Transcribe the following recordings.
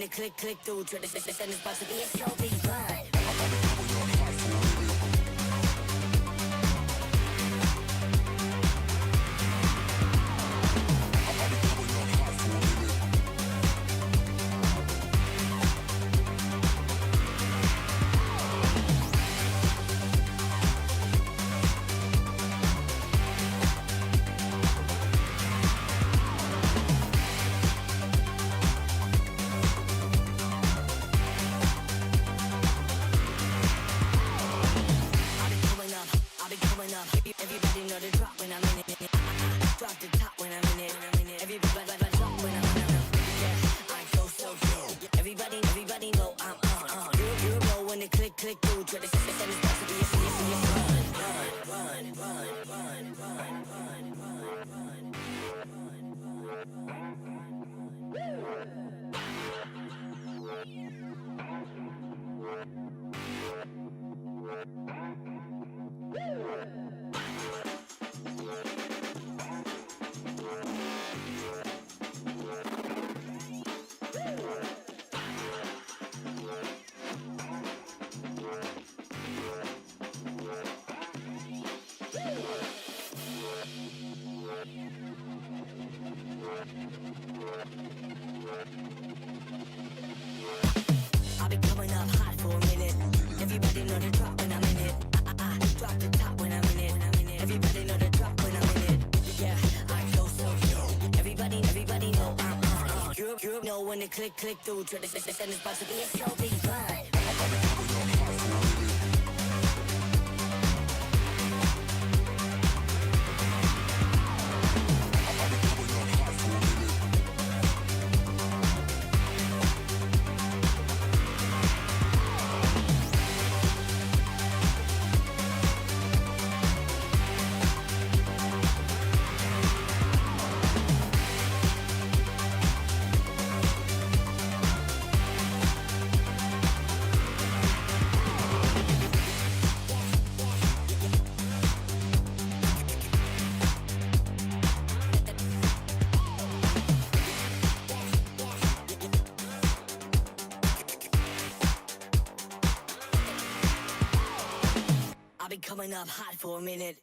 it click through to the system is about to be a slow beat run. Everybody know the drop when I'm in it. Drop the top when I'm in it. Everybody drop when I'm in it. Yeah, I go so good. Everybody know I'm on. You know when the click through to the system is about to be a serious I'll be coming up hot for a minute. Everybody know the drop when I'm in it. Drop the top when I'm in it. Everybody know the drop when I'm in it. Yeah, I go so good. Everybody know I'm on. You know when the click through to the system is about to be a slow beat run. I'll be coming up hot for a minute.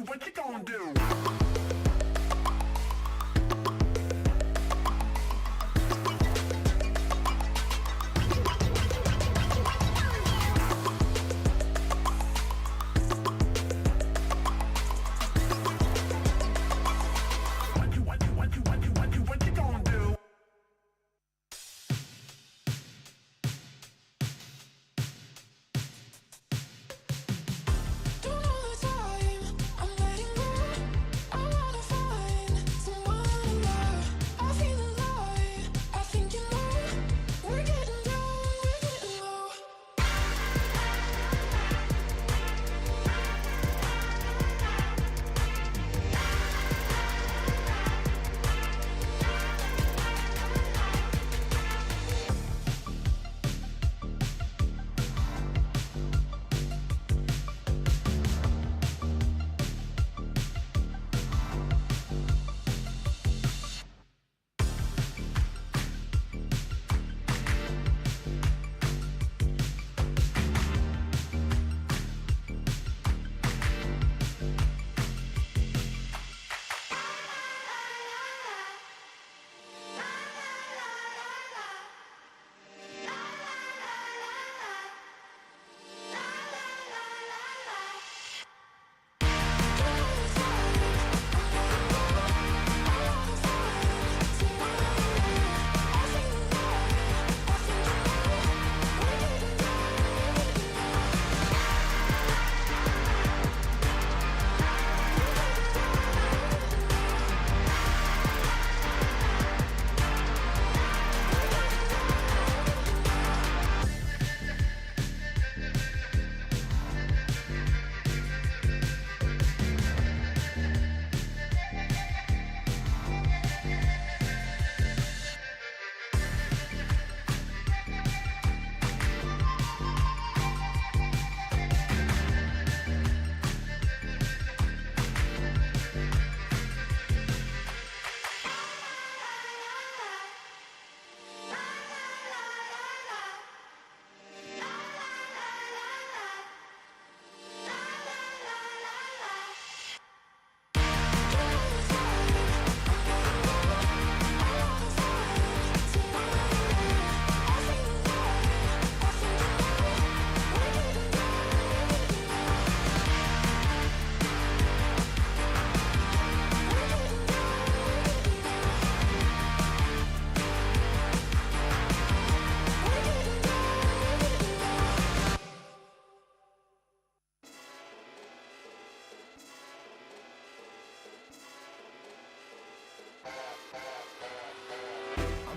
What you gonna do?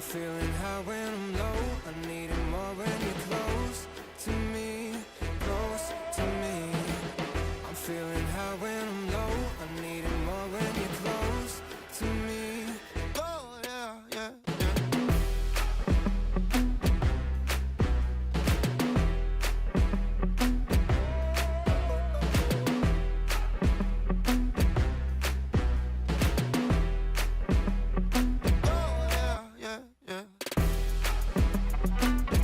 I'm feeling high when I'm low. I need it more when you're close to me, close to me. I'm feeling high when I'm low. I need it more when you're close to me. Oh yeah, yeah, yeah, yeah, yeah.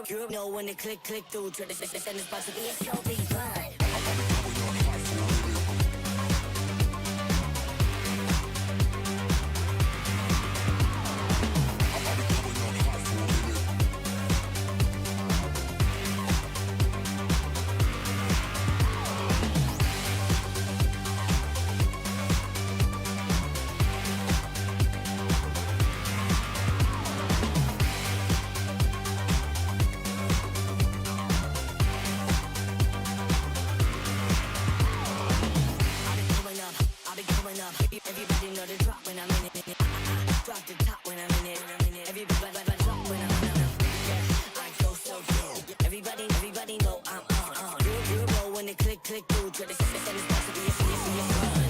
You know when it click through, try to send this about to be a show, be fun. Everybody know the drop when I'm in it. Drop the top when I'm in it. Everybody drop when I'm in it. Yeah, I go so good. Everybody know I'm on. You know when it click through. Try to send this about to be a run.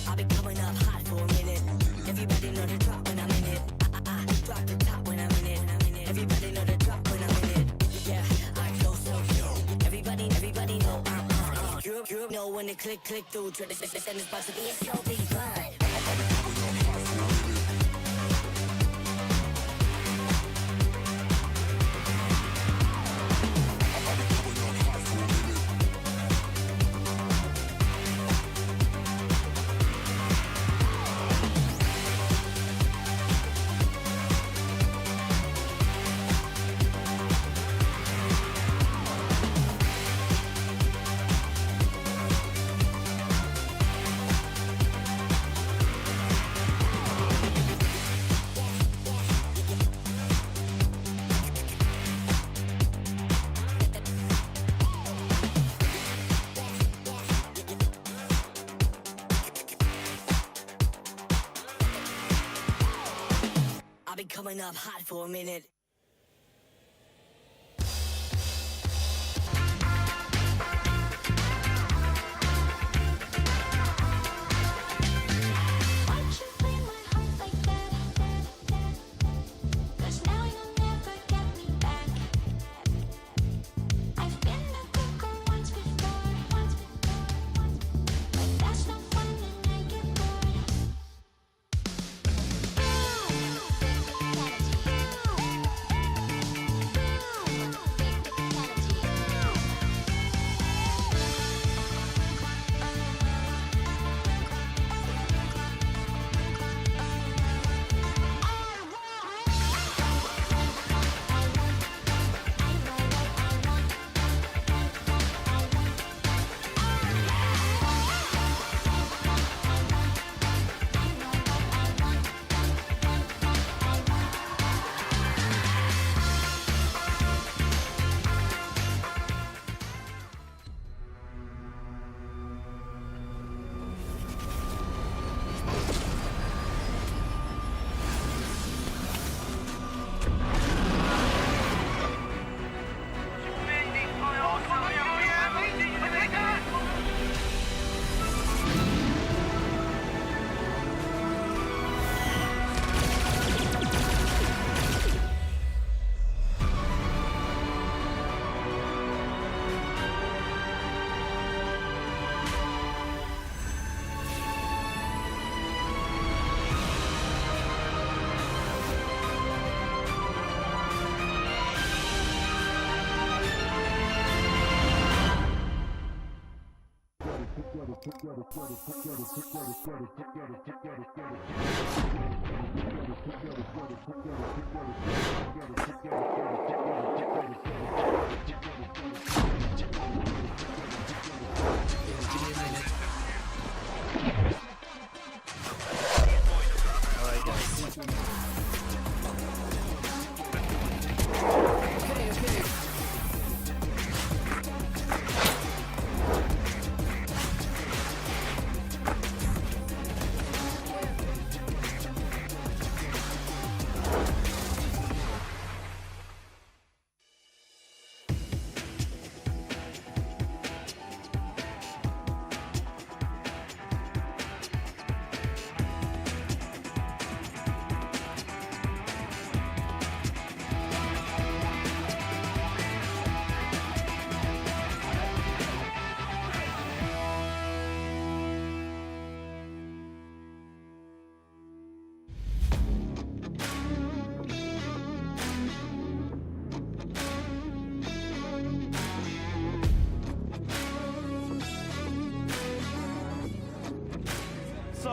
I've been coming up hot for a minute. Everybody know the drop when I'm in it. Drop the top when I'm in it. Everybody know the drop when I'm in it. Yeah, I go so good. Everybody know I'm on. You know when it click through. Try to send this about to be a show, be fun. I've been coming up hot for a minute.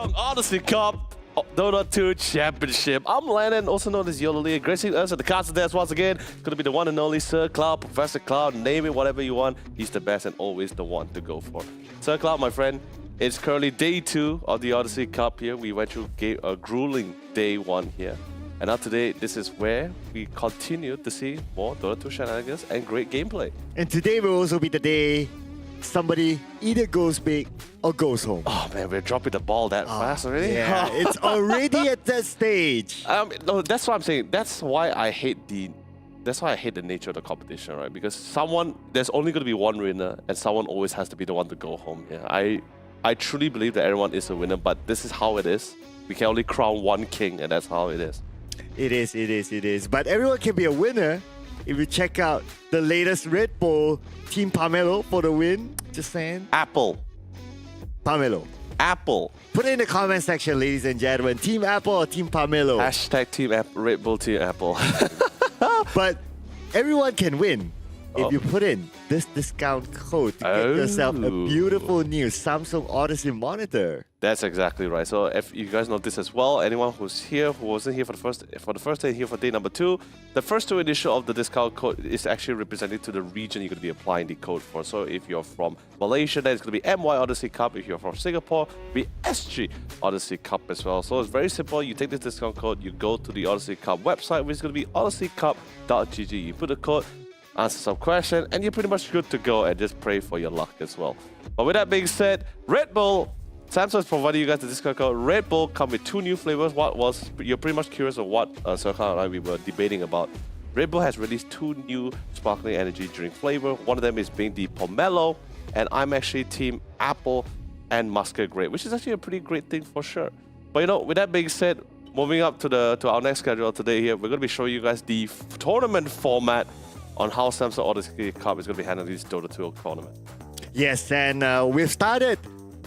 Samsung Odyssey Cup Dota 2 Championship. I'm Lennon, also known as Yololi. Gracing us at the castle desk once again. Gonna be the one and only Sir Cloud, Professor Cloud, name it whatever you want. He's the best and always the one to go for. Sir Cloud, my friend, it's currently day 2 of the Odyssey Cup here. We went through a grueling day 1 here. And now today, this is where we continue to see more Dota 2 shenanigans and great gameplay. And today will also be the day somebody either goes big or goes home. Oh man, we're dropping the ball that fast already? Yeah, it's already at that stage. No, that's what I'm saying. That's why I hate the nature of the competition, right? Because there's only going to be one winner, and someone always has to be the one to go home. Yeah, I truly believe that everyone is a winner, but this is how it is. We can only crown one king, and that's how it is. It is. But everyone can be a winner if you check out the latest Red Bull Team Pamelo for the win. Just saying. Apple. Pamelo. Apple. Put it in the comment section, ladies and gentlemen. Team Apple or Team Pamelo? Hashtag Team Red Bull Team Apple. But everyone can win if you put in this discount code to get yourself a beautiful new Samsung Odyssey monitor. That's exactly right. So if you guys notice as well, anyone who's here, who wasn't here for the first day, here for day number 2, the first 2 initial of the discount code is actually represented to the region you're going to be applying the code for. So if you're from Malaysia, then it's going to be MY Odyssey Cup. If you're from Singapore, it'll be SG Odyssey Cup as well. So it's very simple. You take this discount code, you go to the Odyssey Cup website, which is going to be odysseycup.gg. You put the code, answer some question, and you're pretty much good to go, and just pray for your luck as well. But with that being said, Red Bull, Samsung is providing you guys the discount code. Red Bull come with 2 new flavors. You're pretty much curious of what Serkan and I we were debating about. Red Bull has released 2 new sparkling energy drink flavor. One of them is being the Pomelo, and I'm actually team Apple and Muscat Grape, which is actually a pretty great thing for sure. But you know, with that being said, moving up to our next schedule today here, we're going to be showing you guys the tournament format on how Samsung Odyssey Cup is going to be handling this Dota 2 tournament. Yes, and we've started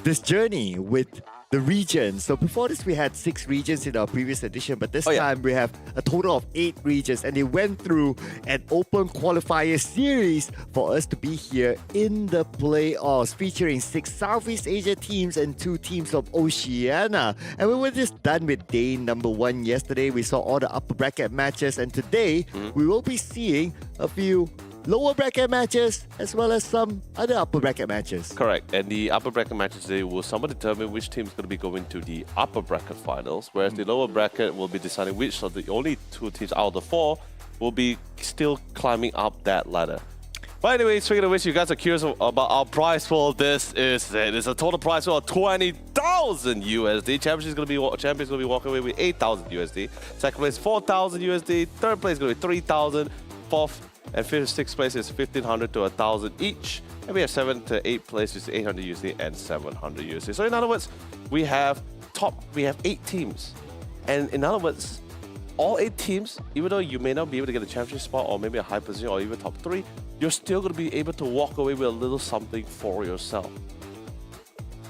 this journey with the regions. So before this, we had 6 regions in our previous edition, but this time we have a total of 8 regions, and they went through an open qualifier series for us to be here in the playoffs, featuring 6 Southeast Asia teams and 2 teams of Oceania. And we were just done with day number 1 yesterday. We saw all the upper bracket matches, and today we will be seeing a few lower bracket matches as well as some other upper bracket matches. Correct. And the upper bracket matches today will somewhat determine which team is going to be going to the upper bracket finals, whereas the lower bracket will be deciding which of the only 2 teams out of the 4 will be still climbing up that ladder. But anyway, speaking of which, you guys are curious about our prize pool. This is it. It's a total prize pool of 20,000 USD. Champions going to be walking away with 8,000 USD. Second place 4,000 USD. Third place is going to be 3,000. Fourth and 5th, 6th place is 1,500 to 1,000 each. And we have 7th to 8th place is 800 USD and 700 USD. So in other words, we have 8 teams. And in other words, all 8 teams, even though you may not be able to get a championship spot or maybe a high position or even top 3, you're still going to be able to walk away with a little something for yourself.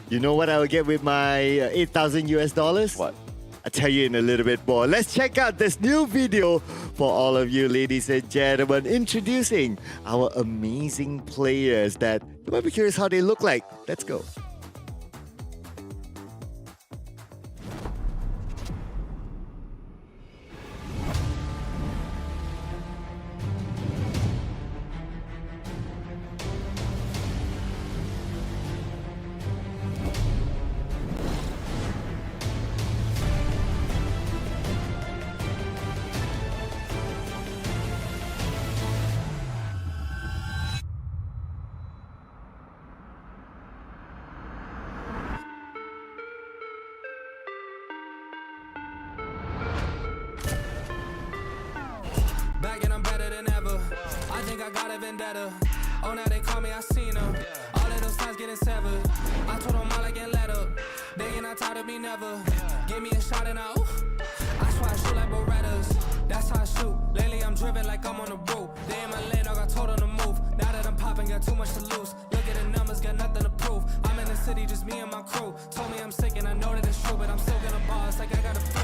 You know what I will get with my 8,000 US dollars? What? I'll tell you in a little bit more. Let's check out this new video for all of you, ladies and gentlemen, introducing our amazing players that you might be curious how they look like. Let's go. Back and I'm better than ever. I think I got a vendetta. Oh, now they call me, I seen them. All of those times getting severed. I told them all I get let up. They ain't not tired of me never. Give me a shot and I swear I shoot like Berettas. That's how I shoot. Lately I'm driven like I'm on the roof. They in my lane, I got told on the move. Now that I'm popping, got too much to lose. Look at the numbers, got nothing to prove. I'm in the city, just me and my crew. Told me I'm sick and I know that it's true, but I'm still gonna ball. It's like I got a flu.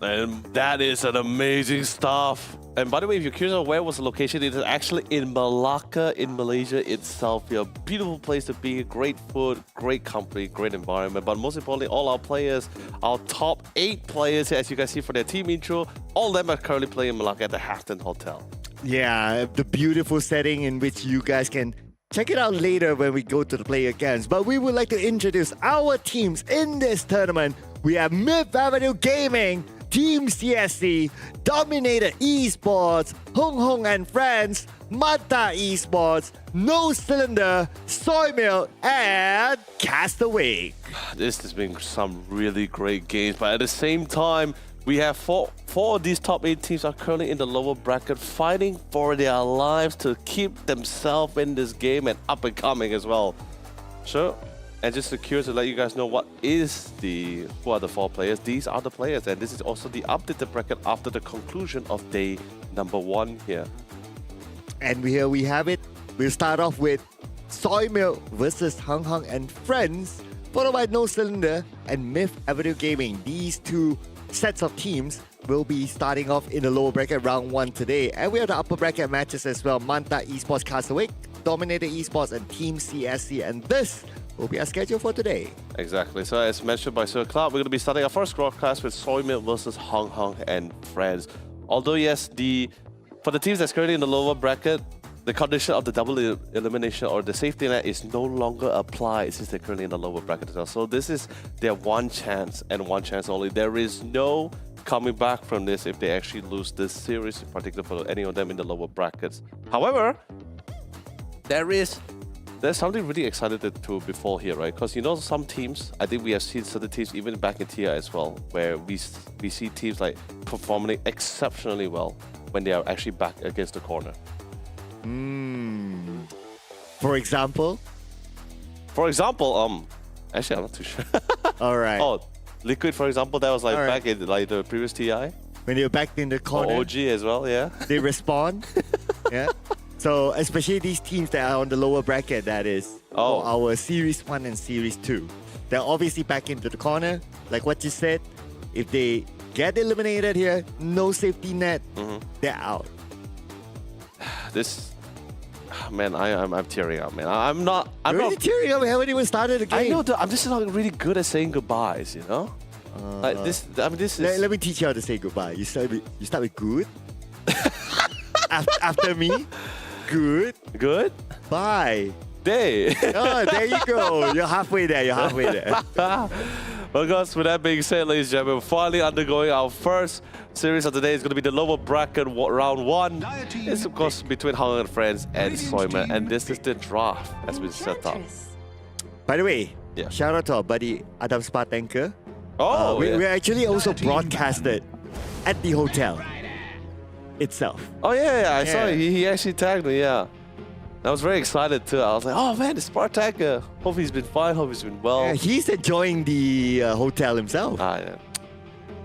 And that is an amazing stuff. And by the way, if you're curious where was the location, it is actually in Malacca in Malaysia itself. A beautiful place to be, great food, great company, great environment. But most importantly, all our players, our top 8 players, as you guys see for their team intro, all of them are currently playing in Malacca at the Hampton Hotel. Yeah, the beautiful setting in which you guys can check it out later when we go to the player camps. But we would like to introduce our teams in this tournament. We have Myth Avenue Gaming, Team CSC, Dominator Esports, Hong Hong and Friends, Mata Esports, No Cylinder, Soy Milk, and Castaway. This has been some really great games, but at the same time, we have four of these top 8 teams are currently in the lower bracket, fighting for their lives to keep themselves in this game and up and coming as well. Sure. And just curious to let you guys know who are the 4 players. These are the players, and this is also the updated bracket after the conclusion of day number 1 here. And here we have it. We'll start off with Soy Milk versus Hung Hung and Friends, followed by No Cylinder and Myth Avenue Gaming. These 2 sets of teams will be starting off in the lower bracket round 1 today. And we have the upper bracket matches as well. Manta Esports Castaway, Dominator Esports, and Team CSC. And this will be our schedule for today. Exactly. So as mentioned by Sir Cloud, we're going to be starting our first broadcast with Soy Milk versus Hong Hong and Friends. Although yes, for the teams that's currently in the lower bracket, the condition of the double elimination or the safety net is no longer applied since they're currently in the lower bracket as well. So this is their one chance and one chance only. There is no coming back from this if they actually lose this series, in particular for any of them in the lower brackets. However, there's something really exciting to befall here, right? Because you know some teams, I think we have seen certain teams even back in TI as well, where we see teams like performing exceptionally well when they are actually back against the corner. For example? Actually I'm not too sure. All right. Oh, Liquid, for example, that was like All right. back in like the previous TI. When you're back in the corner, Or OG as well, yeah. they respond. Yeah. So especially these teams that are on the lower bracket, that is, for our Series 1 and Series 2. They're obviously back into the corner. Like what you said, if they get eliminated here, no safety net, they're out. Man, I'm tearing up, man. I'm not tearing up. We haven't even started the game. I know that I'm just not really good at saying goodbyes, you know? Like this is... Let me teach you how to say goodbye. You start with good. After me, good. Good? Bye. Day. Oh, there you go. You're halfway there. Well, guys, with that being said, ladies and gentlemen, we're finally undergoing our first series of the day. It's going to be the lower bracket round 1. It's, of course, between Hung and Friends and Soyman. And this is the draft that's been set up. By the way, Yeah. shout out to our buddy Adam Spartanker. Oh, we yeah. actually also broadcasted at the hotel itself. Oh, yeah, I saw Yeah. it. He actually tagged me, yeah. I was very excited too. I was like, oh man, it's Spartak. Hope he's been fine, hope he's been well. Yeah, he's enjoying the hotel himself. Yeah.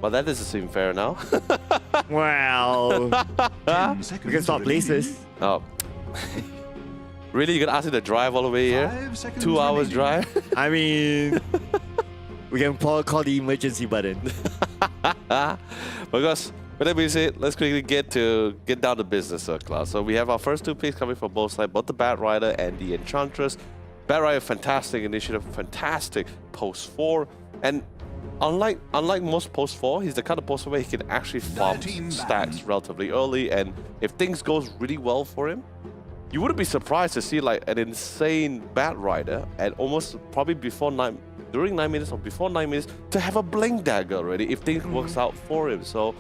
Well, that doesn't seem fair now. Well, we can swap places. Oh. Really? You're going to ask me to drive all the way here? 2 hours drive? I mean, we can call the emergency button. Because with that being said, let's quickly get down to business, class. So we have our first 2 picks coming from both sides, both the Bat Rider and the Enchantress. Bat Rider, fantastic initiative, fantastic post 4, and unlike most post 4, he's the kind of post 4 where he can actually farm stacks relatively early, and if things goes really well for him, you wouldn't be surprised to see like an insane Bat Rider and almost probably during 9 minutes or before 9 minutes to have a Blink Dagger already if things works out for him. So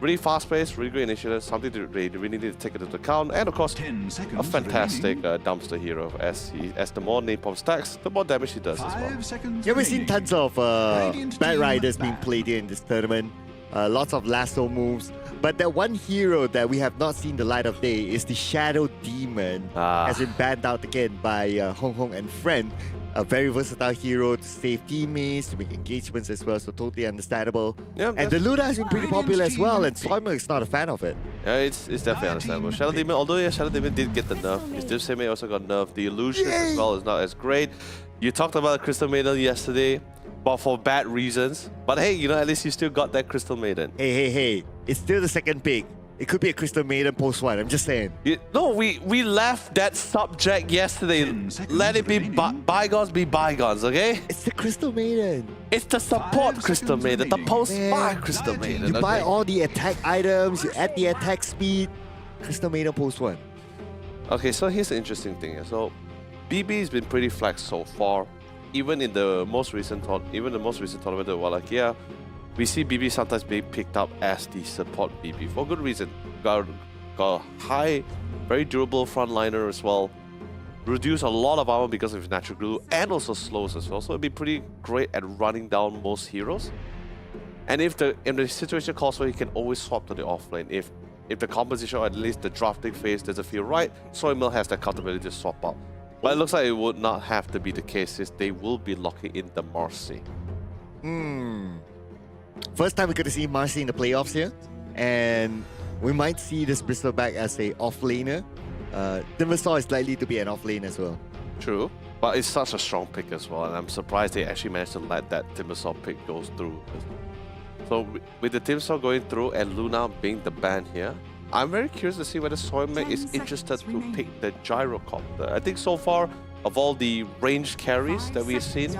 really fast-paced, really great initiative, something they really need to take into account, and of course, a fantastic dumpster hero. As the more napalm stacks, the more damage he does as well. Yeah, we've seen tons of Bat Riders being played here in this tournament. Lots of lasso moves. But that one hero that we have not seen the light of day is the Shadow Demon. Has been banned out again by Hong Hong and Friend. A very versatile hero to save teammates, to make engagements as well, so totally understandable. Yeah, and the Luna has been pretty popular as well, and Soymer is not a fan of it. Yeah, it's definitely understandable. Shadow Demon, although Shadow Demon did get the nerf, his Div Semi also got nerfed. The illusion as well is not as great. You talked about Crystal Maiden yesterday, but for bad reasons. But hey, you know, at least you still got that Crystal Maiden. Hey. It's still the second pick. It could be a Crystal Maiden post one. I'm just saying. No, we left that subject yesterday. Let it be bygones be bygones, okay? It's the Crystal Maiden. It's the support Crystal Maiden, the post-buy Crystal Maiden. You buy all the attack items, you add the attack speed. Crystal Maiden post one. Okay, so here's the interesting thing. So, BB's been pretty flex so far. Even in the most recent tournament, they were like, yeah, we see BB sometimes being picked up as the support BB for good reason. Got a high, very durable frontliner as well. Reduce a lot of armor because of his natural glue and also slows as well. So it'd be pretty great at running down most heroes. And if the situation calls for, he can always swap to the offlane. If the composition or at least the drafting phase doesn't feel right, Soymill has that counterability to swap out. But it looks like it would not have to be the case since they will be locking in the Marcy. First time we're going to see Marcy in the playoffs here. And we might see this Bristleback as a offlaner. Timbersaw is likely to be an offlane as well. True, but it's such a strong pick as well, and I'm surprised they actually managed to let that Timbersaw pick go through. So with the Timbersaw going through and Luna being the ban here, I'm very curious to see whether Soymek is interested to pick the Gyrocopter. I think so far, of all the ranged carries that we've seen,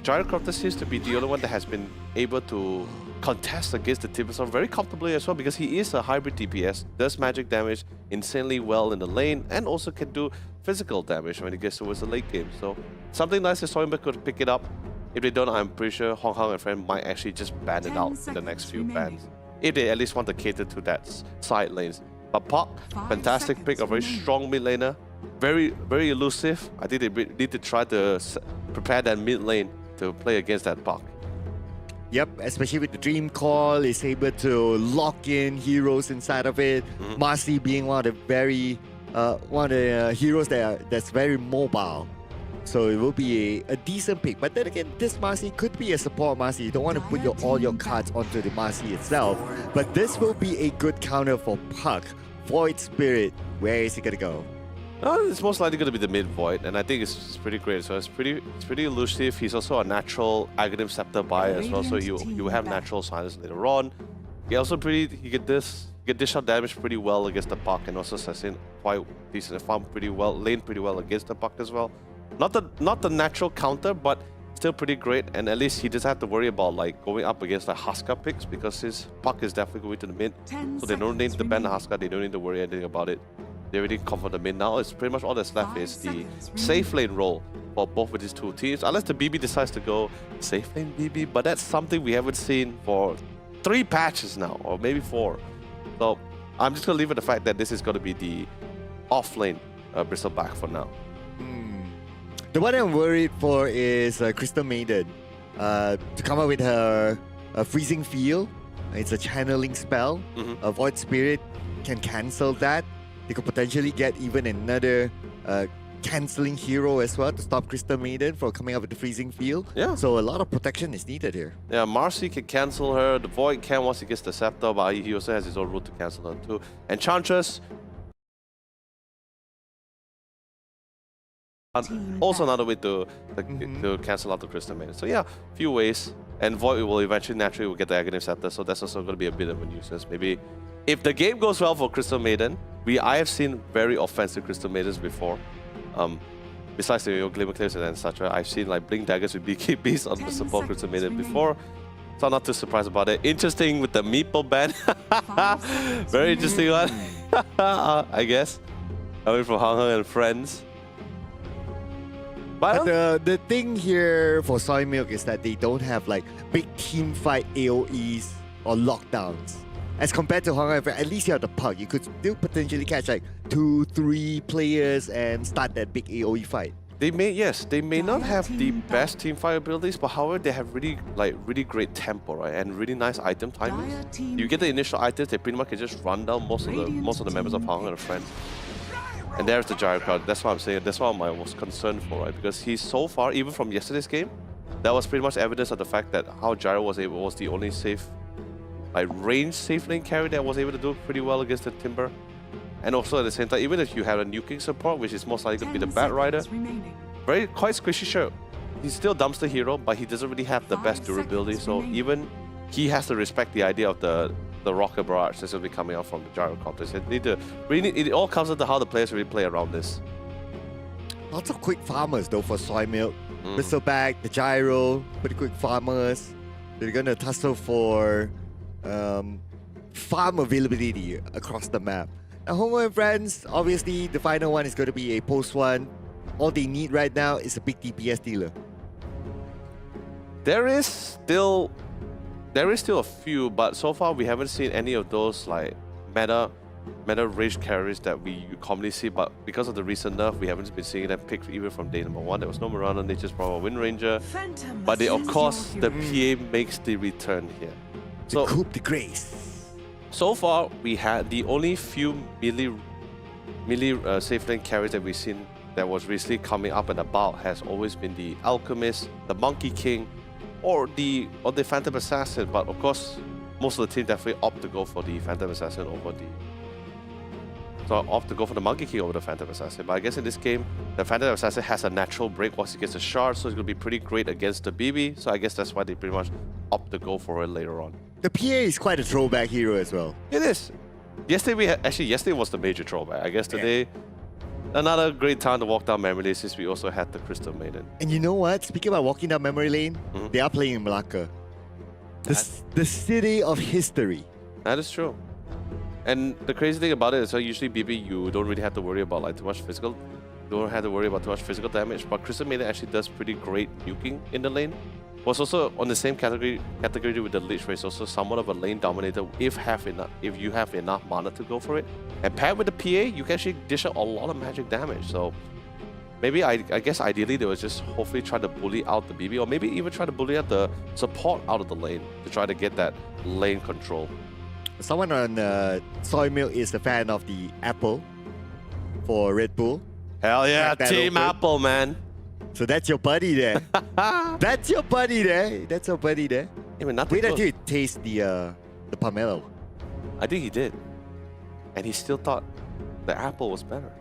Gyrocopter seems to be the only one that has been able to contest against the Timbersaw very comfortably as well, because he is a hybrid DPS, does magic damage insanely well in the lane, and also can do physical damage when he gets towards the late game. So something nice if Soymek could pick it up. If they don't, I'm pretty sure Hong Kong and Friend might actually just ban it out in the next few bans, if they at least want to cater to that side lanes. But Puck, fantastic pick, a very strong mid laner, very elusive. I think they need to try to prepare that mid lane to play against that Puck. Yep, especially with the Dream Call, is able to lock in heroes inside of it. Marcy being one of the heroes that's very mobile. So it will be a decent pick. But then again, this Marcy could be a support Marcy. You don't want to put all your cards onto the Marcy itself. But this will be a good counter for Puck. Void Spirit, where is he going to go? It's most likely going to be the mid Void, and I think it's pretty great. So it's pretty elusive. He's also a natural Aghanim Scepter buy as well, so you have natural silence later on. He also he get dish out damage pretty well against the Puck, and also sustain quite decent farm pretty well, lane pretty well against the Puck as well. Not the natural counter, but still pretty great, and at least he doesn't have to worry about like going up against the Huska picks, because his Puck is definitely going to the mid, so they don't need to ban the Huska, they don't need to worry anything about it. They already covered the mid now. It's pretty much all that's left is the safe lane role for both of these two teams, unless the BB decides to go safe lane BB, but that's something we haven't seen for 3 patches now, or maybe 4. So I'm just going to leave it the fact that this is going to be the off lane Bristleback for now. The one I'm worried for is Crystal Maiden. To come up with her Freezing Field. It's a channeling spell. A Void Spirit can cancel that. They could potentially get even another cancelling hero as well to stop Crystal Maiden from coming up with the Freezing Field. Yeah. So a lot of protection is needed here. Yeah, Marcy can cancel her. The Void can once he gets the Scepter, but he also has his own route to cancel her too. Enchantress, also another way to cancel out the Crystal Maiden. So yeah, few ways. And Void will eventually naturally get the Aghanim Scepter, so that's also going to be a bit of a nuisance. Maybe if the game goes well for Crystal Maiden, I have seen very offensive Crystal Maidens before. Besides the Glimmer Cliffs and such, I've seen like Blink Daggers with BKBs on the support Crystal Maiden before. So I'm not too surprised about it. Interesting with the Meeple ban. Very interesting one, I guess. Coming from Hong Kong and friends. But the thing here for Soy Milk is that they don't have like big team fight AoEs or lockdowns. As compared to Hong Kong, at least you have the Puck. You could still potentially catch like 2-3 players and start that big AoE fight. They may not have the best team fight abilities, but however they have really great tempo, right, and really nice item timings. You get the initial items, they pretty much can just run down most of the members of Hong Kong and friends. And there's the Gyro crowd. That's what I'm saying. That's what I was concerned for, right? Because he's so far, even from yesterday's game, that was pretty much evidence of the fact that how Gyro was the only safe, like range safe lane carry that was able to do pretty well against the Timber. And also at the same time, even if you have a nuking support, which is most likely going to be the Bat Rider, quite squishy shirt. He's still dumpster hero, but he doesn't really have the best durability. So even he has to respect the idea of the rocket barrage that's going to be coming out from the gyrocopters. It all comes down to how the players really play around this. Lots of quick farmers though for soy milk. Missile bag, the gyro, pretty quick farmers. They're gonna tussle for farm availability across the map. Now, Homo and friends, obviously the final one is going to be a post one. All they need right now is a big DPS dealer. There is still a few, but so far we haven't seen any of those like meta rage carries that we commonly see. But because of the recent nerf, we haven't been seeing them picked even from day number 1. There was no Mirana, they just brought a Wind Ranger. But they, of course, the PA makes the return here. So Coup de Grace. So far, we had the only few melee safe lane carries that we've seen that was recently coming up and about has always been the Alchemist, the Monkey King, or the Phantom Assassin. But of course, most of the team definitely opt to go for the Phantom Assassin over the... So opt to go for the Monkey King over the Phantom Assassin. But I guess in this game, the Phantom Assassin has a natural break once he gets a shard, so it's going to be pretty great against the BB. So I guess that's why they pretty much opt to go for it later on. The PA is quite a throwback hero as well. It is. Yesterday was the major throwback. I guess today, another great time to walk down memory lane since we also had the Crystal Maiden. And you know what? Speaking about walking down memory lane, they are playing in Malacca. The city of history. That is true. And the crazy thing about it is, usually BB, you don't really have to worry about like too much physical. You don't have to worry about too much physical damage. But Crystal Maiden actually does pretty great nuking in the lane. Was also on the same category with the Lich, where it's also somewhat of a lane dominator if you have enough mana to go for it. And paired with the PA, you can actually dish out a lot of magic damage. So maybe I guess ideally they was just hopefully try to bully out the BB, or maybe even try to bully out the support out of the lane to try to get that lane control. Someone on Soy Milk is a fan of the Apple for Red Bull. Hell yeah, Team open. Apple, man. So that's your buddy there. That's your buddy there. That's your buddy there. Even nothing. Wait until you taste the pomelo. I think he did. And he still thought the apple was better.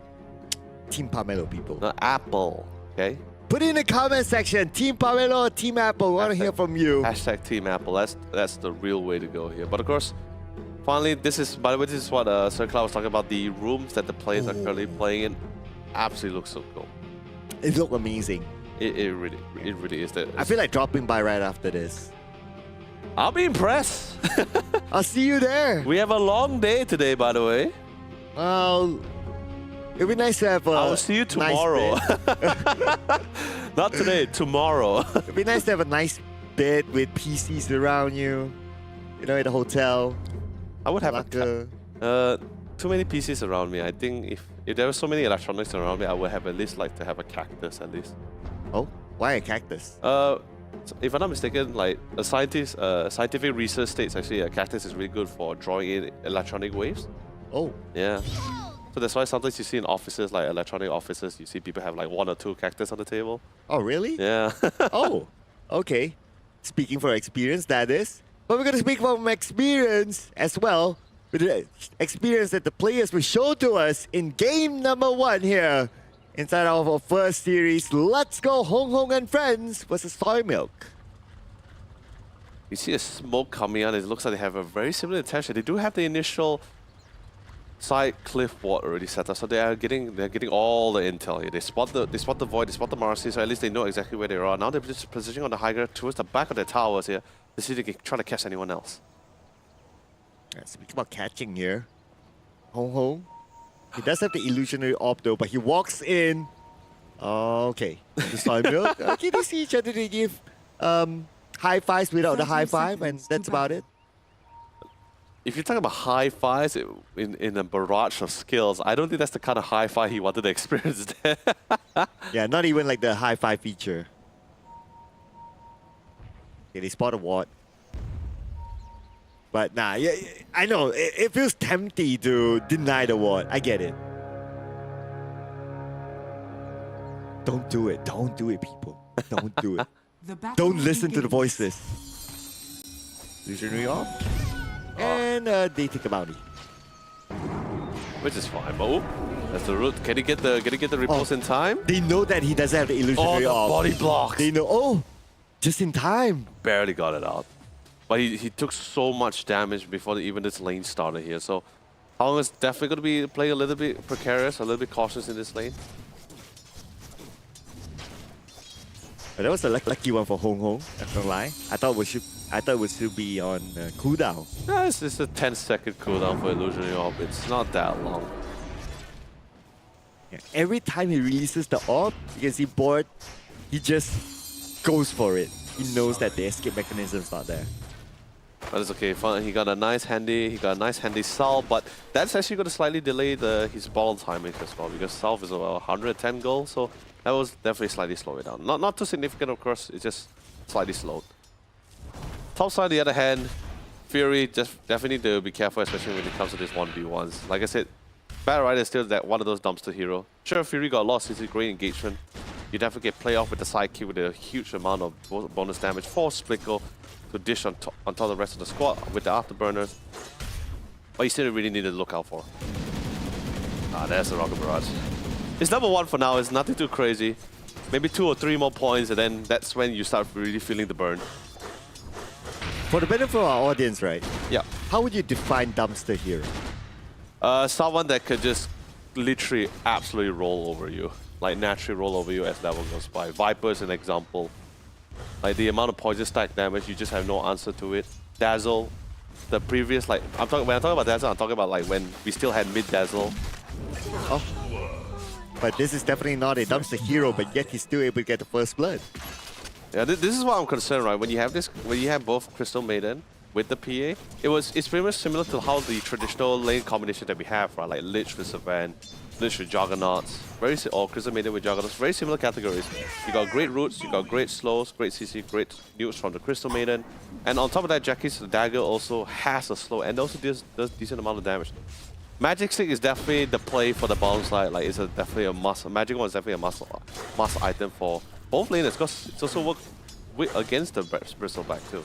Team pomelo, people. The apple, okay? Put it in the comment section. Team pomelo or Team Apple. We want to hear from you. Hashtag Team Apple. That's the real way to go here. But of course, finally, this is what Sir Cloud was talking about. The rooms that the players are currently playing in absolutely look so cool. It looked amazing. It really is. I feel like dropping by right after this. I'll be impressed. I'll see you there. We have a long day today, by the way. Well, it'd be nice to have a I'll see you tomorrow. Nice Not today, tomorrow. it'd be nice to have a nice bed with PCs around you. You know, at a hotel. I would have a too many PCs around me. I think if there were so many electronics around me, I would have at least like to have a cactus at least. Oh, why a cactus? If I'm not mistaken, like a scientific research states actually a cactus is really good for drawing in electronic waves. Oh. Yeah. So that's why sometimes you see in offices, like electronic offices, you see people have like 1 or 2 cactus on the table. Oh, really? Yeah. Oh, okay. Speaking from experience, that is. But we're going to speak from experience as well. With the experience that the players will show to us in game number 1 here. Inside of our first series, let's go Hong Hong and Friends versus Soy Milk. You see a smoke coming out. It looks like they have a very similar intention. They do have the initial side cliff ward already set up, so they're getting all the intel here. They spot the void, they spot the Marcy, so at least they know exactly where they are. Now they're just positioning on the high ground towards the back of their towers here to see if they can try to catch anyone else. Yeah, speaking about catching here, Hong Hong, he does have the illusionary orb though, but he walks in. Okay, the Soy Milk. Okay, they see each other. They give high fives without the high five, and that's about it. If you're talking about high fives in a barrage of skills, I don't think that's the kind of high five he wanted to experience there. Yeah, not even like the high five feature. Okay, they spot a ward. But nah, yeah, I know, it feels tempting to deny the ward. I get it. Don't do it. Don't do it, people. Don't do it. Don't listen to the voices. Illusionary orb. And they take a bounty. Which is fine, but That's the root. Can he get the repulse in time? They know that he doesn't have the Oh, illusionary the orb. body block. They know, oh, just in time. Barely got it out. But he took so much damage before even this lane started here. So Hong is definitely going to be playing a little bit precarious, a little bit cautious in this lane. But that was a lucky one for Hong Hong. Not gonna lie. I thought it should be on cooldown. No, it's a 10-second cooldown for illusionary orb. It's not that long. Yeah. Every time he releases the orb, you can see Board, he just goes for it. He knows that the escape mechanism is not there. But it's okay. He got a nice handy salve, but that's actually going to slightly delay his ball timing as well, because salve is about 110 gold, so that was definitely slightly slow it down. Not too significant, of course. It's just slightly slowed. Top side, on the other hand, Fury just definitely need to be careful, especially when it comes to these 1v1s. Like I said, Bad Rider is still one of those dumpster hero. Sure, Fury got lost. It's a great engagement. You definitely get play off with the sidekick with a huge amount of bonus damage for Splickle to dish on top of the rest of the squad with the afterburners. But you still really need to look out for. Ah, there's the Rocket Barrage. It's number 1 for now. It's nothing too crazy. Maybe 2 or 3 more points, and then that's when you start really feeling the burn. For the benefit of our audience, right? Yeah. How would you define dumpster hero? Someone that could just literally absolutely roll over you. Like naturally roll over you as level goes by. Viper is an example. Like the amount of poison stack damage, you just have no answer to it. Dazzle, the previous when I'm talking about Dazzle, I'm talking about like when we still had mid Dazzle. Oh. But this is definitely not a dumpster hero, but yet he's still able to get the first blood. Yeah, this is what I'm concerned, right? When you have both Crystal Maiden with the PA, it's pretty much similar to how the traditional lane combination that we have, right? Like Lich with Savan, Lich with Juggernauts, or Crystal Maiden with Juggernauts, very similar categories. You got great roots, you got great slows, great CC, great nukes from the Crystal Maiden, and on top of that, Jackie's Dagger also has a slow and also does decent amount of damage. Magic Stick is definitely the play for the bounce slide. Like it's definitely a must. Magic One is definitely a must item for both laners because it's also worked against the Bristleback too.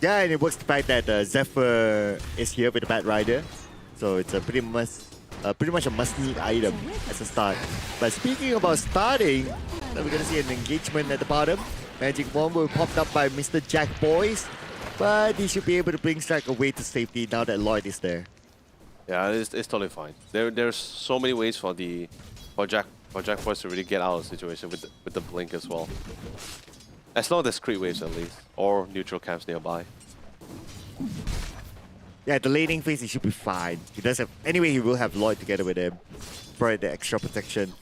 Yeah, and it works the fact that Zephyr is here with the Bad Rider, so it's a pretty much a must-need item as a start. But speaking about starting, we're gonna see an engagement at the bottom. Magic Wand will be popped up by Mr. Jack Boys, but he should be able to bring Strike away to safety now that Lloyd is there. Yeah, it's totally fine. There's so many ways for Jack Boys to really get out of the situation with the blink as well. As long as there's creep waves at least, or neutral camps nearby. Yeah, the laning phase, he should be fine. He does have... Anyway, he will have Lloyd together with him for the extra protection.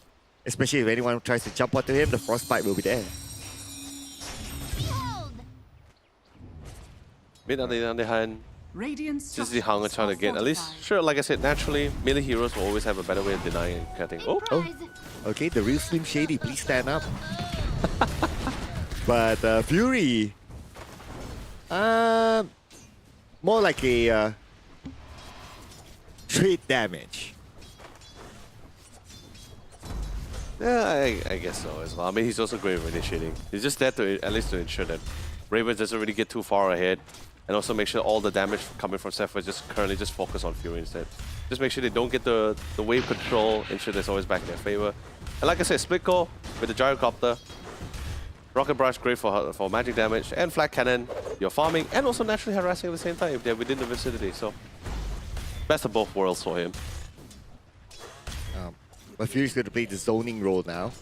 Especially if anyone tries to jump onto him, the Frostbite will be there. Mid on the other hand, just the hunger trying to get at least... Sure, like I said, naturally, melee heroes will always have a better way of denying and cutting. Oh! Okay, the real Slim Shady, please stand up. But Fury... more like a trade damage. Yeah, I guess so as well. I mean, he's also great with initiating. He's just there to at least to ensure that Raven doesn't really get too far ahead, and also make sure all the damage coming from Zephyr just currently just focus on Fury instead. Just make sure they don't get the wave control, ensure that's always back in their favor. And like I said, Split Core with the Gyrocopter, Rocket Barrage great for magic damage, and Flat Cannon, you're farming and also naturally harassing at the same time if they're within the vicinity. So, best of both worlds for him. But Fury's going to play the zoning role now.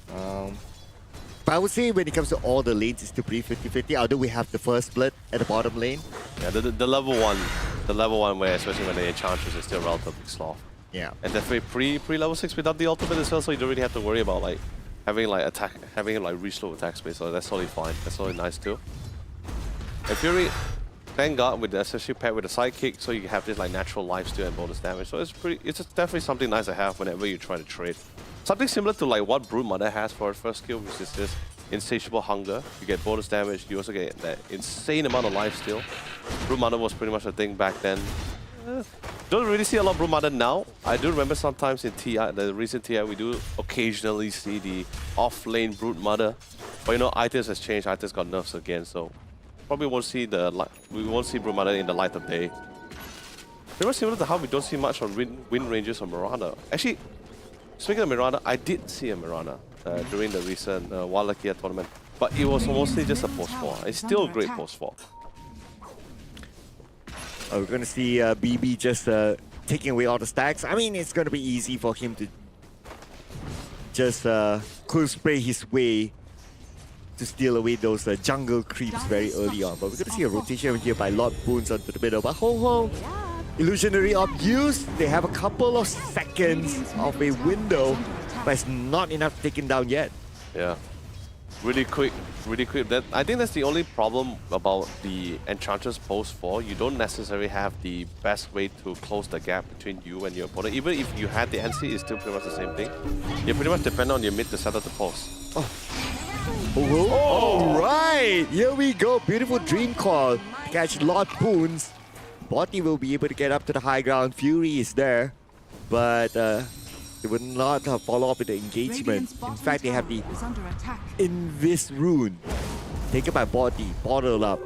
But I would say when it comes to all the lanes, it's still pretty 50-50. Although we have the first split at the bottom lane. Yeah, the level one where especially when the Enchantress is still relatively slow. Yeah. And definitely pre-level 6 without the ultimate as well, so you don't really have to worry about like having him like re-slow attack space. So that's totally fine. That's totally nice too. And Fury, thank God, with the especially paired with the sidekick, so you can have this like natural lifesteal and bonus damage. So it's definitely something nice to have whenever you try to trade. Something similar to like what Brood Mother has for her first skill, which is this insatiable hunger. You get bonus damage, you also get that insane amount of lifesteal. Brood Mother was pretty much a thing back then. Don't really see a lot of Brood Mother now. I do remember sometimes in TI, the recent TI, we do occasionally see the off-lane Brood Mother. But you know, items has changed, items got nerfs again, so probably won't see Brood Mother in the light of day. Very similar to how we don't see much on Wind Rangers or Mirana. Actually, speaking of Mirana, I did see a Mirana during the recent Wallachia tournament, but it was mostly just a post 4. It's still a great post 4. We're going to see BB just taking away all the stacks. I mean, it's going to be easy for him to just cool spray his way to steal away those jungle creeps very early on. But we're going to see a rotation here by Lord Boons onto the middle. But Hong Hong, illusionary of use. They have a couple of seconds of a window, but it's not enough to take him down yet. Yeah. Really quick, really quick. I think that's the only problem about the Enchantress post 4. You don't necessarily have the best way to close the gap between you and your opponent. Even if you had the NC, it's still pretty much the same thing. You pretty much depend on your mid to set up the post. Oh, all right, here we go. Beautiful dream call. Catch Lord Boons. Botti will be able to get up to the high ground. Fury is there, but they will not follow up with the engagement. In fact, they have the Invis rune taken by Botti, bottled up.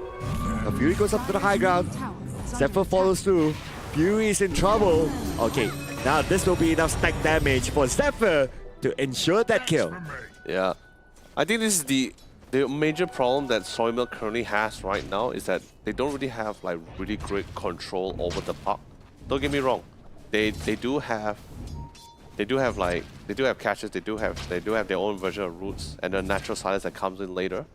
Now Fury goes up to the high ground. Zephyr follows through. Fury is in trouble. Okay, now this will be enough stack damage for Zephyr to ensure that kill. Yeah. I think this is the major problem that Soymilk currently has right now is that they don't really have like really great control over the puck. Don't get me wrong, they do have catches, they do have their own version of roots and the natural silence that comes in later.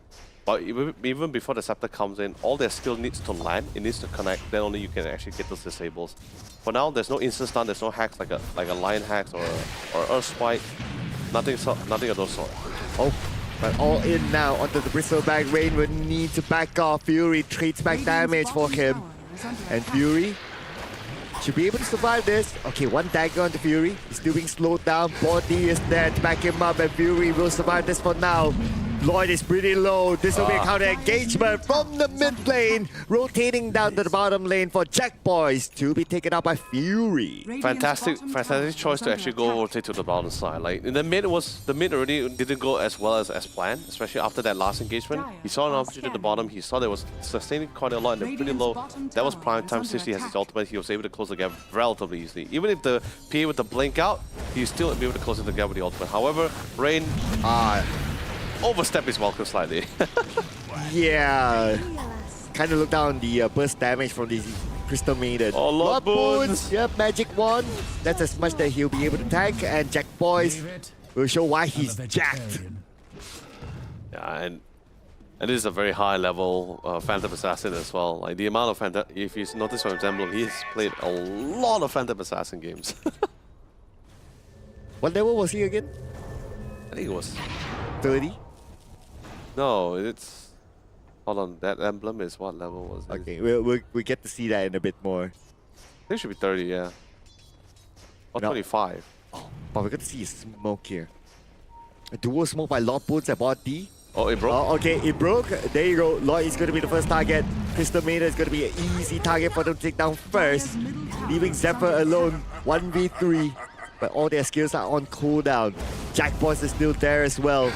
But even before the scepter comes in, all their skill needs to land, it needs to connect, then only you can actually get those disables. For now, there's no instant stun, there's no hacks like a lion hacks or earth spike, nothing of those sort. Oh. But all in now onto the bristleback. Rain will need to back off. Fury trades back damage for him. And Fury should be able to survive this. Okay, one dagger onto Fury. He's still being slowed down. Body is there to back him up, and Fury will survive this for now. Lloyd is pretty low. This will be a counter engagement from the mid lane, rotating down to the bottom lane for Jack Boys to be taken out by Fury. Fantastic choice to actually go rotate to the bottom side. Like the mid already didn't go as well as planned, especially after that last engagement. He saw an opportunity at the bottom. He saw there was sustaining quite a lot and they're pretty low. That was prime time. Since he has his ultimate, he was able to close the gap relatively easily. Even if the PA with the blink out, he's still able to close the gap with the ultimate. However, Rain overstep his welcome slightly. Yeah. Kind of look down the burst damage from the Crystal Maiden. Oh, Lord Boons. Yep, magic wand. That's as much that he'll be able to tank, and Jack Boys will show why he's jacked. Yeah, and this is a very high level Phantom Assassin as well. Like the amount of Phantom, if you notice from his emblem, he's played a lot of Phantom Assassin games. What level was he again? I think it was 30? No, it's... Hold on, that emblem is what level was it? Okay, we'll get to see that in a bit more. I think it should be 30, yeah. Or No. 25. Oh, but we're going to see a smoke here. A dual smoke by Lord Boons at bot D. Oh, it broke? Oh, okay, it broke. There you go. Lloyd is going to be the first target. Crystal Maiden is going to be an easy target for them to take down first. Leaving Zephyr alone, 1v3. But all their skills are on cooldown. Jack Boys is still there as well.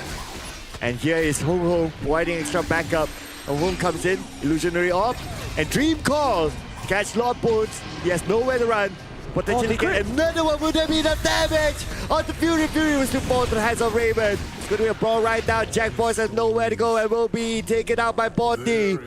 And here is Hong Hong providing extra backup. Hong Hong comes in, illusionary orb, and dream call. Catch Lord Boons. He has nowhere to run. Potentially get another one. Would there be enough damage? On the Fury. Fury will still fall to the hands of Raven. It's going to be a brawl right now. Jack Boys has nowhere to go and will be taken out by Botti.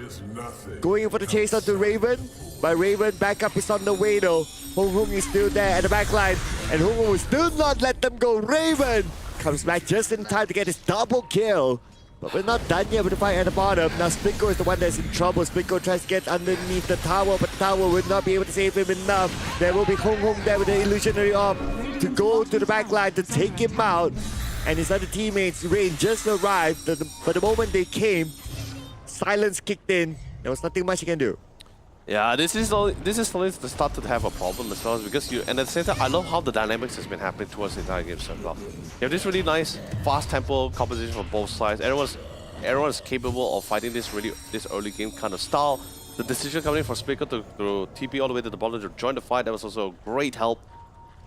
Going in for the chase onto Raven. But Raven backup is on the way though. Hong Hong is still there at the back line. And Hong Hong will still not let them go. Raven comes back just in time to get his double kill. But we're not done yet with the fight at the bottom. Now Spinko is the one that's in trouble. Spinko tries to get underneath the tower, but the tower will not be able to save him enough. There will be Hong Hong there with the illusionary orb to go to the back line to take him out. And his other teammates, Rain, just arrived. But the moment they came, silence kicked in. There was nothing much he can do. Yeah, this is slowly to start to have a problem as well, because and at the same time, I love how the dynamics has been happening towards the entire game so well. You have this really nice, fast tempo composition from both sides. Everyone's capable of fighting this early game kind of style. The decision coming from Speaker to TP all the way to the bottom to join the fight, that was also a great help.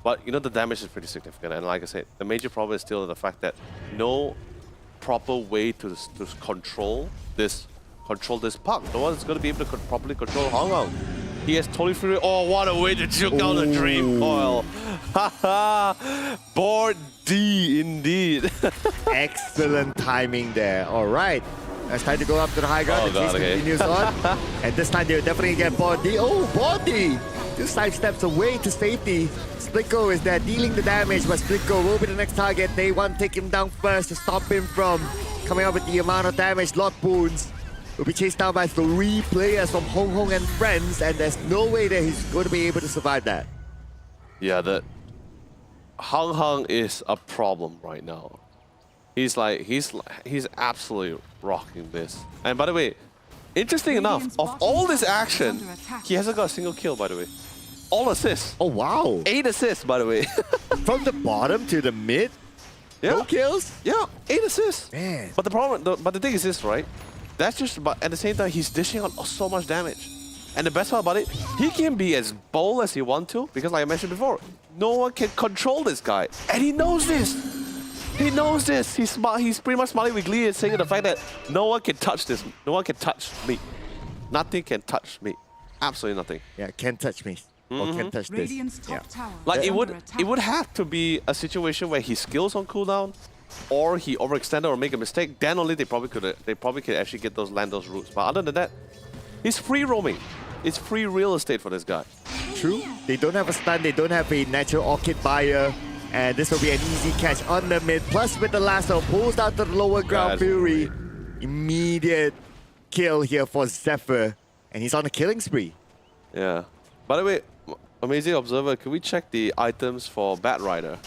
But you know, the damage is pretty significant, and like I said, the major problem is still the fact that no proper way to control this puck. No one is going to be able to properly control Hong Kong. He has totally free. Oh, what a way to juke down the dream coil. Haha. Board D indeed. Excellent timing there. All right. It's time to go up to the high ground. Oh, The chase God, okay. continues on. And this time they'll definitely get board D. Oh, board D! 2 side steps away to safety. Splitco is there dealing the damage, but Splitco will be the next target. They want to take him down first to stop him from coming up with the amount of damage. Lord Boons will be chased down by 3 players from Hong Hong and friends, and there's no way that he's going to be able to survive that. Yeah, the Hung Hung is a problem right now. He's absolutely rocking this. And by the way, interesting enough, of all this action, he hasn't got a single kill, by the way. All assists. Oh, wow. 8 assists, by the way. From the bottom to the mid, no kills? Yeah, 8 assists. Man. But the thing is this, right? That's just, but at the same time, he's dishing out so much damage. And the best part about it, he can be as bold as he wants to, because like I mentioned before, no one can control this guy. And he knows this. He knows this. He's smart. He's pretty much smiling with glee and saying the fact that no one can touch this. No one can touch me. Nothing can touch me. Absolutely nothing. Yeah, can't touch me. Or can't touch this. Radiant's top tower Like is it under would attack. have to be a situation where his skills on cooldown, or he overextended or make a mistake. Then only they probably could actually get land those roots. But other than that, he's free roaming. It's free real estate for this guy. True. They don't have a stun. They don't have a natural orchid buyer. And this will be an easy catch on the mid. Plus with the lasso, pulls down to the lower ground. That's Fury. Immediate kill here for Zephyr. And he's on a killing spree. Yeah. By the way, Amazing Observer, can we check the items for Bat Rider?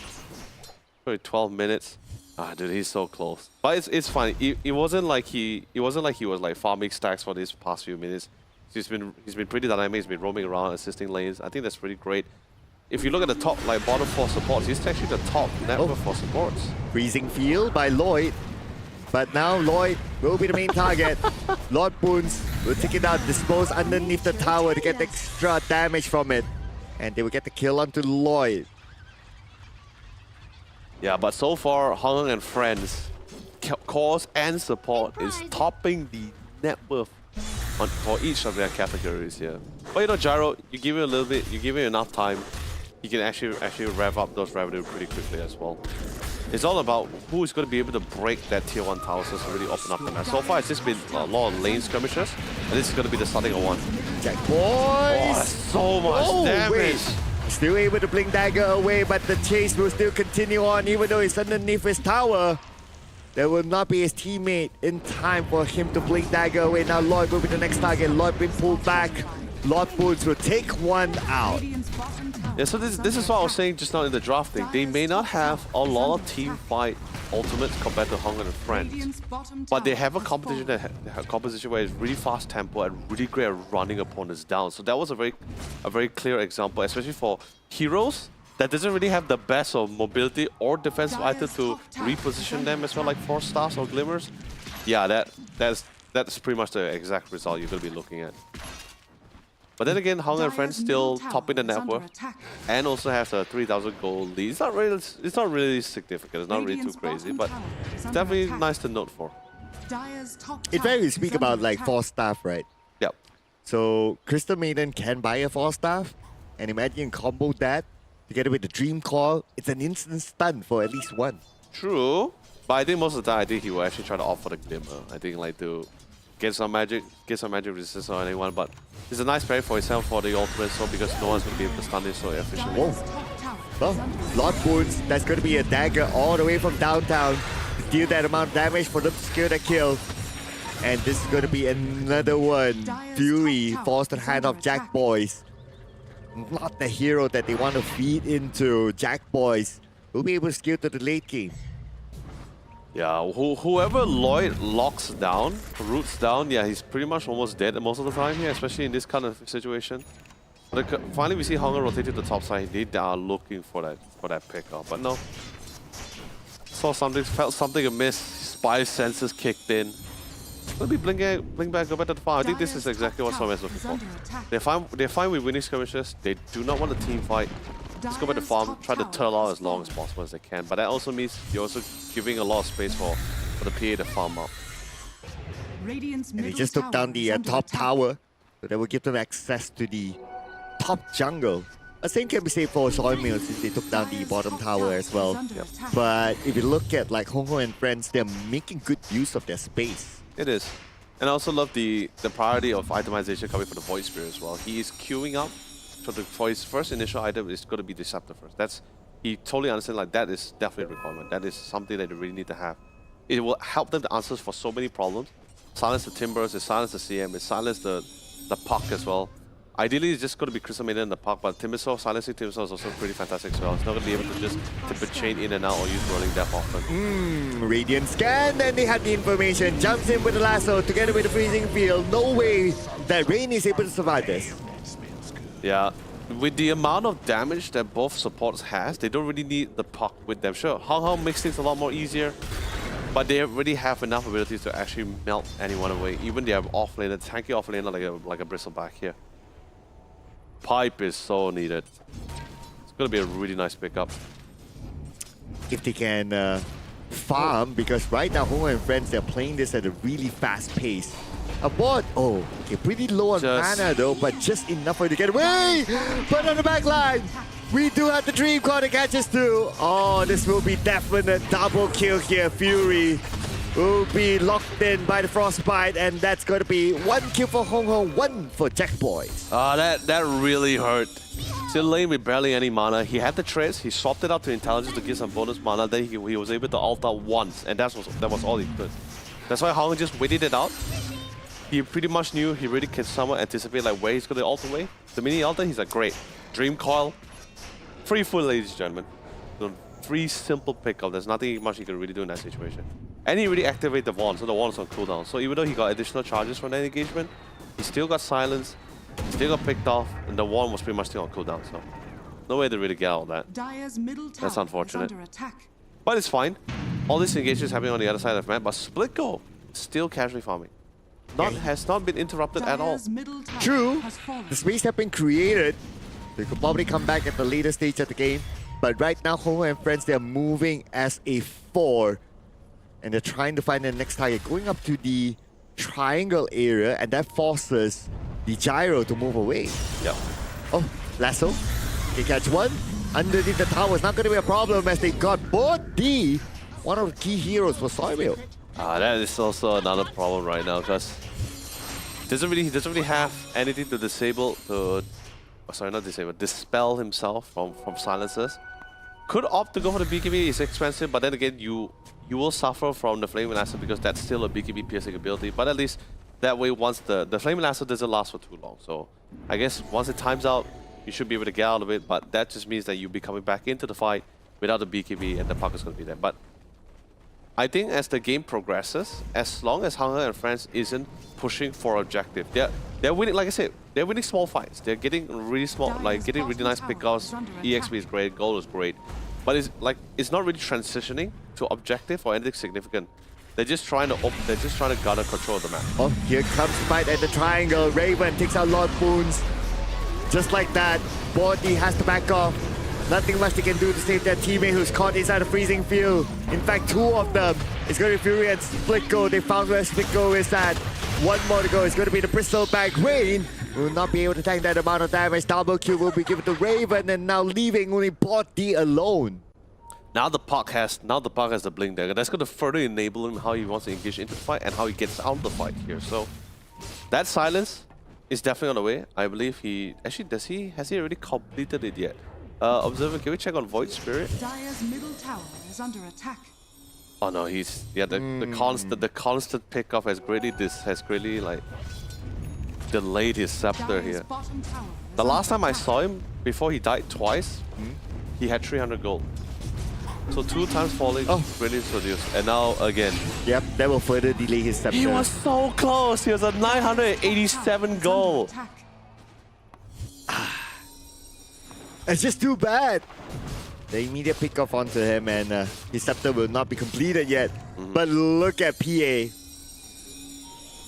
Probably 12 minutes. Ah, dude, he's so close. But it's fine. It wasn't like he was like farming stacks for these past few minutes. He's been pretty dynamic. He's been roaming around, assisting lanes. I think that's pretty great. If you look at the top, like bottom 4 supports, he's actually the top network for supports. Freezing field by Lloyd. But now Lloyd will be the main target. Lord Boons will take it out, dispose underneath the tower to get extra damage from it. And they will get the kill onto Lloyd. Yeah, but so far, Hung and Friends, cause and support is topping the net worth for each of their categories here. But you know, Gyro, you give it a little bit, you give it enough time, you can actually rev up those revenue pretty quickly as well. It's all about who is going to be able to break that tier 1 tower to really open up the map. So far, it's just been a lot of lane skirmishes, and this is going to be the starting of one. Jack Oh, boys! that's so much damage! Wait. Still able to blink dagger away, but the chase will still continue on, even though it's underneath his tower. There will not be his teammate in time for him to blink dagger away. Now Lloyd will be the next target. Lloyd being pulled back. Lord Boons will take one out. Radiant's bottom tower Yeah, so this is what I was saying just now in the drafting. They may not have a lot of team fight ultimates compared to Hung and Friends, Radiant's bottom but they tower have a has competition fallen. composition where it's really fast tempo and really great at running opponents down. So that was a very clear example, especially for heroes that doesn't really have the best of mobility or defensive item to reposition them as well, like Force Stars or Glimmers. Yeah, that's pretty much the exact result you're gonna be looking at. But then again, Hung and Friends still topping the network and also has a 3,000 gold lead. It's not really significant. It's not really too crazy, but it's definitely nice to note for. It's very we speak about like 4 staff, right? Yep. So Crystal Maiden can buy a 4 staff, and imagine combo that together with the Dream Call. It's an instant stun for at least one. True, but I think most of the time, I think he will actually try to opt for the Glimmer. I think like to get some magic resistance on anyone, but it's a nice parry for himself for the ultimate, so because no one's going to be able to stun it so efficiently. Whoa. Well, Lord Boons, that's going to be a dagger all the way from downtown to deal that amount of damage for them to secure the kill. And this is going to be another one. Fury falls to the hand of Jack Boys. Not the hero that they want to feed into. Jack Boys will be able to scale to the late game. Yeah, whoever Lloyd locks down, roots down, yeah, he's pretty much almost dead most of the time here, especially in this kind of situation. But finally, we see Hunger rotate to the top side. They are looking for that pickup, but no. Saw something, felt something amiss. Spy senses kicked in. Let me blink back, go back to the farm. I think this is exactly what someone is looking for. They're fine with winning skirmishes. They do not want a team fight. Just go back to farm, try to turtle out as long as possible as they can. But that also means you're also giving a lot of space for the PA to farm up. And he just took down the top tower. So that will give them access to the top jungle. The same can be said for Soymill since they took down the bottom tower as well. But if you look at like Hong Kong and friends, they're making good use of their space. It is. And I also love the priority of itemization coming from the Void Spirit as well. He is queuing up for his first initial item is going to be Disruptor first. He totally understands like that is definitely a requirement. That is something that they really need to have. It will help them to answer for so many problems. Silence the Timbers, it silence the CM, it silence the Puck as well. Ideally, it's just going to be Crystal Maiden and the Puck, but Timbersaw, silencing Timbersaw is also pretty fantastic as well. It's not going to be able to just tip a chain in and out or use rolling that often. Radiant scan, and they have the information. Jumps in with the lasso together with the freezing field. No way that Rain is able to survive this. Yeah, with the amount of damage that both supports has, they don't really need the Puck with them. Sure, Hong makes things a lot more easier, but they already have enough abilities to actually melt anyone away. Even they have offlaner, tanky offlaner like a Bristleback here. Pipe is so needed. It's going to be a really nice pickup. If they can farm, because right now Hong and friends, they're playing this at a really fast pace. Aboard, okay, pretty low on mana though, but just enough for you to get away. But on the back line, we do have the Dream Core to catch us too. Oh, this will be definite double kill here. Fury will be locked in by the Frostbite, and that's going to be 1 kill for Hong Kong, 1 for Jack Boys. That really hurt. Still lane with barely any mana. He had the trace, he swapped it out to intelligence to give some bonus mana, then he was able to ult out once, and that was all he could. That's why Hong just waited it out. He pretty much knew he really can somewhat anticipate like where he's going to ult away. The mini ult, he's like, great. Dream Coil. Free food, ladies and gentlemen. So, free simple pickup. There's nothing much he can really do in that situation. And he really activated the wand, so the wand is on cooldown. So even though he got additional charges from that engagement, he still got silenced, he still got picked off, and the wand was pretty much still on cooldown. So no way to really get out of that. That's unfortunate. But it's fine. All these engagements happening on the other side of the map, but Split Go still casually farming. Has not been interrupted at all. True, the space has been created. They could probably come back at the later stage of the game. But right now, Hong and friends, they're moving as a 4. And they're trying to find the next target, going up to the triangle area, and that forces the gyro to move away. Yep. Oh, lasso. They catch one. Underneath the tower is not going to be a problem as they got both one of the key heroes for Soymill. That is also another problem right now because he doesn't really have anything to dispel himself from silencers. Could opt to go for the BKB, it's expensive, but then again you will suffer from the Flame Lasso because that's still a BKB piercing ability. But at least that way, once the Flame Lasso doesn't last for too long. So I guess once it times out, you should be able to get out of it. But that just means that you'll be coming back into the fight without the BKB and the puck is going to be there. But I think as the game progresses, as long as Hunger and friends isn't pushing for objective, they're winning. Like I said, they're winning small fights. They're getting really small, like getting really nice pickups. EXP is great, gold is great, but it's not really transitioning to objective or anything significant. They're just trying to gather control of the map. Oh, here comes the fight at the triangle. Raven takes out Lord Boons. Just like that, Body has to back off. Nothing much they can do to save their teammate who's caught inside a freezing field. In fact, 2 of them. It's going to be Fury and Split Go. They found where Split Go is at. 1 more to go. It's going to be the Bristleback. Rain will not be able to tank that amount of damage. Double kill will be given to Raven, and now leaving only Body alone. Now the puck has the blink dagger. That's going to further enable him how he wants to engage into the fight and how he gets out of the fight here. So that silence is definitely on the way. I believe he actually has he already completed it yet? Observer, can we check on Void Spirit? Dire's middle tower is under attack. Oh no, the constant pickup has greatly like delayed his scepter here. The last time I saw him before he died twice, he had 300 gold. So 2 times falling, really reduced, and now again. Yep, that will further delay his scepter. He was so close. He was at 987 gold. It's just too bad. The immediate pick off onto him, and his scepter will not be completed yet. But look at PA.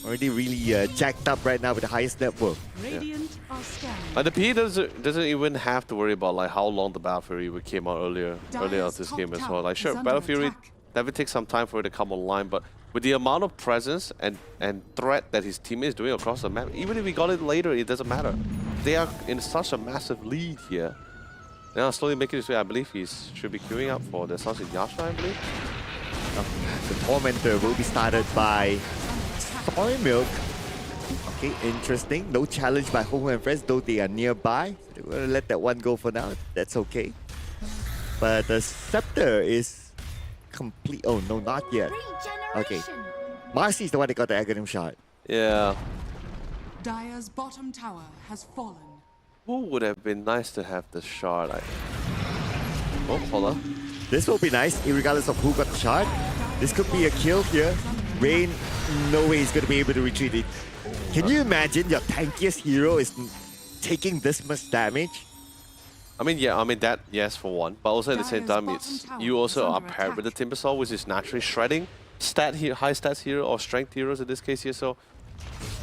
Already really jacked up right now with the highest net worth. Radiant are scanning. And the PA doesn't even have to worry about like how long the Battle Fury came out earlier of this game as well. Like sure, Battle Fury definitely takes some time for it to come online, but with the amount of presence and threat that his team is doing across the map, even if he got it later, it doesn't matter. They are in such a massive lead here. Now slowly making his way, I believe he should be queuing up for the Suns in Yasha, I believe. The Tormentor will be started by Soy Milk. Okay, interesting. No challenge by Ho and friends, though they are nearby. So we're gonna let that one go for now. That's okay. But the Scepter is complete. Oh no, not yet. Okay. Marcy is the one that got the Aghanim shot. Yeah. Dire's bottom tower has fallen. Who would have been nice to have the shard? Oh, hold on. This will be nice, regardless of who got the shot. This could be a kill here. Rain, no way he's going to be able to retreat it. Can you imagine your tankiest hero is taking this much damage? I mean, yeah, that, yes, for one. But also at the same time, it's you also are paired with the Timbersaw, which is naturally shredding high stats hero or strength heroes in this case here. So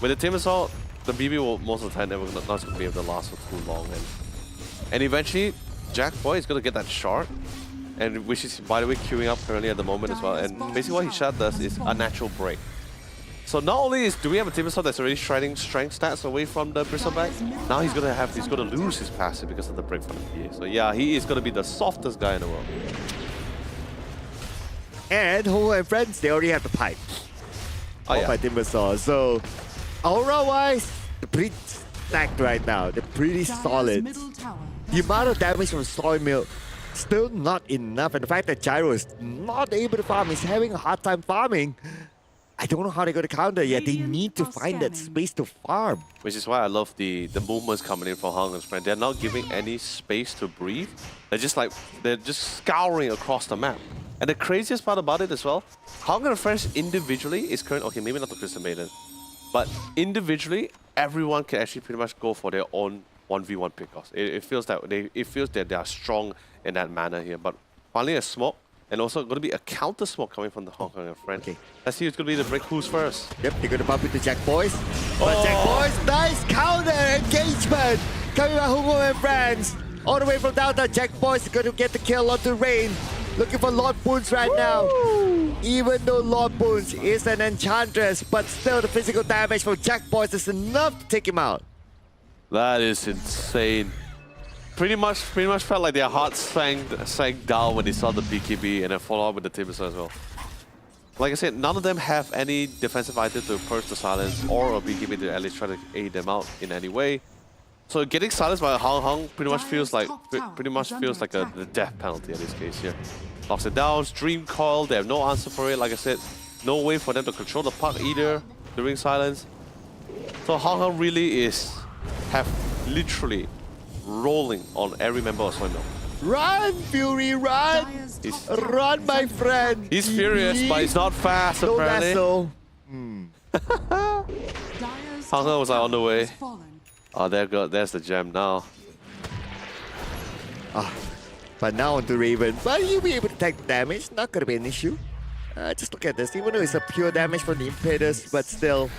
with the Timbersaw, the BB will most of the time not going to be able to last for too long. And eventually, Jack Boy is going to get that shard. And which is, by the way, queuing up currently at the moment as well. And basically what his shard does is a natural break. So not only do we have a Timbersaw that's already shredding strength stats away from the Bristleback, now he's gonna lose his passive because of the break from the PA. So yeah, he is gonna be the softest guy in the world. And Ho and friends, they already have the pipe. Oh, yeah. By Timbersaw. So aura-wise, they're pretty stacked right now. They're pretty solid. Middle tower The amount of damage from Soy Milk still not enough, and the fact that Gyro is not able to farm, he's having a hard time farming. I don't know how they're going to counter yet. They need to find that space to farm. Which is why I love the movements coming in from Hong and friend. They're not giving any space to breathe. They're just scouring across the map. And the craziest part about it as well, Hong and friends individually is current. Okay, maybe not the Crystal Maiden, but individually, everyone can actually pretty much go for their own 1v1 pickoffs. It feels that they are strong in that manner here. But finally a smoke, and also going to be a counter smoke coming from the Hong Kong friend. Okay. Let's see who's going to be the break who's first. Yep, they're going to bump into Jack Boys. But Jack Boys, nice counter engagement coming by Hungo and friends. All the way from down there, Jack Boys is going to get the kill onto Rain. Looking for Lord Boons right now. Even though Lord Boons is an enchantress, but still the physical damage from Jack Boys is enough to take him out. That is insane. Pretty much felt like their hearts sank down when they saw the BKB and then follow up with the Timbersaw as well. Like I said, none of them have any defensive item to purge the silence or a BKB to at least try to aid them out in any way. So getting silenced by a Hong pretty much feels like the death penalty in this case here. Locks it down, Stream Coil, they have no answer for it. Like I said, no way for them to control the puck either during silence. So Hong really have literally rolling on every member of Soy Milk. Run, Fury, run! Run, my friend! He's furious, but he's not fast apparently. So. Hong was on the way. Oh, there's the gem now. But now onto Raven. But he'll be able to take the damage. Not gonna be an issue. Just look at this. Even though it's a pure damage from the Impetus, but still,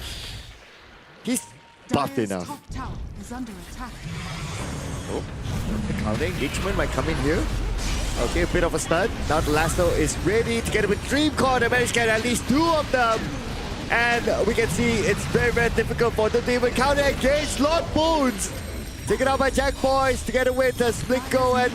he's buffed enough. Top tower is under attack. Oh, the counter engagement might come in here. Okay, a bit of a stun. Now the Lasso is ready to get him with Dream Core. They managed to get at least 2 of them. And we can see it's very, very difficult for them to even counter engage Lord Boons. Taken out by Jack Boys together with Split Go and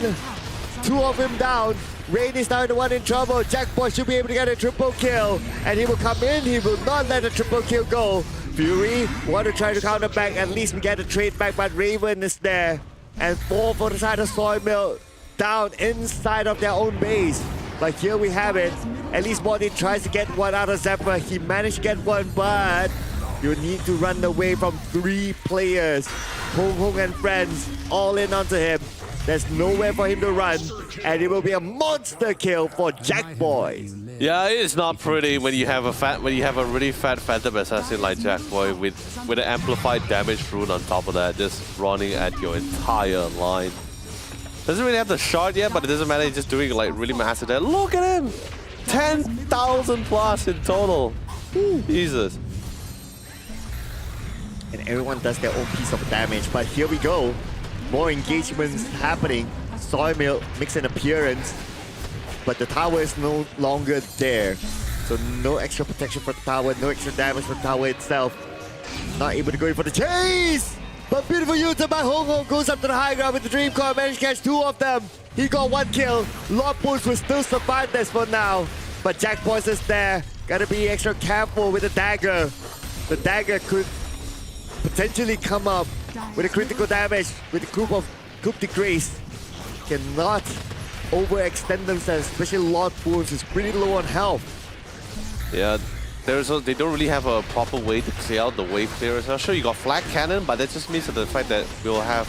2 of him down. Rain is now the one in trouble. Jack Boy should be able to get a triple kill. And he will come in. He will not let a triple kill go. Fury want to try to counter back. At least we get a trade back, but Raven is there. And 4 for the side of Soy Milk down inside of their own base. But here we have it. At least Morty tries to get one out of Zephyr. He managed to get one, but you need to run away from 3 players. Hong and friends all in onto him. There's nowhere for him to run, and it will be a monster kill for Jack Boy. Yeah, it is not pretty when you have a really fat Phantom Assassin like Jack Boy with an amplified damage rune on top of that, just running at your entire line. Doesn't really have the shard yet, but it doesn't matter. He's just doing like really massive damage. Look at him, 10,000 plus in total. Ooh, Jesus. And everyone does their own piece of damage, but here we go. More engagements happening. Soy Milk makes an appearance, but the tower is no longer there. So no extra protection for the tower, no extra damage for the tower itself. Not able to go in for the chase! But beautiful Yuta by Hong Hong goes up to the high ground with the Dream Core, managed to catch 2 of them. He got 1 kill. Lord Boost will still survive this for now. But Jack Boys is there. Gotta be extra careful with the dagger. The dagger could potentially come up with a critical damage with the Coup de Grace. Cannot overextend themselves, especially Lord Boons is pretty low on health. Yeah, they don't really have a proper way to clear out the wave clearers. I'm sure you got flag cannon, but that just means that the fact that we'll have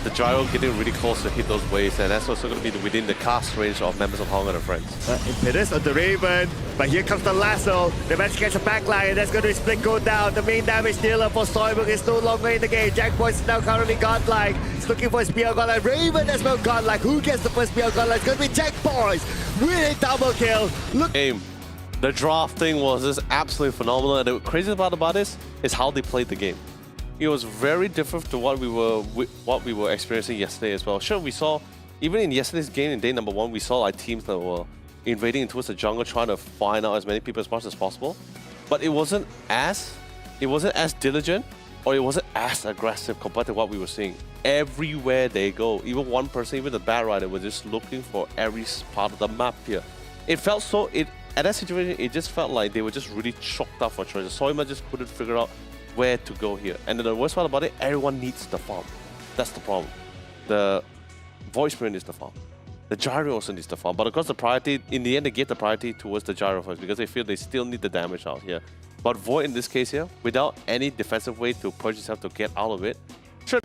the gyro getting really close to hit those waves, and that's also going to be within the cast range of members of Hong and Friends. Impetus on the Raven, but here comes the lasso. They managed to catch a backline, and that's going to split go down. The main damage dealer for Soymilk is no longer in the game. Jack Boys is now currently godlike. He's looking for his Spear Godlike. Raven as well godlike. Who gets the first Spear Godlike? It's going to be Jack Boys with a double kill. Look. Game. The drafting was just absolutely phenomenal, and the crazy part about this is how they played the game. It was very different to what we were experiencing yesterday as well. Sure, we saw even in yesterday's game in day number 1, we saw like teams that were invading towards the jungle, trying to find out as many people as much as possible. But it wasn't as diligent, or it wasn't as aggressive compared to what we were seeing. Everywhere they go, even one person, even the Bat Rider, was just looking for every part of the map here. It felt so. At that situation, it just felt like they were just really choked up for treasure. Soima just couldn't figure out where to go here. And then the worst part about it, everyone needs the farm. That's the problem. The Void Spirit needs the farm. The Gyro also needs the farm. But of course, the priority, in the end, they gave the priority towards the Gyro first because they feel they still need the damage out here. But Void, in this case here, without any defensive way to purge himself to get out of it, sure,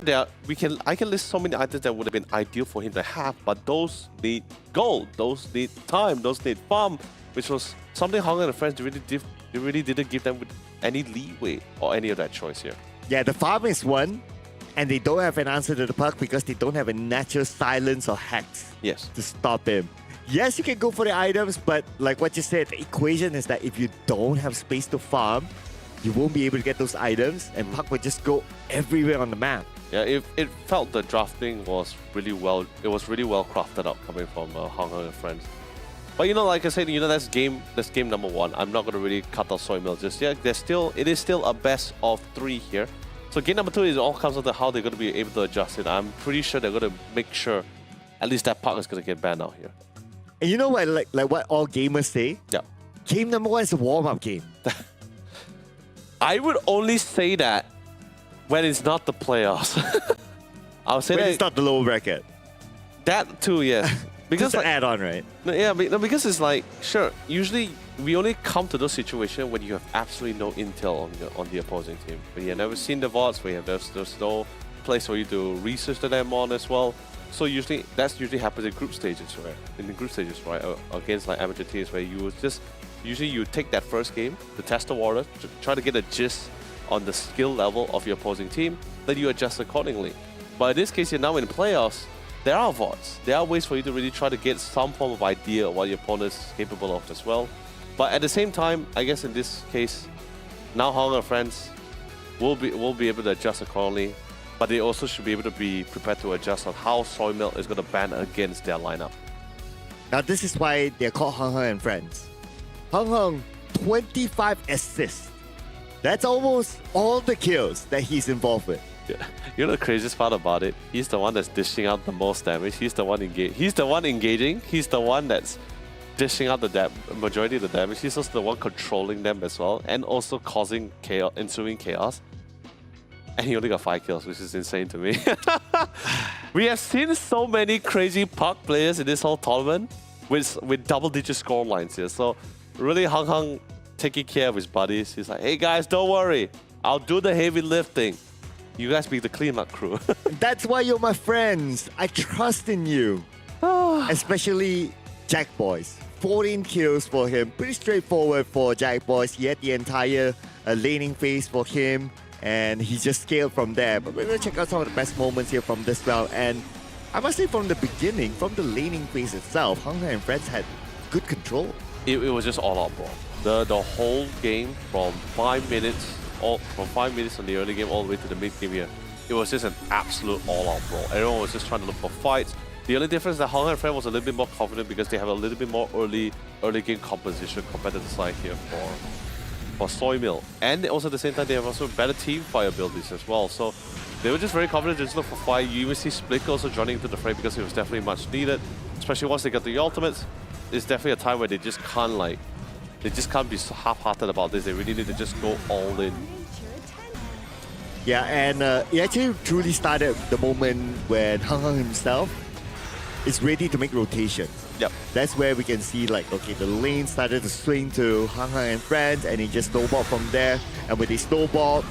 I can list so many items that would have been ideal for him to have, but those need gold, those need time, those need farm, which was something Hong and the friends really didn't give them with any leeway or any of that choice here. Yeah, the farm is one, and they don't have an answer to the puck because they don't have a natural silence or hex to stop him. Yes, you can go for the items, but like what you said, the equation is that if you don't have space to farm, you won't be able to get those items, and puck will just go everywhere on the map. Yeah, it felt the drafting was really well. It was really well crafted out coming from Hong Kong and friends. But you know, like I said, you know, that's game number 1. I'm not gonna really cut off Soymilk just yet. It is still a best of 3 here. So game number 2 is all comes down to how they're gonna be able to adjust it. I'm pretty sure they're gonna make sure at least that puck is gonna get banned out here. And you know what, like what all gamers say? Yeah. Game number 1 is a warm-up game. I would only say that when it's not the playoffs. I'll say when that it's not the lower bracket. That too, yes. Because just an add-on, right? Yeah, because it's like, sure, usually we only come to those situations when you have absolutely no intel on the opposing team. When you've never seen the VODs, when there's no place for you to research them on as well. So that usually happens in group stages, right? In the group stages, right? Against like amateur teams where usually you take that first game to test the water, to try to get a gist on the skill level of your opposing team, then you adjust accordingly. But in this case, you're now in the playoffs. There are VODs. There are ways for you to really try to get some form of idea of what your opponent is capable of as well. But at the same time, I guess in this case, now Hong and friends will be able to adjust accordingly, but they also should be able to be prepared to adjust on how Soymilk is going to ban against their lineup. Now this is why they're called Hong Hong and Friends. Hong Hong, 25 assists. That's almost all the kills that he's involved with. Yeah. You know the craziest part about it? He's the one that's dishing out the most damage. He's the one engaging. He's the one that's dishing out the majority of the damage. He's also the one controlling them as well, and also causing chaos, ensuing chaos. And he only got 5 kills, which is insane to me. We have seen so many crazy puck players in this whole tournament with double-digit score lines here. So really, Hong Kong taking care of his buddies. He's like, hey guys, don't worry. I'll do the heavy lifting. You guys be the cleanup crew. That's why you're my friends. I trust in you. Especially Jack Boys. 14 kills for him. Pretty straightforward for Jack Boys. He had the entire laning phase for him, and he just scaled from there. But we're going to check out some of the best moments here from this round. And I must say, from the beginning, from the laning phase itself, Hong Kong and friends had good control. It was just all out brawl. The whole game from 5 minutes in the early game all the way to the mid game here, it was just an absolute all-out brawl. Everyone was just trying to look for fights. The only difference is that Hong and Friend was a little bit more confident because they have a little bit more early game composition compared to the side here for Soy Mill. And also at the same time, they have also better team fire abilities as well. So they were just very confident to just look for fire. You even see Split also joining into the fray because it was definitely much needed. Especially once they get the ultimates, it's definitely a time where they just can't be so half-hearted about this. They really need to just go all in. Yeah, and it actually truly started the moment when Hang himself is ready to make rotations. Yep. That's where we can see like, okay, the lane started to swing to Hang and friends, and it just snowballed from there. And when they snowballed,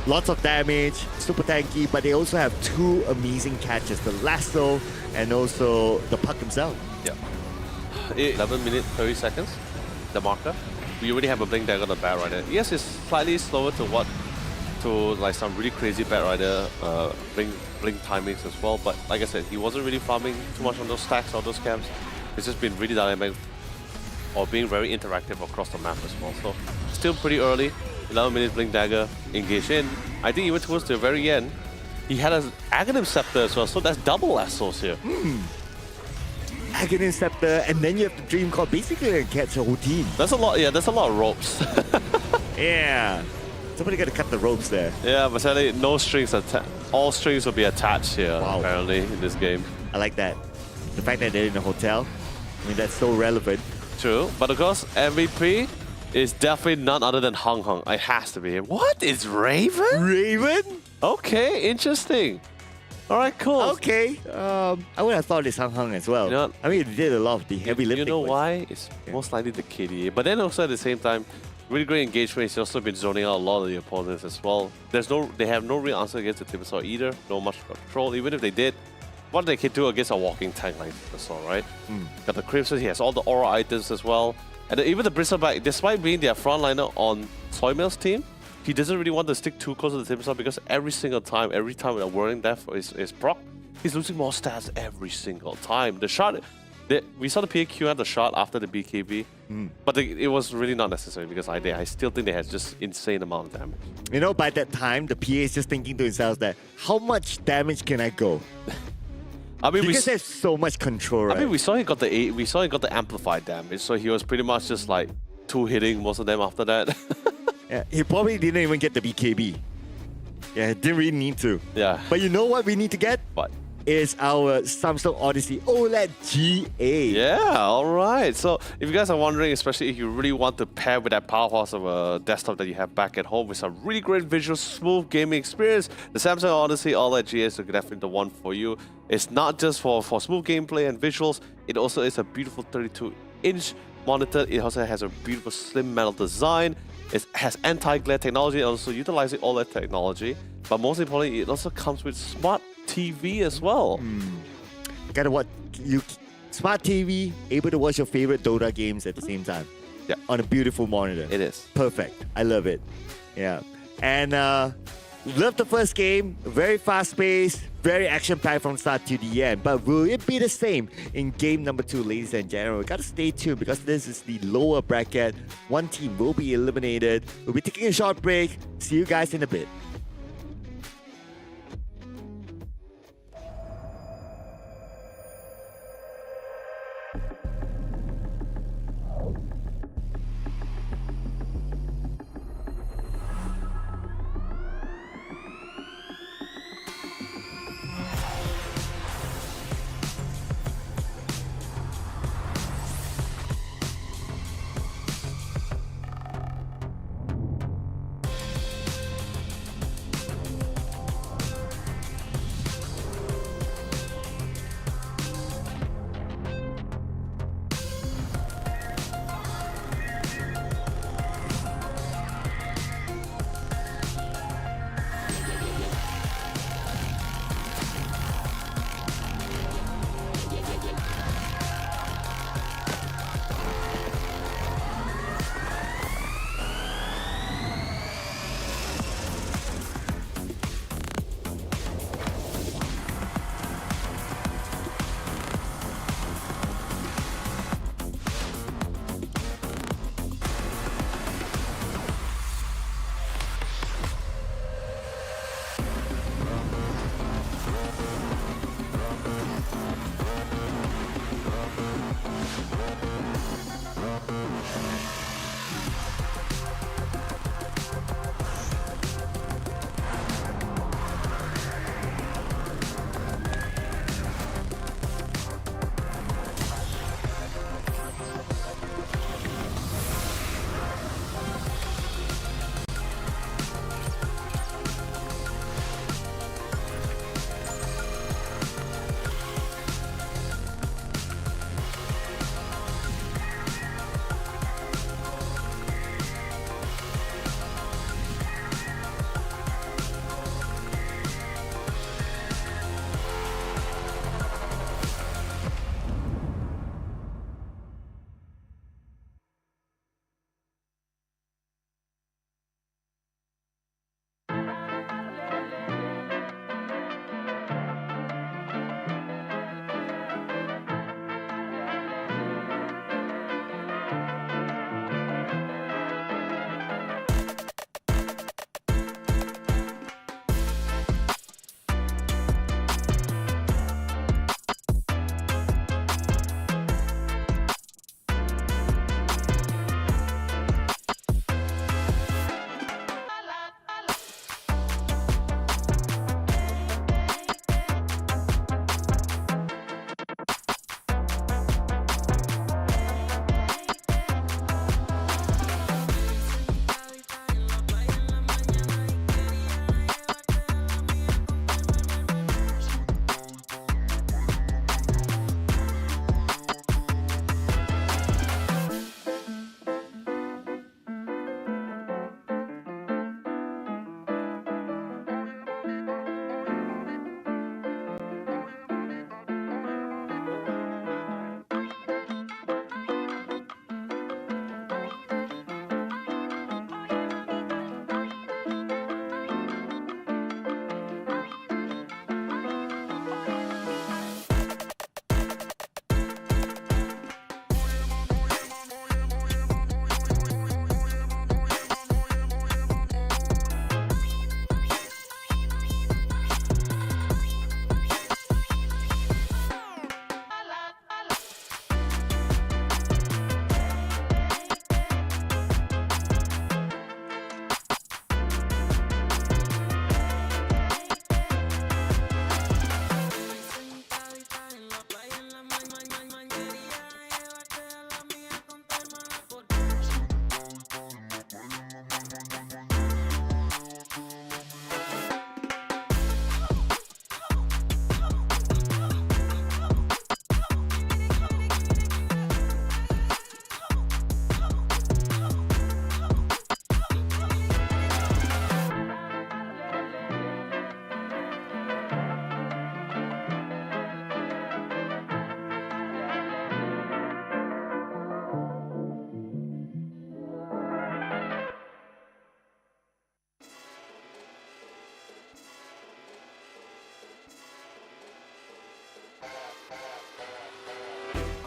lots of damage, super tanky, but they also have two amazing catches, the lasso and also the puck himself. Yep. 11 minutes, 30 seconds, the marker. We already have a Blink Dagger on the Bat Rider. Yes, it's slightly slower to like some really crazy Bat Rider blink timings as well, but like I said, he wasn't really farming too much on those stacks or those camps. It's just been really dynamic or being very interactive across the map as well. So still pretty early. 11 minutes Blink Dagger engaged in. I think even towards the very end, he had an Aghanim Scepter as well, so that's double lassos here. Aghanim Scepter, and then you have the Dream Core basically and catch a whole team. That's a lot, yeah, that's a lot of ropes. Yeah. Somebody gotta cut the ropes there. Yeah, but sadly, no strings all strings will be attached here, Wow. apparently, in this game. I like that. The fact that they're in a hotel, I mean, that's so relevant. True, but of course, MVP is definitely none other than Hung Hung. It has to be him. What? It's Raven? Raven? Okay, interesting. All right, cool. Okay. I would have thought it's Hang as well. You know what? I mean, it did a lot of the heavy lifting. You know but- why? It's most likely the KDA. But then also at the same time, really great engagement. He's also been zoning out a lot of the opponents as well. They have no real answer against the Timbersaw either. No much control. Even if they did, what they can do against a walking tank like Timbersaw, right? Got the Crimson. He has all the aura items as well. And even the Bristleback, despite being their frontliner on Soymill's team, he doesn't really want to stick too close to the Timbersaw because every time a Whirling Death is proc, he's losing more stats every single time. The shot, we saw the PAQ at the shot after the BKB, but it was really not necessary because I still think they had just insane amount of damage. You know, by that time, the PA is just thinking to himself that, how much damage can I go? I mean, Because there's so much control, right? I mean, we saw he got the amplified damage, so he was pretty much just like two-hitting most of them after that. Yeah, he probably didn't even get the BKB. Yeah, didn't really need to. Yeah. But you know what we need to get? But Is our Samsung Odyssey OLED GA. yeah, all right. So if you guys are wondering, especially if you really want to pair with that powerhouse of a desktop that you have back at home with some really great visual, smooth gaming experience, the Samsung Odyssey OLED GA is definitely the one for you. It's not just for smooth gameplay and visuals, it also is a beautiful 32-inch monitor. It also has a beautiful slim metal design. It has anti-glare technology, also utilizing OLED technology. But most importantly, it also comes with smart TV as well. Gotta watch smart TV, able to watch your favorite Dota games at the same time. Yeah. On a beautiful monitor. It is. Perfect. I love it. Yeah. And love the first game. Very fast paced, very action packed from start to the end. But will it be the same in game number 2, ladies and gentlemen? We gotta stay tuned because this is the lower bracket. One team will be eliminated. We'll be taking a short break. See you guys in a bit.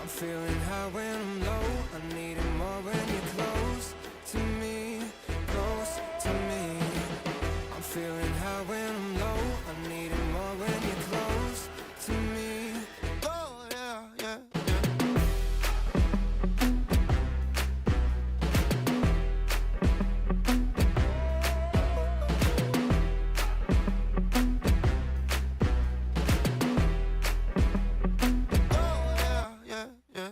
feeling high when I'm low. I need it more when you're close to me, close to me. I'm feeling high when I'm low. I need it more when you're close to me. Oh yeah, yeah, yeah, yeah, yeah.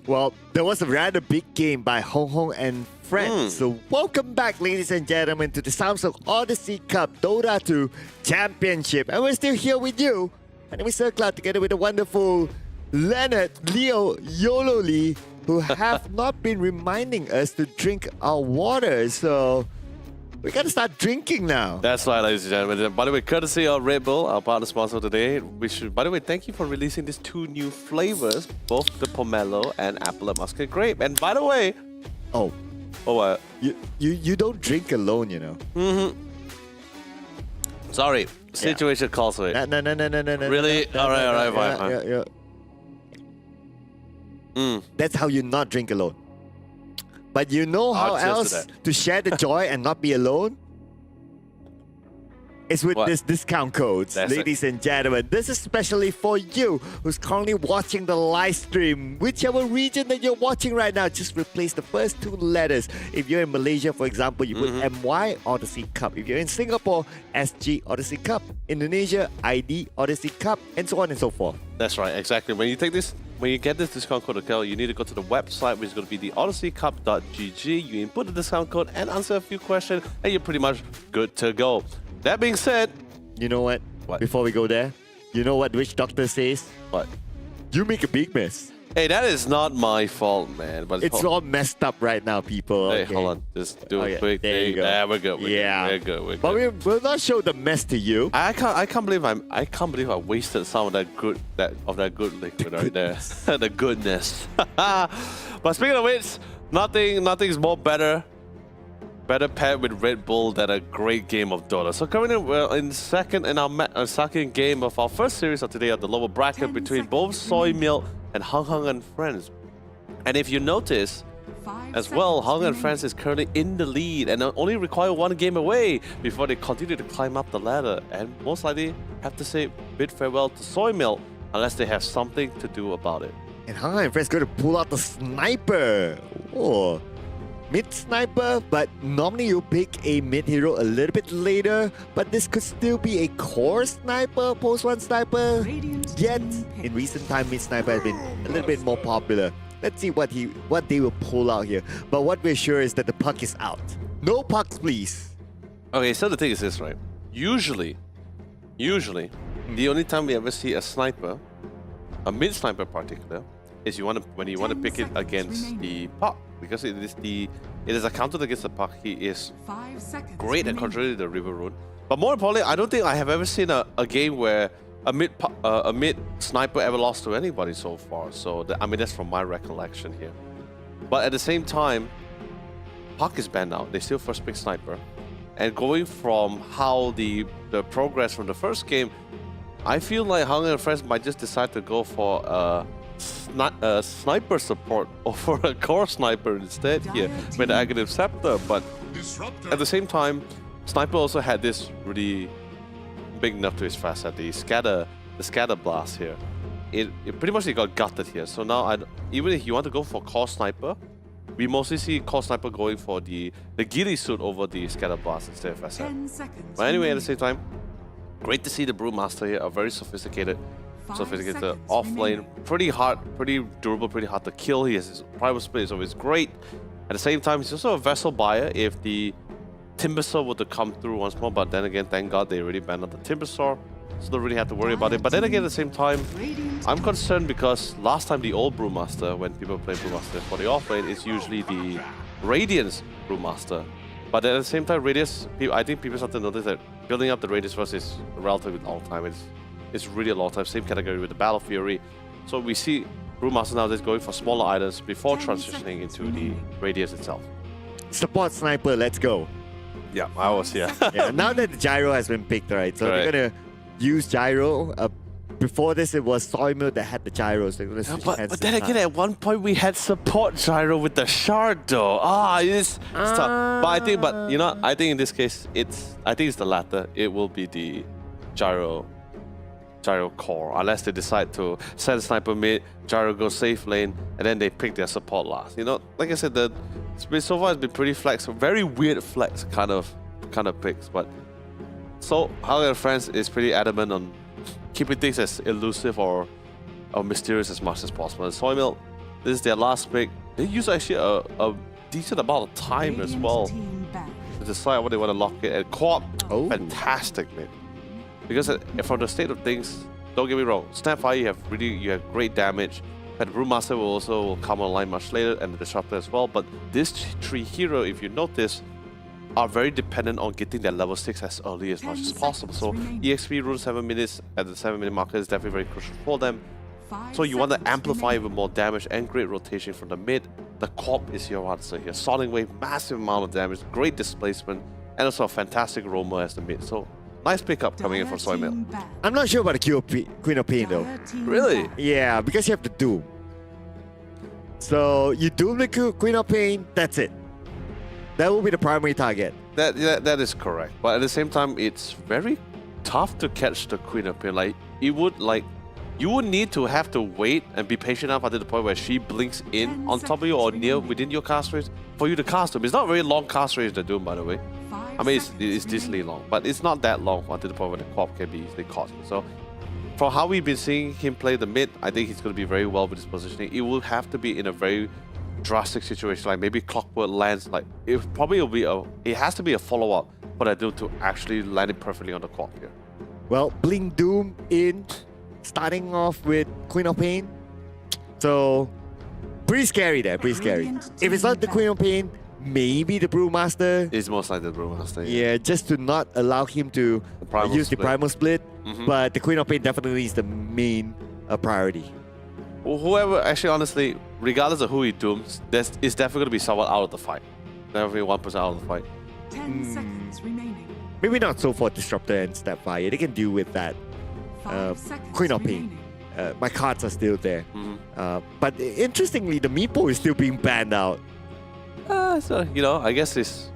Well, there was a rather big game by Hong Hong and friends. So welcome back, ladies and gentlemen, to the Samsung Odyssey Cup Dota 2 Championship. And we're still here with you. My name is Sir Cloud, together with the wonderful Leonard, Leo, Yolo Lee, who have not been reminding us to drink our water. So we gotta start drinking now. That's right, ladies and gentlemen. By the way, courtesy of Red Bull, our partner sponsor today, by the way, thank you for releasing these two new flavors, both the pomelo and apple and muscat grape. And by the way, You don't drink alone, you know. Sorry, situation calls for it. No. Really? All right, fine. That's how you not drink alone. But you know how cheers to else that. to share the joy and not be alone? It's with What? this discount codes, That's ladies and gentlemen. This is especially for you who's currently watching the live stream. Whichever region that you're watching right now, just replace the first two letters. If you're in Malaysia, for example, you put MY Odyssey Cup. If you're in Singapore, SG Odyssey Cup. Indonesia, ID Odyssey Cup, and so on and so forth. That's right, exactly. When you take this, when you get this discount code, okay, you need to go to the website, which is going to be the odysseycup.gg. You input the discount code and answer a few questions, and you're pretty much good to go. That being said, You know what? What? Before we go there, you know what the witch doctor says? what? You make a big mess. Hey, that is not my fault, man. But It's all messed up right now, people. Hey, okay? hold on. Just do Okay, a quick there you thing. go. Yeah, we're good. We're good. We're But good. we'll not show the mess to you. I can't believe I wasted some of that good liquid right there. The goodness. But speaking of which, nothing's more better paired with Red Bull than a great game of Dota. So currently we're in our second game of our first series of today of the lower bracket 10 between both seconds Soy remaining. Milk and Hong Hong and Friends. And if you notice, 5 as well, seconds Hong and remaining. Friends is currently in the lead and only require one game away before they continue to climb up the ladder and most likely have to say bid farewell to Soy Milk unless they have something to do about it. And Hong and Friends going to pull out the sniper. Oh, mid sniper, but normally you pick a mid hero a little bit later. But this could still be a core sniper, post one sniper. Radiant Yet, team pick. in recent time, mid sniper has been a little bit more popular. Let's see what they will pull out here. But what we're sure is that the puck is out. No pucks, please. Okay, so the thing is this, right? Usually, the only time we ever see a sniper, a mid sniper in particular, is when you want to 10 pick it seconds against remaining. the puck because it is accounted against the puck. He is 5 seconds great at remaining. controlling the river rune. But more importantly, I don't think I have ever seen a game where a mid sniper ever lost to anybody so far. So that's from my recollection here. But at the same time, puck is banned out. They still first pick sniper, and going from how the progress from the first game, I feel like Hung and Friends might just decide to go for a sniper support over a core sniper instead here with the Aghanim Scepter. But at the same time, Sniper also had this really big nerf to his facet, the scatter blast here. It pretty much got gutted here. So now even if you want to go for core sniper, we mostly see core sniper going for the ghillie suit over the scatter blast instead of facet. 10 seconds But anyway, at the remaining. same time, great to see the Brewmaster here, a very sophisticated 5 sophisticated seconds off lane, remaining. pretty hard, pretty durable, pretty hard to kill. He has his private split is always great. At the same time, he's also a vessel buyer if the Timbersaw were to come through once more, but then again, thank God they already banned out the Timbersaw, so don't really have to worry about it. But then again, at the same time, I'm concerned because last time the old Brewmaster, when people play Brewmaster for the offlane, it's usually the Radiance Brewmaster. But at the same time, Radius, I think people start to notice that building up the Radius first is a relatively long time. It's really a long time, same category with the Battle Fury. So we see Brewmaster nowadays going for smaller items before transitioning into the Radius itself. Support sniper, let's go. Yeah, I was here. Yeah, now that the gyro has been picked, right? So they're gonna use gyro. Before this, it was Soymilk that had the gyro. So they're gonna switch hands but then again, at one point we had support gyro with the shard though. It's tough. But I think in this case, I think it's the latter. It will be the gyro core, unless they decide to send sniper mid, gyro goes safe lane, and then they pick their support last. Like I said, so far it's been pretty flex, very weird flex kind of picks. But so Hunger and Friends is pretty adamant on keeping things as elusive or mysterious as much as possible. And Soymilk, this is their last pick. They use actually a decent amount of time as well to decide what they want to lock it. And Co-op, fantastic, man. Because from the state of things, don't get me wrong, Snapfire you have great damage, and Brewmaster will also come online much later, and the Disruptor as well. But these three heroes, if you notice, are very dependent on getting their level 6 as early as much as possible. So EXP rune 7 minutes at the 7-minute marker is definitely very crucial for them. So you want to amplify with more damage and great rotation from the mid. The Co-op is your answer here. Sonic Wave, massive amount of damage, great displacement, and also a fantastic roamer as the mid. So nice pickup coming in from Soymilk. I'm not sure about the Queen of Pain though. Really? Yeah, because you have to Doom. So you Doom the Queen of Pain, that's it. That will be the primary target. That is correct. But at the same time, it's very tough to catch the Queen of Pain. You would need to have to wait and be patient enough until the point where she blinks in on top of you or near within your cast range for you to cast them. It's not very long cast range, the Doom, by the way. I mean, it's decently long, but it's not that long until the point where the Co-op can be easily caught. So, for how we've been seeing him play the mid, I think he's going to be very well with his positioning. It will have to be in a very drastic situation, like maybe Clockwork lands, it has to be a follow-up for that Doom to actually land it perfectly on the Co-op here. Well, Blink Doom in, starting off with Queen of Pain. So, pretty scary there, pretty scary. If it's not the Queen of Pain, maybe the Brewmaster. It's most likely the Brewmaster. Yeah, just to not allow him to use the Primal Split. But the Queen of Pain definitely is the main priority. Whoever, actually, honestly, regardless of who he dooms, it's definitely going to be someone out of the fight. Definitely 1% out of the fight. 10 seconds remaining. Maybe not so for Disruptor and Snapfire. They can deal with that. 5 seconds Queen of Pain. remaining. My cards are still there. But interestingly, the Meepo is still being banned out. So, I guess it's...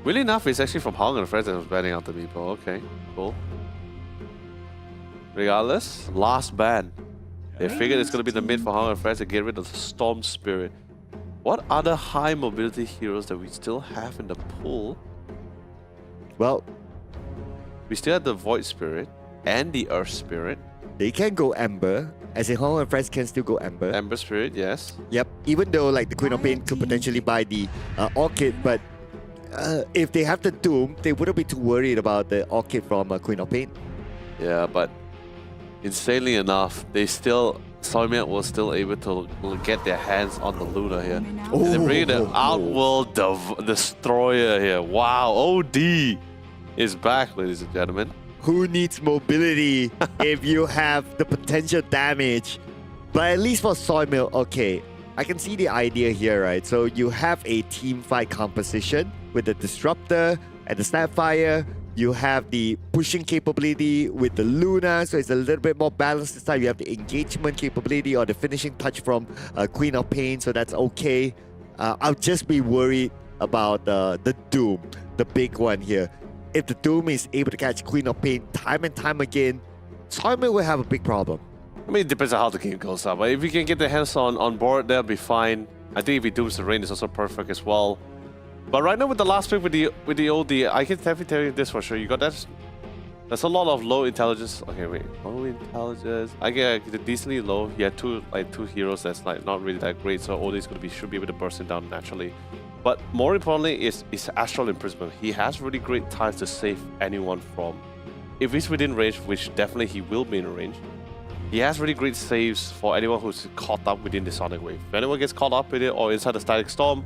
Really enough, it's actually from Hong and Friends that was banning out the Meepo. Okay, cool. Regardless, last ban. They figured it's going to be the mid for Hong and Friends to get rid of the Storm Spirit. What other high mobility heroes that we still have in the pool? Well, we still have the Void Spirit and the Earth Spirit. they can go Ember, as in Hong and Friends can still go Ember. Ember Spirit, yes. Yep, even though like the Queen of Pain could potentially buy the Orchid, but if they have the Doom, they wouldn't be too worried about the Orchid from Queen of Pain. Yeah, but insanely enough, Soymilk was still able to get their hands on the Luna here. Oh. And they bring the Outworld Destroyer here. Wow, OD is back, ladies and gentlemen. Who needs mobility if you have the potential damage? But at least for Soymilk, okay, I can see the idea here, right? So you have a team fight composition with the Disruptor and the Snapfire. You have the pushing capability with the Luna, so it's a little bit more balanced this time. You have the engagement capability or the finishing touch from Queen of Pain, so that's okay. I'll just be worried about the Doom, the big one here. If the Doom is able to catch Queen of Pain time and time again, Soymilk will have a big problem. I mean, it depends on how the game goes up. But if you can get the hands on board, that'll be fine. I think if he dooms the rain, it's also perfect as well. But right now with the last pick with the OD, I can definitely tell you this for sure. You got that. That's a lot of low intelligence. Okay, wait, low intelligence. I get decently low. He had two heroes that's not really that great. So OD is should be able to burst him down naturally. But more importantly is Astral Imprisonment. He has really great times to save anyone from... If he's within range, which definitely he will be in range, he has really great saves for anyone who's caught up within the Sonic Wave. If anyone gets caught up with it or inside the Static Storm,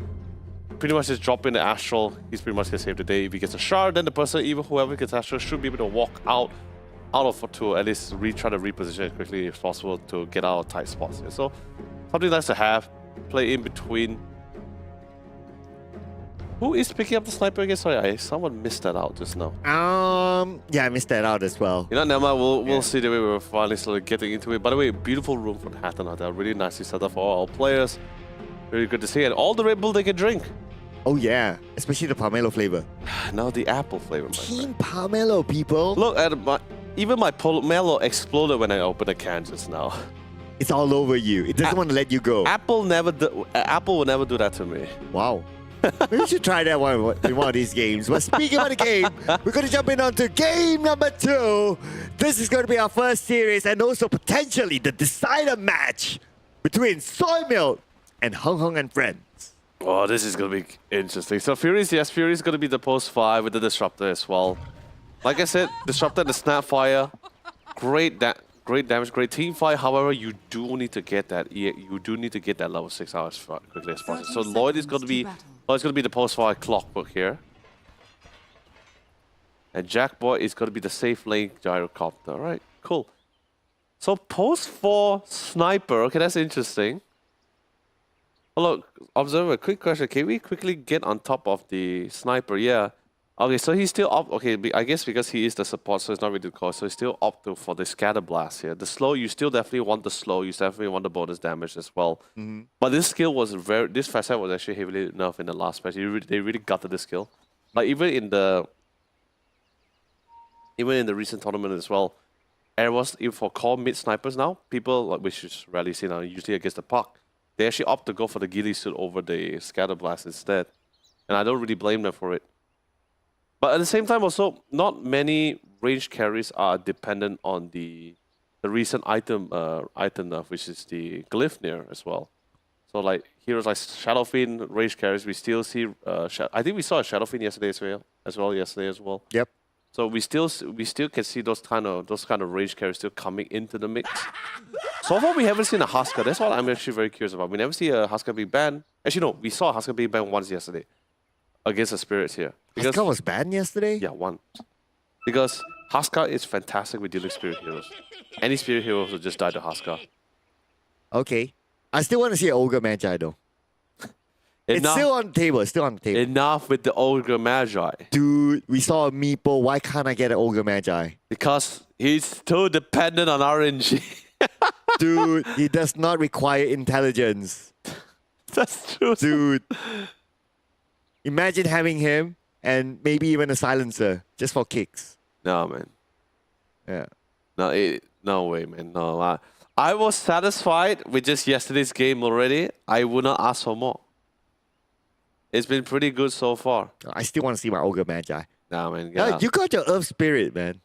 pretty much just drop in the Astral, he's pretty much gonna save the day. If he gets a Shard, then the person, even whoever gets Astral, should be able to walk out of it to at least try to reposition as quickly as possible to get out of tight spots. Yeah, so something nice to have, play in between. Who is picking up the sniper again? Sorry, someone missed that out just now. Yeah, I missed that out as well. You know, never mind, we'll see the way we're finally slowly getting into it. By the way, beautiful room from Hatton Hotel. Really nicely set up for all players. Really good to see. And all the Red Bull they can drink. Oh yeah, especially the pomelo flavor. Now the apple flavor, my Team friend. pomelo, people. Look at even my pomelo exploded when I opened the can just now. It's all over you. It doesn't want to let you go. Apple will never do that to me. Wow. Maybe we should try that one in one of these games. But speaking about the game, we're going to jump in onto game number 2. This is going to be our first series and also potentially the decider match between Soy Milk and Hung Hung and Friends. Oh, this is going to be interesting. So Fury's going to be the post 5 with the Disruptor as well. Like I said, Disruptor and the Snapfire, great damage, great team fight. However, you do need to get that. You do need to get that level 6 hours quickly as possible. So Lloyd is going to be the post 5 clockwork here, and Jackboy is going to be the safe lane gyrocopter. All right, cool. So post 4 sniper. Okay, that's interesting. Oh, look, observer. Quick question: can we quickly get on top of the sniper? Yeah. Okay, so he's still up. Okay, I guess because he is the support, so it's not really the cause. So he's still opting for the scatter blast here. The slow, you still definitely want the slow. You definitely want the bonus damage as well. But this skill was this facet was actually heavily enough in the last match. They really gutted this skill. Like even in the recent tournament as well, and it was even for core mid snipers now. People like which is rarely seen now, usually against the puck, they actually opt to go for the ghillie suit over the scatter blast instead, and I don't really blame them for it. But at the same time, also, not many range carries are dependent on the recent item nerf, which is the Glyphnir as well. So like heroes like Shadowfiend range carries, we still see. I think we saw a Shadowfiend yesterday as well. Yep. So we still can see those kind of range carries still coming into the mix. So far, we haven't seen a Husker. That's what I'm actually very curious about. We never see a Husker being banned. Actually, no, we saw a Husker being banned once yesterday against the Spirits here. Husker was banned yesterday? Yeah, one. Because Husker is fantastic with dealing Spirit Heroes. Any Spirit Heroes will just die to Husker. Okay. I still want to see an Ogre Magi though. It's still on the table. It's still on the table. Enough with the Ogre Magi. Dude, we saw a Meeple. Why can't I get an Ogre Magi? Because he's too dependent on RNG. Dude, he does not require intelligence. That's true. Dude. Imagine having him and maybe even a silencer just for kicks. No, man. Yeah. No way, man. No, I was satisfied with just yesterday's game already. I would not ask for more. It's been pretty good so far. I still want to see my Ogre Magi. Nah, man. You got your Earth Spirit, man.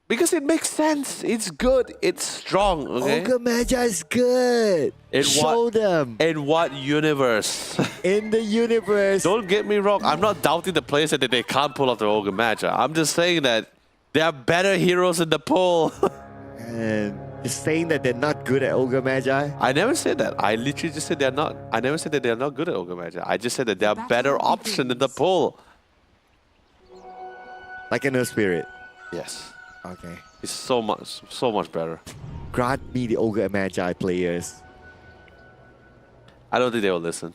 Because it makes sense. It's good. It's strong. Okay? Ogre Magi is good. Show them. In what universe? In the universe. Don't get me wrong. I'm not doubting the players that they can't pull off the Ogre Magi. I'm just saying that there are better heroes in the pool. And just saying that they're not good at Ogre Magi? I never said that. I literally just said they're not. I never said that they're not good at Ogre Magi. I just said that there are better options in the pool. Like an Earth Spirit? Yes. Okay. It's so much better. Grant me the Ogre Magi players. I don't think they will listen.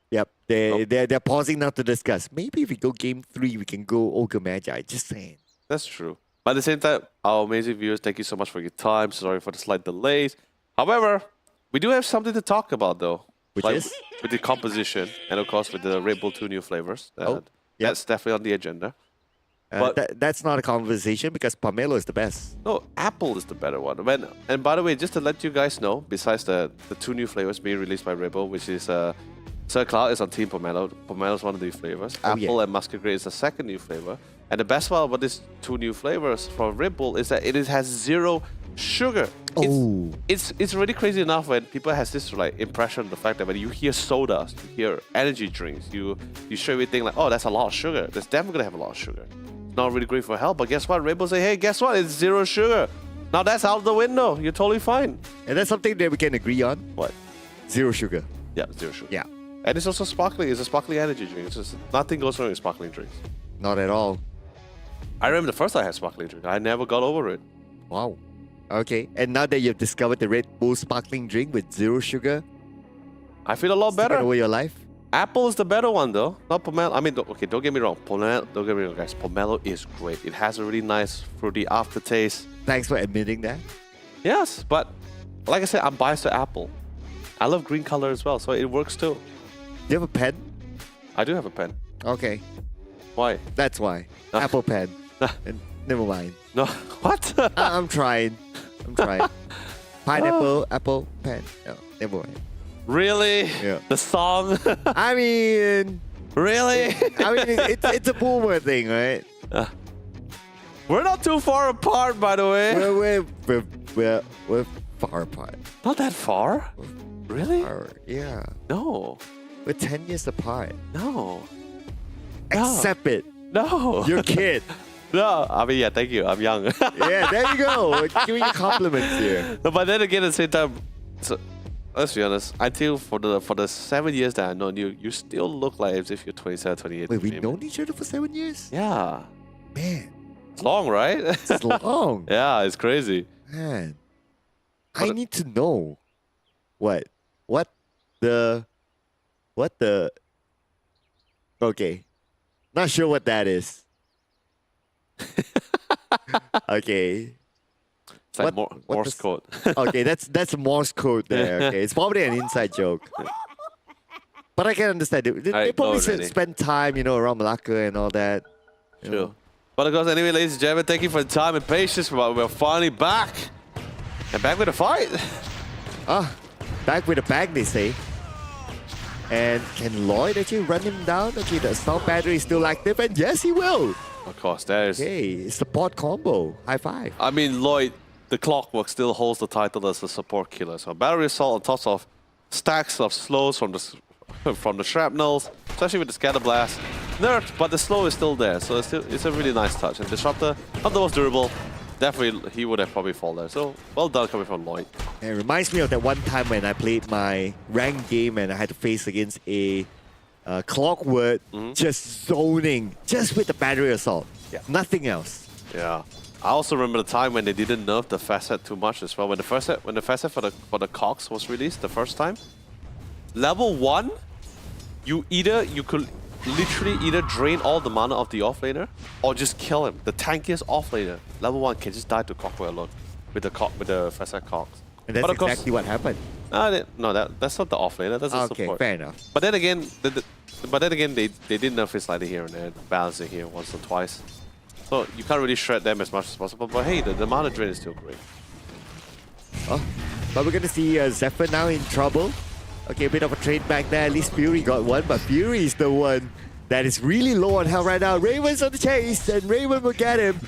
Yep. They're pausing now to discuss. Maybe if we go game 3, we can go Ogre Magi. Just saying. That's true. But at the same time, our amazing viewers, thank you so much for your time. Sorry for the slight delays. However, we do have something to talk about though. Which is? With the composition and of course with the Red Bull 2 new flavors. That's definitely on the agenda. But that's not a conversation because Pomelo is the best. No, Apple is the better one. And by the way, just to let you guys know, besides the 2 new flavors being released by Red Bull, which is Sir Cloud is on Team Pomelo. Pomelo is one of the flavors. Apple and Muscovy is the second new flavor. And the best part about these 2 new flavors from Red Bull is that it has 0 sugar. Oh. It's really crazy enough when people has this like impression of the fact that when you hear sodas, you hear energy drinks, you straight away think like, oh, that's a lot of sugar. That's definitely gonna have a lot of sugar. Not really great for health, but guess what? Rainbow say, hey, guess what? It's 0 sugar. Now that's out the window. You're totally fine. And that's something that we can agree on. What? 0 sugar. Yeah, 0 sugar. Yeah. And it's also sparkling. It's a sparkling energy drink. It's just nothing goes wrong with sparkling drinks. Not at all. I remember the first time I had sparkling drink. I never got over it. Wow. Okay. And now that you've discovered the Red Bull sparkling drink with 0 sugar, I feel a lot taken better. over your life. Apple is the better one though, not pomelo. I mean, okay, don't get me wrong. Pomelo, don't get me wrong, guys. Pomelo is great. It has a really nice fruity aftertaste. Thanks for admitting that. Yes, but like I said, I'm biased to Apple. I love green color as well, so it works too. Do you have a pen? I do have a pen. Okay. Why? That's why. Apple pen. And never mind. No, what? I'm trying. Pineapple, apple, pen. No, never mind. Really? Yeah. The song? I mean, Really? it's a boomer thing, right? We're not too far apart, by the way. We're far apart. Not that far? Really? Yeah. No. We're 10 years apart. No. Accept it. No. You're a kid. No. I mean, yeah, thank you. I'm young. Yeah, there you go. Giving you compliments here. No, but then again, at the same time, so, let's be honest. Until for the 7 years that I've known you, you still look like as if you're 27, 28. Wait, we've known each other for 7 years? Yeah. Man, It's long, right? it's long. Yeah, it's crazy. Man, I need to know what the okay, not sure what that is. Okay, It's like What Morse does- code. okay, that's Morse code there. Okay, it's probably an inside joke. But I can understand it. They I probably know already. spend time, around Malacca and all that. you know. Sure. But of course, anyway, ladies and gentlemen, thank you for the time and patience. We're finally back. And back with a fight. Back with a bag, they say. And can Lloyd actually run him down? Okay, the assault battery is still active, and yes, he will. Of course, that is. Okay, support combo. High five. I mean, Lloyd, the Clockwork still holds the title as the support killer. So battery assault on top of stacks of slows from the shrapnels, especially with the scatter blast. Nerfed, but the slow is still there. So it's a really nice touch. And Disruptor, not the most durable. Definitely, he would have probably fallen there. So well done coming from Lloyd. It reminds me of that one time when I played my ranked game and I had to face against a Clockwork just zoning, just with the battery assault. Yeah. Nothing else. Yeah. I also remember the time when they didn't nerf the fast set too much as well. When the fast set for the Cox was released the first time, level 1, you could literally either drain all the mana of the offlaner or just kill him. The tankiest offlaner, level 1, can just die to Clockwork alone with the fast set Cox. And that's But of course- exactly what happened. No, that's not the offlaner. That's the Okay, support. fair enough. But then again, they did nerf it slightly here and there, balance it here once or twice. So you can't really shred them as much as possible. But hey, the mana drain is still great. Oh, but we're gonna see Zephyr now in trouble. Okay, a bit of a trade back there. At least Fury got one, but Fury is the one that is really low on health right now. Raven's on the chase, and Raven will get him.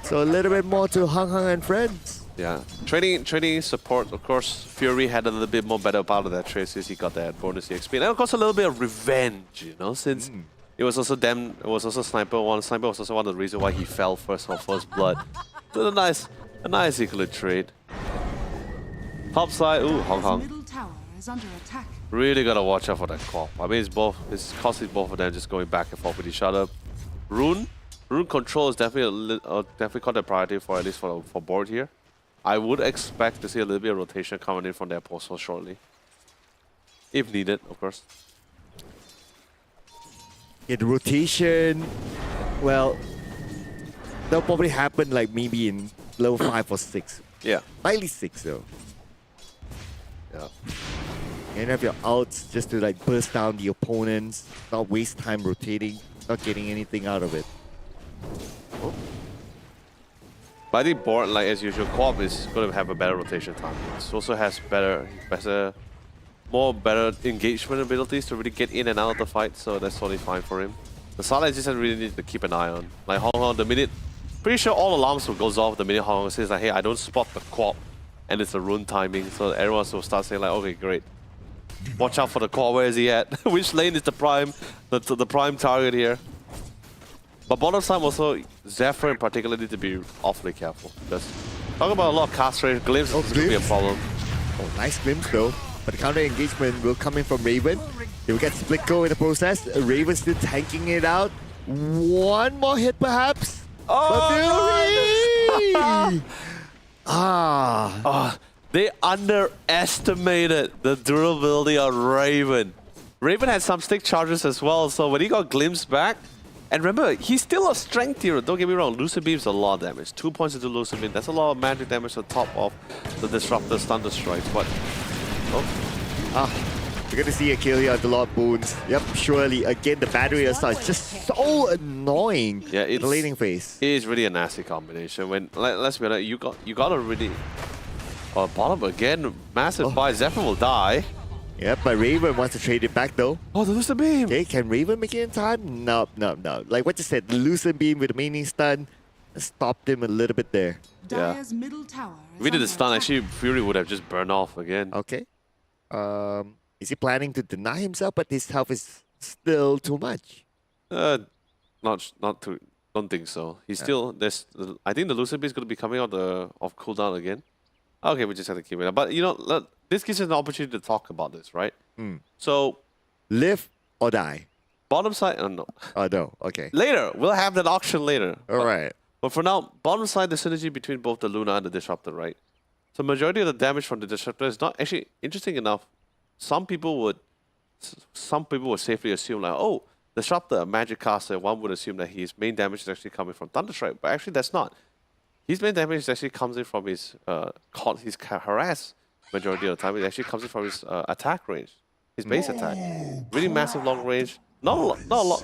So a little bit more to Hung and friends. Yeah, trading support. Of course, Fury had a little bit more better part of that trade since he got that bonus EXP, and of course a little bit of revenge. Since it was also them. It was also Sniper one. Sniper was also one of the reasons why he fell first on first blood. So a nice equal trade. Top side, ooh, Hong His Kong. middle tower is under attack. Really gotta watch out for that cop. I mean, it's costing both of them just going back and forth with each other. Rune control is definitely definitely caught a priority for at least for board here. I would expect to see a little bit of rotation coming in from their postal shortly, if needed, of course. Yeah, the rotation, well, that'll probably happen like maybe in level 5 or 6. Yeah. Likely 6 though. Yeah. And have your ults just to like burst down the opponents, not waste time rotating, not getting anything out of it. But I think board, like as usual, co-op is going to have a better rotation time. It also has better engagement abilities to really get in and out of the fight, so that's totally fine for him. The Starlight just really need to keep an eye on. Like Hong Kong, the minute Pretty sure all alarms will goes off the minute Hong Kong says like, hey, I don't spot the quad, and it's a rune timing, so everyone will start saying like, okay, great. Watch out for the quad, where is he at? Which lane is the prime, the prime target here? But bottom side also, Zephyr in particular need to be awfully careful. Because talking about a lot of cast rate, glimpse is going to be a problem. Oh, nice glimpse though. But the counter engagement will come in from Raven. He will get split go in the process. Raven still tanking it out. One more hit perhaps. Oh! Ah. They underestimated the durability of Raven. Raven had some stick charges as well, so when he got glimpsed back, and remember, he's still a strength hero, don't get me wrong, Lucid Beam's a lot of damage. 2 points into Lucid Beam, that's a lot of magic damage on top of the Disruptor's Thunder Strikes, but... Oh. We're going to see a kill here on the Lord Boons. Yep, surely. Again, the battery assault is just so annoying. Yeah, in the laning phase. It is really a nasty combination. When let's be honest, you got to really... bottom again, massive buy. Zephyr will die. Yep, but Raven wants to trade it back though. Oh, the Lucid Beam! Okay, can Raven make it in time? No. Like what you said, the Lucid Beam with the maining stun stopped him a little bit there. Dire's middle tower is If we did the under stun, attack. actually, Fury would have just burned off again. Okay. Is he planning to deny himself? But his health is still too much. Not too. Don't think so. He's still there's. I think the Lucid Beam is going to be coming out of cooldown again. Okay, we just have to keep it up. But you know, this gives us an opportunity to talk about this, right? So, Live or die? bottom side. No. Oh no. Okay. Later, we'll have that auction later. All right. But for now, bottom side, the synergy between both the Luna and the Disruptor, right? So majority of the damage from the Disruptor is not actually interesting enough. Some people would safely assume like, oh, Disruptor, a magic caster, one would assume that his main damage is actually coming from Thunderstrike, but actually that's not. His main damage actually comes in from his harass majority of the time. It actually comes in from his attack range, his base attack. Really massive long range. Not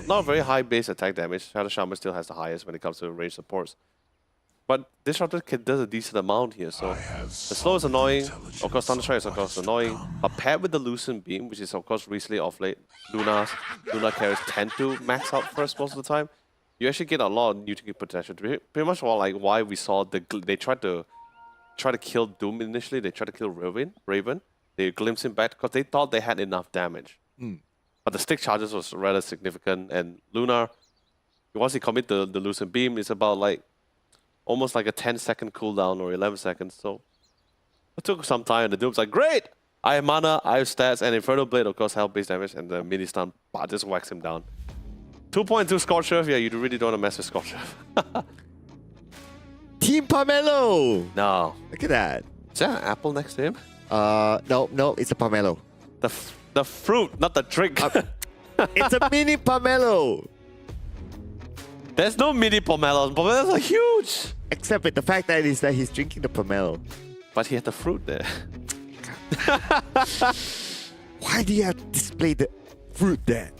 a very high base attack damage. Shadow Shaman still has the highest when it comes to range supports. But Disruptor does a decent amount here, so the slow is annoying. Of course, Thunderstrike is of course annoying. But paired with the Lucent Beam, which is of course recently off late, Luna carries tend to max out first most of the time. You actually get a lot of neutrality potential. Pretty much all like why we saw they tried to kill Doom initially. They tried to kill Raven. They glimpsed him back because they thought they had enough damage. But the stick charges was rather significant, and Lunar, once he commit the Lucent Beam, it's about like almost like a 10-second cooldown or 11 seconds. So it took some time, and the Doom's like, great! I have mana, I have stats, and Inferno Blade, of course, health base damage, and the mini stun, but just whacks him down. 2.2 Scorch Earth, yeah, you really don't want to mess with Scorch Earth. Team Pomelo! No. Look at that. Is there an apple next to him? No, it's a Pomelo. The fruit, not the drink. It's a mini Pomelo! There's no mini pomelos. Pomelos are huge. Except with the fact that he's drinking the pomelo. But he had the fruit there. Why do you have to display the fruit there?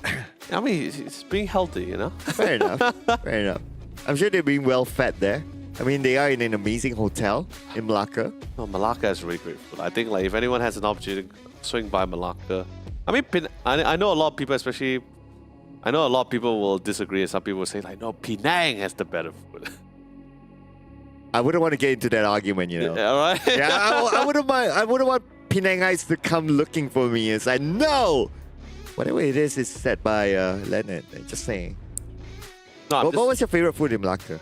I mean, it's being healthy, you know? Fair enough. Fair enough. I'm sure they're being well fed there. I mean, they are in an amazing hotel in Malacca. No, Malacca is really great food. I think like if anyone has an opportunity to swing by Malacca. I mean, I know a lot of people, especially... I know a lot of people will disagree, and some people will say like, no, Penang has the better food. I wouldn't want to get into that argument, you know. Yeah, all right? Yeah, I wouldn't mind. I wouldn't want Penangites to come looking for me. It's like, no! Whatever it is set by Leonard. Just saying. No, What was your favorite food in Malacca?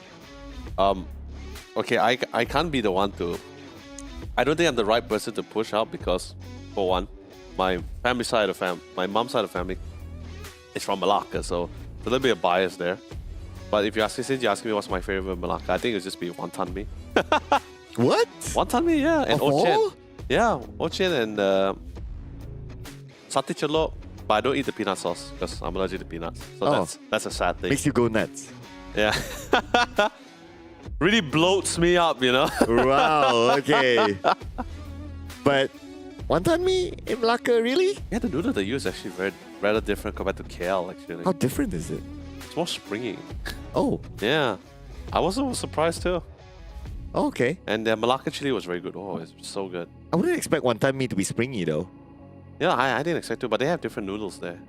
Okay, I can't be the one to... I don't think I'm the right person to push out because, for one, my family side of my mom's side of family is from Malacca, so there's a little bit of bias there. But if since you're asking me what's my favorite in Malacca, I think it would just be wonton mee. What? Wonton mee, yeah, and Of all? Ochen. Yeah, Ochen and satay celok. But I don't eat the peanut sauce because I'm allergic to peanuts. So that's a sad thing. Makes you go nuts. Yeah. Really bloats me up, you know? Wow, okay. But wonton mee in Malacca, really? Yeah, the noodle they use is actually rather different compared to KL, actually. How different is it? It's more springy. Oh, Yeah. I was surprised too. okay. And the Malacca chili was very good. Oh, it's so good. I wouldn't expect wonton mee to be springy though. Yeah, I didn't expect to, but they have different noodles there.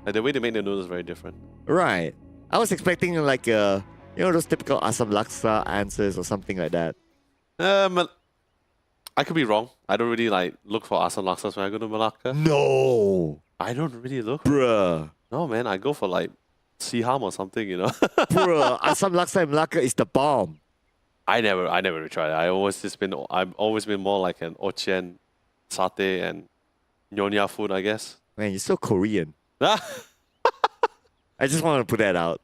Like the way they make the noodles is very different. Right. I was expecting like a You know those typical Asam Laksa answers or something like that. I could be wrong. I don't really like look for asam laksas when I go to Malacca. No, I don't really look. bruh, No, man. I go for like siham or something, you know. bruh. Asam Laksa in Malacca is the bomb. I never really tried it. I've always been more like an ochen, satay, and nyonya food, I guess. Man, you're so Korean. Ah, I just want to put that out.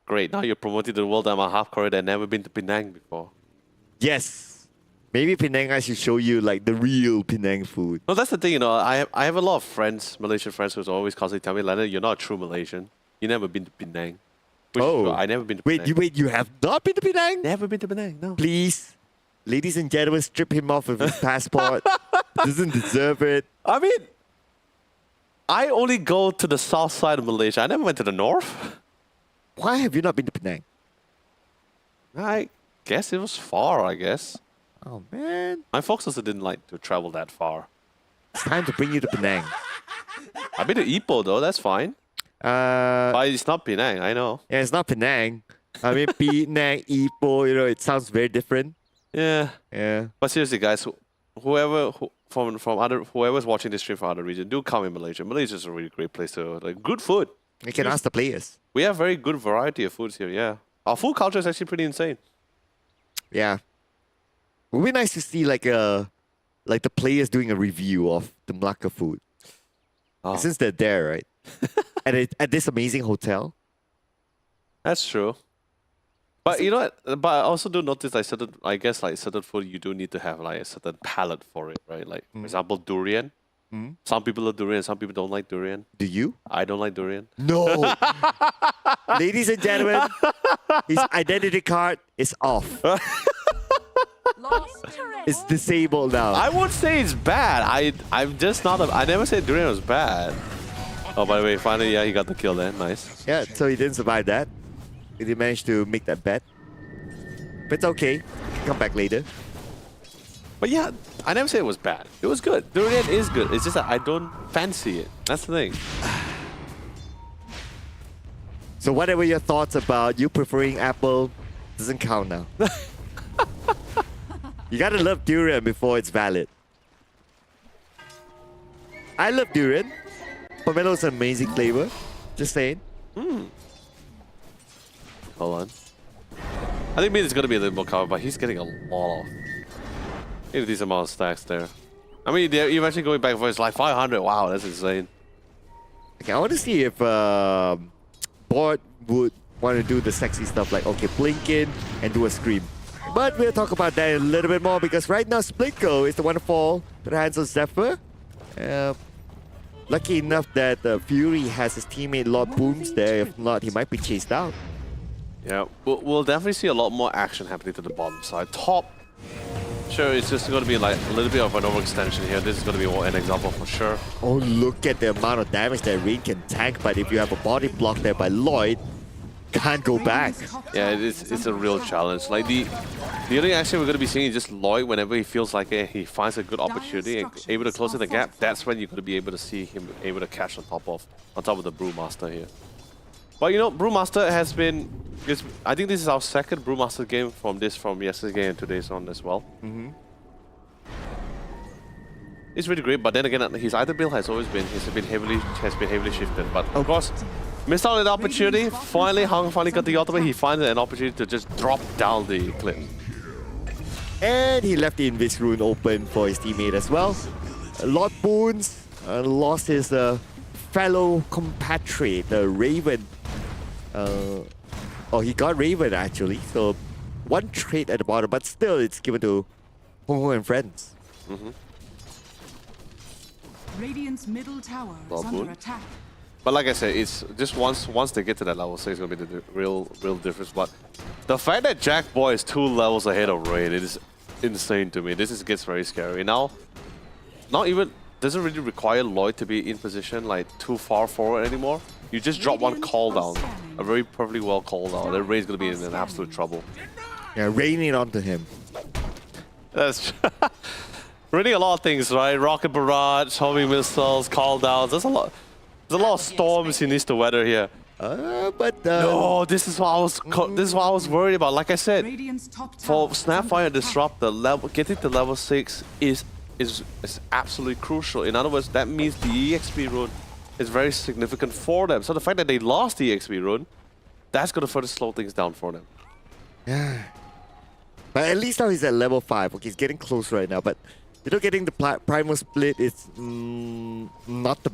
great. Now you're promoting to the world. I'm a half Korean and never been to Penang before. Yes. Maybe Penang, I should show you like the real Penang food. No, that's the thing, you know. I have a lot of friends, Malaysian friends, who's always constantly tell me, Leonard, you're not a true Malaysian. You never been to Penang. Which is true. I never been to Penang. Wait, you have not been to Penang? Never been to Penang, no. Please, ladies and gentlemen, strip him off of his passport. Doesn't deserve it. I mean, I only go to the south side of Malaysia. I never went to the north. Why have you not been to Penang? I guess it was far, I guess. Oh man, My folks also didn't like to travel that far. it's time to bring you to Penang. I've been to Ipoh though, that's fine. But it's not Penang, I know. Yeah, it's not Penang. I mean, Penang, Ipoh, you know, it sounds very different. Yeah. Yeah. But seriously, guys, whoever's watching this stream from other region, do come in Malaysia. Malaysia is a really great place to like good food. You can ask the players. We have very good variety of foods here. Yeah, our food culture is actually pretty insane. Yeah. It would be nice to see like the players doing a review of the Malacca food. Oh, Since they're there, right? at this amazing hotel. that's true. But you know what? But I also do notice like certain food you do need to have like a certain palate for it, right? Like for example, durian. Some people love durian, some people don't like durian. Do you? I don't like durian. No. Ladies and gentlemen, his identity card is off. It's disabled now. I would say it's bad. I'm just not. I never said durian was bad. Oh, by the way, finally, yeah, he got the kill there. Nice. Yeah, so he didn't survive that. He didn't manage to make that bet. But it's okay. Come back later. But yeah, I never said it was bad. It was good. Durian is good. It's just that I don't fancy it. That's the thing. So whatever your thoughts about you preferring apple doesn't count now. You gotta love durian before it's valid. I love durian. Pomelo is an amazing flavor. Just saying. Hold on. I think maybe it's gonna be a little more cover, but he's getting a lot of. Maybe these amount of stacks there. I mean, they're eventually going back and forth. It's like 500. Wow, that's insane. Okay, I want to see if Board would want to do the sexy stuff like, okay, blink in and do a scream. But we'll talk about that a little bit more because right now Splitgo is the one to fall to the hands of Zephyr. Lucky enough that Fury has his teammate Lord Booms there. If not, he might be chased out. Yeah, we'll definitely see a lot more action happening to the bottom side. Top, sure, it's just going to be like a little bit of an overextension here. This is going to be an example for sure. Oh, look at the amount of damage that Rain can tank, but if you have a body block there by Lloyd, can't go back. Yeah, it's a real challenge. Like the only action we're going to be seeing is just Lloyd whenever he feels like he finds a good opportunity and able to close in the gap. That's when you're going to be able to see him able to catch on top of the Brewmaster here. But you know, Brewmaster has been. I think this is our second Brewmaster game from yesterday's game and today's one as well. It's really great, but then again, his item build has been heavily shifted. But of course, missed out on the opportunity. Finally, Hung finally got the ultimate. He finds an opportunity to just drop down the cliff. And he left the Invis rune open for his teammate as well. Lord Boons lost his fellow compatriot, Raven. He got Raven actually. So one trade at the bottom, but still it's given to Hong Hong and friends. Radiant's middle tower is Well, under good. attack. But like I said, it's just once they get to that level 6, it's gonna be the real difference. But the fact that Jack Boy is 2 levels ahead of Raid, it is insane to me. This gets very scary. Now, not even doesn't really require Lloyd to be in position like too far forward anymore. You just drop one call down, a very perfectly well called down. Then Raid's gonna be in an absolute trouble. Yeah, raining onto him. That's really a lot of things, right? Rocket barrage, homing missiles, call downs. There's a lot of storms he needs to weather here. No, this is what I was. This is what I was worried about. Like I said, Radiant's top for tower is under Snapfire attack. Disrupt, the level getting to level 6 is absolutely crucial. In other words, that means the EXP rune is very significant for them. So the fact that they lost the EXP rune, that's gonna further slow things down for them. But at least now he's at level 5. Okay, he's getting close right now. But you know, getting the primal split is not the.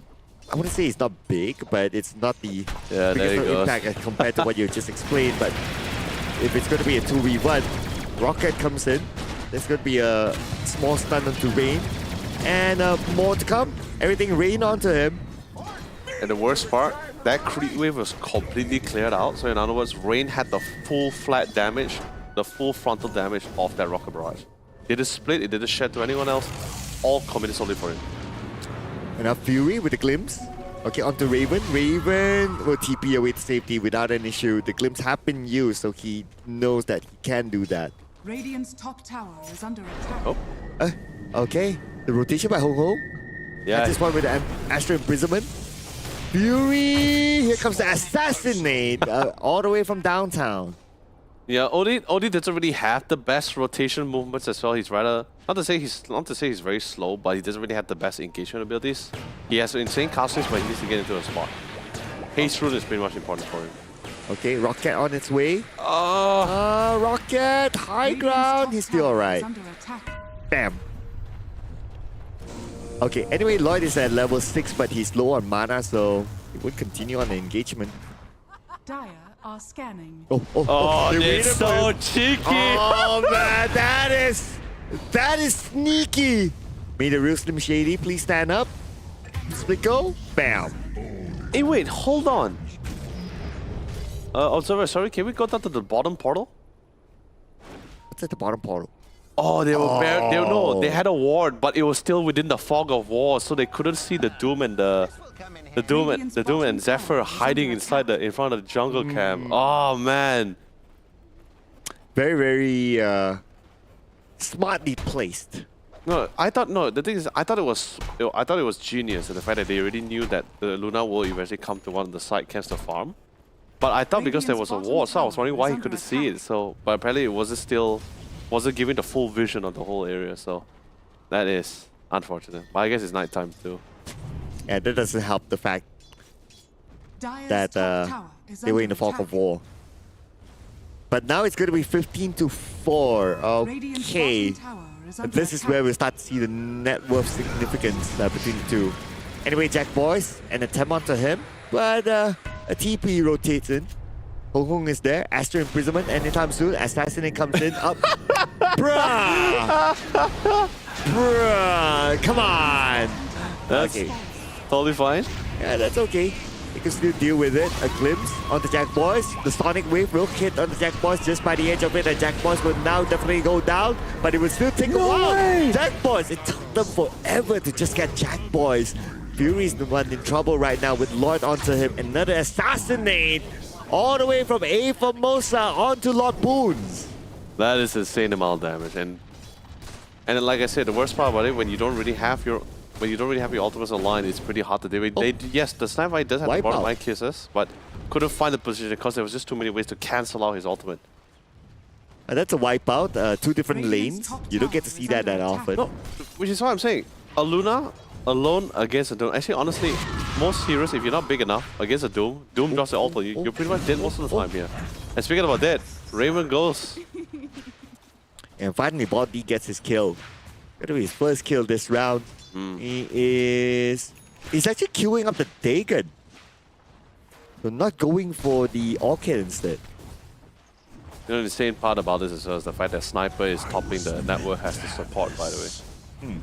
I wouldn't say it's not big, but it's not the Yeah, there biggest you go. impact as compared to what you just explained. But if it's going to be a 2v1, Rocket comes in. There's going to be a small stun onto Rain. And more to come. Everything rain onto him. And the worst part, that creep wave was completely cleared out. So in other words, Rain had the full flat damage, the full frontal damage of that Rocket Barrage. It didn't split, it didn't shed to anyone else. All committed solely for him. And now Fury with the glimpse. Okay, onto Raven. Raven will TP away to safety without an issue. The glimpse have been used, so he knows that he can do that. Radiant's top tower is under attack. Oh, Okay, the rotation by Ho Ho. yeah. At this point with the Astral Imprisonment. Fury! Here comes the Assassinate all the way from downtown. Yeah, Odie doesn't really have the best rotation movements as well. He's rather not to say he's very slow, but he doesn't really have the best engagement abilities. He has insane castings, but he needs to get into a spot. Haste rune is pretty much important for him. Okay, Rocket on its way. Oh, Rocket, high Radiant's ground. top He's still tower alright. is under attack. Bam. Okay, anyway, Lloyd is at level 6, but he's low on mana, so he would continue on the engagement. Dire are scanning. oh, they they're waited for so him. cheeky. Oh man, that is sneaky. Made a real Slim Shady, please stand up. Split go, bam. Hey, wait, hold on. Observer, sorry, can we go down to the bottom portal? What's at the bottom portal? Oh, they had a ward, but it was still within the fog of war, so they couldn't see the Doom and the Doom and Zephyr hiding in front of the jungle camp. Oh man. Very, very smartly placed. The thing is, I thought it was genius in the fact that they already knew that the Luna will eventually come to one of the side camps to farm. But I thought because there was a ward, so I was wondering why he couldn't see it. So, but apparently it wasn't giving the full vision of the whole area. So, that is unfortunate. But I guess it's nighttime too. And that doesn't help the fact Dire's that top tower is they were under in the fog attack. of war. But now it's going to be 15-4. Radiant's Okay. bottom tower is under This is attack. where we start to see the net worth significance between the two. Anyway, Jack Boys, an attempt onto him, but a TP rotates in. Hong Hong is there, Astral Imprisonment anytime soon. Assassinate comes in, up. Bruh! Bruh! Come on! That's Okay. totally fine. Yeah, that's okay. You can still deal with it. A glimpse on the Jack Boys. The Sonic Wave will hit on the Jack Boys just by the edge of it. And Jack Boys will now definitely go down, but it will still take a while. way! Jack Boys, it took them forever to just get Jack Boys. Fury's the one in trouble right now with Lord onto him. Another Assassinate all the way from A Formosa onto Lord Boons. That is insane amount of damage, and then, like I said, the worst part about it, when you don't really have your ultimates aligned, it's pretty hard to do it. Yes, the Sniper does have the Wipe bottom out. line kisses, but couldn't find the position because there was just too many ways to cancel out his ultimate. That's a wipeout. Two different Radiant's lanes. top You don't get tower to see is that under that attack. often. No, which is what I'm saying. A Luna alone against a Doom. Actually, honestly, most heroes, if you're not big enough against a Doom, Doom drops the ult, you're pretty much dead most of the time here. And speaking about that, Raven goes. And finally, Bot D gets his kill. Gonna be his first kill this round. He's actually queuing up the Dagon. So not going for the Orchid instead. You know, the insane part about this as well is the fact that Sniper is topping the network has the support, by the way.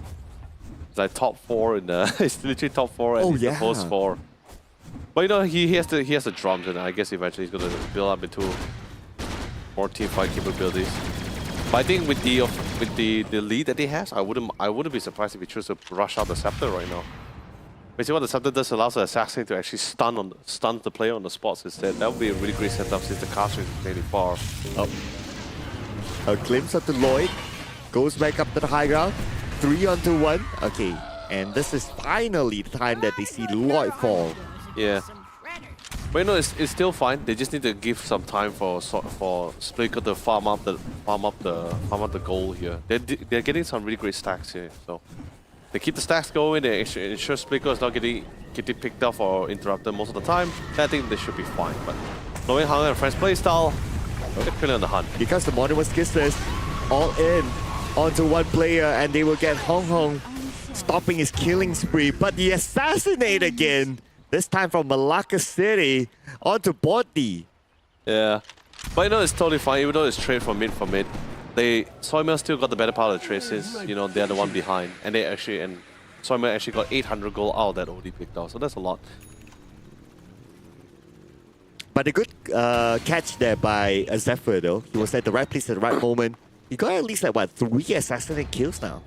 It's like top 4 in the. It's literally top 4 and Oh, he's the yeah. host 4. But you know, he has the drums, and I guess eventually he's gonna build up into more teamfight capabilities. But I think with the lead that he has, I wouldn't be surprised if he chose to rush out the Scepter right now. Basically, what the Scepter does allows the Assassin to actually stun the player on the spots instead. That would be a really great setup since the caster is really far. A glimpse of the Lloyd. Goes back up to the high ground. 3 onto 1. Okay. And this is finally the time that they see Lloyd fall. Yeah. But you know, it's still fine. They just need to give some time for Splicker to farm up the gold here. They're getting some really great stacks here. So they keep the stacks going. They ensure Splicker is not getting picked off or interrupted most of the time. I think they should be fine. But knowing Hunger and Friends playstyle, they're clearly on the hunt. Because the Modern Skizzers all in onto one player, and they will get Hong Hong stopping his killing spree. But the assassinate again. This time from Malacca City onto Bodhi. Yeah. But you know, it's totally fine, even though it's trade from mid. Soymail still got the better part of the trade since, you know, they're the one behind. And Soymail actually got 800 gold out of that OD picked out, so that's a lot. But a good catch there by Zephyr though. He was at the right place at the right moment. He got at least like, what, 3 assassinate kills now?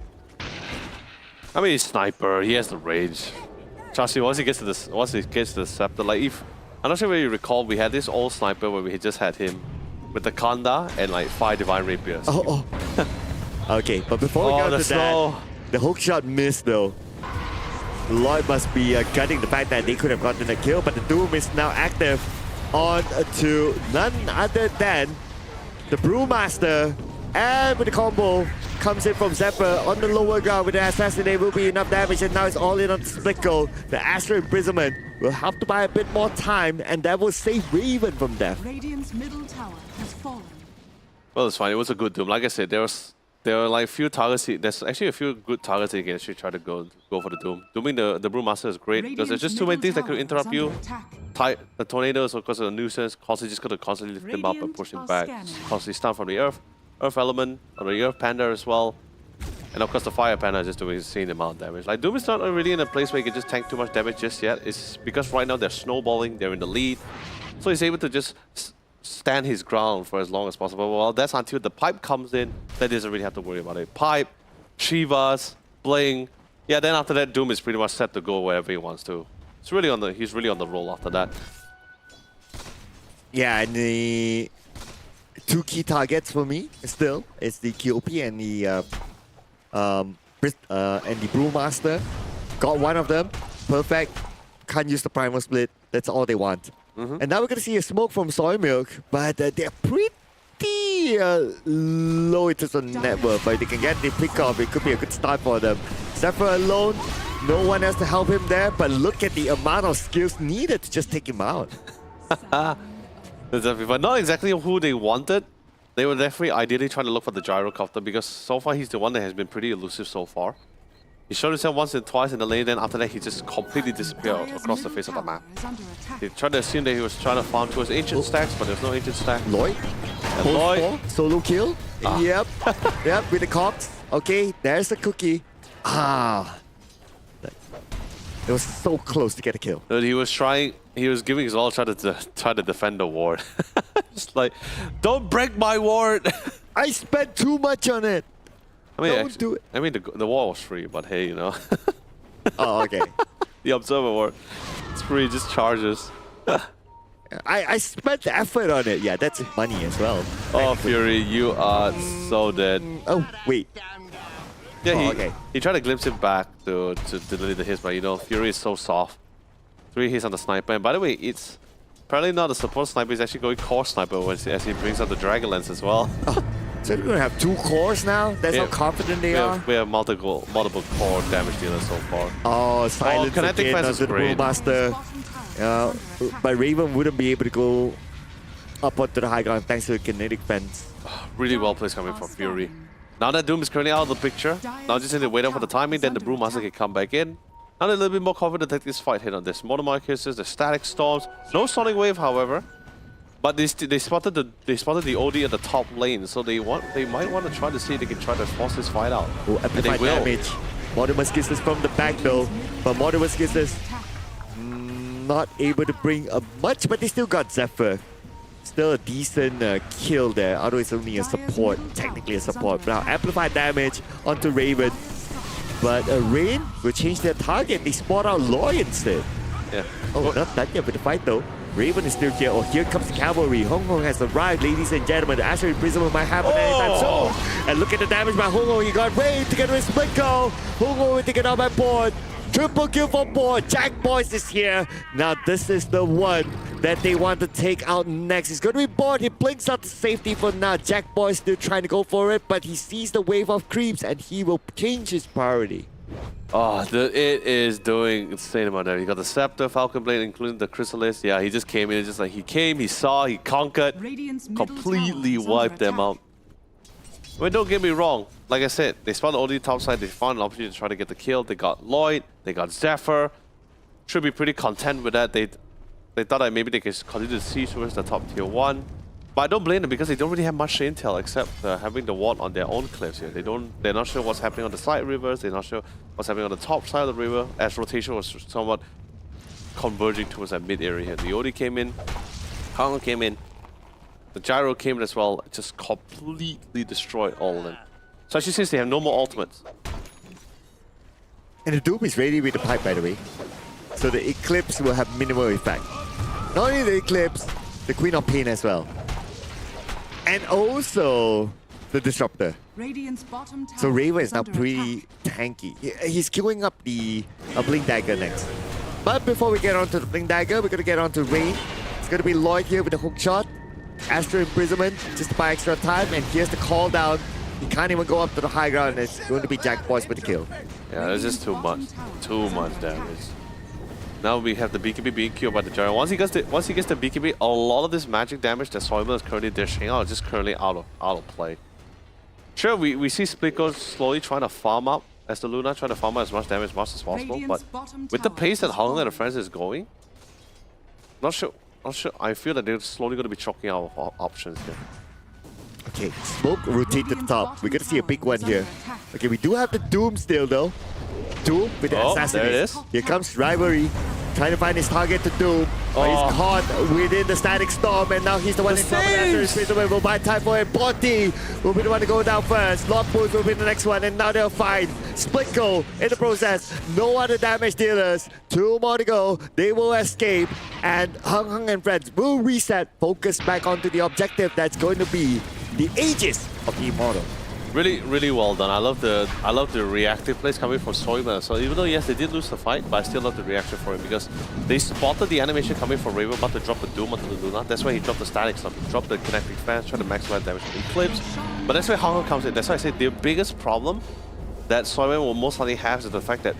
I mean, he's sniper, he has the range. Trust me, once he gets to the scepter, like if I'm not sure whether you recall, we had this old sniper where we just had him with the Kanda and like 5 divine rapiers. Oh. Okay, but before we go to that, the hook shot missed though. Lloyd must be gutting the fact that they could have gotten a kill, but the Doom is now active on to none other than the Brewmaster. And with the combo, comes in from Zephyr on the lower ground with the assassinate will be enough damage, and now it's all in on the split goal. The Astral Imprisonment will have to buy a bit more time, and that will save Raven from death. Radiant's middle tower has fallen. Well, it's fine. It was a good Doom. Like I said, there were like few targets. There's actually a few good targets you can actually try to go for the Doom. Dooming the Brewmaster is great because there's just too many things that could interrupt you. The tornadoes, of course, the nuisance. Constantly just got to constantly lift him up and push him back. Constantly stun from the Earth element, or the Earth Panda as well. And of course the Fire Panda is just doing insane amount of damage. Like Doom is not really in a place where he can just tank too much damage just yet. It's because right now they're snowballing, they're in the lead. So he's able to just stand his ground for as long as possible. Well, that's until the pipe comes in, that he doesn't really have to worry about it. Pipe, Shivas, Bling. Yeah, then after that Doom is pretty much set to go wherever he wants to. He's really on the roll after that. Yeah, and the 2 key targets for me still is the QOP and the Brewmaster. Got one of them, perfect. Can't use the primal split. That's all they want. And now we're gonna see a smoke from Soy Milk, but they're pretty low in terms of net worth. But if they can get the pick off, it could be a good start for them. Zephyr alone, no one else to help him there. But look at the amount of skills needed to just take him out. But not exactly who they wanted. They were definitely ideally trying to look for the Gyrocopter because so far he's the one that has been pretty elusive so far. He showed himself once and twice in the lane, then after that he just completely disappeared across the face of the map. They tried to assume that he was trying to farm towards ancient stacks, but there's no ancient stack. Lloyd? And Lloyd. Solo kill? Yep, with the Cox. Okay, there's the cookie. It was so close to get a kill. He was giving his all try to defend the ward. Just like, don't break my ward! I spent too much on it! I mean, Don't do it. I mean, the wall was free, but hey, you know. Oh, okay. The Observer ward, it's free, just charges. I spent the effort on it. Yeah, that's money as well. Oh, Fury, you are so dead. Oh, wait. Yeah, he tried to glimpse it back to delete the hits, but you know, Fury is so soft. 3 hits on the sniper, and by the way, it's apparently not a support sniper, he's actually going core sniper as he brings out the Dragon Lance as well. Oh, so we're gonna have 2 cores now? That's how confident they are? We have multiple core damage dealers so far. Oh, silence Kinetic again Fence on is the great. Brewmaster. But Raven wouldn't be able to go up onto the high ground thanks to the Kinetic Fence. Really well placed coming from Fury. Now that Doom is currently out of the picture, now just need to wait up for the timing, then the Brewmaster can come back in. Now they're a little bit more confident to take this fight hit on this. Monomar Kisses, the Static Storms, no Sonic Wave however. But they spotted the OD at the top lane, so they might want to try to see if they can try to force this fight out. Oh, amplified damage. Mortimer's Kisses from the back though. But Mortimer's Kisses not able to bring much, but they still got Zephyr. Still a decent kill there, although it's only a support, technically a support. Now amplified damage onto Raven. But Rain will change their target. They spot out Loy instead. Yeah. Oh, not done yet with the fight though. Raven is still here. Oh, here comes the cavalry. Hong Hong has arrived, ladies and gentlemen. The Astral Imprisonment might happen anytime soon. And look at the damage by Hong Hong. He got Rain together with Split Go. Hong Hong will take it out by board. Triple kill for 4. Jack Boys is here. Now this is the one that they want to take out next. He's going to be bored. He blinks out to safety for now. Jack Boy still trying to go for it, but he sees the wave of creeps and he will change his priority. Oh, it is doing insane amount there. You got the Scepter, Falcon Blade, including the Chrysalis. Yeah, he just came in. Just like he came, he saw, he conquered, Radiant's middle completely tower is under wiped them attack. out. I mean, don't get me wrong. Like I said, they spawned the OD top side. They found an opportunity to try to get the kill. They got Lloyd. They got Zephyr. Should be pretty content with that. They thought that maybe they could continue to siege towards the top tier 1. But I don't blame them because they don't really have much intel except having the ward on their own cliffs here. They're not sure what's happening on the side rivers. They're not sure what's happening on the top side of the river. As rotation was somewhat converging towards that mid area here. The OD came in. Hong came in. The gyro came in as well, just completely destroyed all of them. Especially since they have no more ultimates. And the Doom is ready with the pipe, by the way. So the Eclipse will have minimal effect. Not only the Eclipse, the Queen of Pain as well. And also the Disruptor. Radiant's bottom tower So Raven is now under pretty attack. tanky. He's queuing up the Blink Dagger next. But before we get on to the Blink Dagger, we're going to get on to Rain. It's going to be Lloyd here with the hook shot. Astral Imprisonment, just to buy extra time. And here's the call down. He can't even go up to the high ground. And it's going to be Jack Boys with the kill. Yeah, there's just too much. Too much damage. Now we have the BKB being killed by the gyro. Once he gets the BKB, a lot of this magic damage that Soyman is currently dishing out is just currently out of play. Sure, we see Splico slowly trying to farm up as the Luna trying to farm up as much damage as much as possible, Radiant's but bottom with the tower pace that has Hong and the fallen. friends is going, not sure. I feel that they're slowly going to be choking out of options here. Okay, Smoke rotate to the top. We're going to see a big one here. Okay, we do have the Doom still though. Doom with the Oh, assassinate. there it is. Here comes Rivalry, trying to find his target to Doom. But Oh. he's caught within the Static Storm, and now he's the one in trouble. After his Spaceman will buy time for him. Botti will be the one to go down first. Lockboots will be the next one, and now they'll fight. Split goal in the process. No other damage dealers. 2 more to go. They will escape, and Hung and friends will reset. Focus back onto the objective that's going to be the Aegis of the Immortal. Really, really well done. I love the reactive plays coming from Soyman. So even though yes, they did lose the fight, but I still love the reaction for him because they spotted the animation coming from Raven about to drop the Doom onto the Luna. That's why he dropped the Static Storm, he dropped the Kinetic Fans, trying to maximize damage from Eclipse. But that's where Hong comes in. That's why I say the biggest problem that Soyman will most likely have is the fact that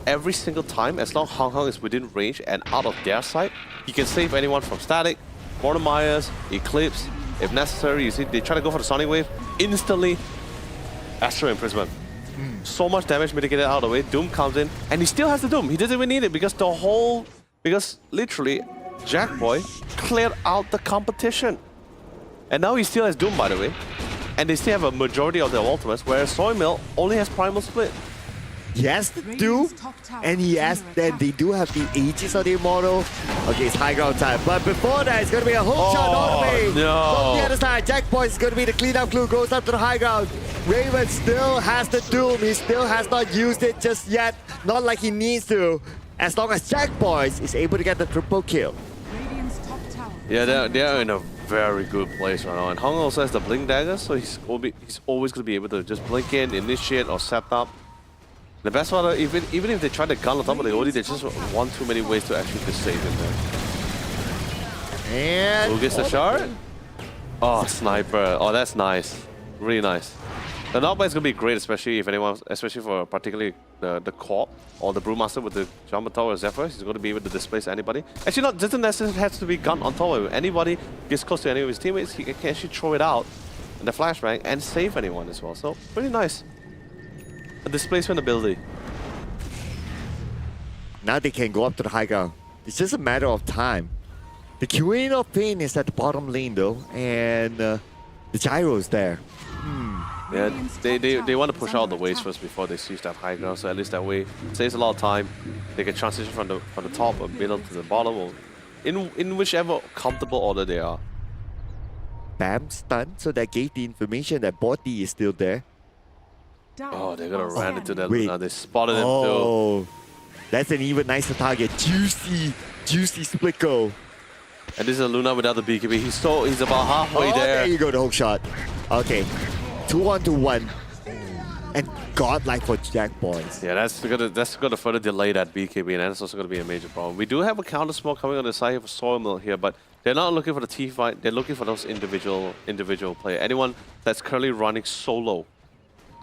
every single time, as long as Hong is within range and out of their sight, he can save anyone from Static, Mortal Myers, Eclipse. If necessary, you see they try to go for the Sonic Wave, instantly Astral Imprisonment. So much damage mitigated out of the way. Doom comes in, and he still has the Doom. He doesn't even need it because literally, Jack Boy cleared out the competition. And now he still has Doom, by the way. And they still have a majority of their ultimates, whereas Soymill only has Primal Split. He has the Doom, and he has then they do have the Aegis of the Immortal. Okay, it's high ground time. But before that, it's going to be a hook shot all the way. no. From the other side, Jack Boy is going to be the cleanup crew, goes up to the high ground. Raven still has the Doom. He still has not used it just yet. Not like he needs to. As long as Jack Boys is able to get the triple kill. Radiant's top tower Yeah, they're in a very good place right now. And Hong also has the Blink Dagger, so he's always going to be able to just blink in, initiate, or set up. The best part, even if they try to gun on top of the OD, they just want too many ways to actually just save him there. And Who gets the shard? Oh, Sniper. Oh, that's nice. Really nice. The knockback is going to be great, especially for particularly the Corp or the Brewmaster with the Jumper Tower or Zephyr. He's going to be able to displace anybody. Actually, doesn't necessarily have to be gun on top of him. Anybody gets close to any of his teammates, he can actually throw it out in the flashbang and save anyone as well. So, pretty nice. A displacement ability. now they can go up to the high ground. It's just a matter of time. The Queen of Pain is at the bottom lane though, and the gyro is there. Yeah, they want to push out the waves first before they siege that high ground, so at least that way saves a lot of time. They can transition from the top or middle to the bottom, or in whichever comfortable order they are. Bam stunned, so that gave the information that Botti is still there. Oh, they're gonna run into that Wait. Luna. They spotted him too. Oh, that's an even nicer target. Juicy split go. And this is a Luna without the BKB. He's about halfway Oh, there there. you go, the hook shot. Okay, 2-on-1. and godlike for Jack Boys. Yeah, that's gonna further delay that BKB, and that's also gonna be a major problem. We do have a counter smoke coming on the side here for Soil here, but they're not looking for the T fight. They're looking for those individual player. Anyone that's currently running solo,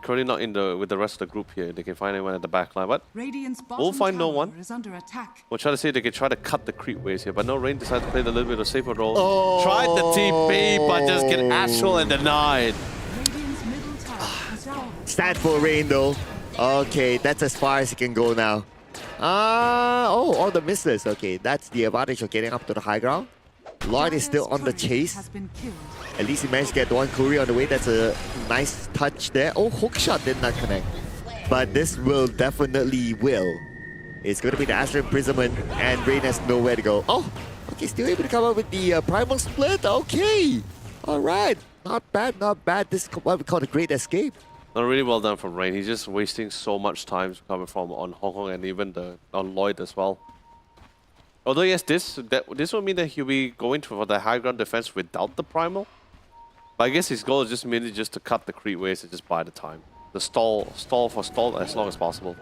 currently not in the with the rest of the group here, they can find anyone at the back line. But Radiant's we'll find no one. is under attack. We'll try to see if they can try to cut the creep waves here, but no, Rain decided to play a little bit of safer role. Tried the TP, but just get astral and denied. Radiant's middle tower has fallen. Sad for Rain though. Okay, that's as far as he can go now. All the misses. Okay, that's the advantage of getting up to the high ground. Lloyd is still on the chase. Has been killed. At least he managed to get one Curry on the way. That's a nice touch there. Oh, hook shot did not connect. But this will definitely will. It's going to be the Astral Imprisonment, and Rain has nowhere to go. Oh, okay, still able to come up with the Primal Split. Okay, all right. Not bad, not bad. This is what we call a great escape. Not really well done from Rain. He's just wasting so much time coming from on Hong Kong and even on Lloyd as well. Although yes, this will mean that he'll be going for the high ground defense without the primal. But I guess his goal is just merely just to cut the creep waves and just buy the time. The stall as long as possible.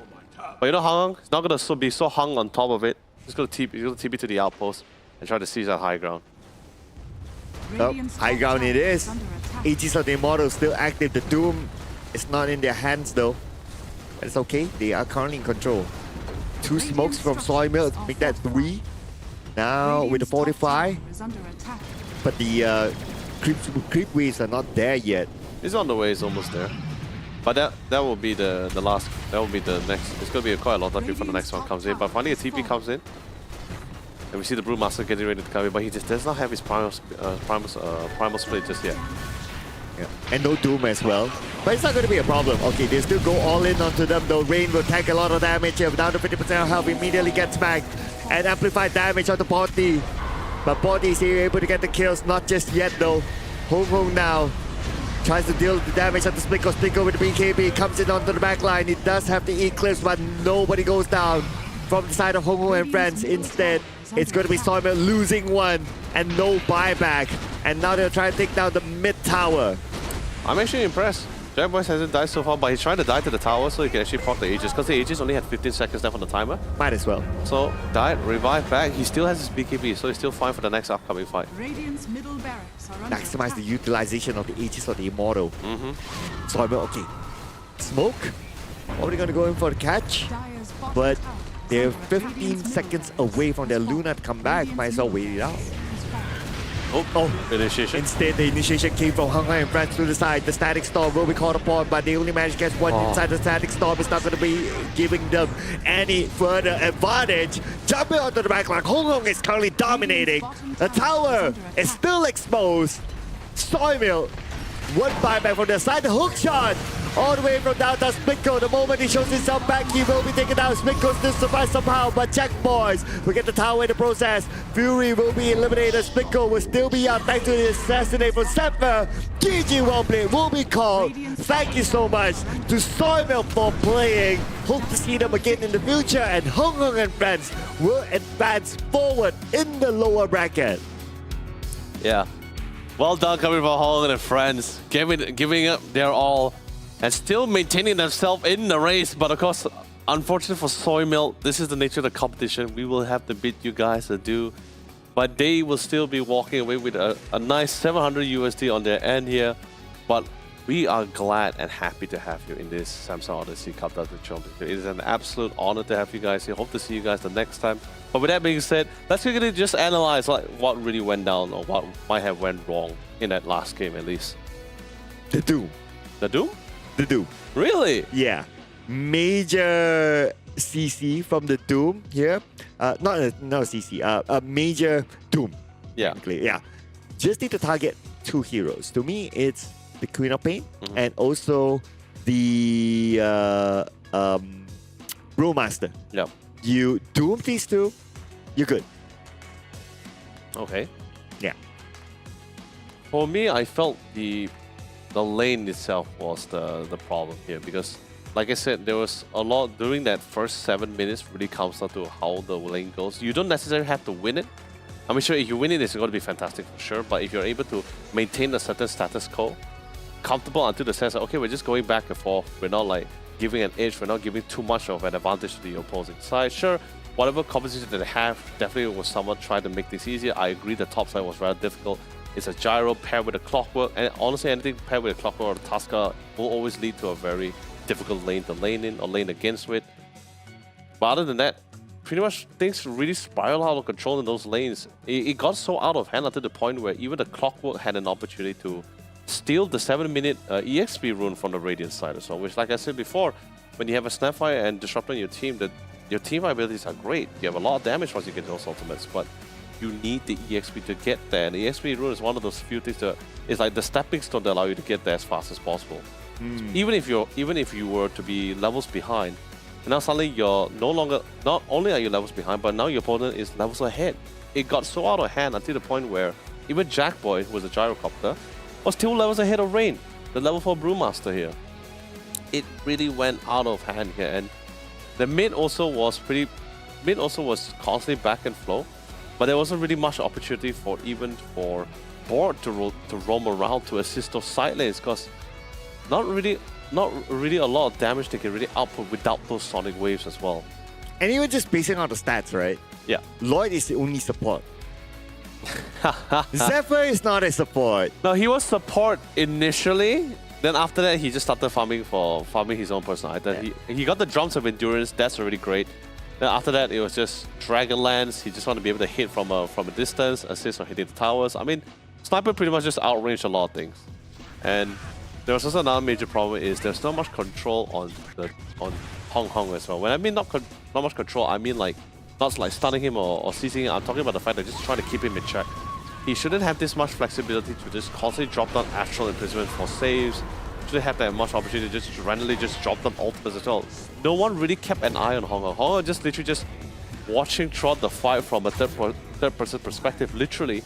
But you know Hung, he's not gonna be so hung on top of it. He's gonna TP to the outpost and try to seize that high ground. Radiant's High top ground it tower is. under attack. Aegis of the Immortal still active. The Doom is not in their hands though. But it's okay. They are currently in control. Two smokes from Soymilk, make that 3. Now with the Radiant's top 45, tower is under attack. but the creep waves are not there yet. He's on the way, he's almost there. But that will be the last, that will be the next. It's gonna be quite a long time before the next one comes in. But finally a TP comes in. And we see the Brewmaster getting ready to come in, but he just does not have his primal split just yet. Yeah. And no Doom as well. But it's not going to be a problem. Okay, they still go all in onto them though. Rain will tank a lot of damage here. Down to 50% health, immediately gets smacked. And amplified damage on the body. But body is able to get the kills, not just yet though. Hong now tries to deal the damage at the Splinko. Splinko with the BKB comes in onto the back line. He does have the Eclipse, but nobody goes down from the side of Hong and friends. Instead, it's going to be Soymilk losing one and no buyback. And now they're trying to take down the mid tower. I'm actually impressed. Jack Boys hasn't died so far, but he's trying to die to the tower so he can actually proc the Aegis, because the Aegis only had 15 seconds left on the timer. Might as well. So, died, revive back. He still has his BKB, so he's still fine for the next upcoming fight. Radiant's middle barracks are under Maximize attack. the utilization of the Aegis of the Immortal. Soymilk, okay. Smoke. Already going to go in for the catch. Dire's bottom But tower is they're under 15 Radiant's seconds middle away from their barracks Luna to come back. Might as well wait it out. has fallen. Oh, Initiation. instead, the initiation came from Hung and friends to the side. The Static Storm will be called upon, but they only managed to get one inside the Static Storm. It's not going to be giving them any further advantage. Jumping onto the back line. Hong is currently dominating. The tower is still exposed. Soymilk, one buyback from their side. The hook shot all the way from downtown Splinko. The moment he shows himself back, he will be taken down. Splinko still survives somehow, but Jack Boys will get the tower in the process. Fury will be eliminated. Splinko will still be out thanks to the assassinate from Zephyr. GG well played will be called. Thank you so much to Soymilk for playing. Hope to see them again in the future, and Hong and friends will advance forward in the lower bracket. Yeah. Well done coming from Hong and friends. Giving up their all and still maintaining themselves in the race. But of course, unfortunately for Soymilk, this is the nature of the competition. We will have to beat you guys to do. But they will still be walking away with a nice 700 USD on their end here. But we are glad and happy to have you in this Samsung Odyssey Cup Championship. It is an absolute honor to have you guys here. Hope to see you guys the next time. But with that being said, let's quickly just analyze like what really went down or what might have went wrong in that last game at least. The Doom. The Doom? The Doom. Really? Yeah. Major CC from the Doom here. Not CC. A major Doom. Yeah. Technically. Yeah. Just need to target 2 heroes. To me, it's the Queen of Pain and also the Brewmaster. Yeah. You Doom these two, you're good. Okay. Yeah. For me, I felt the lane itself was the problem here because, like I said, there was a lot during that first 7 minutes. Really comes down to how the lane goes. You don't necessarily have to win it. I mean, sure, if you win it, it's going to be fantastic for sure. But if you're able to maintain a certain status quo, comfortable until the sense that, okay, we're just going back and forth. We're not like giving an edge. We're not giving too much of an advantage to the opposing side. Sure, whatever composition that they have definitely was someone trying to make things easier. I agree the top side was rather difficult. It's a gyro paired with a clockwork, and honestly, anything paired with a clockwork or a Tusker will always lead to a very difficult lane to lane in or lane against with. But other than that, pretty much things really spiral out of control in those lanes. It got so out of hand until the point where even the clockwork had an opportunity to steal the 7-minute EXP rune from the Radiant side as well, which, like I said before, when you have a Snapfire and Disruptor on your team, your team abilities are great. You have a lot of damage once you get those ultimates, but you need the EXP to get there. And the EXP rune is one of those few things that is like the stepping stone that allow you to get there as fast as possible. So even if you were to be levels behind, and now suddenly you're no longer, not only are you levels behind, but now your opponent is levels ahead. It got so out of hand until the point where even Jackboy, who was a gyrocopter, was 2 levels ahead of Rain, the level 4 Brewmaster here. It really went out of hand here, and the mid also was constantly back and flow, but there wasn't really much opportunity for Board to roam around to assist those side lanes, because not really a lot of damage they can really output without those sonic waves as well. And even just basing on the stats, right? Yeah. Lloyd is the only support. Zephyr is not a support. No, he was support initially. Then after that, he just started farming his own personal item. Yeah. He got the drums of endurance. That's already great. Then after that, it was just Dragonlance. He just wanted to be able to hit from a distance, assist on hitting the towers. I mean, Sniper pretty much just outranged a lot of things. And there was also another major problem is there's not much control on Hong Hong as well. When I mean not much control, I mean like not like stunning him or seizing him. I'm talking about the fact that just trying to keep him in check. He shouldn't have this much flexibility to just constantly drop down Astral Imprisonment for saves. Shouldn't have that much opportunity to just randomly just drop down ultimates as well. No one really kept an eye on Hong Kong. Hong Kong just literally just watching throughout the fight from a third person perspective, literally.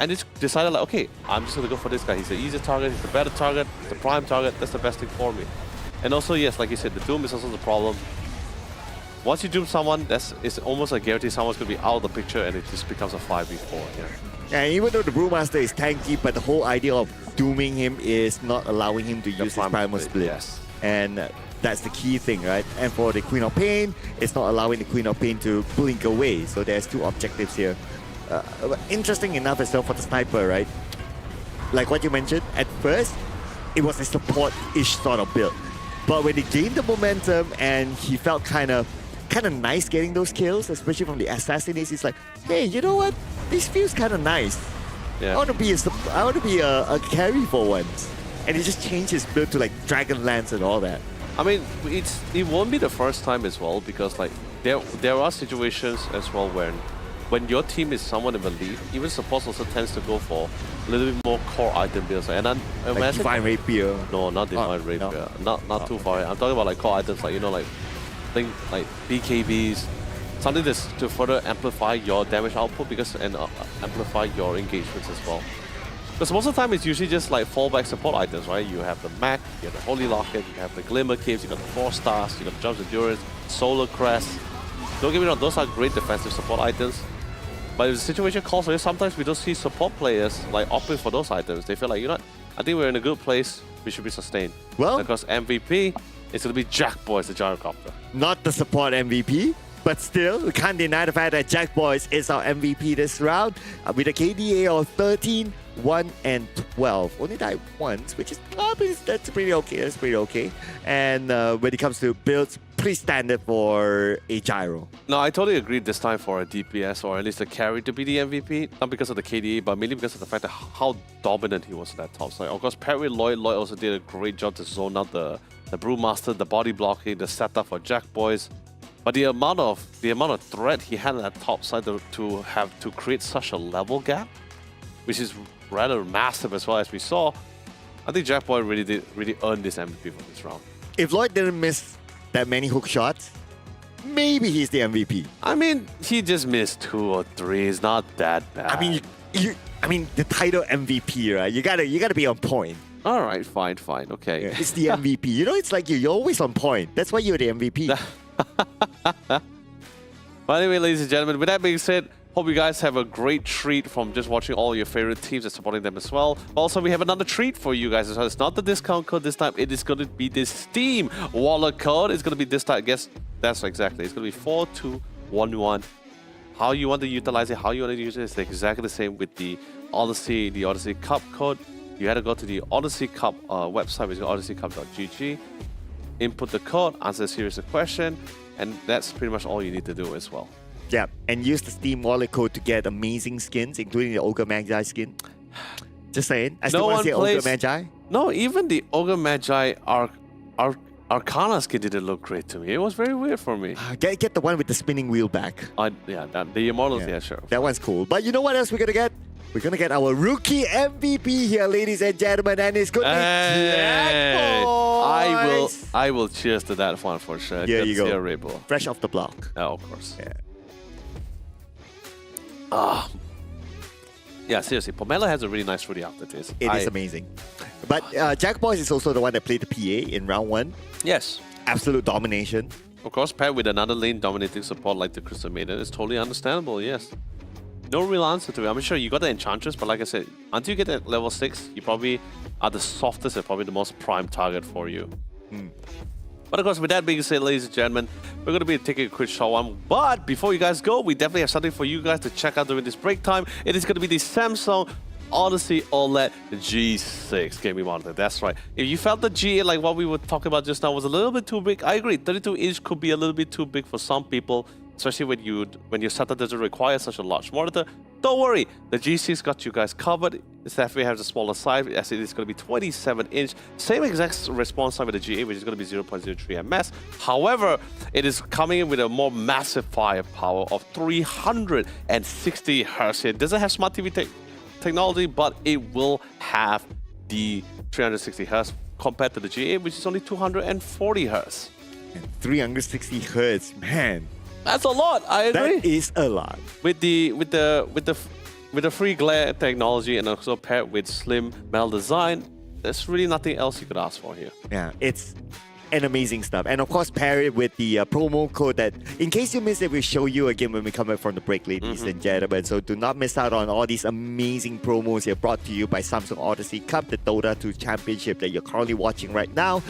And just decided like, okay, I'm just gonna go for this guy. He's the easiest target, he's the better target, he's the prime target, that's the best thing for me. And also, yes, like you said, the Doom is also the problem. Once you doom someone, it's almost a guarantee someone's gonna be out of the picture and it just becomes a 5v4. Yeah, even though the Brewmaster is tanky, but the whole idea of dooming him is not allowing him to use his primal split. Yes. And that's the key thing, right? And for the Queen of Pain, it's not allowing the Queen of Pain to blink away. So there's 2 objectives here. Interesting enough as well for the Sniper, right? Like what you mentioned, at first, it was a support-ish sort of build. But when he gained the momentum and he felt kind of nice getting those kills, especially from the assassinates, he's like, hey, you know what? This feels kind of nice. Yeah. I want to be a carry for once. And he just changed his build to like Dragonlance and all that. I mean, it won't be the first time as well, because like there are situations as well when your team is somewhat in the lead, even support also tends to go for a little bit more core item builds. And then Like Divine Rapier. No, not Divine Rapier. No. Not too far. I'm talking about like core items, like like things like BKBs, something that's to further amplify your damage output and amplify your engagements as well. Because most of the time it's usually just like fallback support items, right? You have the Mac, you have the Holy Locket, you have the Glimmer Caves, you got the 4 stars, you got the Jumps Endurance, Solar Crest. Don't get me wrong, those are great defensive support items. But if the situation calls for it, sometimes we don't see support players like opting for those items. They feel like, I think we're in a good place, we should be sustained. Well, because MVP is going to be Jackboy as the gyrocopter. Not the support MVP, but still, we can't deny the fact that Jack Boys is our MVP this round with a KDA of 13, 1, and 12. Only died once, which is that's pretty okay. That's pretty okay. And when it comes to builds, pretty standard for a gyro. No, I totally agree this time for a DPS or at least a carry to be the MVP. Not because of the KDA, but mainly because of the fact that how dominant he was in that top side. Of course, paired with Lloyd also did a great job to zone out the Brewmaster, the body blocking, the setup for Jack Boys. But the amount of threat he had on that top side to have to create such a level gap, which is rather massive as well as we saw, I think Jack Boy really earned this MVP for this round. If Lloyd didn't miss that many hook shots, maybe he's the MVP. I mean, he just missed 2 or 3. It's not that bad. I mean, the title MVP, right? You gotta be on point. All right, fine, okay. Yeah, it's the MVP. It's like you're always on point. That's why you're the MVP. But anyway, ladies and gentlemen, with that being said, Hope you guys have a great treat from just watching all your favorite teams and supporting them as well. Also, we have another treat for you guys as well. It's not the discount code this time. It is going to be this Steam wallet code. It's going to be this time. Guess that's exactly. It's going to be 4211. How you want to utilize it, how you want to use it is exactly the same with the Odyssey Cup code. You had to go to the Odyssey Cup website, which is odysseycup.gg. Input the code, answer a series of questions, and that's pretty much all you need to do as well. Yeah, and use the Steam wallet code to get amazing skins, including the Ogre Magi skin. Just saying. I still want to see Ogre Magi. No, even the Ogre Magi Arcana skin didn't look great to me. It was very weird for me. Get the one with the spinning wheel back. Yeah, the Immortals, yeah, sure. That one's cool. But you know what else we're going to get? We're going to get our rookie MVP here, ladies and gentlemen, and it's going to be Jack Boys. I will cheers to that one for sure. Here you go. Rainbow. Fresh off the block. Oh, of course. Yeah. Yeah, seriously, Pomelo has a really nice Rudy after this. It is amazing. But Jack Boys is also the one that played the PA in round 1. Yes. Absolute domination. Of course, paired with another lane dominating support like the Crystal Maiden is totally understandable, yes. No real answer to it. I'm sure you got the Enchantress, but like I said, until you get to level 6, you probably are the softest and probably the most prime target for you. But of course, with that being said, ladies and gentlemen, we're going to be taking a quick short one. But before you guys go, we definitely have something for you guys to check out during this break time. It is going to be the Samsung Odyssey OLED G6 gaming monitor. That's right. If you felt the G8, like what we were talking about just now, was a little bit too big, I agree. 32-inch could be a little bit too big for some people, especially when your setup doesn't require such a large monitor. Don't worry, the G6 got you guys covered. It definitely has a smaller size, as it is going to be 27-inch. Same exact response time with the G8, which is going to be 0.03 ms. However, it is coming in with a more massive firepower of 360 Hz. It doesn't have smart TV technology, but it will have the 360 Hz compared to the G8, which is only 240 Hz. And 360 Hz, man. That's a lot. I agree. That is a lot. With the free glare technology and also paired with slim metal design, there's really nothing else you could ask for here. Yeah, it's an amazing stuff. And of course, pair it with the promo code that, in case you missed it, we'll show you again when we come back from the break, ladies and gentlemen. So do not miss out on all these amazing promos here brought to you by Samsung Odyssey Cup, the Dota 2 Championship that you're currently watching right now.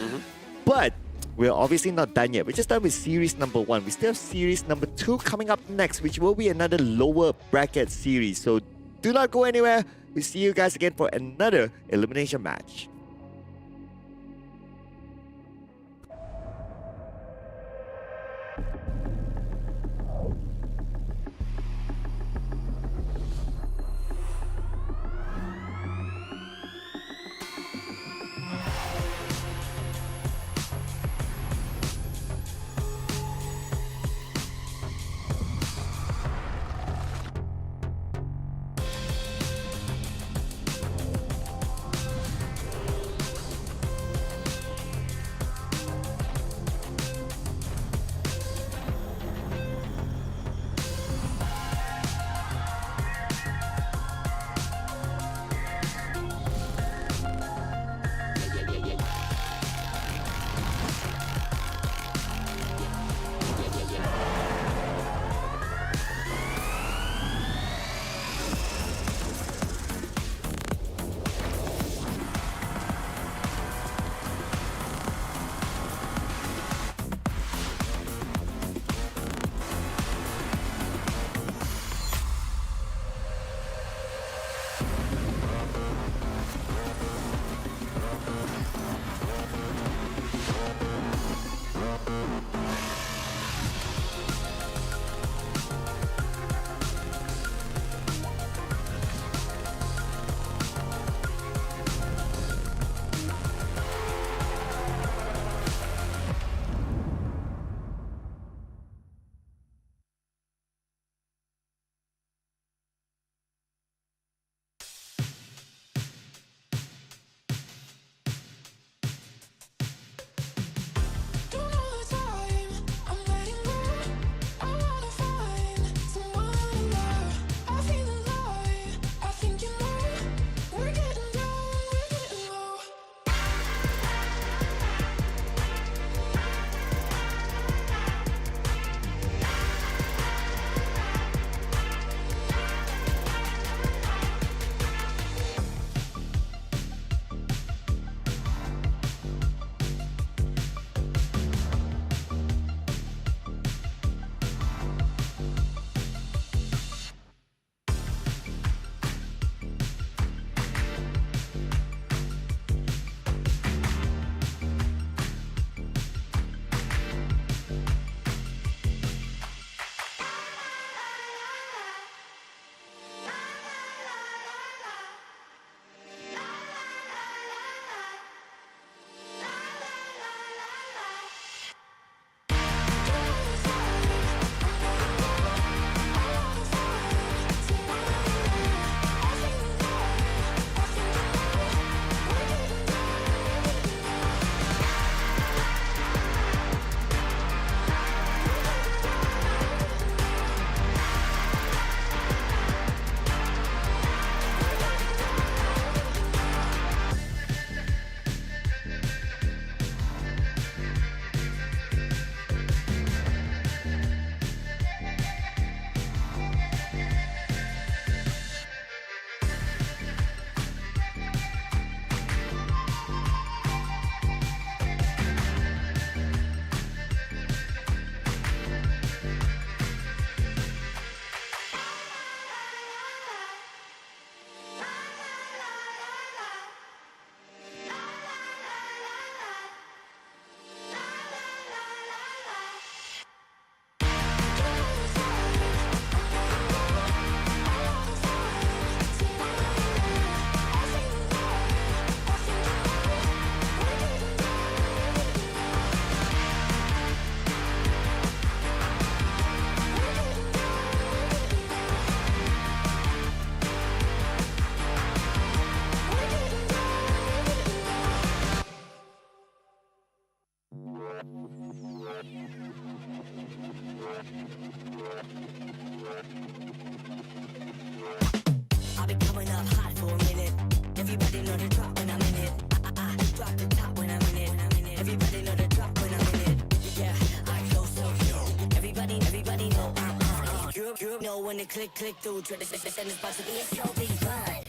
But we're obviously not done yet. We're just done with series number 1. We still have series number 2 coming up next, which will be another lower bracket series. So do not go anywhere. We'll see you guys again for another elimination match. You know when to click through. Try to send this box to be a slow beat ride.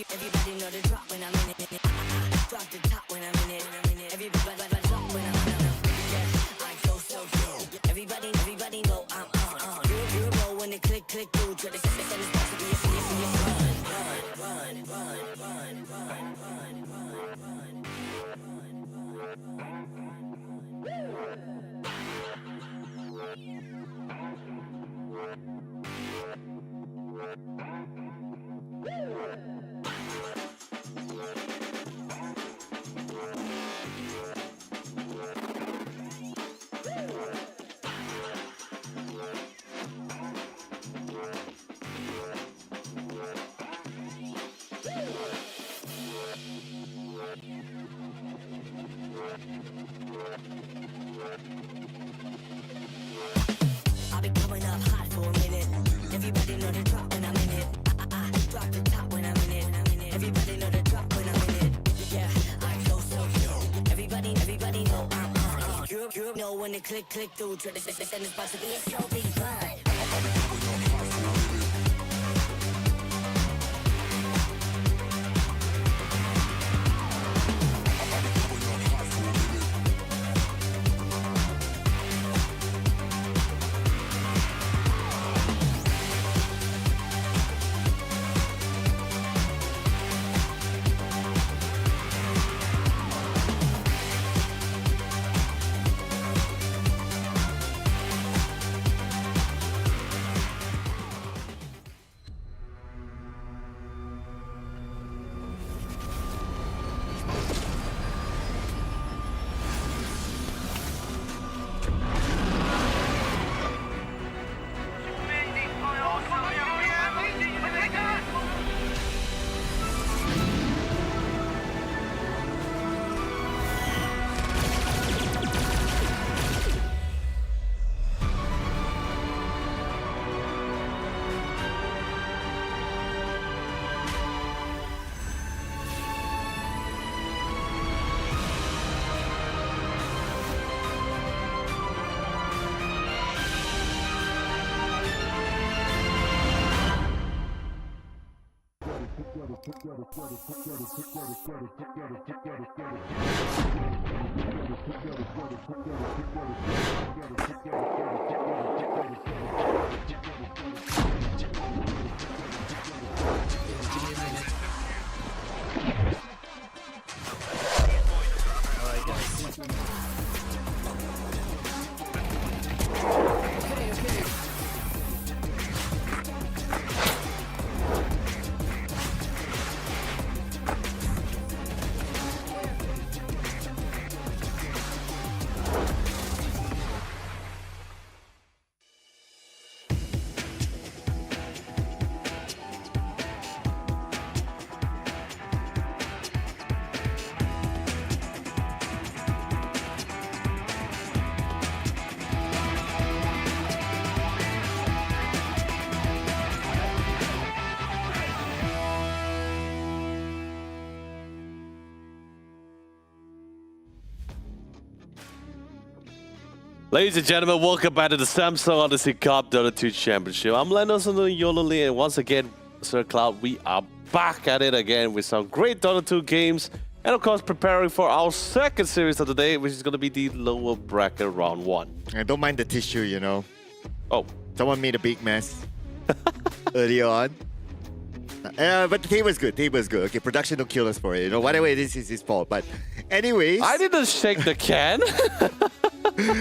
Everybody know the drop when I'm in it. Drop the top when I'm in it. Everybody drop when I'm in it. Yeah, I go so good. Everybody know I'm on. You know when to click through. Try to send this box to be a I'll be coming up hot for a minute. Everybody know the drop when I'm in it. Drop the top when I'm in it. Everybody know the drop when I'm in it. Yeah, I go so good. Everybody know I'm on. You know when to click through. Try to send this box to be a slow beat ride. Ladies and gentlemen, welcome back to the Samsung Odyssey Cup Dota 2 Championship. I'm Lennox and Yololi, and once again, Sir Cloud, we are back at it again with some great Dota 2 games, and of course preparing for our second series of the day, which is going to be the lower bracket round 1. And don't mind the tissue, you know. Oh. Someone made a big mess earlier on. But the team was good. Okay, production don't kill us for it. You know, whatever it is his fault. But anyways, I didn't shake the can.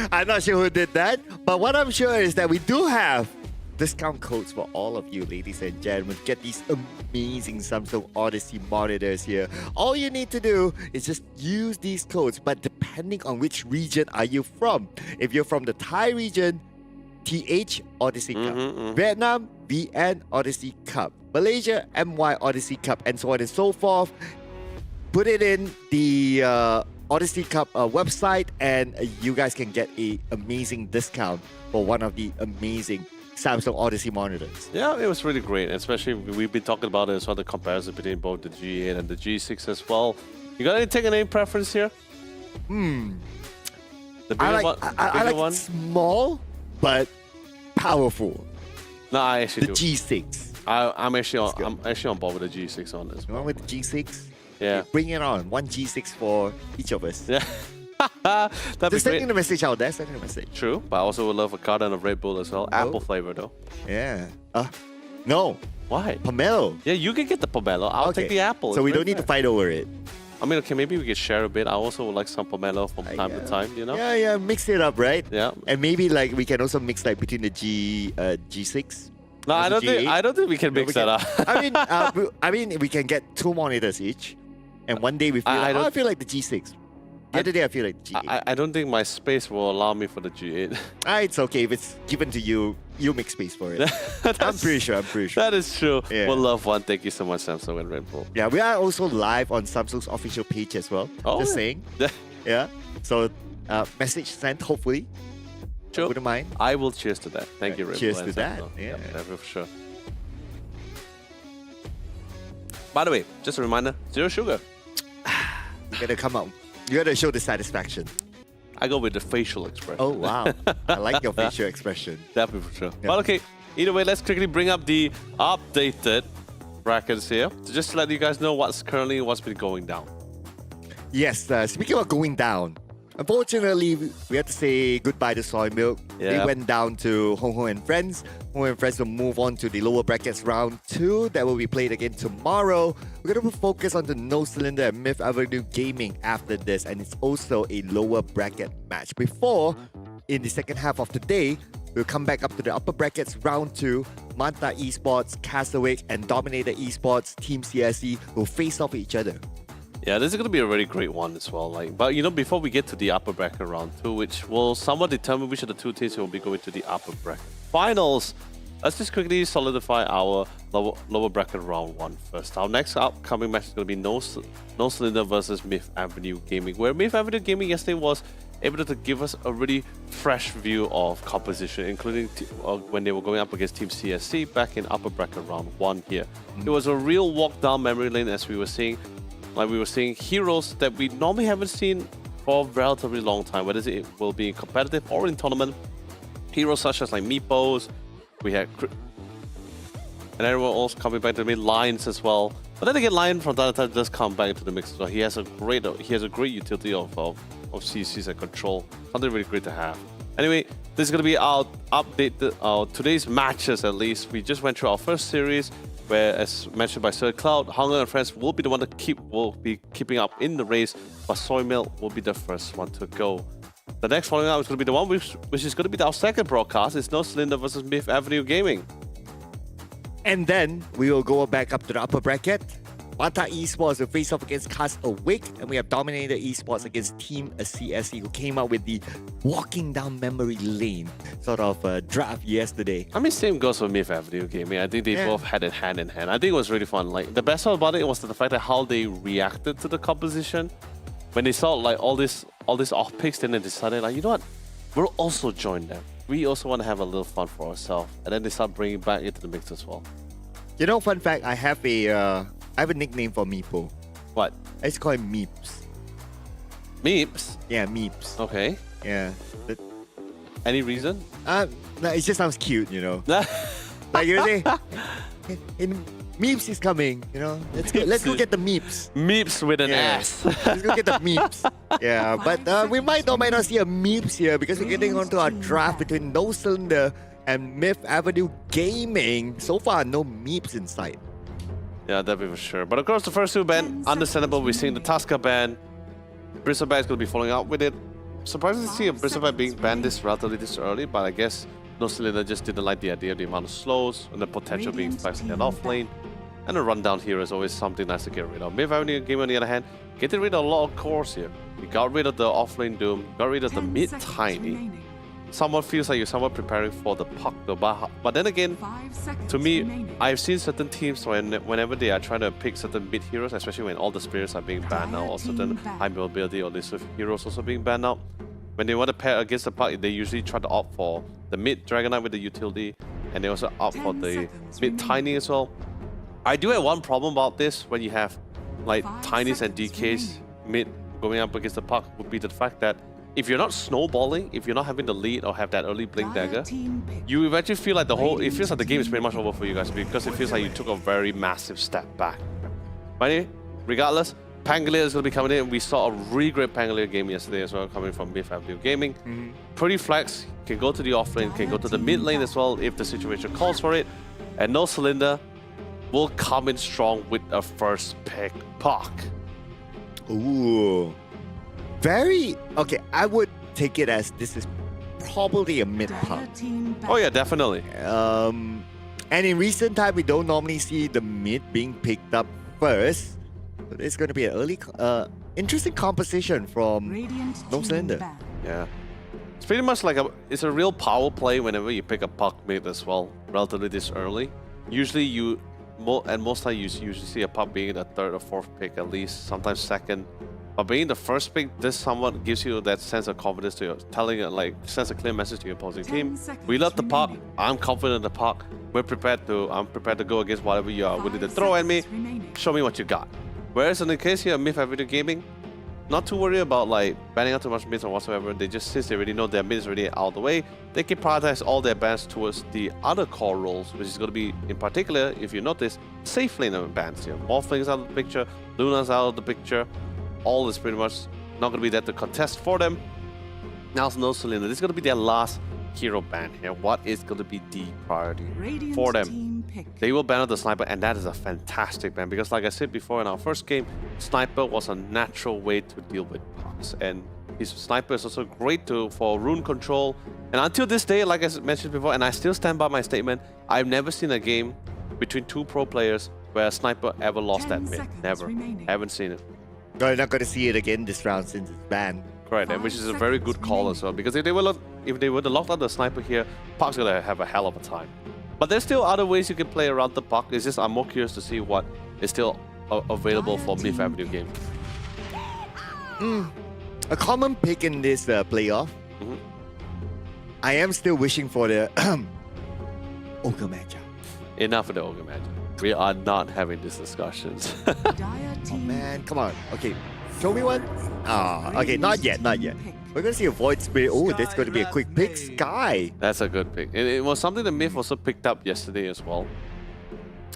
I'm not sure who did that. But what I'm sure is that we do have discount codes for all of you, ladies and gentlemen. Get these amazing Samsung Odyssey monitors here. All you need to do is just use these codes, but depending on which region are you from. If you're from the Thai region, TH Odyssey Cup. Vietnam, VN Odyssey Cup. Malaysia, MY Odyssey Cup, and so on and so forth. Put it in the Odyssey Cup website, and you guys can get an amazing discount for one of the amazing Samsung Odyssey monitors. Yeah, it was really great. Especially we've been talking about it as well, the comparison between both the G8 and the G6 as well. You got any preference here? Hmm. The bigger one. I like one? it small but powerful. No, I actually The do. G6. I'm actually on board with the G6 on this. You want with the G6? Yeah. Okay, bring it on. One G6 for each of us. Yeah. That'd be Just sending great. the message out there. Sending the message. True, but I also would love a carton of Red Bull as well. Apple flavor though. Yeah. No. Why? Pomelo. Yeah, you can get the pomelo. I'll take the apple. So It's we very don't need to fair. fight over it. I mean, okay, maybe we could share a bit. I also would like some pomelo from time to time, you know? Yeah, mix it up, right? Yeah. And maybe like we can also mix like between the G6. No, I don't G8. think we can No, mix we that can- up. I mean, we can get 2 monitors each, and one day we feel I like, don't- I feel like the G6. The other day I feel like the G8. I don't think my space will allow me for the G8. It's okay if it's given to you. You make space for it. I'm pretty sure. That is true. Yeah. We'll love one. Thank you so much, Samsung and Red Bull. Yeah, we are also live on Samsung's official page as well. Oh, Just yeah. saying. Yeah. So message sent. Hopefully. Sure. Wouldn't mind. I will cheers to that. Thank you, Red Cheers Bull to and that. Samsung. Yeah. Definitely for sure. By the way, just a reminder, zero sugar. You gotta come out. You gotta show the satisfaction. I go with the facial expression. Oh wow. I like your facial expression. Definitely for sure. Yeah. But okay, either way, let's quickly bring up the updated brackets here to just let you guys know what's been going down. Yes, speaking of going down, unfortunately, we have to say goodbye to Soy Milk. They Yeah. went down to Hong Hong and Friends. Hong Hong and Friends will move on to the lower brackets round 2. That will be played again tomorrow. We're going to focus on the No Cylinder and Myth Avenue Gaming after this, and it's also a lower bracket match. Before, in the second half of the day, we'll come back up to the upper brackets round 2. Manta Esports, Castaway, and Dominator Esports, Team CSE will face off each other. Yeah, this is going to be a really great one as well. But you know, before we get to the upper bracket round 2, which will somewhat determine which of the 2 teams will be going to the upper bracket finals, let's just quickly solidify our lower bracket round 1 first. Our next upcoming match is going to be No Cylinder versus Myth Avenue Gaming, where Myth Avenue Gaming yesterday was able to give us a really fresh view of composition, including when they were going up against Team CSC back in upper bracket round 1 here. It was a real walk down memory lane as we were seeing. Like we were seeing heroes that we normally haven't seen for a relatively long time, whether it will be in competitive or in tournament. Heroes such as like Meepos, we had and everyone else coming back to the mid, Lions as well. But then again, Lion from time to time does come back into the mix as well. He has a great utility of CCs and control. Something really great to have. Anyway, this is going to be our update, today's matches at least. We just went through our first series, where, as mentioned by Sir Cloud, Hunger and Friends will be the one that will be keeping up in the race, but Soy Milk will be the first one to go. The next following up is going to be the one which is going to be our second broadcast. It's No Cylinder versus Myth Avenue Gaming. And then we will go back up to the upper bracket. Manta Esports will face off against Cast Awake, and we have Dominator Esports against Team CSE, who came out with the walking down memory lane sort of draft yesterday. I mean, same goes for Myth Avenue Gaming. I think they both had it hand in hand. I think it was really fun. Like, the best part about it was the fact that how they reacted to the composition. When they saw like all these off picks, then they decided like, you know what, we'll also join them. We also want to have a little fun for ourselves, and then they start bringing back into the mix as well. You know, fun fact, I have a nickname for Meepo. What? I just call him Meeps. Meeps? Yeah, Meeps. Okay. Yeah. Any reason? No, it just sounds cute, you know. Like you say, Meeps is coming, you know. Let's go get the Meeps. Meeps with an Yeah. S. Let's go get the Meeps. Yeah, but we might or might not see a Meeps here because we're getting onto our draft between No Cylinder and Myth Avenue Gaming. So far, no Meeps in sight. Yeah, that'd be for sure. But of course, the first 2 banned, understandable. We're seeing the Tusker ban. Bristlebat is going to be following up with it. Surprising to see a Bristlebat being banned this early, but I guess No Cylinder just didn't like the idea of the amount of slows and the potential being flexed in off lane. And a rundown here is always something nice to get rid of. Myth Avenue game on the other hand, getting rid of a lot of cores here. You got rid of the offlane Doom, got rid of the 10 mid seconds Tiny. remaining. Somewhat feels like you're somewhat preparing for the puck though. But then again, 5 seconds to me, remaining. I've seen certain teams whenever they are trying to pick certain mid heroes, especially when all the spirits are being banned now, or certain high mobility or list of heroes also being banned now. When they want to pair against the puck, they usually try to opt for the mid Dragonite with the utility, and they also opt for 10 the seconds mid remaining. Tiny as well. I do have one problem about this when you have like 5 Tinies and seconds DKs mid going up against the puck would be the fact that if you're not snowballing, if you're not having the lead or have that early blink Dire dagger, team pick. you eventually feel like it feels like the game is pretty much over for you guys because it feels like you took a very massive step back. But anyway, regardless, Pangolier is going to be coming in. We saw a really great Pangolier game yesterday as well, coming from Myth Avenue Gaming. Pretty flex, can go to the off lane, can go to the mid lane as well if the situation calls for it. And No Cylinder will come in strong with a first pick puck. Ooh. Very... Okay, I would take it as this is probably a mid Dire puck. team Oh yeah, definitely. And in recent time, we don't normally see the mid being picked up first. So it's going to be an early, interesting composition from Radiant No team Cylinder. ban. Yeah. It's pretty much like it's a real power play whenever you pick a puck mid as well, relatively this early. Usually most time you usually see a puck being the third or fourth pick at least, sometimes second. But being the first pick, this somewhat gives you that sense of confidence to telling it, like, sends a clear message to your opposing 10 team. seconds We love the puck. remaining. I'm confident in the puck. I'm prepared to go against whatever you are willing to 5 throw at me. seconds remaining. Show me what you got. Whereas in the case here of Myth Avenue Gaming, not too worried about like banning out too much mids or whatsoever. They just, since they already know their mid is already out of the way, they can prioritize all their bans towards the other core roles, which is going to be, in particular, if you notice, safe lane bans here. Morphling's out of the picture, Luna's out of the picture. All is pretty much not going to be there to contest for them. Now it's No Cylinder. This is going to be their last hero ban here. What is going to be the priority Radiant for them? team pick. They will ban out the Sniper, and that is a fantastic ban because, like I said before in our first game, Sniper was a natural way to deal with pucks, and his Sniper is also great for rune control. And until this day, like I mentioned before, and I still stand by my statement, I've never seen a game between two pro players where a Sniper ever lost 10 that mid. seconds Never. remaining. Haven't seen it. No, you're not going to see it again this round since it's banned. Correct, and 5 which is a very good seconds call as well, because if they were to lock out the Sniper here, Puck's gonna have a hell of a time. But there's still other ways you can play around the Puck. It's just I'm more curious to see what is still available for Myth Avenue game. A common pick in this playoff. Mhm. I am still wishing for the Ogre matchup. Enough of the Ogre Magic. We are not having these discussions. Dire Oh team man, come on. Okay, show me one. Ah, okay, not yet, not yet. pick. We're gonna see a Void Spirit. Oh, that's going to be a quick pick. Sky. That's a good pick. It was something that Myth also picked up yesterday as well.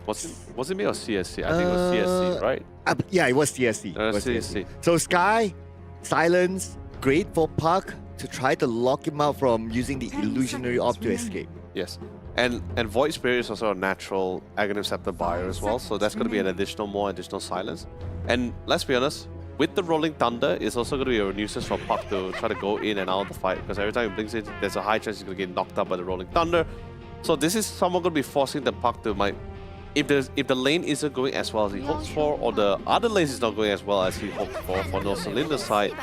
Was it me or CSC? I think it was CSC, right? Yeah, it was CSC. It was CSC. So Sky, Silence, great for Puck to try to lock him out from using the 10 illusionary seconds orb to remaining. escape. Yes. And Void Spirit is also a natural Aghanim Scepter buyer as well, so that's going to be an additional silence. And let's be honest, with the Rolling Thunder, it's also going to be a nuisance for Puck to try to go in and out of the fight, because every time he blinks it, there's a high chance he's going to get knocked out by the Rolling Thunder. So this is someone going to be forcing the Puck to if the lane isn't going as well as he hopes for, or the other lanes is not going as well as he hopes for No Cylinder side,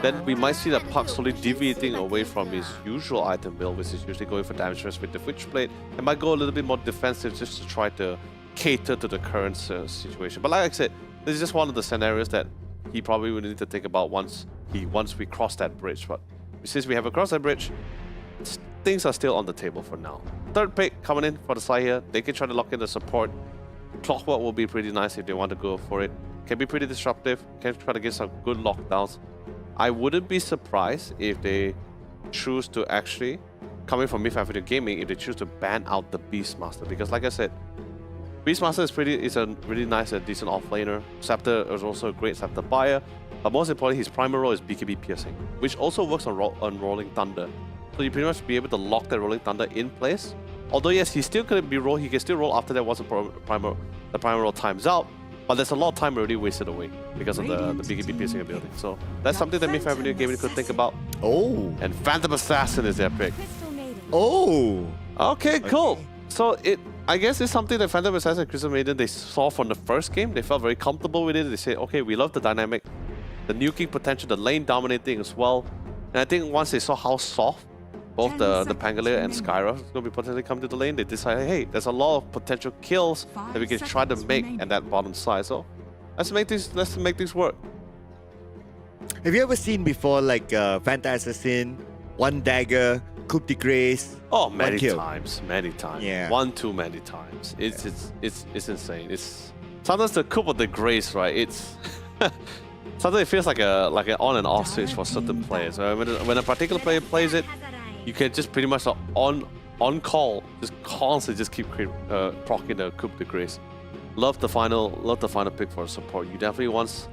then we might see the Puck slowly deviating away from his usual item build, which is usually going for damage rest with the Witchblade, and might go a little bit more defensive just to try to cater to the current situation. But like I said, this is just one of the scenarios that he probably will need to think about once we cross that bridge. But since we haven't crossed that bridge, things are still on the table for now. Third pick coming in for the side here. They can try to lock in the support. Clockwork will be pretty nice if they want to go for it. Can be pretty disruptive. Can try to get some good lockdowns. I wouldn't be surprised if they choose to actually, coming from Myth Avenue Gaming, if they choose to ban out the Beastmaster. Because like I said, Beastmaster is a really nice and decent offlaner. Scepter is also a great Scepter buyer. But most importantly, his primary role is BKB Piercing, which also works on Rolling Thunder. So you pretty much be able to lock that Rolling Thunder in place. Although yes, he still can roll after that once the primary roll times out. But there's a lot of time already wasted away because of the BKB Piercing ability. So that's something that Myth Avenue Gaming could think about. Oh. And Phantom Assassin is their pick. Oh! Okay, cool. So I guess it's something that Phantom Assassin and Crystal Maiden, they saw from the first game. They felt very comfortable with it. They said, okay, we love the dynamic, the nuking potential, the lane dominating as well. And I think once they saw how soft both the Pangolier and Skyra is going to be potentially come to the lane, they decided, hey, there's a lot of potential kills that we can try to make at that bottom side. So let's make things work. Have you ever seen before like Phantom Assassin, one dagger, coup de grace? Oh, many kill? times. Yeah. One too many times. It's insane. It's sometimes the coup of the grace, right? It's sometimes it feels like an on and off switch for certain players. When a particular player plays it, you can just pretty much on call, just constantly just keep proccing the coup de grace. Love the final pick for support. You definitely want.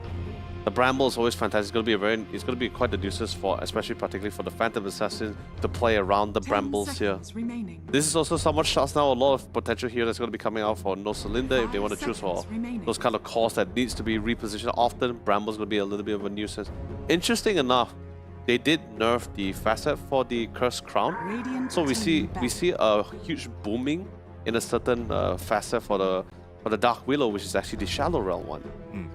The Bramble is always fantastic. It's going to be quite a nuisance for, especially particularly for the Phantom Assassin to play around the Brambles here. This is also somewhat shots now. A lot of potential here that's going to be coming out for No Cylinder if they want to choose for those kind of cores that needs to be repositioned often. Bramble's going to be a little bit of a nuisance. Interesting enough, they did nerf the facet for the Cursed Crown, so we see a huge booming in a certain facet for the Dark Willow, which is actually the Shallow Realm one.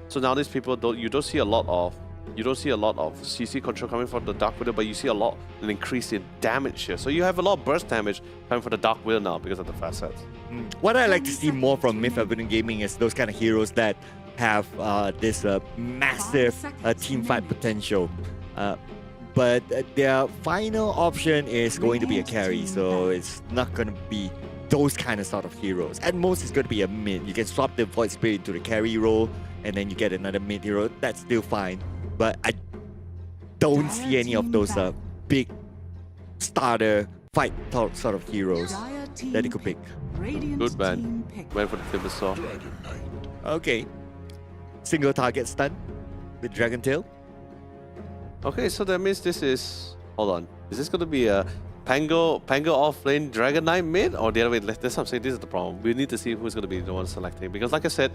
So now these people don't see a lot of CC control coming from the Dark Widow, but you see an increase in damage here. So you have a lot of burst damage coming from the Dark Widow now because of the facets. What I like to see more from Myth Evident Gaming is those kind of heroes that have this massive team fight potential. But their final option is going to be a carry, so it's not going to be those kind of sort of heroes. At most, it's going to be a mid. You can swap the Void Spirit into the carry role, and then you get another mid hero. That's still fine. But I don't see any of those big starter fight sort of heroes that you could pick. Good man. Went for the Timbersaw. Okay. Single target stun with Dragon Tail. Okay, so that means this is... Hold on. Is this going to be a Pango off lane Dragon Knight mid? Or the other way? That's what I'm saying. This is the problem. We need to see who's going to be the one selecting. Because like I said,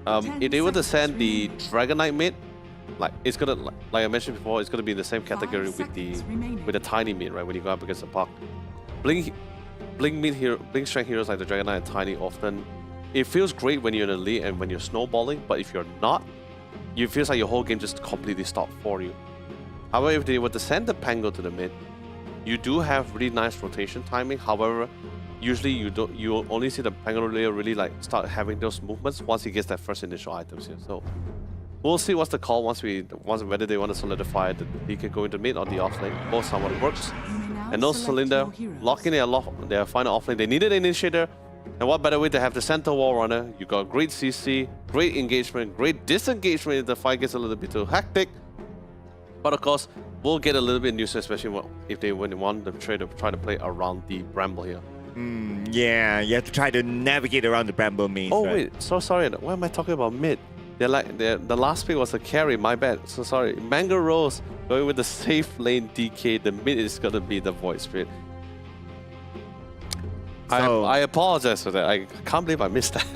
if they were to send the Dragon Knight mid, like it's gonna, like I mentioned before, it's gonna be in the same category with the tiny mid, right? When you go up against the puck, blink strength heroes like the Dragon Knight and Tiny often, it feels great when you're in the lead and when you're snowballing. But if you're not, it feels like your whole game just completely stopped for you. However, if they were to send the Pango to the mid, you do have really nice rotation timing. However, usually you only see the Pango really like start having those movements once he gets that first initial items here. So we'll see what's the call once whether they want to solidify that he can go into mid or the off lane. Both somewhat works. And no Cylinder locking their final off lane. They needed an initiator. And what better way to have the center wall runner? You got great CC, great engagement, great disengagement if the fight gets a little bit too hectic. But of course, we'll get a little bit nuisance, especially if they want to try to play around the Bramble here. Yeah, you have to try to navigate around the Bramble maze. Oh right? wait, so sorry. Why am I talking about mid? The last pick was a carry. My bad. So sorry. Mango Rose going with the safe lane DK. The mid is gonna be the Void Spirit. So, I apologize for that. I can't believe I missed that.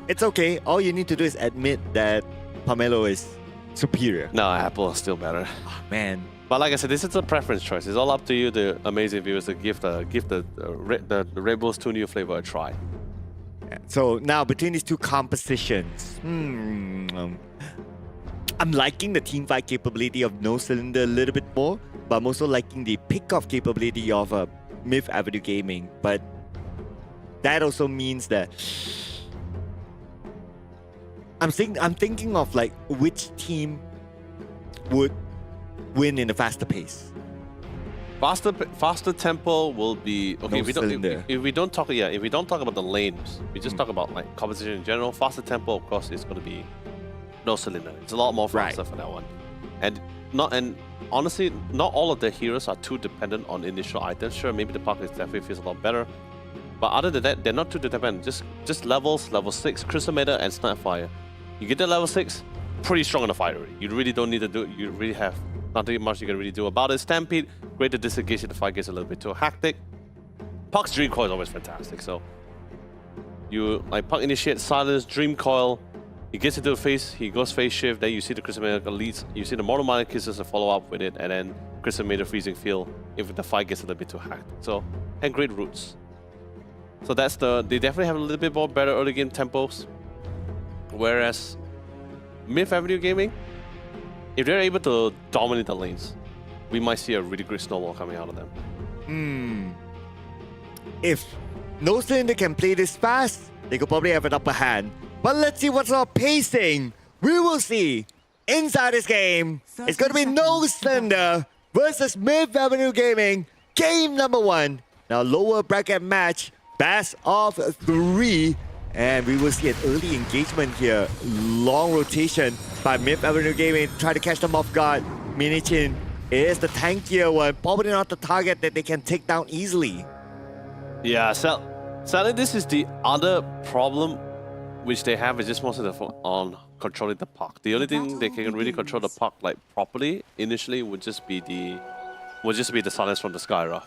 it's okay. All you need to do is admit that Pomelo is superior. No, Apple is still better. Oh, man. But like I said, this is a preference choice. It's all up to you, the amazing viewers, to give the Red Bull's 2 new flavor a try. Yeah. So now between these two compositions, I'm liking the team fight capability of No Cylinder a little bit more, but I'm also liking the pick-off capability of Myth Avenue Gaming. But that also means that I'm thinking of like which team would win in a faster pace. Faster tempo will be okay. No If we don't talk about the lanes, we just talk about like competition in general. Faster tempo, of course, is going to be No Cylinder. It's a lot more faster for that one, and honestly, not all of the heroes are too dependent on initial items. Sure, maybe the Puck definitely feels a lot better, but other than that, they're not too dependent. Just levels, level 6, Crystal Maiden and Snapfire. You get to level 6, pretty strong in the fight already. You really don't need to do. You really have nothing much you can really do about it. Stampede, great to disengage if the fight gets a little bit too hectic. Puck's Dream Coil is always fantastic. So you like Puck Initiate, Silence, Dream Coil, He gets into the face, he goes face shift, then you see the Crystal Maiden leads, you see the Mortal Minor Kisses to follow up with it, and then Crystal Maiden Freezing Field if the fight gets a little bit too hacked. So, and great roots. So that's they definitely have a little bit more better early game tempos. Whereas Myth Avenue Gaming, if they're able to dominate the lanes, we might see a really great snowball coming out of them. If no cylinder can play this fast, they could probably have an upper hand. But let's see what's our pacing. We will see inside this game. It's going to be No Cylinder versus Myth Avenue Gaming. Game number 1. Now lower bracket match. Best of 3. And we will see an early engagement here. Long rotation by Myth Avenue Gaming. Try to catch them off guard. Minichin is the tankier one. Probably not the target that they can take down easily. Yeah, sadly this is the other problem which they have is just mostly on controlling the puck. The only thing they can really control the puck like properly initially would just be the silence from the Skyra.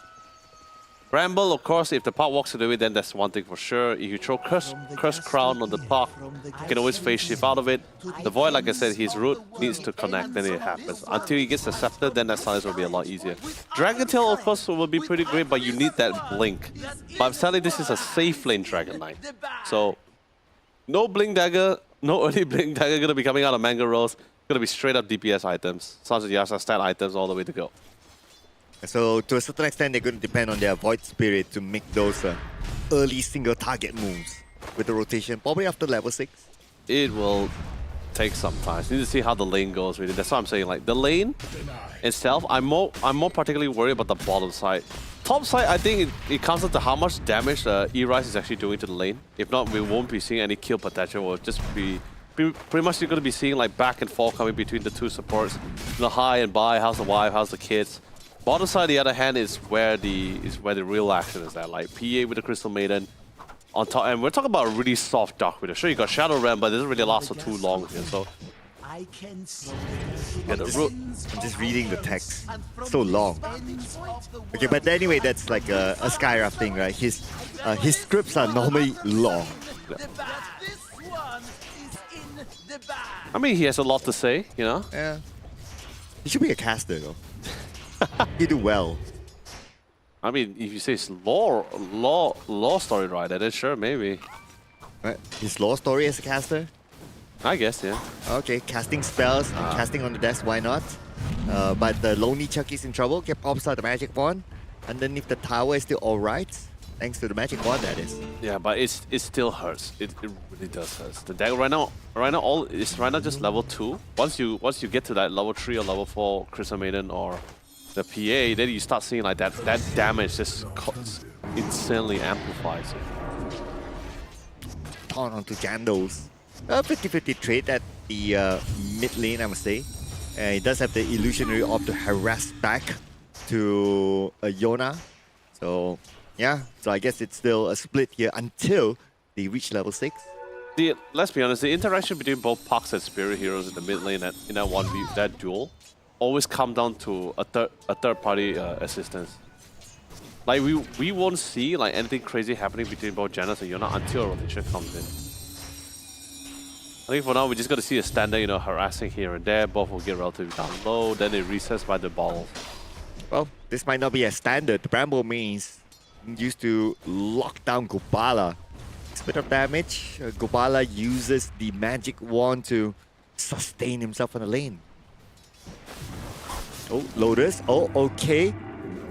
Bramble, of course, if the puck walks away, then that's one thing for sure. If you throw Curse Crown on the puck, you can always face shift out of it. The Void, like I said, his root needs to connect, then it happens. Until he gets the Scepter, then that silence will be a lot easier. Dragon Tail, of course, will be pretty great, but you need that blink. But sadly, this is a safe lane Dragon Knight. So, no Blink Dagger, no early Blink Dagger gonna be coming out of Mango Rose. Gonna be straight up DPS items. Sounds like Yasa stat items all the way to go. So to a certain extent, they're going to depend on their Void Spirit to make those early single target moves with the rotation, probably after level 6. It will take some time. So you need to see how the lane goes with it. That's what I'm saying. Like the lane itself, I'm more particularly worried about the bottom side. Top side, I think it comes down to how much damage E-Rise is actually doing to the lane. If not, we won't be seeing any kill potential. We'll just be pretty much you're going to be seeing like back and forth coming between the two supports. The high and buy, how's the wife, how's the kids. Bottom side, the other hand, is where the real action is at. Like PA with the Crystal Maiden on top, and we're talking about a really soft Dark Widow. Sure, you got Shadow Ram, but it doesn't really last for too long here. So Yeah, the root. I'm just reading the text. So long. Okay, but anyway, that's like a Skyra thing, right? His scripts are normally long. I mean, he has a lot to say, you know. Yeah. He should be a caster though. He do well. I mean, if you say it's lore story rider, then sure, maybe. Right. His lore story as a caster? I guess, yeah. Okay, casting spells and casting on the desk, why not? But the Lonely Chucky's in trouble. Okay, pops out the magic wand. Underneath the tower is still alright. Thanks to the magic wand, that is. Yeah, but it still hurts. It really does hurt. The deck right now just level 2. Once you get to that level 3 or level 4 Crystal Maiden or the PA, then you start seeing like that damage just insanely amplifies. Torn onto Jandos. 50-50 trade at the mid lane, I must say. He does have the illusionary orb to harass back to Yona. So yeah, so I guess it's still a split here until they reach level 6. Let's be honest, the interaction between both Pucks and Spirit Heroes in the mid lane in that duel always come down to a third party assistance. Like we won't see like anything crazy happening between both Janus and Yona until a rotation comes in. I think for now we just got to see a standard, you know, harassing here and there. Both will get relatively down low, then it resets by the ball. Well, this might not be a standard. The Bramble means used to lock down Gobala. It's a bit of damage. Gobala uses the magic wand to sustain himself on the lane. Oh, Lotus. Oh, okay.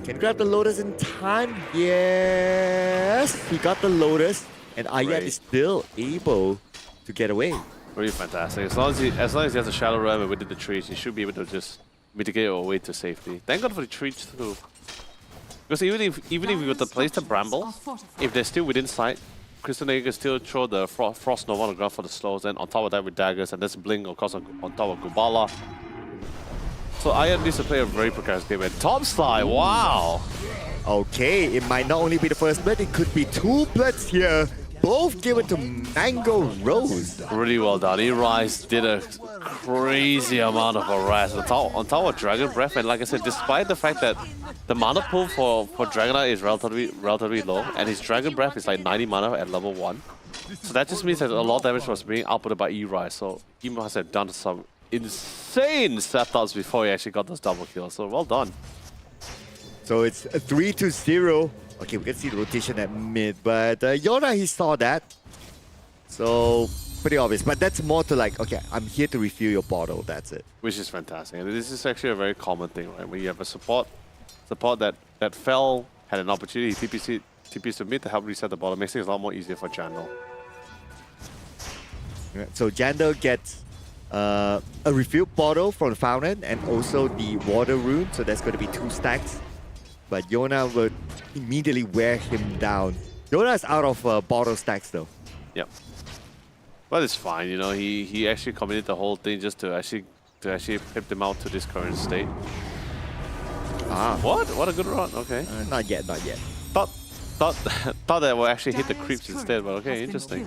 Can grab the Lotus in time. Yes, he got the Lotus, and Ayat is still able to get away. Really fantastic. As long as he has a Shadow Realm and within the trees, he should be able to just mitigate away to safety. Thank God for the trees too. Because even if we were to place the Bramble, if they're still within sight, Crystal Maiden can still throw the Frost Nova on the ground for the slows, and on top of that with daggers, and there's Blink of course on top of Gubala. So Ayat needs to play a very precarious game. And top side, wow! Okay, it might not only be the first blood, it could be 2 bloods here. Both given to Mango Rose. Really well done. E-Rise did a crazy amount of harass on top of Dragon Breath, and like I said, despite the fact that the mana pool for Dragonite is relatively low, and his Dragon Breath is like 90 mana at level 1, So that just means that a lot of damage was being outputted by E-Rise. So he must have done some insane setups before he actually got those double kills. So well done. So it's a 3-0. Okay, we can see the rotation at mid, but Yona, he saw that. So pretty obvious. But that's more to like, okay, I'm here to refill your bottle. That's it. Which is fantastic. And this is actually a very common thing, right? When you have a support that fell, had an opportunity, TPs to mid to help reset the bottle, makes things a lot more easier for Jandal. So Jandal gets a refill bottle from the fountain and also the water rune. So that's going to be 2 stacks. But Yona will immediately wear him down. Yona is out of bottle stacks though. Yep. But it's fine, you know. He actually committed the whole thing just to actually pimp them out to this current state. Ah. What a good run. Okay. Not yet, not yet. Thought that will actually hit the creeps instead, but okay, interesting.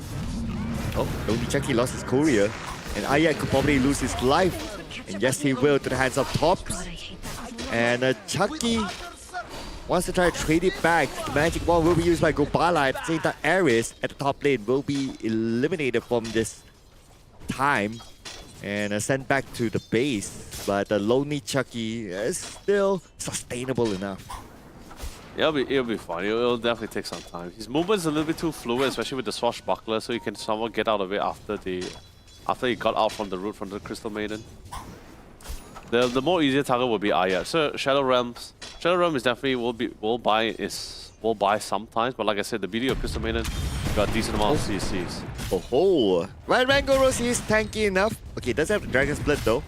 Oh, only Chucky lost his courier. And Ayat could probably lose his life. And yes, he will to the hands of Tops. And Chucky wants to try to trade it back. The magic wall will be used by Gobala. At the same time, Ares at the top lane will be eliminated from this time and sent back to the base. But the lonely Chucky is still sustainable enough. It'll be fun. It'll definitely take some time. His movement's a little bit too fluid, especially with the swashbuckler, so he can somewhat get out of it after he got out from the root from the Crystal Maiden. The more easier target will be Ayat. So Shadow Realm is definitely will buy sometimes, but like I said, the beauty of Crystal Maiden got a decent amount of CCs. Oh, Red Mango Rossi is tanky enough. Okay, does have the Dragon Split though,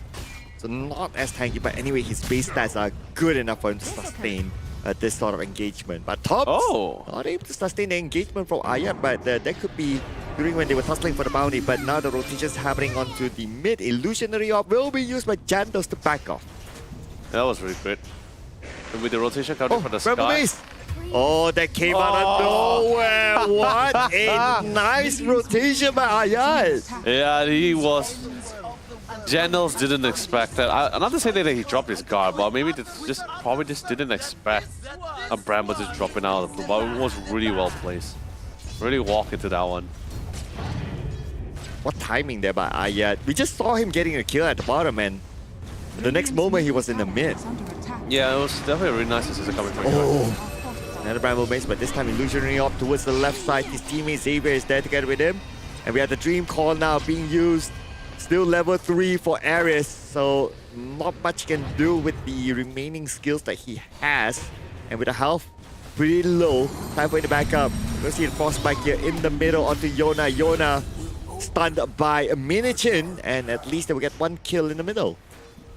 so not as tanky. But anyway, his base stats are good enough for him to sustain this sort of engagement. But Tops not able to sustain the engagement from Ayat, but that could be during when they were tussling for the bounty. But now the rotation's happening onto the mid. Illusionary Orb will be used by Jandos to back off. That was really great. And with the rotation coming from the Rebel sky. Base. Oh, that came out of nowhere. What a nice rotation by Ayat. Yeah, he was. Jandals didn't expect that. I'm not to say that he dropped his guard, but maybe probably just didn't expect a Bramble just dropping out of the blue. But it was really well placed. Really walk into that one. What timing there by Ayat. We just saw him getting a kill at the bottom, and the next moment he was in the mid. Yeah, it was definitely a really nice assist coming from him. Oh, another Bramble Base, but this time Illusionary Orb towards the left side. His teammate Xavier is there together with him. And we have the Dream Call now being used. Still level 3 for Ares, so not much he can do with the remaining skills that he has. And with the health pretty low, time for him to back up. We'll see the Frostbite here in the middle onto Yona. Yona stunned by a Minichin, and at least they will get 1 kill in the middle.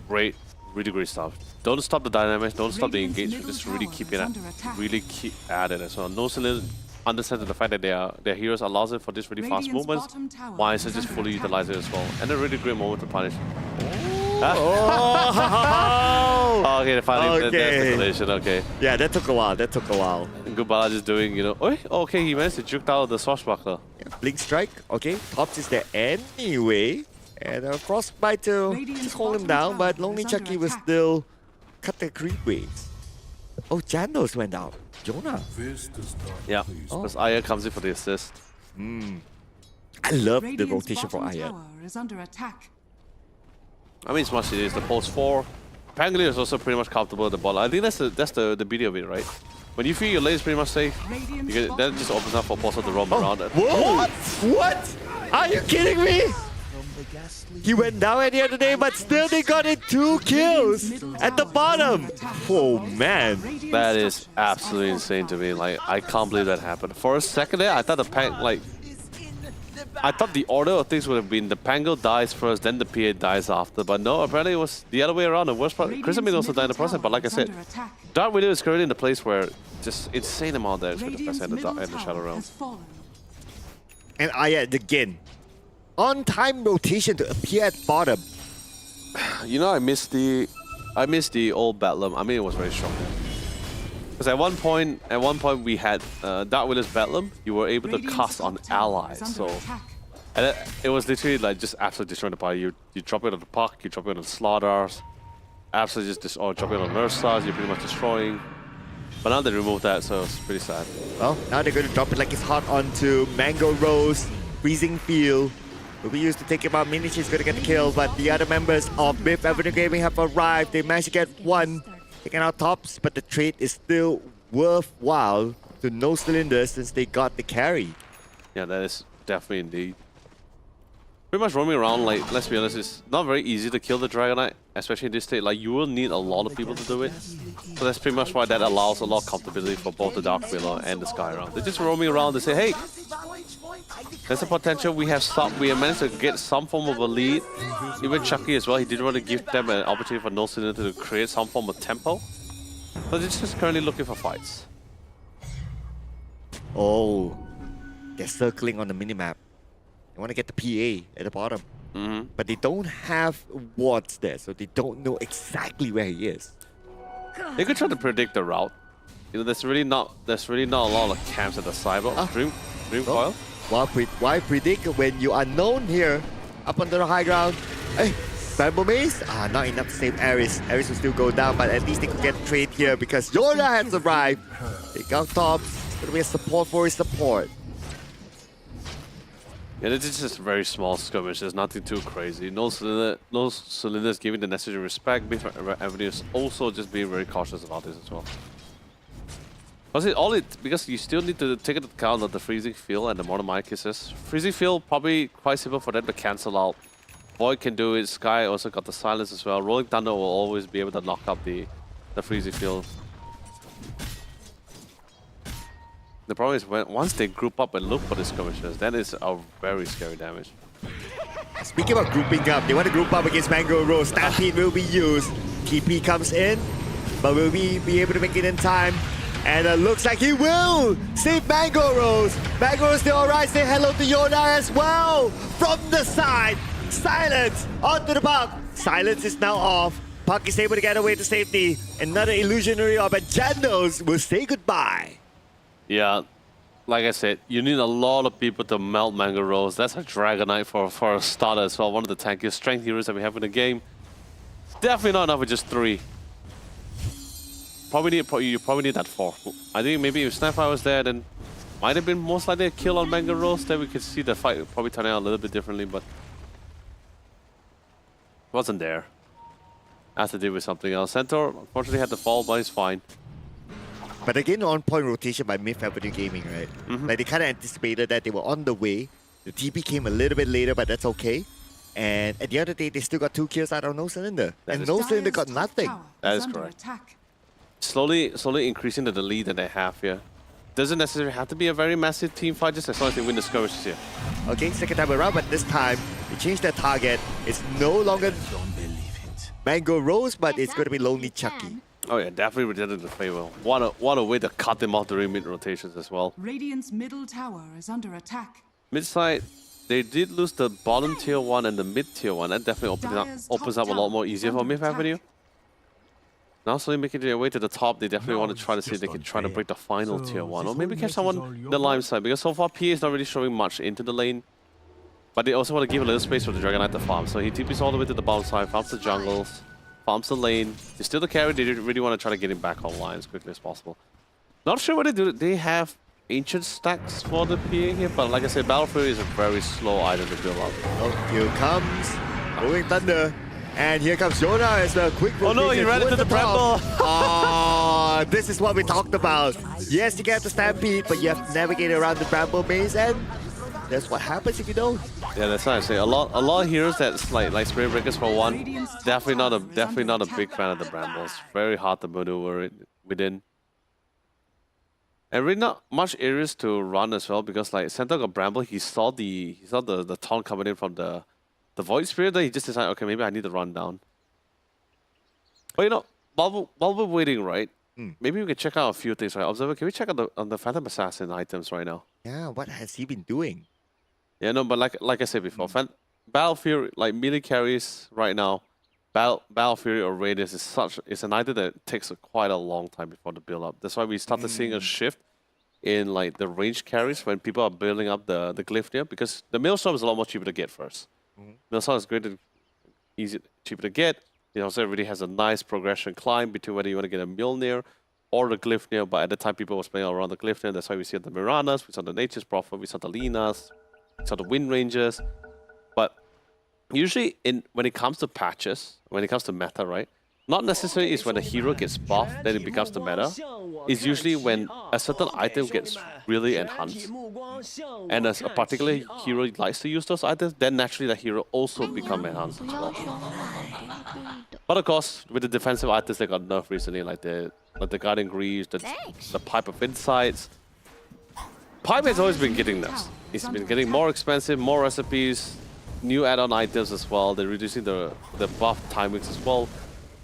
Great, really great stuff. Don't stop the dynamics, don't stop the engagement, just really keep it at, keep at it as well. No Celine understands the fact that their heroes allows it for this really fast movements. Why is it just fully utilize it as well? And a really great moment to punish. Oh, okay, finally there's the collision, okay. Yeah, that took a while, And Gubala just doing, you know, okay, he managed to juke out the swashbuckler. Yeah, Blink Strike, okay, Tops is there anyway. And Frostbite to just hold him down, but Lonely Chucky will still cut the creep waves. Oh, Jandos went out. Jonah. Yeah, because Aya comes in for the assist. I love the rotation for Aya. I mean, it's much it is. The pulse 4. Pangolier is also pretty much comfortable at the ball. I think that's the beauty of it, right? When you feel your lane is pretty much safe, that just opens up for Pulsar to roam around. Whoa! What? Are you kidding me? He went down at the end of the day, but still they got it 2 kills at the bottom. Oh man, that is absolutely insane to me. Like, I can't believe that happened. For a second there, I thought I thought the order of things would have been the Pango dies first, then the PA dies after. But no, apparently it was the other way around. The worst part, Chris may also die in the process. But like I said, Dark Widow is currently in the place where just insane amount of damage with the Fast and the Shadow Realm. And Ayat again. On-time rotation to appear at bottom. You know, I missed the old Bedlam. I mean, it was very strong. Because at one point we had Dark Widow's Bedlam. You were able to cast on allies. So, and it was literally like just absolutely destroying the party. You drop it on the Puck, you drop it on the Slaughters, absolutely just drop it on Nurse Stars. You're pretty much destroying. But now they removed that, so it's pretty sad. Well, now they're going to drop it like it's hot onto Mango Rose, Freezing Field. Will be used to take him out. Minichi is going to get the kill, but the other members of Biff Avenue Gaming have arrived. They managed to get one, taking out tops, but the trade is still worthwhile to no cylinders since they got the carry. Yeah, that is definitely indeed. Pretty much roaming around, like, let's be honest, it's not very easy to kill the Dragonite, especially in this state. Like, you will need a lot of people to do it. So that's pretty much why that allows a lot of comfortability for both the Dark Wheeler and the Skyround. They're just roaming around, they say, hey, there's a potential, we have managed to get some form of a lead. Even Chucky as well, he did want to give them an opportunity for no cylinder to create some form of tempo. But they're just currently looking for fights. Oh, they're circling on the minimap. They want to get the PA at the bottom. But they don't have wards there, so they don't know exactly where he is. They could try to predict the route. You know, there's really not a lot of camps at the side. Dream Coil. Why predict when you are known here up under the high ground? Hey, Bamboo Maze? Not enough to save Aris. Aris will still go down, but at least they could get trade here because Yoda has arrived. Take out top. It's going to be a support for his support. Yeah, this is just a very small skirmish. There's nothing too crazy. No cylinders giving the necessary respect. Biff Avenue is also just being very cautious about this as well. Because you still need to take into account of the freezing field and the monomai kisses. Freezing field probably quite simple for them to cancel out. Void can do it. Sky also got the silence as well. Rolling Thunder will always be able to knock up the freezing field. The problem is once they group up and look for the skirmishers, then it's a very scary damage. Speaking about grouping up, they want to group up against Mango Rose. Stampede will be used. TP comes in, but will we be able to make it in time? And it looks like he will save Mango Rose. Mango Rose still alright. Say hello to Yoda as well. From the side, Silence onto the puck. Silence is now off. Puck is able to get away to safety. Another illusionary orb, and Jandos will say goodbye. Yeah, like I said, you need a lot of people to melt Mango Rose. That's a Dragonite for a starter as well. One of the tankiest strength heroes that we have in the game. Definitely not enough with just 3. You probably need that 4. I think maybe if Snapfire was there, then might have been most likely a kill on Mango Rose. Then we could see the fight probably turning out a little bit differently, but wasn't there. Has to deal with something else. Centaur unfortunately had the fall, but he's fine. But again, on-point rotation by Myth Avenue Gaming, right? Like they kind of anticipated that they were on the way. The TP came a little bit later, but that's okay. And at the end of the day, they still got 2 kills out of No Cylinder. And No Cylinder got nothing. That is correct. Slowly increasing the lead that they have here. Doesn't necessarily have to be a very massive team fight, just as long as they win the skirmishes here. Okay, second time around, but this time they changed their target. It's no longer Mango Rose, but it's going to be Lonely Chucky. Oh yeah, definitely did it in favor. What a way to cut them off during mid rotations as well. Radiant's middle tower is under attack. Mid side, they did lose the bottom tier 1 and the mid tier 1. That definitely opens up a lot more easier for Myth Avenue. Now slowly making their way to the top, they definitely want to try to see if they can try to break the final tier 1. Or maybe catch someone in the Lime side, because so far PA is not really showing much into the lane. But they also want to give a little space for the Dragonite to farm. So he TPs all the way to the bottom side, farms the jungles, farms the lane. He's still the carry, they really want to try to get him back online as quickly as possible. Not sure what they do. They have ancient stacks for the PA here, but like I said, Battle Fury is a very slow item to build up. Oh, here comes Rolling Thunder. And here comes Yoda as a quick rotation. Oh no, he ran into the Bramble! Ah, this is what we talked about. Yes, you get the Stampede, but you have to navigate around the Bramble maze, and that's what happens if you don't. Yeah, that's what I say. A lot of heroes that's like Spirit Breakers for one. Definitely not a big fan of the Brambles. Very hard to maneuver it within. And really not much areas to run as well, because like Centaur got Bramble, he saw the taunt coming in from the Void Spirit, then he just decided, okay, maybe I need to run down. But you know, while we're waiting, right? Maybe we can check out a few things, right? Observer, can we check out the Phantom Assassin items right now? Yeah, what has he been doing? Yeah, no, but like I said before, Battle Fury, like melee carries right now, Battle Fury or Radius is an item that takes quite a long time before the build up. That's why we started seeing a shift in like the range carries when people are building up the glyph here, because the Maelstrom is a lot more cheaper to get first. Maelstrom is great and cheaper to get. It also really has a nice progression climb between whether you want to get a Mjolnir or the Glyphnia, but at the time people were playing around the Glyphnia. That's why we see the Miranas, we saw the Nature's Prophet, we saw the Linas, we saw the Wind Rangers. But usually when it comes to patches, when it comes to meta, right? Not necessarily is when a hero gets buffed, then it becomes the meta. It's usually when a certain item gets really enhanced, and as a particular hero likes to use those items, then naturally the hero also becomes enhanced as well. But of course, with the defensive items that got nerfed recently, like the Guardian Greaves, the Pipe of Insights. Pipe has always been getting nerfs. It's been getting more expensive, more recipes, new add-on items as well. They're reducing the buff timings as well.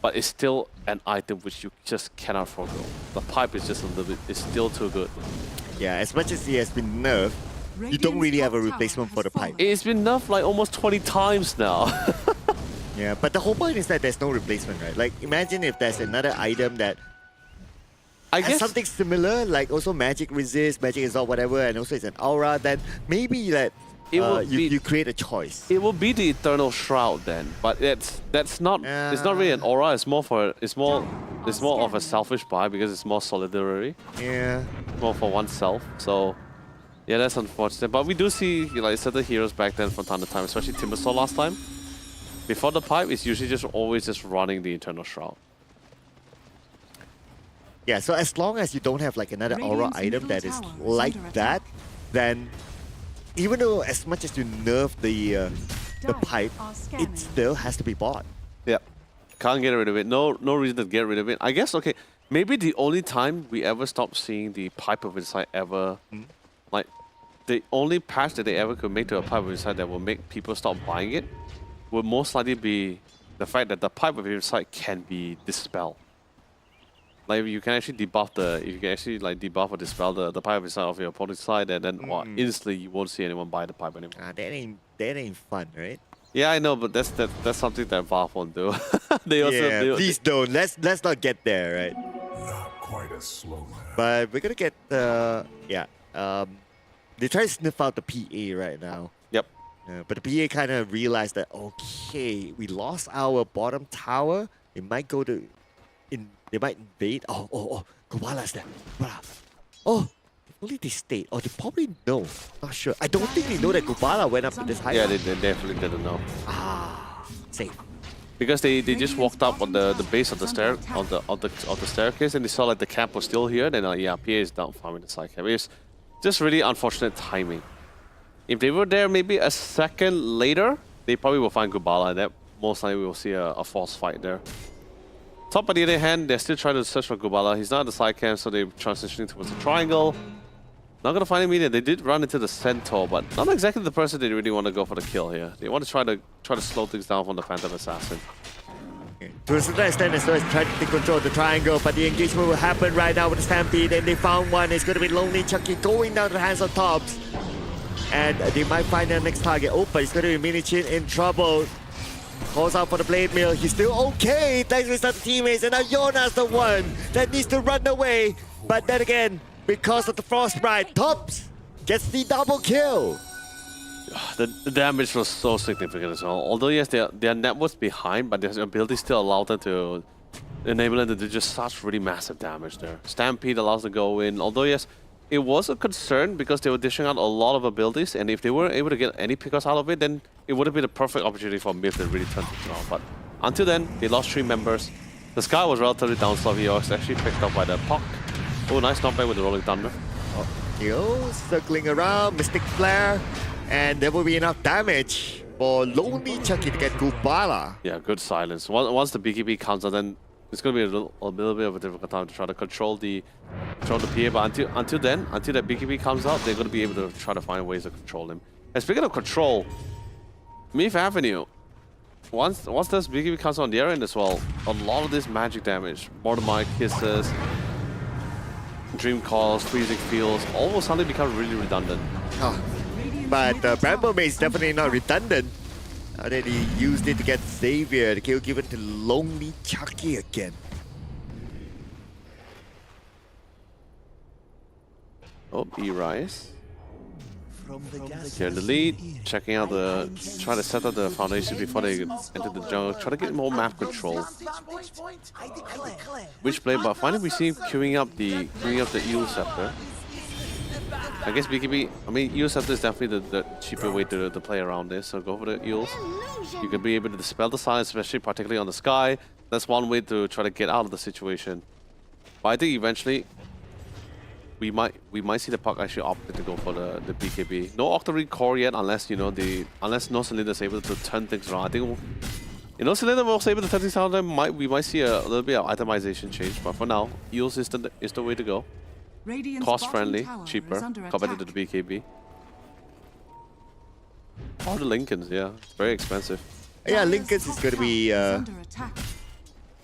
But it's still an item which you just cannot forego. The Pipe is just a little bit, it's still too good. Yeah, as much as he has been nerfed, you don't really have a replacement for the Pipe. It's been nerfed like almost 20 times now. Yeah, but the whole point is that there's no replacement, right? Like, imagine if there's another item that I has guess something similar, like also magic resist, magic exalt, whatever, and also it's an aura, then maybe that you create a choice. it will be the Eternal Shroud then, but that's not it's not really an aura. It's more of a selfish buy because it's more solidarity, Yeah. more for oneself. So yeah, that's unfortunate. But we do see like certain heroes back then from time to time, especially Timbersaw last time. Before the Pipe, it's usually just always just running the Eternal Shroud. Yeah, so as long as you don't have like another aura Radiant's item that middle is tower is like under that, then even though as much as you nerf the Pipe, it still has to be bought. Yeah, can't get rid of it. No reason to get rid of it. I guess okay, maybe the only time we ever stopped seeing the Pipe of Insight ever, like the only patch that they ever could make to a Pipe of Insight that will make people stop buying it, would most likely be the fact that the Pipe of Insight can be dispelled. Like you can actually debuff debuff or dispel the Pipe of Insight of your opponent's side, and then instantly you won't see anyone buy the Pipe anymore. That ain't fun, right? Yeah, I know, but that's something that Valve won't do. Please don't. Let's not get there, right? Not quite a slow man. But we're gonna get they try to sniff out the PA right now. Yep. But the PA kind of realized that okay, we lost our bottom tower. It might go to they might invade. Oh, Kubala's there. Kubala. Oh, only they stayed. Or they probably know. Not sure. I don't think they know that Kubala went up to this height. Yeah, they definitely didn't know. Safe. Because they just walked up on the base of the staircase and they saw like the camp was still here. Then yeah, PA is down farming the side camp. It's just really unfortunate timing. If they were there maybe a second later, they probably will find Kubala, and that most likely we will see a false fight there. Top, on the other hand, they're still trying to search for Kubala. He's not at the side camp, so they're transitioning towards the triangle. Not gonna find him either. They did run into the Centaur, but not exactly the person they really want to go for the kill here. They want to try to slow things down from the Phantom Assassin. To a certain extent, as well as trying to take control of the triangle, but the engagement will happen right now with the Stampede, and they found one. It's going to be Lonely Chucky going down to the hands of Tops. And they might find their next target. Oh, but it's going to be Minichin in trouble. Calls out for the Blade Mill. He's still okay. Thanks to his other teammates. And now Yona's the one that needs to run away. But then again, because of the Frostbite, Tops gets the double kill. The damage was so significant as well. Although yes, their net was behind, but their ability still allowed them to enable them to do just such really massive damage there. Stampede allows them to go in. Although yes, it was a concern because they were dishing out a lot of abilities, and if they weren't able to get any pickups out of it, then it would have been a perfect opportunity for Myth to really turn things around. But until then, they lost 3 members. The Sky was relatively down slow. He was actually picked up by the Puck. Oh, nice knockback with the Rolling Thunder. Yo, circling around, Mystic Flare, and there will be enough damage for Lonely Chucky to get Kubala. Yeah, good silence. Once the BKB comes out, then it's going to be a little bit of a difficult time to try to control the PA. But until then, until that BKB comes out, they're going to be able to try to find ways to control him. And speaking of control, Myth Avenue, once this BKB comes on the air end as well, a lot of this magic damage, Mortimer Kisses, Dream Calls, Freezing Fields, all will suddenly become really redundant. But Bramble Maze is definitely not redundant. How did he use it to get Xavier? The kill given to Lonely Chucky again. Oh, E-Rise. Here in the lead, checking out the, trying to set up the foundation before they enter the jungle, try to get more map control. Which play, but finally we see him queuing up the Eel Scepter. I guess BKB, I mean, Eel Scepter is definitely the cheaper way to play around this, so go for the Eels. You can be able to dispel the silence, especially particularly on the sky. That's one way to try to get out of the situation. But I think eventually we might see the puck actually opting to go for the BKB. No Octarine core yet, unless unless No Cylinder is able to turn things around. I think No Cylinder was able to turn things around. We might see a little bit of itemization change, but for now, Eels is the way to go. Cost friendly, cheaper compared to the BKB. Or the Lincolns, yeah, it's very expensive. Yeah, Lincolns is going to be an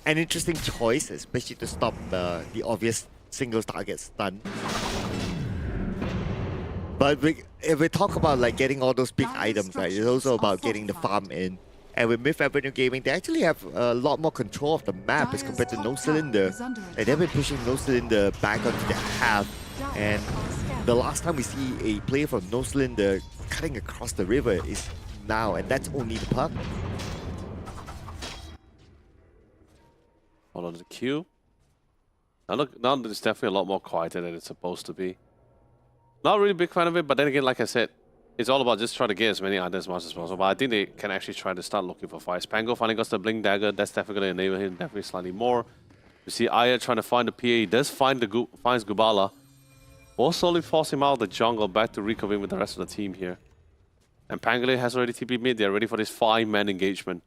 interesting choice, especially to stop the obvious single target stun. But if we talk about like getting all those big items, right, it's also about getting the farm in. And with Myth Avenue Gaming, they actually have a lot more control of the map as compared to No Cylinder. And they've been pushing No Cylinder back onto their half. And the last time we see a player from No Cylinder cutting across the river is now, and that's only the puck. Hold on to the queue. Now it's definitely a lot more quieter than it's supposed to be. Not really a big fan of it, but then again, like I said, it's all about just trying to get as many items as much as possible. But I think they can actually try to start looking for fights. Pango finally got the Blink Dagger. That's definitely going to enable him definitely slightly more. You see Aya trying to find the PA. He does finds Gubala. Will slowly force him out of the jungle back to reconvene with the rest of the team here. And Pangolin has already TP mid. They're ready for this 5-man engagement.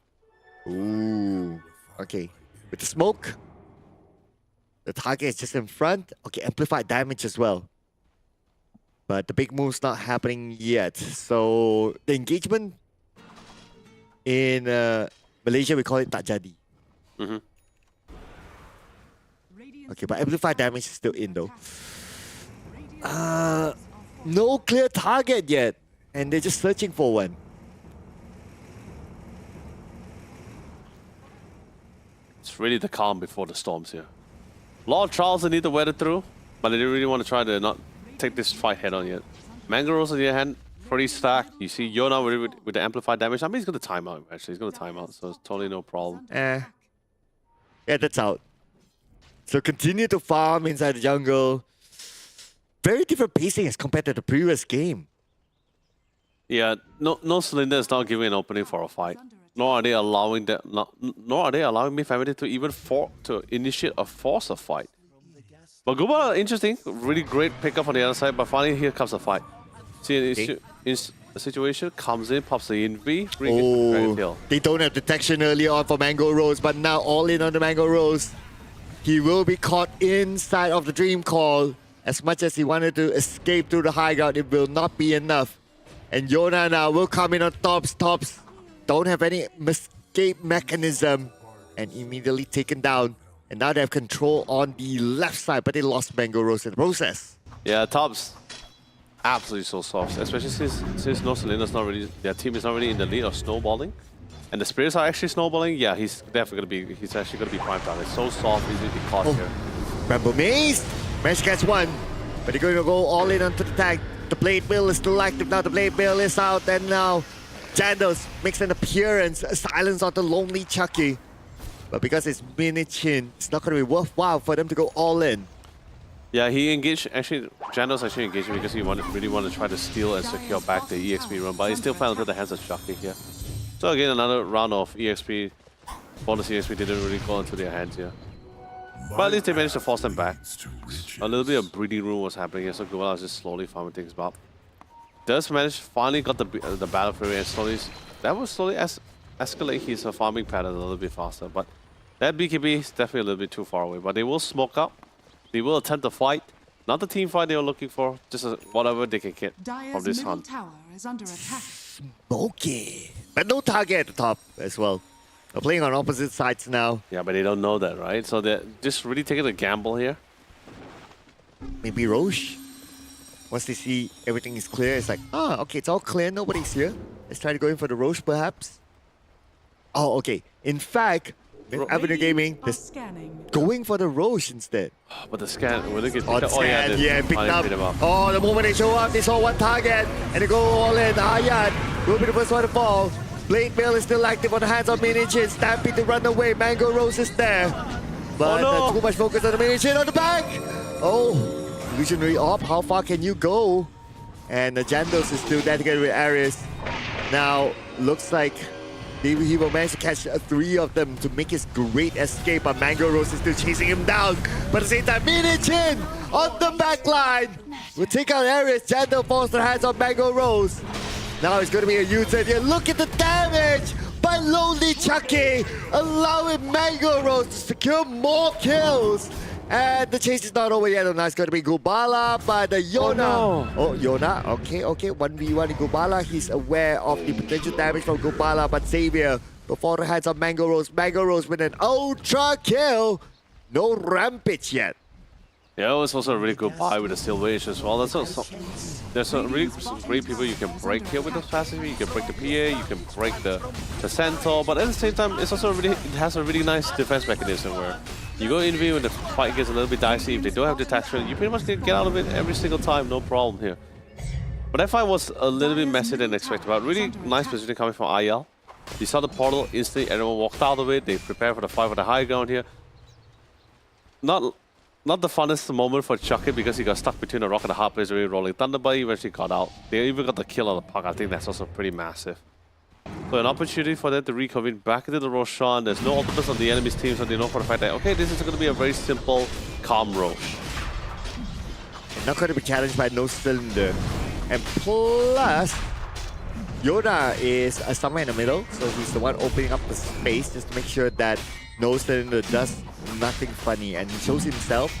Ooh. Okay. With the smoke, the target is just in front. Okay, amplified damage as well. But the big move's not happening yet. So the engagement in Malaysia, we call it tak jadi. Okay, but amplified damage is still in though. No clear target yet. And they're just searching for one. It's really the calm before the storms here. A lot of trials they need to weather through, but they didn't really want to try to not take this fight head on yet. Mango Rose on the other hand, pretty stacked. You see Yona with the amplified damage. I mean, he's going to time out actually. He's going to time out, so it's totally no problem. Yeah, that's out. So continue to farm inside the jungle. Very different pacing as compared to the previous game. Yeah, no Cylinder is not giving an opening for a fight. Nor are they allowing that. Nor are they allowing me family to even initiate a force a fight. But Guba, interesting, really great pickup on the other side. But finally, here comes a fight. See, in a situation comes in, pops the inv, oh, they don't have detection early on for Mango Rose, but now all in on the Mango Rose. He will be caught inside of the Dream Call. As much as he wanted to escape through the high ground, it will not be enough. And Yona now will come in on tops. Don't have any escape mechanism. And immediately taken down. And now they have control on the left side, but they lost Mango Rose in the process. Yeah, tops. Absolutely so soft. Especially since No Cylinder's not really, their team is not really in the lead of snowballing. And the spirits are actually snowballing. Yeah, he's definitely gonna be, he's actually gonna be primed out. It's so soft, easy to be caught here. Rambo Maze! Managed to catch one. But they're going to go all in onto the tag. The Blade Bill is still active now. The Blade Bill is out. And now Jandos makes an appearance. Silence on the Lonely Chucky. But because it's Minichin, it's not going to be worthwhile for them to go all in. Yeah, he engaged. Actually, Jandos actually engaged him because he really wanted to try to steal and secure back the EXP run. But he still fell into the hands of Chucky here. So again, another round of EXP. Bonus EXP didn't really go into their hands here. But at least they managed to force them back. A little bit of breeding room was happening here, so Gubala was just slowly farming things up. Does manage, finally got the Battle Fury and that will slowly escalate his farming pattern a little bit faster. But that BKB is definitely a little bit too far away. But they will smoke up, they will attempt to fight. Not the team fight they were looking for, just whatever they can get from this hunt. Tower is under attack. Okay, but no target at the top as well. They're playing on opposite sides now. Yeah, but they don't know that, right? So they're just really taking a gamble here. Maybe Roche. Once they see everything is clear, it's like, okay, it's all clear, nobody's here. Let's try to go in for the Roche, perhaps. Oh, okay. In fact, Avenue Gaming, Are they're scanning. going for the Roche instead. But the scan, when they get On scan, they yeah, picked finally up. beat him Oh, the moment they show up, they saw one target, and they go all in. Ayat will be the first one to fall. Blade Mail is still active on the hands of Minichin. Stampede to run away. Mango Rose is there. But no. too much focus on the Minichin on the back. Oh, illusionary op. How far can you go? And the Jandos is still dedicated with Ares. Now, looks like he will manage to catch 3 of them to make his great escape, but Mango Rose is still chasing him down. But at the same time, Minichin on the back line will take out Ares. Jando falls to the hands of Mango Rose. Now it's going to be a U-turn here. Look at the damage by Lonely Chucky, allowing Mango Rose to secure more kills. And the chase is not over yet. Now it's going to be Gubala, but the Yona. Oh, Yona. Okay. 1v1 Gubala. He's aware of the potential damage from Gubala, but Xavier before the hands of Mango Rose. Mango Rose with an ultra kill. No rampage yet. Yeah, it was also a really good buy with the Silver Age as well. There's some really some great people you can break here with the passive. You can break the PA, you can break the Centaur, but at the same time, it's also it has a really nice defense mechanism where you go in view when the fight gets a little bit dicey. If they don't have detachment, you pretty much can get out of it every single time, no problem here. But that fight was a little bit messy than expected, but really nice positioning coming from IL. You saw the portal instantly, everyone walked out of it. They prepared for the fight for the high ground here. Not the funnest moment for Chucky because he got stuck between a rock and a hard place, really rolling thunder, but he eventually got out. They even got the kill on the puck. I think that's also pretty massive. So an opportunity for them to reconvene back into the Roshan. There's no ultimates on the enemy's team, so they know for the fact that, okay, this is going to be a very simple, calm Roche. Not going to be challenged by no cylinder. And plus, Yoda is somewhere in the middle, so he's the one opening up the space just to make sure that no cylinder does nothing funny, and he shows himself,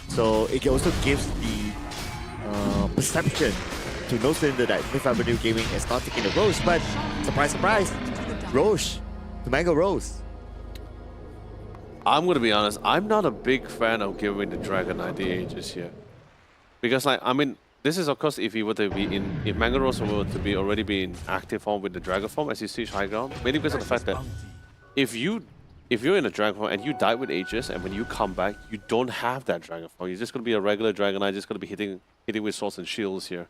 so it also gives the perception to no cylinder that Fifth Avenue Gaming is not taking the Roche, but surprise, surprise, Roche to Mango Rose. I'm gonna be honest, I'm not a big fan of giving the Dragon Knight the Aegis here. Because like, I mean, this is of course if he were to be in, if Mango Rose were to be already be in active form with the Dragon form as you see high ground, mainly because of the fact that if you're in a Dragon form and you die with Aegis, and when you come back, you don't have that Dragon form. You're just going to be a regular Dragon Knight, just going to be hitting with swords and shields here.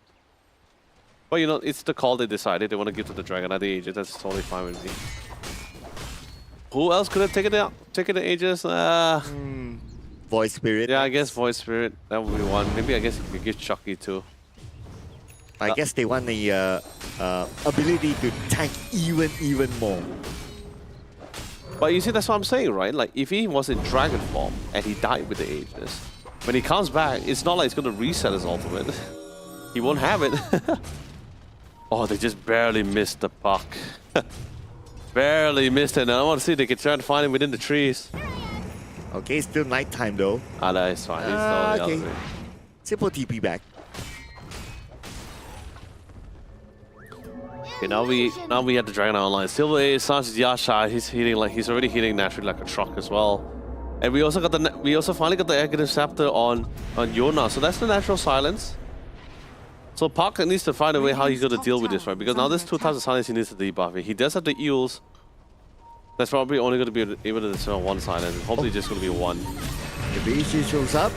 But you know, it's the call they decided. They want to give to the Dragon Knight the Aegis. That's totally fine with me. Who else could have taken the Aegis? Voice Spirit. Yeah, I guess Voice Spirit. That would be one. Maybe I guess you could give Chucky too. I guess they want the ability to tank even more. But you see, that's what I'm saying, right? Like, if he was in Dragon form and he died with the Aegis, when he comes back, it's not like he's going to reset his ultimate. He won't have it. Oh, they just barely missed the puck. Barely missed it. And I want to see if they can try to find him within the trees. Okay, it's still nighttime though. Ah, no, it's fine. He's not the Okay. other way. Simple TP back. Okay, now we have the Dragon Online. Silver A, Sanchez Yasha, he's already hitting naturally like a truck as well. And we also finally got the Aghanim Scepter on Yona, so that's the natural silence. So Park needs to find a way how he's gonna deal with this, right? Because now there's 2 times the silence he needs to debuff it. He does have the eels. That's probably only gonna be able to discern 1 silence. Hopefully just gonna be 1. If the issue shows up,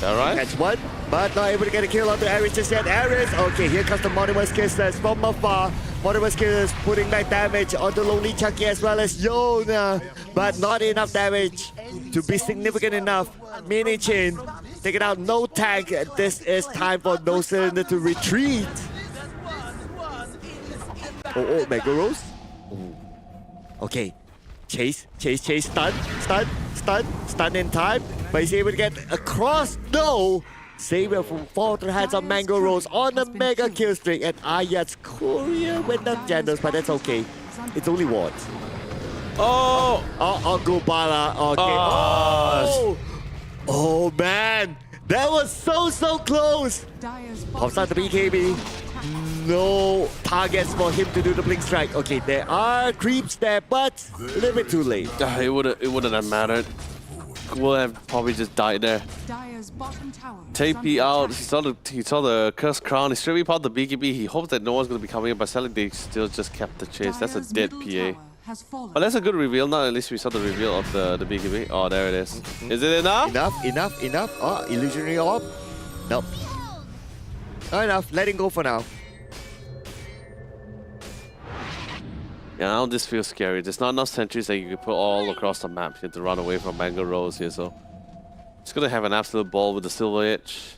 Alright? catch 1, but not able to get a kill onto Ares just yet. Ares, okay, here comes the Modimus Kisses from afar. Modimus Kisses putting back damage onto Lonely Chucky as well as Yona, but not enough damage to be significant enough. Minichin taking out no tank. This is time for No Cylinder to retreat. Oh, Mega Rose. Okay, chase, stun in time, but he's able to get across. No! Xavier from fall to the hands of Mango Rose on a mega kill streak, and Ayat's courier went up Jandos, but that's okay. It's only wards. Oh! Gubala. Okay. Oh man, that was so close. Dyer's Pops out the bottom BKB. No targets for him to do the blink strike. Okay, there are creeps there, but a little bit too late. It wouldn't have mattered. We'll have probably just died there. Dyer's bottom tower. TP out. He saw the cursed crown. He straight popped the BKB. He hopes that no one's gonna be coming in, but sadly they still just kept the chase. That's a dead PA. has fallen. But that's a good reveal. Now at least we saw the reveal of the BKB. Oh, there it is. Is it enough? Enough. Oh, illusionary orb. Nope. Not enough. Let it go for now. Yeah, now this feels scary. There's not enough sentries that you can put all across the map here to run away from Mango Rose here, so it's gonna have an absolute ball with the Silver Edge.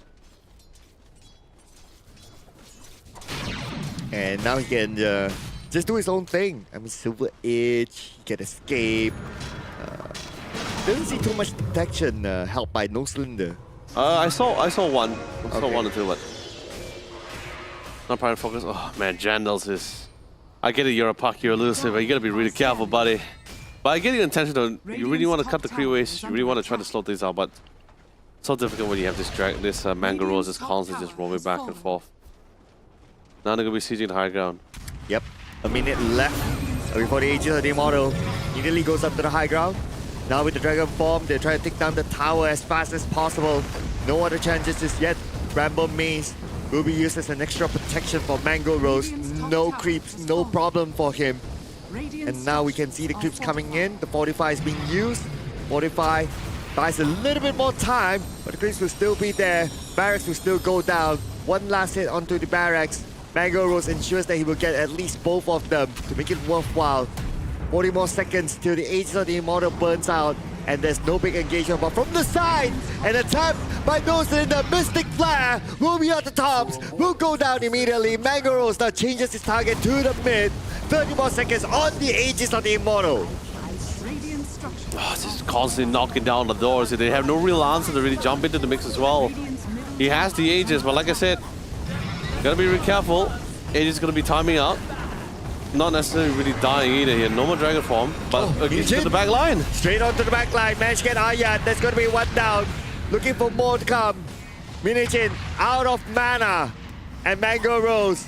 And now he can just do his own thing. I mean, Silver Edge, he can escape. Doesn't see too much detection helped by No Cylinder. I saw one. I saw Okay. one or two, but not primary focus. Oh man, Jandals is. I get it, you're a puck, you're elusive, but you gotta be really careful, buddy. But I get your intention though. You really want to cut the creeways. You really want to try to slow things down, but it's so difficult when you have this Mango Rose just constantly just roaming back and forth. Now they're gonna be sieging the high ground. Yep, a minute left before the Aegis of the Immortal immediately goes up to the high ground. Now with the Dragon form, they're trying to take down the tower as fast as possible. No other chances just yet. Bramble Maze will be used as an extra protection for Mango Rose. No creeps, no problem for him. And now we can see the creeps coming in. The Fortify is being used. Fortify buys a little bit more time, but the creeps will still be there. Barracks will still go down. One last hit onto the barracks. Mango Rose ensures that he will get at least both of them to make it worthwhile. 40 more seconds till the Aegis of the Immortal burns out, and there's no big engagement. But from the side, an attack by No Cylinder, Mystic Flare will be at the tops, will go down immediately. Mango Rose now changes his target to the mid. 30 more seconds on the Aegis of the Immortal. Radiant structure. Oh, just constantly knocking down the doors. They have no real answer to really jump into the mix as well. He has the Aegis, but like I said, gotta be really careful. Aegis is gonna be timing out. Not necessarily really dying either here. No more Dragon Form, but against to the back line. Straight onto the back line. Managed to get Ayat. There's going to be one down. Looking for more to come. Minijin out of mana. And Mango Rose.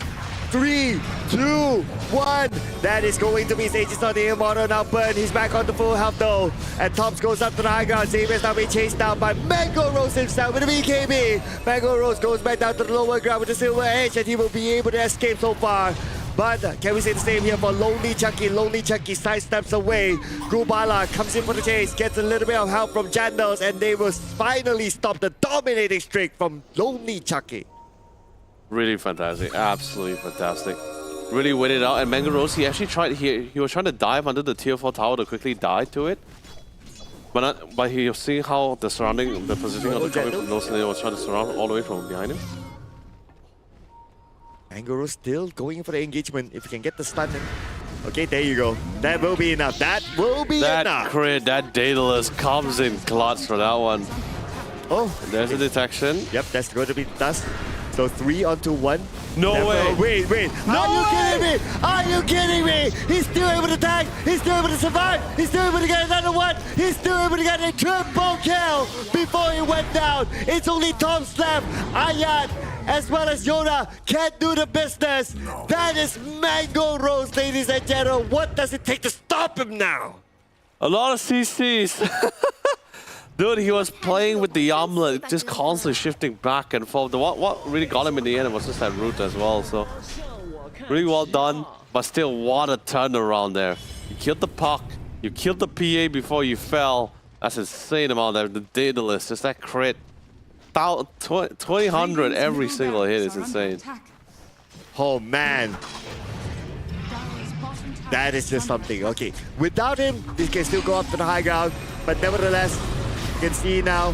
3, 2, 1. That is going to be Aegis on the Immortal now burn. He's back on the full health though. And Tops goes up to the high ground. Xavier's now being chased down by Mango Rose himself with the BKB. Mango Rose goes back down to the lower ground with the Silver Edge, and he will be able to escape so far. But can we say the same here for Lonely Chucky? Lonely Chucky sidesteps away. Gubala comes in for the chase, gets a little bit of help from Jandals, and they will finally stop the dominating streak from Lonely Chucky. Really fantastic, absolutely fantastic. Really wait it out, and Mango Rose, he actually tried here. He was trying to dive under the tier 4 tower to quickly die to it. But he was seeing how the surrounding, the positioning of the coming from No Cylinder was trying to surround all the way from behind him. Mango Rose still going for the engagement. If you can get the stun in. Okay, there you go. That will be enough. That will be that enough. crit, that Daedalus comes in clutch for that one. Oh, There's a detection. yep, that's going to be dust. So 3 onto 1. No way. Wait. Are you kidding me? Are you kidding me? He's still able to tag. He's still able to survive. He's still able to get another one. He's still able to get a triple kill before he went down. It's only Tom left. Ayat, as well as Yoda, can't do the business. That is Mango Rose, ladies and gentlemen. What does it take to stop him now? A lot of CCs. Dude, he was playing with the Yamlet, just constantly shifting back and forth. What really got him in the end was just that root as well. So, really well done. But still, what a turnaround there. You killed the puck. You killed the PA before you fell. That's insane amount there. The Daedalus, just that crit. 2000 every single hit is insane. Oh, man. That is just something. Okay, without him, he can still go up to the high ground. But nevertheless, you can see now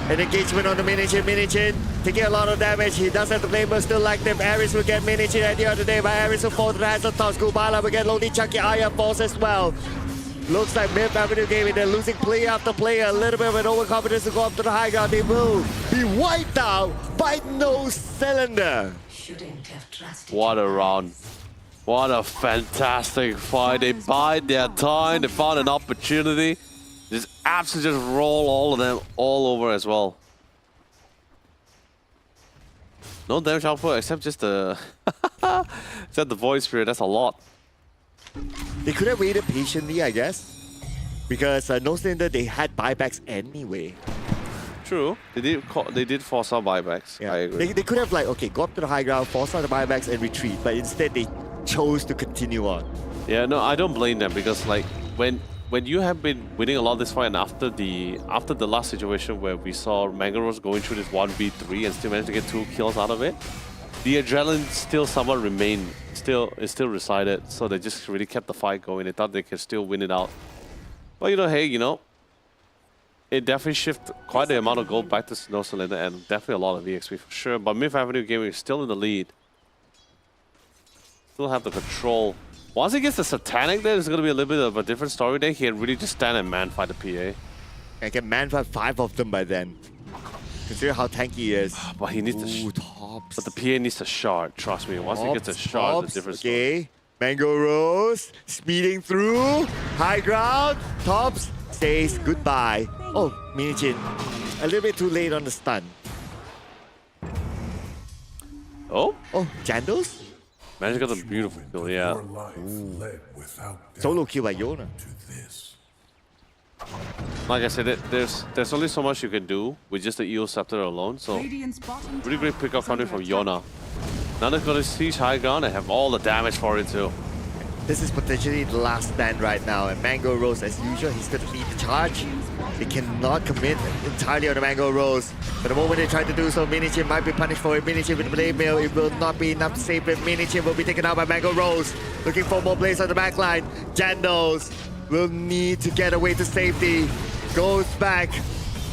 an engagement on the Minijin. Taking a lot of damage. He does have the flavor still active. Ares will get Minijin at the end of the day, but Ares will fall to the hands of Toss. Gubala will get Lonely Chucky. Aya falls as well. Looks like Mid Avenue Gaming, they're losing player after player. A little bit of an overconfidence to go up to the high ground. They will be wiped out by No Cylinder. What a round. What a fantastic fight. They bide their time. They found an opportunity. Just absolutely just roll all of them all over as well. No damage output except just the except the void spirit. That's a lot. They could have waited patiently, I guess. Because No Cylinder, they had buybacks anyway. True. They did force some buybacks. Yeah. I agree. They could have like, okay, go up to the high ground, force out the buybacks and retreat. But instead they chose to continue on. Yeah, no, I don't blame them because like when you have been winning a lot this fight and after the last situation where we saw Mangaros going through this 1v3 and still managed to get 2 kills out of it, the adrenaline still somewhat remained, still resided, so they just really kept the fight going. They thought they could still win it out. But you know, hey, you know, it definitely shifted quite the amount of gold back to No Cylinder and definitely a lot of EXP for sure. But Myth Avenue Gaming is still in the lead. Still have the control. Once he gets the Satanic there, it's going to be a little bit of a different story there. He can really just stand and man-fight the PA. I can man-fight 5 of them by then. Consider how tanky he is. But he needs Ooh, Tops. But the PA needs a shard, trust me. Once he gets a shard, it's a different story. Okay. Mango Rose speeding through. High ground. Tops says goodbye. Oh, Minichin. A little bit too late on the stun. Oh? Oh, Jandos? Magic got a beautiful kill, yeah. Your life led without doubt Solo kill by Yona. to this. Like I said, there's only so much you can do with just the EO Scepter alone, so Radiant's bottom really great tower pickup is coming under from attack. Yona. Now they're gonna siege high ground and have all the damage for it too. This is potentially the last stand right now, and Mango Rose, as usual, he's going to lead the charge. They cannot commit entirely on the Mango Rose. But the moment they try to do so, Minichin might be punished for it. Minichin with the blade mail, it will not be enough to save it. Minichin will be taken out by Mango Rose. Looking for more plays on the backline. Jandos will need to get away to safety. Goes back.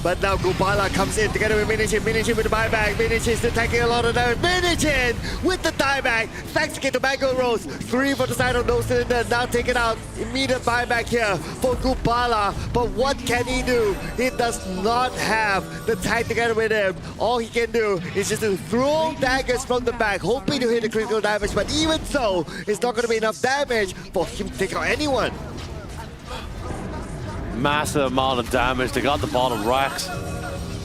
But now Gubala comes in together with Minichin. Minichin with the buyback. Minichin still taking a lot of damage. Minichin with the dieback. Thanks again to Mango Rose. 3 for the side of No Cylinder. Now taken out. Immediate buyback here for Gubala. But what can he do? He does not have the tag together with him. All he can do is just to throw daggers from the back, hoping to hit the critical damage. But even so, it's not going to be enough damage for him to take out anyone. Massive amount of damage. They got the bottom racks.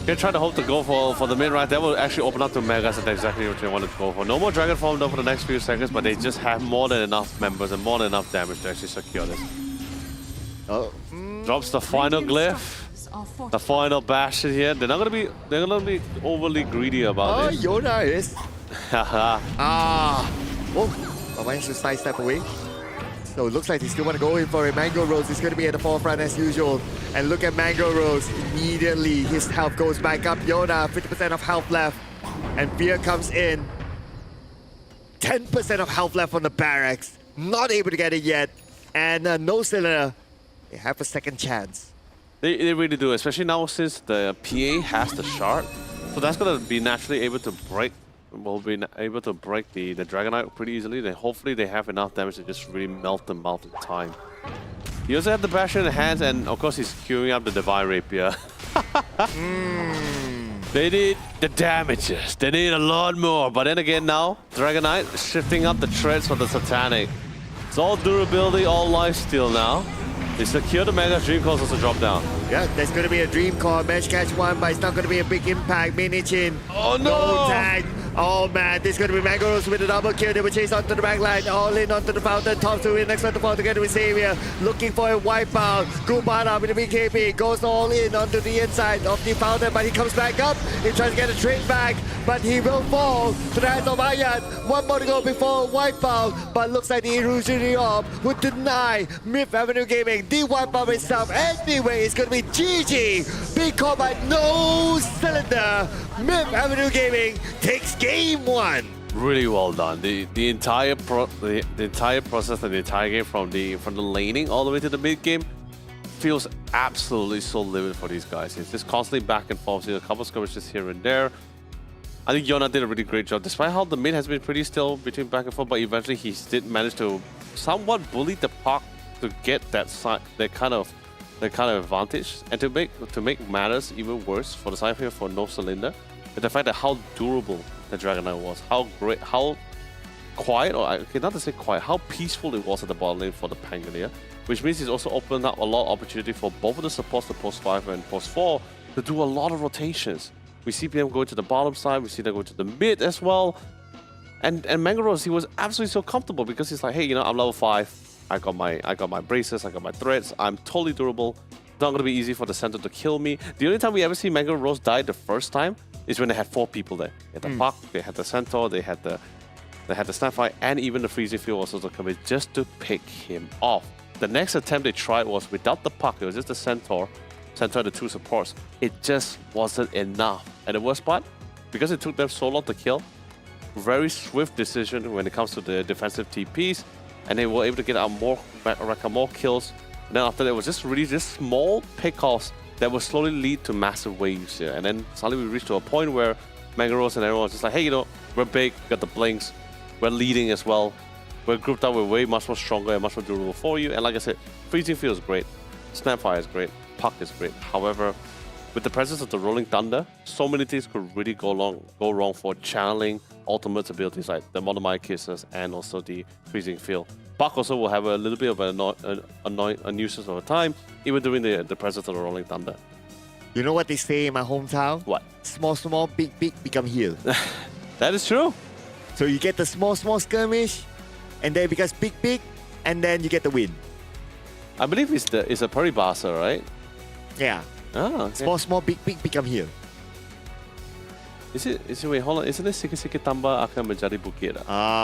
They tried to hope to go for the mid right. That will actually open up to Megas, and that's exactly what they wanted to go for. No more Dragon Form though for the next few seconds, but they just have more than enough members and more than enough damage to actually secure this. Oh. Drops the final Radiant glyph. structures are The fortified. final bastion here. They're gonna be overly greedy about Oh, it. Yona is. Haha. Oh, I managed to sidestep away. So it looks like they still want to go in for it. Mango Rose is going to be at the forefront as usual. And look at Mango Rose. Immediately, his health goes back up. Yona, 50% of health left. And Fear comes in. 10% of health left on the barracks. Not able to get it yet. And No Cylinder, they have a second chance. They really do, especially now since the PA has the shard. So that's gonna be naturally able to break. Will be able to break the Dragonite pretty easily. Then hopefully they have enough damage to just really melt them out in time. He also have the Bastion in the hands, and of course he's queuing up the Divine Rapier. They need the damages. They need a lot more. But then again now, Dragonite shifting up the treads for the Satanic. It's all durability, all lifesteal now. They secure the Mega Dream Course also drop down. Yeah, there's going to be a Dream Core. Match catch one, but it's not going to be a big impact. Minichin. Oh no! Tag. Oh man, this is going to be Mango Rose with a double kill. They will chase onto the back line, all in onto the fountain. Top 2 in, next one to fall together with Xavier. Looking for a wipeout. Gubara with the BKB goes all in onto the inside of the fountain, but he comes back up. He tries to get a trade back, but he will fall to the hands of Ayat. One more to go before wipeout, but looks like the illusionary orb would deny Myth Avenue Gaming the wipeout itself. Anyway, it's going to be GG. Being called by No Cylinder. Myth Avenue Gaming takes game 1. Really well done. The entire process and the entire game from the laning all the way to the mid game feels absolutely so livid for these guys. It's just constantly back and forth. A couple skirmishes here and there. I think Yona did a really great job, despite how the mid has been pretty still between back and forth. But eventually he did manage to somewhat bully the Park to get that kind of advantage, and to make matters even worse for the side here for No Cylinder, the fact that how durable the Dragonite was, how great, how quiet, or okay, not to say quiet, how peaceful it was at the bottom lane for the Pangolier, which means it's also opened up a lot of opportunity for both of the supports, the post 5 and post 4, to do a lot of rotations. We see them go to the bottom side, we see them go to the mid as well, and Mango Rose, he was absolutely so comfortable because he's like, hey, you know, I'm level 5. I got my braces, I got my threads, I'm totally durable. Not gonna be easy for the center to kill me. The only time we ever see Mango Rose die the first time is when they had 4 people there. They had the Puck, they had the Centaur, they had the They had the Snapfire and even the Freezing Field was also coming just to pick him off. The next attempt they tried was without the puck. It was just the Centaur and the two supports. It just wasn't enough. And the worst part, because it took them so long to kill, very swift decision when it comes to the defensive TPs, and they were able to get out more kills. And then after that, it was just really just small pickoffs that would slowly lead to massive waves here. And then suddenly we reached to a point where Mangaros and everyone was just like, hey, you know, we're big, we got the blinks, we're leading as well. We're grouped up, we're way much more stronger and much more durable for you. And like I said, Freezing Field is great, Snapfire is great, Puck is great. However, with the presence of the Rolling Thunder, so many things could really go wrong for channeling ultimate abilities like the Monomai Kisses and also the Freezing Field. Puck also will have a little bit of a nuisance over time, even during the presence of the Rolling Thunder. You know what they say in my hometown? What? Small, big become heal. That is true. So you get the small skirmish, and then it becomes big, and then you get the win. I believe it's a Paribasa, right? Yeah. Ah, okay. Small, big become heal. Wait, hold on. Isn't it sikit-sikit tambah akan menjadi bukit?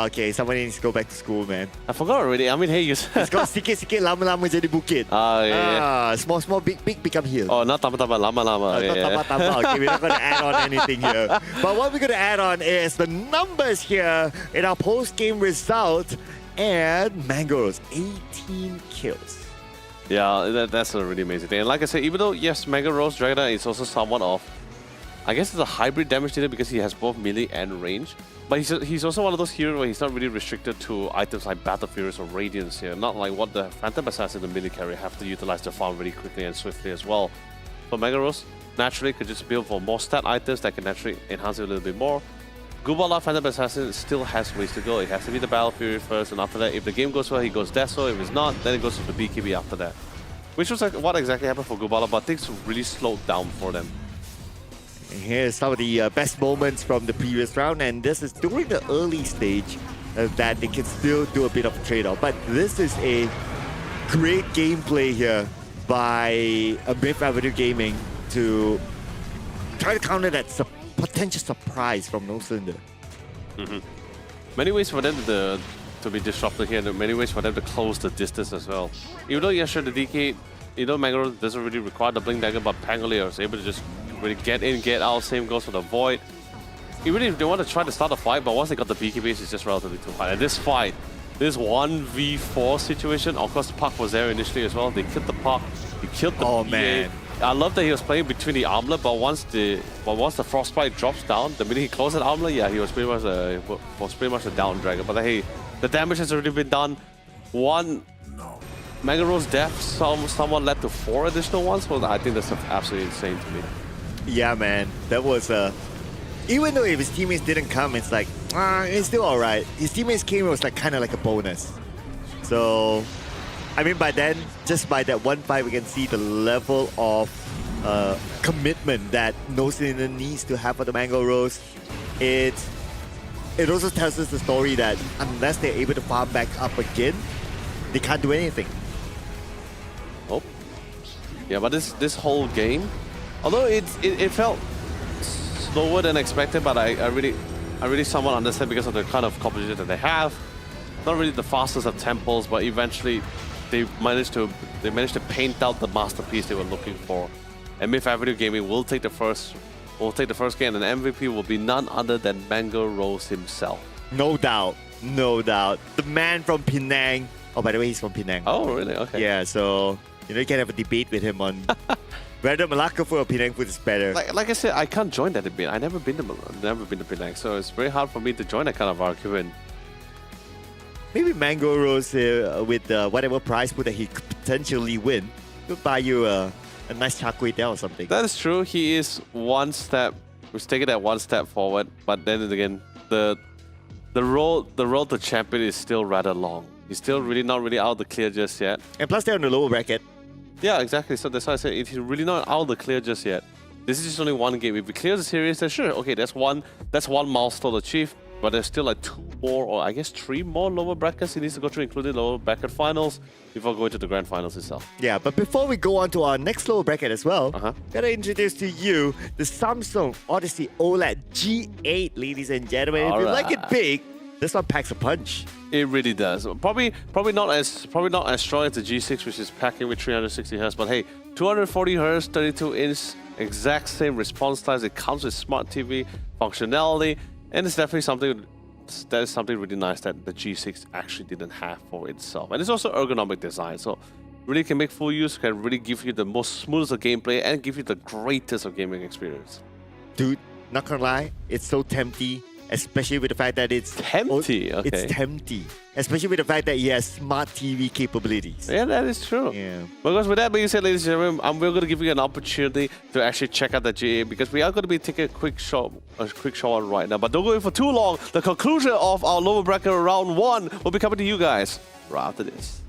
Okay. Someone needs to go back to school, man. I forgot already. I mean, hey, you It's called sikit-sikit lama-lama jadi bukit. yeah. Small, big become heal. Oh, not tambah-tambah, lama-lama. Not tambah. Okay, we're not going to add on anything here. But what we're going to add on is the numbers here in our post-game result. And Mangoros, 18 kills. Yeah, that's a really amazing thing. And like I said, even though, yes, Mega Rose Dragonite is also somewhat off, I guess it's a hybrid damage dealer because he has both melee and range. But he's also one of those heroes where he's not really restricted to items like Battle Furies or Radiance here. Not like what the Phantom Assassin and the melee carry have to utilize their farm really quickly and swiftly as well. But Mega Rose naturally could just build for more stat items that can naturally enhance it a little bit more. Gubala Phantom Assassin still has ways to go. It has to be the Battle Fury first, and after that, if the game goes well, he goes Deso. If it's not, then it goes to the BKB after that. Which was like what exactly happened for Gubala, but things really slowed down for them. And here's some of the best moments from the previous round, and this is during the early stage that they can still do a bit of a trade-off. But this is a great gameplay here by Myth Avenue Gaming to try to counter that potential surprise from No Cylinder. Many ways for them to be disrupted here, and many ways for them to close the distance as well. Even though, yeah, sure, the DK, Mangaros doesn't really require the Blink Dagger, but Pangolier is able to just really get in, get out. Same goes for the Void. Even if they want to try to start a fight, but once they got the BK base, it's just relatively too high. And this fight, this 1v4 situation, of course, Puck was there initially as well. They killed the Puck, they killed the BA. Man. I love that he was playing between the armlet, but once the Frostbite drops down, the minute he closed that armlet, yeah, he was pretty much a down dragon. But hey, the damage has already been done. One Mangaro's death somewhat led to 4 additional ones, so I think that's absolutely insane to me. Yeah, man. That was even though if his teammates didn't come, it's like, it's still alright. His teammates came, it was like kind of like a bonus. So, I mean, by then, just by that one fight, we can see the level of commitment that No Cylinder needs to have for the Mangaros. It also tells us the story that unless they're able to farm back up again, they can't do anything. Oh, yeah, but this whole game, although it felt slower than expected, but I really somewhat understand because of the kind of composition that they have. Not really the fastest of tempos, but eventually they managed to paint out the masterpiece they were looking for. And Myth Avenue Gaming will take the first game, and the MVP will be none other than Mango Rose himself. No doubt. The man from Penang. Oh, by the way, he's from Penang. Oh, really? Okay. Yeah, so you can have a debate with him on whether Malacca food or Penang food is better. Like I said, I can't join that debate. I've never been to Penang, so it's very hard for me to join that kind of argument. Maybe Mango Rose with whatever prize pool that he could potentially win could buy you a nice char kway teow or something. That is true. He is one step. We've taken that one step forward, but then again, the road to champion is still rather long. He's still not really out of the clear just yet. And plus, they're on the lower bracket. Yeah, exactly. So that's why I said he's really not out of the clear just yet. This is just only one game. If he clears the series, then sure, okay, that's one milestone achieved. But there's still like 2 more, or I guess 3 more lower brackets he needs to go through, including lower bracket finals, before going to the grand finals itself. Yeah, but before we go on to our next lower bracket as well, gotta introduce to you the Samsung Odyssey OLED G8, ladies and gentlemen. If you like it big, This one packs a punch. It really does. Probably not as strong as the G6, which is packing with 360 Hz. But hey, 240 Hz, 32-inch, exact same response times. It comes with smart TV functionality, and it's definitely something that is something really nice that the G6 actually didn't have for itself. And it's also ergonomic design, so really can make full use, can really give you the most smoothest of gameplay and give you the greatest of gaming experience. Dude, not gonna lie, it's so tempting, especially with the fact that it's Tempty, okay. It's tempting, especially with the fact that it has smart TV capabilities. Yeah, that is true. Yeah. Because with that being said, ladies and gentlemen, we're going to give you an opportunity to actually check out the GA because we are going to be taking a quick shot on right now. But don't go in for too long. The conclusion of our lower bracket round 1 will be coming to you guys right after this.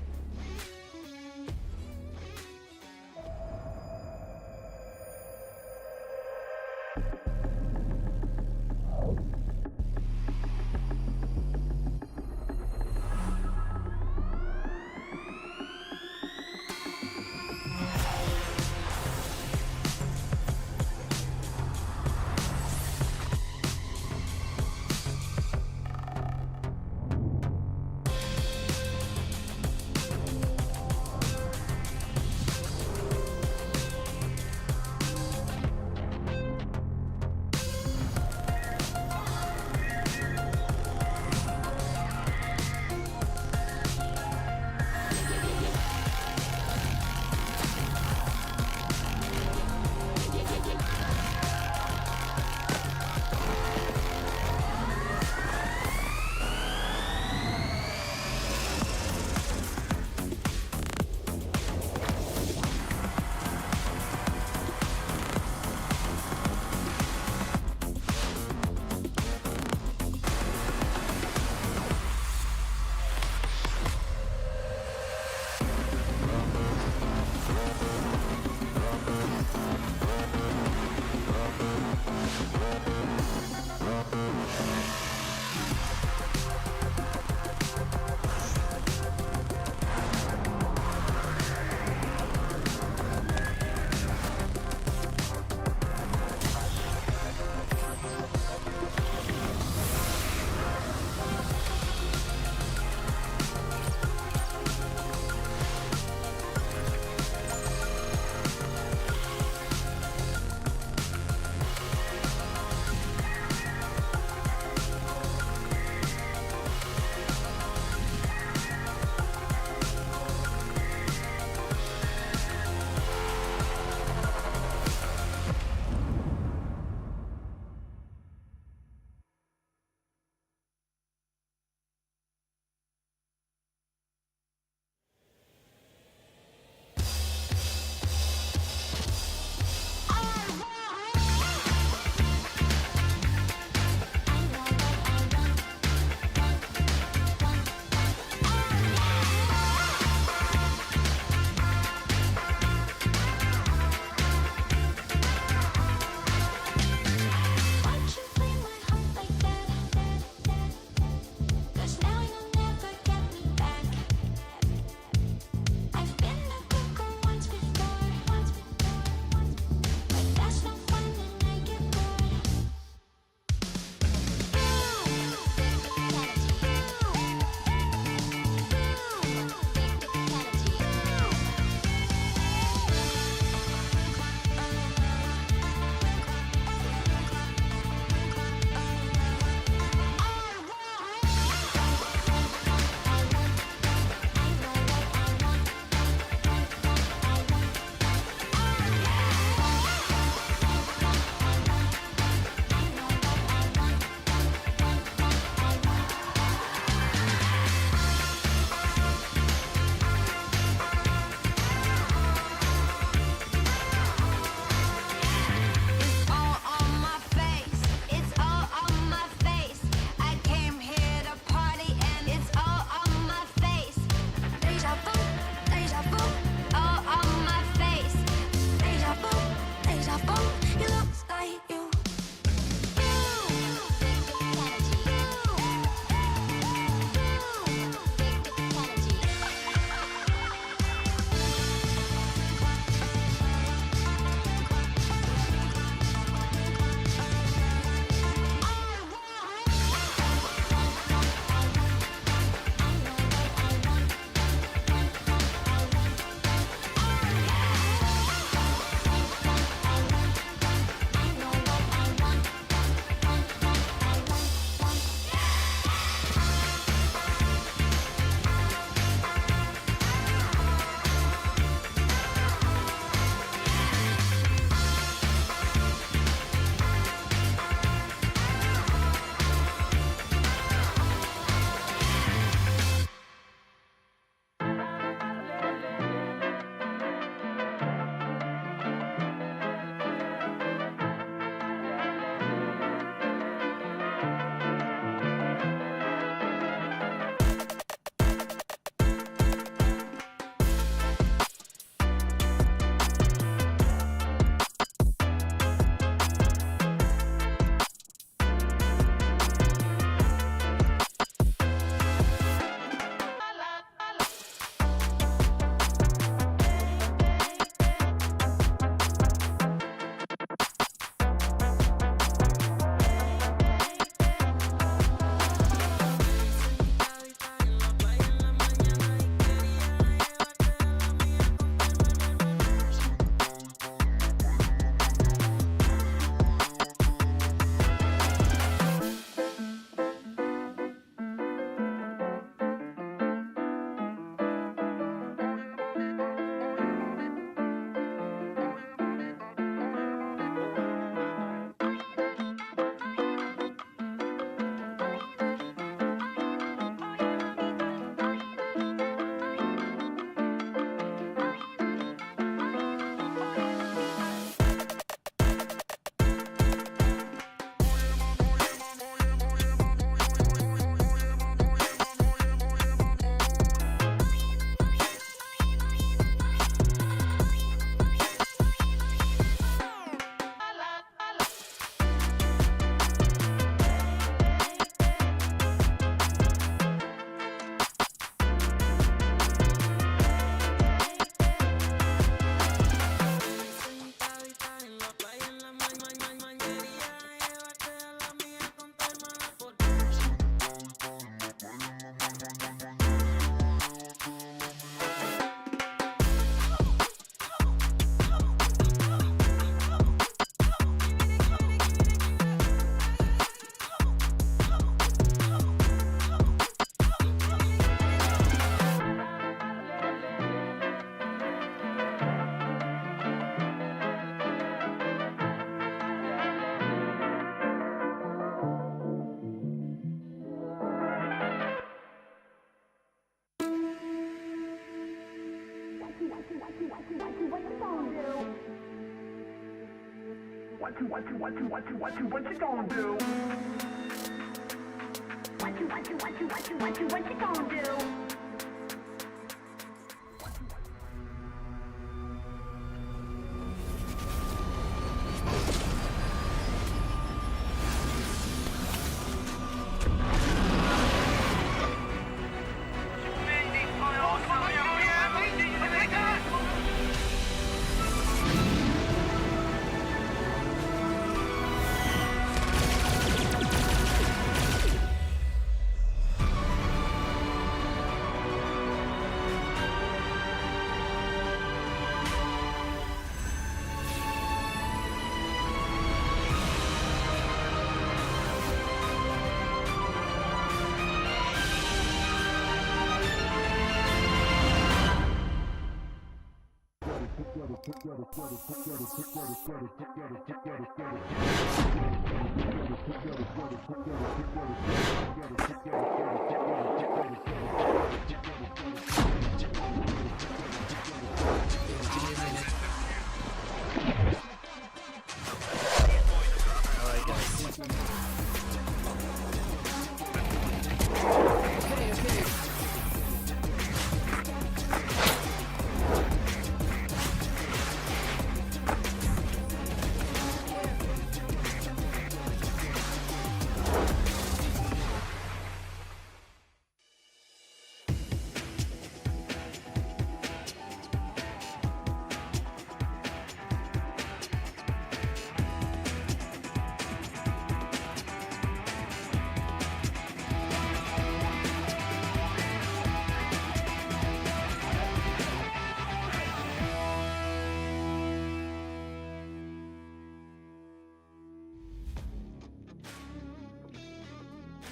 you gonna do? What you gonna do?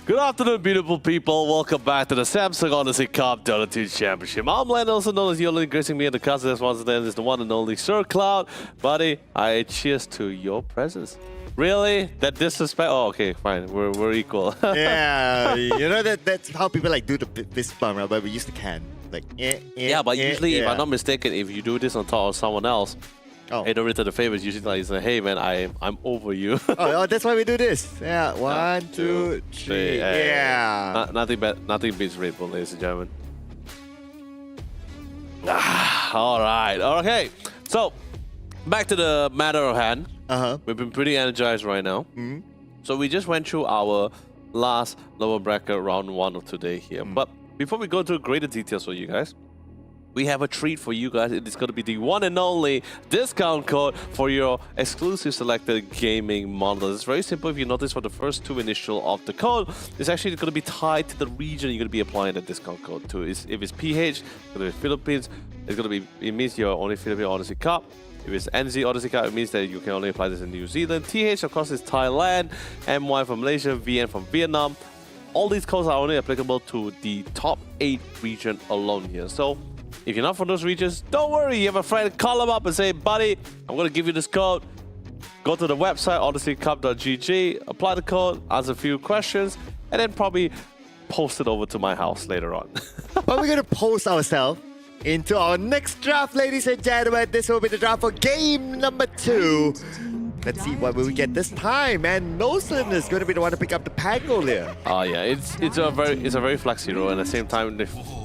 Good afternoon, beautiful people. Welcome back to the Samsung Odyssey Cup Dota 2 Championship. I'm Len, also known as Yolin, gracing me in the cousin as once again is the one and only Sir Cloud. Buddy, I cheers to your presence. Really? That disrespect? Oh, okay, fine. We're equal. Yeah, you know that's how people like do the fist bump, right? But we use the can. Like, Yeah, but usually, if yeah. I'm not mistaken, if you do this on top of someone else, Oh. hey, don't return the favors. Usually, like, say, hey man, I'm over you. Oh, that's why we do this. Yeah, one, two, three. Yeah. Nothing beats Red Bull, ladies and gentlemen. All right. Okay. So, back to the matter of hand. We've been pretty energized right now. So we just went through our last lower bracket round 1 of today here. But before we go into greater details for you guys, we have a treat for you guys. It is going to be the one and only discount code for your exclusive selected gaming models. It's very simple. If you notice, for the first 2 initial of the code, it's actually going to be tied to the region you're going to be applying the discount code to. If it's PH, it's going to be Philippines. It's going to be, it means you're only Philippine Odyssey Cup. If it's NZ Odyssey Cup, it means that you can only apply this in New Zealand. TH, of course, is Thailand. MY from Malaysia. VN from Vietnam. All these codes are only applicable to the top 8 region alone here. So if you're not from those regions, don't worry. You have a friend, call them up and say, buddy, I'm going to give you this code. Go to the website, odysseycup.gg, apply the code, answer a few questions, and then probably post it over to my house later on. But we're going to post ourselves into our next draft, ladies and gentlemen. This will be the draft for game number 2. Let's see what will we get this time. And Noslin is going to be the one to pick up the Pangolier. Oh yeah, it's a very flex hero, and at the same time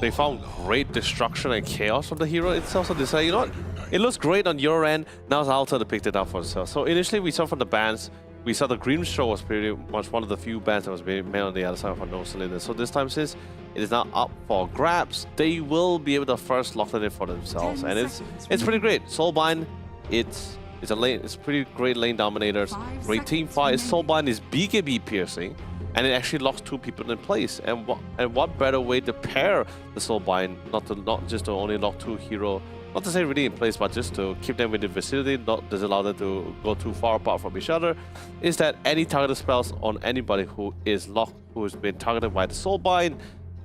they found great destruction and chaos from the hero. It's also decided, you know what? It looks great on your end. Now it's our turn to pick it up for itself. So initially we saw from the bans, we saw the Green Show was pretty much one of the few bans that was being made on the other side for Noslin. So this time, since it is now up for grabs, they will be able to first lock it in for themselves, and it's pretty great. Soulbind, it's a pretty great lane dominator, great team fight. Soulbind is BKB piercing, and it actually locks 2 people in place. And what better way to pair the Soulbind, not just to only lock 2 hero, not to say really in place, but just to keep them within the vicinity, not does allow them to go too far apart from each other, is that any targeted spells on anybody who is locked, who has been targeted by the Soulbind,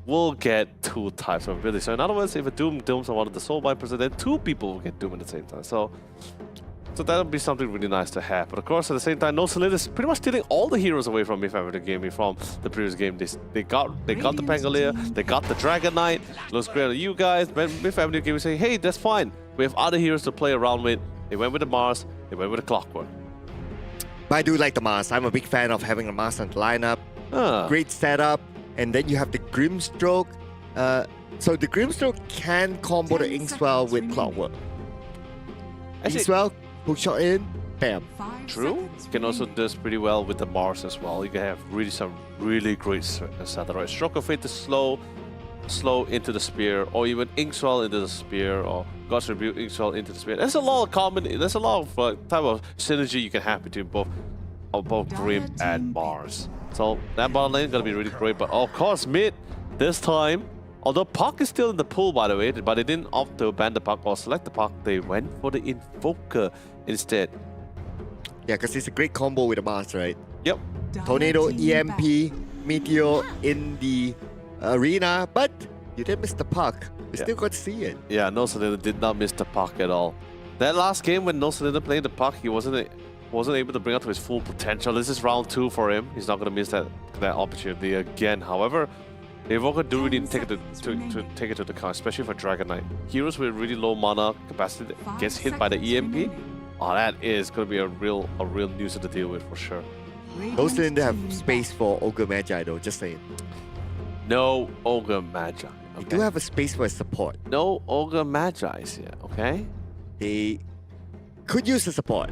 will get 2 types of ability. So in other words, if a Doom dooms on one of the Soulbind person, then 2 people will get Doom at the same time. So that'll be something really nice to have. But of course, at the same time, Noslin is pretty much stealing all the heroes away from Myth Avenue Gaming from the previous game. They got the Pangolier, they got the Dragon Knight. Looks great on you guys. Myth Avenue Gaming saying, hey, that's fine. We have other heroes to play around with. They went with the Mars, they went with the Clockwork. But I do like the Mars. I'm a big fan of having a Mars on the lineup. Ah. Great setup. And then you have the Grimstroke. So the Grimstroke can combo the 10 Inkswell seconds with remaining. Clockwork. Actually, Inkswell, hook shot in, bam. 5 true. seconds You can also remaining. do this pretty well with the Mars as well. You can have some really great setup. Right? Stroke of Fate to slow into the spear, or even Inkswell into the spear, or God's Rebuke Inkswell into the spear. There's a lot of type of synergy you can have between both Grim and Mars. So that bottom lane is gonna be really great. But of course, mid this time, although Puck is still in the pool, by the way, but they didn't opt to ban the Puck or select the Puck. They went for the Invoker instead. Yeah, because it's a great combo with the Mars, right? Yep. Dire Tornado, team EMP, Meteor in the arena, but you didn't miss the puck. You Yeah. still got to see it. Yeah, No Cylinder did not miss the Puck at all. That last game when No Cylinder played the Puck, he wasn't able to bring out to his full potential. This is round 2 for him. He's not gonna miss that opportunity again. However, the Evoker do really take it to take it to the count, especially for Dragon Knight. Heroes with really low mana capacity that 5 gets hit by the seconds EMP. remaining. Oh, that is gonna be a real nuisance to deal with for sure. Those Radiant didn't have team space for Ogre Magi though, just saying. No Ogre Magi. You Okay? do have a space for support. No Ogre Magi's here. Okay. They could use the support.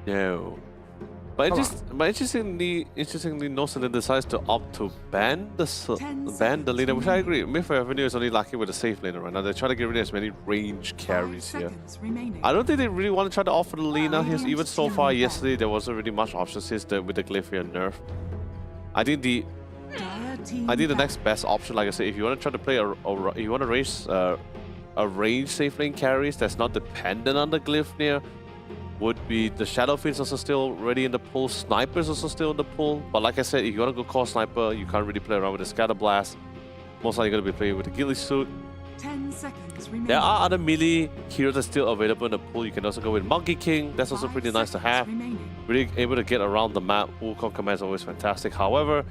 No. But, interestingly, No Cylinder decides to opt to ban the 10 leader, which I seconds agree. Myth Avenue is only lacking with a safe laner right now. They're trying to get rid of as many range 5 carries here. seconds remaining. I don't think they really want to try to offer the Lina here. Radiant Even so team far, back. yesterday there wasn't really much options with the Glyphia nerf. I think the Dire team next back. best option, like I said, if you want to try to play if you want to raise a range safe lane carries that's not dependent on the Glyphia, would be the Shadow Fiends also still ready in the pool. Snipers also still in the pool. But like I said, if you want to go core sniper, you can't really play around with the Scatter Blast. Most likely going to be playing with the Ghillie Suit. 10 seconds remaining. There are other melee heroes that's still available in the pool. You can also go with Monkey King. That's also 5 pretty nice to seconds have. remaining. Really able to get around the map. Wukong command is always fantastic. However,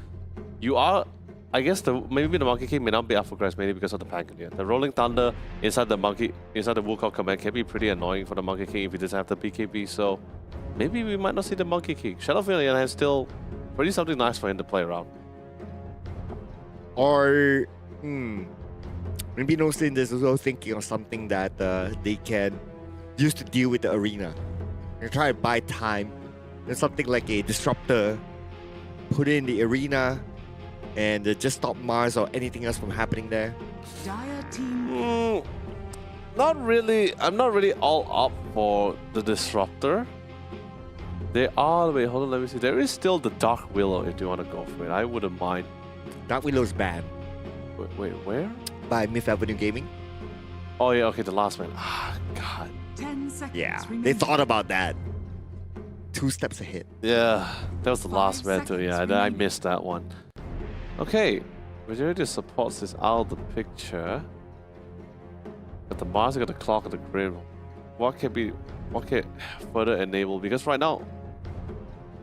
you are, I guess maybe the Monkey King may not be up for grabs mainly because of the Pangolier. The Rolling Thunder inside the Wukong command can be pretty annoying for the Monkey King if he doesn't have the BKB. So maybe we might not see the Monkey King. Shadowfield has still pretty something nice for him to play around. Or maybe No Cylinder is also thinking of something that they can use to deal with the arena. They try to buy time. There's something like a disruptor, put it in the arena, and just stop Mars or anything else from happening there. Dire team Not really. I'm not really all up for the Disruptor. Wait, hold on, let me see. There is still the Dark Willow if you want to go for it. I wouldn't mind. Dark Willow's banned Wait, where? by Myth Avenue Gaming. Oh yeah, okay, the last one. Ah, God. 10 seconds Yeah, remaining. they thought about that. 2 steps ahead. Yeah, that was the 5 last man too. Yeah, seconds I remaining. missed that one. Okay, Majority supports is out of the picture. But the Mars got the clock and the grid. What can further enable? Because right now,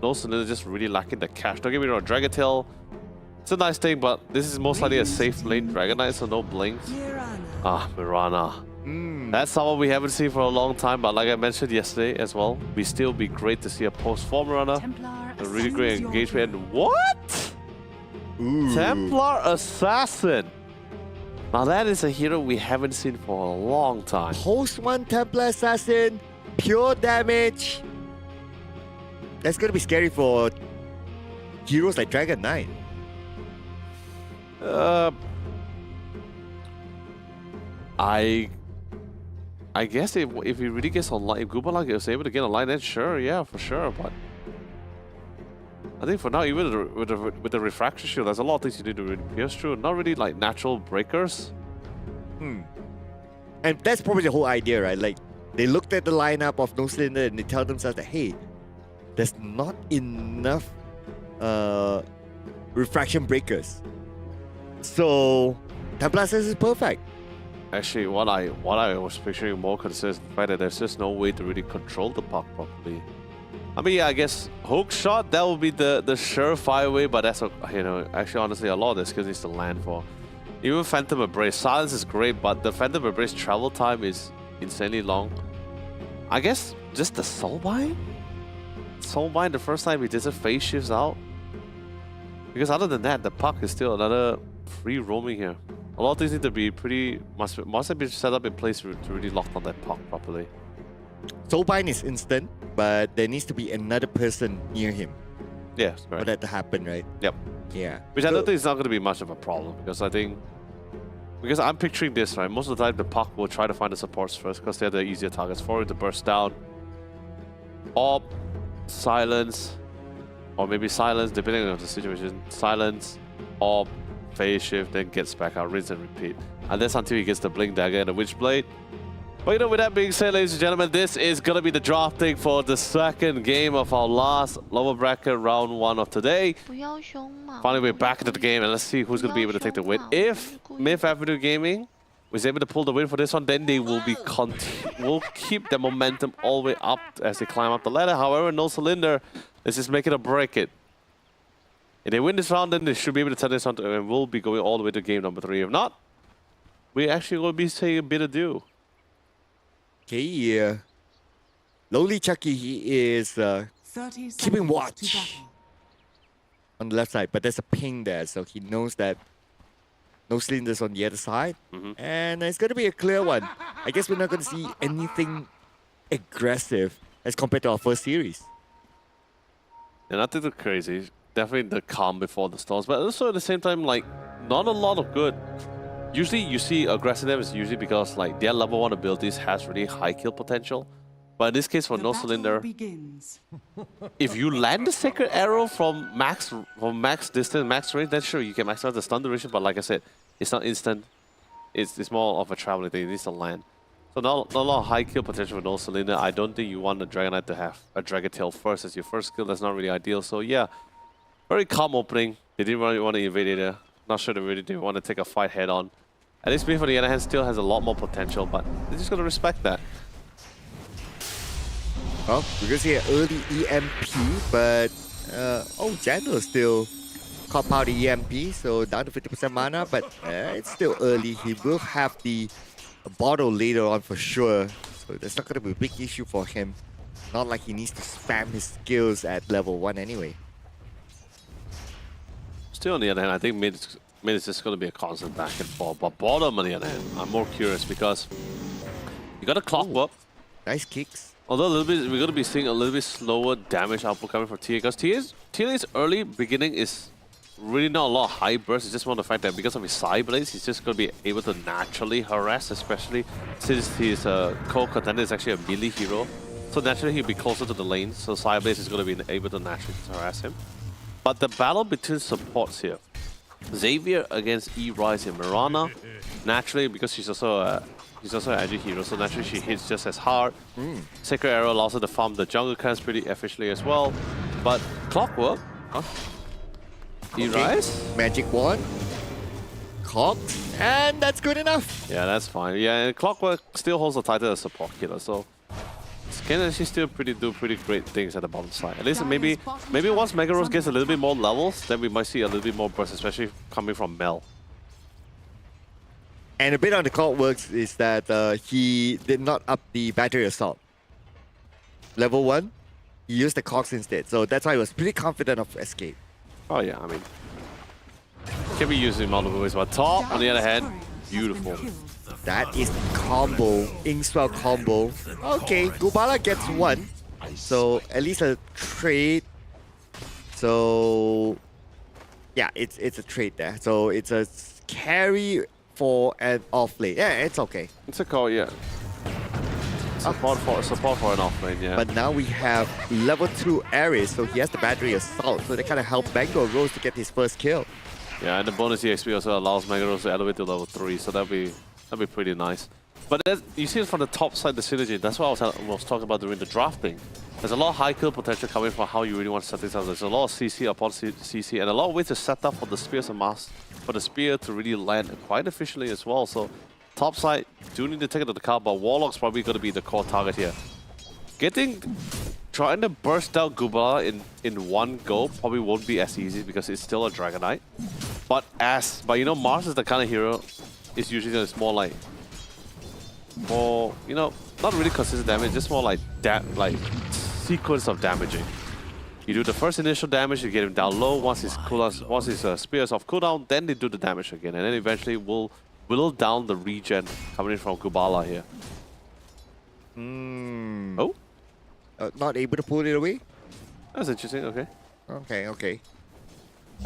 No Cylinder is just really lacking the cash. Don't get me wrong, Dragon Tail, it's a nice thing, but this is most likely a safe lane Dragon Knight, so no blinks. Ah, Mirana. That's someone we haven't seen for a long time, but like I mentioned yesterday as well, we still be great to see a post-4 Mirana. Templar A really great ascends your engagement. throne. And what? Ooh. Templar Assassin. Now that is a hero we haven't seen for a long time. Post 1 Templar Assassin, pure damage. That's gonna be scary for heroes like Dragon Knight. I guess if he really gets online, if Gubalag is able to get online, then sure, yeah, for sure. But I think for now, even with the refraction shield, there's a lot of things you need to really pierce through. Not really like natural breakers. And that's probably the whole idea, right? Like, they looked at the lineup of No Cylinder and they tell themselves that, hey, there's not enough refraction breakers. So, Templar Assassin is perfect. Actually, what I was picturing more concerned is the fact that there's just no way to really control the puck properly. I mean, yeah, I guess hook shot, that would be the surefire way, but that's, actually, honestly, a lot of the skills needs to land for. Even Phantom Embrace, silence is great, but the Phantom Embrace travel time is insanely long. I guess just the Soulbind? Soulbind, the first time he did a phase shifts out. Because other than that, the puck is still another free roaming here. A lot of things need to be pretty... must have been set up in place to really lock down that puck properly. Soulbind is instant, but there needs to be another person near him Yeah, for right. that to happen, right? Yep. Yeah. Which I don't think is not going to be much of a problem, because I think... Because I'm picturing this, right? Most of the time, the puck will try to find the supports first, because they're the easier targets for it to burst down. Orb, silence, or maybe silence, depending on the situation. Silence, orb, phase shift, then gets back out, rinse and repeat. And that's until he gets the blink dagger and the witchblade. But you know, with that being said, ladies and gentlemen, this is going to be the drafting for the second game of our last lower bracket round 1 of today. 不要凶嘛。 Finally, we're back into the game, and let's see who's going to be able to take the win. If Myth Avenue Gaming was able to pull the win for this one, then they will be will keep the momentum all the way up as they climb up the ladder. However, No Cylinder, let's just make it or break it. If they win this round, then they should be able to turn this on, and we'll be going all the way to game number 3. If not, we actually will be saying a bit adieu. Okay, Lowly Chucky, he is 30 keeping seconds watch to battle. on the left side, but there's a ping there, so he knows that No Cylinders on the other side. And it's going to be a clear one. I guess we're not going to see anything aggressive as compared to our first series. Yeah, nothing too crazy. Definitely the calm before the storms, but also at the same time, like, not a lot of good. Usually you see aggressiveness usually because like their level 1 abilities has really high kill potential. But in this case for The No battle Cylinder, begins. if you land the Sacred Arrow from max distance, max range, then sure you can maximize the stun duration, but like I said, it's not instant. It's more of a traveling thing, it needs to land. So not a lot of high kill potential for No Cylinder. I don't think you want the Dragon Knight to have a Dragon Tail first as your first skill. That's not really ideal. So yeah, very calm opening. They didn't really want to invade it. Not sure they really didn't want to take a fight head on. At least Myth, on the other hand, still has a lot more potential, but they're just going to respect that. Well, we're going to see an early EMP, but Jandal still caught out the EMP, so down to 50% mana, but it's still early. He will have the bottle later on for sure, so that's not going to be a big issue for him. Not like he needs to spam his skills at level 1 anyway. Still, on the other hand, I think mid is just going to be a constant back and forth. But bottom, on the other hand, I'm more curious because you got a clockwork. Nice kicks. Although a little bit, we're going to be seeing a little bit slower damage output coming from TA because TA's early beginning is really not a lot of high burst. It's just more the fact that because of his side blades, he's just going to be able to naturally harass, especially since his co-contender is actually a melee hero. So naturally he'll be closer to the lane, so side blades is going to be able to naturally harass him. But the battle between supports here, Xavier against E-Rise and Mirana, naturally because she's also an edgy hero, so naturally she hits just as hard. Sacred Arrow allows her to farm the jungle camps pretty efficiently as well. But Clockwork, E-Rise? Magic Wand. Cocked. And that's good enough. Yeah, that's fine. Yeah, and Clockwork still holds the title as support killer, so can actually still do pretty great things at the bottom side. At least maybe once Mega Rose gets a little bit more levels, then we might see a little bit more burst, especially coming from Mel. And a bit on the Clockworks is that he did not up the battery assault. Level 1, he used the Cox instead, so that's why he was pretty confident of escape. Oh yeah, I mean, can be used in multiple ways, but top, on the other hand, beautiful. That is the combo, Inkswell combo. Okay, Gubala gets 1, so at least a trade. So yeah, it's a trade there. So it's a carry for an off lane. Yeah, it's okay. It's a call, yeah. Support for an off lane, yeah. But now we have level 2 Ares, so he has the battery assault, so they kind of help Mango Rose to get his first kill. Yeah, and the bonus EXP also allows Mega Rose to elevate to level 3, so that'd be pretty nice. But you see it from the top side, the synergy. That's what I was talking about during the drafting. There's a lot of high kill potential coming from how you really want to set things up. There's a lot of CC upon CC, and a lot of ways to set up for the spears and mass, for the spear to really land quite efficiently as well. So top side do need to take it to the car, but Warlock's probably going to be the core target here. Trying to burst out Gubala in one go probably won't be as easy because it's still a Dragon Knight. But you know, Mars is the kind of hero. It's usually it's more like not really consistent damage, just more like sequence of damaging. You do the first initial damage, you get him down low. Once his spear is off cooldown, then they do the damage again, and then eventually will whittle down the regen coming in from Gubala here. Oh, Not able to pull it away? that's interesting. Okay. Okay.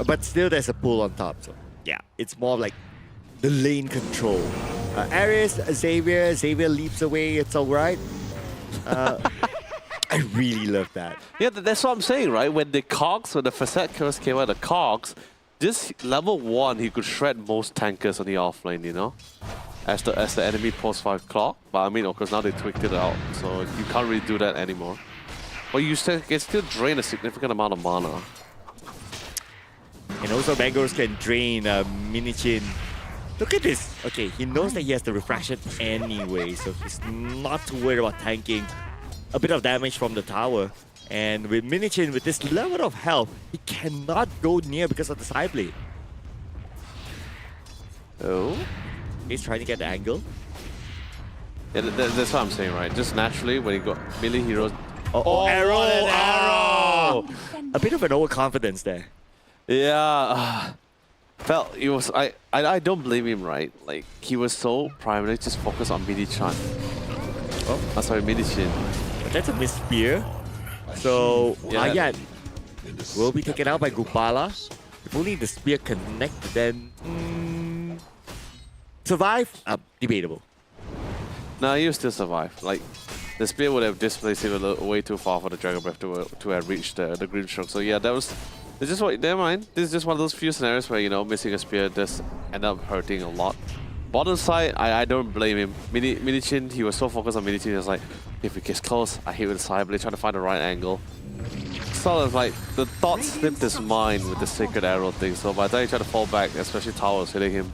But still, there's a pull on top. So yeah, it's more like the lane control. Ares, Xavier leaps away. It's all right. I really love that. Yeah, that's what I'm saying, right? When the facet curse came out, the cogs, this level 1, he could shred most tankers on the offlane, you know? As the enemy post 5 clock. But I mean, of course, now they tweaked it out, so you can't really do that anymore. But you can still drain a significant amount of mana. And also, Bangors can drain Minichin. Look at this. Okay, he knows that he has the refraction anyway, so he's not too worried about tanking a bit of damage from the tower. And with Minichin, with this level of health, he cannot go near because of the side blade. Oh? He's trying to get the angle. Yeah, that's what I'm saying, right? Just naturally, when you got melee heroes... Arrow! what an arrow! A bit of an overconfidence there. Yeah, felt it was. I don't blame him, right? Like he was so primarily just focused on Midi-chan. Sorry, Midi-chin. But that's a missed spear. So Yeah. Ayat will be taken out by Gupala. If only the spear connected, then survive? Debatable. No, you still survive. Like the spear would have displaced him way too far for the Dragon Breath to have reached the green stroke. So yeah, that was. It's just what. Never mind. This is just one of those few scenarios where missing a spear does end up hurting a lot. Bottom side, I don't blame him. Mini-chin, he was so focused on Mini-chin, he was like, if it gets close, I hit with the side blade, trying to find the right angle. Sort of like, the thought slipped his mind with the Sacred Arrow thing, so by the time he tried to fall back, especially Tower was hitting him,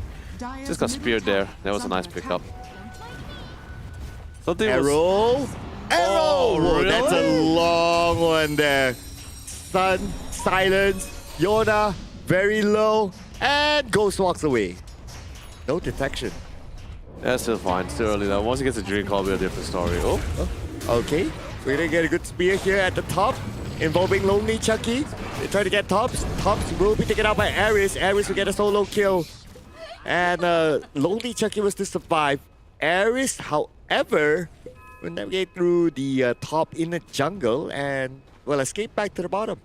just got speared there. That was a nice pickup. Something Arrow! Oh, really? That's a long one there. Sun, silence, Yona, very low, and Ghost walks away. No detection. That's still fine, still early though. Once he gets a drink, it'll be a different story. Oh. Okay, we're gonna get a good spear here at the top, involving Lonely Chucky. They try to get tops. Tops will be taken out by Ares. Ares will get a solo kill. And Lonely Chucky was to survive. Ares, however, will navigate through the top inner jungle and will escape back to the bottom.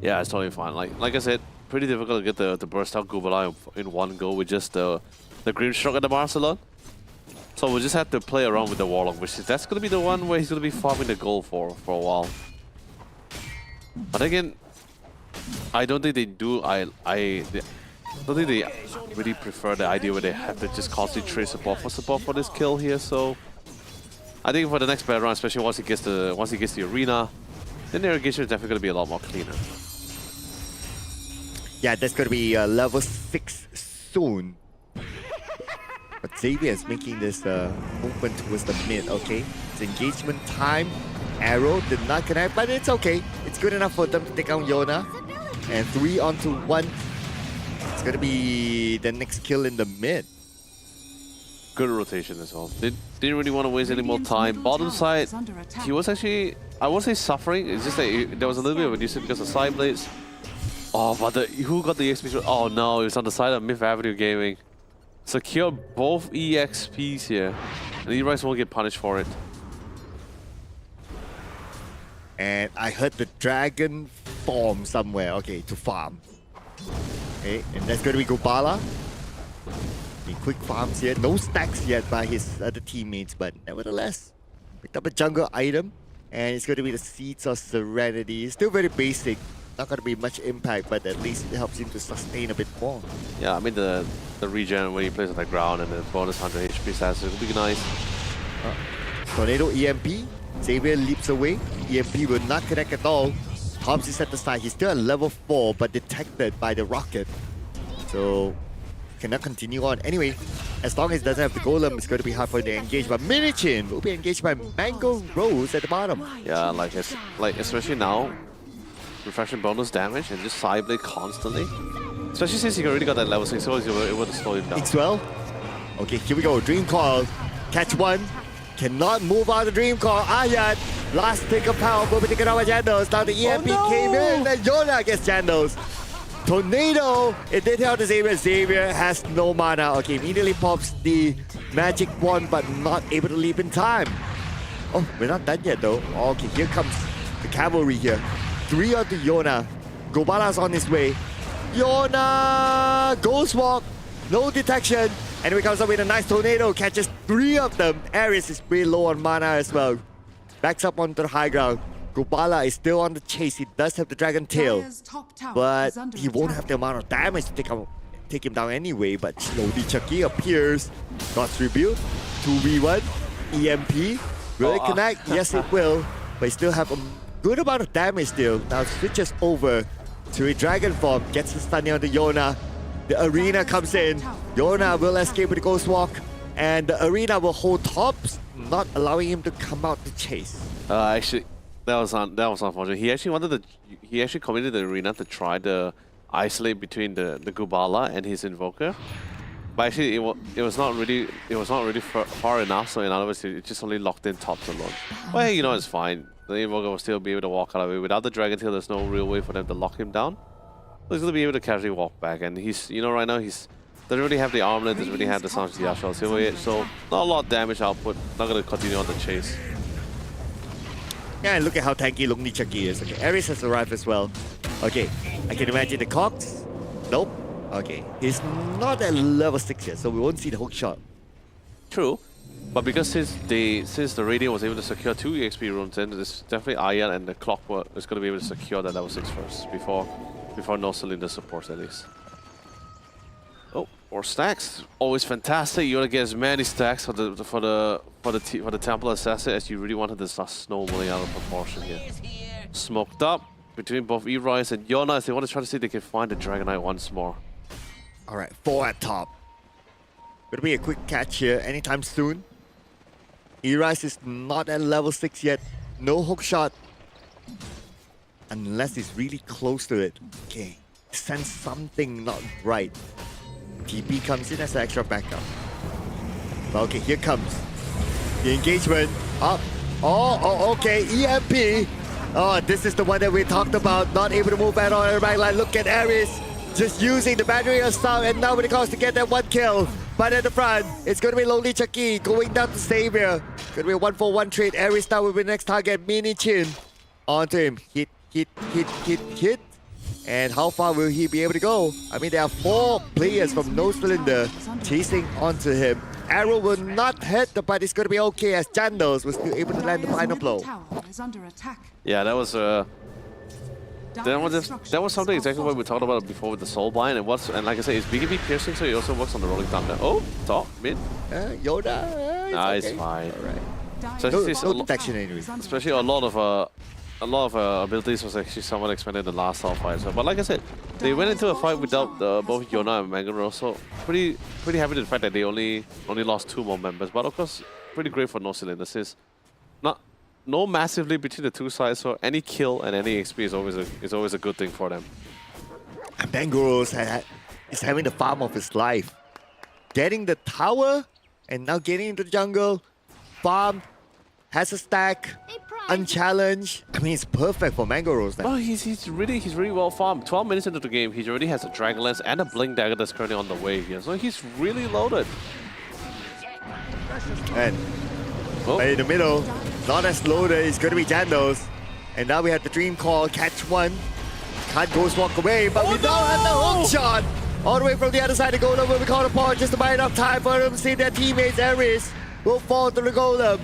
Yeah, it's totally fine. Like I said, pretty difficult to get the burst out Gubala in one go with just the green stroke at the Barcelona. So we'll just have to play around with the Warlock, that's gonna be the one where he's gonna be farming the gold for a while. But again, I don't think they do. I don't think they really prefer the idea where they have to just constantly trade support for this kill here. So I think for the next battle round, especially once he gets the arena, then their engagement is definitely gonna be a lot more cleaner. Yeah, that's going to be level 6 soon. But Xavier is making this movement towards the mid, okay? It's engagement time. Arrow did not connect, but it's okay. It's good enough for them to take out Yona. And 3 onto 1. It's going to be the next kill in the mid. Good rotation as well. Didn't really want to waste any more time. Bottom side, he was actually, I won't say suffering, it's just that there was a little bit of a nuisance because of side blades. Oh, but who got the EXP? Oh no, it was on the side of Myth Avenue Gaming. Secure both EXPs here. And you guys won't get punished for it. And I heard the dragon form somewhere. Okay, to farm. Okay, and that's going to be Gopala. The quick farms here. No stacks yet by his other teammates, but nevertheless, picked up a jungle item. And it's going to be the Seeds of Serenity. Still very basic. Not going to be much impact, but at least it helps him to sustain a bit more. Yeah, I mean the regen when he plays on the ground and the bonus 100 HP stats, it'll be nice. Tornado EMP. Xavier leaps away. EMP will not connect at all. Hobbs is at the side. He's still at level 4, but detected by the rocket. So, cannot continue on. Anyway, as long as it doesn't have the golem, it's going to be hard for him to engage. But Minichin will be engaged by Mango Rose at the bottom. Yeah, like especially now, refraction bonus damage and just side blade constantly. Especially since he already got that level 6, so he's able to slow him down. X12. Okay, here we go. Dream Call. Catch one. Cannot move out of Dream Call. Ayat Last tick of power will be taken out by Jandos. Now the EMP came in and Yona gets Jandos. Tornado, it did help the Xavier. Xavier has no mana. Okay, immediately pops the magic wand, but not able to leap in time. Oh, we're not done yet though. Okay, here comes the cavalry here. 3 onto Yona. Gobala's on his way. Yona! Ghost Walk. No detection. And he comes up with a nice tornado. Catches 3 of them. Ares is pretty low on mana as well. Backs up onto the high ground. Gobala is still on the chase. He does have the dragon tail. Dire's top tower But is under he won't attack. have the amount of damage to take him down anyway. But slowly Chucky appears. God's Tribute. 2v1. EMP. Will it connect? Yes, it will. But he still have a good amount of damage still. Now switches over to a dragon form. Gets the stun on the Yona. The arena comes in. Yona will escape with the Ghost Walk. And the arena will hold tops, not allowing him to come out to chase. Actually, that was unfortunate. He actually committed the arena to try to isolate between the Gubala and his Invoker. But actually, it was not really far enough. So in other words, it just only locked in tops alone. Well, hey, you know, it's fine. The Invoker will still be able to walk out of it. Without the Dragon Tail, there's no real way for them to lock him down. So he's gonna be able to casually walk back, and he's, you know, right now he's doesn't really have the armlet, doesn't really have the Sound of the Ashwell Silver, so not a lot of damage output. Not gonna continue on the chase. Yeah, and look at how tanky Lonely Chucky is. Okay, Ares has arrived as well. Okay, I can imagine the Cox. Nope. Okay, he's not at level 6 yet, so we won't see the hook shot. True, but because since the Radiant was able to secure 2 EXP runes, then there's definitely Ion and the Clockwork is gonna be able to secure that level 6 first before no cylinder supports at least. Oh, 4 stacks, always fantastic. You wanna get as many stacks for the Temple Assassin as you really wanted to start snowballing out of proportion here. Smoked up between both E-Rise and Yona as they want to try to see if they can find the Dragon Knight once more. Alright, 4 at top. Gonna be a quick catch here anytime soon. E-Rise is not at level 6 yet. No hook shot. Unless he's really close to it. Okay, sense something not right. TP comes in as an extra backup. But okay, here comes the engagement. Up. Oh, okay, EMP. Oh, this is the one that we talked about. Not able to move at all. Everybody like, look at Ares. Just using the battery of stuff, and now when it comes to get that 1 kill. But at the front, it's going to be Lonely Chucky going down to Xavier. Going to be a 1-for-1 trade. Ares now will be the next target. Mini Chin onto him. Hit. And how far will he be able to go? I mean, there are 4 players from No Cylinder chasing onto him. Arrow will not hit, but it's going to be okay as Jandos was still able to land the final blow. Tower is under attack. Yeah, that was something exactly what we talked about before with the Soulbind, and like I said, it's BKB piercing, so it also works on the Rolling Thunder. Oh, top, mid. Yoda. Nah, it's it's okay. fine. Alright. So No detection anyway. especially a lot of abilities was actually somewhat expanded in the last fight. So, but like I said, they went into a fight without both Yona and Mangaro, so pretty happy with the fact that they only lost 2 more members. But of course, pretty great for No Cylinder. Since no massively between the 2 sides, so any kill and any XP is always a good thing for them. And Banguros is having the farm of his life. Getting the tower and now getting into the jungle. Farm, has a stack, unchallenged. I mean, it's perfect for Mangoros now. Oh, he's really well farmed. 12 minutes into the game, he already has a Dragon Lance and a Blink Dagger that's currently on the way here. So he's really loaded. And in the middle, not as loaded, it's going to be Jandos. And now we have the Dream Call, catch 1. Can't Ghost Walk away, but we don't have the hook shot. All the way from the other side, the Golem will be called upon just to buy enough time for them to see their teammates, Ares, will fall to the Golem.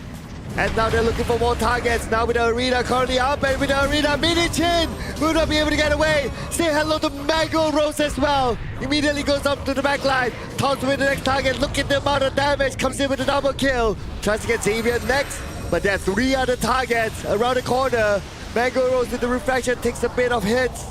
And now they're looking for more targets. Now with the arena currently up, and with the arena, Mini Chin will not be able to get away. Say hello to Mango Rose as well. Immediately goes up to the back line. Taunts with the next target. Look at the amount of damage. Comes in with a double kill. Tries to get Xavier next, but there are 3 other targets around the corner. Mango Rose with the reflection takes a bit of hits,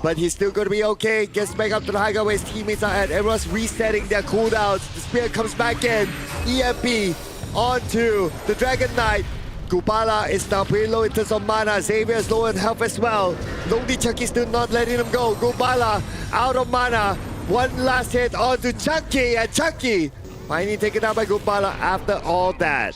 but he's still going to be okay. Gets back up to the high ground where his teammates are at. Everyone's resetting their cooldowns. The spear comes back in. EMP onto the Dragon Knight. Gubala is now pretty low in terms of mana. Xavier is low in health as well. Lonely Chucky still not letting him go. Gubala out of mana. 1 last hit onto Chucky, and Chucky finally taken out by Gubala after all that.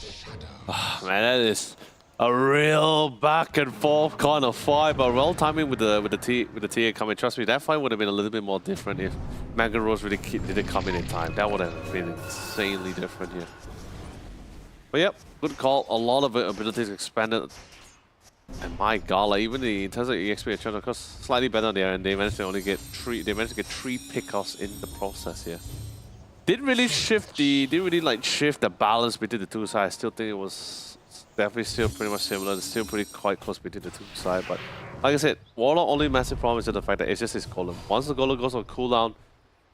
Man, that is A real back and forth kind of fight, but well timing with the TA coming. Trust me, that fight would have been a little bit more different if Mango Rose really didn't come in time. That would have been insanely different here. But yep, good call. A lot of abilities expanded. And my god, like even in terms of EXP and of course slightly better there, and they managed to only get three. They managed to get 3 pickoffs in the process here. Didn't really shift the balance between the two sides. I still think it was definitely still pretty much similar. It's still pretty quite close between the two sides. But like I said, Warlock only massive problem is the fact that it's just his golem. Once the golem goes on cooldown,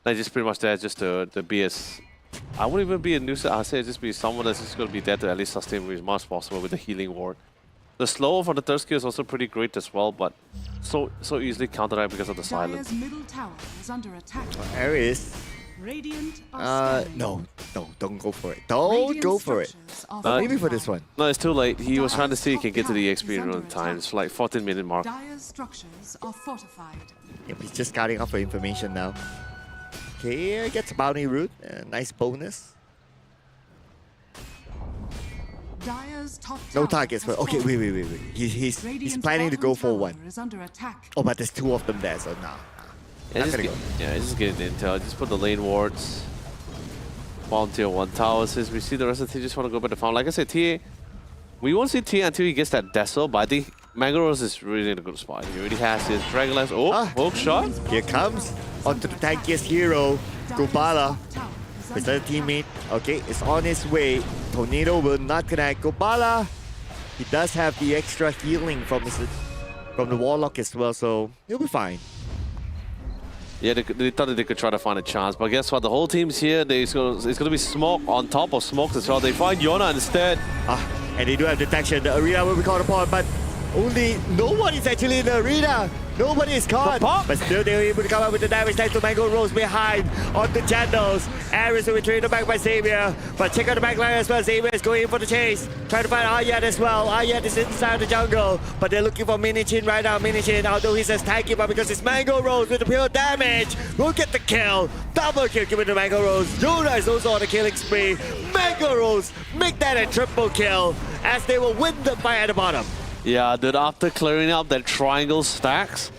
then it's just pretty much there just to be as I wouldn't even be a nuisance. I'd say just be someone that's just gonna be there to at least sustain as much as possible with the healing ward. The slow for the third skill is also pretty great as well, but so easily countered because of the silence. Dire's middle tower is under attack. Ares. Radiant are scanning. No, don't go for it. Don't go for it. Structures are Maybe for fortified. this one. No, it's too late. He was trying to see if he can get to the XP in run time. It's like 14-minute mark. Dire's structures are fortified. Yep, he's just scouting out for information now. Okay, gets a bounty route. Nice bonus. Dire's top No tower targets. has Okay, fallen. wait. He's Radiant's planning to bottom go for tower one. is under attack. Oh, but there's 2 of them there, so nah. Yeah, Not just gonna just get the intel. Just put the lane wards. Farm tier 1 towers. Since we see the rest of the team just want to go back to farm. Like I said, TA, we won't see TA until he gets that Deso, but I think Mango Rose is really in a good spot. He already has his Dragonlance. Oh, hook shot. Here comes onto the tankiest hero, Gobala. Dire's top tower is His under other teammate, okay, is on his way. Tornado will not connect. Gobala, he does have the extra healing from the Warlock as well, so he'll be fine. Yeah, they thought that they could try to find a chance, but guess what? The whole team's here. It's going to be smoke on top of smoke as well. They find Yona instead. And they do have detection. The arena will be called upon, but only no one is actually in the arena. Nobody is caught. But still, they were able to come up with the damage thanks to Mango Rose behind on the channels. Ares will be trained back by Xavier. But check out the back line as well. Xavier is going in for the chase. Trying to find Ayat as well. Ayat is inside the jungle. But they're looking for Minichin right now. Minichin, although he's as tanky, but because it's Mango Rose with the pure damage, will get the kill. Double kill given to Mango Rose. Yona is also on the killing spree. Mango Rose make that a triple kill as they will win the fight at the bottom. Yeah, dude, after clearing up that triangle stacks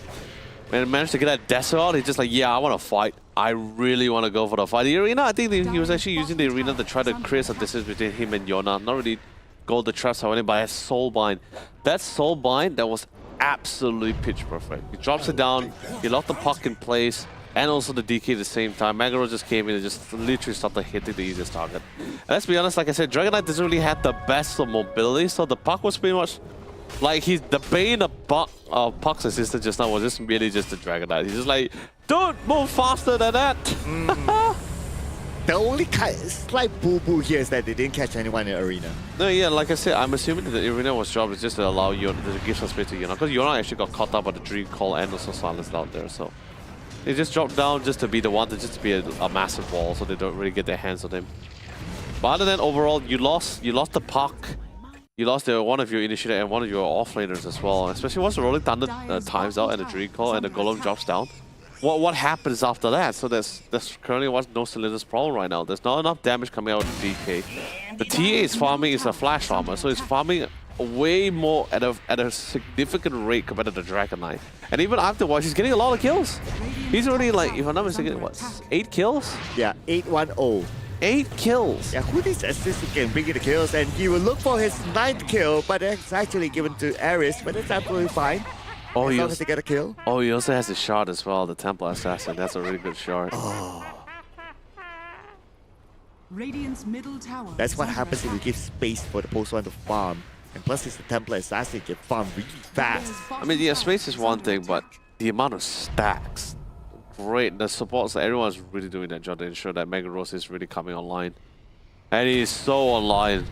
and managed to get that Deso out, he's just like, yeah, I want to fight. I really want to go for the fight. The arena, I think he was actually using the arena to try to create some distance between him and Yona. Not really go the traps or anything, but that soul bind. That soul bind, that was absolutely pitch perfect. He drops it down, he locked the puck in place, and also the DK at the same time. Mango Rose just came in and just literally started hitting the easiest target. And let's be honest, like I said, Dragon Knight doesn't really have the best of mobility, so the puck was pretty much like the bane of Puck's assistant just now was just merely just a Dragon Knight. He's just like, don't move faster than that. The only slight boo-boo here is that they didn't catch anyone in the arena. No, yeah, like I said, I'm assuming that the arena was dropped just to allow Yona to give some space to Yona, because Yona actually got caught up by the Dream Call and also silenced out there, so they just dropped down just to be the one to just be a massive wall, so they don't really get their hands on him. But other than overall, you lost the puck. You lost one of your initiator and one of your offlaners as well, especially once the Rolling Thunder times out and the Dream Call and the Golem drops down. What happens after that? So that's currently what's No Cylinder's problem right now. There's not enough damage coming out of the DK. The TA is farming is a flash farmer, so it's farming way more at a significant rate compared to the Dragon Knight. And even afterwards, he's getting a lot of kills. He's already like, if I'm not mistaken, what, 8 kills? Yeah, 8-1-0. 8 kills. Yeah, who needs assist can bring you the kills, and he will look for his 9th kill, but it's actually given to Ares, but it's absolutely fine. Oh, as long as they get a kill. Oh, he also has a shard as well, the Templar Assassin. That's a really good shard. Radiant's middle tower. That's is what under happens if you attack. give space for the post one to farm. And plus, it's the Templar Assassin can farm really fast. Dire's I mean, yeah, bottom space tower is one under thing, but attack. the amount of stacks. Great. The supports, everyone's really doing that job to ensure that Mega Rose is really coming online. And he's so online.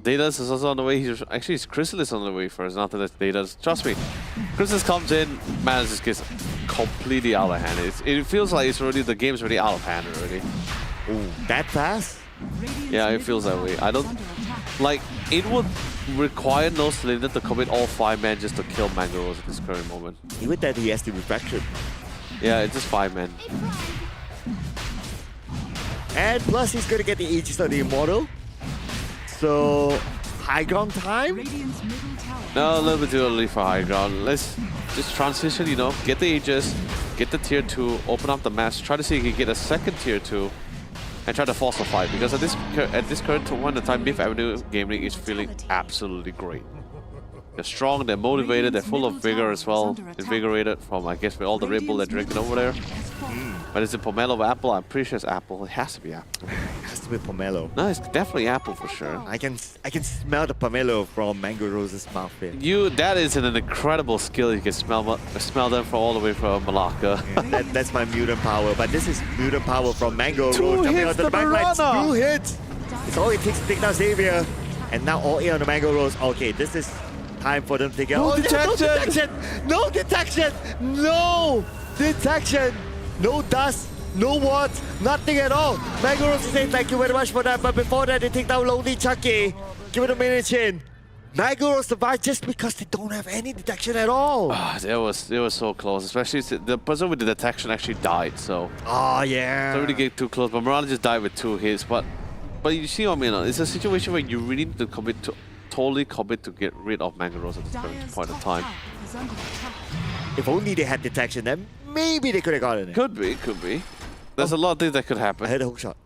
Datas is also on the way. Actually, Chrysalis on the way first. Not that Datas. Trust me. Chrysalis comes in, man, it just gets completely out of hand. It feels like the game's already out of hand already. Ooh, that fast? Radiant's Yeah, it middle feels that tower way. is I don't under attack. like. It would require No Cylinder to commit all 5 men just to kill Mango Rose at this current moment. Even that he has the refraction. Yeah, it's just 5 men. And plus, he's going to get the Aegis of the Immortal. So, high ground time? Radiant's middle tower. No, a little bit too early for high ground. Let's just transition, you know, get the Aegis, get the tier 2, open up the match, try to see if you can get a second tier 2, and try to force a fight. Because at this current point in time, Fifth Avenue Gaming is feeling absolutely great. They're strong, they're motivated, they're full of vigor as well. Invigorated from, I guess, with all the Red Bull they're drinking over there. But is it pomelo or apple? I'm pretty sure it's apple. It has to be apple. It has to be pomelo. No, it's definitely apple for sure. I can smell the pomelo from Mango Rose's mouth here. That is an incredible skill. You can smell them from all the way from Malacca. Yeah, that's my mutant power. But this is mutant power from Mango Two Rose. Jumping hits onto the the backline. Mirana. 2 hits. It's all it takes to take down Xavier. And now all in on the Mango Rose. Okay, this is time for them to get... No no detection! No detection! No detection! No dust! No what? Nothing at all. Mango Rose is saying thank you very much for that. But before that, they take down Lonely Chucky. Give it a minute, Chin. Mango Rose survived just because they don't have any detection at all. It was so close. Especially the person with the detection actually died. So Oh, yeah. don't really get too close. But Mirana just died with 2 hits. But you see what I mean? It's a situation where you really need to totally commit to get rid of Mango Rose at this Dire's point in top time. tower is under attack. If only they had detection, then maybe they could have gotten it. Could be. There's a lot of things that could I happen. had a hook shot.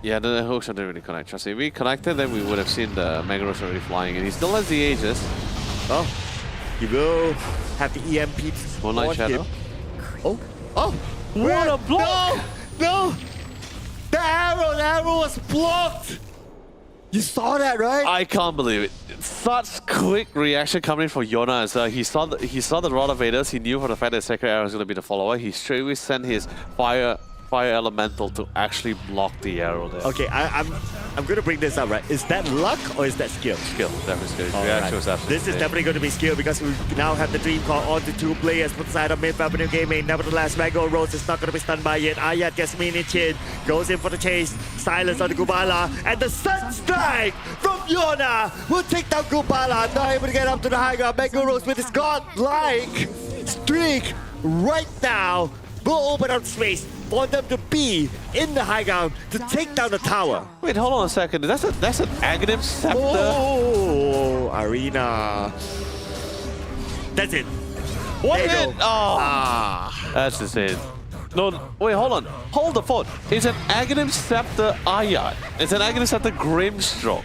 Yeah, the hook shot didn't really connect. Trust me. If we connected, then we would have seen the Mango Rose already flying. And he still has the Aegis. Oh, he will have the EMP. Moonlight on Shadow. him. Oh, oh. What a block! No, no. The arrow was blocked. You saw that, right? I can't believe it. Such quick reaction coming from Yona as well. He saw the Rod of Vaders. He knew for the fact that Sacred Arrow was going to be the follower. He straight away sent his fire elemental to actually block the arrow there. Okay, I'm gonna bring this up, right? Is that luck or is that skill? Skill, definitely skill. All Reaction right. was absolutely This is insane. definitely going to be skill because we now have the Dream Call on to 2 players put side of Fifth Avenue Gaming. Nevertheless, Mango Rose is not going to be stunned by it. Ayat gets Mini Chin, goes in for the chase. Silence on the Gubala, and the Sun Strike from Yona will take down Gubala. Not able to get up to the high ground. Mango Rose with his godlike streak right now will open up space for them to be in the high ground to take down the tower. Wait, hold on a second. That's an Aghanim Scepter. Oh, Arena. That's it. What There you hit? go. Oh, Ah. that's just it. No, wait, hold on. Hold the phone. It's an Aghanim Scepter Ayat. It's an Aghanim Scepter Grimstroke.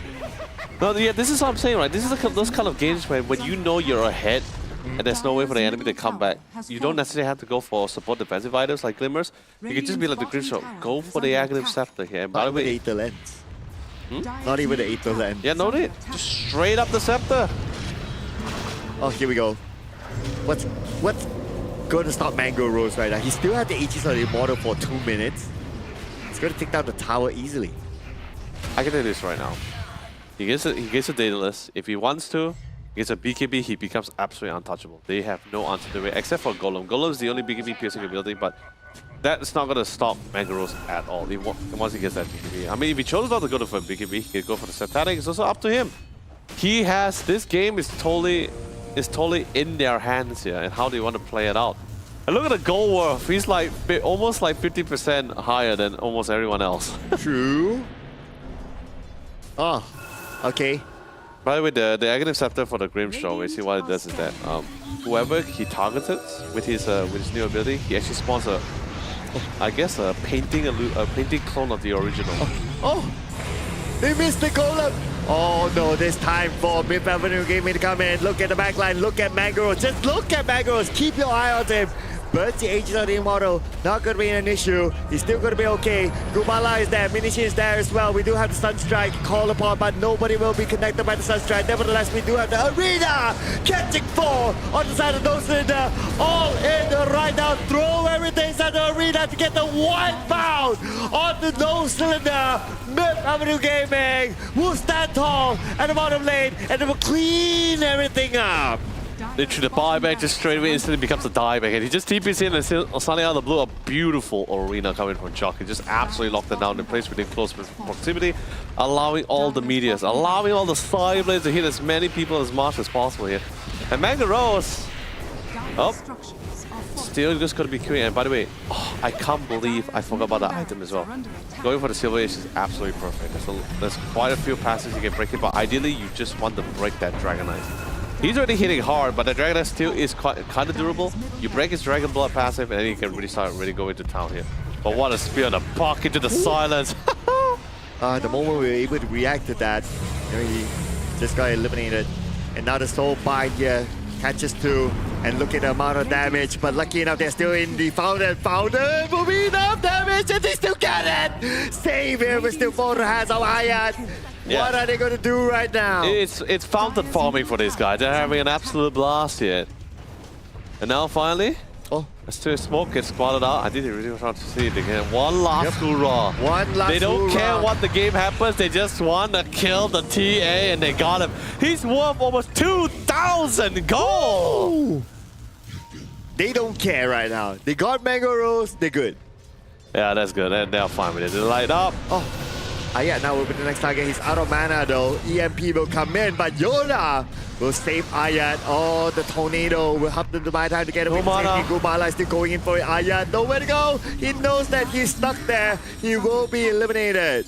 No, yeah, this is what I'm saying, right? This is those kind of games where when you know you're ahead and there's no way for the enemy to come back, you don't necessarily have to go for support defensive items like Glimmers. You can just be like the Grimstroke. Go for the Aghanim Scepter here. And by the Not even the way, Aether Lens. Not even the Aether Lens. yeah, no need. Just straight up the Scepter. Oh, here we go. What's going to stop Mango Rose right now? He still had the Aegis on the Immortal for 2 minutes. He's going to take down the tower easily. I can tell you this right now. He gets a Daedalus. If he wants to, he gets a BKB, he becomes absolutely untouchable. They have no answer to it, except for Golem. Golem is the only BKB piercing ability, but that's not going to stop Mango Rose at all. Once he gets that BKB. I mean, if he chose not to go for a BKB, he could go for the Satanic. It's also up to him. This game is totally in their hands here and how they want to play it out. And look at the goal worth. He's like almost like 50% higher than almost everyone else. True. Oh, okay. By the way, the Aghanim Scepter for the Grimstroke, we see what it does is that whoever he targets it with his new ability, he actually spawns a painting clone of the original. Oh, they missed the Golem. Oh no, this time for Fifth Avenue Gaming to come in. Look at the backline, look at Mango Rose. Just look at Mango Rose. Keep your eye on him. Burns the Aegis on the Immortal. Not going to be an issue. He's still going to be okay. Gubala is there. Minishi is there as well. We do have the Sunstrike called upon, but nobody will be connected by the Sunstrike. Nevertheless, we do have the Arena catching 4 on the side of No Cylinder. All in right now. Throw everything inside the Arena to get the wipeout on the No Cylinder. Fifth Avenue Gaming will stand tall at the bottom lane and they will clean everything up. Literally, the buyback just straight away instantly becomes a dieback, and he just TPs in and suddenly out of the blue, a beautiful arena coming from Jock. He just absolutely locked it down in place within close proximity, allowing all the meteors, allowing all the side blades to hit as many people as much as possible here. And Mango Rose, oh, still just going to be queuing. And by the way, I can't believe I forgot about the item as well. Going for the Silver Age is absolutely perfect. There's quite a few passes you can break it, but ideally you just want to break that Dragon Knight. He's already hitting hard, but the Dragon Knight still is kind of durable. You break his Dragon Blood passive, and then you can really go into town here. But what a spear on the puck into the silence. The moment we were able to react to that, he just got eliminated. And now the Soul Bind here catches 2, and look at the amount of damage. But lucky enough, they're still in the Fountain. Fountain will be enough damage, and they still get it! Save here, but still fall to the hands of Ayat. Yeah. What are they going to do right now? It's fountain farming for this guy. They're having an absolute blast here. And now finally, as to smoke gets squatted out. I didn't really want to see it again. One last hoorah. One last They don't hoorah. care what the game happens. They just want to kill the TA, and they got him. He's worth almost 2,000 gold. Ooh. They don't care right now. They got Mango Rose. They're good. Yeah, that's good. They're fine with it. They light up. Ayat now will be the next target. He's out of mana though. EMP will come in, but Yoda will save Ayat. Oh, the tornado will help them to buy time to get away. Gubala is still going in for it. Ayat, nowhere to go. He knows that he's stuck there. He will be eliminated.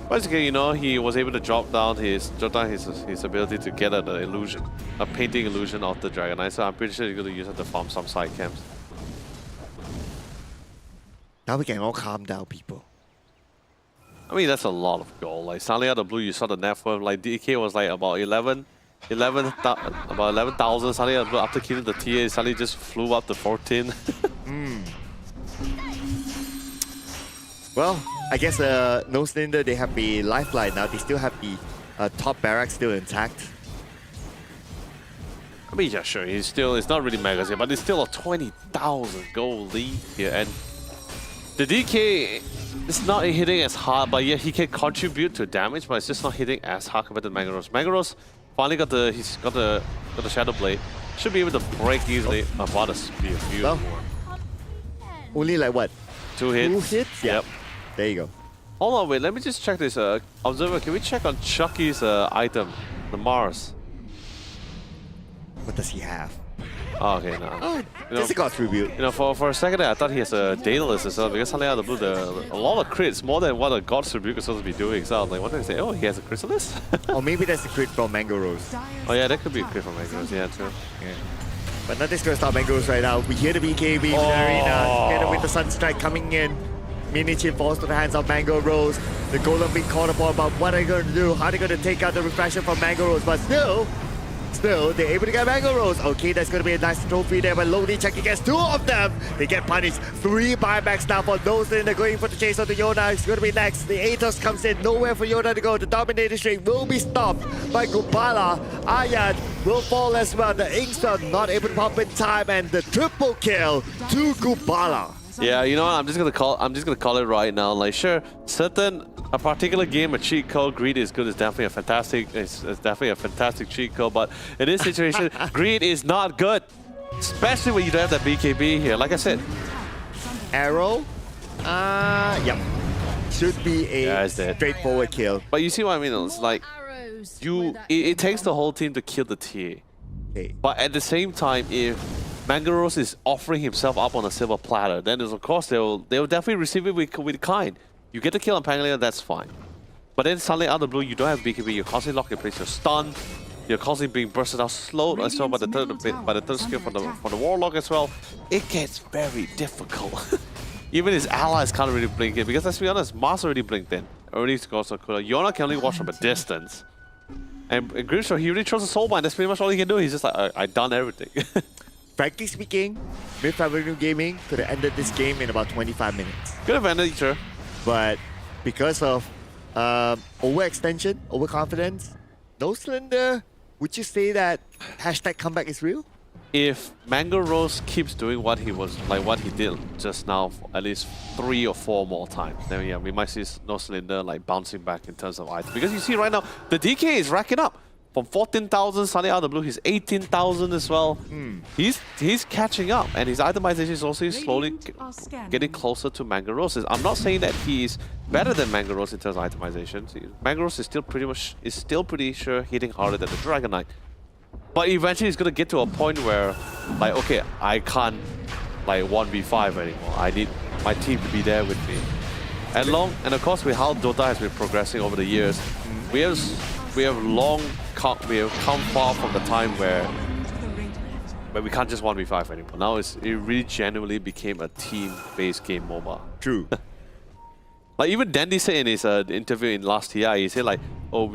Basically, you know, he was able to drop down his ability to get the illusion, a painting illusion of the Dragon Knight. So I'm pretty sure he's going to use it to farm some side camps. Now we can all calm down, people. I mean, that's a lot of gold. Like, suddenly out of the blue, you saw the net worth. Like, DK was like about 11,000. Suddenly out of the blue, after killing the TA, it suddenly just flew up to 14. Well, I guess No Cylinder, they have the lifeline now. They still have the top barracks still intact. I mean, yeah, sure. It's not really megas here, but it's still a 20,000 gold lead here. And the DK is not hitting as hard, but yeah, he can contribute to damage, but it's just not hitting as hard compared to Mangaros. Mangaros finally got the Shadow Blade. Should be able to break easily. What a spear. Beautiful. Well, only like what? 2 hits. 2 hits? Yeah. Yep. There you go. Hold on, wait. Let me just check this. Observer, can we check on Chucky's item, the Mars? What does he have? Oh, okay, no. Oh, just a God Tribute. You know, for a second there, I thought he has a Daedalus as well, because suddenly out of the blue, a lot of crits, more than what a God's Tribute is supposed to be doing. So I was like, wondering, say, oh, he has a Chrysalis? Or maybe that's the crit from Mango Rose. Oh yeah, that could be a crit from Mangoros, yeah, true. Yeah. But nothing's going to stop Mango Rose right now. We hear the BKB in the arena, together with the Sunstrike coming in. Minichi falls to the hands of Mango Rose. The Golem being called upon about what are they going to do? How are they going to take out the refraction from Mango Rose? But still, they're able to get Mango Rose. Okay, that's going to be a nice trophy there, but Lodi Chucky gets 2 of them. They get punished. 3 buybacks now for those. Then they're going for the chase of the Yoda. It's going to be next. The Atos comes in. Nowhere for Yoda to go. The Dominator Streak will be stopped by Gubala. Ayat will fall as well. The Inkstone not able to pop in time, and the triple kill to Gubala. Yeah, you know what? I'm just gonna call it right now. Like, sure, a particular game, a cheat code, greed is good. It's definitely a fantastic cheat code. But in this situation, greed is not good, especially when you don't have that BKB here. Like I said, Arrow, yep, should be a straightforward kill. But you see what I mean? It's like it takes the whole team to kill the TA. Okay. But at the same time, if Mangaros is offering himself up on a silver platter, then of course they'll definitely receive it with kind. You get the kill on Panglia, that's fine. But then suddenly out of the blue, you don't have BKB, you're constantly locked in place, you're stunned, you're constantly being bursted out slowed as well by the third skill from the Warlock as well. It gets very difficult. Even his allies can't really blink in, because let's be honest, Mars already blinked in. Already scores so cool. Yona can only watch from a distance. And Grimshaw, he really throws a soul bind, that's pretty much all he can do. He's just like, I've done everything. Frankly speaking, Myth Avenue Gaming could have ended this game in about 25 minutes. Could have ended, sure. But because of overextension, overconfidence, No Cylinder, would you say that hashtag comeback is real? If Mango Rose keeps doing what he did just now, for at least 3 or 4 more times, then yeah, we might see No Cylinder like bouncing back in terms of items. Because you see right now, the DK is racking up. From 14,000, suddenly out of the blue, he's 18,000 as well. He's catching up, and his itemization is also slowly getting closer to Mango Rose. I'm not saying that he's better than Mango Rose in terms of itemization. Mango Rose is still pretty sure hitting harder than the Dragon Knight. But eventually it's gonna get to a point where, like, okay, I can't like 1v5 anymore. I need my team to be there with me. And of course with how Dota has been progressing over the years, we have come far from the time where we can't just 1v5 anymore. Now it really genuinely became a team-based game MOBA. True. Like even Dandy said in his interview in last year, he said like, oh,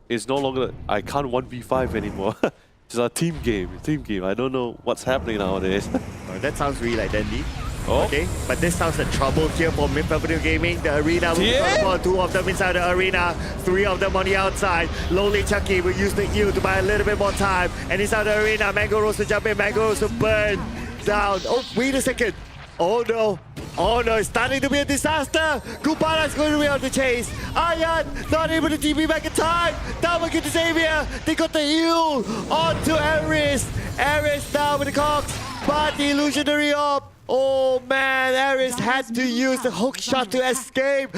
it's no longer, I can't 1v5 anymore. It's a team game, I don't know what's happening nowadays. Oh, that sounds really like Dandy. Oh. Okay, but this sounds like trouble here for Myth Avenue Gaming. The arena will Yeah. two of them inside the arena, three of them on the outside. Lonely Chucky will use the E to buy a little bit more time. And inside the arena, Mango Rose will jump in, Mango Rose will burn down. Oh, wait a second. Oh no. Oh no, it's starting to be a disaster. Kupala's going to be on the chase. Ayan not able to TP back in time. Down will get to Xavier. They got the heal onto Aris. Aris down with the Cox. But the illusionary up. Oh man, Aris had to use the hook shot to escape.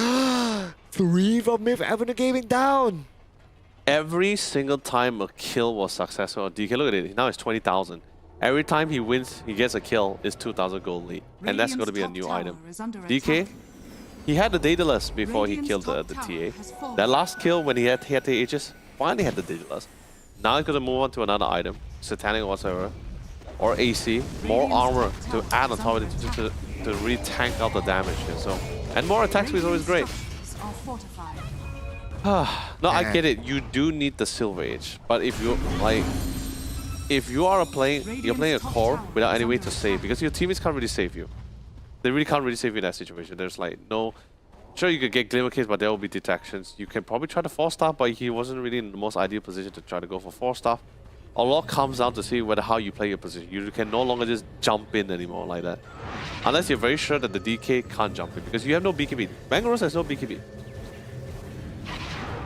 3 from Myth Avenue Gaming down. Every single time a kill was successful, DK, look at it, now it's 20,000. Every time he wins, he gets a kill, it's 2,000 gold lead. And that's going to be a new item. DK, he had the Daedalus before he killed the TA. That last kill when he had the Aegis, finally had the Daedalus. Now he's going to move on to another item, Satanic or whatever, or AC, more armor to add on top of it to really tank out the damage. And so, and more attack speed is always great. No, I get it. You do need the Silver Age, but if you like, if you are you're playing a core without any way to save, because your teammates can't really save you. They really can't really save you in that situation. There's like no, sure you could get Glimmer Case, but there will be detections. You can probably try to 4-star, but he wasn't really in the most ideal position to try to go for 4-star. A lot comes down to see how you play your position. You can no longer just jump in anymore like that, unless you're very sure that the DK can't jump in, because you have no BKB. Mango Rose has no BKB.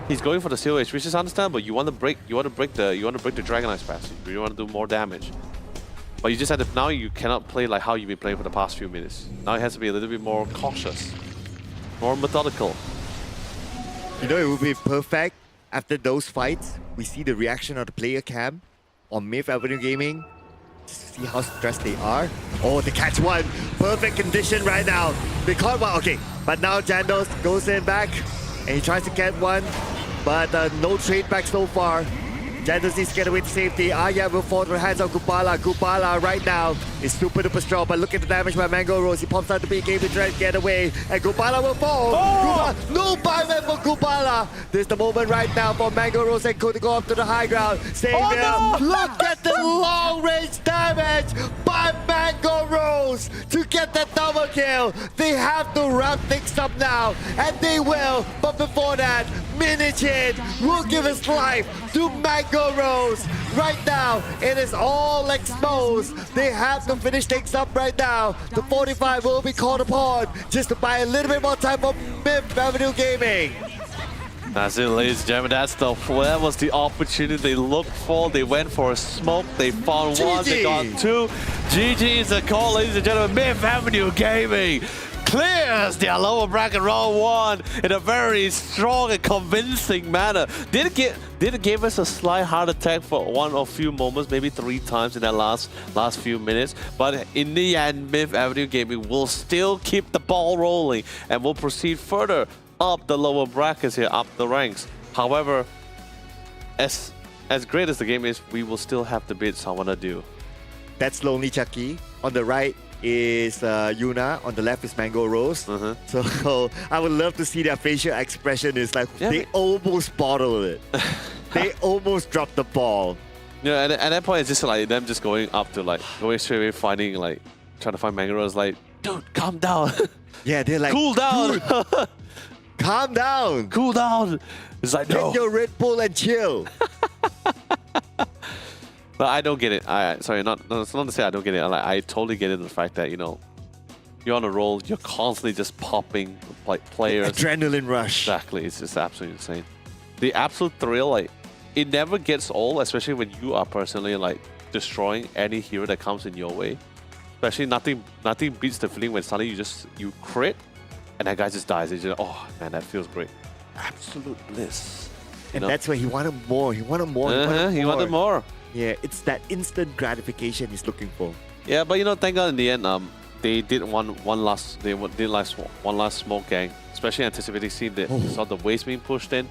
He's going for the Seal Edge, which is understandable. You want to break the Dragon Ice passive. You want to do more damage. But you just have to, now you cannot play like how you've been playing for the past few minutes. Now it has to be a little bit more cautious, more methodical. You know, it would be perfect after those fights. We see the reaction of the player cam on Myth Avenue Gaming. Just see how stressed they are. Oh, they catch one. Perfect condition right now. They caught one. Okay, but now Jandos goes in back and he tries to get one, but no trade back so far. Jandos needs to get away to safety. Aya will fall to the hands of Kupala. Kupala right now is super duper strong, but look at the damage by Mango Rose. He pops out the big game to try to get away, and Kupala will fall. Oh! No buyback for Kupala. This is the moment right now for Mango Rose and to go up to the high ground. Xavier, no! look at the long range damage by Mango Rose to get that double kill. They have to wrap things up now, and they will. But before that, Minichin will give his life to Mango Rose. Right now, it is all exposed. They have to finish things up right now. The 45 will be called upon just to buy a little bit more time for Myth Avenue Gaming. That's it, ladies and gentlemen. That was the opportunity they looked for. They went for a smoke. They found one. They got two. GG is the call, ladies and gentlemen. Myth Avenue Gaming clears their lower bracket round 1 in a very strong and convincing manner. Did it give us a slight heart attack for one or few moments, maybe 3 times in that last few minutes. But in the end, Myth Avenue Gaming will still keep the ball rolling and will proceed further up the lower brackets here, up the ranks. However, as great as the game is, we will still have the bits I want to do. That's Lonely Chucky. On the right is Yuna. On the left is Mango Rose. So I would love to see their facial expression. It's like they almost bottled it. They almost dropped the ball. Yeah, and at that point, it's just like them just going up to going straight away, finding trying to find Mango Rose. Like, dude, calm down. Yeah, they're like, cool down. Calm down. Cool down. It's like, no. Get your Red Bull and chill. But I don't get it. Sorry, not to say I don't get it. I totally get it. The fact that you're on a roll, you're constantly just popping players. Adrenaline rush. Exactly. It's just absolutely insane. The absolute thrill, it never gets old, especially when you are personally destroying any hero that comes in your way. Especially nothing beats the feeling when suddenly you crit and that guy just dies. It's just, oh man, that feels great. Absolute bliss. And that's why he wanted more. He wanted more. He wanted more. Yeah, it's that instant gratification he's looking for. Yeah, but thank God in the end, they did one last small gang, especially anticipating seeing they saw the waves being pushed in,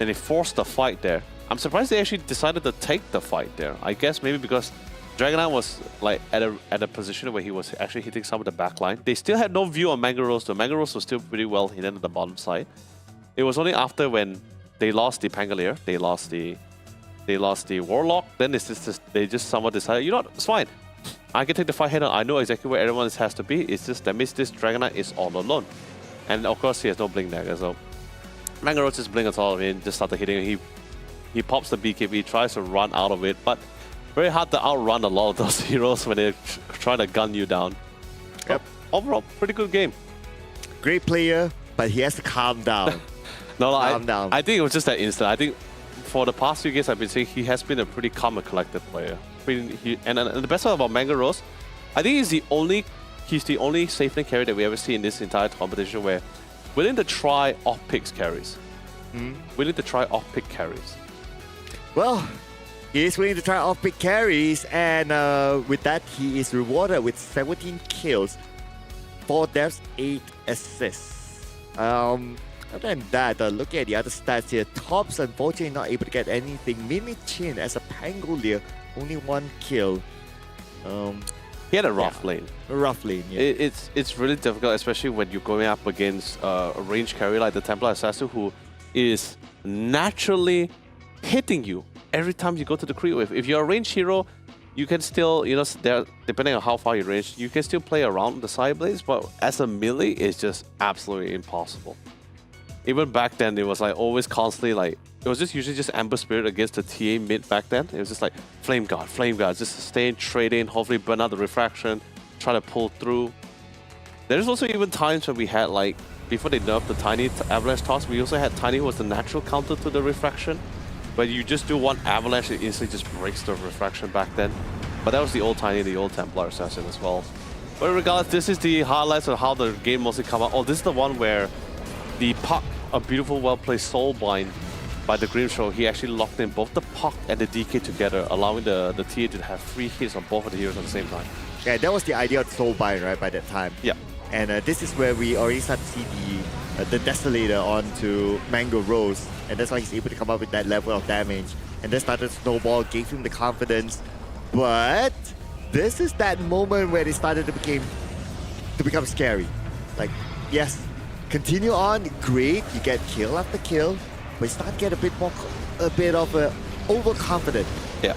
and they forced the fight there. I'm surprised they actually decided to take the fight there. I guess maybe because Dragonite was like at a position where he was actually hitting some of the backline. They still had no view on Mangaros, though. Mangaros was still pretty well hidden at the bottom side. It was only after when they lost the Pangolier, they lost the Warlock, then they just somewhat decided, you know what, it's fine. I can take the fight head on. I know exactly where everyone has to be. It's just that means this Dragonite is all alone. And of course he has no Blink Dagger, so Mangaros just blink us all in, just started hitting. He pops the BKB, tries to run out of it, but very hard to outrun a lot of those heroes when they're trying to gun you down. Yep. Overall, pretty good game. Great player, but he has to calm down. Calm down. I think it was just that instant. I think for the past few games I've been saying he has been a pretty calm and collected player. And the best part about Mangaros, I think he's the only safe lane carry that we ever see in this entire competition where willing to try off-picks carries. Willing to try off-pick carries. Well, he is willing to try off-pick carries, and with that, he is rewarded with 17 kills, 4 deaths, 8 assists. Other than that, looking at the other stats here, Tops unfortunately not able to get anything. Mini Chin as a Pangolier, only 1 kill. He had a rough lane. A rough lane, yeah. It's really difficult, especially when you're going up against a range carry like the Templar Assassin, who is naturally hitting you every time you go to the creep wave. If you're a range hero, you can still, depending on how far you range, you can still play around the side blades, but as a melee, it's just absolutely impossible. Even back then, it was like always constantly like, it was just usually just Amber Spirit against the TA mid back then. It was just like Flame Guard, just sustain, trade in, hopefully burn out the refraction, try to pull through. There's also even times when we had like, before they nerfed the Tiny Avalanche Toss, we also had Tiny who was the natural counter to the refraction. But you just do one Avalanche, it instantly just breaks the refraction back then. But that was the old Tiny, the old Templar Assassin as well. But regardless, this is the highlights of how the game mostly come out. Oh, this is the one where the Puck, a beautiful, well-placed Soulbind by the Grimshaw, he actually locked in both the Puck and the DK together, allowing the TA to have free hits on both of the heroes at the same time. Yeah, that was the idea of Soulbind, right, by that time. Yeah. And this is where we already start to see the Desolator onto Mango Rose, and that's why he's able to come up with that level of damage. And that started to snowball, gave him the confidence. But this is that moment where it started to become scary. Like, yes, continue on, great, you get kill after kill, but you start to get a bit of overconfident. Yeah.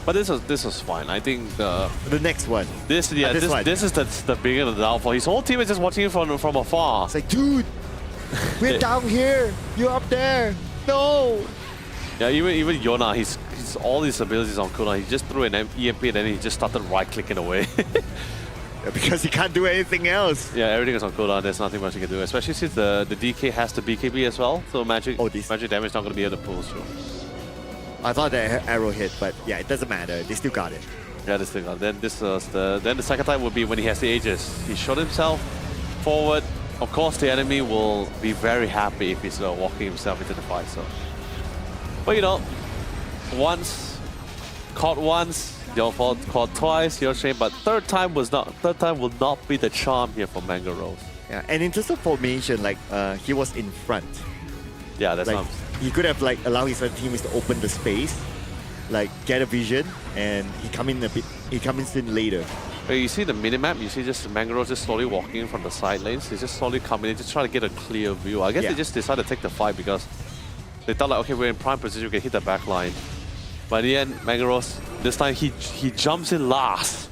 But this was fine. I think the next one. This is the beginning of the downfall. His whole team is just watching him from afar. It's like, dude, we're down here. You're up there. No. Yeah, even Yona, he's all his abilities on cooldown. He just threw an EMP and then he just started right-clicking away. Yeah, because he can't do anything else. Yeah, everything is on cooldown. There's nothing much he can do, especially since the DK has the BKB as well. So magic damage is not going to be able to pull through. I thought that arrow hit, but yeah, it doesn't matter. They still got it. Yeah, they still got it. Then the second time would be when he has the Aegis. He shot himself forward. Of course, the enemy will be very happy if he's walking himself into the fight. So, but caught once, your fault. Caught twice, your shame. But third time will not be the charm here for Mango Rose. Yeah, and in terms of formation, like he was in front. Yeah, that's like, not. He could have like allowed his teammates to open the space, like get a vision, and he comes in later. You see the minimap, you see just Mango just slowly walking from the side lanes. He's just slowly coming in, just trying to get a clear view. I guess they just decided to take the fight because they thought like, okay, we're in prime position, we can hit the back line. But in the end, Mango this time he jumps in last.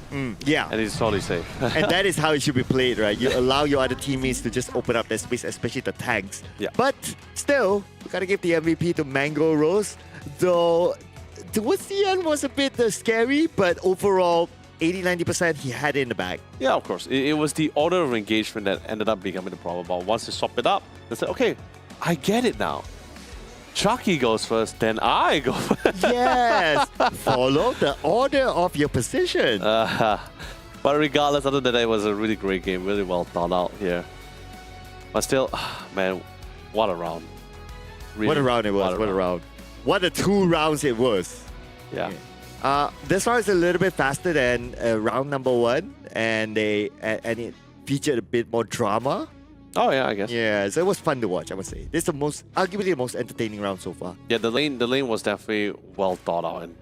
Yeah. And he's totally safe. And that is how it should be played, right? You allow your other teammates to just open up their space, especially the tanks. Yeah. But still, we gotta give the MVP to Mango Rose. Though towards the end was a bit scary, but overall, 80-90% he had it in the bag. Yeah, of course. It was the order of engagement that ended up becoming the problem. But once they swap it up, they said, okay, I get it now. Chucky goes first, then I go first. Yes! Follow the order of your position. But regardless, other than that, it was a really great game. Really well thought out here. But still, man, what a round. Really, what a round it was. What a round. What a 2 rounds it was. Yeah. This one is a little bit faster than round number 1, and it featured a bit more drama. Oh yeah, I guess. Yeah, so it was fun to watch, I must say. This is arguably the most entertaining round so far. Yeah, the lane was definitely well thought out, and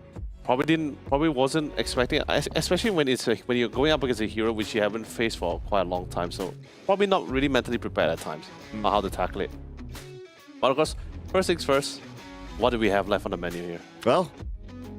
probably wasn't expecting, especially when you're going up against a hero which you haven't faced for quite a long time. So probably not really mentally prepared at times on how to tackle it. But of course, first things first, what do we have left on the menu here? Well,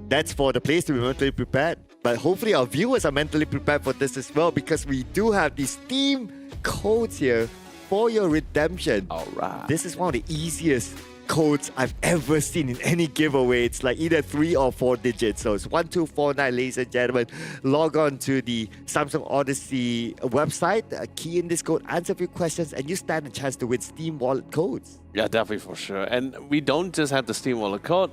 that's for the players to be mentally prepared. But hopefully our viewers are mentally prepared for this as well, because we do have these Steam codes here for your redemption. All right. This is one of the easiest codes I've ever seen in any giveaway. It's like either 3 or 4 digits. So it's 1249, ladies and gentlemen. Log on to the Samsung Odyssey website, key in this code, answer a few questions, and you stand a chance to win Steam Wallet codes. Yeah, definitely for sure. And we don't just have the Steam Wallet code.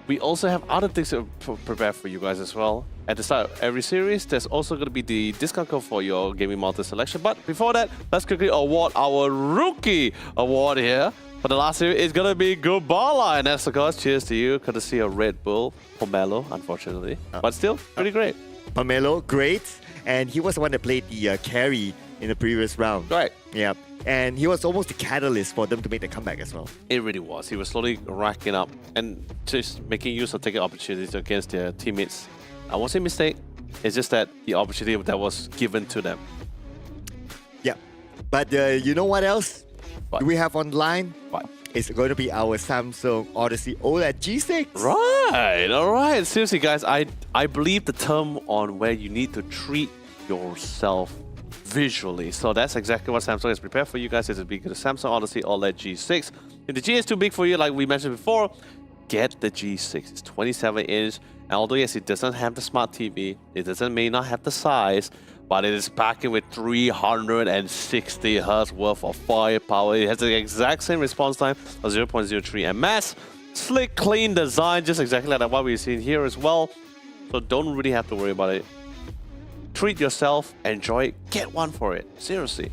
We also have other things to prepare for you guys as well. At the start of every series, there's also going to be the discount code for your gaming multi selection. But before that, let's quickly award our Rookie Award here. For the last series, it's going to be Gubala. And that's, of course, cheers to you. Courtesy of Red Bull, Pomelo, unfortunately. But still, pretty great. Pomelo, great. And he was the one that played the carry in the previous round. Right. Yeah. And he was almost the catalyst for them to make the comeback as well. It really was. He was slowly racking up and just making use of taking opportunities against their teammates. I won't say mistake. It's just that the opportunity that was given to them. Yeah. But you know what else What? do we have online? What? It's going to be our Samsung Odyssey OLED G6. Right. All right. Seriously, guys, I believe the term on where you need to treat yourself visually. So that's exactly what Samsung has prepared for you guys. It's a big Samsung Odyssey OLED G6. If the G is too big for you, like we mentioned before, get the G6. It's 27-inch. And although, yes, it doesn't have the smart TV, it may not have the size, but it is packing with 360 Hz worth of firepower. It has the exact same response time of 0.03 ms. Slick, clean design, just exactly like what we've seen here as well. So don't really have to worry about it. Treat yourself, enjoy it, get one for it. Seriously.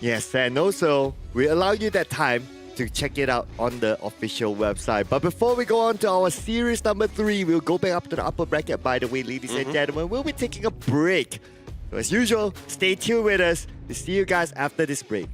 Yes, and also we allow you that time to check it out on the official website. But before we go on to our series number 3, we'll go back up to the upper bracket. By the way, ladies and gentlemen, we'll be taking a break. So as usual, stay tuned with us. We'll see you guys after this break.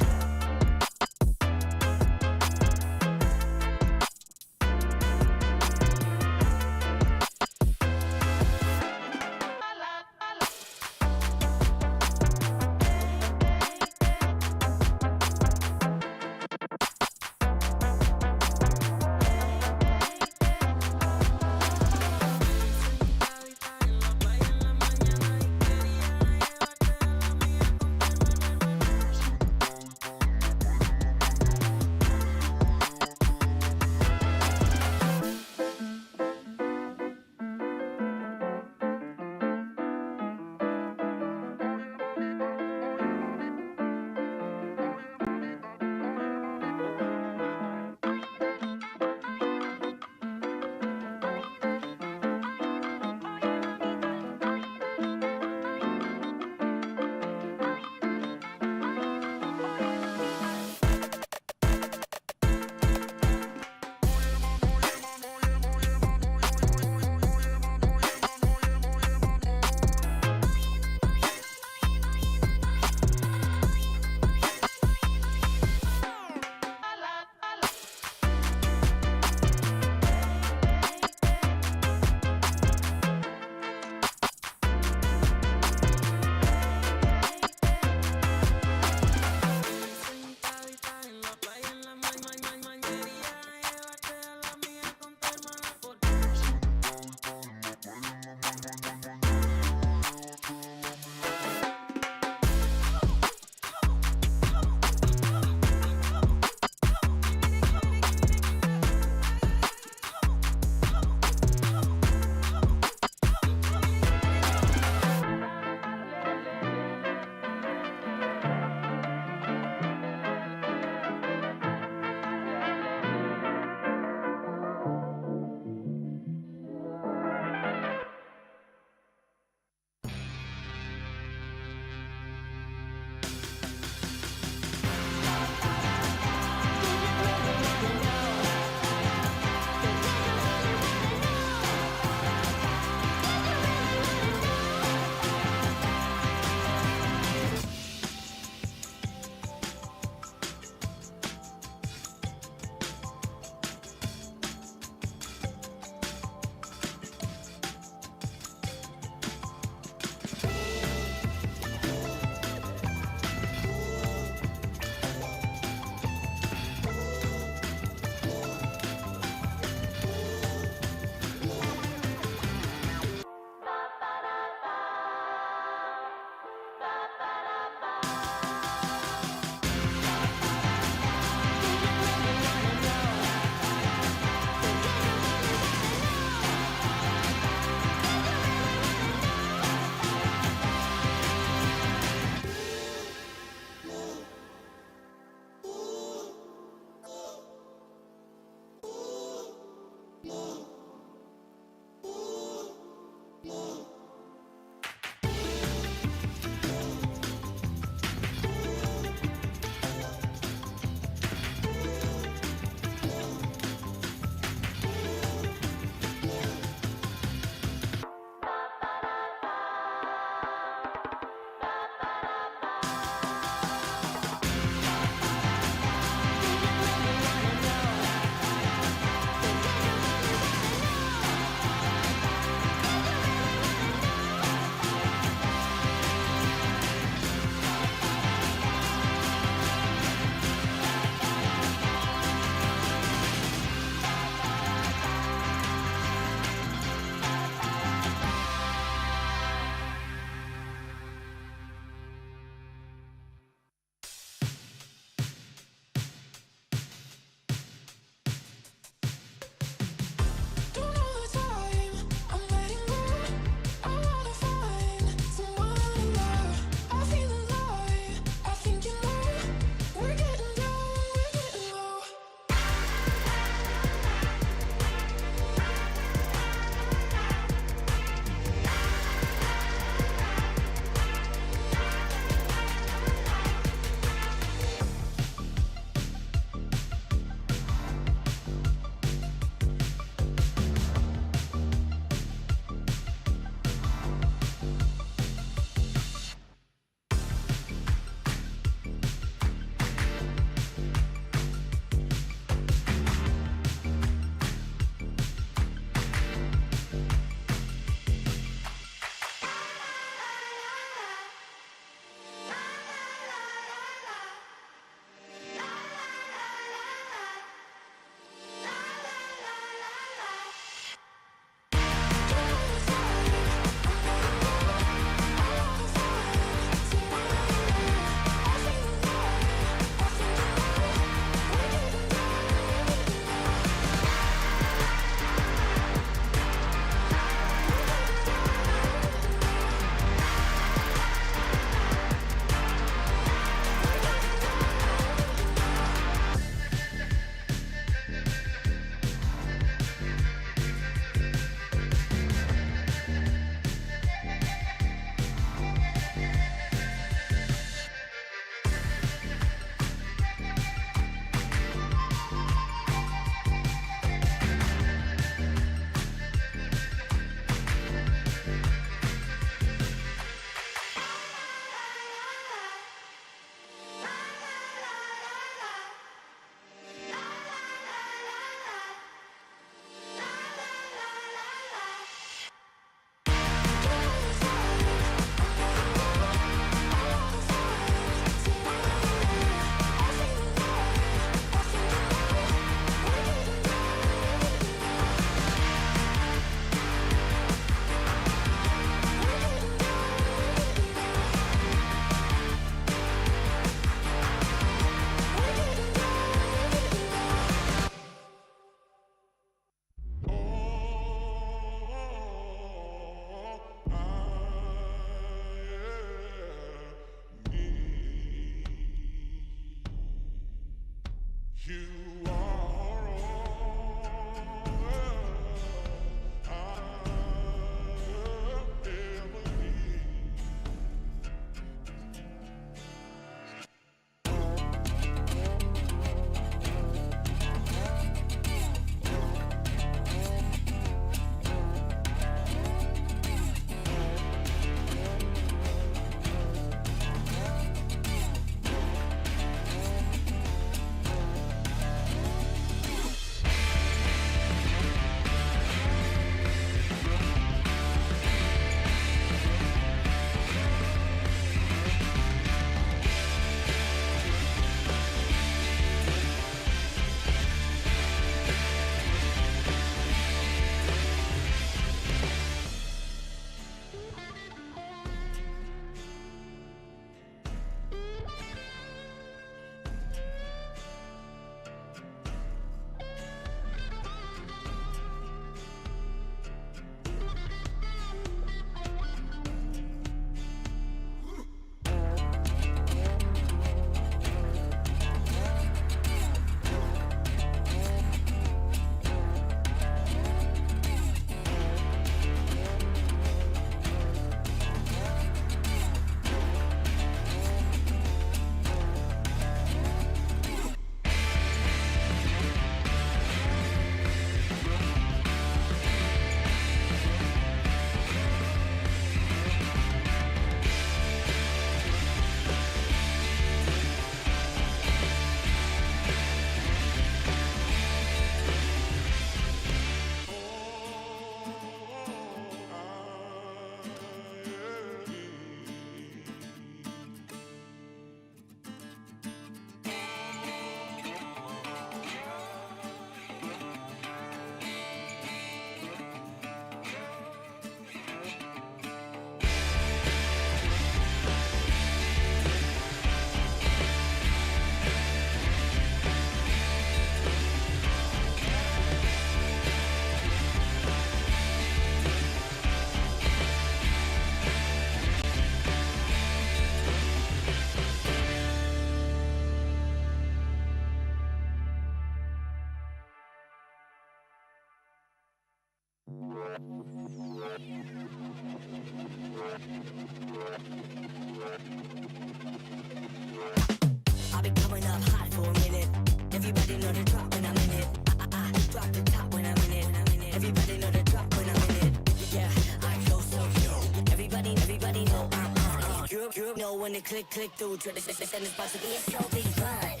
You know when they click through, try to send this about to be a so big fun.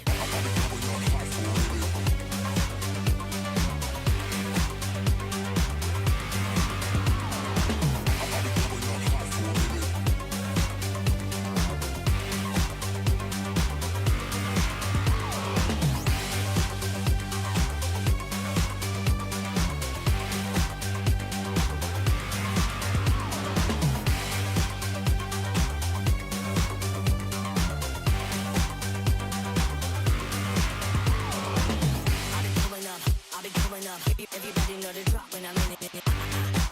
Everybody know the drop when I'm in it.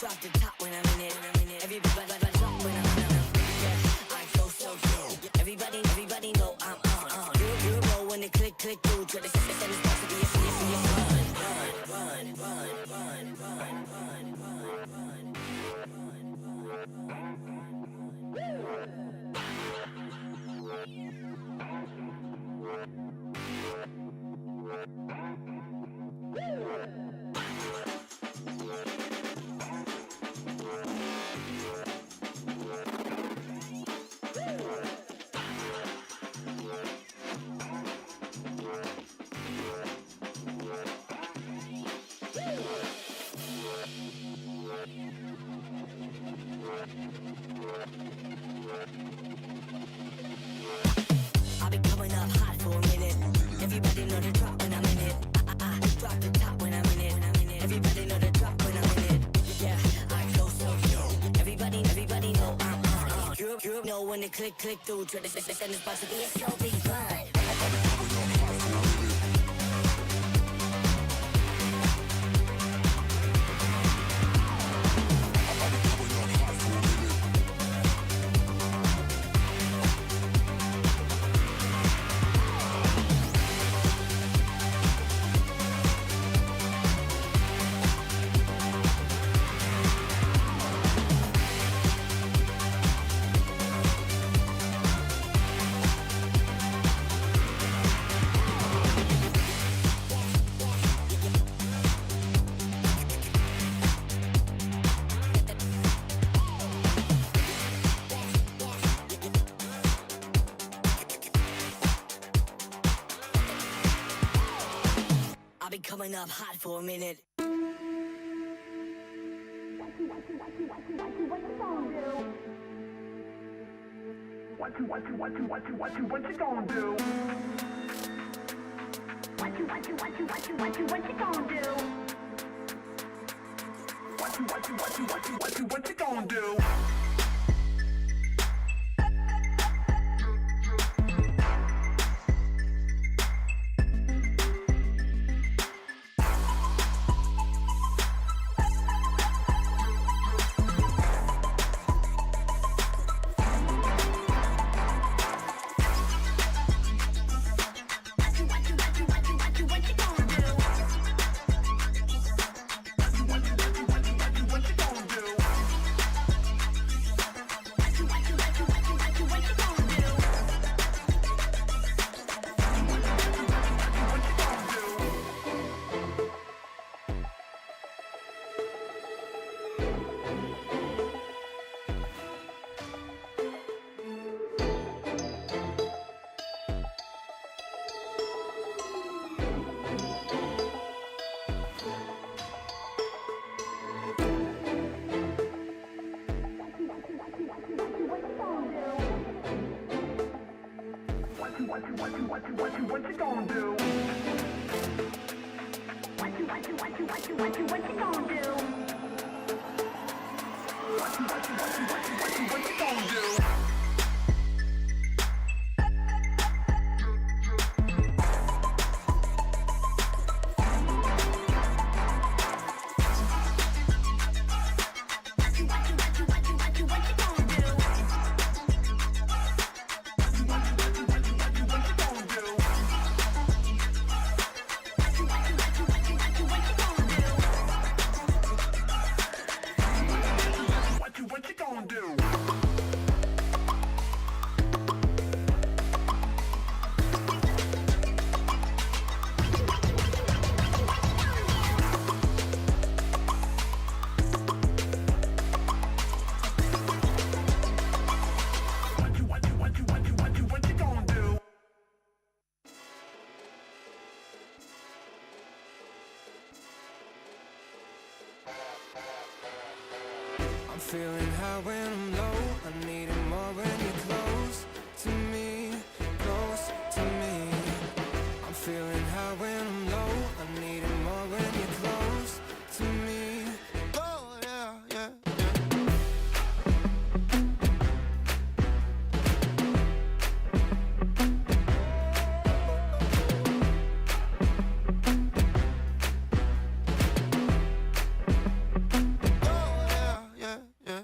Drop the top when I'm in it. Everybody drop when I'm in it. Yeah, I go so good. Everybody know I'm on. You know when they click through, try to send this about to be a I'll be coming up hot for a minute. Everybody know the drop when I'm in it. Drop the top when I'm in it. Everybody know the drop when I'm in it. Yeah, I go so good. Everybody know I'm on. You know when they click through, try to send this about to be a so big fun. I'll be coming up hot for a minute. What you gonna do? What you gonna do? What you gonna do? What you gonna do? What you gonna do? feeling high when I'm low. I need it more when you're close to me, close to me. I'm feeling high when I'm low. I need it more when you're close to me. Oh yeah, yeah, yeah. Oh yeah, yeah, yeah.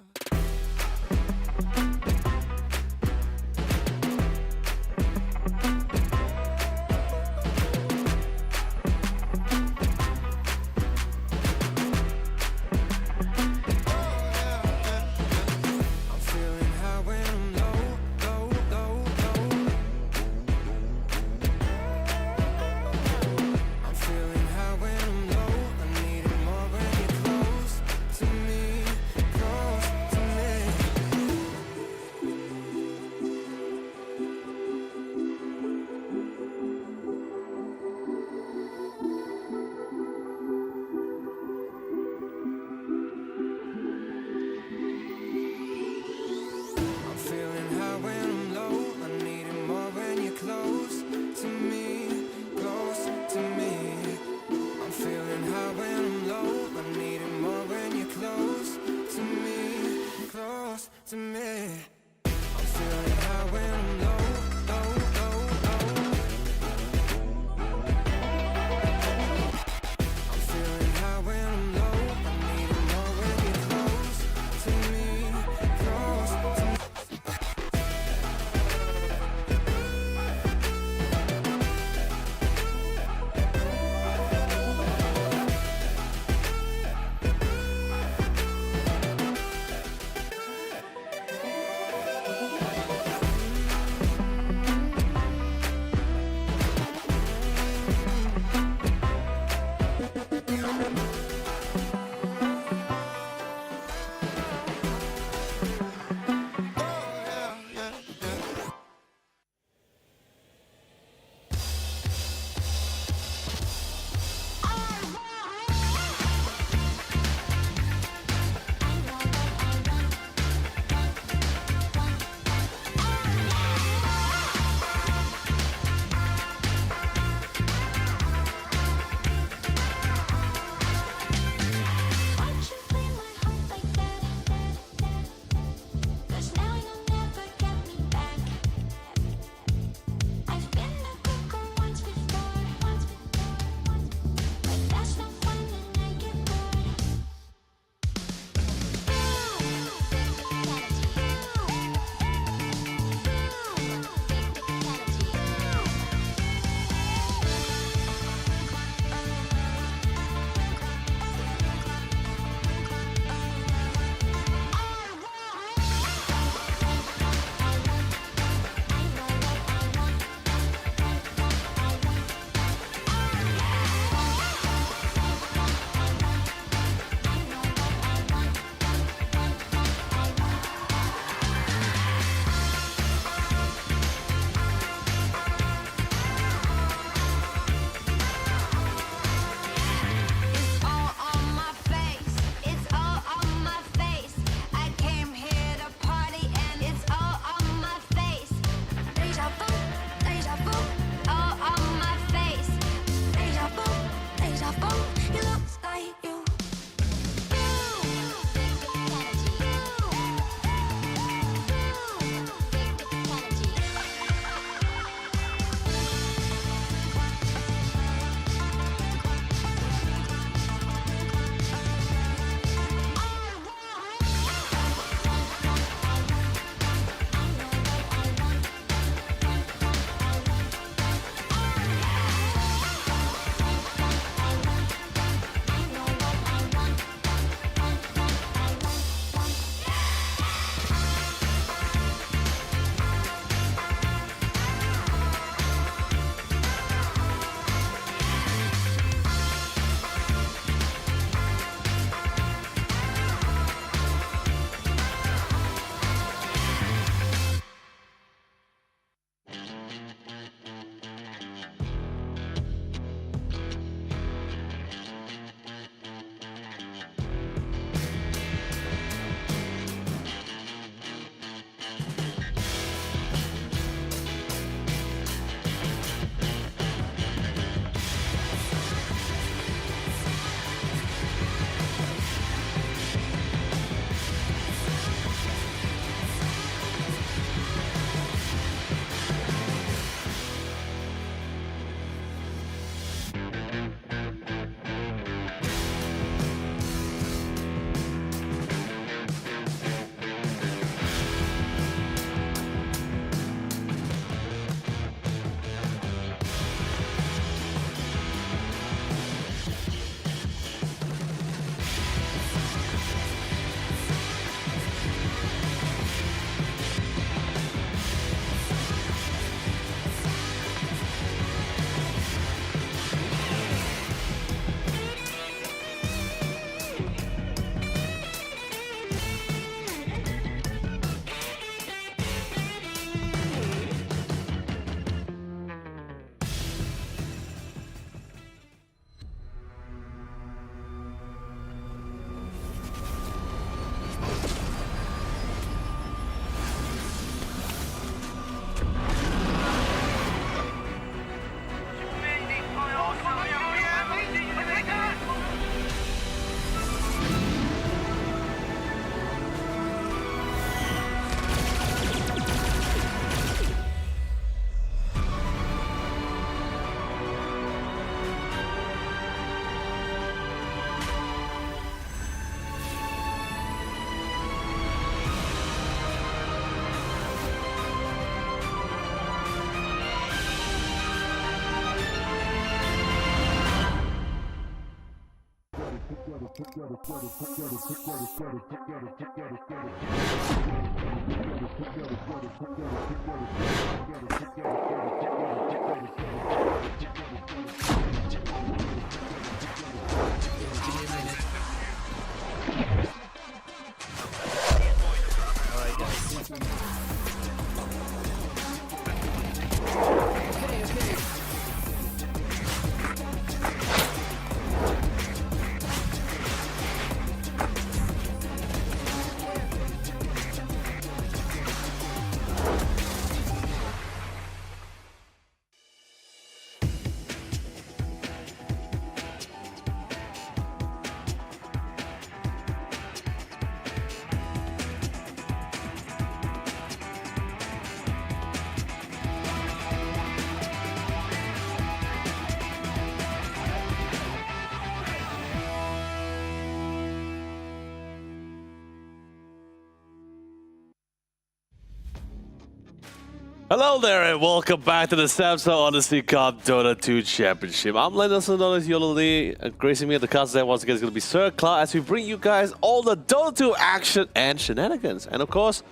Hello there and welcome back to the Samsung Odyssey Cup Dota 2 Championship. I'm Lennox and Dota Yololi. Gracing me at the cast today once again is going to be Sir Cloud as we bring you guys all the Dota 2 action and shenanigans. And of course,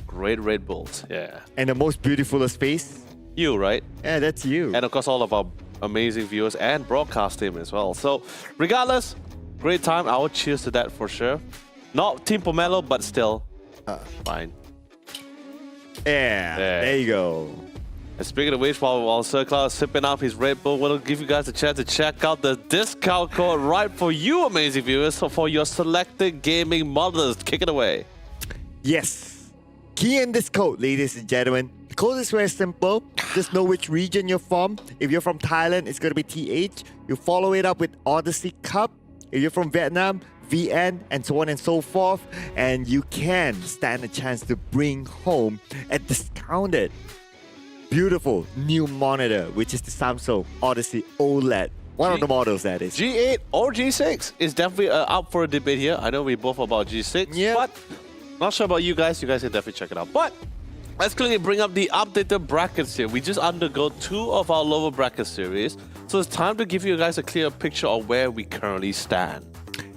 great Red Bulls. Yeah. And the most beautiful face? You, right? Yeah, that's you. And of course, all of our amazing viewers and broadcast team as well. So, regardless, great time. I will cheers to that for sure. Not Team Pomelo, but still fine. Yeah, there you go. And speaking of which, while Sir Cloud is sipping up his Red Bull, we'll give you guys a chance to check out the discount code right for you, amazing viewers, so for your selected gaming models. Kick it away. Yes. Key in this code, ladies and gentlemen. The code is very simple. Just know which region you're from. If you're from Thailand, it's going to be TH. You follow it up with Odyssey Cup. If you're from Vietnam, VN, and so on and so forth. And you can stand a chance to bring home a discounted, beautiful new monitor, which is the Samsung Odyssey OLED. One of the models, that is. G8 or G6 is definitely up for a debate here. I know we both about G6, but not sure about you guys. You guys can definitely check it out. But let's quickly bring up the updated brackets here. We just undergo 2 of our lower bracket series. So it's time to give you guys a clear picture of where we currently stand.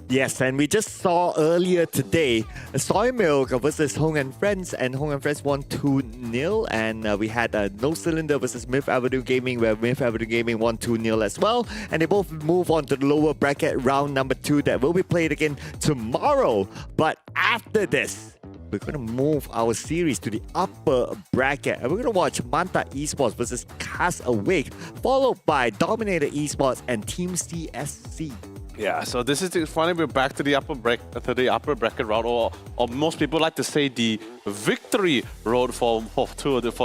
Yes, and we just saw earlier today Soy Milk versus Hong and Friends, and Hong and Friends won 2-0. And we had No Cylinder versus Myth Avenue Gaming, where Myth Avenue Gaming won 2-0 as well. And they both move on to the lower bracket round number 2 that will be played again tomorrow. But after this, we're going to move our series to the upper bracket. And we're going to watch Manta Esports versus Cast Awake, followed by Dominator Esports and Team CSC. Yeah, so this is finally we're back to the upper bracket round, or most people like to say the victory road for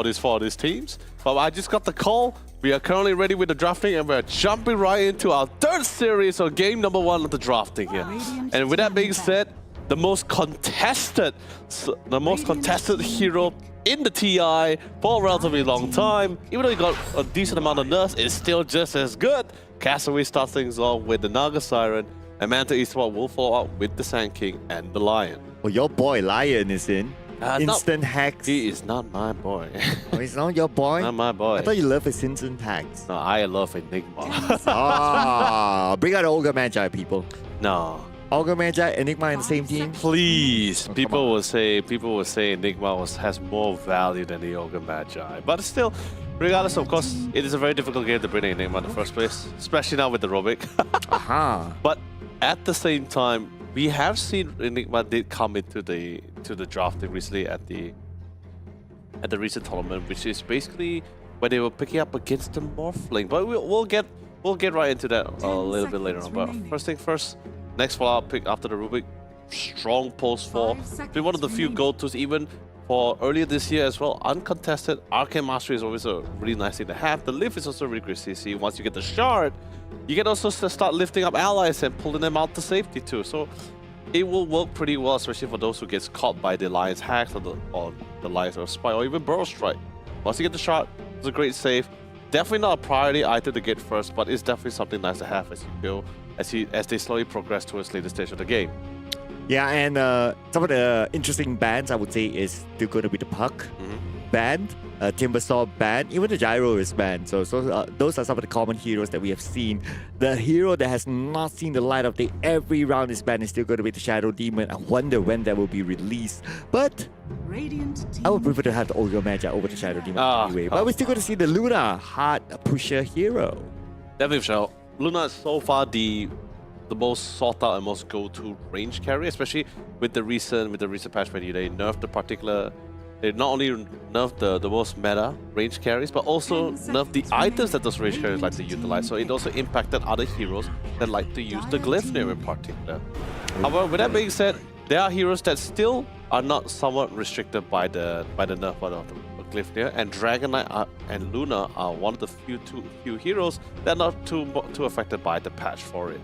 these teams. But I just got the call. We are currently ready with the drafting, and we're jumping right into our 3rd series of game number 1 of the drafting here. And with that being said, the most contested hero in the TI for a relatively long time. Even though he got a decent amount of nerfs, it's still just as good. Castaway starts things off with the Naga Siren, and Manta Eastward will follow up with the Sand King and the Lion. Well, your boy Lion is in. Instant hacks. He is not my boy. Oh, he's not your boy? Not my boy. I thought you love his instant hacks. No, I love Enigma. Bring out Ogre Magi, people. No. Ogre Magi, Enigma in the same team? Please. People will say Enigma has more value than the Ogre Magi. But still, regardless, of course, it is a very difficult game to bring Enigma in the first place, especially now with the Robic. But at the same time, we have seen Enigma did come into the drafting recently at the recent tournament, which is basically where they were picking up against the Morphling. But we'll get right into that a little bit later on. But first thing first, next follow-up pick after the Rubik, strong post 4. Been one of the few go-tos even for earlier this year as well. Uncontested, Arcane Mastery is always a really nice thing to have. The lift is also really great to see. Once you get the shard, you can also start lifting up allies and pulling them out to safety too. So it will work pretty well, especially for those who gets caught by the Lion's hacks or the Lion's or Spy or even Burrow Strike. Once you get the shard, it's a great save. Definitely not a priority item to get first, but it's definitely something nice to have as you go, as they slowly progress towards later stage of the game. Yeah, and some of the interesting bans I would say is still going to be the Puck. banned. Timbersaw banned. Even the Gyro is banned. So those are some of the common heroes that we have seen. The hero that has not seen the light of day every round is banned is still going to be the Shadow Demon. I wonder when that will be released. But Radiant team I would prefer to have the Ogre Magi over the Shadow Demon anyway. But we're still going to see the Luna hard pusher hero. Definitely, Michelle. Luna is so far the most sought out and most go-to range carry, especially with the recent patch where they nerfed the particular. They not only nerfed the most meta range carries, but also nerfed the items that those range carries like to utilize. So it also impacted other heroes that like to use the Glyphnir in particular. However, with that being said, there are heroes that still are not somewhat restricted by the nerf of the Glyphnir, and Dragon Knight and Luna are one of the few heroes that are not too affected by the patch for it.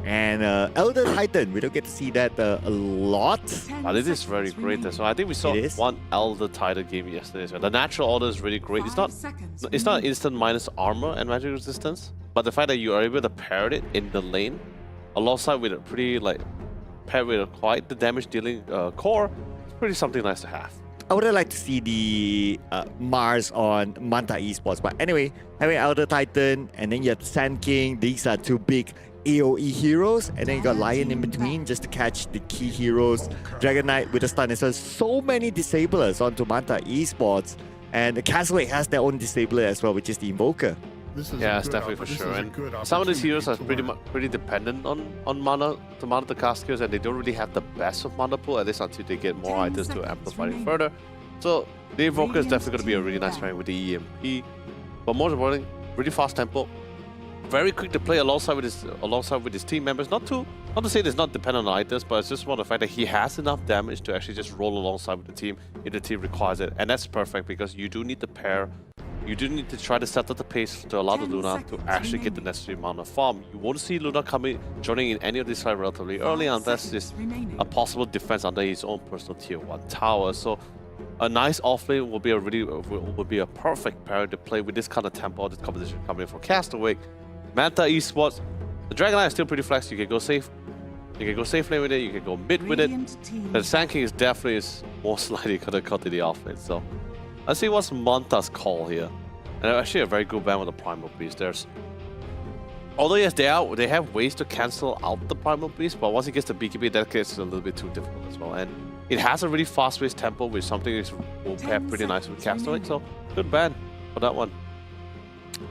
And Elder Titan, we don't get to see that a lot. But it is very great as well. I think we saw one Elder Titan game yesterday as well. The natural order is really great. It's not instant minus armor and magic resistance, but the fact that you are able to pair it in the lane alongside with a pretty paired with quite the damage dealing core, it's pretty something nice to have. I would like to see the Mars on Manta Esports. But anyway, having Elder Titan and then you have Sand King, these are two big AoE heroes, and then you got Lion in between just to catch the key heroes. Dragon Knight with a stun. So so many disablers onto Manta Esports, and the Castleway has their own disabler as well, which is the Invoker. Yeah, it's definitely for sure. And some of these heroes are pretty dependent on mana to mount the cast skills, and they don't really have the best of mana pool, at least until they get more items to amplify it further. So the Invoker is definitely going to be a really nice pairing with the EMP. But more importantly, really fast tempo. Very quick to play alongside with his team members. Not to say it's not dependent on items, but it's just more the fact that he has enough damage to actually just roll alongside with the team if the team requires it, and that's perfect because you do need to pair. You do need to try to set up the pace to allow the Luna to actually get the necessary amount of farm. You won't see Luna joining in any of these fights relatively early unless there's a possible defense under his own personal tier 1 tower. So a nice offlane will be a perfect pair to play with this kind of tempo, this competition coming in for Castaway. Manta Esports, the Dragon Knight is still pretty flex. You can go safe. You can go safe lane with it. You can go mid with it. The Sand King is definitely most likely going to cut to the offlane. So let's see what's Manta's call here. And actually a very good ban with the Primal Beast. Although yes, they have ways to cancel out the Primal Beast, but once it gets to BKB, that gets a little bit too difficult as well. And it has a really fast-paced tempo with something that will pair pretty nice with Castaway. So good ban for that one.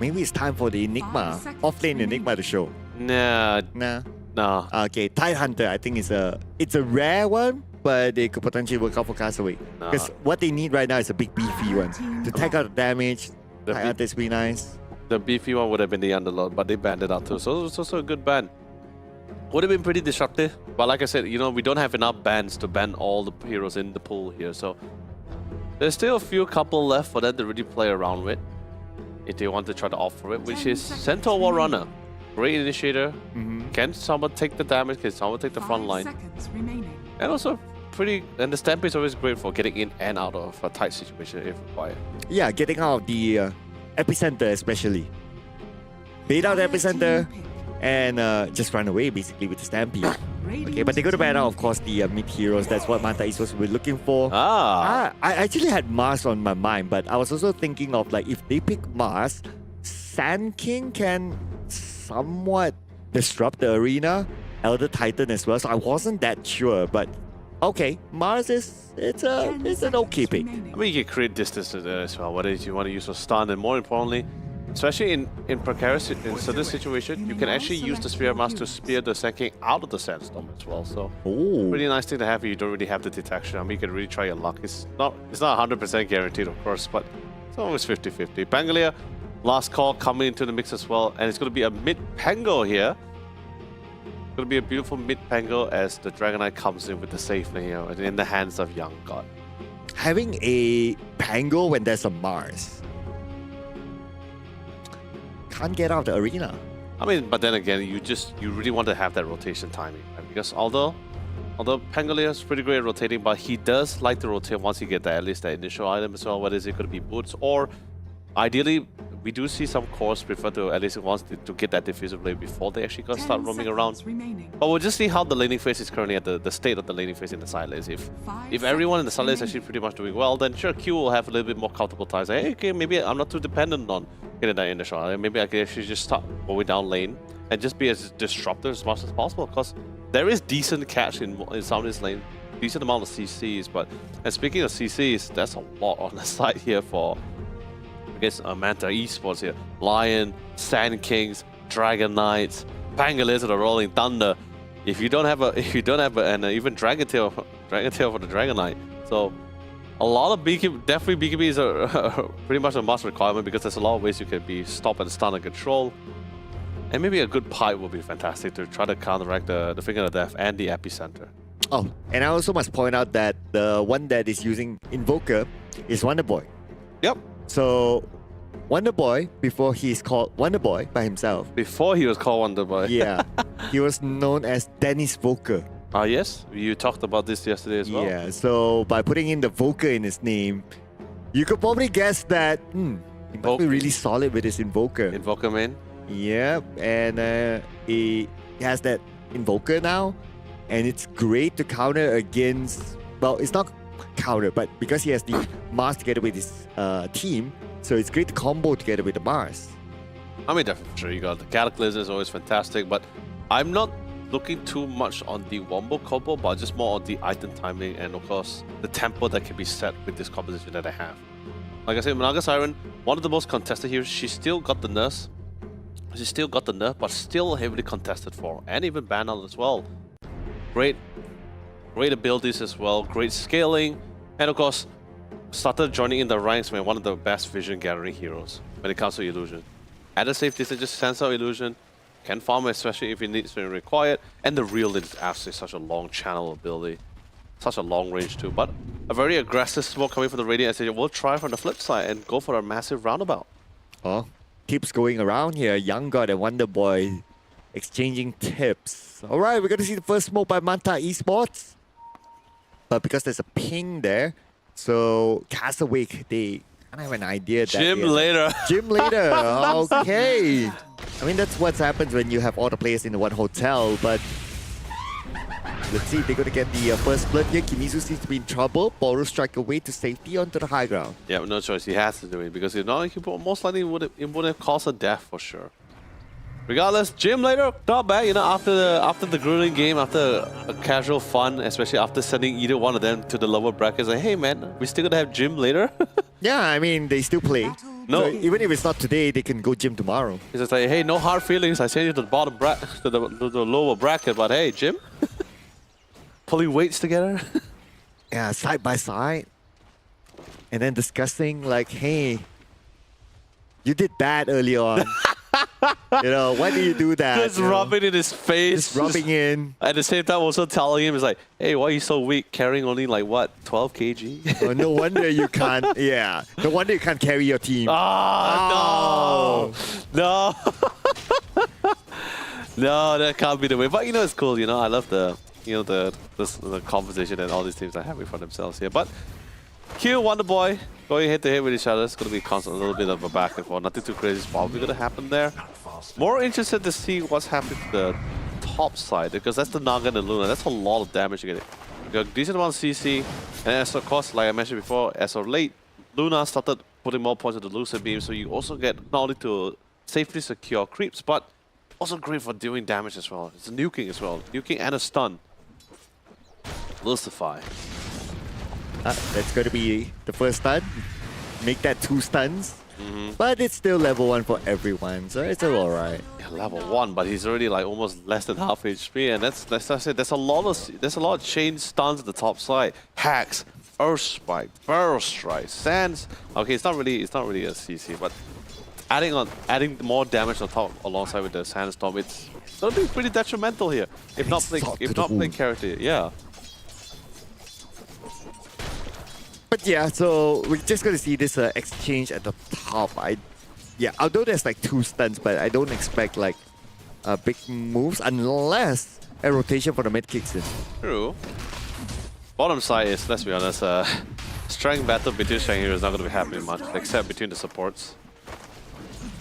Maybe it's time for the Enigma, offlane Enigma to show. Nah. Okay, Tide Hunter, I think it's a rare one, but they could potentially work out for Castaway. Because what they need right now is a big beefy one to take out the damage. Tide Hunter is pretty nice. The beefy one would have been the Underlord, but they banned it out too. So it's also a good ban. Would have been pretty disruptive, but like I said, we don't have enough bans to ban all the heroes in the pool here. So there's still a couple left for them to really play around with, if they want to try to offer it, which is Centaur War Runner. Great initiator. Can someone take the damage? Can someone take the front line? And also and the Stampede is always great for getting in and out of a tight situation if required. Yeah, getting out of the epicenter especially. Bait out the epicenter and just run away basically with the Stampede. Okay, but they go to ban out, of course, the mid heroes. That's what Manta Esports will be looking for. I actually had Mars on my mind, but I was also thinking of if they pick Mars, Sand King can somewhat disrupt the arena. Elder Titan as well, so I wasn't that sure, but okay, Mars it's an okay pick. I mean, you can create distance to there as well, whether you want to use a stun, and more importantly, especially in precarious certain situation, you can actually use the Spear Mask to spear the Sand King out of the Sandstorm as well. So pretty nice thing to have if you don't really have the detection. I mean, you can really try your luck. It's not 100% guaranteed, of course, but it's always 50-50. Pangolier, last call coming into the mix as well, and it's going to be a mid Pango here. It's going to be a beautiful mid Pango as the Dragon Knight comes in with the safe lane here in the hands of Young God. Having a Pango when there's a Mars can't get out of the arena. I mean, but then again, you really want to have that rotation timing, right? Because although Pangolier is pretty great at rotating, but he does like to rotate once he gets at least that initial item as well, whether it's going to be boots or ideally we do see some cores prefer to at least wants to get that diffuser blade before they actually gonna start 10 roaming around. seconds remaining. But we'll just see how the laning phase is currently at the state of the laning phase in the side lanes. If 5 everyone in the side lane is seconds actually pretty much doing well, then sure Q will have a little bit more comfortable ties. Like, hey, okay, maybe I'm not too dependent on getting that in the shot. Maybe I can actually just start going down lane and just be as disruptive as much as possible. Because there is decent catch in some of this lane, decent amount of CCs. But and speaking of CCs, there's a lot on the side here for I guess Manta Esports here. Lion, Sand Kings, Dragon Knights, Pangoliers of the Rolling Thunder. If you don't have and even Dragon Tail for the Dragon Knight. So a lot of BKB, definitely BKBs are pretty much a must requirement because there's a lot of ways you can be stop and stun and control. And maybe a good pipe will be fantastic to try to counteract the Finger of Death and the Epicenter. Oh, and I also must point out that the one that is using Invoker is Wonder Boy. Yep. So, Wonder Boy, before he's called Wonder Boy by himself. Before he was called Wonder Boy. Yeah, he was known as Dennis Voker. Ah, yes. You talked about this yesterday as well. Yeah, so by putting in the Voker in his name, you could probably guess that he must be really solid with his Invoker. Invoker main. Yeah, and he has that Invoker now, and it's great to counter against. Well, it's not counter, but because he has the Mars together with his team, so it's great to combo together with the Mars. I mean, definitely for sure. You got the Cataclysm is always fantastic, but I'm not looking too much on the Wombo combo, but just more on the item timing and of course the tempo that can be set with this composition that I have. Like I said, Managa Siren, one of the most contested heroes. She's still got the nerfs. She's still got the nerf, but still heavily contested for, and even banned out as well. Great abilities as well, great scaling, and of course, started joining in the ranks when one of the best vision gathering heroes when it comes to illusion. At a safe distance, just sends out illusion, can farm especially if it needs to be required, and the real is absolutely such a long channel ability, such a long range too. But a very aggressive smoke coming from the Radiant SJ. We'll try from the flip side and go for a massive roundabout. Oh, keeps going around here. Young God and Wonder Boy exchanging tips. All right, we're going to see the first smoke by Manta Esports. But because there's a ping there, so Castaway, they kind of have an idea that... Gym later. Gym later, okay. I mean, that's what happens when you have all the players in the one hotel, but... Let's see if they're going to get the first blood here. Kimizu seems to be in trouble. Boru strike away to safety onto the high ground. Yeah, no choice. He has to do it because if not, he most likely would have caused a death for sure. Regardless, Gym later, not bad. You know, after the grueling game, after a casual fun, especially after sending either one of them to the lower brackets, like, hey man, we still gonna have Gym later. Yeah, I mean, they still play. No. So even if it's not today, they can go gym tomorrow. He's just like, hey, no hard feelings. I sent you to the bottom to the lower bracket, but hey, Gym, pulling weights together. Yeah, side by side. And then discussing like, hey, you did that early on. You know, why do you do that? Just rubbing in his face. Just rubbing in. At the same time, also telling him, it's like, hey, why are you so weak? Carrying only like, what, 12 kg? Oh, no wonder you can't, yeah. No wonder you can't carry your team. Oh, no. No, that can't be the way. But you know, it's cool. You know, I love the conversation and all these teams are having for themselves here. But Q, Wonder Boy, going head to head with each other. It's going to be constant, a little bit of a back and forth. Nothing too crazy is probably going to happen there. More interested to see what's happening to the top side because that's the Naga and the Luna. That's a lot of damage you're getting. You got a decent amount of CC, and as of course, like I mentioned before, as of late, Luna started putting more points into the Lucid Beam, so you also get not only to safely secure creeps, but also great for doing damage as well. It's a nuking as well. Nuking and a stun. Lucify. That's going to be the first stun. Make that 2 stuns. But it's still level 1 for everyone, so it's all right. Yeah, level 1, but he's already like almost less than half HP, and that's I said. There's a lot of chain stuns at the top side. Hacks, Earth Spike, Barrel Strike, Sands. Okay, it's not really a CC, but adding more damage on top alongside with the Sandstorm, it's gonna be pretty detrimental here. If not playing character, yeah. But yeah, so we're just going to see this exchange at the top. Although there's like 2 stuns, but I don't expect like big moves unless a rotation for the mid kicks in. True. Bottom side is, let's be honest, strength battle between strength heroes is not going to be happening much, except between the supports.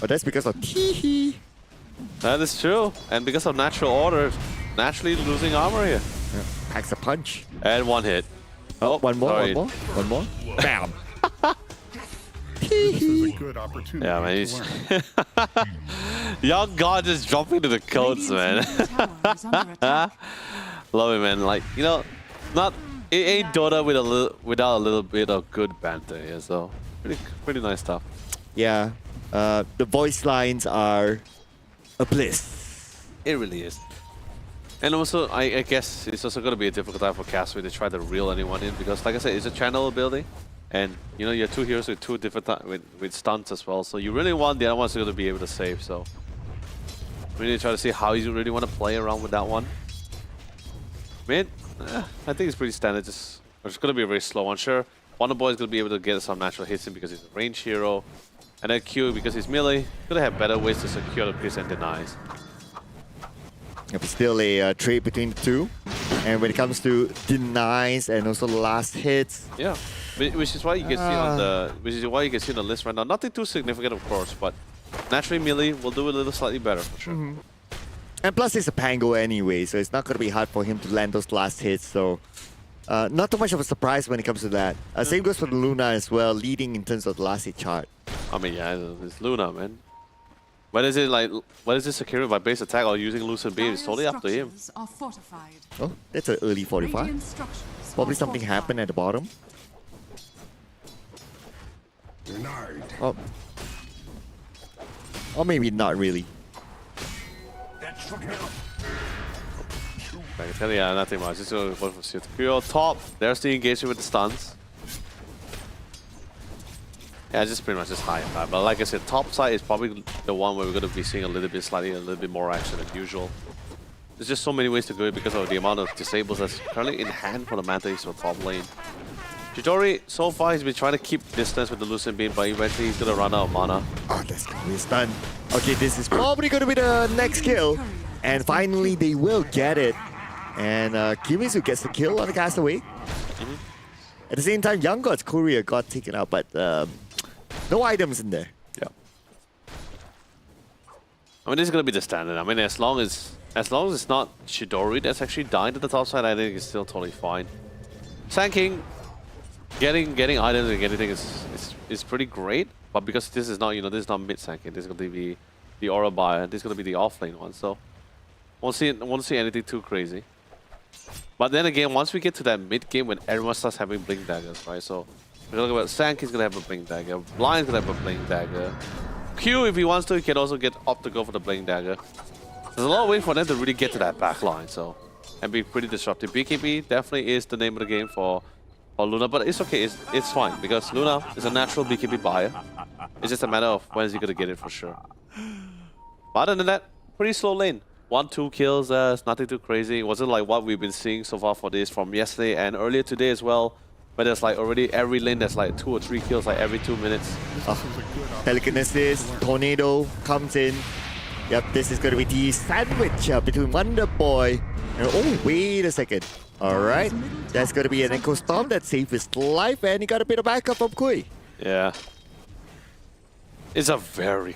But that's because of Teehee. That is true. And because of natural order, naturally losing armor here. Yeah, packs a punch. And one hit. Oh, one more, sorry. one more. Bam. This is a good opportunity. Yeah, man. to He's learn. young God just jumping to the codes, man. Radiant's middle tower is under attack. Love it, man. Like, you know, it ain't Dota without a little bit of good banter here. So pretty nice stuff. Yeah. The voice lines are a bliss. It really is. And also, I guess it's also going to be a difficult time for Castaway to try to reel anyone in because, like I said, it's a channel ability. And, you know, you have two heroes with two different with stunts as well. So you really want the other ones to be able to save. So really try to see how you really want to play around with that one. Mid, I think it's pretty standard. It's going to be a very slow one. Sure, Wonder Boy is going to be able to get some natural hits in because he's a range hero. And then Q, because he's melee, going to have better ways to secure the piece and denies. But still a trade between the two. And when it comes to denies and also last hits, Yeah, which is why you can see on the list right now. Nothing too significant, of course, but naturally melee will do a little slightly better for sure. and plus it's a Pango anyway, so it's not going to be hard for him to land those last hits. So not too much of a surprise when it comes to that. Same goes for the Luna as well, leading in terms of the last hit chart. I mean, yeah, it's Luna, man. Whether is it secured by base attack or using Lucid Beam, it's totally up to him. Structures are fortified. Oh, that's an early 45. Radiant structures Probably are something happened at the bottom. Denied. Oh. Or maybe not really. I can tell you, yeah, nothing much. Just going for secure top. There's the engagement with the stuns. Yeah, just pretty much just high and high. But like I said, top side is probably the one where we're going to be seeing a little bit more action than usual. There's just so many ways to go because of the amount of disables that's currently in hand for the Manta East for top lane. Chidori, so far, he's been trying to keep distance with the Lucid Beam, but eventually he's going to run out of mana. Oh, that's going to be a stun. Okay, this is probably going to be the next kill. And finally, they will get it. And Kimizu gets the kill on the Castaway. At the same time, Young God's courier got taken out, but no items in there. Yeah. I mean, this is going to be the standard. I mean, as long as it's not Chidori that's actually dying to the top side, I think it's still totally fine. Sand King, getting items and anything is pretty great, but because this is not, you know, this is not mid Sand King, this is going to be the Aura Buyer, this is going to be the offlane one, so won't see anything too crazy. But then again, once we get to that mid game when everyone starts having Blink Daggers, right? So we're talking about Sand King's going to have a Blink Dagger, Blind's going to have a Blink Dagger. Q, if he wants to, he can also opt to go for the Blink Dagger. There's a lot of way for them to really get to that back line, so, and be pretty disruptive. BKB definitely is the name of the game for Luna, but it's okay, it's fine, because Luna is a natural BKB buyer. It's just a matter of when is he going to get it for sure. But other than that, pretty slow lane. 1-2 kills, it's nothing too crazy. It wasn't like what we've been seeing so far for this from yesterday and earlier today as well. But there's like already every lane there's like 2 or 3 kills like every 2 minutes. Telekinesis, Tornado comes in. Yep, this is going to be the sandwich between Wonder Boy and... Oh, wait a second. Alright, that's going to be an Echo Storm that saved his life, and he got a bit of backup from Kui. Yeah. It's a very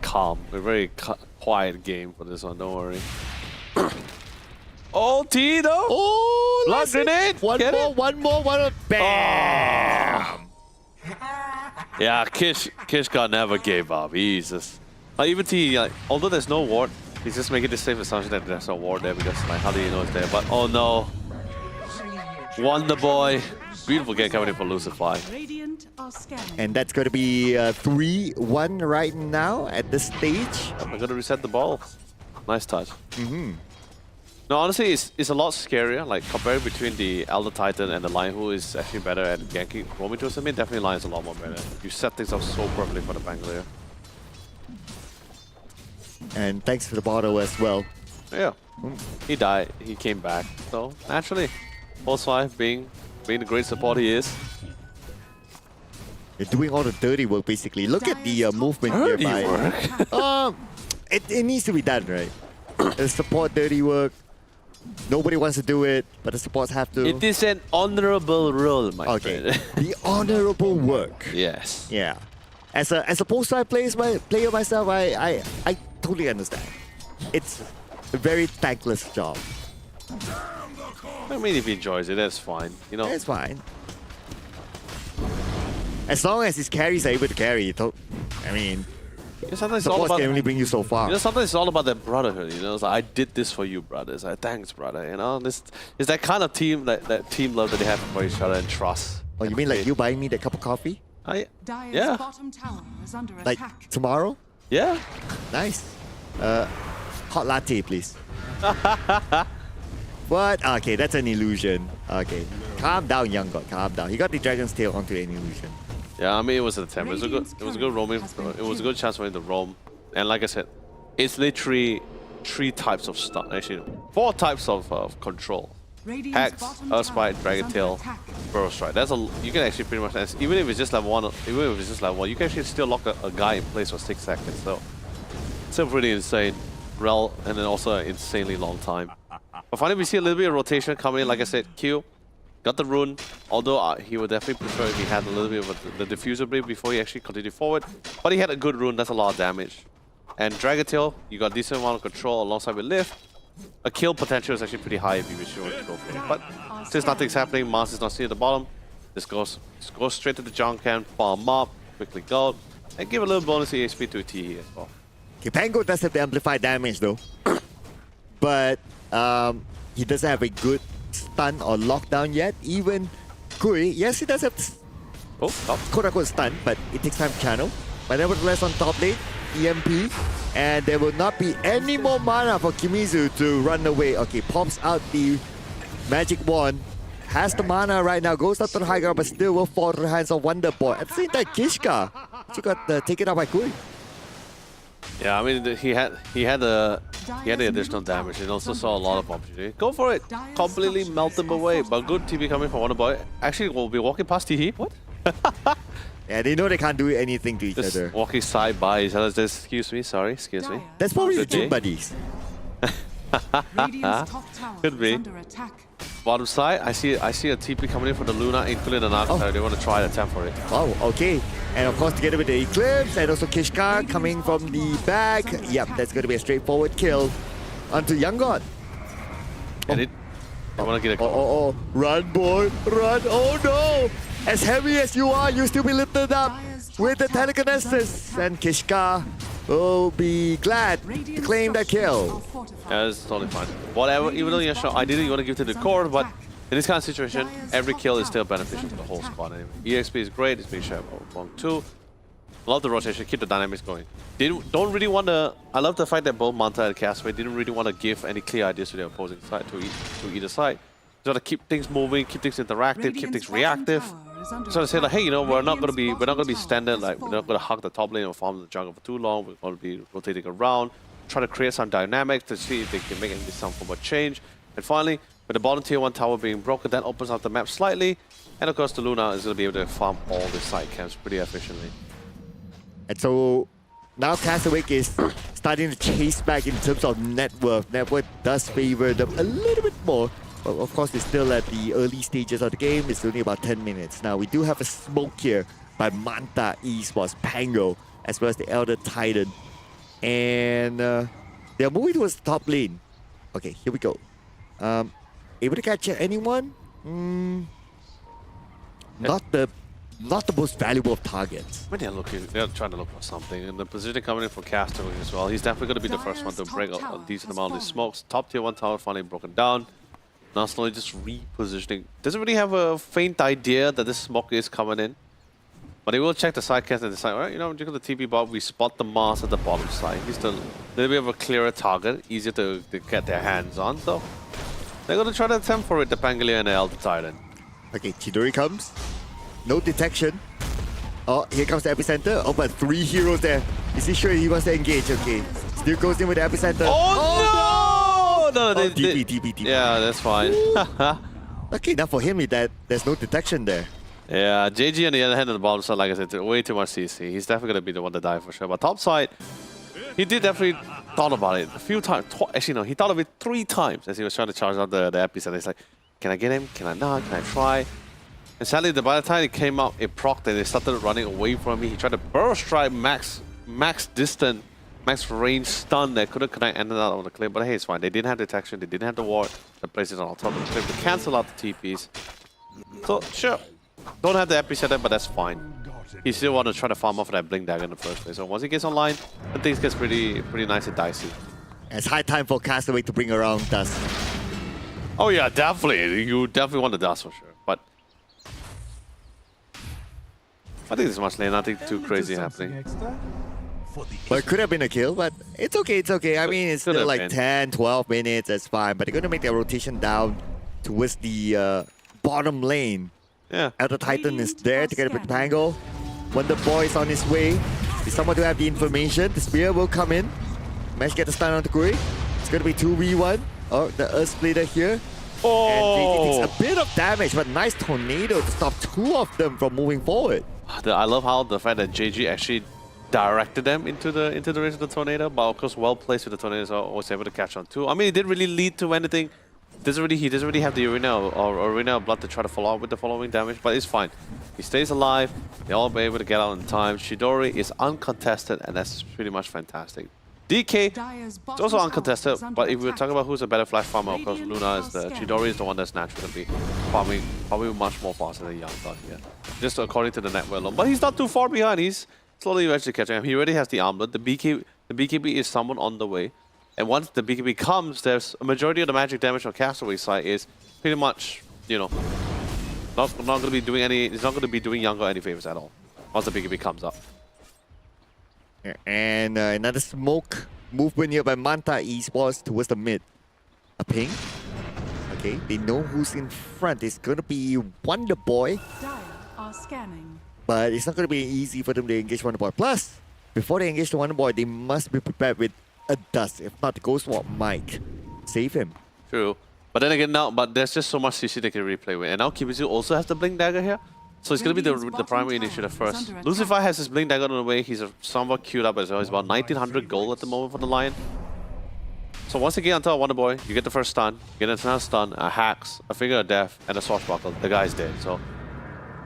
calm, a very quiet game for this one, don't worry. Oh, Tito! Oh, Blood grenade! One more, bam! Yeah, Kishka never gave up. He's just... Like, even T, like, although there's no ward, he's just making the safe assumption that there's no ward there because, like, how do you know it's there? But, oh no. Wonder Boy. Beautiful game coming in for Lucify. Radiant are scanning. And that's going to be 3-1 right now at this stage. I'm going to reset the ball. Nice touch. No, honestly, it's a lot scarier. Like, comparing between the Elder Titan and the Lion, who is actually better at ganking, roaming towards the mid, definitely Lion's a lot more better. You set things up so perfectly for the Bangalore. And thanks for the bottle as well. Yeah. He died. He came back. So, naturally, Pulse 5 being the great support he is. They're doing all the dirty work, basically. Look at the movement here by... it needs to be done, right? The support dirty work. Nobody wants to do it, but the supports have to. It is an honorable role, my friend. The honorable work. Yes. Yeah. as a post-side player myself, I totally understand. It's a very thankless job. I mean, if he enjoys it, that's fine. You know. It's fine. As long as his carries are able to carry, I mean, Sometimes it's all support about. can only bring you so far. You know, sometimes it's all about that brotherhood. You know, it's like, I did this for you, brothers. Like, thanks, brother. You know, it's that kind of team, that team love that they have for each other and trust. Oh, you mean like you buying me that cup of coffee? Dire's Yeah. bottom tower is under Like attack. tomorrow? Yeah. Nice. Hot latte, please. What? Okay, that's an illusion. Okay, calm down, young god. Calm down. He got the dragon's tail onto an illusion. Yeah, I mean, it was an attempt. It was a good roaming. It was a good chance for him to roam. And like I said, it's literally 3 types of stuff. Actually, 4 types of control. Radiant's Hex, bottom Earth tower Spite, is Dragon under Tail, attack. Burrow Strike. You can actually pretty much, even if it's just level 1, you can actually still lock a guy in place for 6 seconds. So it's a pretty insane rel, and then also an insanely long time. But finally, we see a little bit of rotation coming in. Like I said, Q got the rune, although he would definitely prefer if he had a little bit of the diffuser blade before he actually continued forward. But he had a good rune, that's a lot of damage. And Dragon Tail, you got decent amount of control alongside with Lift. A kill potential is actually pretty high if you wish you want to go for it. But since nothing's happening, Mars is not seen at the bottom. Just goes straight to the junk can, farm up, quickly go, and give a little bonus EXP to a TE as well. Okay, Pango does have the amplified damage though. But he doesn't have a good stun or lockdown yet. Even Kui, yes, he does have Oh, top. quote-unquote stun, but it takes time to channel. But nevertheless, on top lane, EMP, and there will not be any more mana for Kimizu to run away. Okay, pops out the magic wand, has the mana right now, goes up to the high ground, but still will fall to the hands of Wonder Boy. At the same time, Kishka, she got taken out by Kui. Yeah, I mean, he had the additional damage and also saw a lot of opportunity. Go for it! Completely melt them away. But good TP coming from Wonder Boy. Actually, we'll be walking past Teehee. What? Yeah, they know they can't do anything to each Just other. walking side by each other. Just, excuse me, sorry, excuse me. That's probably the Could be. gym buddies. Radiant's top tower Could be. is under attack. Bottom side, I see a TP coming in for the Luna, including the Naga. They want to try the attempt for it. Oh, okay. And of course, together with the Eclipse and also Kishka coming from the back. Yep, that's going to be a straightforward kill onto Young God. And it. I want to get a Oh, run, boy, run. Oh, no. As heavy as you are, you still be lifted up with the telekinesis. And Kishka will be glad to claim that kill. Yeah, it's totally fine. Whatever, even though you're sure, ideally you want to give it to the core, but in this kind of situation, every kill is still beneficial to the whole squad anyway. EXP is great, it's being shared among 2. Love the rotation, keep the dynamics going. Don't really want to. I love the fact that both Manta and Castaway didn't really want to give any clear ideas to their opposing side, to either side. Just want to keep things moving, keep things interactive, keep things reactive. So to say like, hey, you know, we're not gonna be standard, like we're not gonna hug the top lane or farm the jungle for too long. We're gonna be rotating around, try to create some dynamics to see if they can make some form of change. And finally, with the bottom tier 1 tower being broken, that opens up the map slightly. And of course, the Luna is gonna be able to farm all the side camps pretty efficiently. And so now Castaway is starting to chase back in terms of net worth. Net worth does favor them a little bit more. But of course, it's still at the early stages of the game. It's only about 10 minutes. Now, we do have a smoke here by Manta Esports, Pango, as well as the Elder Titan. And they're moving towards the top lane. Okay, here we go. Able to catch anyone? Not the most valuable of targets. When they're trying to look for something. And the position coming in for Castaway as well. He's definitely going to be the first one to break a decent amount of these smokes. Top tier 1 tower finally broken down. Now slowly just repositioning. Doesn't really have a faint idea that this smoke is coming in. But he will check the side cast and decide, all right, you know, due to the TP bot, we spot the Mars at the bottom side. He's a little bit of a clearer target, easier to get their hands on. So they're going to try to attempt for it, the Pangolier and the Elder Titan. Okay, Chidori comes. No detection. Oh, here comes the epicenter. Oh, but 3 heroes there. Is he sure he wants to engage? Okay. Still goes in with the epicenter. Oh, no! No, TP. Yeah, that's fine. Okay, now for him, there's no detection there. Yeah, JG on the other hand on the bottom side, like I said, way too much CC. He's definitely going to be the one to die for sure. But top side, he did definitely thought about it a few times. Actually, no, he thought of it 3 times as he was trying to charge out the epicenter. He's like, can I get him? Can I not? Can I try? And sadly, by the time it came out, it procced and they started running away from me. He tried to burst strike max distance, max range stun that couldn't connect, ended up on the clip. But hey, it's fine. They didn't have detection, they didn't have the ward that places on top of the clip to cancel out the TPs. So sure, don't have the epicenter, but that's fine. He still want to try to farm off that blink dagger in the first place. So once he gets online, then things gets pretty nice and dicey. It's high time for Castaway to bring around Dust. Oh yeah, definitely. You definitely want the dust for sure. But I think there's much lane, nothing too crazy happening. Well, it could have been a kill, but it's okay, it's okay. I mean, it's Could still have like been. 10, 12 minutes, that's fine. But they're going to make their rotation down towards the bottom lane. Yeah. Elder Titan is there to get a bit of angle. Wonder Boy is on his way. He's someone to have the information. The spear will come in. Manage to get the stun on the Guri. It's going to be 2v1. Oh, the Earth Splitter here. Oh! And JG takes a bit of damage, but nice tornado to stop two of them from moving forward. I love how the fact that JG actually directed them into the range of the tornado, but of course well placed with the tornado, so was able to catch on too. I mean, it didn't really lead to anything. He doesn't really have the arena of blood to try to follow up with the following damage, but it's fine. He stays alive. They all be able to get out in time. Shidori is uncontested, and that's pretty much fantastic. DK Dire's it's bottom also tower uncontested, is under but if we're attack. talking about who's a better flash farmer, of course Radiant Luna is are the scanning. Chidori is the one that's naturally farming probably much more faster than Yangda here. Just according to the network alone. But he's not too far behind. He's slowly eventually catching him. He already has the armlet. The BKB is somewhat on the way. And once the BKB comes, there's a majority of the magic damage on Castaway's side is pretty much, you know, not going to be doing any. It's not going to be doing Yangda any favors at all once the BKB comes up. And another smoke movement here by Manta Esports towards the mid. A ping. Okay, they know who's in front. It's going to be Wonder Boy, Dire are scanning. but it's not going to be easy for them to engage Wonder Boy. Plus, before they engage the Wonder Boy, they must be prepared with a dust. If not, the Ghost Walk might save him. True. But then again now, but there's just so much CC they can replay with. And now Kibizu also has the Blink Dagger here. So it's going to be the Radiant's primary bottom initiative tower is first. under attack. Lucifer has his Blink Dagger on the way. He's somewhat queued up as well. He's about 1900 gold at the moment for the Lion. So once again, until Wonder Boy, you get the first stun, you get another stun, a Hacks, a Finger of Death, and a Swashbuckle. The guy's dead. So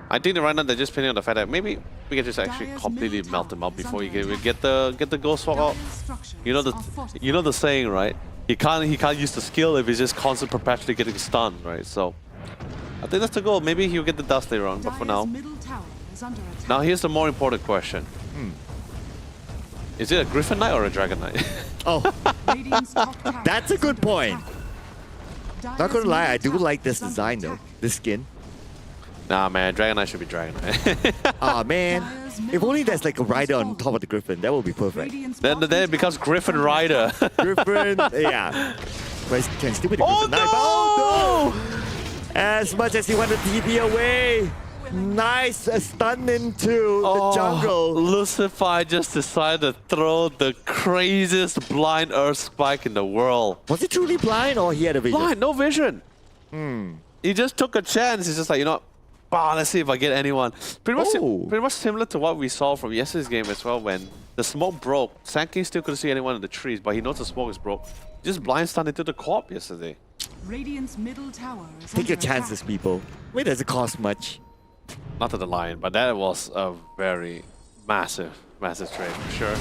I think that right now they're just pinning on the fact that maybe we can just actually Dire's completely middle melt tower him up is before you under get the Ghost Swap out. Dire's structures You know are fortified. the saying, right? He can't use the skill if he's just constant perpetually getting stunned, right? So I think that's the goal. Maybe he'll get the dust later on, but for now. Dire's middle tower is under attack. Now here's the more important question. Is it a Griffin Knight or a Dragon Knight? Oh, Radiant's top tower that's a is good under point. attack. Not gonna lie, I Dire's do middle like tower this is under design though. attack. This skin. Nah, man, Dragon Knight should be Dragon Knight. Ah man, if only there's like a rider on top of the Griffin, that would be perfect. Radiant's then bottom it becomes tower Griffin is under Rider. Griffin, yeah. But he can still be the Oh Griffin Knight. Oh no! As much as he wanted to TP away. Nice stun into the jungle. Lucifer just decided to throw the craziest blind earth spike in the world. Was he truly blind or he had a vision? Blind, no vision. He just took a chance. He's just like, you know, let's see if I get anyone. Pretty much similar to what we saw from yesterday's game as well when the smoke broke. Sankey still couldn't see anyone in the trees, but he knows the smoke is broke. Just blind stunned into the corp yesterday. Radiant's middle tower is Take your under chances, attack. people. Wait, does it cost much? Not to the Lion, but that was a very massive trade for sure.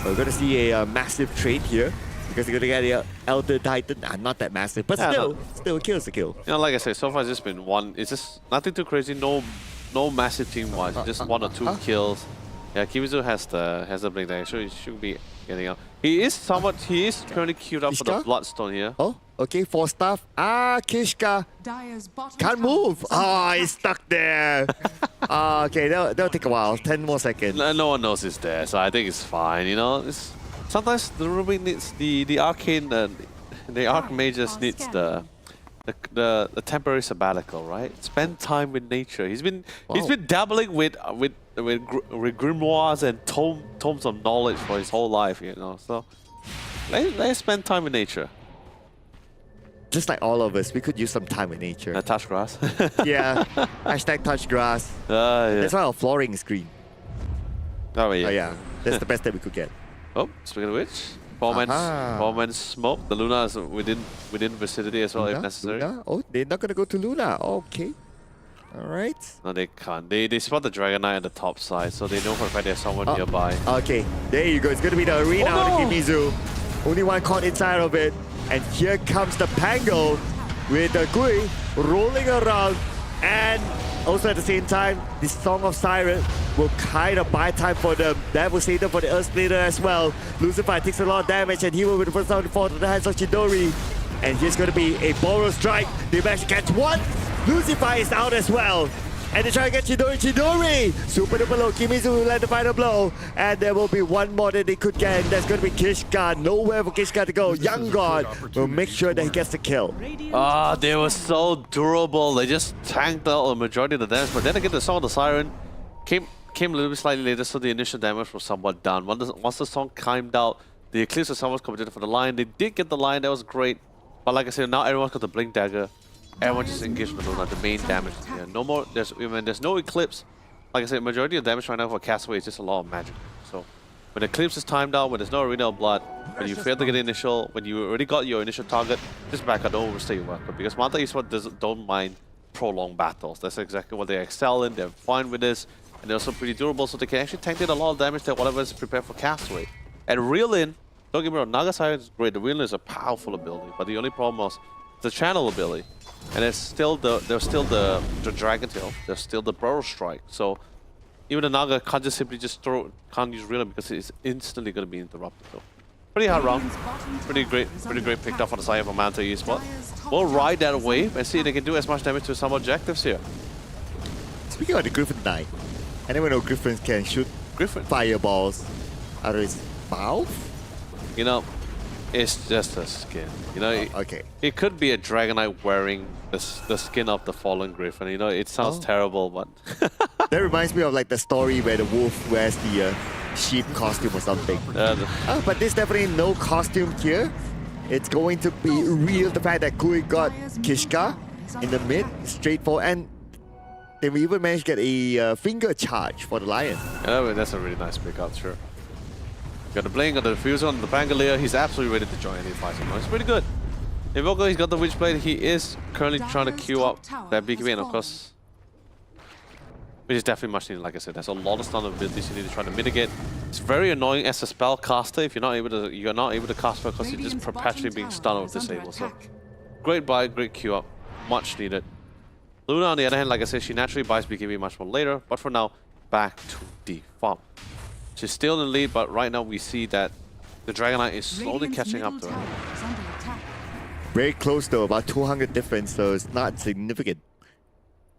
We're gonna see a massive trade here because you're gonna get the Elder Titan. Not that massive, but Yeah, still a kill's a kill. You know, like I said, so far it's just been one. It's just nothing too crazy. No massive team-wise. Just one or two kills. Yeah, Kibizu has the blink there, so he should be getting out. He is currently queued up for the Kishka? Bloodstone here. Oh, okay, 4 staff. Kishka Dire's bottom can't tower move. is under attack. He's stuck there. Okay, that'll take a while. 10 more seconds. No one knows he's there, so I think it's fine. You know, sometimes the Ruby needs the arcane, the Archmage just needs the temporary sabbatical, right? Spend time with nature. He's been dabbling with grimoires and tomes of knowledge for his whole life, you know. So let's spend time with nature. Just like all of us, we could use some time with nature. Touch grass. Yeah. Hashtag touch grass. Yeah. That's why our flooring is green. Oh yeah. Oh yeah, that's the best that we could get. Oh, speaking of which, four man smoke. The Luna is within vicinity as well if necessary. Luna? Oh, they're not gonna go to Luna. Okay. All right. No, they can't. They spot the Dragon Knight on the top side, so they know for a fact there's someone nearby. Okay, there you go. It's going to be the arena Oh, on the Kimizu. Only one caught inside of it. And here comes the Pango with the Gui rolling around. And also at the same time, the Song of Siren will kind of buy time for them. That will save them for the Earth Splitter as well. Lucifer takes a lot of damage and he will be the first one to fall to the hands of Chidori. And here's going to be a Borrow Strike. They manage to catch one. Lucifer is out as well. And they try to get Chidori. Chidori! Super duper low. Kimizu will land the final blow. And there will be one more that they could get. And that's going to be Kishka. Nowhere for Kishka to go. Young God will make sure that he gets the kill. Ah, they were so durable. They just tanked out the majority of the damage. But then again, the Song of the Siren came a little bit slightly later, so the initial damage was somewhat down. Once the song climbed out, the Eclipse was somewhat competitive for the line. They did get the line. That was great. But like I said, now everyone's got the Blink Dagger. Everyone just engaged with the Luna, the main damage. Yeah, no more. There's no Eclipse. Like I said, majority of damage right now for Castaway is just a lot of magic. So when the Eclipse is timed out, when there's no Arena of Blood, when you fail to get the initial, when you already got your initial target, just back out, don't overstay your weapon. Because Manta Esports don't mind prolonged battles. That's exactly what they excel in. They're fine with this, and they're also pretty durable, so they can actually tank in a lot of damage to whatever is prepared for Castaway. And Reel-In, don't get me wrong, Naga Siren is great. The Reel-In is a powerful ability, but the only problem was the channel ability. And there's still the Dragon Tail, there's still the Burrow Strike. So even the Naga can't just simply can't use Reel-In because it's instantly going to be interrupted. So pretty hard round, pretty great picked up on the side of Manta Esports. We'll ride that wave and see if they can do as much damage to some objectives here. Speaking of the Griffin Knight, anyone know Griffins can shoot fireballs out of his mouth? You know, it's just a skin. You know, Okay. it could be a Dragon Knight wearing the skin of the fallen Griffin. You know, it sounds terrible, but That reminds me of like the story where the wolf wears the sheep costume or something. But there's definitely no costume here. It's going to be real. The fact that Kui got Kishka in the mid, straightforward, and they will even manage to get a finger charge for the Lion. yeah, that's a really nice pickup, sure. Got the Blink, got the Diffuser on the Pangolier. He's absolutely ready to join any fight. It's pretty good. Invoker, he's got the Witchblade. He is currently trying to queue up that BKB, and of course, which is definitely much needed. Like I said, there's a lot of stun abilities you need to try to mitigate. It's very annoying as a spellcaster if you're not able to cast spell because you're just perpetually being stunned or disabled. So great buy, great queue up, much needed. Luna, on the other hand, like I said, she naturally buys BKB much more later. But for now, back to the farm. She's still in the lead, but right now we see that the Dragon Knight is slowly catching up to her. Very close though, about 200 difference, so it's not significant.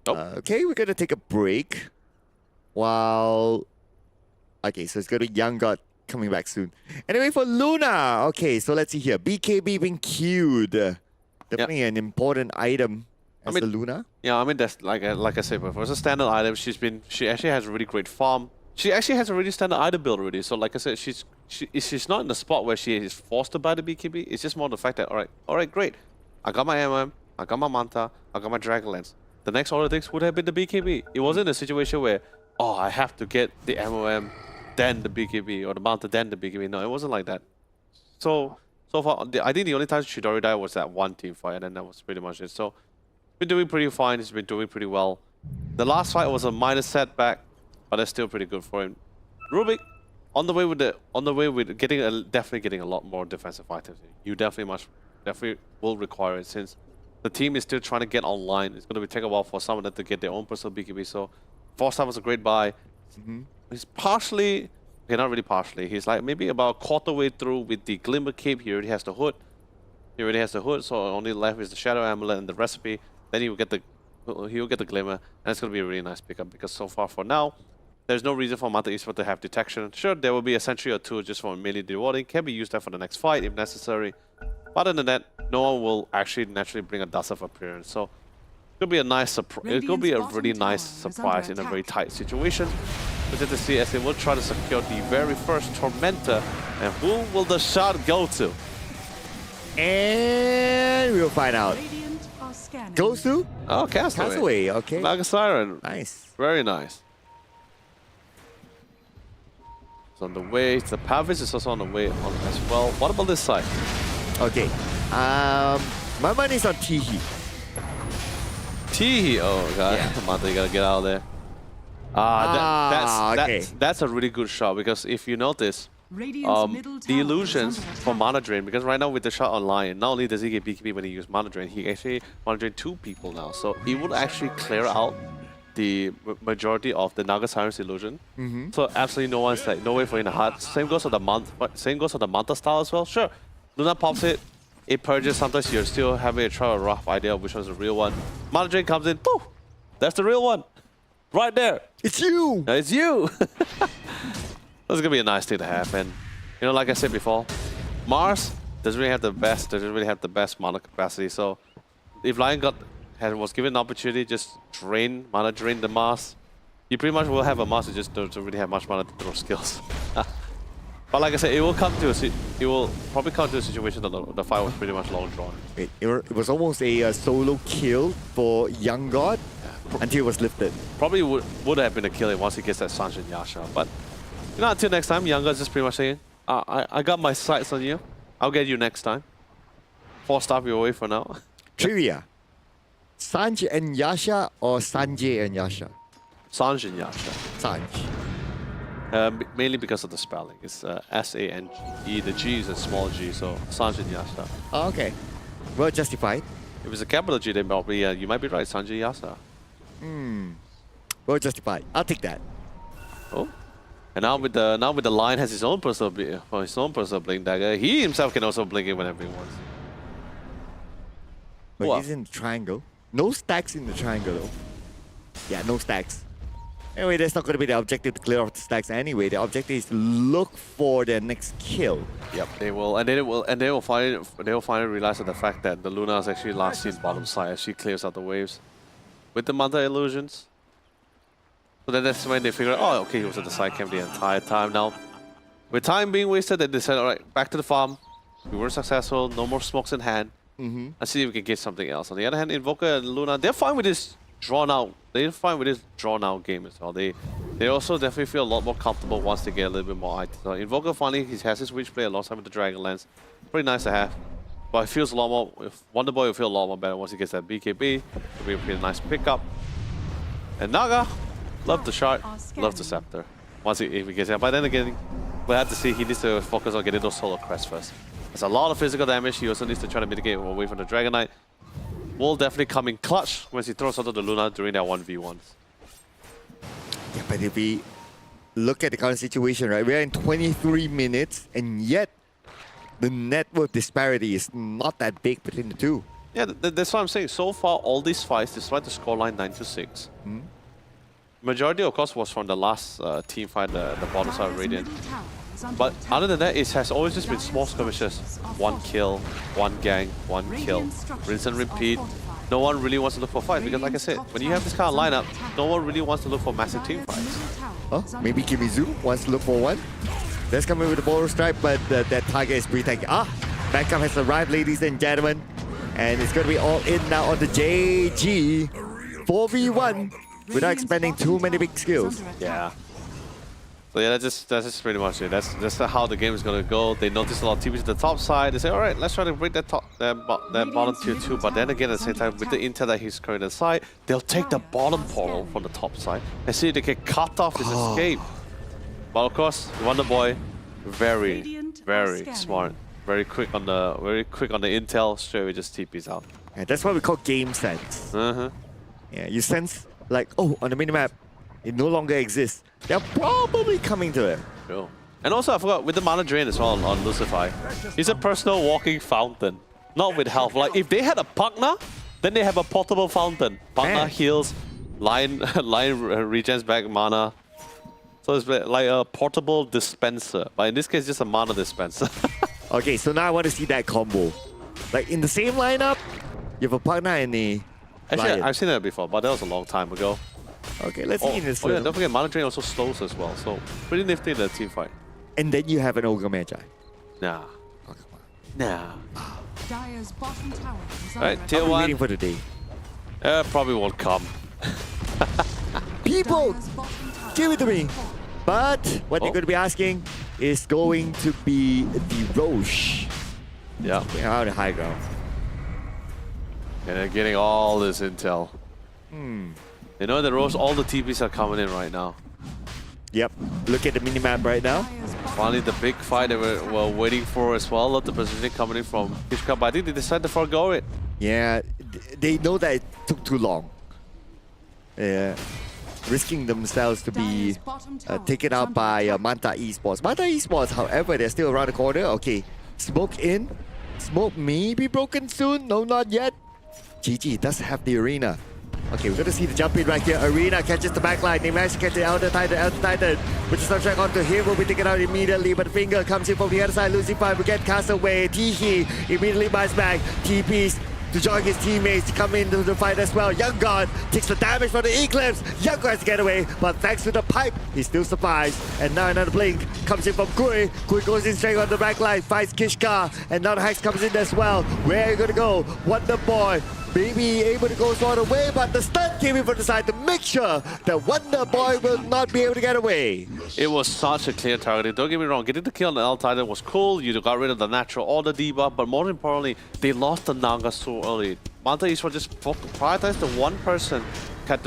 Nope. Okay, we're gonna take a break. While... Okay, so it's gonna be Young God coming back soon. Anyway, for Luna! Okay, so let's see here. BKB being queued. Definitely an important item as the Luna. Yeah, I mean, that's like I said before, it's a standard item. She actually has a really great farm. She actually has a really standard item build already. So like I said, she's not in the spot where she is forced to buy the BKB. It's just more the fact that, all right, great. I got my MM, I got my Manta, I got my Dragonlance. The next order of things would have been the BKB. It wasn't a situation where, oh, I have to get the MOM, then the BKB, or the Manta, then the BKB. No, it wasn't like that. So far, I think the only time Chidori died was that one team fight, and then that was pretty much it. So, it's been doing pretty fine. He's been doing pretty well. The last fight was a minor setback, but that's still pretty good for him. Rubik, on the way with definitely getting a lot more defensive items. You definitely will require it since the team is still trying to get online. It's going to take a while for some of them to get their own personal BKB. So, Force was a great buy. He's partially, okay, not really partially. He's like maybe about a quarter way through with the Glimmer Cape. He already has the hood. So only left is the Shadow Amulet and the recipe. Then he'll get the Glimmer, and it's going to be a really nice pickup because so far for now, there's no reason for Manta Esports to have detection. Sure, there will be a sentry or two just for melee rewarding. Can be used there for the next fight if necessary. Other than that, no one will actually naturally bring a dust of appearance. So it could be a nice surprise. It could be a really nice surprise in a very tight situation. We'll get to see as they will try to secure the very first Tormentor. And who will the shot go to? And we'll find out. Goes to? Oh, Castaway. Castaway, okay. Naga Siren. Nice. Very nice. It's on the way. The Pavis is also on the way on as well. What about this side? Okay. My money's on Tihi. T. Oh god, Manta, you gotta get out of there. That's a really good shot because if you notice, Radiant's middle the tower illusions is under for attack. mana drain, because right now with the shot online, not only does he get BKB when he uses mana drain, he actually mana drain 2 people now. So it would actually clear out the majority of the Naga Siren's illusion. So absolutely no one's like no way for in the heart. Same goes for the Manta style as well. Sure, Luna pops it, it purges. Sometimes you're still having a rough idea of which one's the real one. Mana drain comes in, poof, that's the real one, right there. It's you! It's you. That's gonna be a nice thing to have, and you know, like I said before, Mars doesn't really have the best mana capacity. So if Lion was given an opportunity, just mana drain the Mars, you pretty much will have a Mars who just doesn't really have much mana to throw skills. But like I said, it will probably come to a situation that the fight was pretty much long drawn. It was almost a solo kill for Young God until it was lifted. Probably would have been a kill once he gets that Sanjin Yasha, but. You know, until next time, Young is just pretty much saying, I got my sights on you. I'll get you next time. 4-star you away for now. Trivia. Sanj and Yasha or Sanjay and Yasha? Sanjin Yasha. Sanj. Mainly because of the spelling. It's S-A-N-G. The G is a small g, so Sanjin Yasha. Oh, okay. Well justified. If it's a capital G, then probably you might be right, Sanjay Yasha. Well justified. I'll take that. Oh. And now with the Lion has his own personal blink dagger, he himself can also blink it whenever he wants. But Wow. he's in the triangle. No stacks in the triangle though. Yeah, no stacks. Anyway, that's not going to be the objective to clear off the stacks anyway. The objective is to look for their next kill. Yep, they will, and they will finally realize that the fact that the Luna is actually last seen bottom side as she clears out the waves with the Manta illusions. So then that's when they figure out, oh, okay, he was at the side camp the entire time. Now, with time being wasted, they decided, all right, back to the farm. We were successful, no more smokes in hand. Let's see if we can get something else. On the other hand, Invoker and Luna, they're fine with this drawn-out. They're fine with this drawn-out game as well. They also definitely feel a lot more comfortable once they get a little bit more items. So Invoker finally, he has his Witchblade alongside with the Dragonlance. Pretty nice to have. But it feels a lot more, Wonder Boy will feel a lot more better once he gets that BKB. It'll be a pretty nice pickup. And Naga, love the shard, love the scepter. Once if he gets it, but then again, we'll have to see. He needs to focus on getting those solo crests first. There's a lot of physical damage. He also needs to try to mitigate away from the Dragon Knight. Will definitely come in clutch once he throws out the Luna during that 1v1s. Yeah, but if we look at the current situation, right, we're in 23 minutes, and yet the net worth disparity is not that big between the two. Yeah, that's what I'm saying. So far, all these fights, despite the scoreline 9-6, majority, of course, was from the last team fight, the bottom side of Radiant. But other than that, it has always just been small skirmishes. One kill, one gang, one kill. Rinse and repeat. No one really wants to look for fights because, like I said, when you have this kind of lineup, no one really wants to look for massive team fights. Oh, maybe Kimizu wants to look for one. Let's come in with the Borrow Strike, but that target is pretty tanky. Backup has arrived, ladies and gentlemen. And it's going to be all in now on the JG. 4v1 without expending too many big skills. Yeah. So yeah, that's just pretty much it. That's how the game is gonna go. They notice a lot of teams at the top side. They say, all right, let's try to break that bottom tier 2. But then again, at the same time, with the intel that he's currently inside, they'll take the bottom portal from the top side and see if they can cut off his escape. But of course, Wonder Boy, very smart, very quick on the intel. Straight away just TPs out. And that's what we call game sense. Yeah, you sense like, oh, on the minimap, it no longer exists. They're probably coming to it. Cool. And also, I forgot, with the mana drain as well on Lucify, he's a personal walking fountain. Not with health. Like, if they had a Pugna, then they have a portable fountain. Pugna heals, Lion regens back mana. So it's like a portable dispenser. But in this case, just a mana dispenser. Okay, so now I want to see that combo. Like, in the same lineup, you have a Pugna and a Actually, Lion. I've seen that before, but that was a long time ago. Okay, let's see in this Oh yeah, one. don't forget, mana drain also slows as well. So, pretty nifty in the team fight. And then you have an Ogre Magi. Nah. Oh, come on. Nah. Dire's bottom tower is Alright, under tier I'll be 1. waiting for the day. Probably won't come. People, Dire's bottom tower give it to me. has fallen. But what they're going to be asking is going to be the Roche. Yeah. Out of high ground. And they're getting all this intel. You know, the rows, all the TPs are coming in right now. Yep. Look at the minimap right now. Dire's bottom Finally, the big fight they were waiting for as well. A lot of positioning coming in from Kishka, but I think they decided to forego it. Yeah, they know that it took too long. Yeah, risking themselves to be Dire's bottom tower taken is out under by attack. Manta Esports. Manta Esports, however, they're still around the corner. Okay, smoke in. Smoke may be broken soon. No, not yet. GG does have the arena. Okay, we're gonna see the jump in right here. Arena catches the backline. They manage to catch the Elder Titan. With the subtract onto him, will be taken out immediately. But Finger comes in from the other side, losing 5. We get cast away. Tihi immediately buys back. TPs to join his teammates to come into the fight as well. Young God takes the damage from the Eclipse. Young God has to get away, but thanks to the pipe, he still survives. And now another blink comes in from Kui. Kui goes in straight on the back line, fights Kishka, and now the Hex comes in as well. Where are you gonna go? Wonder Boy maybe able to go all the way, but the stun came in from the side to make sure that Wonder Boy will not be able to get away. It was such a clear target. Don't get me wrong, getting the kill on the L Titan was cool. You got rid of the natural order debuff, but more importantly, they lost the Naga so early. Manta Esports just prioritized the one person that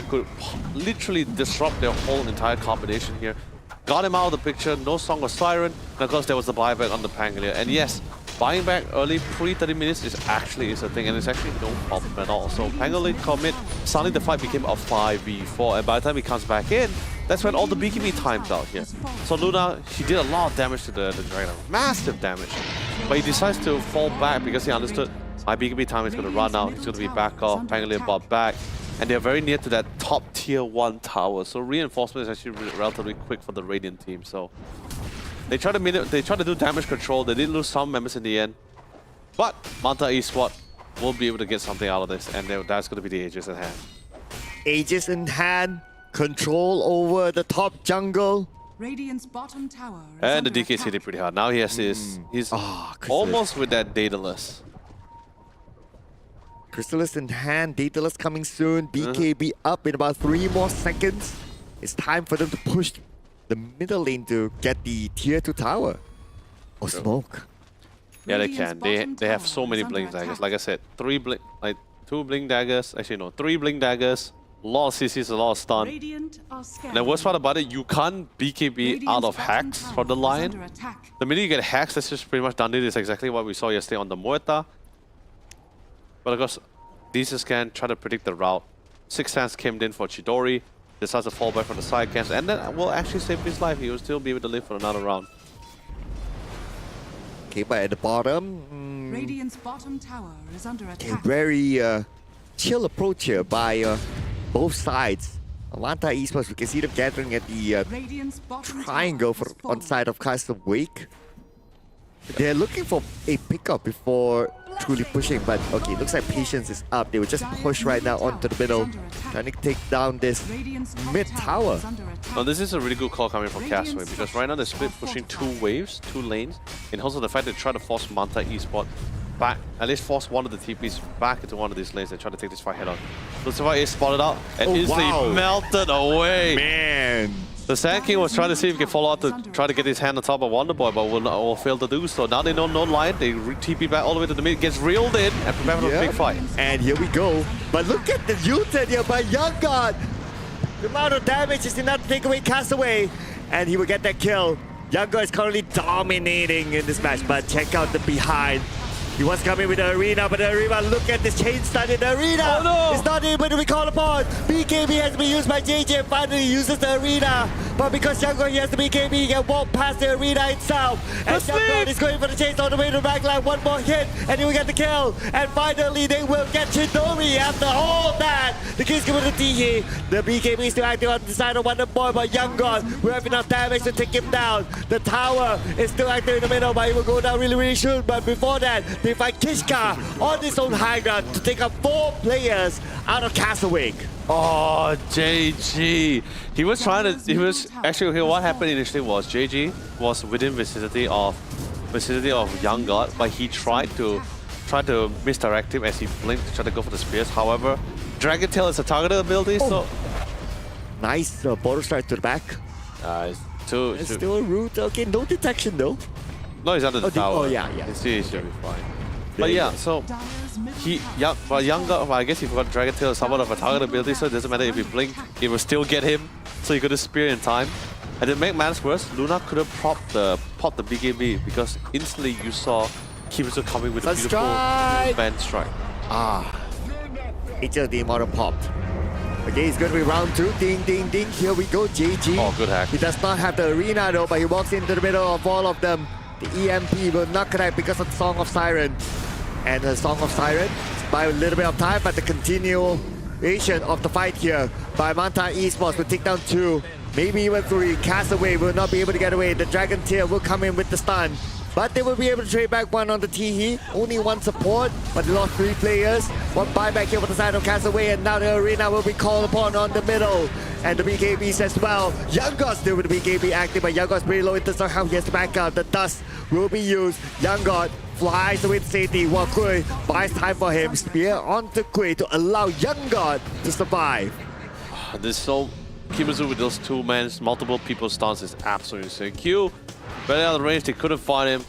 could literally disrupt their whole entire combination here. Got him out of the picture, no Song of Siren, and of course there was the buyback on the Pangolier. And yes, buying back early pre-30 minutes is a thing, and it's actually no problem at all. So Pangolier commit, suddenly the fight became a 5v4, and by the time he comes back in, that's when all the BKB times out here. So Luna, he did a lot of damage to the Dragon, massive damage. But he decides to fall back because he understood my BKB time is going to run out, he's going to be back off, Pangolier bought back. And they're very near to that top tier 1 tower, so reinforcement is actually relatively quick for the Radiant team. So they try to do damage control. They did lose some members in the end, but Manta Esports will be able to get something out of this, and that's going to be the Aegis in hand. Aegis in hand, control over the top jungle. Radiant's bottom tower is And the under DK is attack. hitting pretty hard. Now he has he's Chrysalis. almost with that Daedalus. Chrysalis in hand, Daedalus coming soon, BKB up in about 3 more seconds. It's time for them to push the middle lane to get the tier 2 tower. Or smoke. Yeah, they Radiant's can. They have bottom so tower many is blink under daggers. attack. Like I said, 2 blink daggers. Actually, no, 3 blink daggers. A lot of CCs, a lot of stun. Radiant are And scared. the worst part about it, you can't BKB out of hacks from the line. The minute you get hacks, that's just pretty much done. It is exactly what we saw yesterday on the Muerta. But of course, DC Scan try to predict the route. 6 Sands came in for Chidori, decides to fall back from the side camps, and then will actually save his life. He will still be able to live for another round. Okay, but at the bottom, Radiant's bottom tower is under a attack. very chill approach here by both sides. Manta Esports, we can see them gathering at the Radiant's bottom triangle tower has on fallen. side of Castle Wake. They're looking for a pickup before truly pushing, but okay, looks like patience is up. They will just push right now onto the middle, trying to take down this Radiant's top mid tower. is under attack. Now this is a really good call coming from Castaway, because right now they're split pushing 2 waves, 2 lanes, and also the fact they try to force Manta Esports back, at least force one of the TPs back into one of these lanes and try to take this fight head on. Lucifer is spotted out and Oh, instantly wow. melted away. Man! The Sand King was trying to see if he can follow out to try to get his hand on top of Wonder Boy, but will fail to do so. Now they know no line, they TP back all the way to the mid, gets reeled in and prepare for a big fight. And here we go. But look at the U-turn here by Young God. The amount of damage is enough to take away Castaway, and he will get that kill. Young God is currently dominating in this match, but check out the behind. He was coming with the arena, but the arena, look at this chain stun in the arena. Oh, no. It's not able to be called upon. BKB has been used by JJ and finally uses the arena. But because Young God, he has the BKB, he can walk past the arena itself. And The Young God sleep. is going for the chase all the way to the backline. One more hit, and he will get the kill. And finally, they will get Chidori after all that. The King's given the Tihi. The BKB is still active on the side of Wonder Boy, but Young God will have enough damage to take him down. The tower is still active in the middle, but he will go down really, really soon. But before that, they fight Kishka on his own high ground to take up 4 players out of Castle Wake. Oh, JG. He was trying to, actually, what happened initially was JG was within vicinity of Young God, but he tried to misdirect him as he blinked to try to go for the spears. However, Dragon Tail is a targeted ability, so Nice border strike to the back. it's too. It's still a root. Okay, no detection though. No, he's under the Oh, tower. oh, yeah. He should be fine. But yeah, so Dire's middle he, tower yeah, but younger, well, I guess he forgot Dragon Tail is somewhat of a target ability, so it doesn't matter if you blink, it will still get him. So you got a spear in time. And to make matters worse, Luna could have popped the BKB because instantly you saw Kimitsu coming with a Let's beautiful strike! band strike. It's just the immortal popped. Okay, it's going to be round 2. Ding, ding, ding. Here we go, JG. Oh, good hack. He does not have the arena though, but he walks into the middle of all of them. The EMP will not connect because of the Song of Siren. And the Song of Siren, by a little bit of time, but the continuation of the fight here by Manta Esports will take down 2, maybe even 3. Castaway will not be able to get away. The Dragon Tail will come in with the stun. But they will be able to trade back 1 on the Teehee. Only 1 support, but they lost 3 players. 1 buyback here for the side of Castaway, and now the arena will be called upon on the middle. And the BKBs as well. Young God still with the BKB active, but Young God's pretty low in terms of how he has to back out. The dust will be used. Young God flies away to safety while Kui buys time for him. Spear onto Kui to allow Young God to survive. This so Kimitsu with those 2 men, multiple people's stance is absolutely insane. Q, very out of the range, they couldn't find him.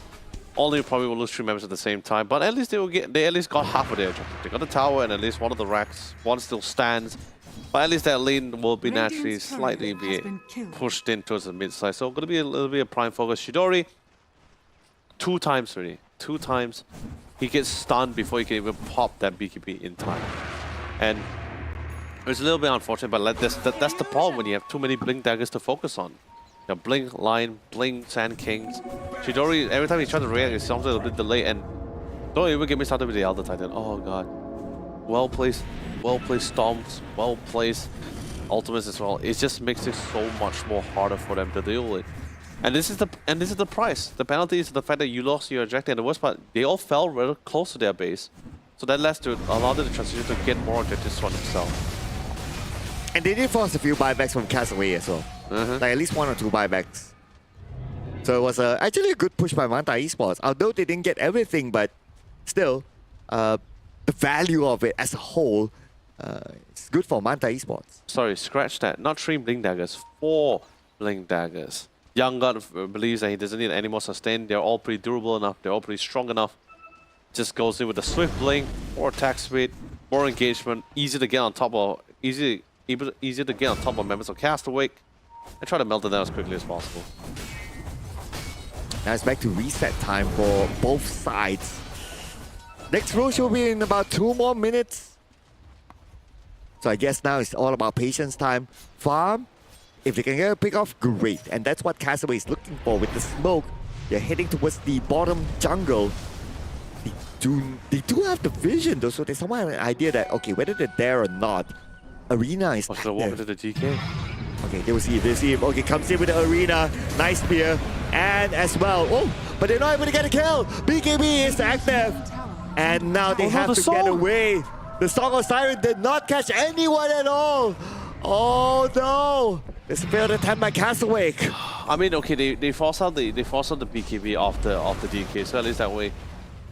Only probably will lose 3 members at the same time, but at least they at least got half of their objective. They got the tower and at least 1 of the racks. 1 still stands. But at least that lane will be naturally Radiant's turret slightly has be been killed. pushed in towards the mid side. So gonna be a little bit of prime focus. Shidori, 2 times already. 2 times. He gets stunned before he can even pop that BKB in time. And it's a little bit unfortunate, but that's the problem when you have too many Blink daggers to focus on. You know, Blink Lion, Blink Sand Kings. Shidori, every time he tries to react, it's something a little bit delayed. And don't even get me started with the Elder Titan. Oh god. Well placed storms, well placed ultimates as well. It just makes it so much more harder for them to deal with. And this is the price. The penalty is the fact that you lost your objective, and the worst part, they all fell rather close to their base. So that led to allow them to transition to get more objectives for themselves. And they did force a few buybacks from Castaway as well. Like at least 1 or 2 buybacks. So it was actually a good push by Manta Esports. Although they didn't get everything, but still, the value of it as a whole, it's good for Manta Esports. Sorry, scratch that. Not 3 Blink Daggers, 4 Blink Daggers. Young God believes that he doesn't need any more sustain. They're all pretty durable enough. They're all pretty strong enough. Just goes in with a swift blink, more attack speed, more engagement, easy to get on top of, easy to get on top of members of Castaway, and try to melt it down as quickly as possible. Now it's back to reset time for both sides. Next Roche will be in about 2 more minutes. So I guess now it's all about patience time. Farm, if they can get a pick off, great. And that's what Castaway is looking for with the smoke. They're heading towards the bottom jungle. They do have the vision though, so they somehow have an idea that, okay, whether they're there or not, arena is What's the walk active. into the DK? Okay, they will see him. Okay, comes in with the arena. Nice spear. And as well. Oh, but they're not able to get a kill. BKB is active. And now they have to get away. The Song of Siren did not catch anyone at all. Oh no. It's a failed attempt by Castaway. I mean, okay, they force out the BKB off the DK, so at least that way,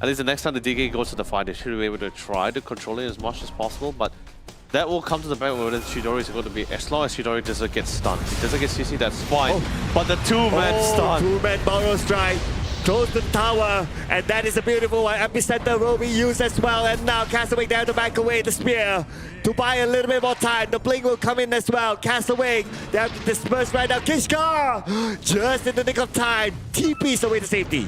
at least the next time the DK goes to the fight, they should be able to try to control it as much as possible. But that will come to the back whether Shidori is going to be, as long as Shidori doesn't get stunned. If he doesn't get CC, that's fine. Oh. But the 2-man stun. 2-man borrow strike. Close to the tower, and that is a beautiful one. Epicenter will be used as well, and now Castaway there to back away the spear to buy a little bit more time. The blink will come in as well. Castaway, they have to disperse right now. Kishka, just in the nick of time, TP's away to safety.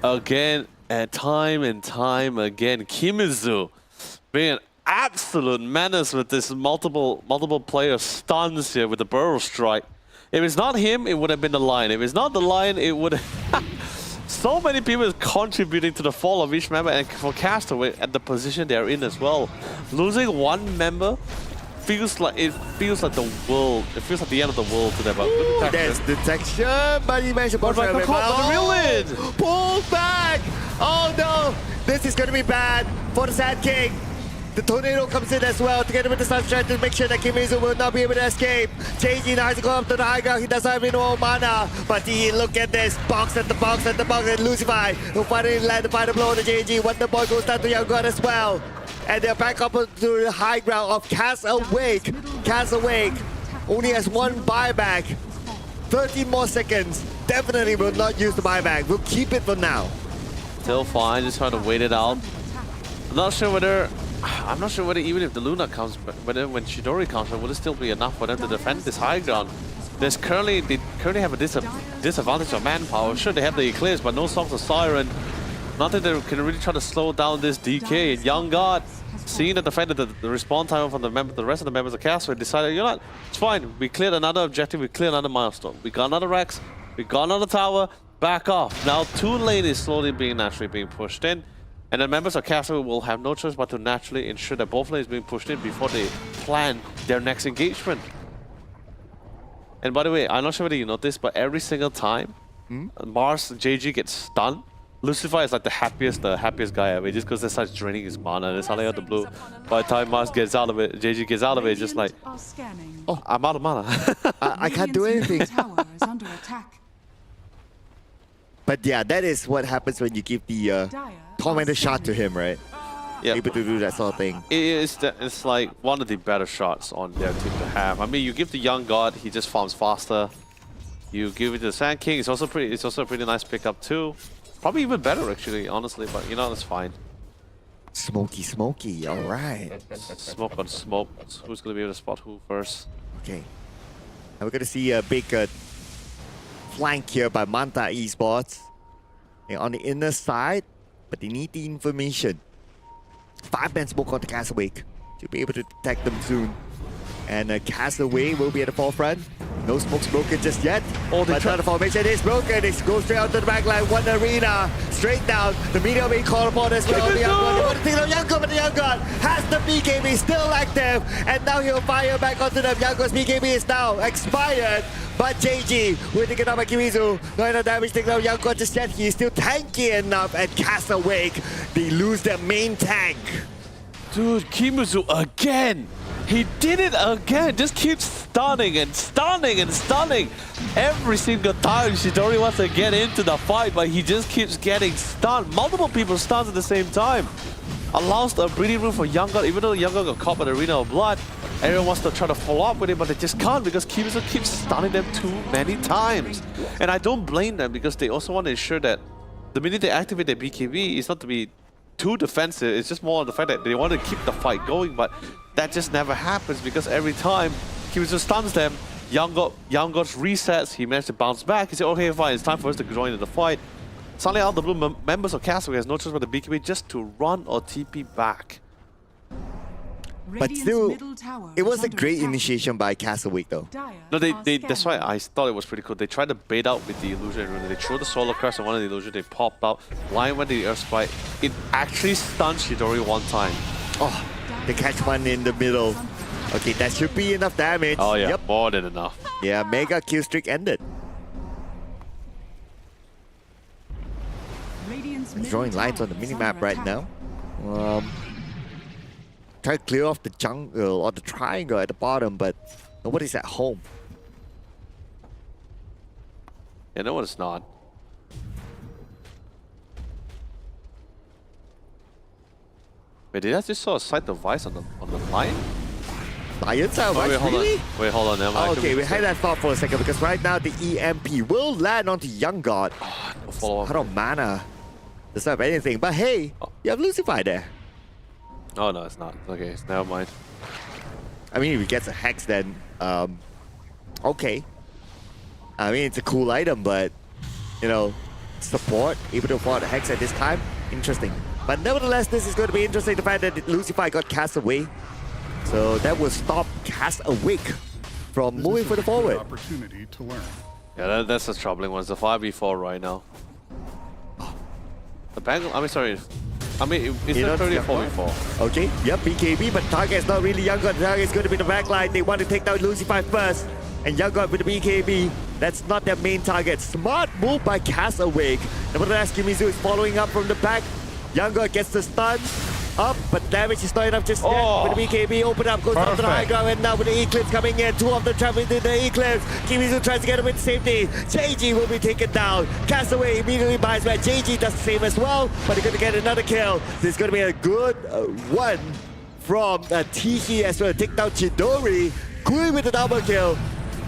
Again, and time again, Kimitsu being an absolute menace with this multiple player stuns here with the burrow strike. If it's not him, it would have been the Lion. If it's not the Lion, it would have... So many people contributing to the fall of each member, and for Castaway at the position they're in as well. Losing 1 member feels like the world. It feels like the end of the world to them. But There's detection, but he managed to pull back. Pull back! Oh no! This is gonna be bad for the Sand King. The tornado comes in as well together with the sunshine to make sure that Kimitsu will not be able to escape. JG now has to go up to the high ground. He doesn't have any more mana. But he look at this. Box at the box at the box. And Lucify will finally land the final blow on the JG. Wonder Boy goes down to Young God as well. And they're back up to the high ground of Castaway. Castaway only has 1 buyback. 13 more seconds. Definitely will not use the buyback. We'll keep it for now. Still fine, just trying to wait it out. I'm not sure whether even if the Luna comes, whether when Chidori comes, would it still be enough for them to defend this high ground? They currently have a disadvantage of manpower. Sure, they have the Eclipse, but no Songs of Siren. Nothing that can really try to slow down this DK. And Young God, seeing that the fact that the respawn time from the rest of the members of Castle decided, you know what, it's fine. We cleared another objective, we cleared another milestone. We got another Rex, we got another tower, back off. Now 2 lane is slowly naturally being pushed in. And the members of Castle will have no choice but to naturally ensure that both lanes being pushed in before they plan their next engagement. And by the way, I'm not sure whether you noticed, but every single time Mars JG gets stunned, Lucifer is like the happiest guy ever, just because they start draining his mana and it's suddenly out the blue. By the time Mars gets out of it, JG gets out of it, it's just like, oh, I'm out of mana. I can't do anything. But yeah, that is what happens when you give the tormentor shot to him, right? Yeah. Able to do that sort of thing. It's like one of the better shots on their team to have. I mean, you give the Young God, he just farms faster. You give it to the Sand King, it's also a pretty nice pickup too. Probably even better actually, honestly, but you know, that's fine. Smoky, alright. Smoke on smoke. Who's gonna be able to spot who first? Okay. And we're gonna see a big flank here by Manta Esports. And on the inner side, but they need the information. 5-man smoke on the Castawake to be able to detect them soon. And Castaway will be at the forefront. No smoke's broken just yet. Oh, but now the formation is broken. It goes straight onto the back line. One arena. Straight down. The media being called upon as well. The Young God. They want to take out Young God, but the Young God has the BKB still active. And now he'll fire back onto them. Young God's BKB is now expired. But JG will take it out by Kimizu. Not enough damage taken out Young God just yet. He's still tanky enough. And Castawake, they lose their main tank. Dude, Kimizu again! He did it again! Just keeps stunning and stunning and stunning! Every single time Chidori wants to get into the fight, but he just keeps getting stunned. Multiple people stunned at the same time. Allows the breathing room for Young God, even though Young God got caught by the Arena of Blood. Everyone wants to try to follow up with him, but they just can't because Kimizu keeps stunning them too many times. And I don't blame them because they also want to ensure that the minute they activate their BKB, it's not to be too defensive, it's just more on the fact that they want to keep the fight going, but that just never happens because every time Kimizu stuns them, Young God resets, he managed to bounce back, he said, okay fine, it's time for us to join in the fight. Suddenly out of the blue, members of Castle has no choice but the BKB just to run or TP back. But still, it was a great initiation by Castawake though. No, that's why I thought it was pretty cool. They tried to bait out with the illusion rune. They threw the solar crest on one of the illusion, they popped out. Lion went to the earth spike. It actually stunned Chidori one time. Oh, they catch one in the middle. Okay, that should be enough damage. Oh yeah, yep. More than enough. Yeah, mega kill streak ended. Drawing lines on the minimap right now. Try to clear off the jungle or the triangle at the bottom, but nobody's at home. Yeah, no, it's not. Wait, did I just saw a sight of Vice on the line? Lions are Wait, hold really? on. Wait, hold on. Never mind. Okay, we had that thought for a second because right now the EMP will land onto Young God. No follow Out of mana. Doesn't have anything, but hey, you have Lucifer there. Oh no, it's not. Okay, never mind. I mean, if he gets a Hex, then okay. I mean, it's a cool item, but you know, support, able to afford a Hex at this time, interesting. But nevertheless, this is going to be interesting. The fact that Lucifer got cast away, so that will stop Castawake from moving further forward. Opportunity to learn. Yeah, that's the troubling one. It's a 5v4 right now. The Bangle, it's a 34v4. Okay, yep, BKB, but target is not really Young God. The target is going to be the backline. They want to take down Lucifer first. And Young God with the BKB, that's not their main target. Smart move by Castawake. Nevertheless, Kimizu is following up from the back. Young God gets the stun up, but damage is not enough just yet. With the BKB, open up, goes down to the high ground, and now with the Eclipse coming in, 2 of them traveling into the Eclipse. Kimizu tries to get him with safety. JG will be taken down. Castaway immediately buys back. JG does the same as well, but he's going to get another kill. This is going to be a good one from Tiki as well. Take down Chidori. Kui with the double kill.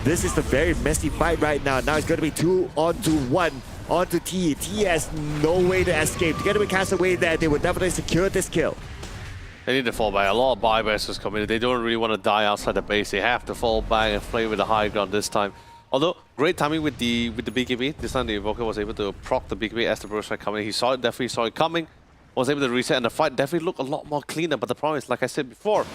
This is a very messy fight right now. Now it's going to be 2-on-1 onto T. T has no way to escape. Together with Castaway there, they would definitely secure this kill. They need to fall back. A lot of buybacks is coming. They don't really want to die outside the base. They have to fall back and play with the high ground this time. Although, great timing with the BKB. This time the Evoker was able to proc the BKB as the burst strike coming. He saw it, definitely saw it coming. Was able to reset, and the fight definitely looked a lot more cleaner. But the problem is, like I said before,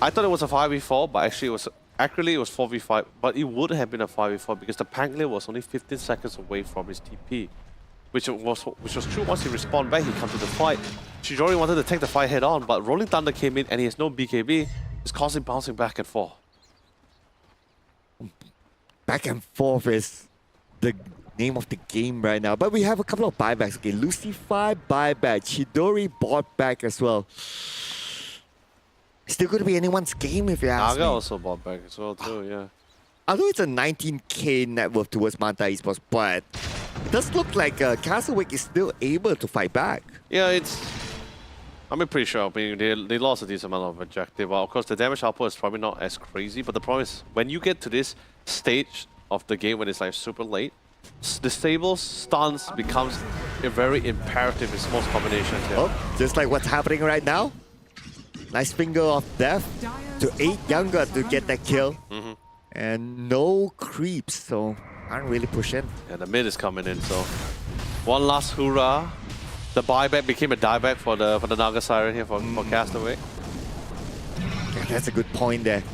I thought it was a 5v4, but actually it was accurately it was 4v5. But it would have been a 5v4 because the Pangolier was only 15 seconds away from his TP. Which was true. Once he respawned back, he came to the fight. Chidori wanted to take the fight head on, but Rolling Thunder came in and he has no BKB. It's causing bouncing back and forth. Back and forth is the name of the game right now. But we have a couple of buybacks. Okay, Lucifer buyback. Chidori bought back as well. Still going to be anyone's game if you ask Naga me. also bought back as well too, yeah. Although it's a 19k net worth towards Manta Esports, but it does look like Castlewick is still able to fight back. Yeah, I'm pretty sure. I mean, they lost a decent amount of objective. Well, of course, the damage output is probably not as crazy, but the problem is when you get to this stage of the game when it's like super late, the stable stance becomes a very imperative in most combinations. Yeah. Oh, just like what's happening right now. Nice finger of death to 8 Younger to get that kill. And no creeps, so aren't really pushing. And the mid is coming in, so one last hurrah. The buyback became a dieback for the Naga Siren here for Castaway. Yeah, that's a good point there.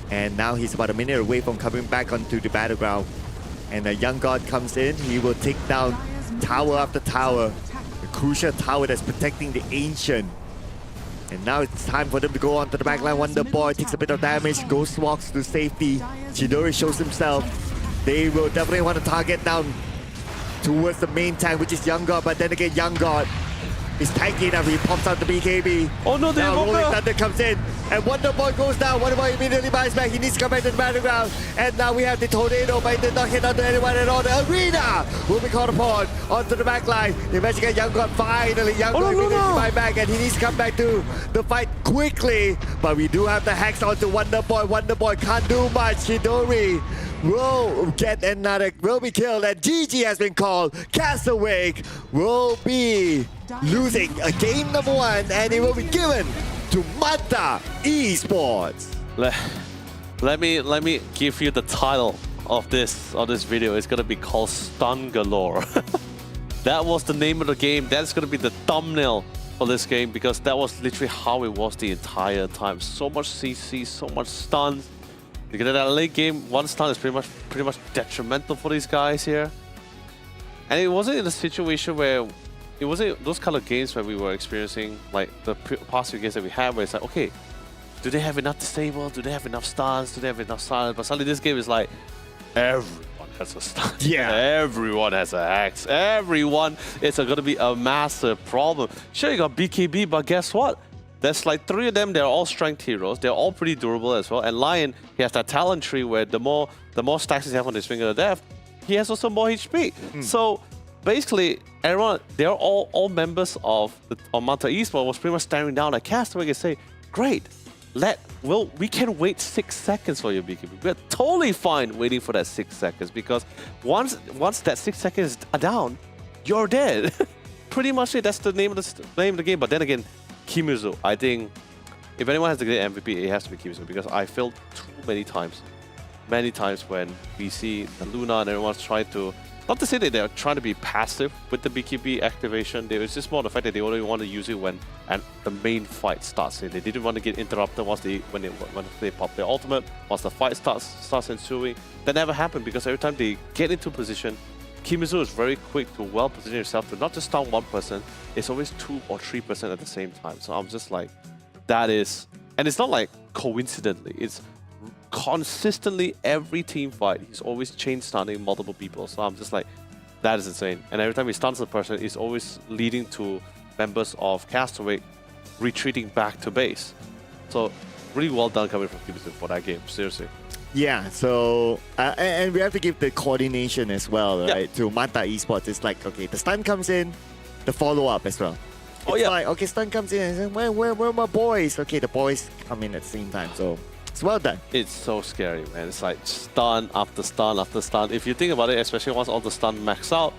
And now he's about a minute away from coming back onto the battleground. And the Young God comes in. He will take down tower after tower. The crucial tower that's protecting the Ancient. And now it's time for them to go onto the backline. Wonder Boy takes a bit of damage. Ghost walks to safety. Chidori shows himself. They will definitely want to target down towards the main tank, which is Young God. But then again, Young God is tanky enough. He pops out the BKB. Oh no, the Now Rolling Evoker! Thunder comes in. And Wonder Boy goes down. Wonder Boy immediately buys back. He needs to come back to the battleground. And now we have the Tornado, but it did not hit onto anyone at all. The Arena will be called upon onto the backline. The Magic Young God finally. Young God immediately buy back, and he needs to come back to the fight quickly. But we do have the Hex onto Wonder Boy. Wonder Boy can't do much. Chidori will get another, will be killed, and GG has been called. Castaway will be losing a game number 1, and it will be given to Manta Esports. Let me give you the title of this video. It's gonna be called Stun Galore. That was the name of the game. That's gonna be the thumbnail for this game because that was literally how it was the entire time. So much CC, so much stuns. Because in that late game, one stun is pretty much detrimental for these guys here. And it wasn't in a situation where it wasn't those kind of games where we were experiencing like the past few games that we had where it's like, okay, do they have enough disable? Do they have enough stuns? Do they have enough silence? But suddenly this game is like, everyone has a stun. Yeah. Everyone has a hex. Everyone, it's going to be a massive problem. Sure, you got BKB, but guess what? There's like 3 of them, they're all strength heroes. They're all pretty durable as well. And Lion, he has that talent tree where the more stacks he has on his finger of death, he has also more HP. So basically, everyone, they're all members of Manta Esports was pretty much staring down at Castaway and say, great, we can wait 6 seconds for your BKB. We're totally fine waiting for that 6 seconds because once that 6 seconds are down, you're dead. Pretty much it. That's the name of the game. But then again, Kimuzu, I think if anyone has to get MVP, it has to be Kimuzu because I failed too many times. Many times when we see the Luna and everyone's trying to, not to say that they're trying to be passive with the BKB activation, it's just more the fact that they only want to use it when the main fight starts. They didn't want to get interrupted when they pop their ultimate, once the fight starts ensuing. That never happened because every time they get into position, Kimuzu is very quick to well position yourself to not just stun one person, it's always 2 or 3% at the same time. So I'm just like, that is, and it's not like coincidentally, it's consistently every team fight, he's always chain stunning multiple people. So I'm just like, that is insane. And every time he stuns a person, it's always leading to members of Castaway retreating back to base. So really well done coming from Kimuzu for that game, seriously. Yeah, so and we have to give the coordination as well, right? To Manta Esports, it's like, okay, the stun comes in, the follow-up as well. It's like, okay, stun comes in, and where are my boys? Okay, the boys come in at the same time, so It's well done. It's so scary, man. It's like stun after stun after stun. If you think about it, especially once all the stun max out,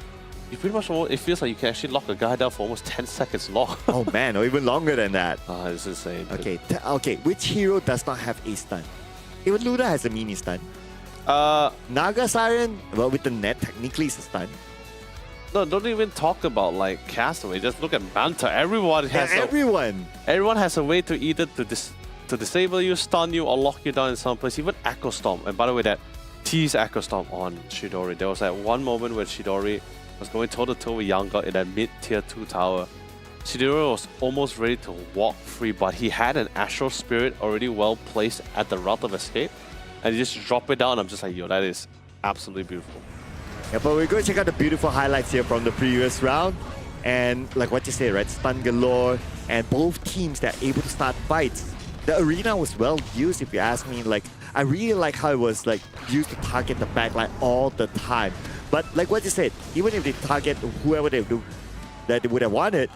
you pretty much it feels like you can actually lock a guy down for almost 10 seconds long. Oh man, or even longer than that. It's insane. Okay, okay. Which hero does not have a stun? Even Luna has a mini stun. Naga Siren, well, with the net, technically it's a stun. No, don't even talk about like Castaway. Just look at Manta. Everyone has everyone has a way to either to disable you, stun you, or lock you down in some place. Even Echo Storm. And by the way, that tease Echo Storm on Chidori. There was that one moment where Chidori was going toe-to-toe with Young God in that mid-tier 2 tower. Chidori was almost ready to walk free, but he had an Astral Spirit already well placed at the route of escape. And he just dropped it down. I'm just like, yo, that is absolutely beautiful. Yeah, but we're going to check out the beautiful highlights here from the previous round. And like what you say, right? Stun galore. And both teams that are able to start fights. The arena was well used, if you ask me. Like, I really like how it was like used to target the backline all the time. But like what you said, even if they target whoever they would have wanted,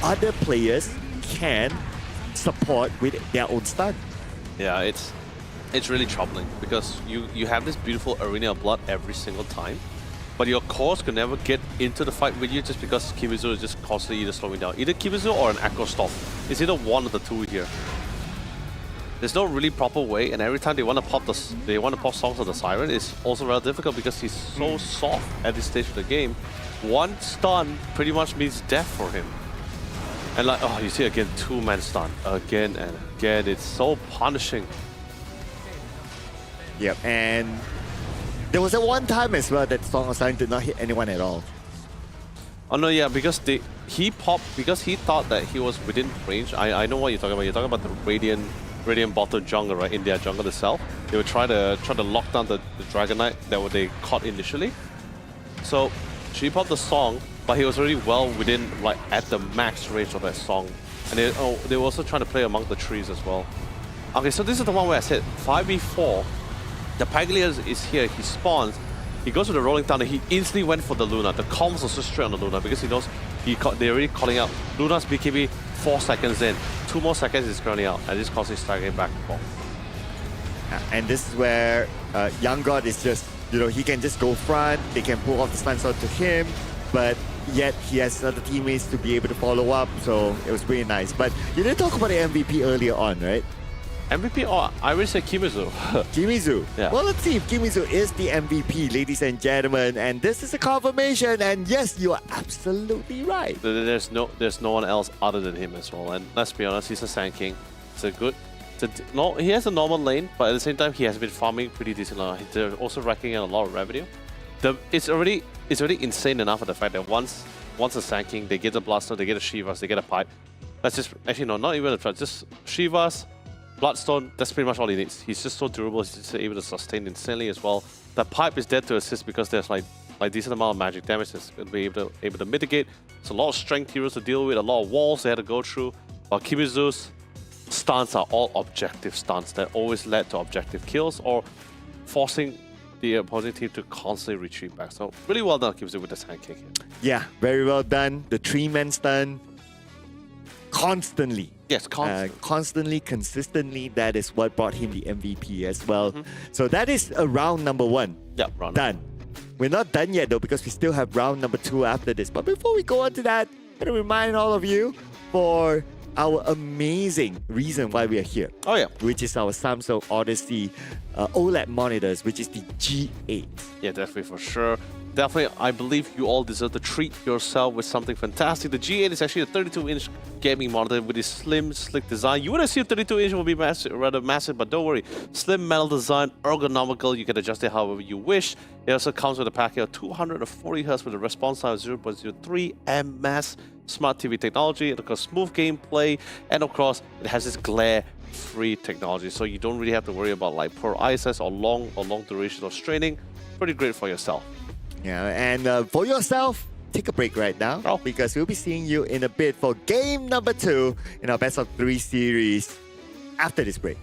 other players can support with their own stun. Yeah, it's really troubling because you have this beautiful arena of blood every single time, but your cores can never get into the fight with you just because Kimizu is just constantly either slowing down. Either Kimizu or an Echo Storm. It's either one of the two here. There's no really proper way, and every time they want to pop songs of the Siren, it's also rather difficult because he's so soft at this stage of the game. One stun pretty much means death for him. And like, oh, you see again, 2-man stun again and again. It's so punishing. Yep, and there was a one time as well that Song of Siren did not hit anyone at all. Oh no, yeah, because he popped because he thought that he was within range. I know what you're talking about. You're talking about the Radiant bottle jungle, right? In their jungle itself, they would try to lock down the Dragon Knight that they caught initially. So she popped the Song, but he was already well within, like at the max range of that Song. And they were also trying to play among the trees as well. Okay, so this is the one where I said 5v4. The Paglia is here. He spawns. He goes to the Rolling Thunder. He instantly went for the Luna. The comms was just straight on the Luna because he knows they're already calling out Luna's BKB 4 seconds in. 2 more seconds is currently out, and this constantly staggering back and forth. And this is where Young God is just, he can just go front. They can pull off the stuns onto him, but yet he has other teammates to be able to follow up. So it was really nice. But you didn't talk about the MVP earlier on, right? MVP? Oh, I already said Kimizu. Kimizu. Yeah. Well, let's see if Kimizu is the MVP, ladies and gentlemen. And this is a confirmation. And yes, you are absolutely right. There's no one else other than him as well. And let's be honest, he's a Sand King. He has a normal lane, but at the same time, he has been farming pretty decent. They're also racking in a lot of revenue. It's already insane enough of the fact that once a Sand King, they get a Blaster, they get a Shivas, they get a Pipe. That's just actually no, not even a threat. Just Shivas. Bloodstone, that's pretty much all he needs. He's just so durable, he's just able to sustain insanely as well. The Pipe is there to assist because there's like decent amount of magic damage that's going to be able to mitigate. It's a lot of strength heroes to deal with, a lot of walls they had to go through. While Kimizu's stunts are all objective stunts that always led to objective kills or forcing the opposing team to constantly retreat back. So really well done, Kimizu, with the Sand Kick here. Yeah, very well done. The 3-man stun. Constantly. Yes, constantly, consistently, that is what brought him the MVP as well. So that is round number 1. Yeah, round done. We're not done yet though because we still have round number 2 after this. But before we go on to that, I'm going to remind all of you for our amazing reason why we are here. Oh yeah. Which is our Samsung Odyssey OLED monitors, which is the G8. Yeah, definitely for sure. Definitely, I believe you all deserve to treat yourself with something fantastic. The G8 is actually a 32-inch gaming monitor with a slim, slick design. You would assume 32-inch will be rather massive, but don't worry. Slim metal design, ergonomical. You can adjust it however you wish. It also comes with a package of 240 Hz with a response time of 0.03 ms. Smart TV technology, and of course, smooth gameplay, and of course, it has this glare-free technology, so you don't really have to worry about like poor eyesight or long duration of straining. Pretty great for yourself. Yeah, and for yourself, take a break right now because we'll be seeing you in a bit for game number 2 in our best of 3 series after this break.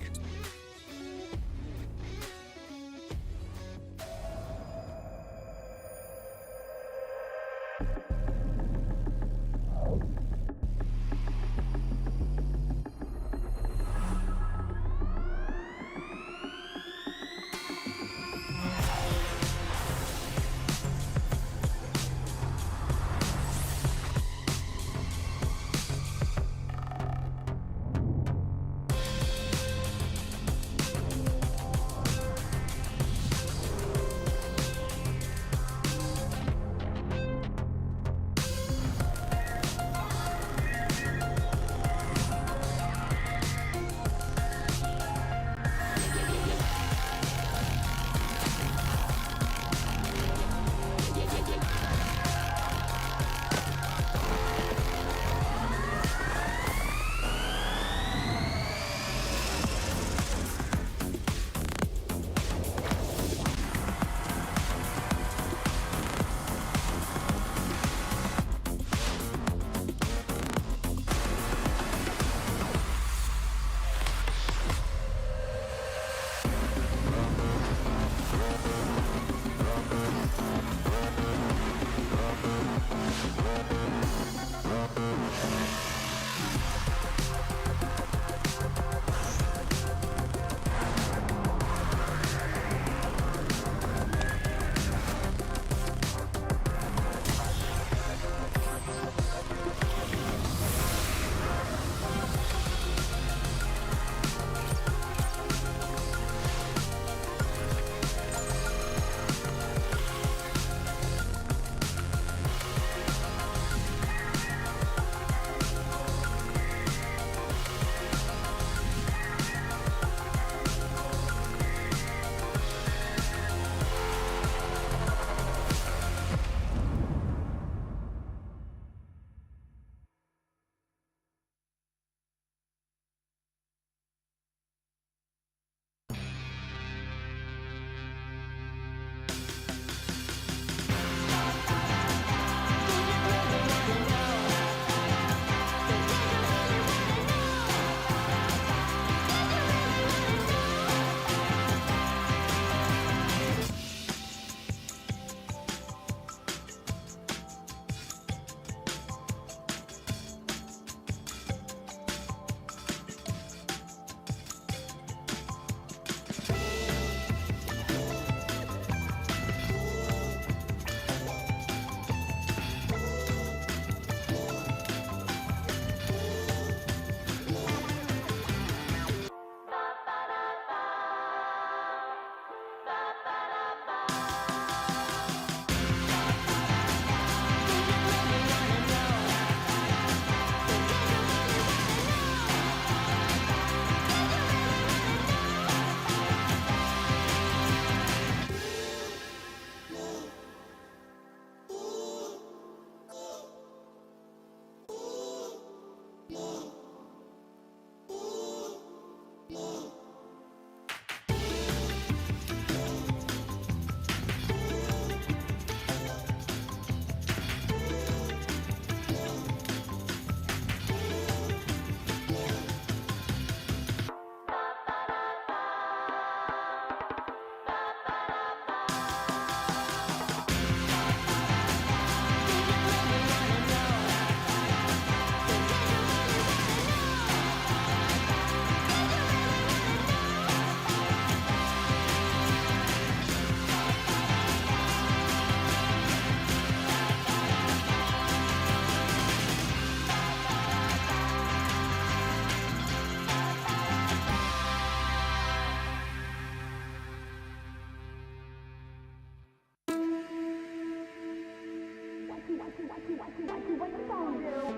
What you gonna do? What you gonna do?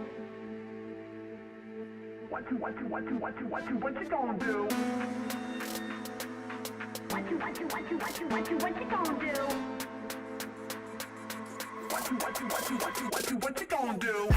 What you gonna do? What you gonna do? What you gonna do? What you gonna do? What you gonna do?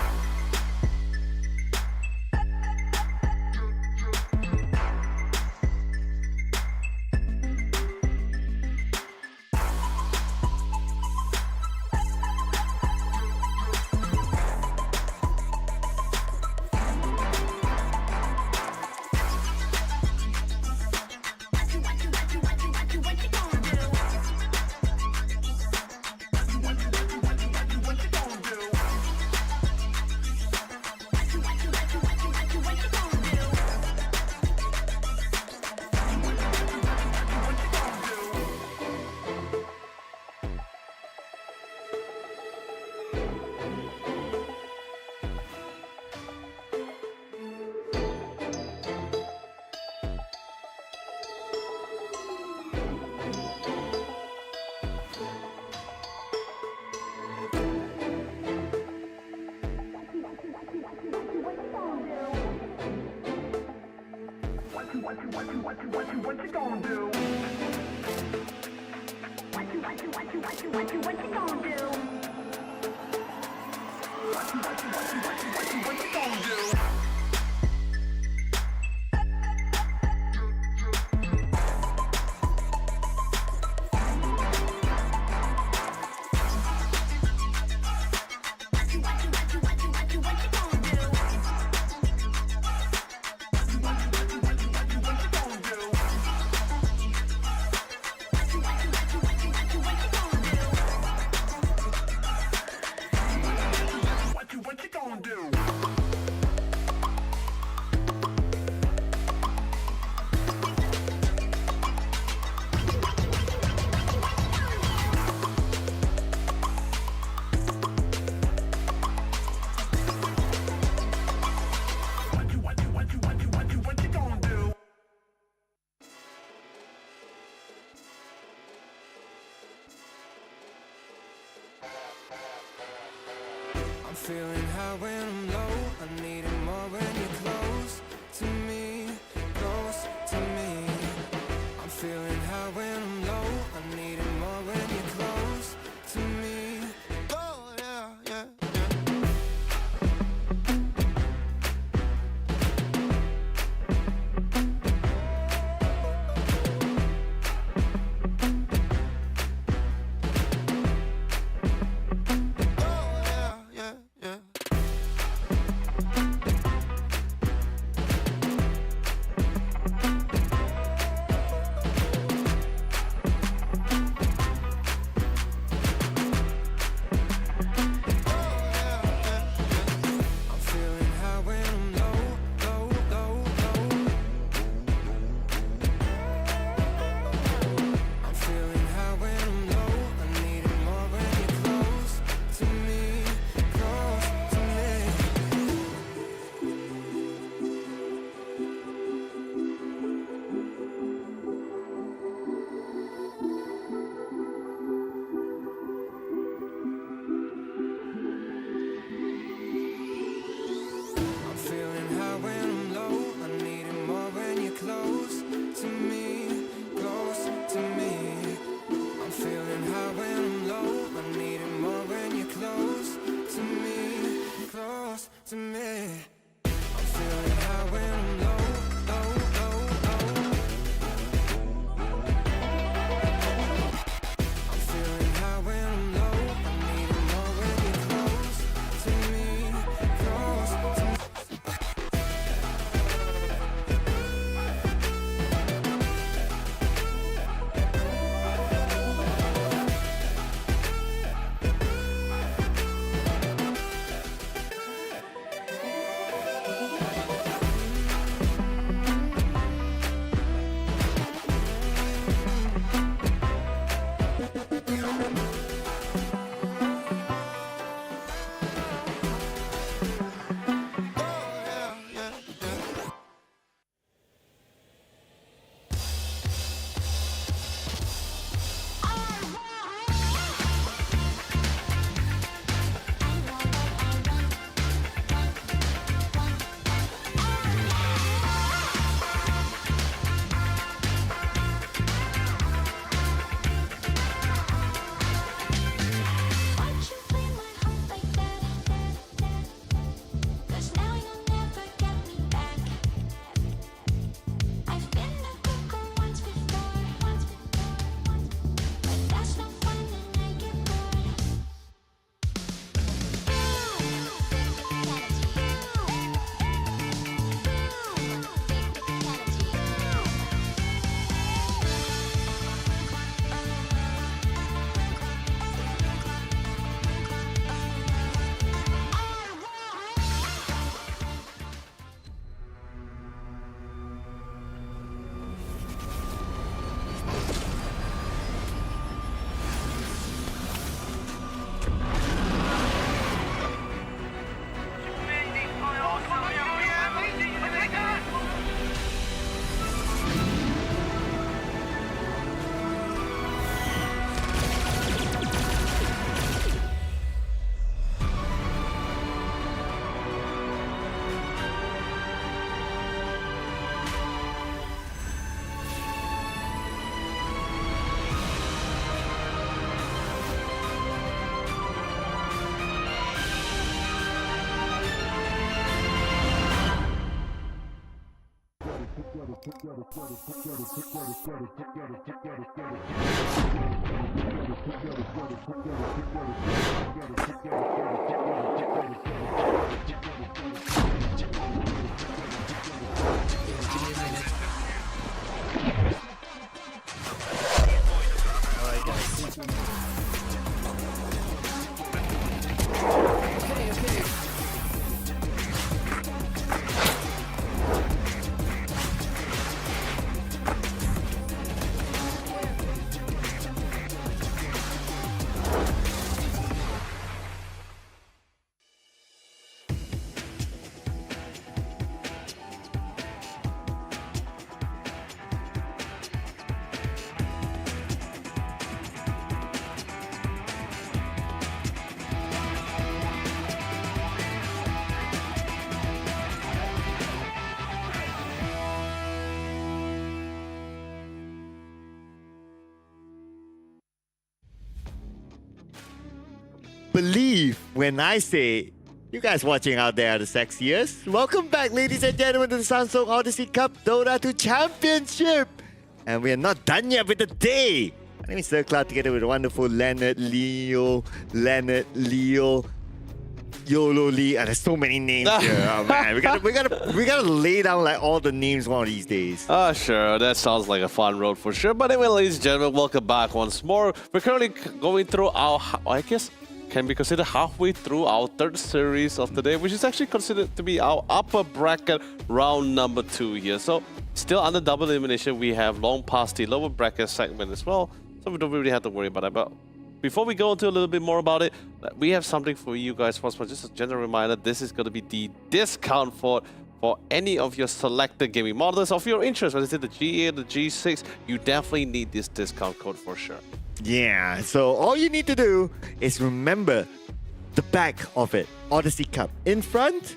Feeling high when I'm low, I need it more when you're close to me, close to me. I'm feeling high when I'm low, I need it more when you're close to me. Oh yeah, yeah, Believe when I say you guys watching out there are the sexiest. Welcome back, ladies and gentlemen, to the Samsung Odyssey Cup Dota 2 Championship. And we are not done yet with the day. My name is Sir Cloud, together with the wonderful Leonard, Leo, Yolo Lee, and there's so many names here. Oh man, we gotta lay down like all the names one of these days. Sure, that sounds like a fun road for sure. But anyway, ladies and gentlemen, welcome back once more. We're currently going through our, I guess, can be considered halfway through our third series of the day, which is actually considered to be our upper bracket round number 2 here. So still under double elimination, we have long past the lower bracket segment as well. So we don't really have to worry about that. But before we go into a little bit more about it, we have something for you guys first. But just a general reminder, this is going to be the discount for any of your selected gaming models of your interest. Whether it's the G8 or the G6, you definitely need this discount code for sure. Yeah, so all you need to do is remember the back of it, Odyssey Cup. In front,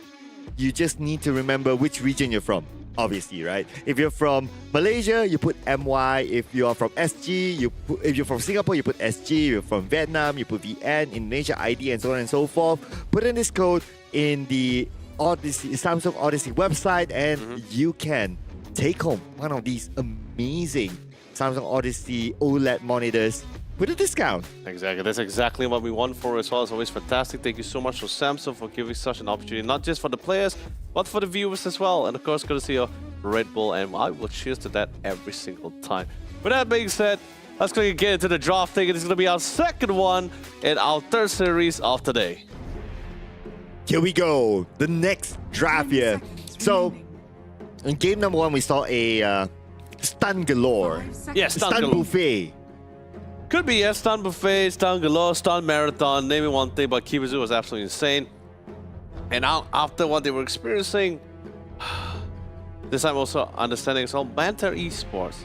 you just need to remember which region you're from, obviously, right? If you're from Malaysia, you put MY. If you're from SG, if you're from Singapore, you put SG. If you're from Vietnam, you put VN, Indonesia ID, and so on and so forth. Put in this code in the Odyssey, Samsung Odyssey website, and you can take home one of these amazing Samsung Odyssey OLED monitors with a discount. Exactly. That's exactly what we want for as well. It's always fantastic. Thank you so much to Samsung for giving such an opportunity, not just for the players, but for the viewers as well. And of course, good to see your Red Bull, and I will cheers to that every single time. With that being said, let's go get into the draft thing. It's going to be our second one in our third series of today. Here we go. The next draft here. So, in game number 1, we saw a stun galore. Yes, stun buffet. Could be, yes. Stun buffet, stun galore, stun marathon, naming one thing, but Kibizu was absolutely insane. And now, after what they were experiencing, this time also understanding as well, Banter Esports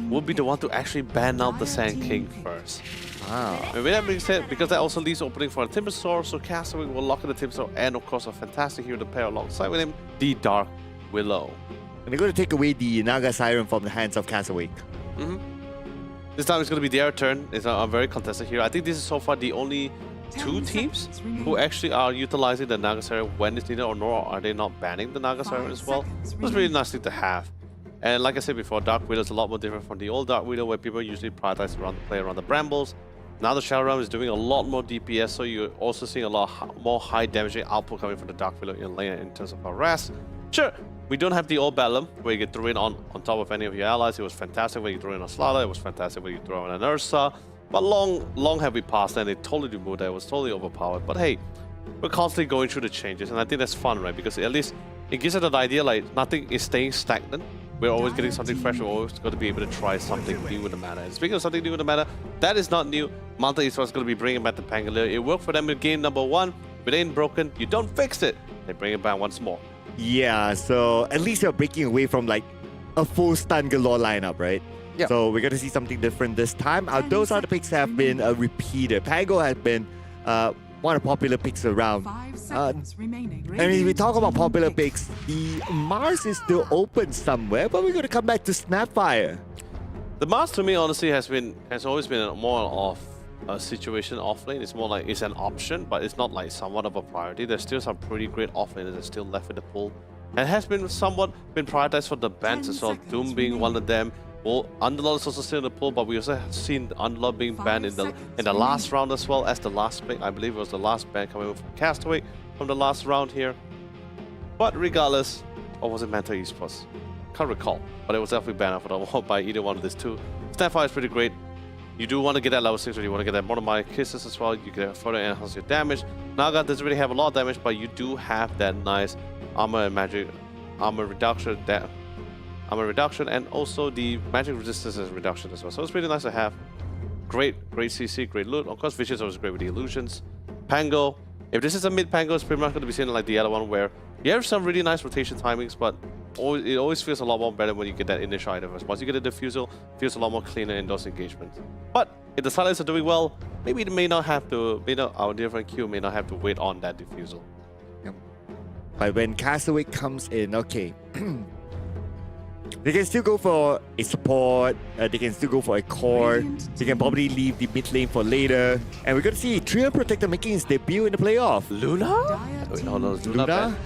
will be the one to actually ban out the Sand King first. Wow. And with that being said, because that also leaves opening for a Timbersaur, so Castaway will lock in the Timbersaur, and of course a fantastic hero to pair alongside with him, the Dark Willow. And they're going to take away the Naga Siren from the hands of Castaway. This time it's going to be their turn. It's a very contested hero. I think this is so far the only 2 teams who actually are utilizing the Naga Siren when it's needed, or nor are they not banning the Naga Siren as well. It's really nice thing to have. And like I said before, Dark Widow is a lot more different from the old Dark Widow, where people usually prioritize around the play around the Brambles. Now the Shadow Realm is doing a lot more DPS, so you're also seeing a lot more high damaging output coming from the Dark Widow in lane in terms of harass. Sure, we don't have the old Bedlam, where you get throw in on top of any of your allies. It was fantastic when you throw in on Slala, it was fantastic when you throw in an Ursa. But long have we passed, and they totally removed that. It was totally overpowered. But hey, we're constantly going through the changes, and I think that's fun, right? Because at least it gives us an idea like nothing is staying stagnant. We're always getting something fresh. We're always going to be able to try something new with the meta. And speaking of something new with the meta, that is not new. Manta Esports is going to be bringing back the Pangolier. It worked for them in game number 1. If it ain't broken, you don't fix it. They bring it back once more. Yeah, so at least you're breaking away from like a full stun galore lineup, right? Yeah. So we're going to see something different this time. Those other picks have been repeated. Pango has been one of the popular picks around. 5 seconds remaining. And if we talk about popular picks, the Mars is still open somewhere, but we're going to come back to Snapfire. The Mars to me honestly has always been more of a situation off lane. It's more like it's an option, but it's not like somewhat of a priority. There's still some pretty great off laners that are still left in the pool. and has been somewhat been prioritized for the bans as well. Doom being one of them. Well, Underlord is also still in the pool, but we also have seen Underlord being banned in the last round as well as the last pick. I believe it was the last ban coming from Castaway from the last round here. But regardless, or was it Manta Esports? Can't recall, but it was definitely banned by either one of these two. Snapfire is pretty great. You do want to get that level 6, or you want to get that Monomai Kisses as well. You can further enhance your damage. Naga doesn't really have a lot of damage, but you do have that nice armor and magic armor reduction, and also the magic resistance reduction as well. So it's pretty nice to have. Great CC, great loot. Of course, Vision is always great with the illusions. Pango. If this is a mid Pango, it's pretty much going to be seen like the other one, where you have some really nice rotation timings, but it always feels a lot more better when you get that initial item. Once you get a diffusal, it feels a lot more cleaner in those engagements. But if the silence are doing well, maybe it may not have to, our different queue may not have to wait on that diffusal. Yep. But when Castaway comes in, okay, they can still go for a support, they can still go for a core, they can probably leave the mid lane for later, and we're going to see Trio Protector making his debut in the playoff. Luna? Wait, hold on, Luna?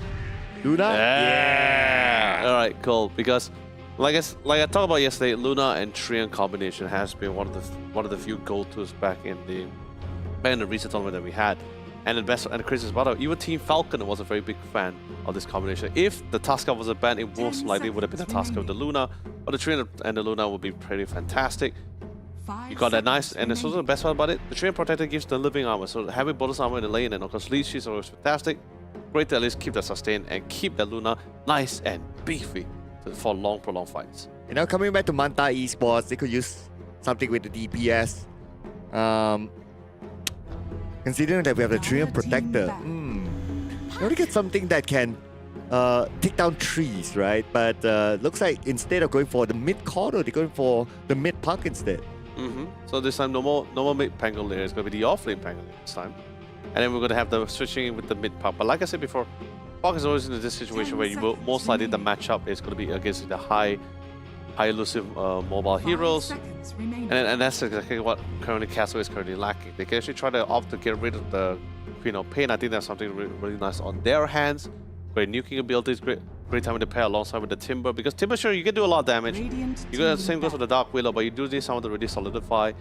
Luna? Yeah! Alright, cool. Because like I talked about yesterday, Luna and Trian combination has been one of the few go-tos back in the recent tournament that we had. And the craziest about it, even Team Falcon was a very big fan of this combination. If the Tusker was a ban, it most likely would have been the Tusker with the Luna, but the Trian and the Luna would be pretty fantastic. You got that nice, and it's also the best part about it, the Trian Protector gives the living armor, so having bonus armor in the lane and of course lead sheets are always fantastic. Great to at least keep that sustain and keep that Luna nice and beefy for long prolonged fights. You know, coming back to Manta Esports, they could use something with the DPS. Considering that we have the Trio Protector, you want to get something that can take down trees, right? But looks like instead of going for the mid corridor, they're going for the mid puck instead. So this time, no more mid Pango layer. It's going to be the off-lane Pango layer this time. And then we're going to have the switching with the mid puck. But like I said before, puck is always in this situation where you will most likely the matchup is going to be against the high elusive mobile heroes. And that's exactly what currently Castaway is currently lacking. They can actually try to opt to get rid of the Queen of Pain. I think that's something really nice on their hands. Great nuking abilities, great time to pair alongside with the Timber, because Timber, sure, you can do a lot of damage. You got the same goes with the Dark Willow, but you do need someone to really solidify.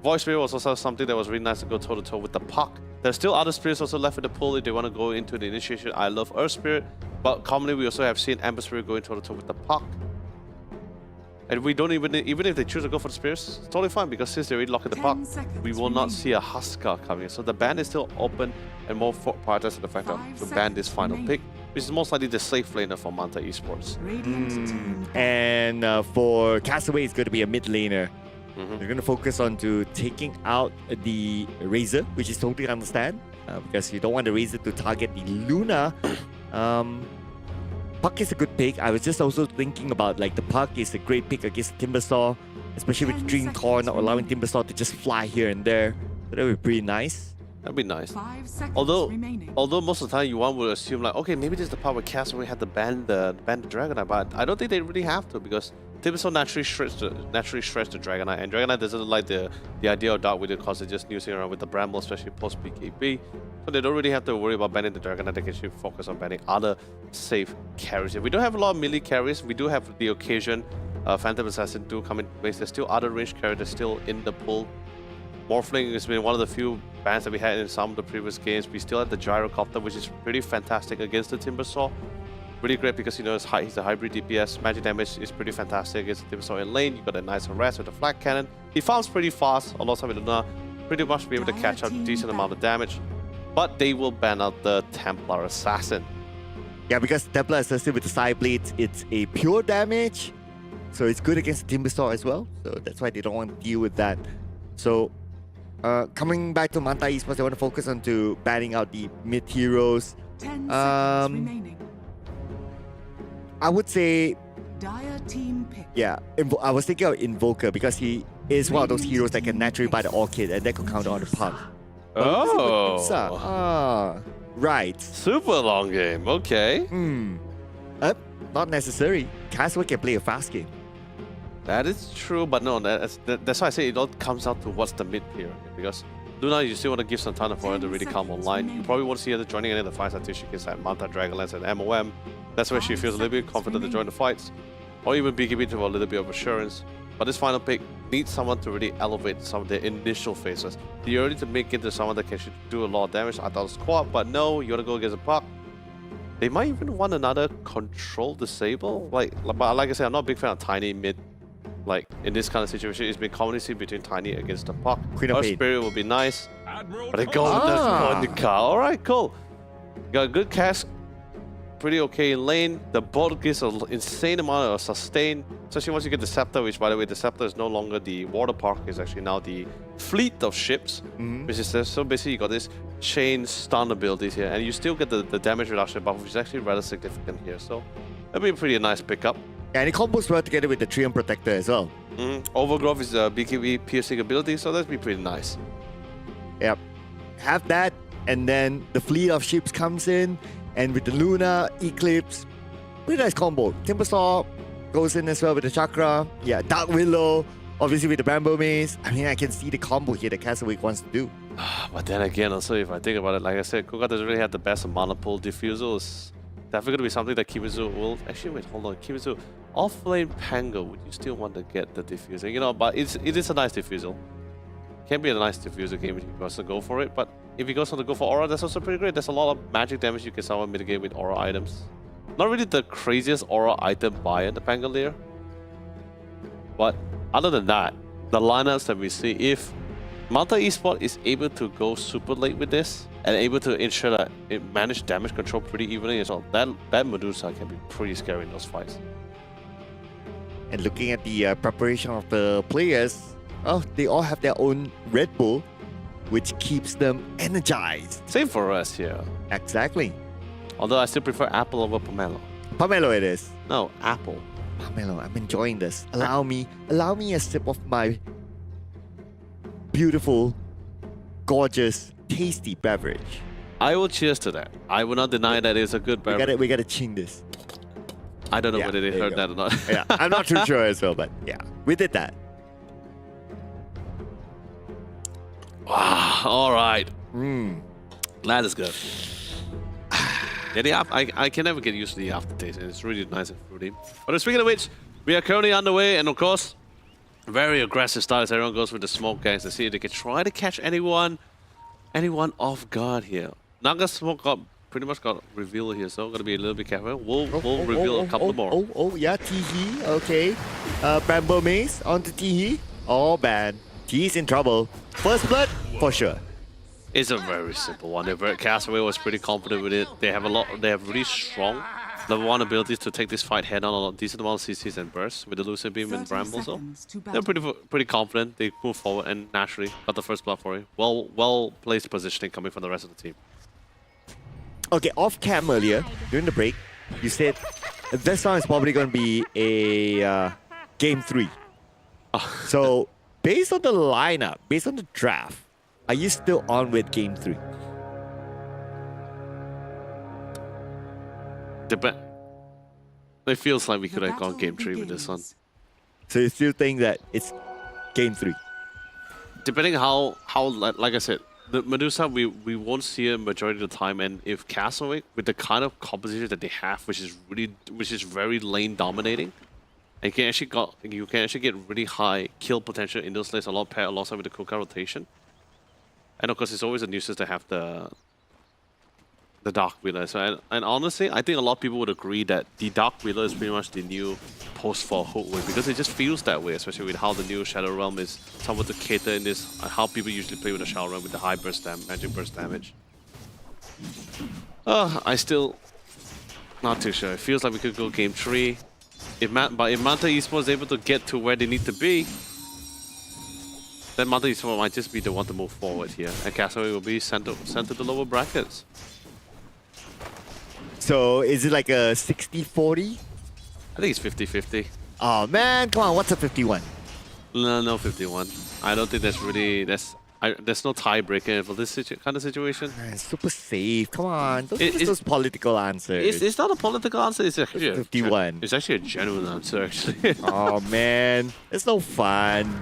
Voice Spirit was also something that was really nice to go toe-to-toe with the Puck. There's still other spirits also left in the pool if they want to go into the initiation. I love Earth Spirit, but commonly we also have seen Ember Spirit going toe-to-toe with the Puck. And we don't even if they choose to go for the spirits, it's totally fine, because since they're already locked in the Puck, we will not see a Huskar coming. So the ban is still open and more prioritized the fact to ban this final pick, which is most likely the safe laner for Manta Esports. And for Castaway, it's going to be a mid laner. They're going to focus on taking out the Razor, which is totally understand, because you don't want the Razor to target the Luna. Puck is a good pick. I was just also thinking about like the Puck is a great pick against Timbersaw, especially with the Dream Core not allowing Timbersaw to just fly here and there. So that would be pretty nice. That'd be nice. Although most of the time one would assume like, okay, maybe this is the part where Castaway had to ban the Dragonite, but I don't think they really have to, because Timbersaw naturally shreds the Dragonite, and Dragonite doesn't like the idea of Dark Widow because they're just snoozing around with the Bramble, especially post BKB. So they don't really have to worry about banning the Dragonite. They can actually focus on banning other safe carries. We don't have a lot of melee carries. We do have the occasion Phantom Assassin do come in place. There's still other ranged characters still in the pool. Morphling has been one of the few bans that we had in some of the previous games. We still have the Gyrocopter, which is pretty fantastic against the Timbersaw. Really great because, you know, he's a hybrid DPS. Magic damage is pretty fantastic against the Timbersaw in lane. You got a nice harass with the flag cannon. He farms pretty fast alongside with Luna. Pretty much be able to catch up a decent amount of damage. But they will ban out the Templar Assassin. Yeah, because Templar Assassin with the Side Blades, it's a pure damage. So it's good against the Timbersaw as well. So that's why they don't want to deal with that. So coming back to Manta Esports, they want to focus on banning out the mid heroes. 10 seconds remaining. I would say, Dire team pick. yeah, I was thinking of Invoker because he is one of those heroes that can naturally buy the Orchid and that could counter on the Puck. Oh, right. Super long game. Okay. Not necessary. Castaway can play a fast game. That is true, but no, that's why I say it all comes out to what's the mid period. Because Luna, you still want to give some time for her to really come online. You probably won't see her joining any of the fights until she gets that Manta Dragonlance and MOM. That's where she feels a little bit confident to join the fights, or even BKB to a little bit of assurance. But this final pick needs someone to really elevate some of their initial phases. You already to make it to someone that can actually do a lot of damage. I thought it was Squad, but no, you want to go against a Puck. They might even want another control disable. Like I said, I'm not a big fan of Tiny mid. Like in this kind of situation, it's been commonly seen between Tiny against the Puck. Queen of Our Pain. Spirit would be nice, but they go with the car. All right, cool. Got a good cast. Pretty okay in lane. The bot gives an insane amount of sustain, especially once you get the Scepter, which by the way, the Scepter is no longer the Water Park, it's actually now the fleet of ships, which is so basically you got this chain stun abilities here, and you still get the damage reduction buff, which is actually rather significant here, so that'd be a pretty nice pickup. And it combos well together with the Triumph Protector as well. Overgrowth is a BKB piercing ability, so that'd be pretty nice. Yep. Have that, and then the fleet of ships comes in, and with the Luna, Eclipse, pretty nice combo. Timbersaw goes in as well with the Chakra. Yeah, Dark Willow, obviously with the Bramble Maze. I mean, I can see the combo here that Castlewick wants to do. But then again, also if I think about it, like I said, Kuka doesn't really have the best mana pool. Diffusal is definitely going to be something that Kimetsu will... Actually, wait, hold on. Kimetsu, off-lane Pango, would you still want to get the Diffusal? You know, but it is a nice Diffusal. Can be a nice Diffusal game if he wants to go for it, but if he goes on to go for Aura, that's also pretty great. There's a lot of magic damage you can somehow mitigate with Aura items. Not really the craziest Aura item buyer, the Pangolier. But other than that, the lineups that we see, if Manta Esport is able to go super late with this and able to ensure that it manage damage control pretty evenly as well, that Medusa can be pretty scary in those fights. And looking at the preparation of the players, oh, they all have their own Red Bull, which keeps them energized. Same for us here. Exactly. Although I still prefer Apple over Pomelo. Pomelo it is. No, Apple. Pomelo, I'm enjoying this. Allow me a sip of my beautiful, gorgeous, tasty beverage. I will cheers to that. I will not deny that it's a good beverage. We gotta ching this. I don't know Yeah, whether they there you heard go. that or not. Yeah, I'm not too sure as well, but yeah, we did that. Wow, all right. That is good. Yeah, I can never get used to the aftertaste, and it's really nice and fruity. But speaking of which, we are currently underway, and of course, very aggressive start as everyone goes with the smoke gangs to see if they can try to catch anyone off guard here. Naga smoke pretty much got revealed here, so gotta be a little bit careful. We'll reveal a couple more. Yeah, Teehee, okay. Bramble Maze onto Teehee. Oh man, Teehee's in trouble. First blood, for sure. It's a very simple one. Castaway was pretty confident with it. They have really strong level 1 abilities to take this fight head on, a decent amount of CCs and bursts with the Lucid Beam and Bramble. So they're pretty confident. They move forward and naturally got the first blood for it. Well placed positioning coming from the rest of the team. Okay, off cam earlier, during the break, you said this one is probably going to be a game 3. So, based on the lineup, based on the draft, are you still on with game 3? It feels like we could have gone game 3 with this one. So you still think that it's game 3? Depending how like I said, the Medusa we won't see it majority of the time, and if Castaway with the kind of composition that they have, which is very lane dominating, and you can actually get really high kill potential in those lanes alongside with the Kuka rotation. And of course, it's always a nuisance to have the Dark Wheeler. So, and honestly, I think a lot of people would agree that the Dark Wheeler is pretty much the new post for Hookwood, because it just feels that way, especially with how the new Shadow Realm is somewhat to cater in this, how people usually play with the Shadow Realm with the high burst magic burst damage. I still not too sure. It feels like we could go game 3. But if Manta Esports is able to get to where they need to be, then Manta Esports might just be the one to move forward here, and Castaway will be sent to the lower brackets. So is it like a 60-40? I think it's 50-50. Oh man, come on, what's a 51? No 51. I don't think there's no tiebreaker for this kind of situation. Man, super safe. Come on, don't It- use those political answers. It's not a political answer. It's actually 51. It's actually a genuine answer, actually. Oh man, it's no fun.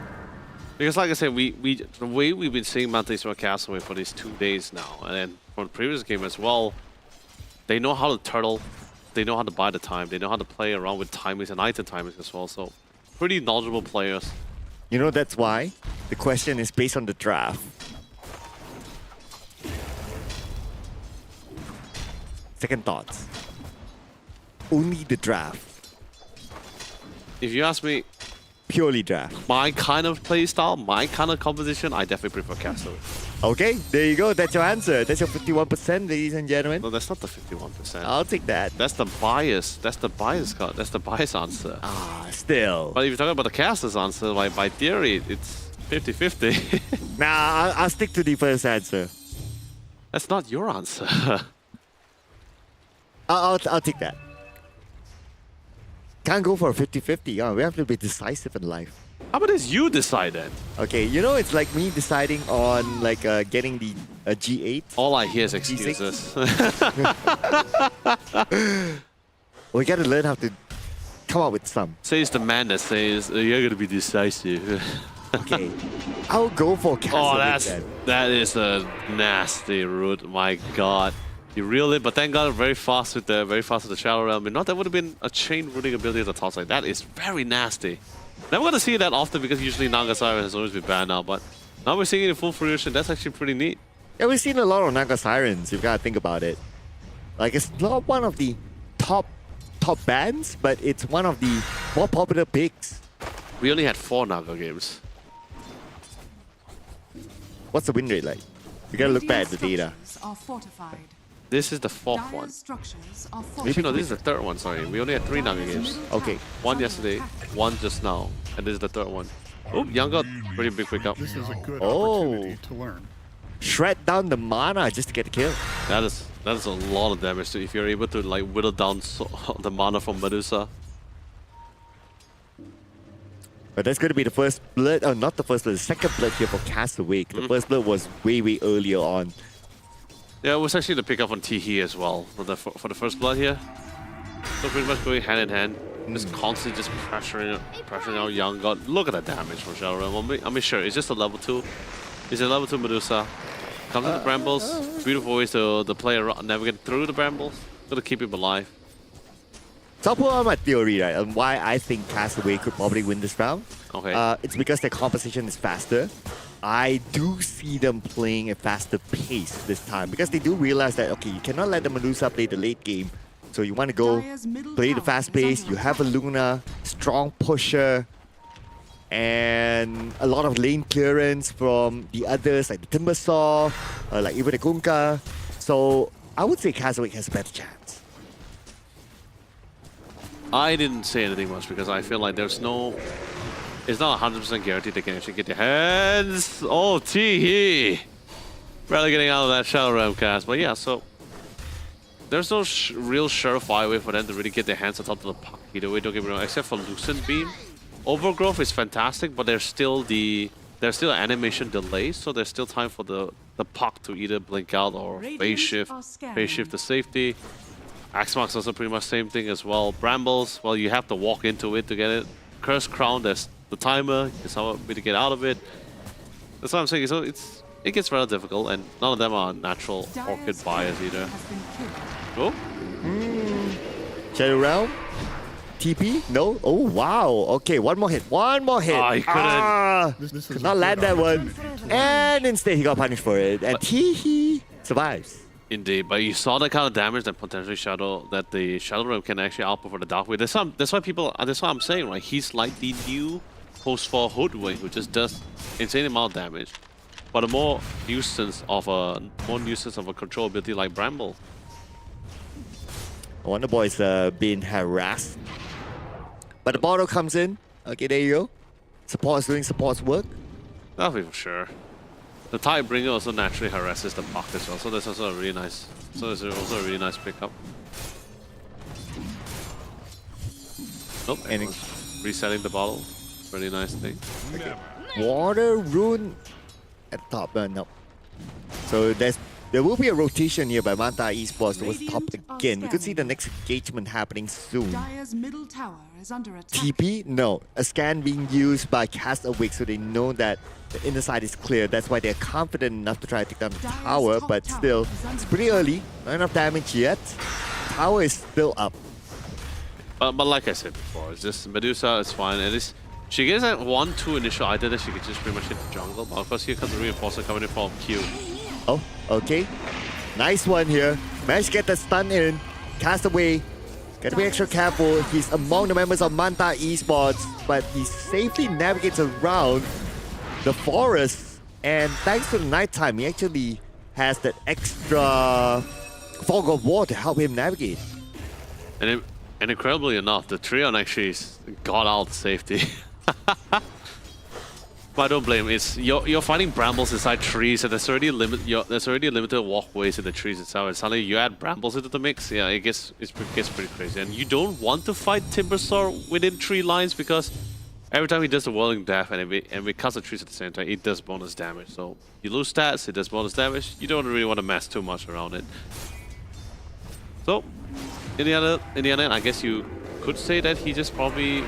Because like I said, the way we've been seeing Manta Esports Castaway for these 2 days now, and then from the previous game as well, they know how to turtle they know how to buy the time. They know how to play around with timings and item timings as well. So pretty knowledgeable players. You know, that's why the question is based on the draft. Second thoughts. Only the draft. If you ask me, Purely draft. my kind of play style, my kind of composition, I definitely prefer Castaway. Okay, there you go. That's your answer. That's your 51%, ladies and gentlemen. No, that's not the 51%. I'll take that. That's the bias. That's the bias card. That's the bias answer. Ah, still. But if you're talking about the caster's answer, by theory, it's 50-50. Nah, I'll stick to the first answer. That's not your answer. I'll take that. Can't go for a 50-50. We have to be decisive in life. How about this? You decide then. Okay, you know, it's like me deciding on like getting the G8. All I hear is excuses. We gotta learn how to come up with some. Says the man that says you're gonna be decisive. Okay, I'll go for Castle. That is a nasty route. My God, you reel it, but thank God very fast with the Shadow Realm. And not that would have been a chain rooting ability at the top side. That is very nasty. Never gonna see that often because usually Naga Siren has always been banned now, but now we're seeing it in full fruition. That's actually pretty neat. Yeah, we've seen a lot of Naga Sirens. You've gotta think about it. Like, it's not one of the top bands, but it's one of the more popular picks. We only had 4 Naga games. What's the win rate like? You gotta look back at the data. Are fortified. This is the 4th Dire one. structures are Maybe no, fortified. this is the 3rd one, sorry. We only had 3 Naga games. Okay. 1 yesterday, 1 just now, and this is the 3rd one. Oh, Young got pretty big pickup. This is a good Oh. opportunity to learn. Shred down the mana just to get the kill. That is a lot of damage too, if you're able to like whittle down the mana from Medusa. But that's going to be the first blood. Oh, not the first blood. The second blood here for Castaway. The first blood was way earlier on. Yeah, it was actually the pickup on T as well for the first blood here. So pretty much going hand in hand. Just constantly just pressuring out Young God. Look at the damage from Shadow Realm. I mean, sure, it's just a level 2. It's a level 2 Medusa. Comes with the brambles. Beautiful ways to play around, navigate through the brambles. Gotta keep him alive. So I'll put on my theory, right, on why I think Castaway could probably win this round. Okay. It's because their composition is faster. I do see them playing a faster pace this time because they do realize that, okay, you cannot let the Medusa play the late game. So you want to go play the fast pace. You have a Luna, strong pusher, and a lot of lane clearance from the others like the Timbersaw, like even the Kunkka. So I would say Castaway has a better chance. I didn't say anything much because I feel like it's not 100% guaranteed they can actually get their hands. Oh, T. Barely getting out of that Shadow Realm cast. But yeah, so there's no real surefire way for them to really get their hands on top of the puck either way, don't get me wrong, except for Lucent Beam. Overgrowth is fantastic, but there's still animation delays, so there's still time for the puck to either blink out or phase shift to safety. Axe Mark's also pretty much same thing as well. Brambles, well, you have to walk into it to get it. Curse Crown, there's the timer, it's how to get out of it. That's what I'm saying, so it gets rather difficult, and none of them are natural Orchid buyers either. Oh, Shadow Realm? TP? No? Oh, wow. Okay, one more hit. Ah, he couldn't. This Could is not a land good that one. opportunity to learn. And instead, he got punished for it. And he survives. Indeed, but you saw the kind of damage that potentially the Shadow Realm can actually outperform the Dark Wave. That's why I'm saying, right? He's like the new post 4 Hoodwing, who just does insane amount of damage, but a more nuisance of a control ability like Bramble. Wonder Boy's been harassed. But the bottle comes in. Okay, there you go. Support's doing support's work. That'll be for sure. The Tidebringer also naturally harasses the puck as well, so that's also a really nice. So it's also a really nice pickup. Nope, And resetting the bottle. Really nice thing. Water Rune at the top. No. So there will be a rotation here by Manta Esports towards top again. We could see the next engagement happening soon. Dire's middle tower is under attack. TP? No. A scan being used by Castaway, so they know that the inner side is clear. That's why they're confident enough to try to take down the tower, but still, it's pretty early. Not enough damage yet. tower is still up. But like I said before, it's just Medusa is fine. At least she gets that 1-2 initial item that she can just pretty much hit the jungle. But of course, here comes the reinforcer coming in from Q. Oh, okay. Nice one here. Managed to get the stun in. Castaway. Gotta be extra careful. He's among the members of Manta Esports, but he safely navigates around the forest. And thanks to the nighttime, he actually has that extra fog of war to help him navigate. And incredibly enough, the Trion actually got out safety. But I don't blame him. It's you're fighting brambles inside trees, and there's already limited walkways in the trees itself. And suddenly you add brambles into the mix, yeah, it gets pretty crazy. And you don't want to fight Timbersaw within tree lines because every time he does the whirling death and we cut the trees at the same time, it does bonus damage. So you lose stats, it does bonus damage. You don't really want to mess too much around it. So in the other end, I guess you could say that he just probably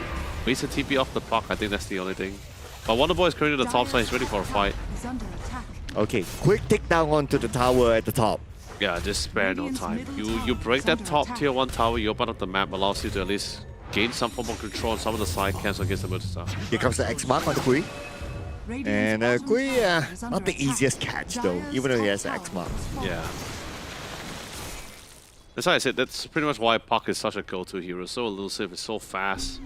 wasted TP off the puck. I think that's the only thing. But Wonderboy is currently the top side, he's ready for a fight. Is under attack. Okay, quick take down onto the tower at the top. Yeah, just spare no time. You break that top tier 1 tower, you open up the map, allows you to at least gain some form of control on some of the side camps against the Medusa. Here comes the X mark on the Kui. And Kui, not the easiest catch though, even though he has the X mark. Yeah. That's why I said that's pretty much why Puck is such a go-to hero. So elusive, it's so fast.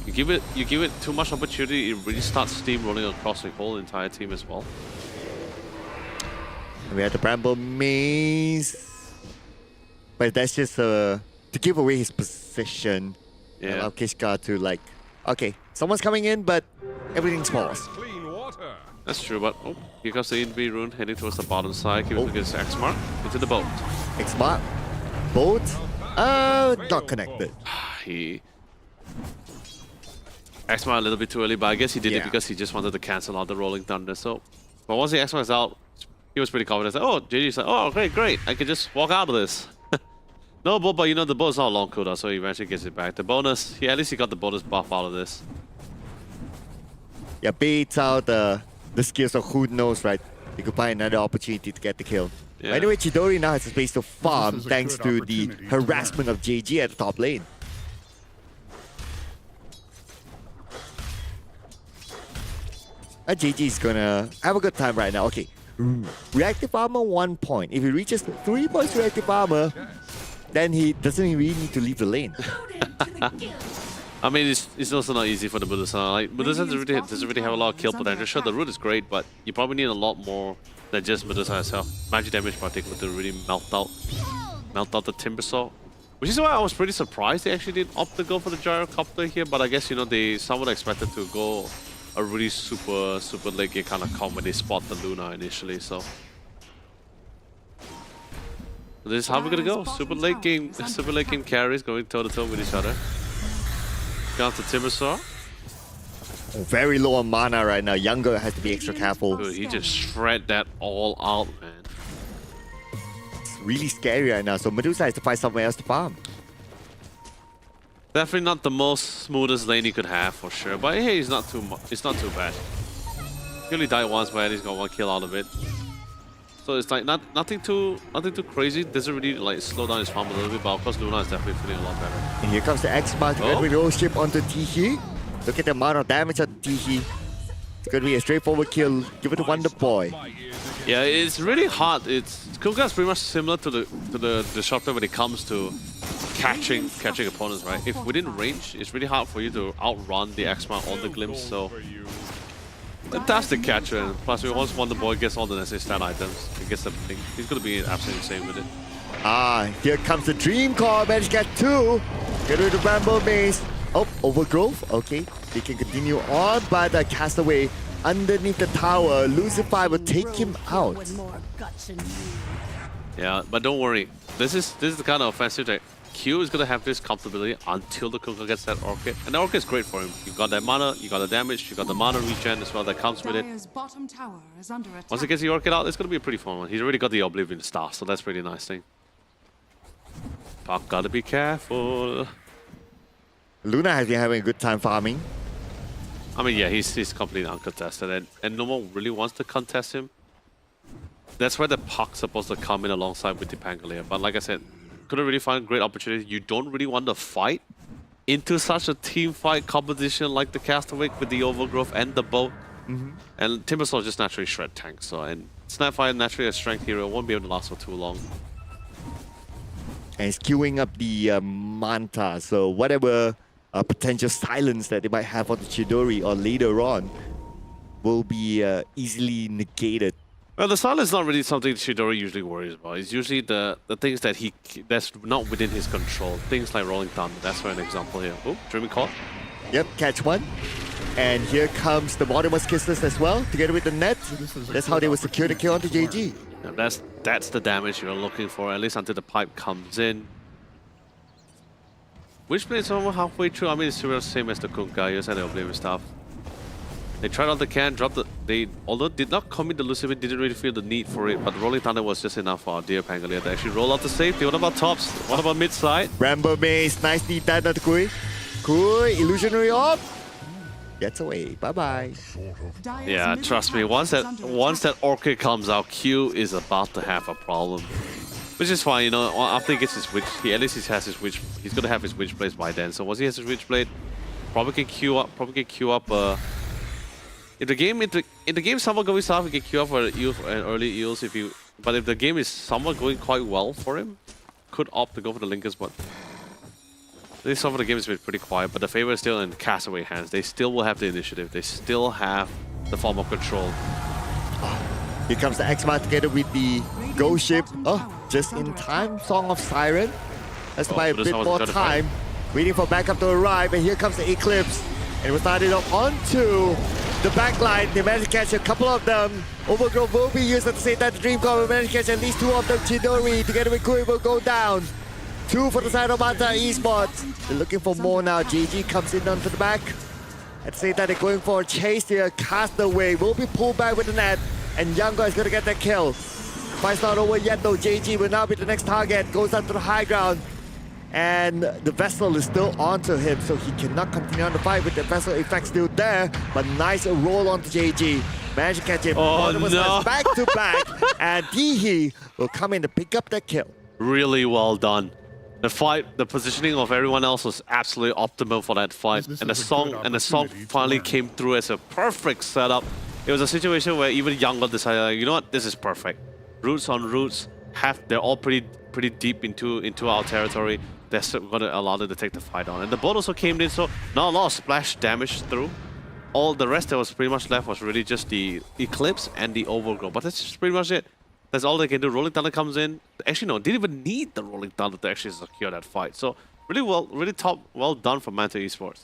You give it too much opportunity, it really starts steamrolling across the whole entire team as well. We had the Bramble Maze. But that's just to give away his position. Yeah. Allow Kishka to like, okay, someone's coming in, but everything's paused. Clean water. That's true, but oh, here comes the Invi rune heading towards the bottom side. Keep it against X mark into the boat. X mark. Boat. Not connected. He X-Mark a little bit too early, but I guess he did it Yeah. because he just wanted to cancel out the Rolling Thunder. So, but once the X-Mark is out, he was pretty confident. Like, oh, JG's like, oh, great, I can just walk out of this. No boat, but you know the boat's not a long cooldown, so he eventually gets it back. The bonus, at least he got the bonus buff out of this. Yeah, baits out the skills of who knows, right? You could find another opportunity to get the kill. Yeah. By the way, Chidori now has a space to farm is a thanks good to the opportunity. harassment of JG at the top lane. JG is gonna have a good time right now. Okay, reactive armor 1 point. If he reaches 3 points reactive armor, then he doesn't really need to leave the lane. I mean, it's also not easy for the Medusa. Like, Medusa doesn't really have a lot of kill potential. Sure, the root is great, but you probably need a lot more than just Medusa herself. Magic damage particular to really melt out the Timbersaw. Which is why I was pretty surprised they actually did opt to go for the Gyrocopter here, but I guess, you know, they somewhat expected to go a really super late game kind of comp when they spot the Luna initially, so. This is how we're gonna go. Super late game carries going toe to toe with each other. Down to Timbersaw. Very low on mana right now. Younger has to be extra careful. Dude, he just shred that all out, man. It's really scary right now. So Medusa has to find somewhere else to farm. Definitely not the most smoothest lane he could have for sure, but hey, it's not too bad. He only died once, but he's got 1 kill out of it. So it's like nothing too crazy. Doesn't really like slow down his farm a little bit, but of course Luna is definitely feeling a lot better. And here comes the X-Mark to get rid of ship onto Tihi. Look at the amount of damage on Tihi. It's gonna be a straightforward kill. Give it to Wonder Boy. Yeah, it's really hard. Kuga is pretty much similar to the Disruptor when it comes to catching opponents, right? If within range, it's really hard for you to outrun the X-Mark on the glimpse. So fantastic catcher, and plus once Wonder Boy gets all the necessary stat items, he gets everything. He's gonna be absolutely insane with it. Here comes the Dream Core. Managed to get 2. Get rid of Bramble Maze. Oh, Overgrowth. Okay, they can continue on, but the Castaway underneath the tower. Lucify will take him out. Yeah, but don't worry. This is the kind of offensive that Q is gonna have this comfortability until the Kuga gets that Orchid. And the Orchid is great for him. You got that mana, you got the damage, you got the mana regen as well that comes with it. Dire's bottom tower is under attack. Once he gets the Orchid out, it's gonna be a pretty fun one. He's already got the Oblivion Star, so that's pretty nice thing. Puck gotta be careful. Luna has been having a good time farming. I mean, yeah, he's completely uncontested, and no one really wants to contest him. That's where the Puck's supposed to come in alongside with the Pangolier. But like I said, couldn't really find a great opportunity. You don't really want to fight into such a team fight competition like the Castaway with the Overgrowth and the boat. And Timbersaw just naturally shred tanks. So, and Snapfire naturally a strength hero, won't be able to last for too long. And it's queuing up the Manta, so whatever potential silence that they might have on the Chidori or later on will be easily negated. Well, the silence is not really something Chidori usually worries about. It's usually the things that that's not within his control. Things like Rolling Thunder, that's for an example here. Oh, Dreaming Call. Yep, catch one. And here comes the Mortimer's Kisses as well, together with the net. That's how they will secure the kill onto JG. Yeah, that's the damage you're looking for, at least until the pipe comes in. Witchblade's almost halfway through. I mean, it's the same as the Kunkka. You just had the Oblivion stuff. They tried out the can, dropped the... They, although did not commit the Lucifer, didn't really feel the need for it, but Rolling Thunder was just enough for our dear Pangolier to actually roll out the safety. What about tops? What about mid side? Rambo Maze, nicely done, not Kui. Kui, Illusionary Orb. Gets away. Bye-bye. Dire's Yeah, middle trust me, tower once is that under attack. Orchid comes out, Q is about to have a problem. Which is fine, you know, after he gets his Witch, at least he has his Witch, he's gonna have his Witchblade by then. So once he has his Witchblade, probably can queue up, if the game, in the game somewhat going south, he can queue up for early eels if you, but if the game is somewhat going quite well for him, could opt to go for the Linkers, but this some of the game has been pretty quiet, but the favor is still in Castaway hands. They still will have the initiative. They still have the form of control. Here comes the X-Ma together with the Ghost Ship. Oh, just in time. Song of Siren. Has to buy a but this bit one was more gonna fight. time. Waiting for backup to arrive, and here comes the Eclipse. And we started off onto the backline. They managed to catch a couple of them. Overgrowth will be used at the same time. The Dream Core will manage to catch at least two of them. Chidori together with Kui will go down. Two for the side of Manta Esports. They're looking for more now. JG comes in onto the back. At the same time, they're going for a chase here. Castaway will be pulled back with the net. And Youngo is going to get that kill. Fight's not over yet though. JG will now be the next target. Goes up to the high ground. And the vessel is still onto him, so he cannot continue on the fight with the vessel effect still there. But nice roll onto JG. Managed to catch him. Oh, no. Back to back. And Teehee will come in to pick up that kill. Really well done. The fight, the positioning of everyone else was absolutely optimal for that fight, This and the is a song good and the song opportunity to finally learn. came through as a perfect setup. It was a situation where even Youngo decided, like, you know what, this is perfect. Roots on roots, they're all pretty deep into our territory. They're still gonna allow them to take the fight on, and the boat also came in, so not a lot of splash damage through. All the rest that was pretty much left was really just the Eclipse and the Overgrowth, but that's just pretty much it. That's all they can do. Rolling Thunder comes in. Actually, no, didn't even need the Rolling Thunder to actually secure that fight. So really well done from Manta Esports.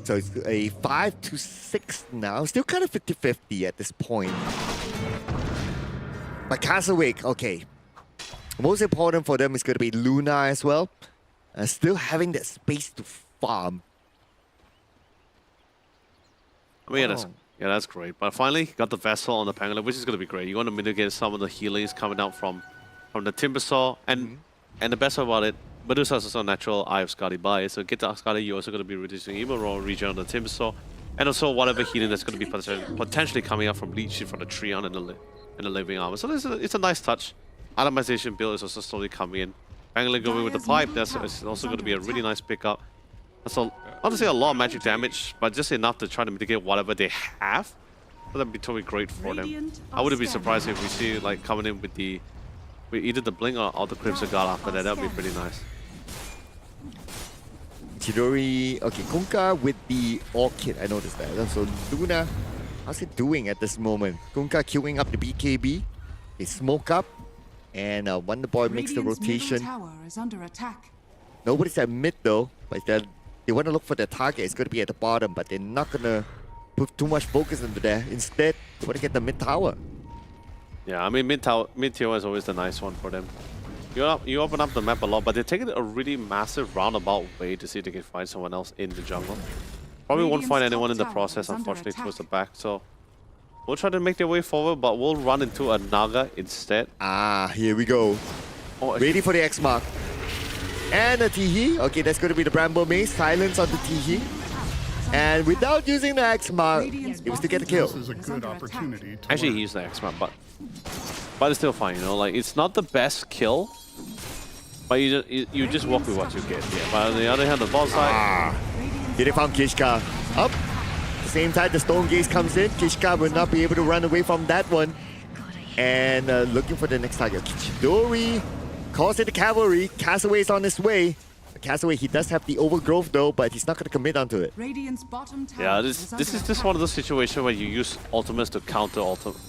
So it's a 5-6 now. Still kind of 50-50 at this point. But Castaway, okay. Most important for them is going to be Luna as well. Still having that space to farm. I mean, that's great. But finally, got the vessel on the Pangolin, which is going to be great. You want to mitigate some of the healings coming out from the Timbersaw, and the best part about it, Medusa is also a natural Eye of Skadi bias. So get the Skadi, you're also going to be reducing even raw region on the Timbersaw, and also whatever healing that's going to be potentially coming out from Leech from the Treon and the Living Armor. So it's a nice touch. Atomization build is also slowly coming in. Pangolin going with the pipe. That's also going to be a really nice pickup. So, not to say a lot of magic damage, but just enough to try to mitigate whatever they have. So that'd be totally great for them. I wouldn't be surprised if we see like coming in with either the Blink or the Crimson Guard after that. That'd be pretty nice. Chidori, okay, Kunkka with the Orchid, I noticed that. So Luna, how's it doing at this moment? Kunkka queuing up the BKB. They smoke up, and Wonder Boy makes the Radiant's middle rotation. tower is under attack. Nobody's at mid though, but they want to look for their target. It's going to be at the bottom, but they're not going to put too much focus into there. Instead, they want to get the mid tower. Yeah, I mean mid tier is always the nice one for them. You open up the map a lot, but they're taking a really massive roundabout way to see if they can find someone else in the jungle. Probably won't find anyone in the process, unfortunately, towards the back. So we'll try to make their way forward, but we'll run into a Naga instead. Ah, here we go. Oh, Ready for the X mark. And a Teehee. Okay, that's going to be the Bramble Maze. Silence on the Teehee. And without using the X mark, it was to get the kill. This is a good opportunity to actually, he learn. used the X-Map, but But it's still fine, you know. Like it's not the best kill, but you just walk with what you get. Yeah. But on the other hand, the bot side. Did they found Kishka up? At the same time, the Stone Gaze comes in. Kishka will not be able to run away from that one. And looking for the next target. Chidori calls it the cavalry. Castaway is on his way. Castaway, he does have the overgrowth though, but he's not going to commit onto it. Radiant's bottom tower Yeah, this is just one of those situations where you use ultimates to counter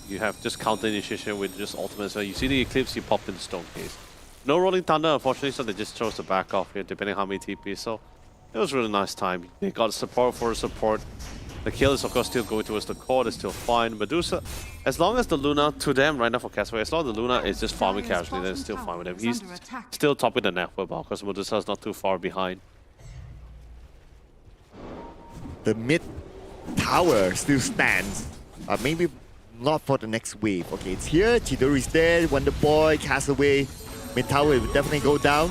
You have just counter initiation with just ultimates. So you see the Eclipse, you pop in the Stone Case. No Rolling Thunder, unfortunately, so they just chose to back off here, depending how many TP. So it was really nice time. They got support for support. The kill is of course still going towards the core, it's still fine. Medusa, as long as the Luna, to them right now for Castaway, as long as the Luna is just farming casually, then it's still fine with him. He's still topping the network bar because Medusa is not too far behind. The mid tower still stands. Maybe not for the next wave. Okay, it's here. Chidori's there. Wonder Boy, Castaway. Mid tower will definitely go down.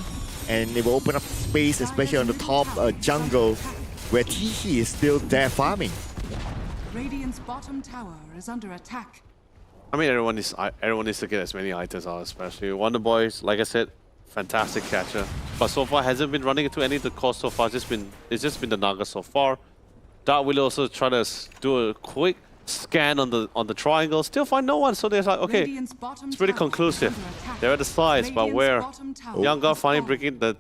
And it will open up space, especially on the top jungle, where Tihi is still there farming. Radiant's bottom tower is under attack. I mean, everyone needs to get as many items out, especially Wonder Boys. Like I said, fantastic catcher, but so far hasn't been running into any of the cores so far. It's just been the Naga so far. Dark will also try to do a quick scan on the triangle. Still find no one. So they're like, okay, it's pretty conclusive. They're at the sides, but where Young God finally breaking the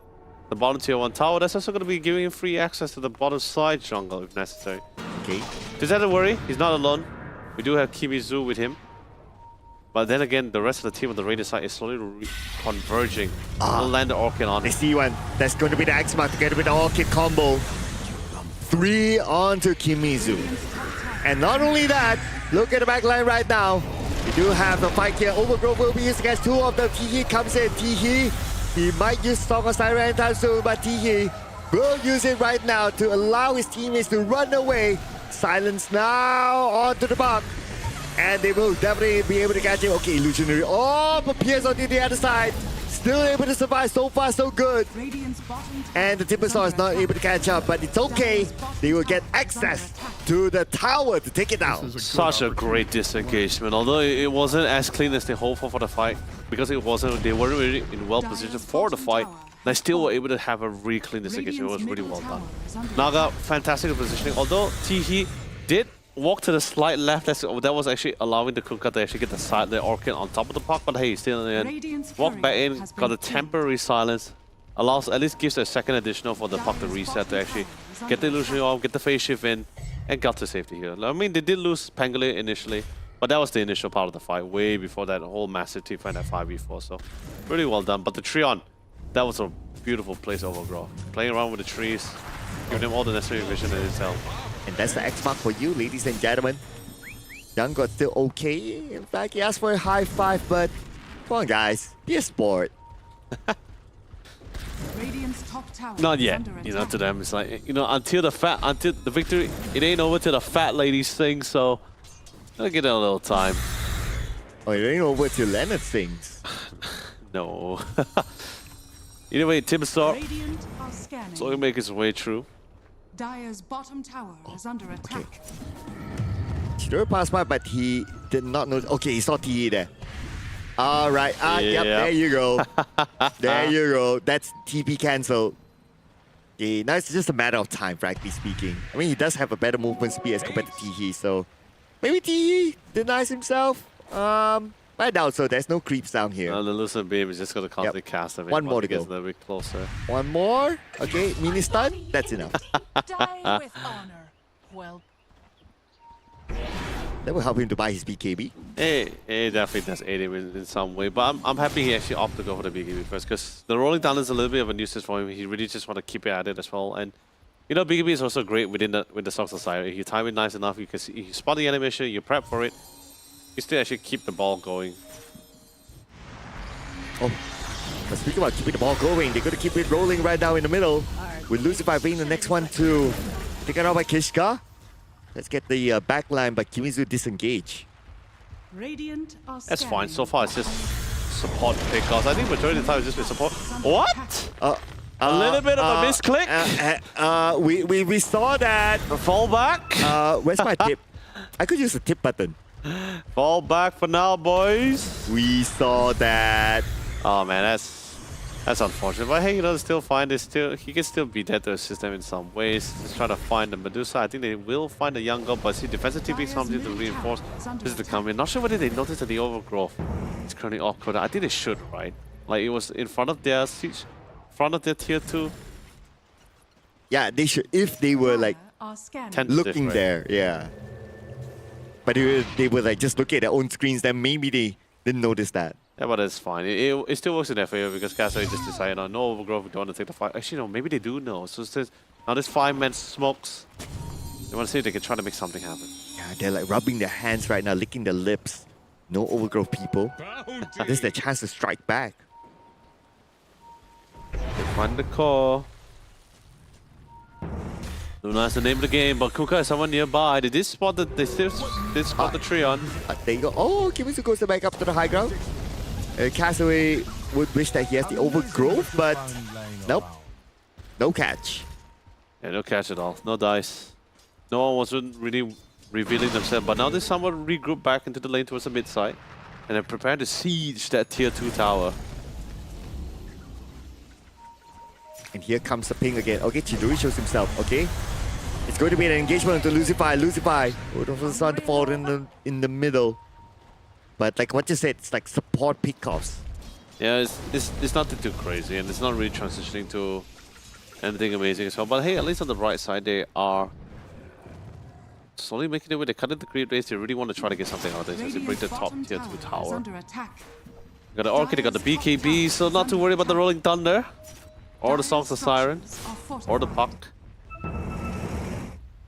bottom tier 1 tower, that's also going to be giving him free access to the bottom side jungle if necessary. Okay. Just have to worry, he's not alone. We do have Kimizu with him. But then again, the rest of the team on the Radiant side is slowly converging. We'll land the Orchid on I it. see one. That's going to be the X-Mark together with the Orchid combo. 3 onto Kimizu. And not only that, look at the back line right now. We do have the fight here. Overgrowth will be used against 2 of them. Tihi comes in. Tihi, he might use Song of Siren anytime soon, but Tihi will use it right now to allow his teammates to run away. Silence now onto the buck. And they will definitely be able to catch him. Okay, Illusionary. Oh, but Pierce on the other side. Still able to survive. So far, so good. And the Timbersaw is not able to catch up, but it's okay. They will get access to the tower to take it down. Such a great disengagement. Although it wasn't as clean as they hoped for the fight, because they weren't really in well position for the fight. They still were able to have a really clean disengagement. It was really well done. Naga, fantastic positioning. Although Tihi did walk to the slight left, that was actually allowing the Kunkka to actually get the Orchid on top of the park, but hey, still in the end. Walk back in, got a temporary silence. Allows, at least gives a second additional for the puck to reset to actually get the illusion off, get the phase shift in, and got to safety here. I mean, they did lose Pangolin initially, but that was the initial part of the fight, way before that whole massive team fight at 5v4, so really well done. But the Treon, that was a beautiful place overgrowth. Playing around with the trees, giving them all the necessary vision in itself. And that's the X-Mark for you, ladies and gentlemen. Young got still okay. In fact, he asked for a high five, but come on, guys, be a sport. Not yet, you know, to them. It's like, you know, until the victory, it ain't over till the fat ladies sing, so I'll give it a little time. Oh, it ain't over till Leonard sings. No. Either way, Timbersaw slowly make his way through. Dire's bottom tower is under attack. Chidori passed by, but he did not know. Okay, he saw TE there. All right. Yep, there you go. There you go. That's TP cancelled. Okay, now it's just a matter of time, frankly speaking. I mean, he does have a better movement speed as compared to Tihi, so maybe Tihi denies himself. I doubt so. There's no creeps down here. The Lucid Beam is just going to constantly cast him. One more to go. A little bit closer. One more. Okay, mini stun. That's enough. Die with honor. Well, That will help him to buy his BKB. It definitely does aid him in some way, but I'm happy he actually opted to go for the BKB first, because the rolling down is a little bit of a nuisance for him. He really just want to keep it at it as well. And you know, BKB is also great with the Socks Society. If you time it nice enough, you can see, you spot the animation, you prep for it, you still actually keep the ball going. Oh, but speaking about keeping the ball going, they're going to keep it rolling right now in the middle, with Lucifer being the next one to take it out by Kishka. Let's get the backline by Kimizu disengage. Radiant are That's fine. So far, it's just support pickoffs. I think majority of the time it's just been support. What? A little bit of a misclick. We saw that. A fallback. Where's my tip? I could use a tip button. Fall back for now, boys. We saw that. Oh man, that's unfortunate. But hey, you know, it's still fine. He can still be dead to assist them in some ways. Just trying to find the Medusa. I think they will find the young god, but see, defensive TP something to reinforce. This is the coming. Not sure whether they noticed that the overgrowth is currently off quota. I think they should, right? Like it was in front of their siege, front of their tier 2. Yeah, they should if they were like Are scanning. Tentative, looking right? there. Yeah. But they were like just looking at their own screens. Then maybe they didn't notice that. Yeah, but it's fine. It still works in their favor because Castle just decided on no overgrowth. We don't want to take the fight. Actually, no, maybe they do know. So now this 5-man smokes. They want to see if they can try to make something happen. Yeah, they're like rubbing their hands right now, licking their lips. No overgrowth people. This is their chance to strike back. They find the core. Luna is the name of the game, but Kuka is someone nearby. They did spot the the tree on. There you go. Oh, Kimizu goes back up to the high ground. Castaway would wish that he has the overgrowth, but nope. No catch. Yeah, no catch at all. No dice. No one wasn't really revealing themselves, but now they somewhat regroup back into the lane towards the mid side. And they're preparing to siege that tier 2 tower. And here comes the ping again. Okay, Chidori shows himself. Okay. It's going to be an engagement to Lucify. Lucify would have started to fall in the middle. But like what you said, it's like support pickoffs. Yeah, it's nothing too crazy, and it's not really transitioning to anything amazing as well. But hey, at least on the right side, they are slowly making their way. They cut into the creep race. They really want to try to get something out of this as they break the top tier 2 tower. Got the Orchid, they got the BKB, so not too worried about the Rolling Thunder, or the Songs of Siren, or the Puck.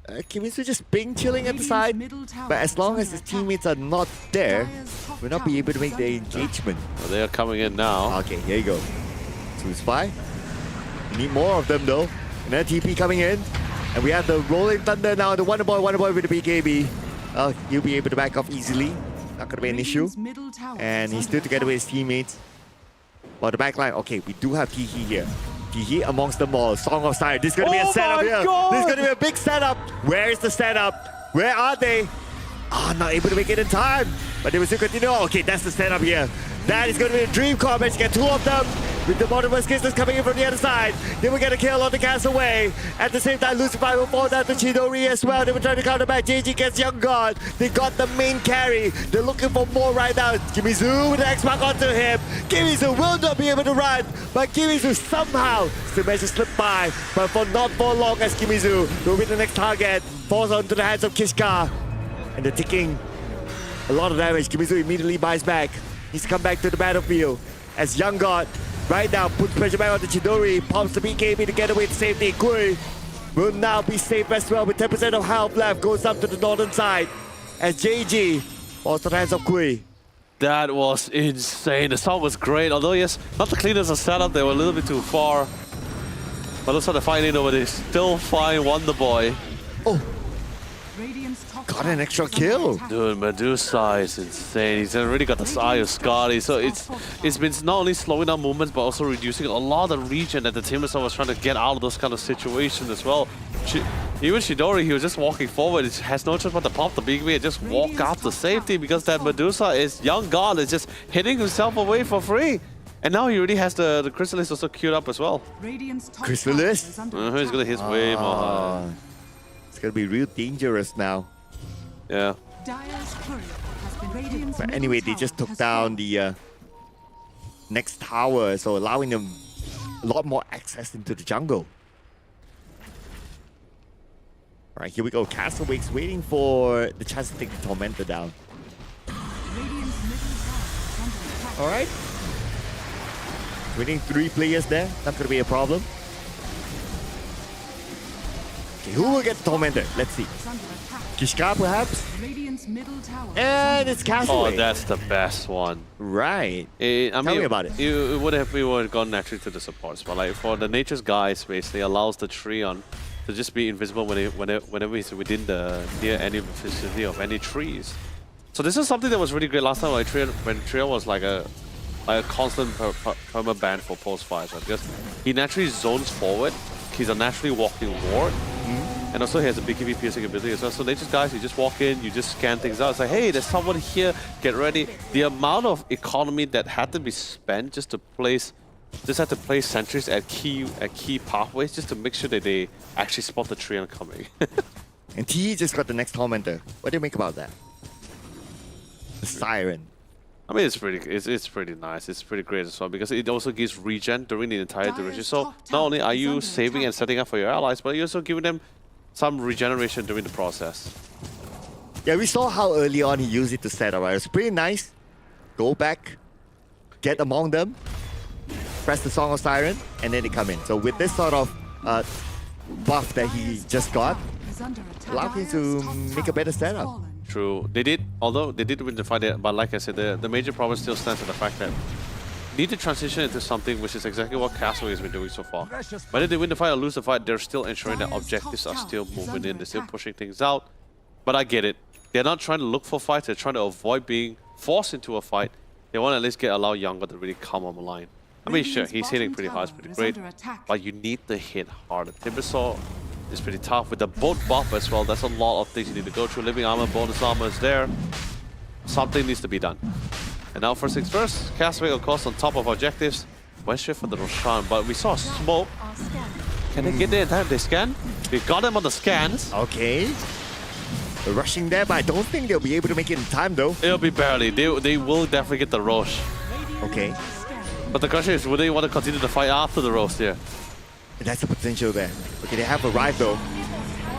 Kimizu just ping chilling at the side. But as long as his teammates are not there, we'll not be able to make the engagement. Well, they are coming in now. Okay, here you go. So spy. We need more of them though. Another TP coming in. And we have the Rolling Thunder now, the Wonder Boy with the BKB. He'll be able to back off easily. Not gonna be an issue. And he's still together with his teammates. But the backline, okay, we do have Tihi here. Tihi amongst them all. Song of Siren. This is gonna be a setup here. God. This is gonna be a big setup. Where is the setup? Where are they? Not able to make it in time. But they will still continue. Okay, that's the setup here. That is going to be a dream combat. You get 2 of them with the Mortimer's Kisses coming in from the other side. They will get a kill on the Castaway. At the same time, Lucifer will fall down to Chidori as well. They will try to counter back. JG gets Young God. They got the main carry. They're looking for more right now. Kimizu with the X-Mark onto him. Kimizu will not be able to run, but Kimizu somehow still managed to slip by. But not for long as Kimizu will win the next target. Falls onto the hands of Kishka. And they're taking a lot of damage. Kimizu immediately buys back. He's come back to the battlefield as Young God right now puts pressure back on the Chidori, pumps the BKB to get away to safety. Kui will now be safe as well with 10% of health left. Goes up to the northern side as JG falls to the hands of Kui. That was insane. The song was great, although yes, not the cleanest of setup. They were a little bit too far. But looks like they're fighting over. They still find Wonder Boy. Oh, got an extra kill. Dude, Medusa is insane. He's already got the eye of Scotty, so it's been not only slowing down movements but also reducing a lot of region that the team was trying to get out of those kind of situations as well. Even Chidori, he was just walking forward. He has no choice but to pop the BKB and just walk out to safety because that Medusa is Young God is just hitting himself away for free. And now he already has the Chrysalis also queued up as well. Chrysalis? He's gonna hit way more hard. It's gonna be real dangerous now. Yeah. But anyway, they just took down the next tower, so allowing them a lot more access into the jungle. Alright, here we go. Castlewake's waiting for the chance to take the Tormentor down. Alright. Winning 3 players there. Not gonna be a problem. Okay, who will get the Tormentor? Let's see. Kishka, perhaps? And it's Castaway. Oh, that's the best one. Right. Tell me about it. It would have gone naturally to the supports, but like for the Nature's Guys, basically allows the Treon to just be invisible whenever he's within the near any vicinity of any trees. So this is something that was really great last time, like when Treon was like a constant perma-ban for post fights, right? Because he naturally zones forward. He's a naturally walking ward. And also he has a BKB piercing ability as well. So Nature's guys, you just walk in, you just scan things out. It's like, hey, there's someone here, get ready. The amount of economy that had to be spent just to place sentries at key pathways just to make sure that they actually spot the tree coming. And TE just got the next Tormentor. What do you make about that? The Siren. I mean, it's pretty nice. It's pretty great as well because it also gives regen during the entire duration. So not only are you saving and setting up for your allies, but you're also giving them some regeneration during the process. Yeah, we saw how early on he used it to set up. Right? It's pretty nice. Go back, get among them, press the Song of Siren, and then they come in. So with this sort of buff that he just got, allow him to make a better setup. True. Although they did win the fight, but like I said, the major problem still stands in the fact that they need to transition into something which is exactly what Castle has been doing so far. Whether they win the fight or lose the fight, they're still ensuring that objectives are still moving in, they're still pushing things out. But I get it. They're not trying to look for fights, they're trying to avoid being forced into a fight. They want to at least allow Younger to really come on the line. I mean, sure, he's hitting pretty hard, it's pretty great, but you need to hit harder. Timbersaw is pretty tough with the boat buff as well. That's a lot of things you need to go through. Living armor, bonus armor is there. Something needs to be done. And now first things first, Castaway of course on top of objectives. Went straight for the Roshan, but we saw smoke. Can they get there in time? They scan? We got them on the scans. Okay. They're rushing there, but I don't think they'll be able to make it in time though. It'll be barely. They will definitely get the Rosh. Okay. But the question is, will they want to continue the fight after the Rosh here? That's the potential there. Okay, they have arrived though.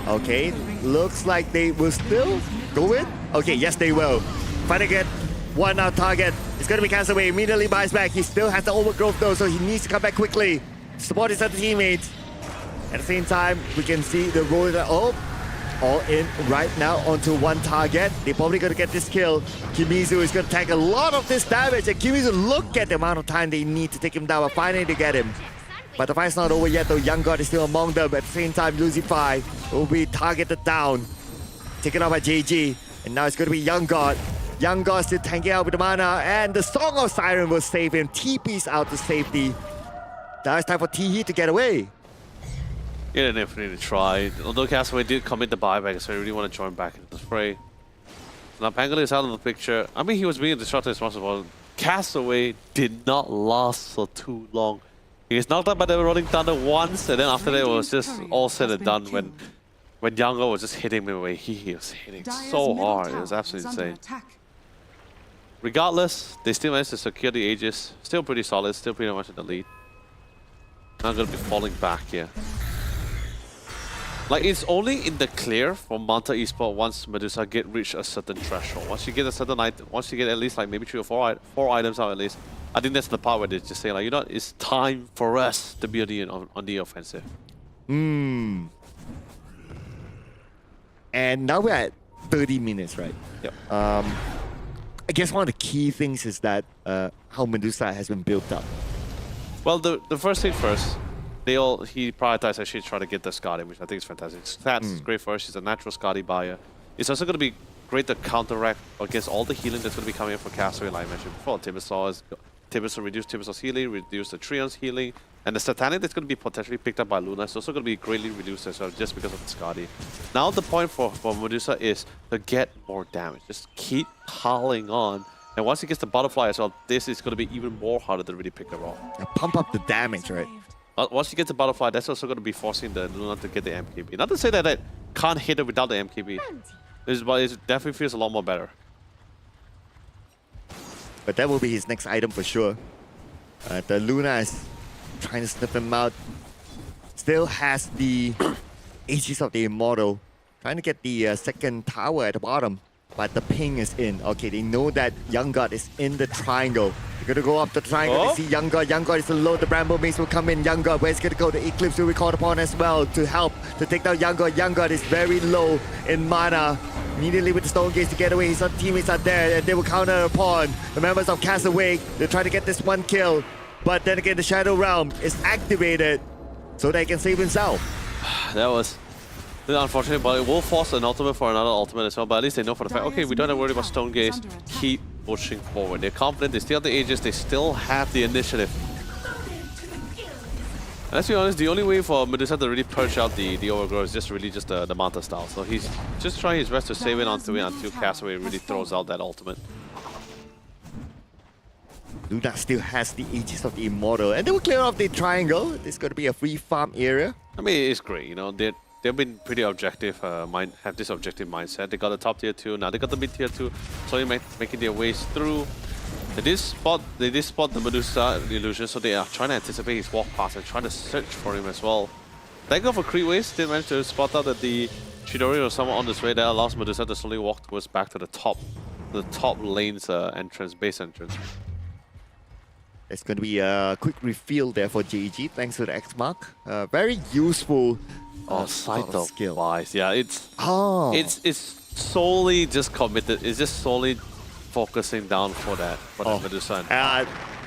Okay, looks like they will still go in. Okay, yes they will. Fight again. One out target. It's gonna be Castaway. Immediately buys back. He still has the overgrowth though, so he needs to come back quickly. Support his other teammates. At the same time, we can see the roll. Oh, all in right now onto one target. They're probably gonna get this kill. Kimizu is gonna take a lot of this damage, and Kimizu, look at the amount of time they need to take him down, but finally they get him. But the fight's not over yet though. Young God is still among them. At the same time, Lucify will be targeted down. Taken out by JG. And now it's going to be Young God. Young God still tanking out with the mana. And the Song of Siren will save him. TP's out to safety. Now it's time for T to get away. Yeah, they definitely tried. Although Castaway did commit the buyback, so I really want to join back into the fray. Now Pangolin is out of the picture. I mean, he was being disrupted as much as possible. Castaway did not last for too long. He was knocked out by the Rolling Thunder once, and then after that it was just all said and done when Younger was just hitting him away. He was hitting so hard. It was absolutely insane. Regardless, they still managed to secure the Aegis. Still pretty solid, still pretty much in the lead. Not going to be falling back here. Like, it's only in the clear for Manta Esport once Medusa reach a certain threshold. Once you get a certain item, once you get at least like maybe 3 or 4 items out at least, I think that's the part where they just say like, you know, it's time for us to be on the offensive. And now we're at 30 minutes, right? Yep. I guess one of the key things is that how Medusa has been built up. Well, the first thing first, he prioritized actually trying to get the Skadi, which I think is fantastic. Stats is great for her. She's a natural Skadi buyer. It's also going to be great to counteract against all the healing that's going to be coming in for Castaway, like I mentioned before. Timbersaw reduced Timbersaw's healing, reduced the Trion's healing, and the Satanic that's going to be potentially picked up by Luna is also going to be greatly reduced as well, just because of the Skadi. Now the point for Medusa is to get more damage. Just keep piling on. And once he gets the Butterfly as well, this is going to be even more harder to really pick her off. Pump up the damage, right? Once you get the Butterfly, that's also going to be forcing the Luna to get the MKB. Not to say that I can't hit her without the MKB, but it definitely feels a lot more better. But that will be his next item for sure. The Luna is trying to sniff him out. Still has the Aegis of the Immortal. Trying to get the second tower at the bottom. But the ping is in. Okay, they know that Young God is in the triangle. They're gonna go up the triangle. They see Young God. Young God is low. The Bramble Mace will come in. Young God, where's gonna go? The Eclipse will be called upon as well to help to take down Young God. Young God is very low in mana. Immediately with the Stone Gaze to get away. His teammates are there and they will counter upon the members of Castaway. They try to get this one kill. But then again, the Shadow Realm is activated so they can save himself. That was unfortunate, but it will force an ultimate for another ultimate as well. But at least they know for the fact, okay, we don't have to worry about Stone Gaze. Keep pushing forward. They're confident, they still have the Aegis, they still have the initiative. Let's be honest, the only way for Medusa to really purge out the overgrowth is just really just the Manta style. So he's just trying his best to save it onto it until Castaway really throws out that ultimate. Luna still has the Aegis of the Immortal, and they will clear off the triangle. This is going to be a free farm area. I mean, it's great, you know, they've been pretty objective, have this objective mindset. They got the top tier 2, now they got the mid tier 2, slowly making their ways through. They did spot the Medusa illusion, so they are trying to anticipate his walk past and trying to search for him as well. They go for creep waves, did manage to spot out that the Chidori was somewhere on this way. That allows Medusa to slowly walk towards back to the top lane's base entrance. It's going to be a quick refill there for JG, thanks to the X mark. Very useful Sight of skill. Wise, yeah, it's solely just committed. It's just solely focusing down for that Medusa.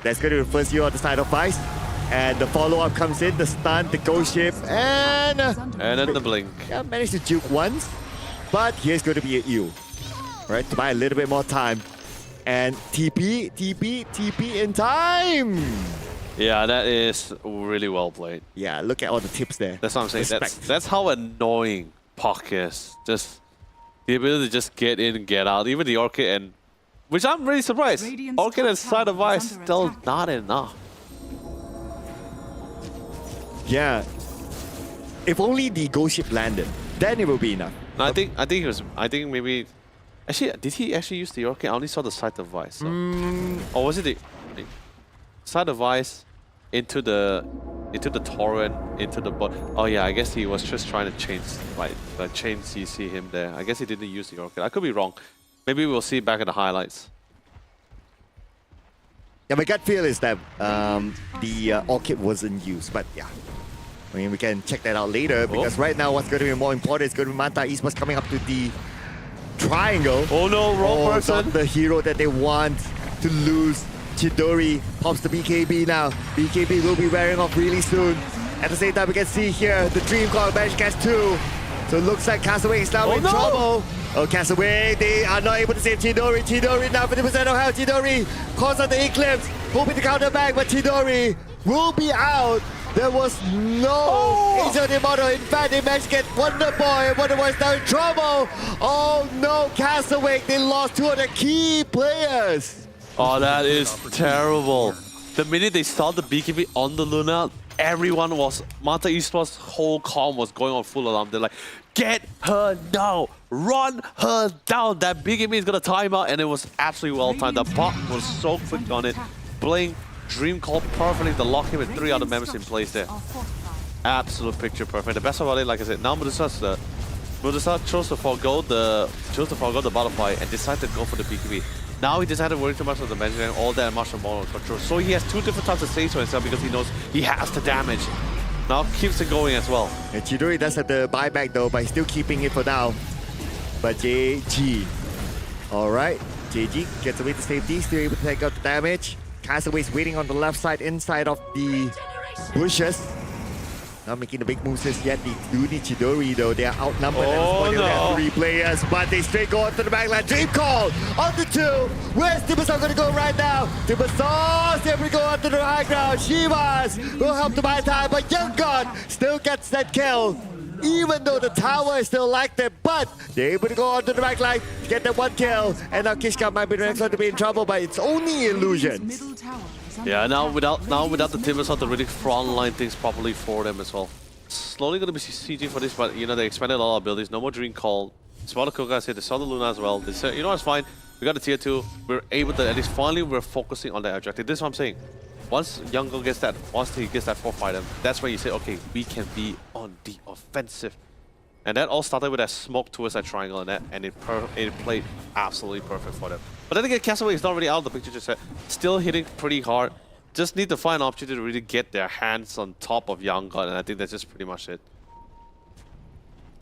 That's going to be the first view on the side of Vice. And the follow-up comes in, the stun, the ghost ship, and then the blink. Yeah, managed to juke once, but here's going to be an ew. Right, to buy a little bit more time. And TP in time! Yeah, that is really well played. Yeah, look at all the tips there. That's what I'm saying. That's how annoying Puck is. Just the ability to just get in and get out. Even the Orchid and... Which I'm really surprised. Radiant's Orchid and top Side of tower is Ice under still attack. not enough. Yeah. If only the ghost ship landed, then it will be enough. No, I think maybe... Actually, did he actually use the Orchid? I only saw the Sight of Ice. So. Or was it the Sight of Ice into the torrent, into the bot? Oh yeah, I guess he was just trying to change CC him there. I guess he didn't use the Orchid. I could be wrong. Maybe we'll see back in the highlights. Yeah, my gut feel is that the Orchid wasn't used, but yeah. I mean, we can check that out later because right now what's going to be more important is going to be Manta Esports coming up to the triangle. Oh no, wrong person. Not the hero that they want to lose. Chidori pops the BKB now. BKB will be wearing off really soon. At the same time, we can see here the Dream Call managed to catch 2. So it looks like Castaway is now in trouble. Oh, Castaway, they are not able to save Chidori. Chidori now 50% of health. Chidori calls out the Eclipse, hoping to counter back, but Chidori will be out. There was no Aegis of the Immortal. In fact, they managed to get Wonder Boy, and Wonder Boy is now in trouble. Oh no, Castaway, they lost 2 of their key players. Oh, that is terrible. The minute they saw the BKB on the Luna, everyone was... Manta Esports' whole comm was going on full alarm. They're like, get her now! Run her down! That BKB is going to time out, and it was absolutely well timed. The bot was so quick on it. Blink, Dream Call perfectly to lock him with 3 other members in place there. Absolute picture perfect. The best about it, like I said, now Medusa chose to forgo the butterfly and decided to go for the BKB. Now he decided to worry too much on the magic and all that much more control. So he has 2 different types of stage for himself because he knows he has the damage. Now keeps it going as well. And Chidori does have the buyback though, but he's still keeping it for now. But JG. Alright, JG gets away to safety, still able to take out the damage. Castaway's waiting on the left side, inside of the bushes. Not making the big moves just yet. They do need Chidori though. They are outnumbered at this point. They have 3 players, but they straight go onto the backline. Dream Call on the 2. Where's Timbersaw going to go right now? Timbersaw able to go onto the high ground. Shivas will help to buy time, but Young God still gets that kill. Even though the tower is still like that, but they're able to go onto the backline, get that 1 kill. And now Kishka might be the next one to be in trouble, but it's only illusions. Middle tower is under Yeah, now attack. without the Timbersaw to really frontline things properly for them as well. Slowly going to be CG for this, but you know, they expanded all our abilities. No more Dream Call. Saw the Koga here, they saw the Luna as well. They said, you know, it's fine. We got the tier 2. We're able to, at least finally, we're focusing on that objective. This is what I'm saying. Once Youngo gets that, once he gets that 4th item, that's when you say, okay, we can be on the offensive. And that all started with that smoke towards that triangle and it played absolutely perfect for them. But then again, Castaway is not really out of the picture just yet. Still hitting pretty hard. Just need to find an opportunity to really get their hands on top of Young God, and I think that's just pretty much it.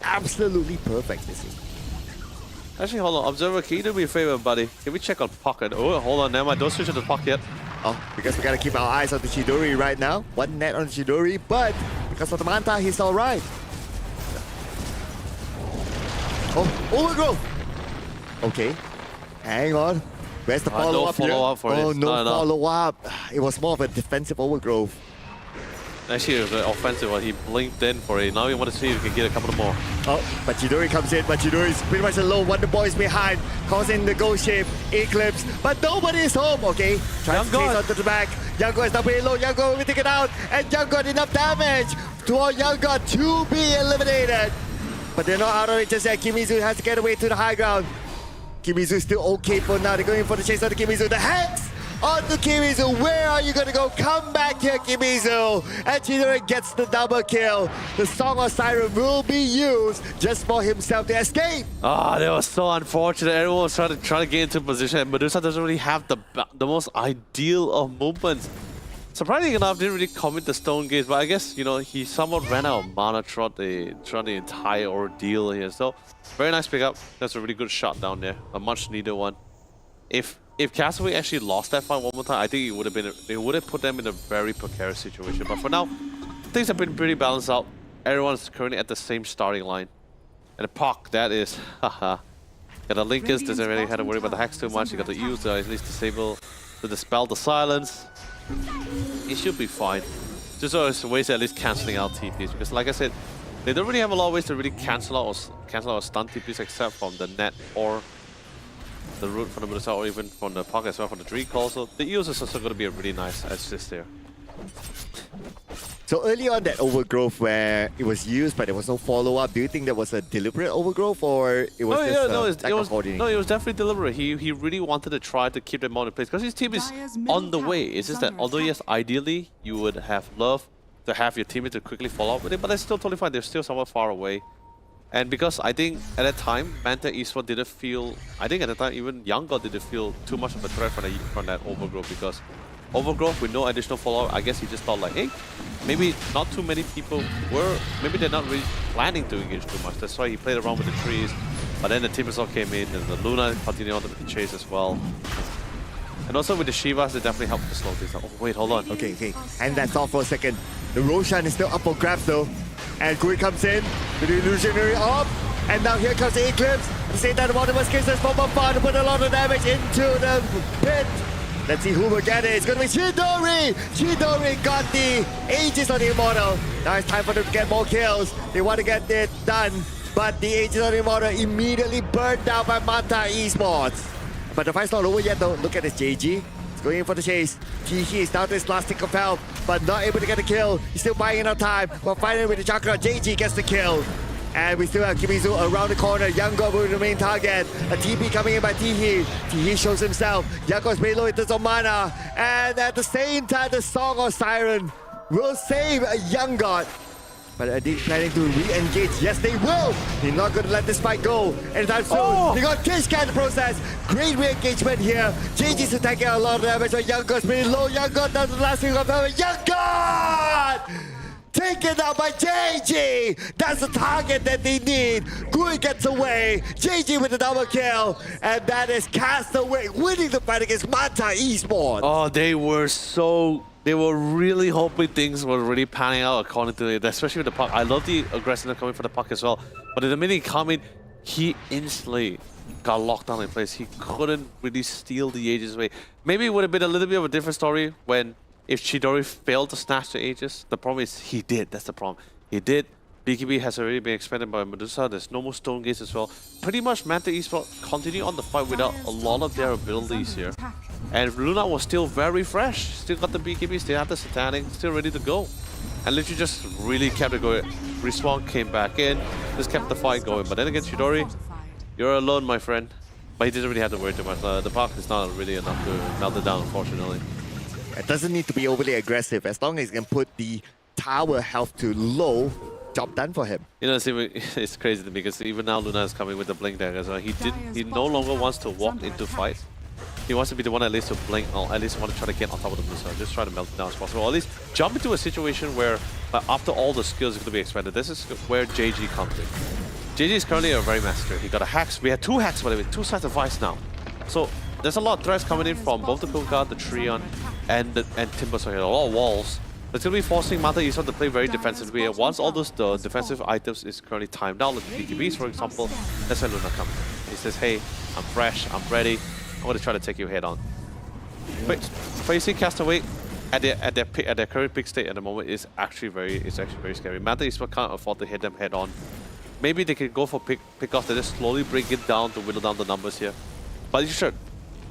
Absolutely perfect this is. Actually, hold on. Observer, can you do me a favor, buddy? Can we check on Pocket? Oh, hold on. Never mind. Don't switch to the Puck yet. Oh, because we gotta keep our eyes on the Chidori right now. 1 net on Chidori, but because of the Manta, he's alright. Oh, overgrowth! Okay, hang on. Where's the follow-up no follow-up for Oh, this. no No. follow-up. It was more of a defensive overgrowth. Actually, it was an offensive one. He blinked in for it. Now we want to see if we can get a couple more. Oh, but Chidori comes in, but Chidori is pretty much alone. Wonder Boy's behind, causing the ghost shape, Eclipse, but nobody is home, okay? Tries to chase onto the back. Young God is now pretty low. Young God will be taken out, and Young God enough damage for Young God to be eliminated. But they're not out of it just yet. Kimizu has to get away to the high ground. Kimizu is still okay for now. They're going for the chase on the Kimizu. The Hex on the Kimizu. Where are you going to go? Come back here, Kimizu. And Chidori gets the double kill. The Song of Siren will be used just for himself to escape. Ah, that was so unfortunate. Everyone was trying to get into position, and Medusa doesn't really have the most ideal of movements. Surprisingly enough, didn't really commit the stone gaze, but I guess, you know, he somewhat ran out of mana throughout the entire ordeal here. So, very nice pickup. That's a really good shot down there. A much needed one. If Castaway actually lost that fight one more time, I think it would have put them in a very precarious situation. But for now, things have been pretty balanced out. Everyone's currently at the same starting line. And the Puck, that is, haha. Got the Linkers, doesn't really have to worry about the Hex too much. You got the use to at least disable, to dispel the silence. It should be fine. Just always ways at least cancelling out TPs, because like I said, they don't really have a lot of ways to really cancel out or stun TPs except from the net or the root from the Medusa, or even from the Puck as well for the recall. So the EOS is also going to be a really nice assist there. So early on that overgrowth where it was used but there was no follow-up, do you think that was a deliberate overgrowth or it was it was definitely deliberate. He really wanted to try to keep them all in place because his team is on the way. It's just that although yes, ideally you would have loved to have your teammate to quickly follow up with it, but that's still totally fine. They're still somewhat far away. And because I think at that time, Manta Esports didn't feel, I think at the time even Young God didn't feel too much of a threat from that overgrowth, because overgrowth with no additional follow-up, I guess he just thought like, hey, maybe not too many people maybe they're not really planning to engage too much. That's why he played around with the trees. But then the Timbersaw came in and the Luna continued on with the chase as well. And also with the Shivas, it definitely helped to slow things down. Oh wait, hold on. Okay. And that's all for a second. The Roshan is still up for grabs though. And Kui comes in with the illusionary off. And now here comes the Eclipse. At the same time, the Multiverse kisses from afar to put a lot of damage into the pit. Let's see who will get it. It's going to be Chidori! Chidori got the Aegis on the Immortal. Now it's time for them to get more kills. They want to get it done. But the Aegis on the Immortal immediately burned down by Manta Esports. But the fight's not over yet though. Look at this JG. He's going in for the chase. He is down to his last stick of health, but not able to get the kill. He's still buying enough time. But finally with the Chakra, JG gets the kill. And we still have Kimizu around the corner. Young God will be the main target. A TP coming in by Tihi. Tihi shows himself. Young God's very low in terms of mana. And at the same time, the Song of Siren will save a Young God. But are they planning to re-engage? Yes, they will. They're not going to let this fight go anytime soon. They got Kish can process. Great re-engagement here. JG's attacking a lot of damage, but Young God's pretty low. Young God does the last thing of damage. Young God! Taken out by JG! That's the target that they need. Kui gets away. JG with a double kill. And that is Castaway winning the fight against Manta Esports. Oh, they were really hoping things were really panning out according to it, especially with the Puck. I love the aggressiveness coming from the Puck as well. But in the minute he came in, he instantly got locked down in place. He couldn't really steal the Aegis away. Maybe it would have been a little bit of a different story if Chidori failed to snatch the Aegis. The problem is he did. That's the problem. He did. BKB has already been expanded by Medusa. There's no more Stone Gates as well. Pretty much Manta Esports continue on the fight without a lot of their abilities here. And Luna was still very fresh. Still got the BKB, still had the Satanic, still ready to go. And literally just really kept it going. Respawn came back in, just kept the fight going. But then again, Chidori, you're alone, my friend. But he didn't really have to worry too much. The Puck is not really enough to melt it down, unfortunately. It doesn't need to be overly aggressive. As long as he can put the tower health to low, job done for him. You know, it's crazy to me because even now Luna is coming with the blink dagger. So he no longer wants to walk into fights. He wants to be the one at least to blink, or at least want to try to get on top of the Medusa, just try to melt it down as possible. Or at least jump into a situation where after all the skills are going to be expanded, this is where JG comes in. JG is currently a very master. He got a Hex. We had 2 Hex, by the way, 2 sides of Vice now. So there's a lot of threats coming in from both the Kunkka, the Treon, and Timber. So he had a lot of walls. It's going to be forcing Manta Esports to play very defensively. Once all those defensive items is currently timed out, like the BKBs for example, that's when Luna comes in. He says, hey, I'm fresh, I'm ready. I'm going to try to take you head on. But you see Castaway, their current pick state at the moment is actually very scary. Manta Esports can't afford to hit them head on. Maybe they can go for pick off. They just slowly bring it down to whittle down the numbers here. But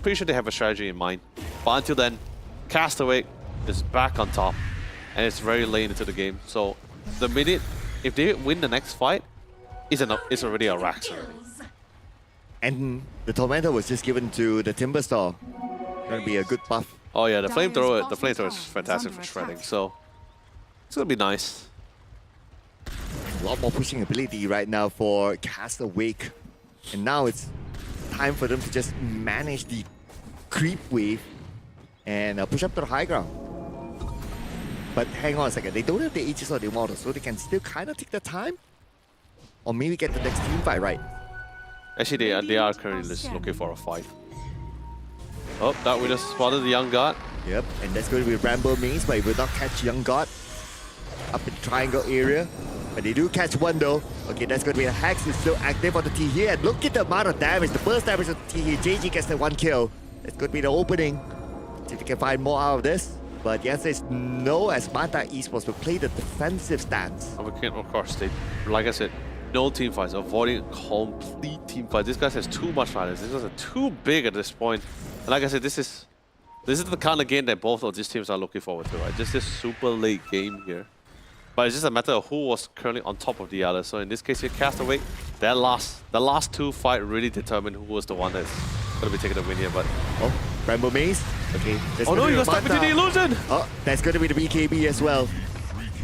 pretty sure they have a strategy in mind. But until then, Castaway is back on top, and it's very late into the game. So the minute if they win the next fight, it's already a rack. And the Tormentor was just given to the Timber Store. Gonna be a good buff. Oh yeah, the Dyer's flamethrower bottom is tower fantastic is for under shredding. attack. So it's gonna be nice. A lot more pushing ability right now for Castaway. And now it's time for them to just manage the creep wave and push up to the high ground. But hang on a second, they don't have the Aegis or the Immortal, so they can still kind of take their time. Or maybe get the next team fight right. Actually, they are currently just looking for a fight. Oh, that we just spotted the Young God. Yep, and that's going to be Rambo Maze, but it will not catch Young God up in the triangle area. But they do catch one though. Okay, that's going to be a Hex. It's still active on the T here. And look at the amount of damage. The burst damage on the T here. JG gets the one kill. That's going to be the opening. See if we can find more out of this. But the answer is no, as Manta Esports will play the defensive stance. And we can, of course, like I said, no team fights, avoiding complete team fights. This guy has too much violence. These guys are too big at this point. And like I said, this is the kind of game that both of these teams are looking forward to, right? Just this super late game here. But it's just a matter of who was currently on top of the other. So in this case here, Castaway, the last two fight really determined who was the one that's going to be taking the win here. But Oh, Rambo Maze. Okay. oh no, you got stuck into the illusion! Oh, that's going to be the BKB as well.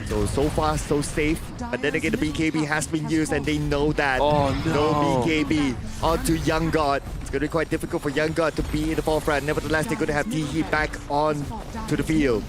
So far, so safe. But then again, the BKB has been used and they know that. Oh no. No BKB onto Young God. It's going to be quite difficult for Young God to be in the forefront. Nevertheless, they're going to have T-He back on to the field.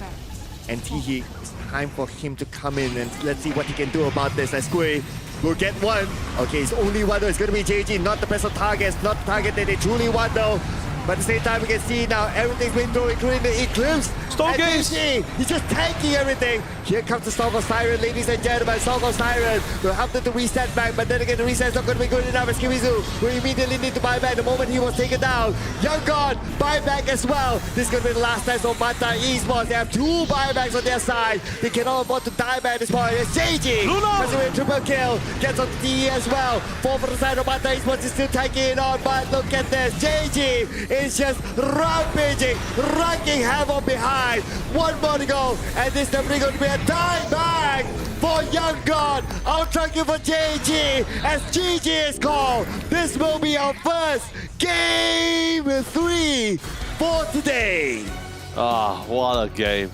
And T-He, it's time for him to come in and let's see what he can do about this. As Squay will get one. Okay, it's only one though. It's going to be JG, not the best of targets. Not the target that they truly want though. But at the same time, we can see now everything's been through, including the Eclipse. Stargaze! He's just tanking everything. Here comes the Song of Siren, ladies and gentlemen. Song of Siren will help them to reset back, but then again, the reset's not going to be good enough as Kimizu will immediately need to buy back the moment he was taken down. Young God, buyback as well. This is going to be the last time for Manta Esports. They have two buybacks on their side. They cannot afford to die back at this point. It's JG. Luna! Triple kill. Gets on the DE as well. 4 for the side of Manta Esports is still taking it on, but look at this. JG is just rampaging, wrecking havoc behind. One more to go, and this definitely going to be a tie back for Young God. Ultra kill for JG as GG is called. This will be our first game 3 for today. Ah, what a game.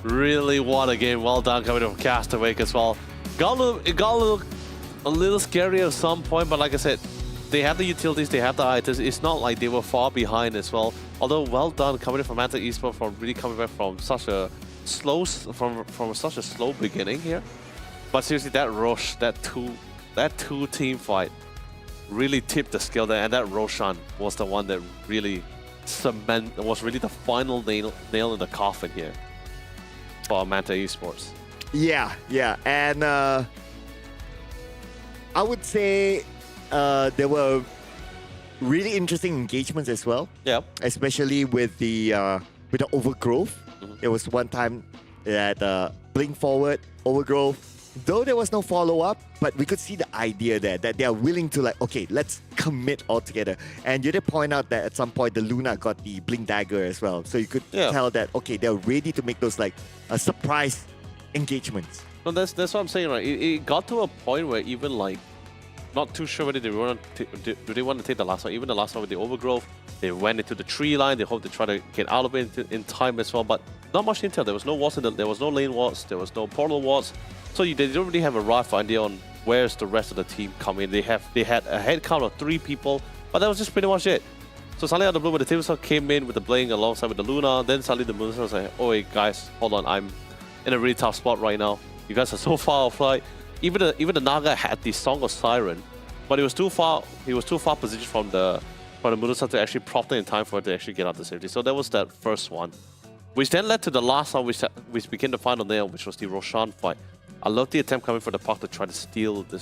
Really, what a game. Well done coming from Castaway as well. It got a little scary at some point, but like I said, they have the utilities, they have the items. It's not like they were far behind as well. Although well done coming in from Manta Esports for really coming back from such a slow such a slow beginning here. But seriously, that rush, that two team fight really tipped the scale there, and that Roshan was the one that really was really the final nail in the coffin here for Manta Esports. Yeah, and I would say there were really interesting engagements as well. Yeah. Especially with the overgrowth. There was one time that blink forward, overgrowth. Though there was no follow-up, but we could see the idea there that they are willing to like, okay, let's commit altogether. And you did point out that at some point the Luna got the blink dagger as well. So you could tell that, okay, they're ready to make those like surprise engagements. No, that's what I'm saying, right? It got to a point where even like, not too sure whether they want to do they want to take the last one. Even the last one with the overgrowth, they went into the tree line. They hope to try to get out of it in time as well. But not much intel. There was no wards there was no lane wards. There was no portal wards. So they don't really have a rough idea on where's the rest of the team coming. They had a head count of 3 people, but that was just pretty much it. So suddenly out of the blue, when the Timbersaw came in with the Bling alongside with the Luna, then suddenly the Moonsaw was like, "Oh, hey, guys, hold on, I'm in a really tough spot right now. You guys are so far off flight." Even the Naga had the Song of Siren, but he was too far positioned from the Murusa to actually prop it in time for it to actually get out to safety. So that was that first one, which then led to the last one, which became the final nail, which was the Roshan fight. I love the attempt coming for the puck to try to steal the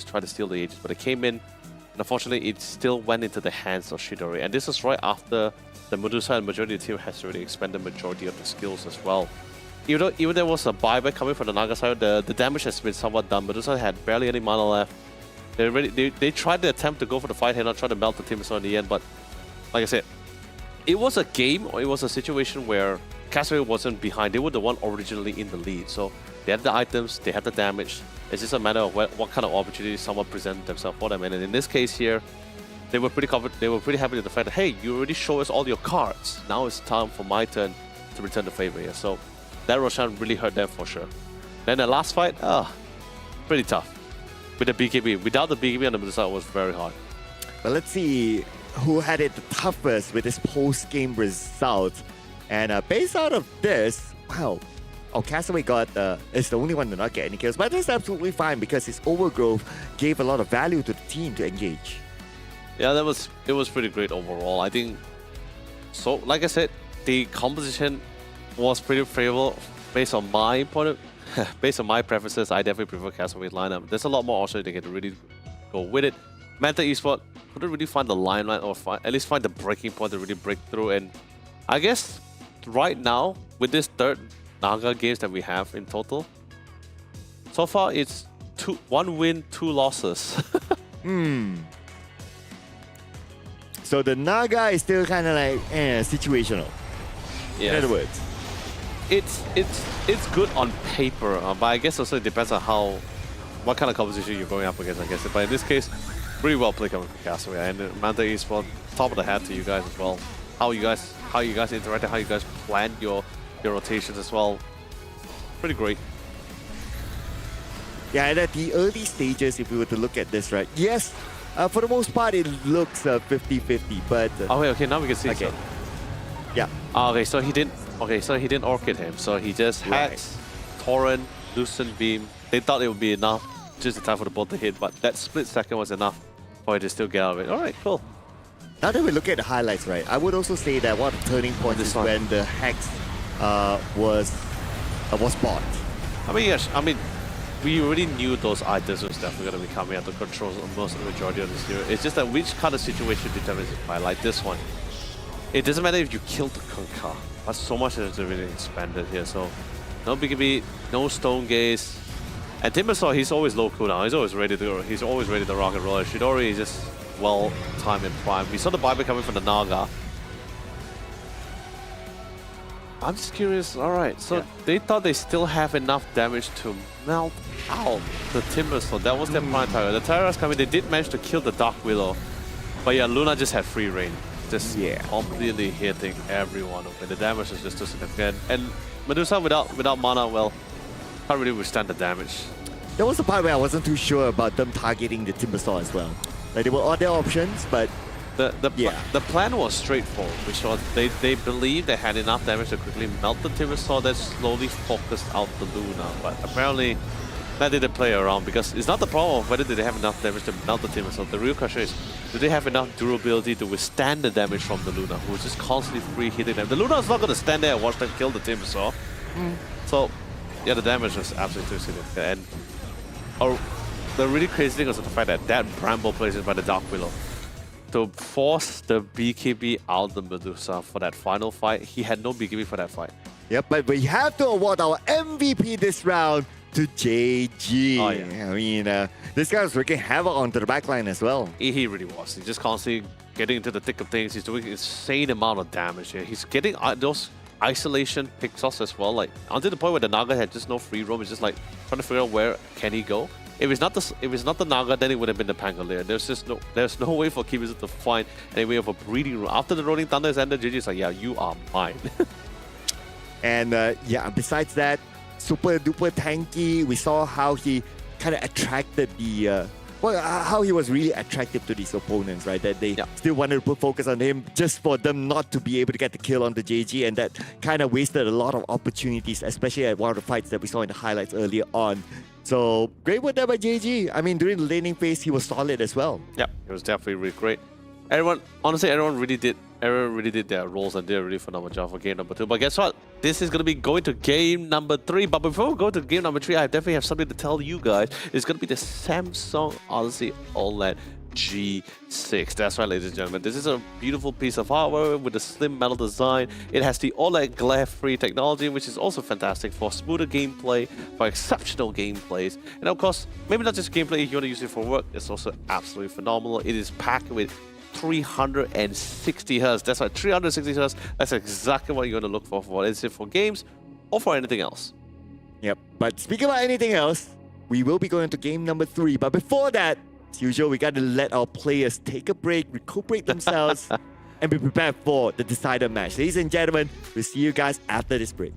Aegis, but it came in, and unfortunately it still went into the hands of Shidori. And this is right after the Medusa and majority of the team has already expended majority of the skills as well. even there was a buyback coming from the Naga side, the damage has been somewhat done. Medusa had barely any mana left. They tried to attempt to go for the fight here, not try to melt the Timbersaw in the end, but like I said, it was a game, or it was a situation where Castlevania wasn't behind. They were the one originally in the lead, so they had the items, they had the damage. It's just a matter of what kind of opportunity someone presented themselves for them. And in this case here, they were pretty confident. They were pretty happy with the fact that, hey, you already showed us all your cards. Now it's time for my turn to return the favor here. So that Roshan really hurt them for sure. Then the last fight, pretty tough. With the BKB. Without the BKB on the Medusa, it was very hard. But let's see who had it the toughest with this post-game result. And based out of this, wow. Oh, Castaway is the only one to not get any kills. But that's absolutely fine because his overgrowth gave a lot of value to the team to engage. Yeah, it was pretty great overall. I think, so like I said, the composition was pretty favorable based on my based on my preferences. I definitely prefer Castaway's lineup. There's a lot more options they can really go with it. Manta Esport couldn't really find the limelight or at least find the breaking point to really break through. And I guess right now, with this third Naga games that we have in total, so far it's 1 win, 2 losses. So the Naga is still kind of like situational. Yeah. In other words, it's good on paper, but I guess also it depends on what kind of composition you're going up against, I guess. But in this case, really well played coming from Castaway. And Manta Esport, top of the hat to you guys as well. How you guys interacted, how you guys planned your rotations as well. Pretty great. yeah, and at the early stages, if we were to look at this, right? Yes, for the most part, it looks 50-50, but... okay, now we can see. Okay. So. Yeah. Okay, so he didn't Orchid him. So he just hacks, Torrent, Lucent Beam. They thought it would be enough, just in time for the bolt to hit, but that split second was enough for it to still get out of it. Alright, cool. Now that we look at the highlights, right, I would also say that one of the turning points is when the Hex was bought. I mean, we already knew those items was definitely going to be coming out to control most of the majority of this year. It's just that which kind of situation determines the fight. Like this one, it doesn't matter if you kill the Kunkka, but so much has really expanded here. So no BKB, no Stone Gaze, and Timbersaw, he's always low cooldown. He's always ready to go. He's always ready to rock and roll. Shidori is just well timed and prime. We saw the buyback coming from the Naga. I'm just curious. Alright, so they thought they still have enough damage to melt out the Timbersaw. That was their prime target. The Tyra's coming, they did manage to kill the Dark Willow. But yeah, Luna just had free reign. Just completely hitting everyone. Okay, the damage is just too significant. And Medusa without mana, well, can't really withstand the damage. There was a part where I wasn't too sure about them targeting the Timbersaw as well. Like, there were other options, but... The plan was straightforward, which was they believed they had enough damage to quickly melt the Timbersaw that slowly focused out the Luna. But apparently that didn't play around, because it's not the problem of whether they have enough damage to melt the Timbersaw. The real question is, do they have enough durability to withstand the damage from the Luna, who's just constantly free hitting them? The Luna is not going to stand there and watch them kill the Timbersaw. So yeah, the damage was absolutely too significant. And the really crazy thing was the fact that Bramble plays it by the Dark Willow. To force the BKB out the Medusa for that final fight, he had no BKB for that fight. Yep, but we have to award our MVP this round to JG. Oh, yeah. I mean, this guy was wreaking havoc onto the backline as well. He really was. He's just constantly getting into the thick of things. He's doing insane amount of damage here. He's getting those isolation pixels as well. Like, until the point where the Naga had just no free roam. It's just like trying to figure out where can he go. If it's not the Naga, then it would have been the Pangolier. There's no way for Kibizu to find any way of a breeding room. After the Rolling Thunder is ended, JJ's like, yeah, you are mine. And yeah, besides that, super duper tanky. We saw how he kind of attracted the how he was really attractive to these opponents, right? That they still wanted to put focus on him just for them not to be able to get the kill on the JG, and that kind of wasted a lot of opportunities, especially at one of the fights that we saw in the highlights earlier on. So great work there by JG. I mean, during the laning phase, he was solid as well. Yeah, it was definitely really great. Honestly, everyone really did their roles and did a really phenomenal job for game number 2. But guess what? This is going to be going to game number 3. But before we go to game number 3, I definitely have something to tell you guys. It's going to be the Samsung Odyssey OLED. G6. That's right, ladies and gentlemen. This is a beautiful piece of hardware with a slim metal design. It has the OLED glare-free technology, which is also fantastic for smoother gameplay, for exceptional gameplays. And of course, maybe not just gameplay, if you want to use it for work, it's also absolutely phenomenal. It is packed with 360 Hz. That's right, 360 Hz. That's exactly what you're going to look for. Is it for games or for anything else? Yep. But speaking about anything else, we will be going to game number 3. But before that, as usual, we got to let our players take a break, recuperate themselves, and be prepared for the decider match. Ladies and gentlemen, we'll see you guys after this break.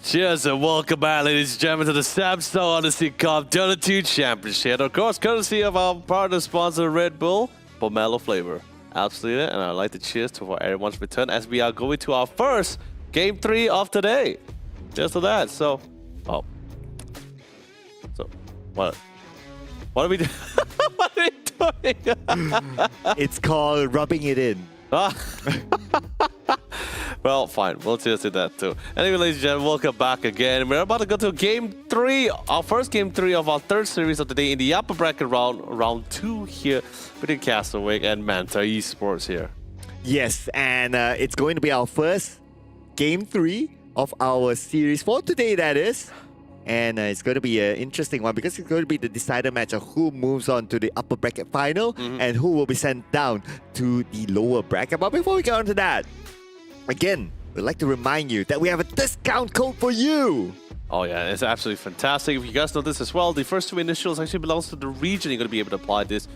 Cheers and welcome back, ladies and gentlemen, to the Samsung Odyssey Cup Dota 2 Championship. Of course, courtesy of our partner sponsor, Red Bull, Pomelo flavor. Absolutely, and I'd like to cheers to everyone's return as we are going to our first Game 3 of today. Cheers to that. So, what are we doing? What are we doing? It's called rubbing it in. Well, fine. We'll cheers to that too. Anyway, ladies and gentlemen, welcome back again. We're about to go to Game 3, our first Game 3 of our third series of the day in the upper bracket round 2 here between Castaway and Manta Esports here. Yes, and it's going to be our first Game 3 of our series for today, that is. And it's going to be an interesting one because it's going to be the decider match of who moves on to the upper bracket final and who will be sent down to the lower bracket. But before we get on to that, again, we'd like to remind you that we have a discount code for you. Oh yeah, it's absolutely fantastic. If you guys know this as well, the first two initials actually belongs to the region. You're going to be able to apply this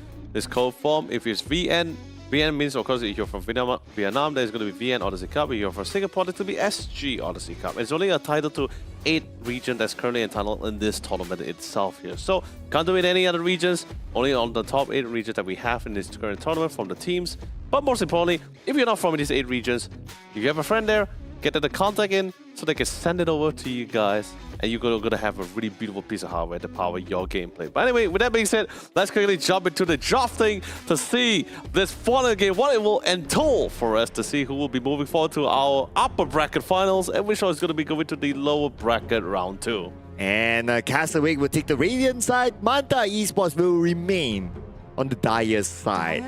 code form. If it's VN means, of course, if you're from Vietnam, there's going to be VN Odyssey Cup. If you're from Singapore, it's going to be SG Odyssey Cup. It's only entitled to 8 regions that's currently entitled in this tournament itself here. So, can't do it in any other regions, only on the top 8 regions that we have in this current tournament from the teams. But most importantly, if you're not from these 8 regions, if you have a friend there, get them to contact in so they can send it over to you guys, and you're gonna have a really beautiful piece of hardware to power your gameplay. But anyway, with that being said, let's quickly jump into the drafting to see this final game, what it will entail for us to see who will be moving forward to our upper bracket finals and which one is gonna be going to the lower bracket round 2. And Castaway will take the Radiant side. Manta Esports will remain on the Dyer's side.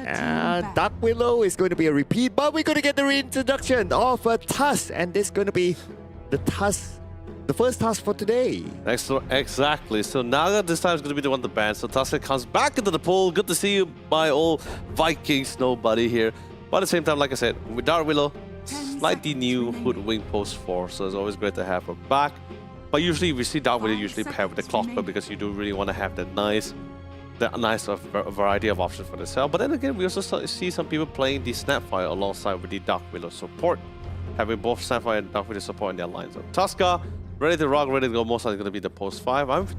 Dark Willow is going to be a repeat, but we're going to get the reintroduction of a Tusk, and this is going to be the Tusk, the first Tusk for today. Exactly. So Naga this time is going to be the one to ban. So Tusk comes back into the pool. Good to see you, my old Viking snow buddy here. But at the same time, like I said, with Dark Willow, slightly new Hoodwink post 4, so it's always great to have her back. But usually we see Dark Willow usually paired with the Clockbird because you do really want to have that nice variety of options for the cell. But then again, we also see some people playing the Snapfire alongside with the Dark Willow support, having both Snapfire and Dark Willow support in their lines. So Tuska, ready to rock, ready to go. Most likely going to be the post 5.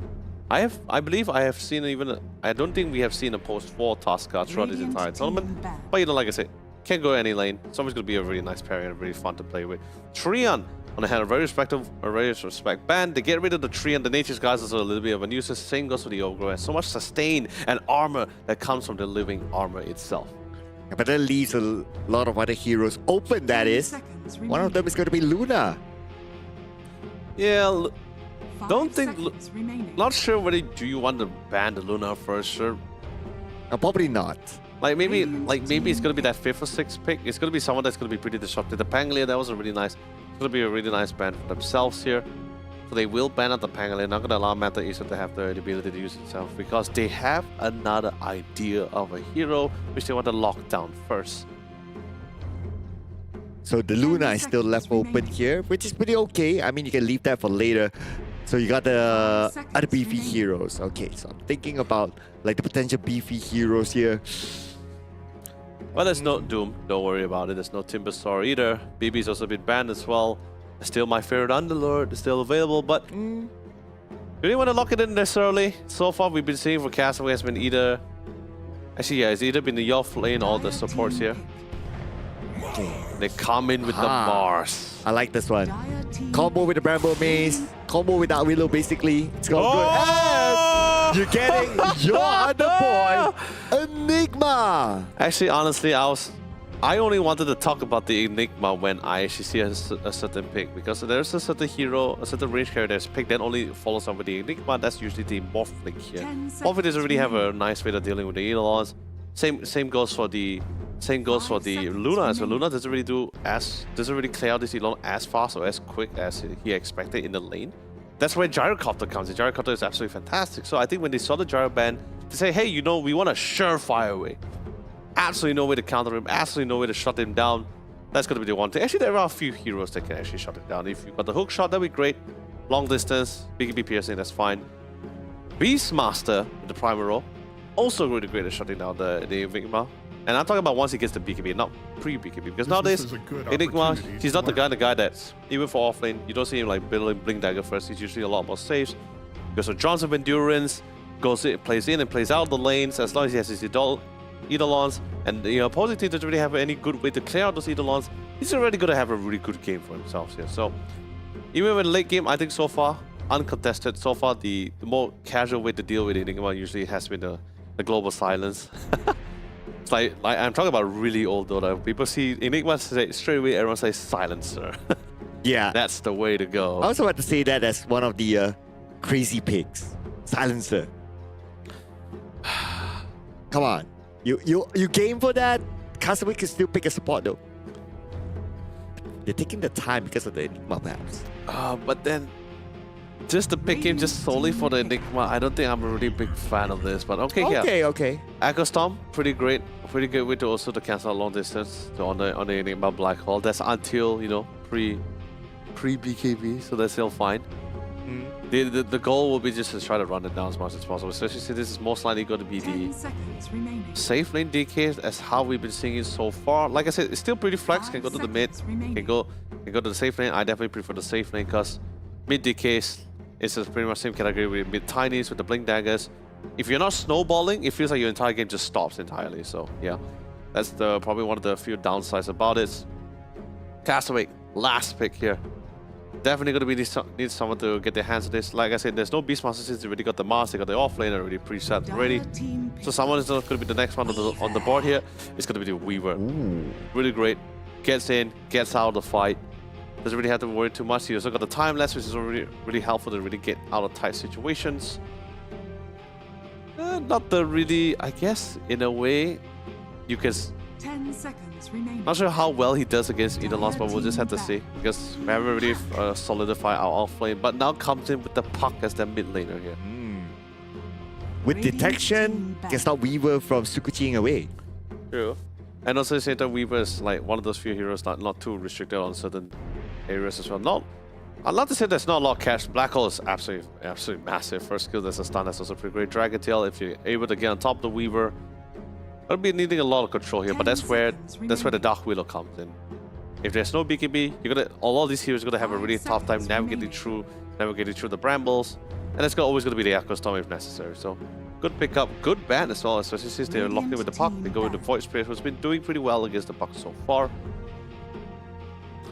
I believe I have seen even. I don't think we have seen a post 4 Tuska throughout this entire tournament. But you know, like I said, can't go any lane. It's always going to be a really nice pairing and really fun to play with. Trion on the hand, a very respect band. They get rid of the tree and the nature's guys is a little bit of a nuisance. Same goes for the ogre, and so much sustain and armor that comes from the living armor itself. But that leaves a lot of other heroes open, that is. One of them is going to be Luna. Yeah, don't think. Not sure whether do you want to ban the Luna first, sure. Probably not. Maybe it's gonna be that 5th or 6th pick. It's gonna be someone that's gonna be pretty disruptive. The Pangolier, that was a really nice. It's gonna be a really nice ban for themselves here. So they will ban out the Pangolier. Not gonna allow Manta Esports to have the ability to use itself because they have another idea of a hero which they want to lock down first. So the Luna is still left open here, which is pretty okay. I mean, you can leave that for later. So you got the other beefy heroes. Okay, so I'm thinking about like the potential beefy heroes here. Well, there's no Doom. Don't worry about it. There's no Timbersaw either. BB's also been banned as well. Still my favorite Underlord is still available, but we didn't want to lock it in necessarily. So far, we've been seeing for Castaway has been either Actually, yeah, it's either been the Yoff lane or the supports here. They come in with the Mars. I like this one. Dire team Combo with the Bramble Maze, combo with that Willow basically. It's going Oh! good. And you're getting your underboy, Enigma. Actually, honestly, I only wanted to talk about the Enigma when I actually see a certain pick, because there's a certain hero, a certain range character that's picked, then only follows up with the Enigma. That's usually the Morphling here. 10 Morphling doesn't really have a seconds nice way of dealing with the Eidolons. Same goes for the Luna as well. Luna doesn't really clear out this Eidolon as fast or as quick as he expected in the lane. That's where Gyrocopter comes in. Gyrocopter is absolutely fantastic. So I think when they saw the Gyro ban, they say, hey, we want a surefire way. Absolutely no way to counter him, absolutely no way to shut him down. That's going to be the one thing. Actually, there are a few heroes that can actually shut him down. If you've got the hook shot, that'd be great. Long distance, BKB piercing, that's fine. Beastmaster with the primal roll, also really great at shutting down the Enigma. And I'm talking about once he gets the BKB, not pre-BKB. Because nowadays, is a good Enigma, opportunity he's to not the learn. guy that's, even for offlane, you don't see him like building Blink Dagger first. He's usually a lot more safe. Because of Johnson of Endurance, plays in and plays out the lanes as long as he has his Eidolons. And the opposing team doesn't really have any good way to clear out those Eidolons. He's already going to have a really good game for himself here. So, even in late game, I think so far, uncontested, so far the more casual way to deal with Enigma usually has been the global silence. It's like I'm talking about really old Dota. People see Enigma straight away, everyone says silencer. Yeah. That's the way to go. I was about to say that as one of the crazy picks. Silencer. Come on. You game for that? Castaway can still pick a support though. They're taking the time because of the Enigma perhaps. But then, just to pick him just solely for the Enigma, I don't think I'm a really big fan of this. But okay, yeah. Okay. Echo Storm, pretty great. Pretty good way to also to cancel a long distance on the Enigma Black Hole. That's until, pre BKB, so that's still fine. The goal will be just to try to run it down as much as possible, especially since this is most likely going to be 10 the seconds remaining. safe lane DK as how we've been seeing it so far. Like I said, it's still pretty flex. Can go to the mid, can go to the safe lane. I definitely prefer the safe lane because mid DKs is pretty much same category with mid tinies with the blink daggers. If you're not snowballing, it feels like your entire game just stops entirely. So yeah, that's probably one of the few downsides about it. Castaway, last pick here. Definitely going to need someone to get their hands on this. Like I said, there's no Beastmaster since they already got the Mars, they got the offlane already preset already. So someone is not going to be the next one on the board here. It's going to be the Weaver. Really great. Gets in, gets out of the fight. Doesn't really have to worry too much. He also got the time less, which is really helpful to really get out of tight situations. Not the really, I guess, in a way, you can... 10 seconds remaining. Not sure how well he does against Eidolons, but we'll just have to see. Because we haven't really solidified our offlane. But now comes in with the Puck as the mid laner here. With detection, can stop Weaver from Sukuchiing away. True. And also, Satan Weaver is like one of those few heroes that not too restricted on certain areas as well. I'd love to say there's not a lot of cash. Black Hole is absolutely massive. First skill, there's a stun, that's also pretty great. Dragon Tail, if you're able to get on top of the Weaver, I'll be needing a lot of control here, but that's where the Dark Willow comes in. If there's no BKB, a lot of these heroes are gonna have a really tough time navigating through the brambles, and it's always gonna be the Echo Storm if necessary. So good pickup, good ban as well, especially since they're locked in with the Puck. They go with the Void Spirit, who's been doing pretty well against the Puck so far.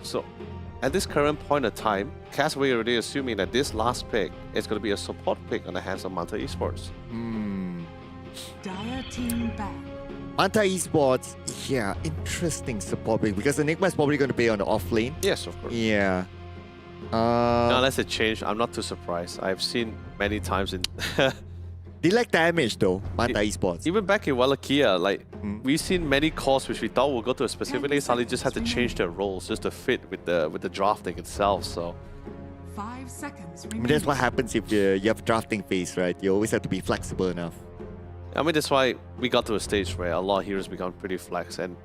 So at this current point of time, Castaway already assuming that this last pick is gonna be a support pick on the hands of Manta Esports. Dire team back. Manta Esports, yeah, interesting support pick because Enigma is probably going to play on the off lane. Yes, of course. Yeah. No, unless it changed, I'm not too surprised. I've seen many times in... They lack damage though, Manta Esports. Even back in Wallachia, we've seen many calls which we thought would go to a specific lane, suddenly just had to change their roles just to fit with the drafting itself, so... 5 seconds I remaining. mean, that's what happens if you have drafting phase, right? You always have to be flexible enough. I mean, that's why we got to a stage where a lot of heroes become pretty flex, and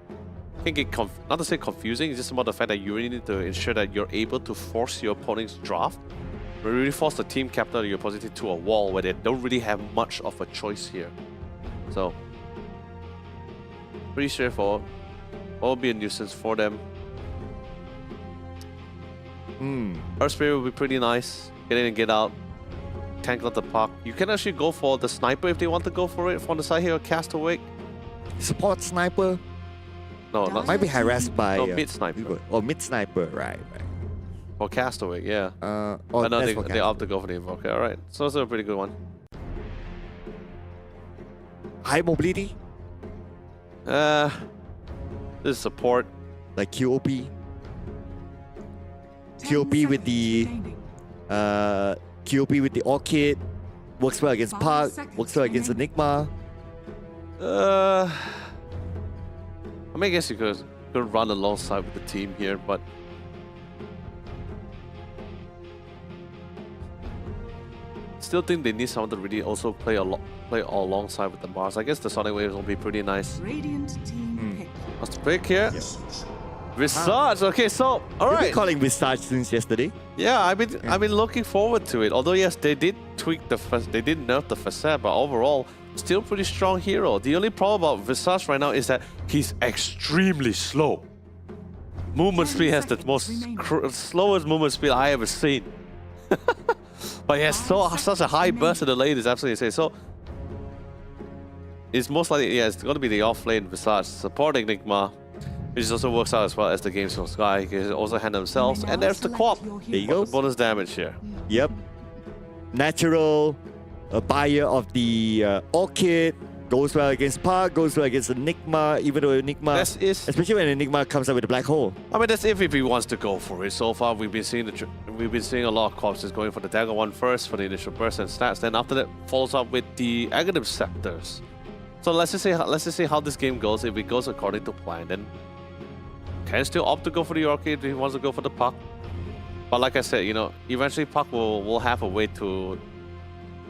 it can get not to say confusing, it's just about the fact that you really need to ensure that you're able to force your opponent's draft. You really force the team captain or your opposite to a wall where they don't really have much of a choice here. So, pretty straightforward. What will be a nuisance for them? Earth Spirit will be pretty nice. Get in and get out. Tank out the Puck. You can actually go for the Sniper if they want to go for it from the side here, or Castaway. support sniper. No, not Might be harassed by mid sniper. or mid sniper, right? Or castaway, yeah. Oh, I know that's they for opt to go for the invoker. All right, so it's a pretty good one. high mobility, This is support. like QOP. 10 QOP with seconds the remaining. QOP with the Orchid. Works well against 5 Park. seconds Works well against remaining. Enigma. I mean, I guess you could run alongside with the team here, but still think they need someone to really also play alongside with the Mars. I guess the Sonic Waves will be pretty nice. Radiant team pick. What's the pick here? Visage. Okay, so all You've been right. calling Visage since yesterday. Yeah, I've been looking forward to it. Although yes, they did tweak they did nerf the facade, but overall, still pretty strong hero. The only problem about Visage right now is that he's extremely slow. Movement 10 speed has the seconds most remaining. slowest movement speed I ever seen. But he has such a high burst in the lane is absolutely insane. So it's most likely it's going to be the off lane Visage supporting Enigma, which also works out as well as the game's from Sky. He can also handle themselves, and there's the Quap. There you go. Bonus damage here. Yep. Natural buyer of the Orchid. Goes well against Park, goes well against Enigma, even though Enigma, especially when Enigma comes out with a black hole. I mean, that's if he wants to go for it. So far, we've been seeing a lot of corpses going for the dagger one first for the initial burst and stats. Then after that, follows up with the Aghanim Scepters. So let's just see how this game goes. If it goes according to plan, then can still opt to go for the Orchid if he wants to go for the Puck. But like I said, eventually Puck will have a way to.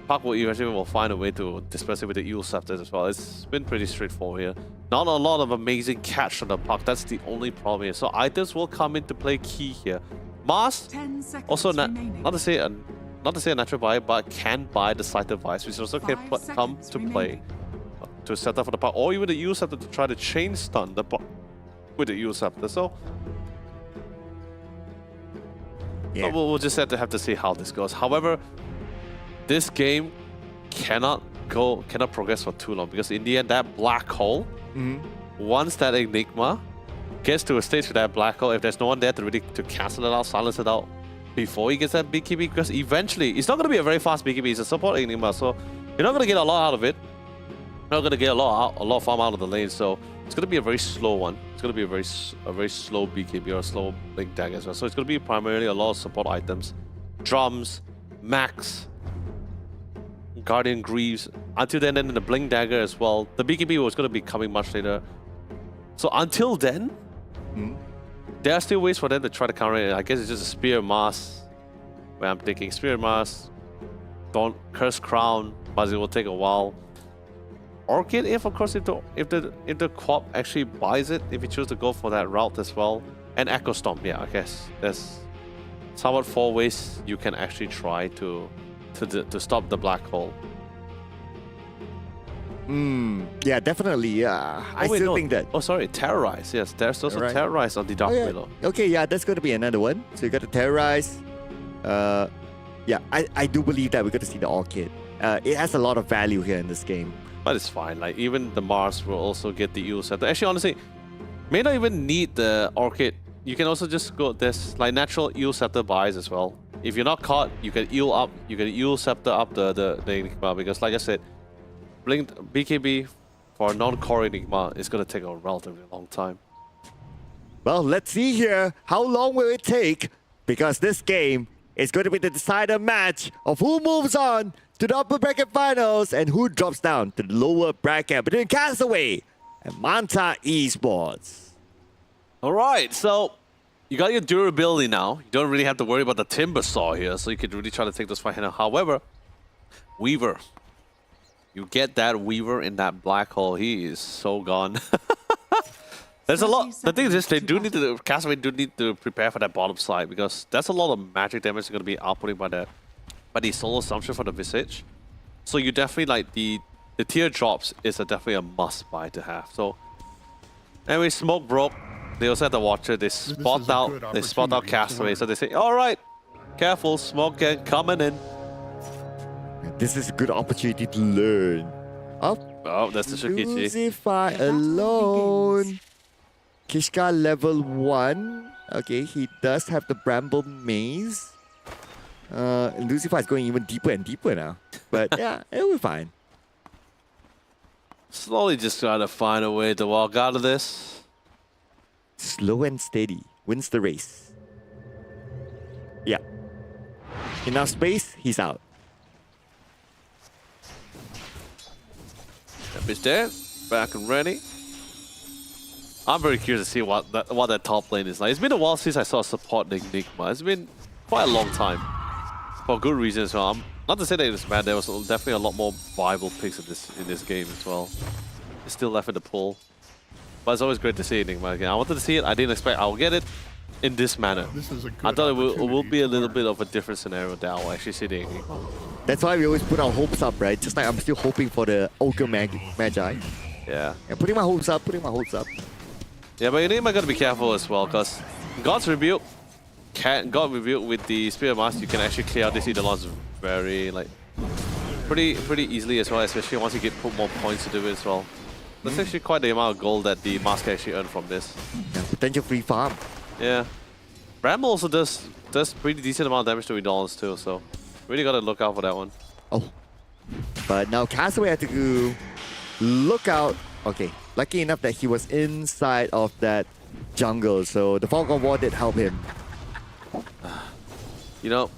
Puck will find a way to disperse it with the Eel Scepters as well. It's been pretty straightforward here. Not a lot of amazing catch from the Puck. That's the only problem here. So items will come into play key here. Mars 10 seconds also remaining. not to say a natural buy, but can buy the Scythe Device, which also can 5 come seconds to play to set up for the Puck, or even the Eel Scepter to try to chain stun the Puck with the Eel Scepter. So Yeah. we'll just have to see how this goes. However, this game cannot progress for too long, because in the end, that black hole, once that Enigma gets to a stage with that black hole, if there's no one there to really cancel it out, silence it out before he gets that BKB, because eventually it's not going to be a very fast BKB. It's a support Enigma, so you're not going to get a lot out of it. You're not going to get a lot of farm out of the lane, so it's going to be a very slow one. It's going to be a very slow BKB or a slow Blink Dagger as well. So it's going to be primarily a lot of support items, drums, Max, Guardian Greaves, until then the Blink Dagger as well. The BKB was going to be coming much later. So until then, there are still ways for them to try to counter it. I guess it's just a Spear Mask, where I'm thinking Spear Mask, don't Curse Crown, but it will take a while. Orchid, if the Quap actually buys it, if you choose to go for that route as well. And Echo Storm, yeah, I guess there's somewhat 4 ways you can actually try to stop the black hole. Yeah, definitely. Yeah, I still think that. Oh, sorry, Terrorize. Yes, there's also Alright. Terrorize on the Dark yeah. Willow. Okay, yeah, that's going to be another one. So you got to Terrorize. Yeah, I do believe that we're going to see the Orchid. It has a lot of value here in this game. But it's fine. Like, even the Mars will also get the Eel Scepter. Actually, honestly, may not even need the Orchid. You can also just go, there's like natural Eel Scepter buys as well. If you're not caught, you can Eel up, you can Eel Scepter up the Enigma, because like I said, Blink BKB for a non-core Enigma is going to take a relatively long time. Well, let's see here. How long will it take? Because this game is going to be the decider match of who moves on to the upper bracket finals and who drops down to the lower bracket between Castaway and Manta Esports. Alright, so you got your durability now. You don't really have to worry about the Timber Saw here, so you can really try to take this fight. However, Weaver. You get that Weaver in that black hole, he is so gone. There's a lot. The thing is, Castaway do need to prepare for that bottom side, because that's a lot of magic damage going to be outputting by the Soul Assumption for the Visage. So you definitely like the teardrops is definitely a must buy to have. So anyway, Smoke broke. They also had the Watcher. They spot out Castaway. So they say, all right, careful, Smoke Gang coming in. This is a good opportunity to learn. Oh, that's the Shukichi. Lucify alone. Kishka level 1. Okay, he does have the Bramble Maze. Lucify is going even deeper and deeper now. But yeah, it'll be fine. Slowly just trying to find a way to walk out of this. Slow and steady wins the race. Yeah. Enough space, he's out. Yep, it's there. Back and ready. I'm very curious to see what that top lane is like. It's been a while since I saw support Enigma. It's been quite a long time. For good reason as well. Not to say that it's bad, there was definitely a lot more viable picks in this game as well. It's still left in the pool. But it's always great to see Enigma again. I wanted to see it, I didn't expect I'll get it in this manner. This is a good I thought it will be a opportunity little for bit of a different scenario that I'll actually see the Enigma. That's why we always put our hopes up, right? Just like I'm still hoping for the Ogre Magi. Yeah. And putting my hopes up, Yeah, but Enigma gotta be careful as well, because God's Rebuke, God Rebuke with the Spirit Mask, you can actually clear out these Eidolons very, like, pretty easily as well, especially once you get put more points to do it as well. That's actually quite the amount of gold that the Mask can actually earn from this. Yeah, potential free farm. Yeah. Bramble also does pretty decent amount of damage to Eidolons too, so really gotta look out for that one. Oh. But now Castaway had to look out. Okay, lucky enough that he was inside of that jungle, so the Falcon Ward did help him. You know,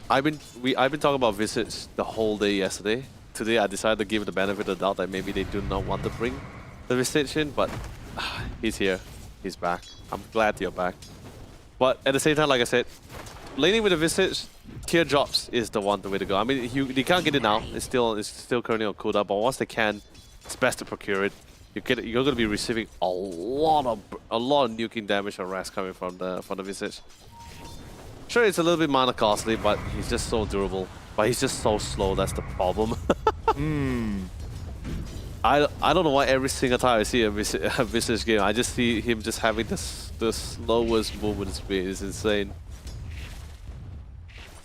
I've been talking about visits the whole day yesterday. Today I decided to give it the benefit of the doubt that maybe they do not want to bring the Visage in, but he's here. He's back. I'm glad you're back. But at the same time, like I said, laning with the Visage, teardrops is the way to go. I mean, they can't get it now. It's still currently on cooldown, but once they can, it's best to procure it. You're going to be receiving a lot of nuking damage and rest coming from the Visage. Sure, it's a little bit mana costly, but he's just so durable. But he's just so slow. That's the problem. I don't know why every single time I see a Visage game, I just see him just having the slowest movement speed. It's insane.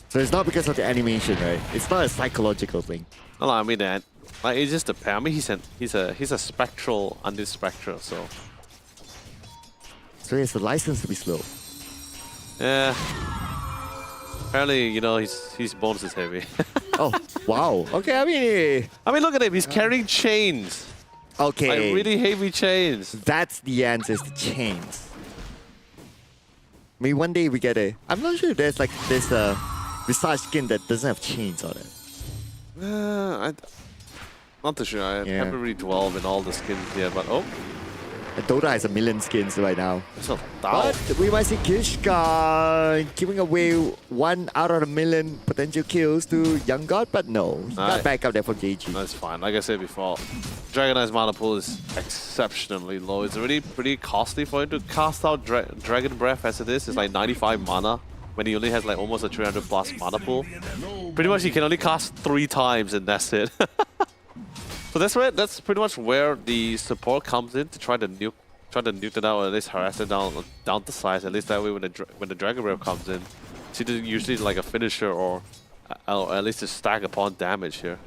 So it's not because of the animation, right? It's not a psychological thing. No, I mean that. Like, it's just a pair. I mean, he's a spectral, undispectral, so. So he has the license to be slow. Yeah. Apparently, you know, his bonus is heavy. Oh, wow. Okay, I mean, look at him. He's carrying chains. Okay. Like really heavy chains. That's the answer, is the chains. Maybe one day we get a... I'm not sure if there's like this Visage skin that doesn't have chains on it. Not too sure. I haven't really dwelled in all the skins yet, but oh. And Dota has 1 million skins right now. So, But we might see Kishka giving away 1 out of 1 million potential kills to Young God, but no. He got back up there for JG. That's fine. Like I said before, Dragon Knight's mana pool is exceptionally low. It's already pretty costly for him to cast out Dragon Breath as it is. It's like 95 mana when he only has like almost a 300 plus mana pool. Pretty much he can only cast 3 times and that's it. So that's pretty much where the support comes in to try to nuke it out, or at least harass it down to size. At least that way when the Dragon Breath comes in, it's either usually like a finisher or at least a stack upon damage here.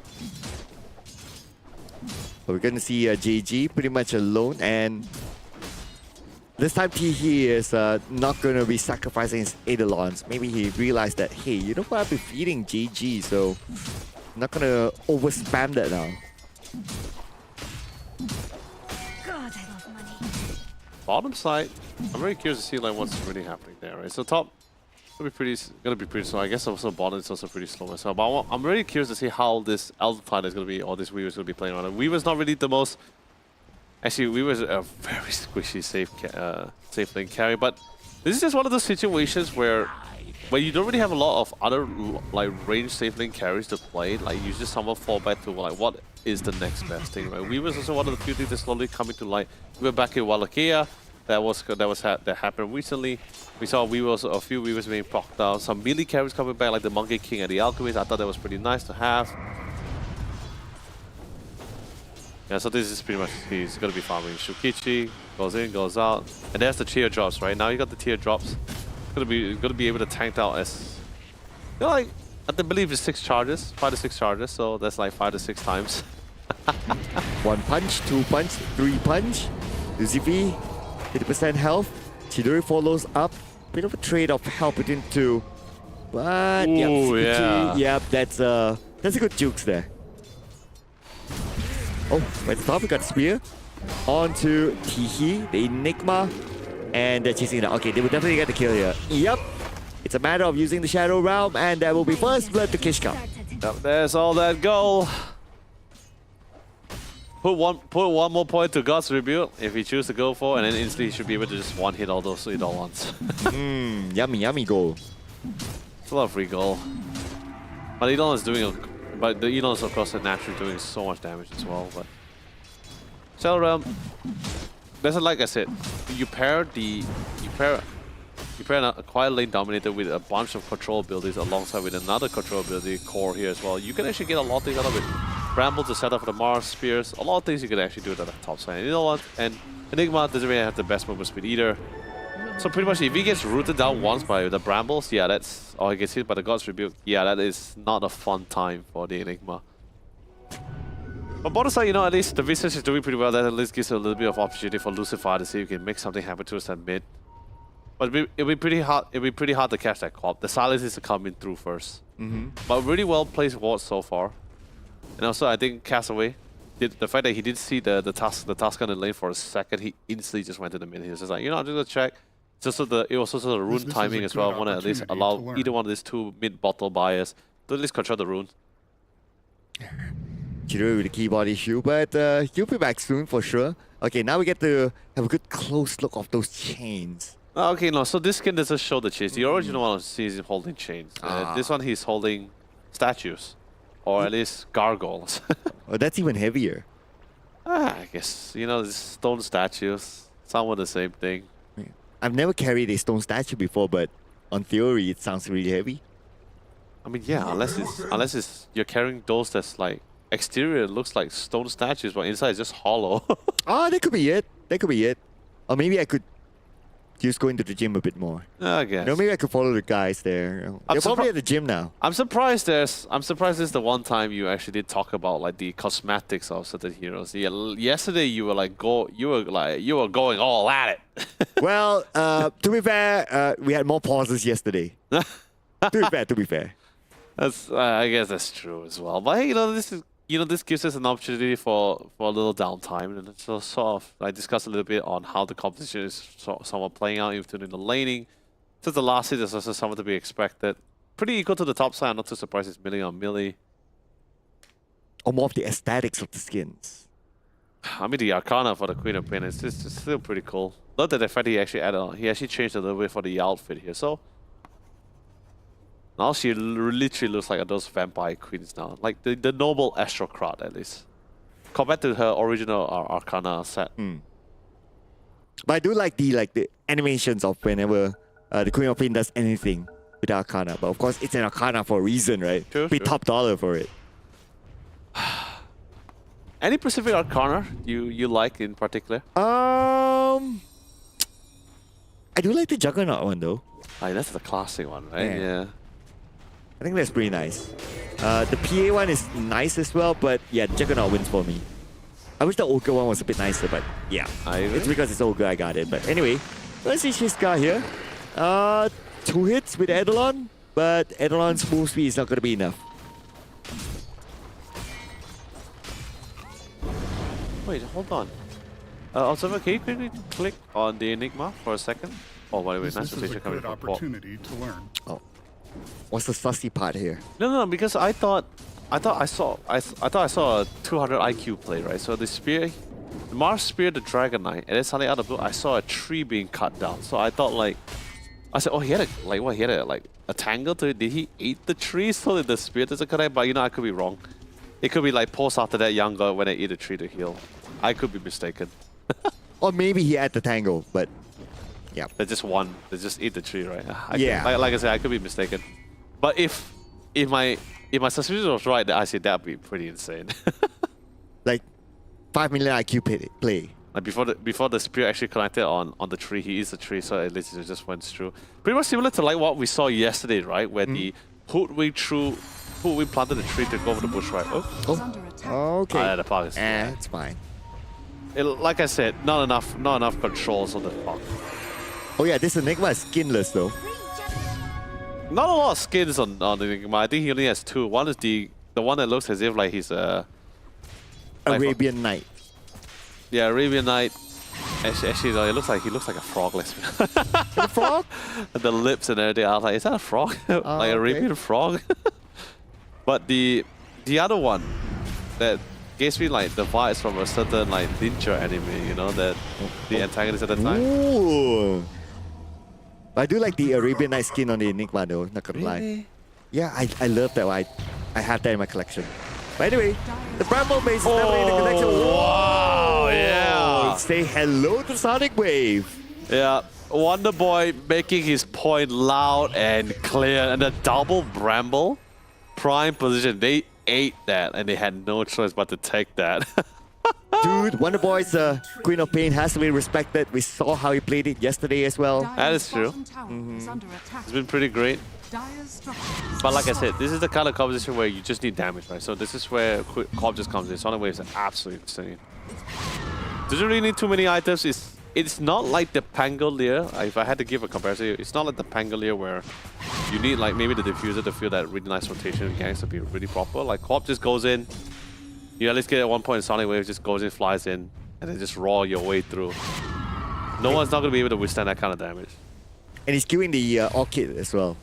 So we're gonna see JG pretty much alone, and this time he is not gonna be sacrificing his Eidolons. Maybe he realized that, hey, you know what, I've been feeding JG, so I'm not gonna over spam that now. God, I love money. Bottom side, I'm very curious to see like what's really happening there. Right, so top gonna be pretty slow. I guess also bottom is also pretty slow as well. But I'm really curious to see how this Elder is gonna be, or this Weaver's gonna be playing around. Weaver's not really the most. Actually, Weaver's a very squishy safe lane carry, but this is just one of those situations where you don't really have a lot of other like ranged safe lane carries to play. Like you just somehow fall back to like what is the next best thing, right? Weaver's also one of the few things that's slowly coming to light. We were back in Wallachia, that happened recently. We saw a few Weavers being procced down. Some melee carries coming back, like the Monkey King and the Alchemist. I thought that was pretty nice to have. Yeah, so this is pretty much, he's gonna be farming Shukichi, goes in, goes out, and there's the teardrops, right? Now you got the teardrops. Gonna be able to tank out as, you know, like I believe it's 5 to 6 charges, so that's like 5 to 6 times. 1 punch, 2 punch, 3 punch. Lucy V, 50% health. Chidori follows up. Bit of a trade-off health between two. But yep, Ooh, Suzuki, yeah. yep, that's a good jukes there. Oh, by the top we got Spear. On to Tihi, the Enigma. And they're chasing it out. Okay, they will definitely get the kill here. Yep. It's a matter of using the Shadow Realm, and there will be first blood to Kishka. Yep, there's all that goal. Put one more point to God's Rebuke if he chooses to go for, and then instantly he should be able to just one hit all those at once. Yummy, yummy goal. It's a lot of free goal. But Elon is doing but the Elon is of course naturally doing so much damage as well. But Shadow Realm, that's like I said, you pair a quiet lane dominator with a bunch of control abilities alongside with another control ability core here as well. You can actually get a lot of things out of it. Bramble to set up for the Mars spears, a lot of things you can actually do at the top side. And you know what? And Enigma doesn't really have the best movement speed either. So pretty much if he gets rooted down once by the Brambles, yeah, that's, or he gets hit by the God's Rebuke, yeah, that is not a fun time for the Enigma. But bottom side, you know, at least the research is doing pretty well. That at least gives a little bit of opportunity for Lucifer to see if he can make something happen to us at mid. But it'll be pretty hard. It'll be pretty hard to catch that co-op. The silence is to come in through first. But really well placed wards so far. And also, I think Castaway, the fact that he did see the task on the lane for a second, he instantly just went to the mid. He was just like, you know, I'm just gonna check. Just so it was also the rune This is timing a as well. I good want to at least opportunity allow to learn. either one of these two mid bottle buyers to at least control the rune. Chidori with the keyboard issue, but he'll be back soon for sure. Okay, now we get to have a good close look of those chains. Okay, no, so this skin doesn't show the chains. The original one sees him holding chains. This one he's holding statues. Or at least gargoyles. Oh, that's even heavier. I guess, you know, these stone statues, somewhat the same thing. I've never carried a stone statue before, but on theory, it sounds really heavy. I mean, yeah, unless it's you're carrying those that's like exterior looks like stone statues, but inside is just hollow. Oh, that could be it. That could be it. Or maybe I could just go into the gym a bit more. I guess. You know, maybe I could follow the guys there. They're probably at the gym now. I'm surprised this is the one time you actually did talk about like the cosmetics of certain heroes. Yeah, yesterday you were going all at it. Well, to be fair, we had more pauses yesterday. To be fair. That's I guess that's true as well. But hey, this gives us an opportunity for a little downtime and so sort of like discuss a little bit on how the competition is somewhat playing out in the laning. Since the last hit is also somewhat to be expected. Pretty equal to the top side. I'm not too surprised it's melee on melee. Or more of the aesthetics of the skins. I mean, the Arcana for the Queen of Pain is still pretty cool. Not that the fact he actually changed a little bit for the outfit here. So now she literally looks like those vampire queens now. Like the noble Astrocrat at least. Compared to her original Arcana set. But I do like the animations of whenever the Queen of Pain does anything with Arcana. But of course, it's an Arcana for a reason, right? True, Pay true. top dollar for it. Any specific Arcana you like in particular? I do like the Juggernaut one though. That's the classic one, right? Yeah. I think that's pretty nice. The PA one is nice as well, but yeah, Juggernaut wins for me. I wish the Ogre one was a bit nicer, but yeah. I agree. It's because it's Ogre I got it. But anyway, let's see Shiska here. 2 hits with Eidolon, but Eidolon's move speed is not going to be enough. Wait, hold on. Observer, can you quickly click on the Enigma for a second? Oh, by the way, This nice is a rotation coming good from Pop. opportunity to learn. Oh, what's the sussy part here? No, because I thought I saw a 200 IQ play, right? So the spear, the Mars spear the Dragon Knight, and then suddenly out of the blue, I saw a tree being cut down. So I thought I said, oh, he had a tangle to it. Did he eat the tree so that the spear doesn't connect? But you know, I could be wrong. It could be like post after that younger when I eat a tree to heal. I could be mistaken. Or maybe he had the tangle, but yeah. They just eat the tree, right? Yeah. Like I said, I could be mistaken. But if my suspicion was right, then I said that'd be pretty insane. Like 5 million IQ play. Like before the spear actually connected on the tree, he eats the tree, so at least it just went through. Pretty much similar to like what we saw yesterday, right? Where the hoodwink through Ooh, we planted a tree to go over the bush, right? Oh, Is under attack. Okay. yeah, the park is. It's fine. Like I said, not enough controls on the park. Oh yeah, this Enigma is skinless though. Not a lot of skins on the Enigma. I think he only has two. One is the one that looks as if like he's a Arabian Night. yeah, Arabian Knight. Actually, no, he looks like a frog. Let's A frog? the lips and everything. I was like, is that a frog? Like okay. Arabian frog? But the other one that gives me like the vibes from a certain like ninja anime, you know, that the antagonist at the time. Ooh. I do like the Arabian Night skin on the Enigma though, not gonna lie. Yeah, I love that one. I have that in my collection. But anyway, the Bramble base is definitely in the collection. Wow, yeah. Say hello to Sonic Wave. Yeah, Wonder Boy making his point loud and clear, and the double Bramble prime position. They ate that, and they had no choice but to take that. Dude, Wonder Boy's Queen of Pain has to be respected. We saw how he played it yesterday as well. That is true. Bottom tower is under attack. It's been pretty great. Dire's structures But like I said, this is the kind of composition where you just need damage, right? So this is where Corp just comes in. Sonic Waves are absolutely insane. Doesn't really need too many items. It's not like the Pangolier. If I had to give a comparison, it's not like the Pangolier where you need like maybe the diffuser to feel that really nice rotation of gangs to be really proper. Like Corp just goes in, you at least get at one point Sonic Wave just goes in, flies in, and then just raw your way through. No one's not going to be able to withstand that kind of damage. And he's queuing the Orchid as well.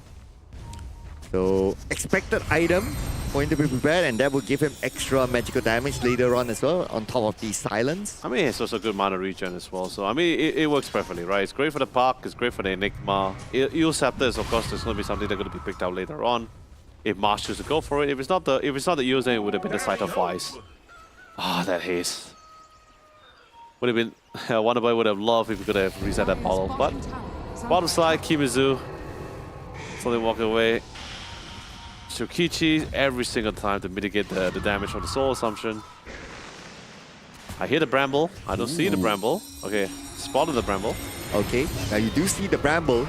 So, expected item for him to be prepared, and that will give him extra magical damage later on as well, on top of the silence. I mean, it's also good mana regen as well. So, I mean, it works perfectly, right? It's great for the park, it's great for the Enigma. Eel Scepters, of course, there's going to be something that's going to be picked out later on. If Mars chooses to go for it. If it's not the Eels, then it would have been the Sight of Ice. Ah, that haste. Would have been... Wonder Boy would have loved if we could have reset that bottle. But, bottom side, Kimizu. Slowly walking away. Shukichi every single time to mitigate the damage from the Soul Assumption. I hear the Bramble. I don't see the Bramble. Okay, spotted the Bramble. Okay, now you do see the Bramble.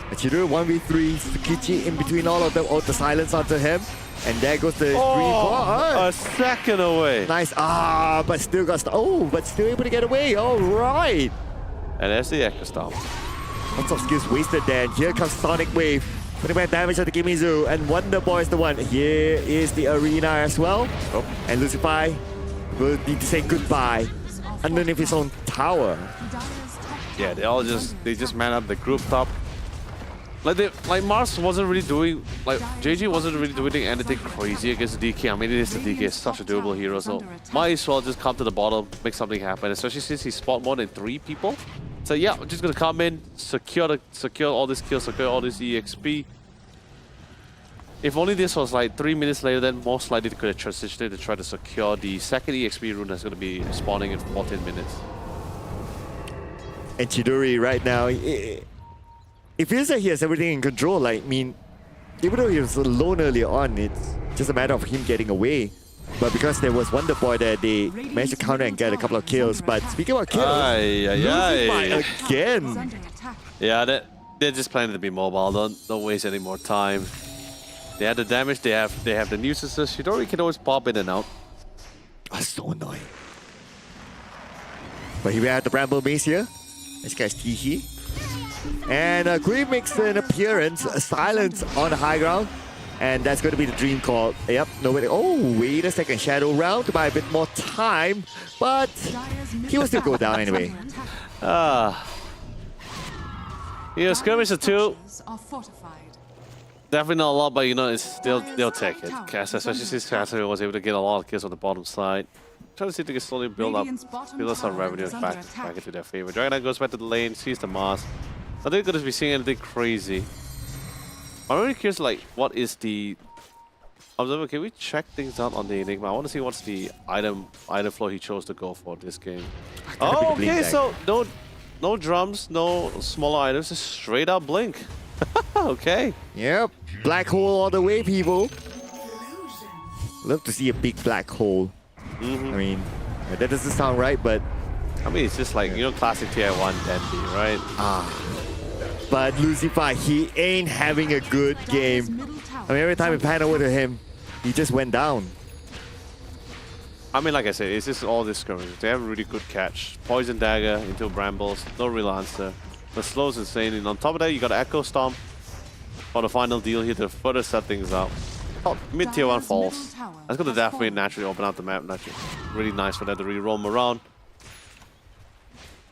But you do 1v3, Tsukichi in between all of them. Oh, the silence onto him. And there goes the green ball. A second away. Nice. But still got... but still able to get away. All right. And there's the Echo Stomp. Lots of skills wasted there. And here comes Sonic Wave. Putting back damage on the Kimizu. And Wonder Boy is the one. Here is the arena as well. Oh. And Lucify will need to say goodbye underneath his own tower. Yeah, they just man up the group top. Like Mars wasn't really doing, like JG wasn't really doing anything crazy against the DK. I mean, it is the DK, it's such a durable hero, so might as well just come to the bottom, make something happen. Especially since he spawned more than 3 people. So yeah, I'm just gonna come in, secure all this kills, secure all this EXP. If only this was like 3 minutes later, then most likely they could have transitioned to try to secure the second EXP rune that's gonna be spawning in 14 minutes. And Chidori right now, it feels like he has everything in control. Like, I mean, even though he was alone earlier on, it's just a matter of him getting away. But because there was Wonder Boy there, they managed to counter and get a couple of kills. But speaking about kills, again. Yeah, they're just planning to be mobile. Don't waste any more time. They have the damage. They have the nuisances. Chidori can always pop in and out. Oh, so annoying. But here we have the Bramble Maze here. This guy's Tihi. And Green makes an appearance, a silence on the high ground. And that's going to be the dream call. Yep, nobody. Oh, wait a second. Shadow round to buy a bit more time. But he will still go down anyway. Yeah, skirmish of 2. Definitely not a lot, but you know, they'll take it. Especially since Castle was able to get a lot of kills on the bottom side. Trying to see if they can slowly build up some revenue back into their favor. Dragon Knight goes back to the lane, sees the Mars. I think going to be seeing anything crazy. I'm really curious, like, what is the... Observer, can we check things out on the Enigma? I want to see what's the item flow he chose to go for this game. Oh, okay, so no drums, no smaller items, just straight up Blink. Okay. Yep, black hole all the way, people. Love to see a big black hole. I mean, that doesn't sound right, but... I mean, it's just like, you know, classic tier 1 Dandy, right? But Lucifer, he ain't having a good game. I mean, every time we pan over to him, He just went down. I mean, like I said, it's just all this skirmish. They have a really good catch. Poison Dagger into Brambles, no real answer. The slow's insane, and on top of that, you got Echo Stomp for the final deal here to further set things out. Oh, mid tier 1 falls. That's gonna definitely naturally open up the map. Naturally, really nice for that to really roam around.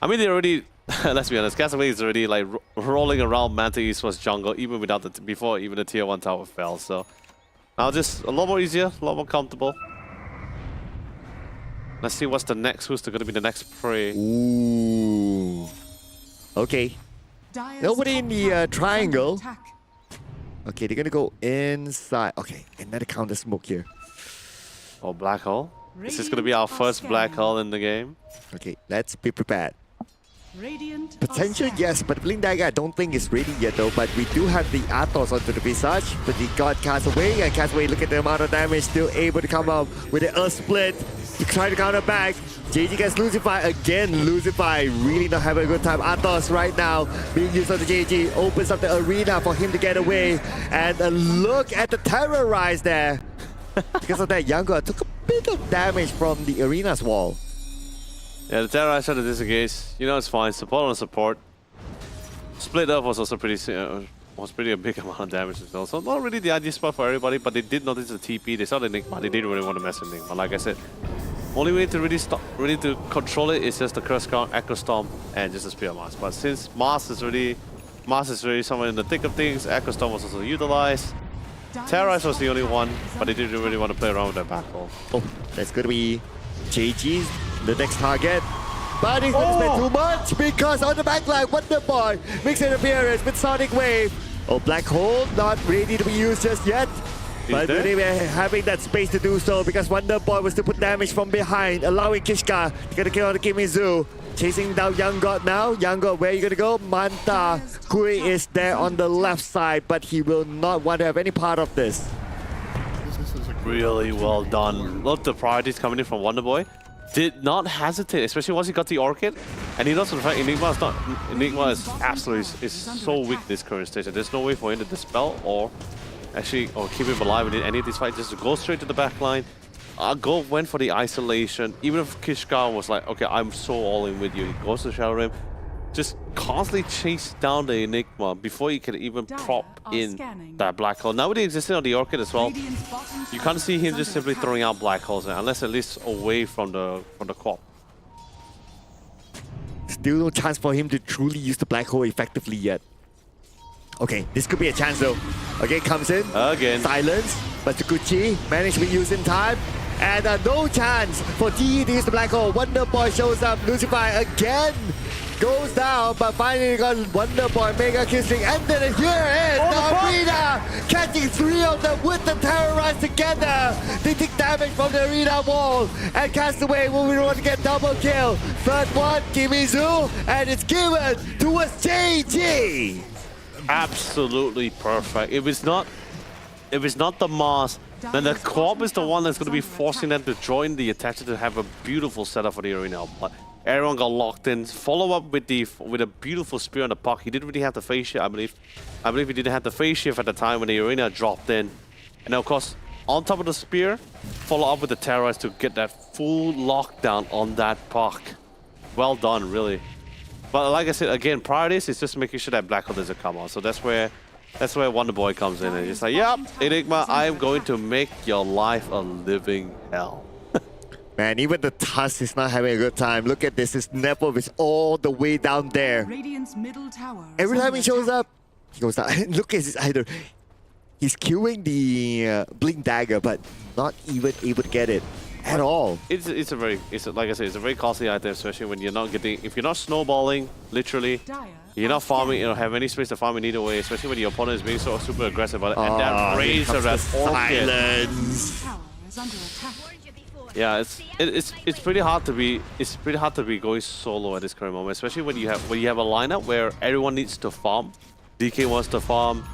I mean, they already, let's be honest, Castaway is already like rolling around Manta Eastwards jungle even without the before even the tier 1 tower fell. So now just a lot more easier, a lot more comfortable. Let's see what's the next. Who's going to be the next prey? Ooh. Okay. Nobody in the triangle. Okay, they're gonna go inside. Okay, another counter smoke here. Oh, black hole. This is gonna be our first black hole in the game. Okay, let's be prepared. Radiant Potential, yes, but Blink Dagger I don't think is ready yet though. But we do have the Athos onto the Visage, but he got Castaway, and Castaway, look at the amount of damage, still able to come out with the Earth Split to try to counter back. JG gets Lucify again. Lucify really not having a good time. Athos right now being used on the JG, opens up the arena for him to get away. And a look at the Terrorize there. Because of that, Young God took a bit of damage from the arena's wall. Yeah, the Terrorize had to disengage. You know, it's fine. Support on support. Split up was also pretty a big amount of damage as well. So not really the ideal spot for everybody, but they did notice the TP. They saw the Enigma. They didn't really want to mess with Enigma. Like I said, only way to really to control it is just the Curse Count, Echo Stomp, and just the Spear Mass. But since Mass is really somewhere in the thick of things, Echo Stomp was also utilized. Terrorize was the only one, but they didn't really want to play around with that battle. Oh, that's going to be JG's the next target. But he's going to spend too much because on the backline, Wonder Boy makes an appearance with Sonic Wave. Oh, Black Hole not ready to be used just yet. But really we're having that space to do so because Wonder Boy was to put damage from behind, allowing Kishka to get a kill on the Kimizu. Chasing down Young God now. Young God, where are you going to go? Manta Kui is there on the left side, but he will not want to have any part of this. Really well done. Love the priorities coming in from Wonder Boy. Did not hesitate, especially once he got the Orchid. And he knows the fact Enigma is absolutely so weak this current stage. There's no way for him to dispel or keep him alive in any of these fights. Just to go straight to the back line. Went for the isolation. Even if Kishka was like, okay, I'm so all in with you. He goes to Shadow Rim. Just constantly chase down the Enigma before he can even prop in that black hole. Now with the existence of the Orchid as well, you can't see him just simply throwing out black holes unless at least away from the Quap. Still no chance for him to truly use the black hole effectively yet. Okay, this could be a chance though. Again, comes in. Again. Silence. But Takuchi managed to be used in time. And no chance for TE to use the black hole. Wonder Boy shows up. Lucify again goes down, but finally got Wonder Boy Mega Kill Streak. And then here is the arena catching 3 of them with the Terrorize together. They take damage from the arena wall. And Castaway will be want to get double kill. Third one, Kimizu, and it's given towards JG. Absolutely perfect. If it's not the Mars, then the Quap is the one that's going to be forcing them to join the attacker to have a beautiful setup for the arena. But everyone got locked in. Follow up with a beautiful spear on the puck. He didn't really have the phase shift, I believe. I believe he didn't have the phase shift at the time when the arena dropped in. And of course, on top of the spear, follow up with the Terrorize to get that full lockdown on that puck. Well done, really. But like I said, again, priorities is just making sure that Black Hole doesn't come out. So that's where Wonder Boy comes in and he's like, yep, Enigma, I am going to make your life a living hell. Man, even the Tusk is not having a good time. Look at this, his Nepal is all the way down there. Radiant's middle tower. Every time he shows up, he goes down. Look at his either. He's queuing the Blink Dagger, but not even able to get it at all. It's like I said, it's a very costly item, especially when you're not getting, if you're not snowballing, literally, you're not farming, you don't have any space to farm in either way, especially when your opponent is being so super aggressive about it. And that raise of that silence. Yeah, it's pretty hard to be going solo at this current moment, especially when you have a lineup where everyone needs to farm. DK wants to farm.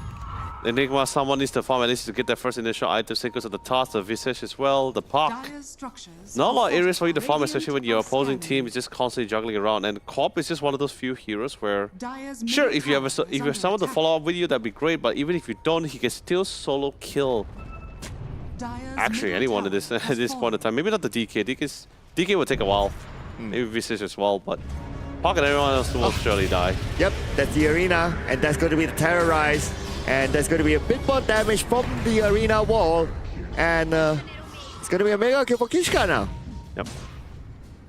Enigma, someone needs to farm at least to get their first initial item sequence of the Tusk, the Visage as well, the Puck. Not a lot of areas for you to farm, especially when your opposing team is just constantly juggling around. And Quap is just one of those few heroes where, sure, if you have someone to follow up with you, that'd be great. But even if you don't, he can still solo kill Dire's actually middle anyone at tower this at has this point fallen. in time. Maybe not the DK. DK will take a while. Maybe Visage as well, but Hawk and everyone else will surely die. Yep, that's the arena, and that's going to be the terrorize, and there's going to be a bit more damage from the arena wall, and it's going to be a mega kill for Kishka now. Yep.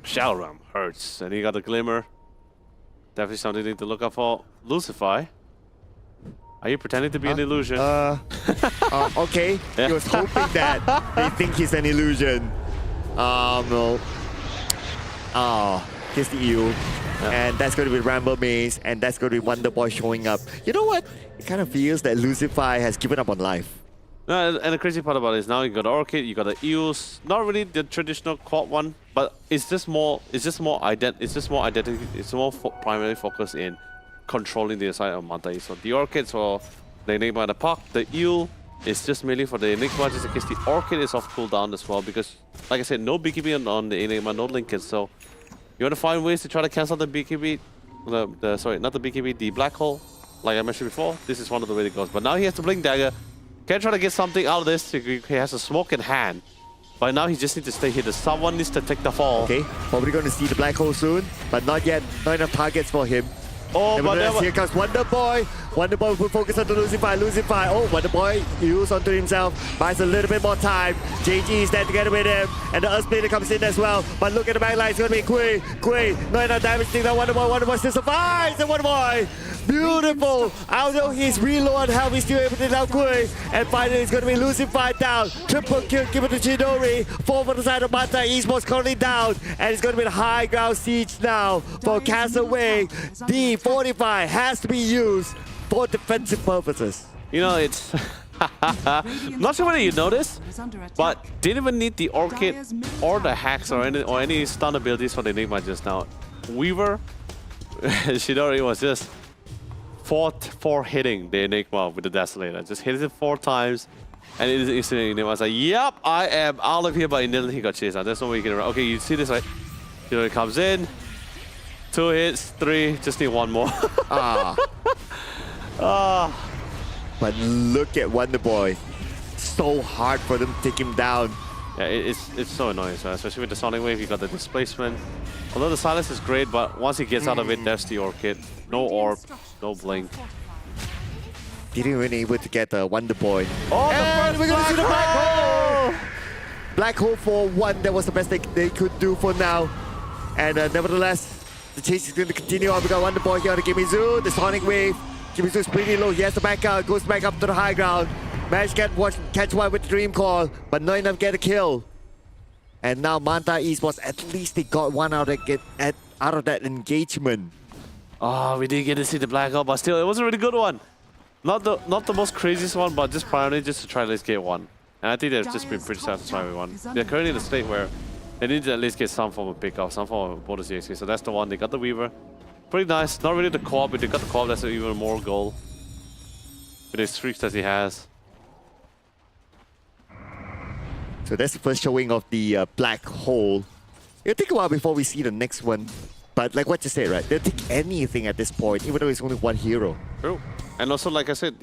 Shadow Realm hurts, and he got the Glimmer. Definitely something to look out for. Lucify. Are you pretending to be an illusion? Okay, he was hoping that they think he's an illusion. No. Here's the EU. And that's going to be Ramble Maze, and that's going to be Wonder Boy showing up. You know what? It kind of feels that Lucify has given up on life. No, and the crazy part about it is now you got the Orchid, you got the Eels. Not really the traditional quad one, but it's just more primarily focused in controlling the side of Manta. So the Orchids for the Enigma and the Puck, the Eel is just mainly for the Enigma, just in case the Orchid is off cooldown as well, because like I said, no BKB on the Enigma, no Lincoln, so you want to find ways to try to cancel the BKB, sorry, not the BKB, the Black Hole, like I mentioned before. This is one of the ways it goes. But now he has to Blink Dagger. Can try to get something out of this. He has a smoke in hand. But now he just needs to stay here. Someone needs to take the fall. Okay, probably going to see the Black Hole soon, but not yet. Not enough targets for him. Oh, Nevertheless, here comes Wonder Boy. Wonder Boy will focus on the Lucify. Lucify. Oh, Wonder Boy used onto himself. Buys a little bit more time. JG is there together with him. And the Earth Splitter comes in as well. But look at the backline. It's going to be Kui. Kui. Not enough damage. Think that Wonder Boy. Wonder Boy still survives. And Wonder Boy. Beautiful. Although he's reload on health, he's still able to take down Kui. And finally, it's going to be Lucify down. Triple kill given to Chidori. 4 for the side of Manta. Esports currently down. And it's going to be the high ground siege now for Castaway. D45 has to be used for defensive purposes. You know, it's... not sure whether you noticed, but didn't even need the Orchid or the Hacks or any stun abilities for the Enigma just now. Weaver, Shidori was just for hitting the Enigma with the Desolator. Just hit it 4 times, and it is instantly Enigma. I was like, yep, I am out of here, but then he got chased out. There's no way you can run. Okay, you see this, right? Shidori comes in, 2 hits, 3, just need 1 more. But look at Wonder Boy. So hard for them to take him down. Yeah, it's so annoying, so especially with the Sonic Wave, you got the displacement. Although the silence is great, but once he gets out of it, there's the Orchid. No Orb, no Blink. Didn't even able to get Wonder Boy. Oh, and we're gonna see the Black Hole! Black Hole for 1, that was the best they could do for now. And nevertheless, the chase is going to continue on. We got Wonder Boy here on the Gimizu, the Sonic Wave. Gimizu is pretty low, he has to back out, goes back up to the high ground. Managed to catch one with the Dream Call, but not enough to get a kill. And now Manta Esports, at least they got one out of that engagement. Oh, we didn't get to see the Black Hole, but still, it was a really good one. Not the most craziest one, but just primarily just to try to at least get one. And I think they've just been pretty satisfied with one. They're currently in a state where they need to at least get some form of pickup, some form of bonus EXP. So that's the one. They got the Weaver. Pretty nice. Not really the co-op, but they got the co-op. That's even more goal. With the streaks that he has. So that's the first showing of the Black Hole. It'll take a while before we see the next one. But like what you said, right? They'll take anything at this point, even though it's only 1 hero. True. And also, like I said,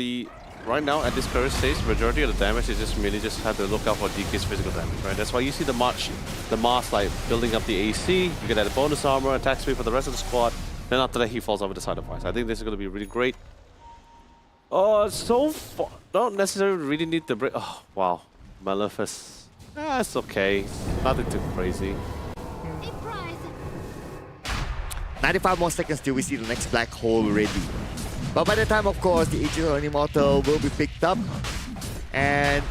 right now at this current stage, majority of the damage is just merely just have to look out for DK's physical damage, right? That's why you see the Mars like building up the AC, you get that bonus armor, attack speed for the rest of the squad. Then after that, he falls over the side of ice. I think this is going to be really great. Oh, so far, don't necessarily really need the break. Oh, wow. Maleficus. It's okay. Nothing too crazy. 95 more seconds till we see the next Black Hole ready. But by the time, of course, the Aegis of Immortal will be picked up. And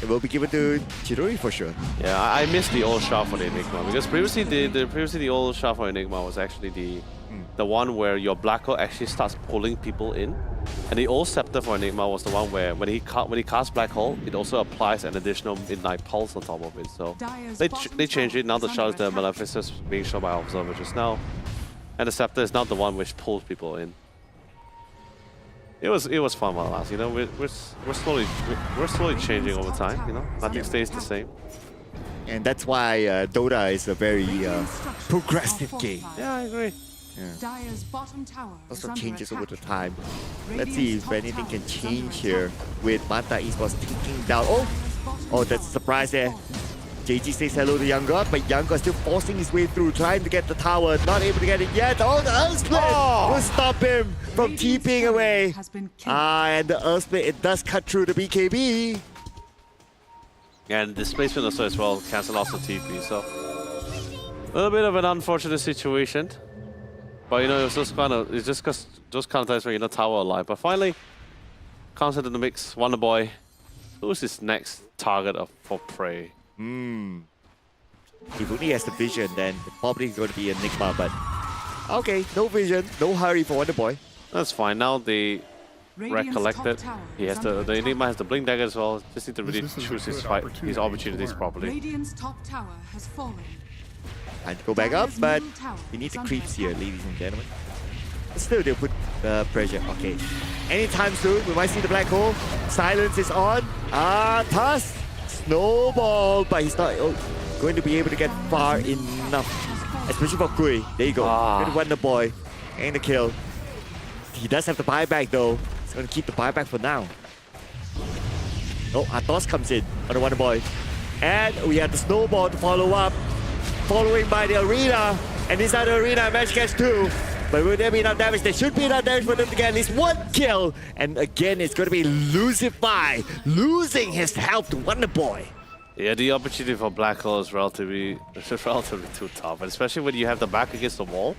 it will be given to Chidori for sure. Yeah, I missed the old shot for the Enigma. Because previously, the old shot for Enigma was actually the one where your Black Hole actually starts pulling people in. And the old Scepter for Enigma was the one where when he casts Black Hole, it also applies an additional Midnight Pulse on top of it. So they changed it. Now the shot is the Maleficus being shown by Observer just now. And the Scepter is not the one which pulls people in. It was fun while it lasted, you know. We're slowly changing over time, you know. Nothing stays the same. And that's why Dota is a very progressive game. Yeah, I agree. Dire's bottom tower Also is under changes over attack. the time. Let's see if anything can change here with Manta Esports taking down. Oh, Oh, that's a surprise there. JG says hello to Young God, but Young God still forcing his way through, trying to get the tower, not able to get it yet. Oh, the Earth Split will stop him from Radiant's TPing turret away. has been killed. And the Earth Split, it does cut through the BKB. And displacement also as well cancel out the TP. So a little bit of an unfortunate situation. But you know, it's just because those kind of times where you're not tower alive. But finally, comes into the mix. Wonder Boy, who's his next target for prey? If only he has the vision, then probably going to be Enigma, but okay, no vision, no hurry for Wonder Boy. That's fine. Now they Radiant's recollected. top tower He has is the under Enigma attack. has the blink dagger as well. Just need to really This is a choose his good fight, opportunity his to opportunities learn. properly. Radiant's top tower has fallen. And go back up, but he needs the creeps here, ladies and gentlemen. But still, they'll put pressure. Okay. Anytime soon, we might see the black hole. Silence is on. Tusk. Snowball, but he's not going to be able to get far enough. Especially for Kui. There you go. Good Wonder Boy. And the kill. He does have the buyback though. He's going to keep the buyback for now. Oh, Athos comes in on the Wonder Boy. And we have the Snowball to follow up. Following by the Arena. And inside the Arena, Match gets 2. But will there be enough damage? There should be enough damage for them to get at least 1 kill. And again, it's going to be Lucify losing his health to Wonder Boy. Yeah, the opportunity for Black Hole is relatively too tough, and especially when you have the back against the wall.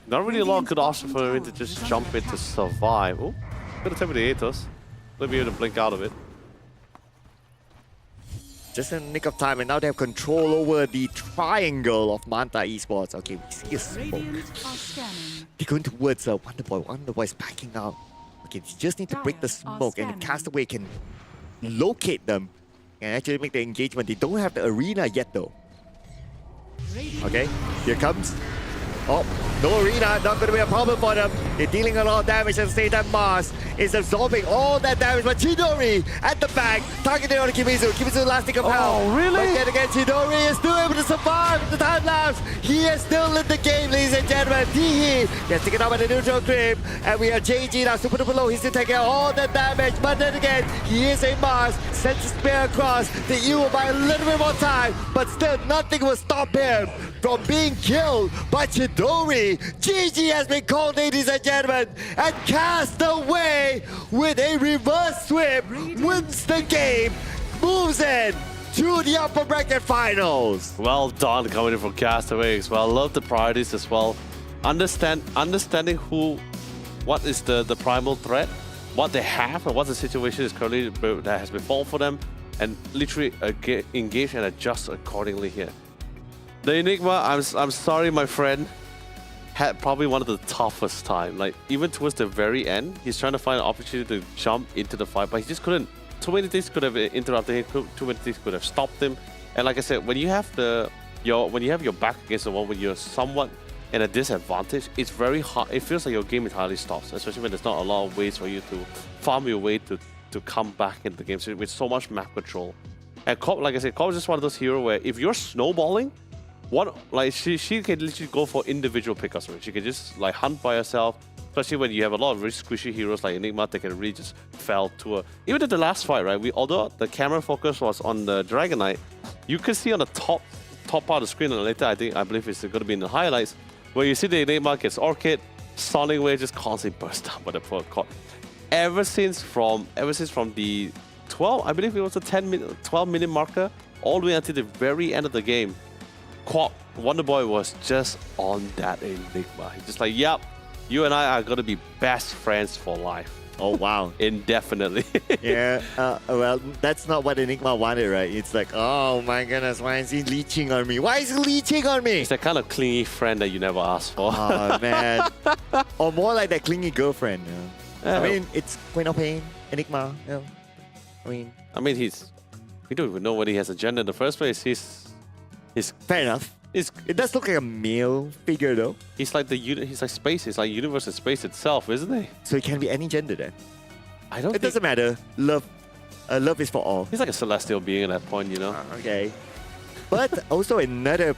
Not really a lot of good option for him to just jump in to survive. Oh, good attempt with the Aethos. They'll be able to blink out of it. Just in the nick of time, and now they have control over the triangle of Manta Esports. Okay, we see a smoke. Radiant are scanning. They're going towards Wonder Boy. Wonder Boy is backing out. Okay, they just need to break the smoke, and the Castaway can locate them and actually make the engagement. They don't have the arena yet, though. Okay, here comes. Oh, no arena, not going to be a problem for them. They're dealing a lot of damage at the same time. Mars is absorbing all that damage, but Chidori at the back, targeting on Kimitsu. Kimitsu lasting of health. Oh, really? But yet again, Chidori is still able to survive the time lapse. He is still in the game, ladies and gentlemen. Dihi gets taken out by the neutral creep. And we have JG now, super duper low. He's still taking all that damage, but then again, he is a Mars. Sends a spear across. The E will buy a little bit more time, but still nothing will stop him from being killed by Chidori. GG has been called, ladies and gentlemen, and cast away with a reverse sweep, wins the game, moves in to the upper bracket finals. Well done coming in from Castaway as well. Love the priorities as well. Understanding what is the primal threat, what they have, and what the situation is currently that has befallen for them, and literally engage and adjust accordingly here. The Enigma, I'm sorry, my friend, had probably one of the toughest time. Like, even towards the very end, he's trying to find an opportunity to jump into the fight, but he just couldn't. Too many things could have interrupted him. Too many things could have stopped him. And like I said, when you have your back against the wall, when you're somewhat in a disadvantage, it's very hard. It feels like your game entirely stops, especially when there's not a lot of ways for you to farm your way to come back into the game. So with so much map control, and Cobb, like I said, Cobb is just one of those heroes where if you're snowballing, she can literally go for individual pickups. Right? She can just like hunt by herself, especially when you have a lot of really squishy heroes like Enigma that can really just fell to her. Even at the last fight, right? Although the camera focus was on the Dragon Knight, you can see on the top part of the screen, and later I believe it's going to be in the highlights, where you see the Enigma gets Orchid, Sonic Wave just constantly burst down by the poor Cobb. Ever since from the 12, I believe it was a 12 minute marker, all the way until the very end of the game, Wonder Boy was just on that Enigma. He's just like, yep, you and I are going to be best friends for life. Oh, wow. Indefinitely. Yeah, well, that's not what Enigma wanted, right? It's like, oh my goodness, why is he leeching on me? Why is he leeching on me? It's that kind of clingy friend that you never asked for. Oh, man. Or more like that clingy girlfriend. Yeah. I mean, it's Queen of Pain, Enigma. I mean, we don't even know whether he has a gender in the first place. He's fair enough. It does look like a male figure, though. He's like he's like space. He's like universe and space itself, isn't he? So it can be any gender then. I don't. It doesn't matter. Love is for all. He's like a celestial being at that point, you know. Okay. But also another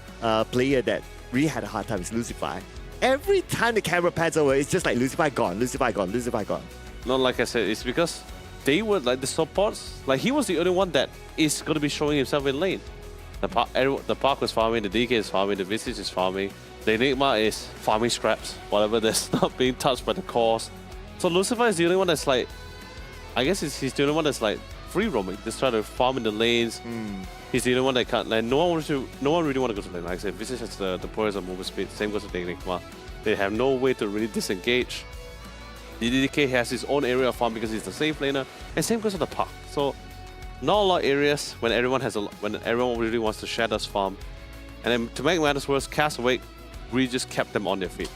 player that really had a hard time is Lucify. Every time the camera pans over, it's just like Lucify gone, Lucify gone, Lucify gone. Not like I said, it's because they were like the supports. Like he was the only one that is going to be showing himself in lane. The Park was farming, the DK is farming, the Visage is farming, the Enigma is farming scraps, whatever that's not being touched by the cores. So Lucifer is the only one that's like, I guess he's the only one that's like free roaming, just trying to farm in the lanes. He's the only one that can't. Like no one really want to go to lane. Like I said, Visage has the poise of movement speed. Same goes with the Enigma. They have no way to really disengage. The DK has his own area of farm because he's the safe laner, and same goes with the Park. So not a lot of areas when everyone really wants to Shadows farm. And then to make matters worse, Castaway really just kept them on their feet.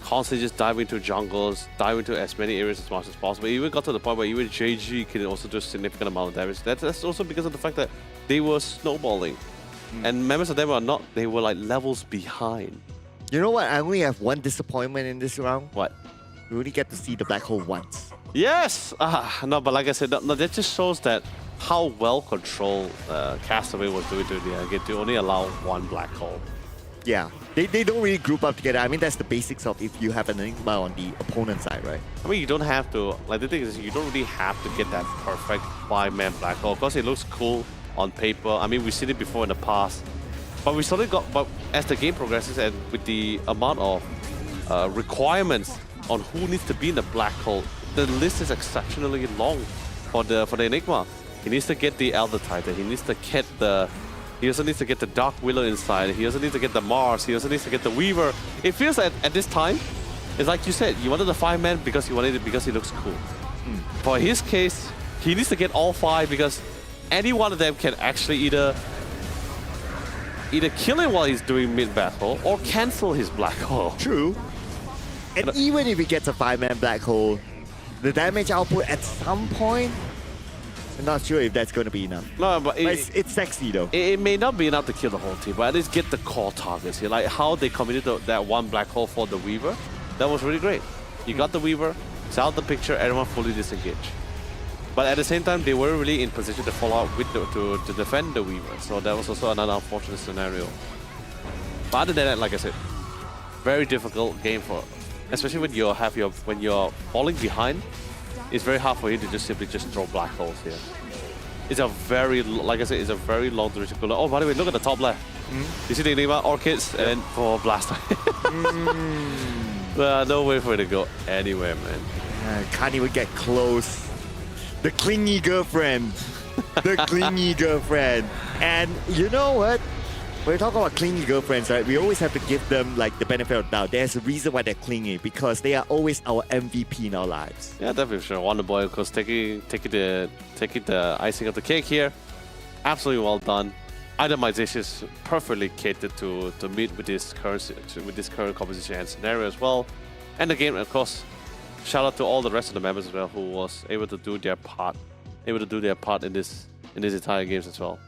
Constantly just dive into jungles, dive into as many areas as much as possible. It even got to the point where even JG can also do a significant amount of damage. That's also because of the fact that they were snowballing. And members of them are not, they were like levels behind. You know what? I only have one disappointment in this round. What? We only get to see the black hole once. Yes! No, but like I said, no, that just shows that how well controlled Castaway was doing to the game to only allow one black hole. Yeah, they don't really group up together. I mean, that's the basics of if you have an Enigma on the opponent side, right? I mean, you don't have to, like the thing is, you don't really have to get that perfect 5-man black hole. Of course, it looks cool on paper. I mean, we've seen it before in the past. But we suddenly but as the game progresses and with the amount of requirements on who needs to be in the black hole, the list is exceptionally long for the Enigma. He needs to get the Elder Titan. He needs to get he also needs to get the Dark Willow inside. He also needs to get the Mars. He also needs to get the Weaver. It feels like at this time, it's like you said, you wanted the 5-man because you wanted it because he looks cool. For his case, he needs to get all 5 because any one of them can actually either kill him while he's doing mid-battle or cancel his black hole. True. And even if he gets a 5-man black hole, the damage output at some point, I'm not sure if that's going to be enough. No, but it's sexy though. It may not be enough to kill the whole team, but at least get the core targets here. Like how they committed that one black hole for the Weaver, that was really great. You got the Weaver, it's out the picture, everyone fully disengaged. But at the same time, they weren't really in position to follow up with to defend the Weaver, so that was also another unfortunate scenario. But other than that, like I said, very difficult game for, especially when you're falling behind. It's very hard for you to simply throw black holes here. It's a very, like I said, it's a very long duration cooler. Oh, by the way, look at the top left. You see the Enigma, Orchids, and for Blast. No way for it to go anywhere, man. Can't even get close. The clingy girlfriend. The clingy girlfriend. And you know what? When we talk about clingy girlfriends, right, we always have to give them like the benefit of the doubt. There's a reason why they're clingy, because they are always our MVP in our lives. Yeah, definitely sure. Wonder Boy, of course, taking the icing of the cake here. Absolutely well done. Itemization is perfectly catered to meet with this current composition and scenario as well. And the game, of course, shout out to all the rest of the members as well who was able to do their part in this entire games as well.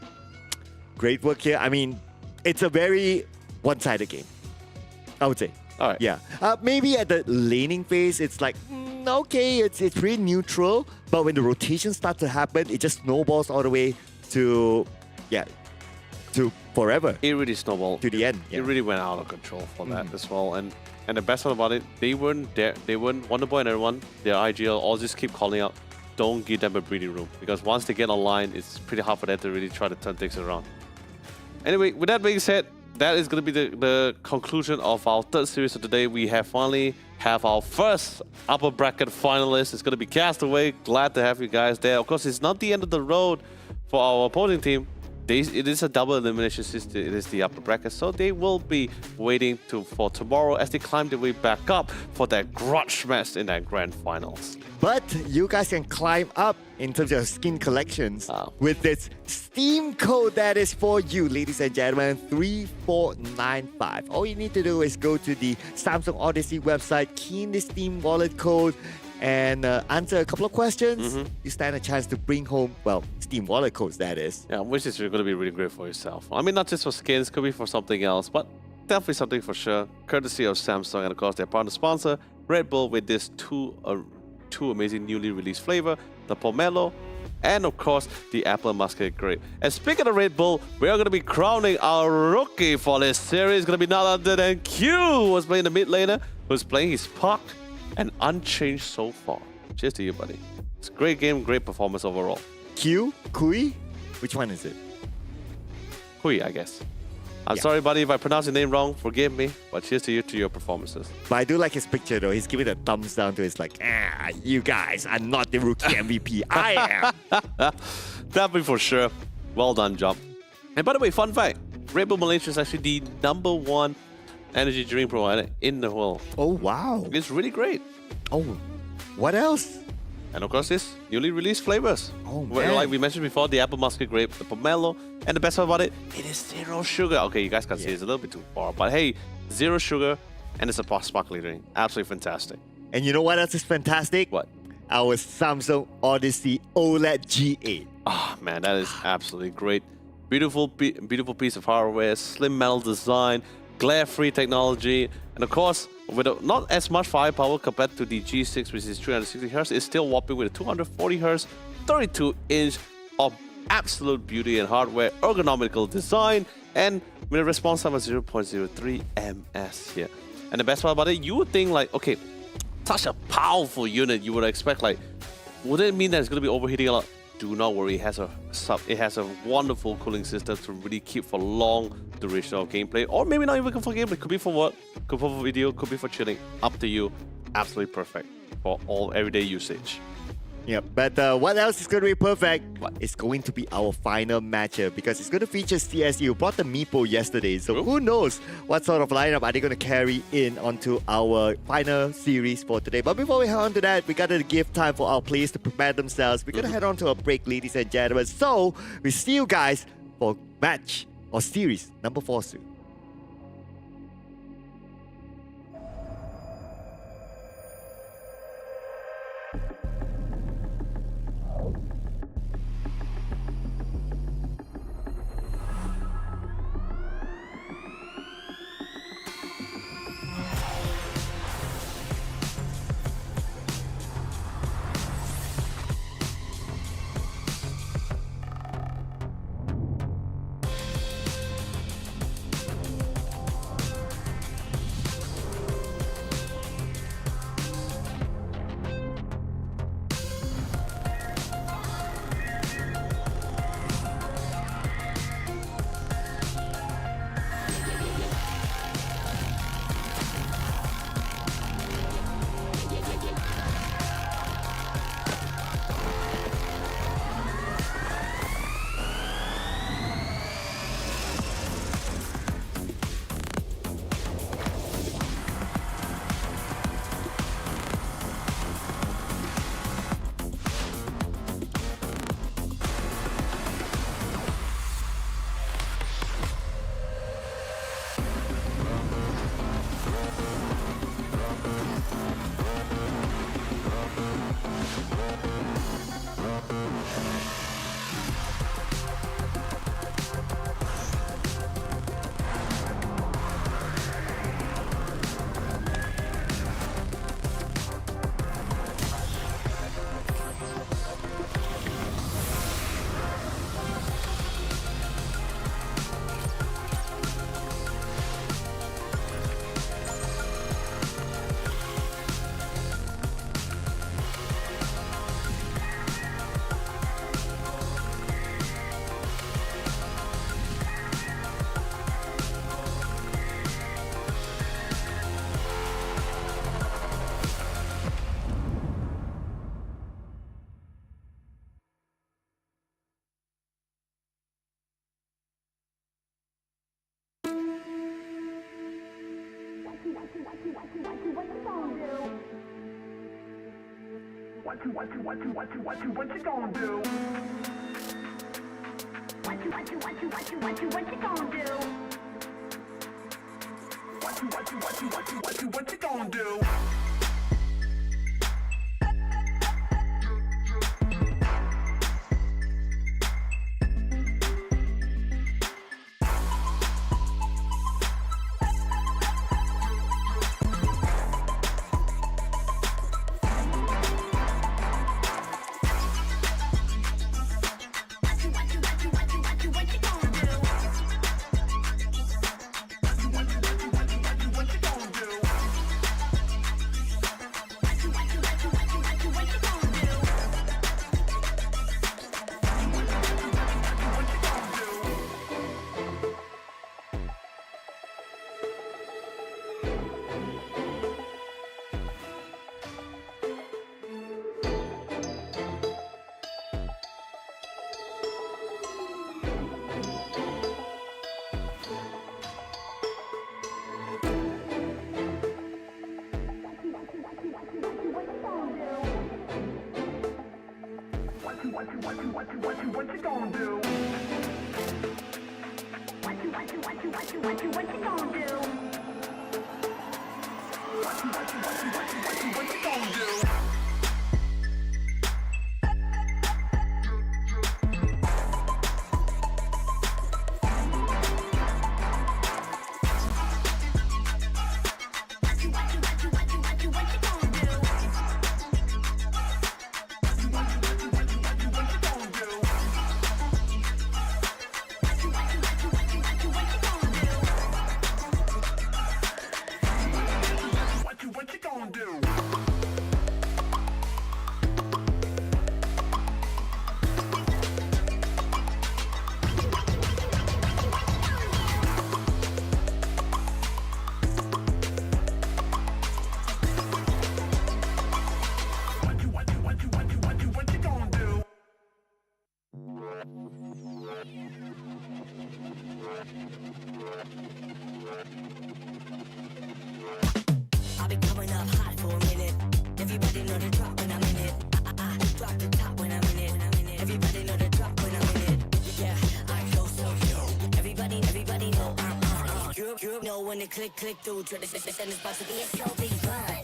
Great work here. I mean, it's a very one-sided game, I would say. All right. Yeah. Maybe at the laning phase, it's like, okay, it's pretty neutral. But when the rotations start to happen, it just snowballs all the way to forever. It really snowballed to the end. Yeah. It really went out of control for that as well. And the best part about it, they weren't there. They weren't Wonder Boy and everyone. Their IGL all just keep calling out, don't give them a breathing room, because once they get online, it's pretty hard for them to really try to turn things around. Anyway, with that being said, that is going to be the conclusion of our third series of today. We have finally have our first upper bracket finalist. It's going to be Castaway. Glad to have you guys there. Of course, it's not the end of the road for our opposing team. It is a double elimination system. It is the upper bracket, so they will be waiting for tomorrow as they climb their way back up for that grudge match in that grand finals. But you guys can climb up in terms of skin collections with this Steam code that is for you, ladies and gentlemen, 3495. All you need to do is go to the Samsung Odyssey website, key in the Steam wallet code, and answer a couple of questions. You stand a chance to bring home, well, Steam wallet codes, that is. Yeah, which is going to be really great for yourself. I mean, not just for skins, could be for something else, but definitely something for sure. Courtesy of Samsung and, of course, their partner sponsor, Red Bull, with this two amazing newly released flavor, the Pomelo, and of course, the Apple Muscat Grape. And speaking of Red Bull, we are going to be crowning our rookie for this series. It's going to be none other than Q, who's playing the mid laner, who's playing his Puck, and unchanged so far. Cheers to you, buddy. It's a great game, great performance overall. Kui? Which one is it? Hui, I guess. I'm Yeah. sorry, buddy, if I pronounce your name wrong. Forgive me. But cheers to you to your performances. But I do like his picture though. He's giving a thumbs down to it. It's like, you guys are not the rookie MVP. I am. That be for sure. Well done, job. And by the way, fun fact: Red Bull Malaysia is actually the #1 energy drink provider in the world. Oh, wow. It's really great. Oh, what else? And of course, this newly released flavors. Oh, Well, man. like we mentioned before, the apple muscat grape, the pomelo, and the best part about it, it is 0 sugar. Okay, you guys can see it's a little bit too far, but hey, 0 sugar, and it's a sparkling drink. Absolutely fantastic. And you know what else is fantastic? What? Our Samsung Odyssey OLED G8. Ah, man, that is absolutely great. Beautiful beautiful piece of hardware, slim metal design, glare-free technology, and of course, with not as much firepower compared to the G6, which is 360Hz, it's still whopping with a 240Hz, 32-inch of absolute beauty and hardware, ergonomical design, and with a response time of 0.03 ms here. And the best part about it, you would think like, okay, such a powerful unit, you would expect like, would it mean that it's going to be overheating a lot? Do not worry, it has a wonderful cooling system to really keep for long duration of gameplay, or maybe not even for gameplay. Could be for work, could be for video, could be for chilling. Up to you. Absolutely perfect for all everyday usage. Yeah, but what else is going to be perfect? What? It's going to be our final matchup because it's going to feature CSU. Brought the Meepo yesterday, so True. who knows what sort of lineup are they going to carry in onto our final series for today. But before we head on to that, we got to give time for our players to prepare themselves. We're going to head on to a break, ladies and gentlemen. So we see you guys for match or series number 4 soon. What you gonna do? What you gonna do? What you gonna do? What you gonna do? What you gonna do? What you gonna do? What you gonna do? What you gonna do? What you gonna do? I've been coming up hot for a minute. Everybody know the drop when I'm in it. I drop the top when I'm in it. Everybody know the drop when I'm in it. Yeah, I go so cute. Everybody know I'm on. You know when the click through. Try to set this about to be a so big fun.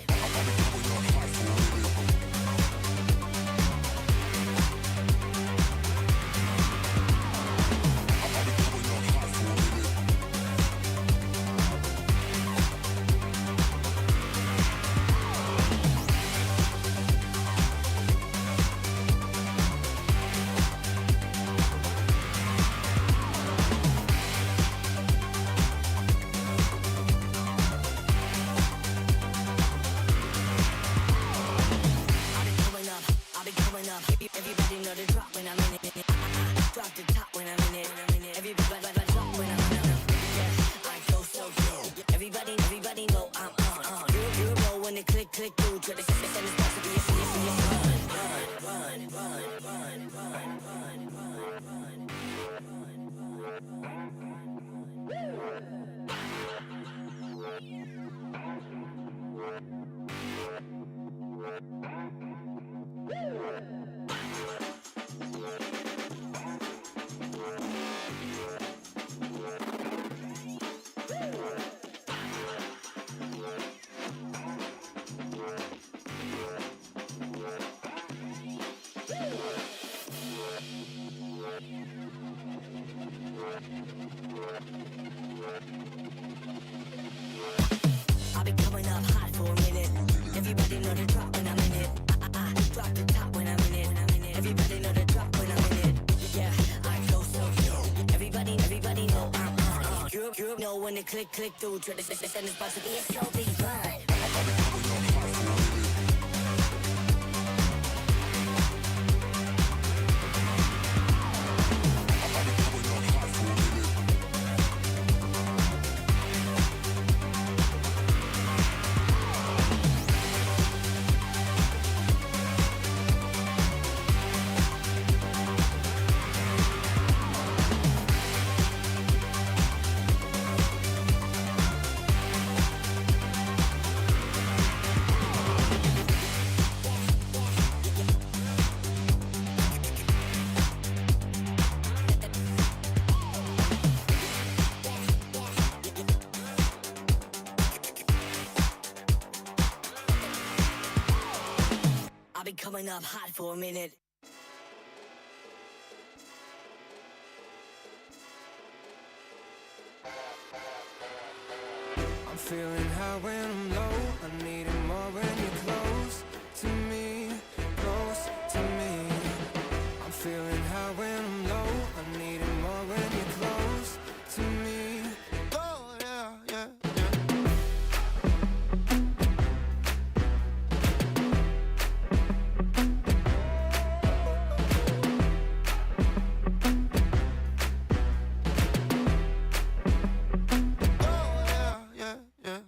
Everybody know the drop when I'm in it. Drop the top when I'm in it. Everybody drop when I'm in it. Yeah, I go so cute. Everybody know I'm on. You know when the click through. Try to set this about to be a I've been coming up hot for a minute. Everybody know the drop when I'm in it. I drop the top when I'm in it. Everybody know the drop when I'm in it. Yeah, I go so cute. Everybody know I'm on. You know when the click through. Try to set this about to be a so big fun. I've been coming up hot for a minute. I'm feeling high when I'm low. I need it more when you're close to me, close to me. I'm feeling high when I'm low. I need it more when you're close to me. Oh yeah, yeah, yeah. Oh yeah, yeah, yeah.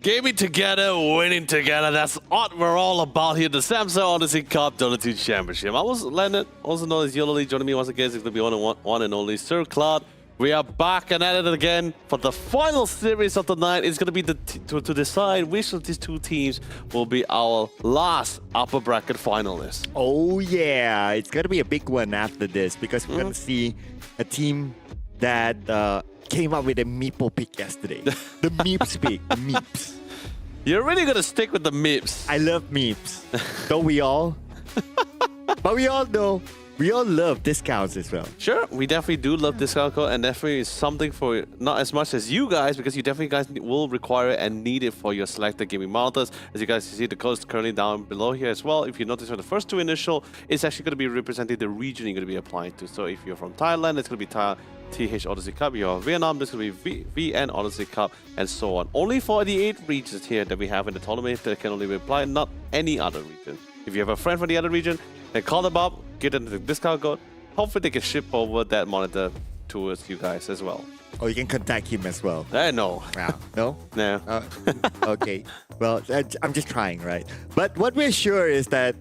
Gaming together, winning together. That's what we're all about here. The Samsung Odyssey Cup Dota 2 Championship. I was Leonard, also known as Yololi. Joining me once again is going to be one and only Sir Cloud. We are back and at it again for the final series of the night. It's going to be to decide which of these two teams will be our last upper bracket finalists. Oh yeah, it's gonna be a big one after this because we're gonna see a team that came up with a meeple pick yesterday. The Meeps pick, Meeps. You're really going to stick with the Meeps. I love Meeps. Don't we all? But we all know, we all love discounts as well. Sure, we definitely do love discount code, and definitely is something for not as much as you guys, because you definitely guys will require it and need it for your selected gaming monitors. As you guys see, the code is currently down below here as well. If you notice for the first two initial, it's actually going to be representing the region you're going to be applying to. So if you're from Thailand, it's going to be TH Odyssey Cup. You're Vietnam, this is going to be VN Odyssey Cup, and so on. Only for the 8 regions here that we have in the tournament that can only be applied, not any other region. If you have a friend from the other region, then call them up, get them the discount code. Hopefully they can ship over that monitor towards you guys as well. Or you can contact him as well. No. Wow. No? No. Okay. Well, I'm just trying, right? But what we're sure is that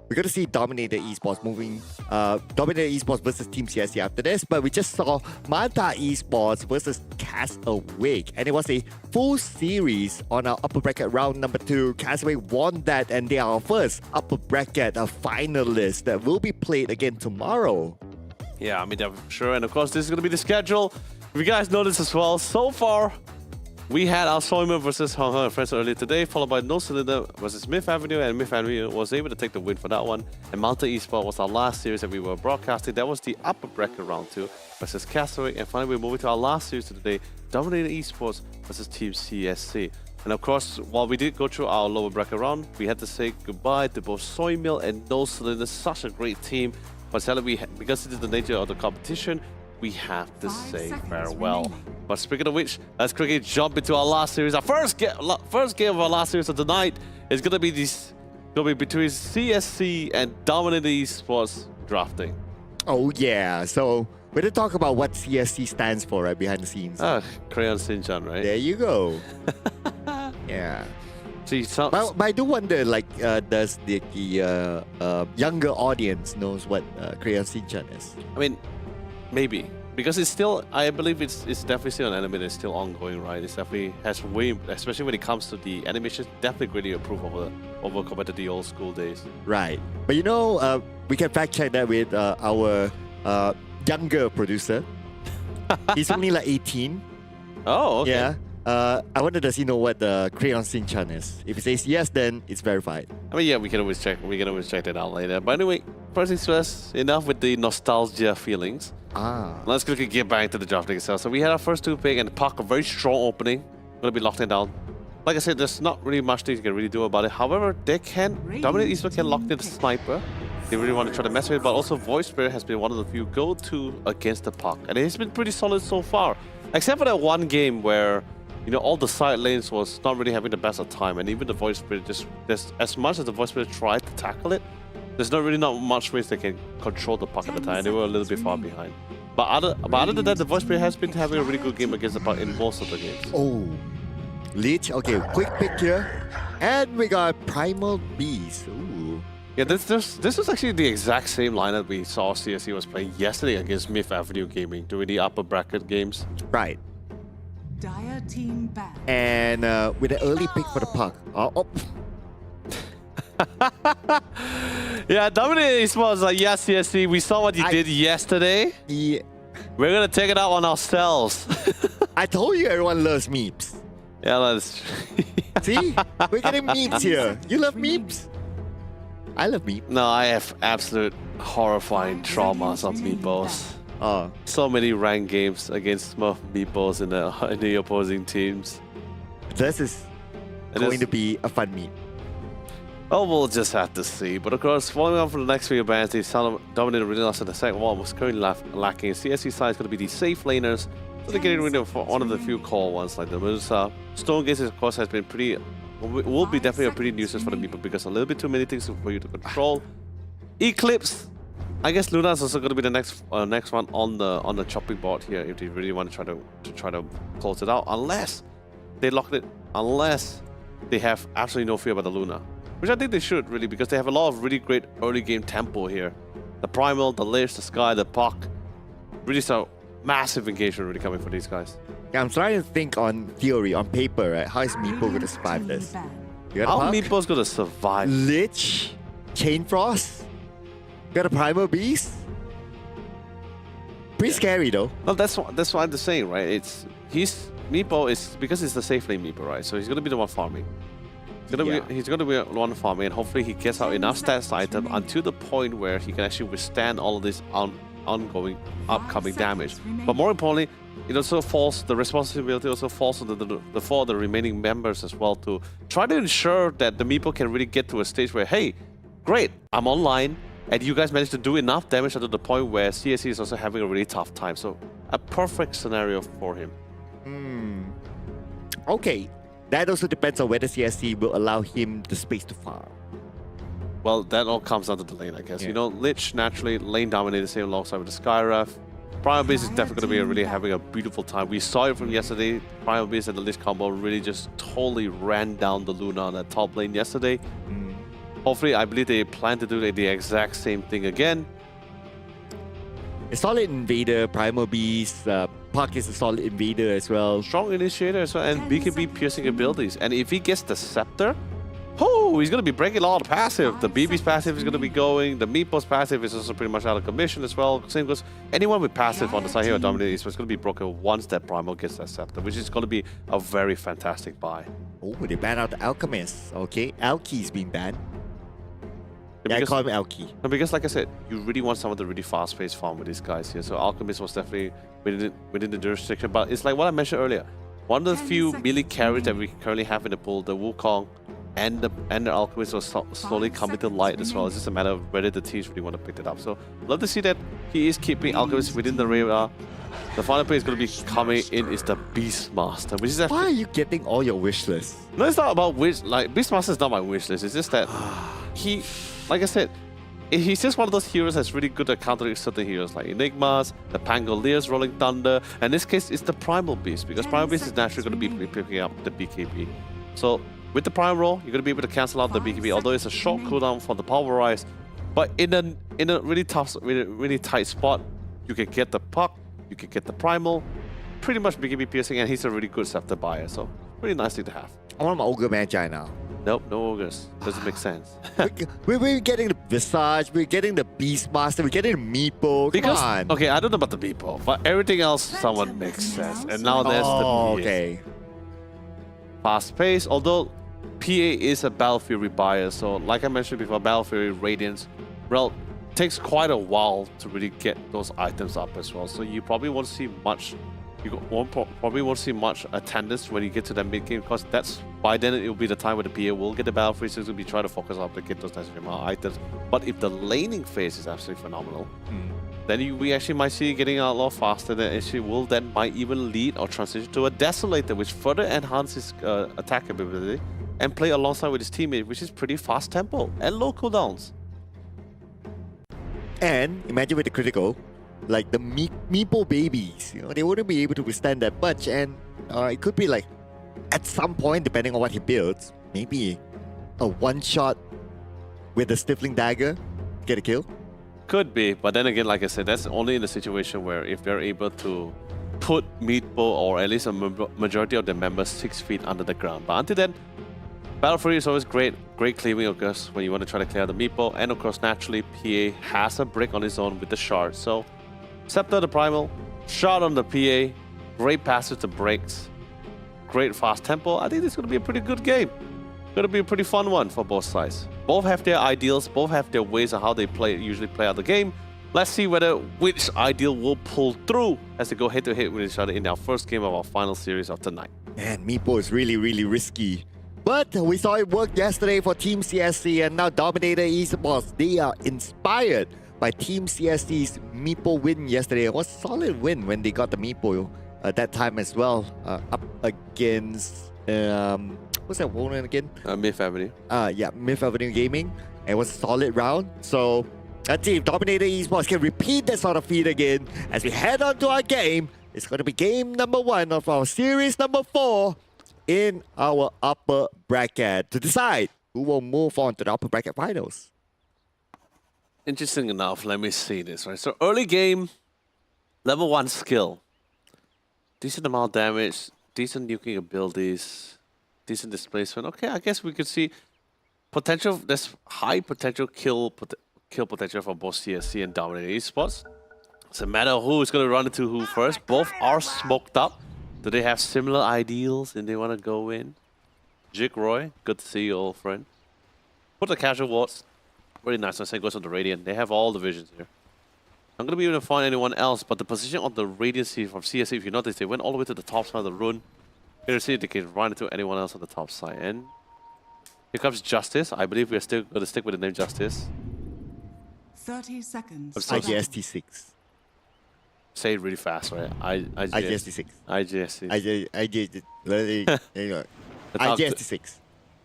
we're going to see Dominator Esports moving, Dominator Esports versus Team CSC after this, but we just saw Manta Esports versus Castaway, and it was a full series on our upper bracket round number 2. Castaway won that, and they are our first upper bracket finalist that will be played again tomorrow. Yeah, I mean, for sure. And of course, this is going to be the schedule. If you guys noticed as well, so far, we had our Soyman versus Hong Kong and Friends earlier today, followed by No Cylinder versus Myth Avenue, and Myth Avenue was able to take the win for that one. And Mountain Esports was our last series that we were broadcasting. That was the upper bracket round 2 versus Castaway. And finally, we're moving to our last series of the day, Dominator Esports versus Team CSC. And of course, while we did go through our lower bracket round, we had to say goodbye to both Soymill and No Cylinder. Such a great team. But sadly, because it is the nature of the competition, we have to say farewell. But speaking of which, let's quickly jump into our last series. Our first game of our last series of the night is going to be between CSC and Dominator Esports drafting. Oh yeah, so we're going to talk about what CSC stands for right behind the scenes. Crayon Shinchan, right? There you go. Yeah. See, but I do wonder, like, does the younger audience knows what Crayon Shinchan is? I mean, maybe. Because it's still, I believe it's definitely still an anime that's still ongoing, right? It definitely has way, especially when it comes to the animation, definitely greatly improved over compared to the old school days. Right. But you know, we can fact check that with our younger producer. He's only like 18. Oh, okay. Yeah. I wonder, does he know what the Crayon Shinchan is? If he says yes, then it's verified. I mean, yeah, we can always check. We can always check that out later. But anyway, first things first, enough with the nostalgia feelings. Let's quickly get back to the drafting itself. So we had our first 2 pick, and Park, a very strong opening. Gonna be locked down. Like I said, there's not really much things you can really do about it. However, they can, Dominator Esports can lock in the sniper. They really want to try to mess with it, but also Voice Spirit has been one of the few go-to against the Park. And it's been pretty solid so far. Except for that one game where, you know, all the side lanes was not really having the best of time, and even the Voice Spirit just as much as the Voice Spirit tried to tackle it, there's not much ways they can control the puck at the time. They were a little bit far behind. But other than that, the Voice Spirit has been having a really good game against the puck in most of the games. Oh, Leech. Okay, quick pick here, and we got Primal Beast. Ooh, Yeah, this was actually the exact same lineup we saw CSC was playing yesterday against Myth Avenue Gaming during the upper bracket games. Right. Dire team ban. And with an early pick for the puck. Yeah, Dominated Esports like, yes, CSC, we saw what you did yesterday. Yeah. We're gonna take it out on ourselves. I told you everyone loves memes. Yeah, that's See? We're getting memes here. You love memes? I love memes. No, I have absolute horrifying traumas of meatballs. Oh. So many ranked games against Smurf meatballs in the opposing teams. This is going to be a fun meme. Oh, we'll just have to see. But of course, following on from the next few bands, they dominated really lost in the second one. Was currently lacking. CSC side is going to be the safe laners. So they're getting rid of one of the few core ones like the Medusa. Stonegaze, of course, has been pretty. Will be definitely a pretty nuisance for the people because a little bit too many things for you to control. Eclipse. I guess Luna is also going to be the next one on the chopping board here if they really want to try to close it out. Unless they lock it. Unless they have absolutely no fear about the Luna. Which I think they should, really, because they have a lot of really great early game tempo here. The Primal, the Lich, the Sky, the Puck. Really so massive engagement really coming for these guys. Yeah, I'm trying to think on theory, on paper, right? How is Meepo going to survive this? You got a How Puck? Meepo's going to survive? Lich? Chain Frost? You got a Primal Beast? Pretty scary, though. No, that's what I'm just saying, right? Meepo is because it's the safe lane Meepo, right? So he's going to be the one farming. He's gonna be one farming, and hopefully he gets out enough stats item until the point where he can actually withstand all of this ongoing, upcoming damage. But more importantly, it also falls, the responsibility also falls on the remaining members as well to try to ensure that the Meepo can really get to a stage where, hey, great, I'm online, and you guys managed to do enough damage to the point where CSC is also having a really tough time. So a perfect scenario for him. Okay. That also depends on whether CSC will allow him the space to farm. Well, that all comes down to the lane, I guess. Yeah. You know, Lich naturally lane dominated same alongside with the Skyref. Primal Beast is definitely going to be really having a beautiful time. We saw it from yesterday. Primal Beast and the Lich combo really just totally ran down the Luna on that top lane yesterday. Hopefully, I believe they plan to do the exact same thing again. A solid invader, Primal Beast, Puck is a solid invader as well. Strong initiator as well, and BKB piercing abilities. And if he gets the Scepter, oh, he's going to be breaking a lot of passive. The BB's passive is going to be going. The Meepo's passive is also pretty much out of commission as well. Same goes, anyone with passive on the side here at Dominated Esports is going to be broken once that Primal gets that Scepter, which is going to be a very fantastic buy. Oh, they banned out the Alchemist. Okay, Alki's being banned. Yeah, I Because- call him Alki. No, because like I said, you really want some of the really fast-paced farm with these guys here. So Alchemist was definitely within the jurisdiction. But it's like what I mentioned earlier. One of the few melee carries that we currently have in the pool, the Wukong and the Alchemist will slowly coming to light as well. It's just a matter of whether the teams really want to pick it up. So love to see that he is keeping Alchemist within the radar. The final play is going to be coming in is the Beastmaster, which is actually... Why are you getting all your wish lists? No, it's not about wish. Like Beastmaster is not my wish list. It's just that he, like I said, he's just one of those heroes that's really good at countering certain heroes like Enigmas, the Pangoliers, Rolling Thunder. And in this case, it's the Primal Beast because Primal Beast is naturally going to be picking up the BKB. So with the Primal roll, you're going to be able to cancel out the BKB, although it's a short cooldown for the Pulverize. But in a really tough, really tight spot, you can get the Puck, you can get the Primal, pretty much BKB piercing, and he's a really good Scepter buyer. So really nice thing to have. I want my Ogre Magi now. Nope, no ogres. Doesn't make sense. We're getting the Visage, we're getting the Beastmaster, we're getting the Meepo. Come on. Okay, I don't know about the Meepo, but everything else somewhat makes sense. And now there's the PA. Okay. Fast pace, although PA is a Battle Fury buyer, so like I mentioned before, Battle Fury Radiance, well, takes quite a while to really get those items up as well. So you probably won't see much. Probably won't see much attendance when you get to that mid game because that's by then it will be the time where the PA will get the Battle Fury, so it's going to be trying to focus on to get those necessary amount of items. But if the laning phase is absolutely phenomenal, then we actually might see it getting out a lot faster. Than actually will then might even lead or transition to a Desolator, which further enhances attack ability and play alongside with his teammate, which is pretty fast tempo and low cooldowns. And imagine with the critical, like the Meepo babies, you know, they wouldn't be able to withstand that much. And it could be like, at some point, depending on what he builds, maybe a one-shot with the Stifling Dagger get a kill? Could be, but then again, like I said, that's only in the situation where if they're able to put Meatball or at least a majority of their members 6 feet under the ground. But until then, Battle Fury is always great cleaving, of course, when you want to try to clear the Meatball. And of course, naturally, PA has a brick on his own with the shard. So, Scepter the Primal, shard on the PA, great passage to breaks, great fast tempo. I think this is going to be a pretty good game. Going to be a pretty fun one for both sides. Both have their ideals, both have their ways of how they usually play out the game. Let's see which ideal will pull through as they go head-to-head with each other in our first game of our final series of tonight. Man, Meepo is really, really risky. But we saw it work yesterday for Team CSC, and now Dominator Esports, they are inspired by Team CSC's Meepo win yesterday. It was a solid win when they got the Meepo at that time as well, up against... what's that opponent again? Myth Avenue. Yeah, Myth Avenue Gaming. And it was a solid round. So that team, Dominator Esports, can repeat that sort of feat again as we head on to our game. It's going to be game number 1 of our series number 4 in our upper bracket to decide who will move on to the upper bracket finals. Interesting enough, let me see this, right? So early game, level 1 skill. Decent amount of damage, decent nuking abilities, decent displacement. Okay, I guess we could see potential. There's high potential kill potential for both CSC and Dominator Esports. It's a matter of who is going to run into who first. Both are smoked up. Do they have similar ideals and they want to go in? Jig Roy, good to see you, old friend. Put the casual wards. Very nice. Same goes on the Radiant. They have all the visions here. I'm going to be able to find anyone else, but the position of the Radiant from CSC, if you notice, they went all the way to the top side of the rune. Here to see if they can run into anyone else on the top side. And here comes Justice. I believe we're still going to stick with the name Justice. 30 seconds. IGST6. Say it really fast, right? IGST6. IGST. IGST6.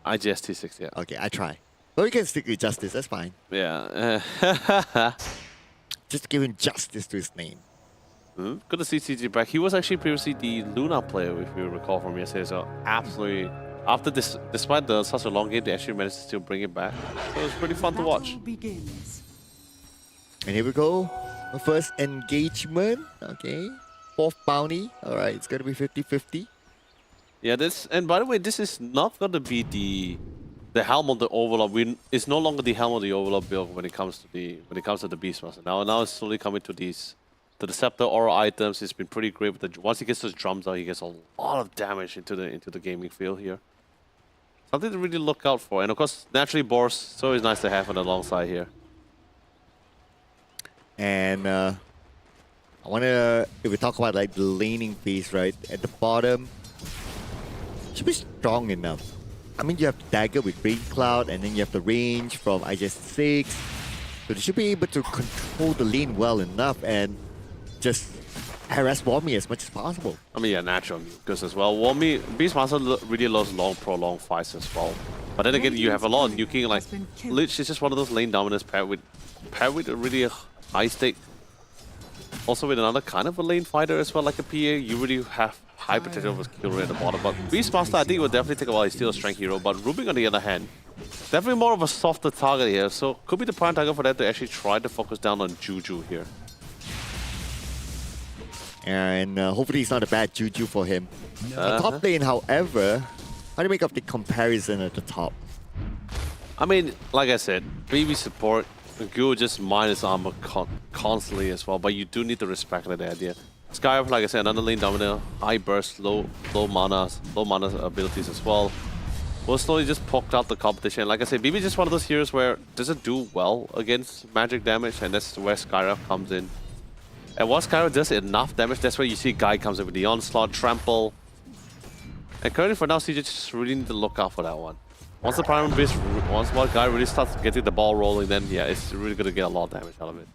IGST6, yeah. Okay, I try. But we can stick with Justice, that's fine. Yeah. Just give him justice to his name. Good to see CG back. He was actually previously the Luna player, if you recall from yesterday. So absolutely, after this, despite such a long game, they actually managed to still bring it back. So it was pretty fun to watch. Begins. And here we go. The first engagement. Okay. 4th bounty. Alright, it's gonna be 50-50. Yeah, and by the way, this is not gonna be the helm of the Overlord. It's no longer the helm of the Overlord build when it comes to the Beastmaster. Now it's slowly coming to the Scepter aura items. It's been pretty great. Once he gets those drums out, he gets a lot of damage into the gaming field here. Something to really look out for. And of course, naturally, Boros, it's always nice to have on the long side here. And I wanna, if we talk about like the laning phase, right? At the bottom, should be strong enough. I mean, you have the dagger with Rain Cloud, and then you have the range from IGS6. So they should be able to control the lane well enough and just harass Wommy as much as possible. I mean, yeah, natural mucus as well. Wommy, Beastmaster really loves prolonged fights as well. But then again, you have a lot of nuking. Like, Lich is just one of those lane dominants paired with a really high stake. Also with another kind of a lane fighter as well, like a PA. You really have high potential of a kill rate at the bottom. But Beastmaster, I think, will definitely take a while. He's still a strength hero. But Rubik, on the other hand, definitely more of a softer target here. So could be the prime target for that to actually try to focus down on Juju here. And hopefully it's not a bad Juju for him. Top lane, however, how do you make up the comparison at the top? I mean, like I said, BB support, Ghoul just minus armor constantly as well, but you do need to respect that idea. Skyrim, like I said, another lane dominator, high burst, low mana abilities as well. Will slowly just poke out the competition. Like I said, BB is just one of those heroes where doesn't do well against magic damage, and that's where Skyrim comes in. And once Skyrim does enough damage, that's where you see Guy comes in with the onslaught, trample. And currently for now, CJ just really need to look out for that one. Once the Primal Beast, once one Guy really starts getting the ball rolling, then yeah, it's really going to get a lot of damage out of it.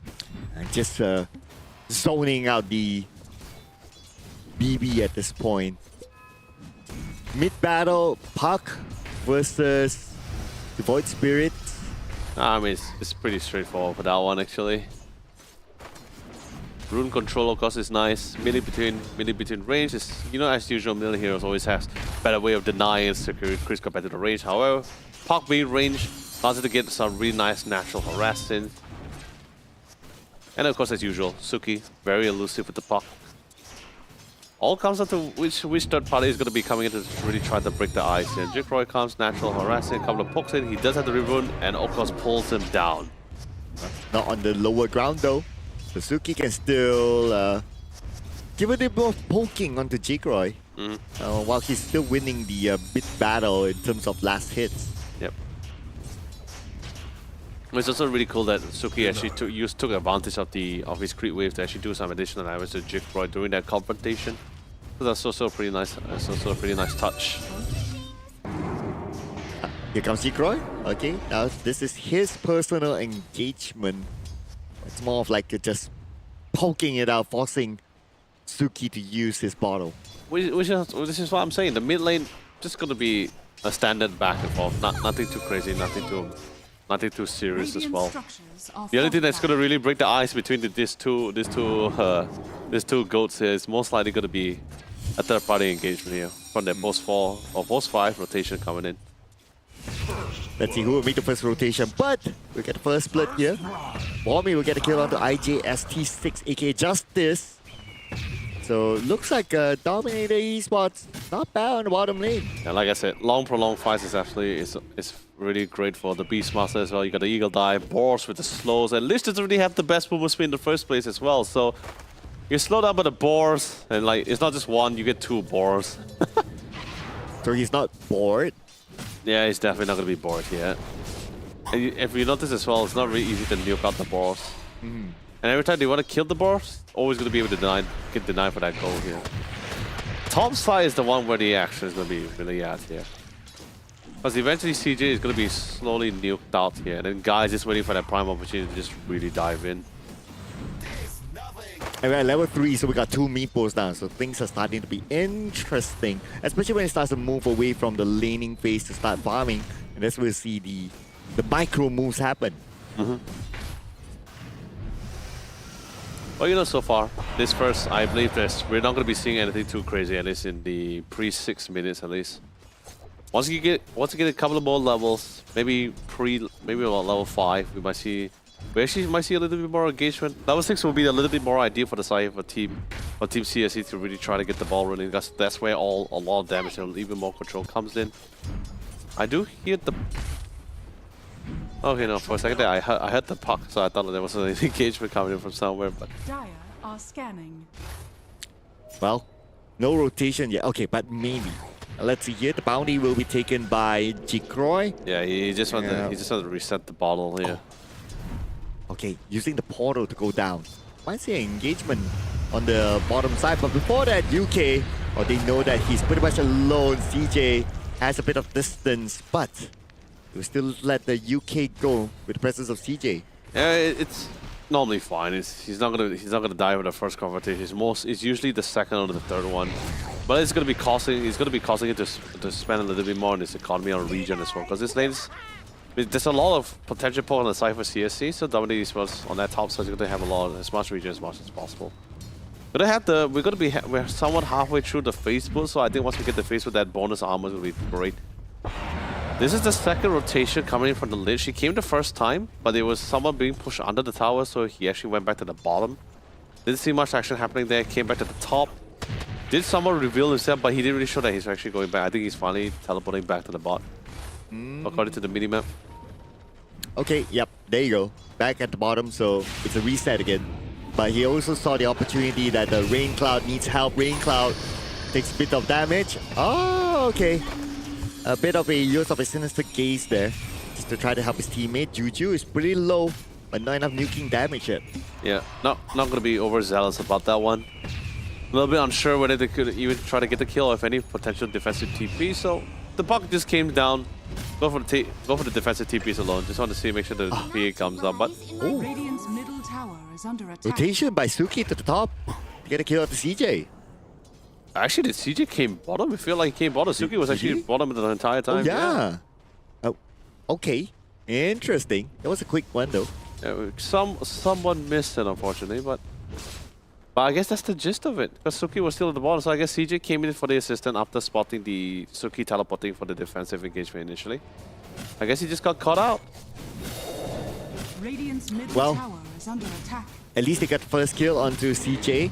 And just zoning out the BB at this point. Mid-battle, Puck versus the Void Spirit. I mean, it's pretty straightforward for that one, actually. Rune control, of course, is nice. Melee between range is, you know, as usual, melee heroes always has better way of denying security creeps compared to the range. However, Puck being range allows it to get some really nice natural harassing. And of course, as usual, Suki, very elusive with the Puck. All comes down to which third party is going to be coming in to really try to break the ice. And Jikroy comes natural harassing, a couple of pokes in. He does have the rebound and of course pulls him down. Not on the lower ground though. Suzuki can still give a bit more poking onto Jikroy while he's still winning the mid battle in terms of last hits. Yep. It's also really cool that Suki actually took advantage of his creep wave to actually do some additional damage to Jikroy during that confrontation. So that's also pretty nice. That's also a pretty nice touch. Here comes Jikroy. Okay, now this is his personal engagement. It's more of like just poking it out, forcing Suki to use his bottle. This is what I'm saying. The mid lane just gonna be a standard back and forth. Nothing too crazy. Nothing too serious as well. The only thing that's gonna really break the ice between these two goats here is most likely gonna be a third-party engagement here from the post 4 or post 5 rotation coming in. Let's see who will make the first rotation, but we'll get the first split here. Bommy will get a kill onto IJST6, aka Justice. So looks like Dominator Esports not bad on the bottom lane. And like I said, long prolonged fights is actually is really great for the Beastmaster as well. You got the Eagle Dive, Boars with the slows, and Lich doesn't really have the best movement speed in the first place as well. So you slow down by the Boars, and like it's not just one, you get 2 Boars. So he's not bored. Yeah, he's definitely not gonna be bored here. And if you notice as well, it's not really easy to nuke out the Boars. And every time they want to kill the Boars, always gonna be able to get denied for that goal here. Top side is the one where the action is gonna be really at here. Because eventually CJ is gonna be slowly nuked out here, and then guys just waiting for that prime opportunity to just really dive in. And we're at level 3, so we got 2 meeples now, so things are starting to be interesting. Especially when it starts to move away from the laning phase to start farming. And that's where we see the micro moves happen. Well, you know, so far, this first, I believe we're not going to be seeing anything too crazy, at least in the pre-6 minutes at least. Once you get a couple of more levels, maybe about level 5, we actually might see a little bit more engagement. Level 6 will be a little bit more ideal for the side of Team CSE to really try to get the ball running. That's where a lot of damage and even more control comes in. I do hear the... Okay, no, for a second there, I heard the puck, so I thought there was an engagement coming in from somewhere, but... Dire are scanning. Well, no rotation yet. Okay, but maybe. Let's see here. The bounty will be taken by Jikroy. Yeah, he just wanted to reset the bottle here. Okay, using the portal to go down. Might see an engagement on the bottom side, but before that, UK, they know that he's pretty much alone. CJ has a bit of distance, but we'll still let the UK go with the presence of CJ. Yeah, it's normally fine. He's not gonna die with the first confrontation. It's usually the second or the third one. But it's gonna be causing it to spend a little bit more on this economy on region as well. Because this lane's there's a lot of potential pull on the side for CSC, so Dominating Esports on that top side is gonna have as much region as much as possible. We're somewhat halfway through the Facebook, so I think once we get the Facebook, that bonus armor is gonna be great. This is the second rotation coming in from the Lich. He came the first time, but there was someone being pushed under the tower, so he actually went back to the bottom. Didn't see much action happening there, came back to the top. Did someone reveal himself, but he didn't really show that he's actually going back. I think he's finally teleporting back to the bot, according to the minimap. Okay, yep, there you go. Back at the bottom, so it's a reset again. But he also saw the opportunity that the Rain Cloud needs help. Rain Cloud takes a bit of damage. Oh, okay. A bit of a use of a Sinister Gaze there, just to try to help his teammate. Juju is pretty low, but not enough nuking damage yet. Yeah, not gonna be overzealous about that one. A little bit unsure whether they could even try to get the kill or if any potential defensive TP. So the puck just came down. Go for the defensive TPs alone. Just want to see, make sure the PA comes up. But Radiant's middle tower is under attack. Rotation by Suki to the top to get a kill out the CJ. actually, did CJ came bottom? I feel like he came bottom. Suki was actually bottom the entire time. Oh, yeah. Oh, okay. Interesting. That was a quick one though. Yeah, someone missed it, unfortunately, but But I guess that's the gist of it, because Suki was still at the bottom, so I guess CJ came in for the assistant after spotting the Suki teleporting for the defensive engagement initially. I guess he just got caught out. Radiant's middle Well, tower is under attack. At least they got the first kill onto CJ.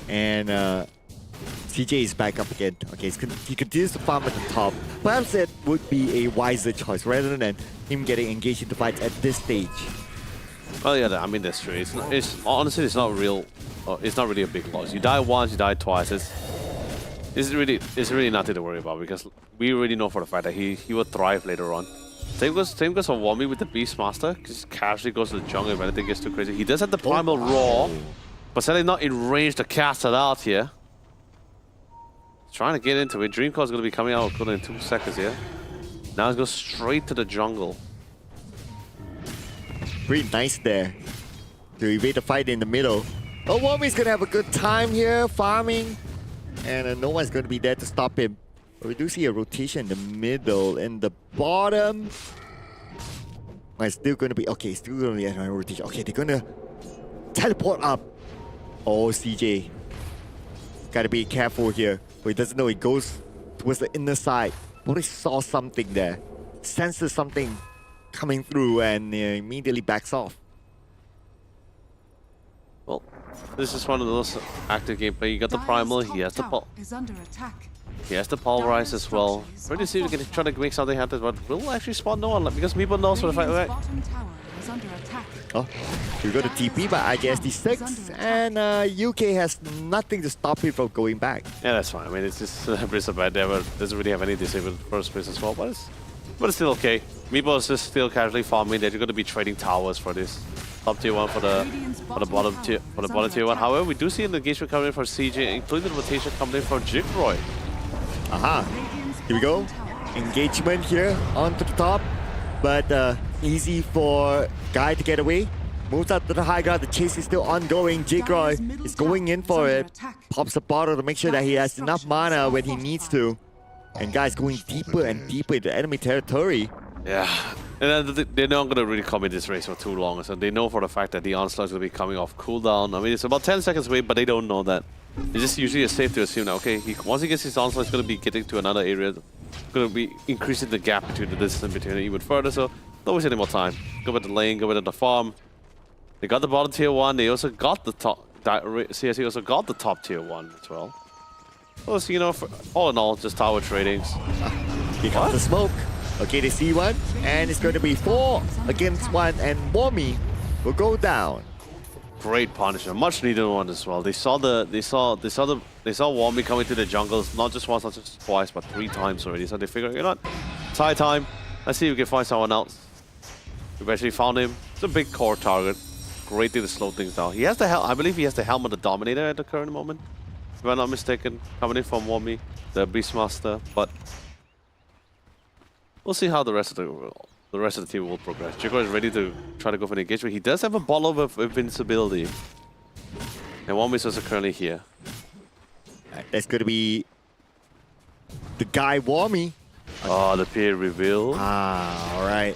And CJ is back up again. Okay, he continues to farm at the top. Perhaps it would be a wiser choice rather than him getting engaged into fights at this stage. Well, yeah, I mean that's true. Honestly, it's not real. It's not really a big loss. You die once, you die twice. It's really nothing to worry about, because we already know for the fact that he will thrive later on. Same goes for Wommy with the Beastmaster. Just casually goes to the jungle if anything gets too crazy. He does have the Primal Roar, but sadly not in range to cast it out here. He's trying to get into it. Dream Call is going to be coming out in 2 seconds here. Now he goes straight to the jungle. Pretty nice there to evade the fight in the middle. Oh, Wommy's gonna have a good time here farming, and no one's gonna be there to stop him. But we do see a rotation in the middle and the bottom. It's still gonna be okay. Still gonna be a rotation. Okay, they're gonna teleport up. Oh, CJ, gotta be careful here. But he doesn't know he goes towards the inner side. But he saw something there, senses something coming through, and immediately backs off. Well, this is one of those active gameplay. You got the Primal, he has the is under attack. He has the Pulverize as well. Pretty soon we can try to make something happen, but we'll actually spawn no one, because people knows for the fact, right? Bottom tower is under attack. Oh, we got a TP by IGSD6, and UK has nothing to stop him from going back. Yeah, that's fine. I mean, it's just Brisa bad never doesn't really have any disabled first place as well, but it's still okay. Meepo is just still casually farming. They're going to be trading towers for this top tier 1 for the bottom tier 1. However, we do see an engagement coming in for CJ, including the rotation coming in for Jigroy. Aha, here we go. Engagement here onto the top, but easy for Guy to get away. Moves out to the high ground. The chase is still ongoing. Jigroy is going in for it. Pops the bottle to make sure that he has enough mana when he needs to. And Guy's going deeper and deeper into enemy territory. Yeah, and they're not going to really commit this race for too long, so they know for the fact that the onslaught is going to be coming off cooldown. I mean, it's about 10 seconds away, but they don't know that. It's just usually safe to assume that, okay, once he gets his onslaught, he's going to be getting to another area. Going to be increasing the gap between the distance between it even further, so don't waste any more time. Go with the lane, go with the farm. They got the bottom tier 1, they also got the top, CSE also got the top tier 1 as well. So, you know, all in all, just tower tradings. He got the smoke. Okay, they see one, and it's going to be 4 against 1, and Wommy will go down. Great punishment, much needed one as well. They saw Wommy coming to the jungles not just once, not just twice, but 3 times already. So they figured, you know what, it's high time. Let's see if we can find someone else. We've actually found him. It's a big core target. Great thing to slow things down. He has the I believe he has the helmet of the Dominator at the current moment, if I'm not mistaken, coming in from Wommy, the Beastmaster, but we'll see how the rest of the team will progress. Jigroy is ready to try to go for the engagement. He does have a ball of invincibility. And Wommy is also currently here. That's going to be the Guy Wommy. Oh, the PA reveal. Ah, alright.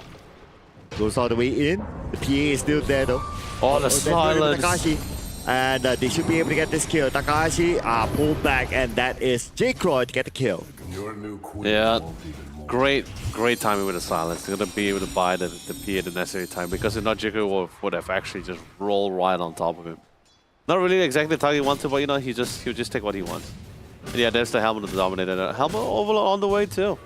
Goes all the way in. The PA is still there though. Oh, the silence. Takahashi. And they should be able to get this kill. Takahashi pulled back, and that is Jigroy to get the kill. Your new queen. Yeah, great timing with the silence. They're going to be able to buy the PA at the necessary time, because if not, Jigroy would have actually just rolled right on top of him. Not really exactly the target he wants to, but you know, he'll just take what he wants. And yeah, there's the helmet of the Dominator. Helmet overload on the way too.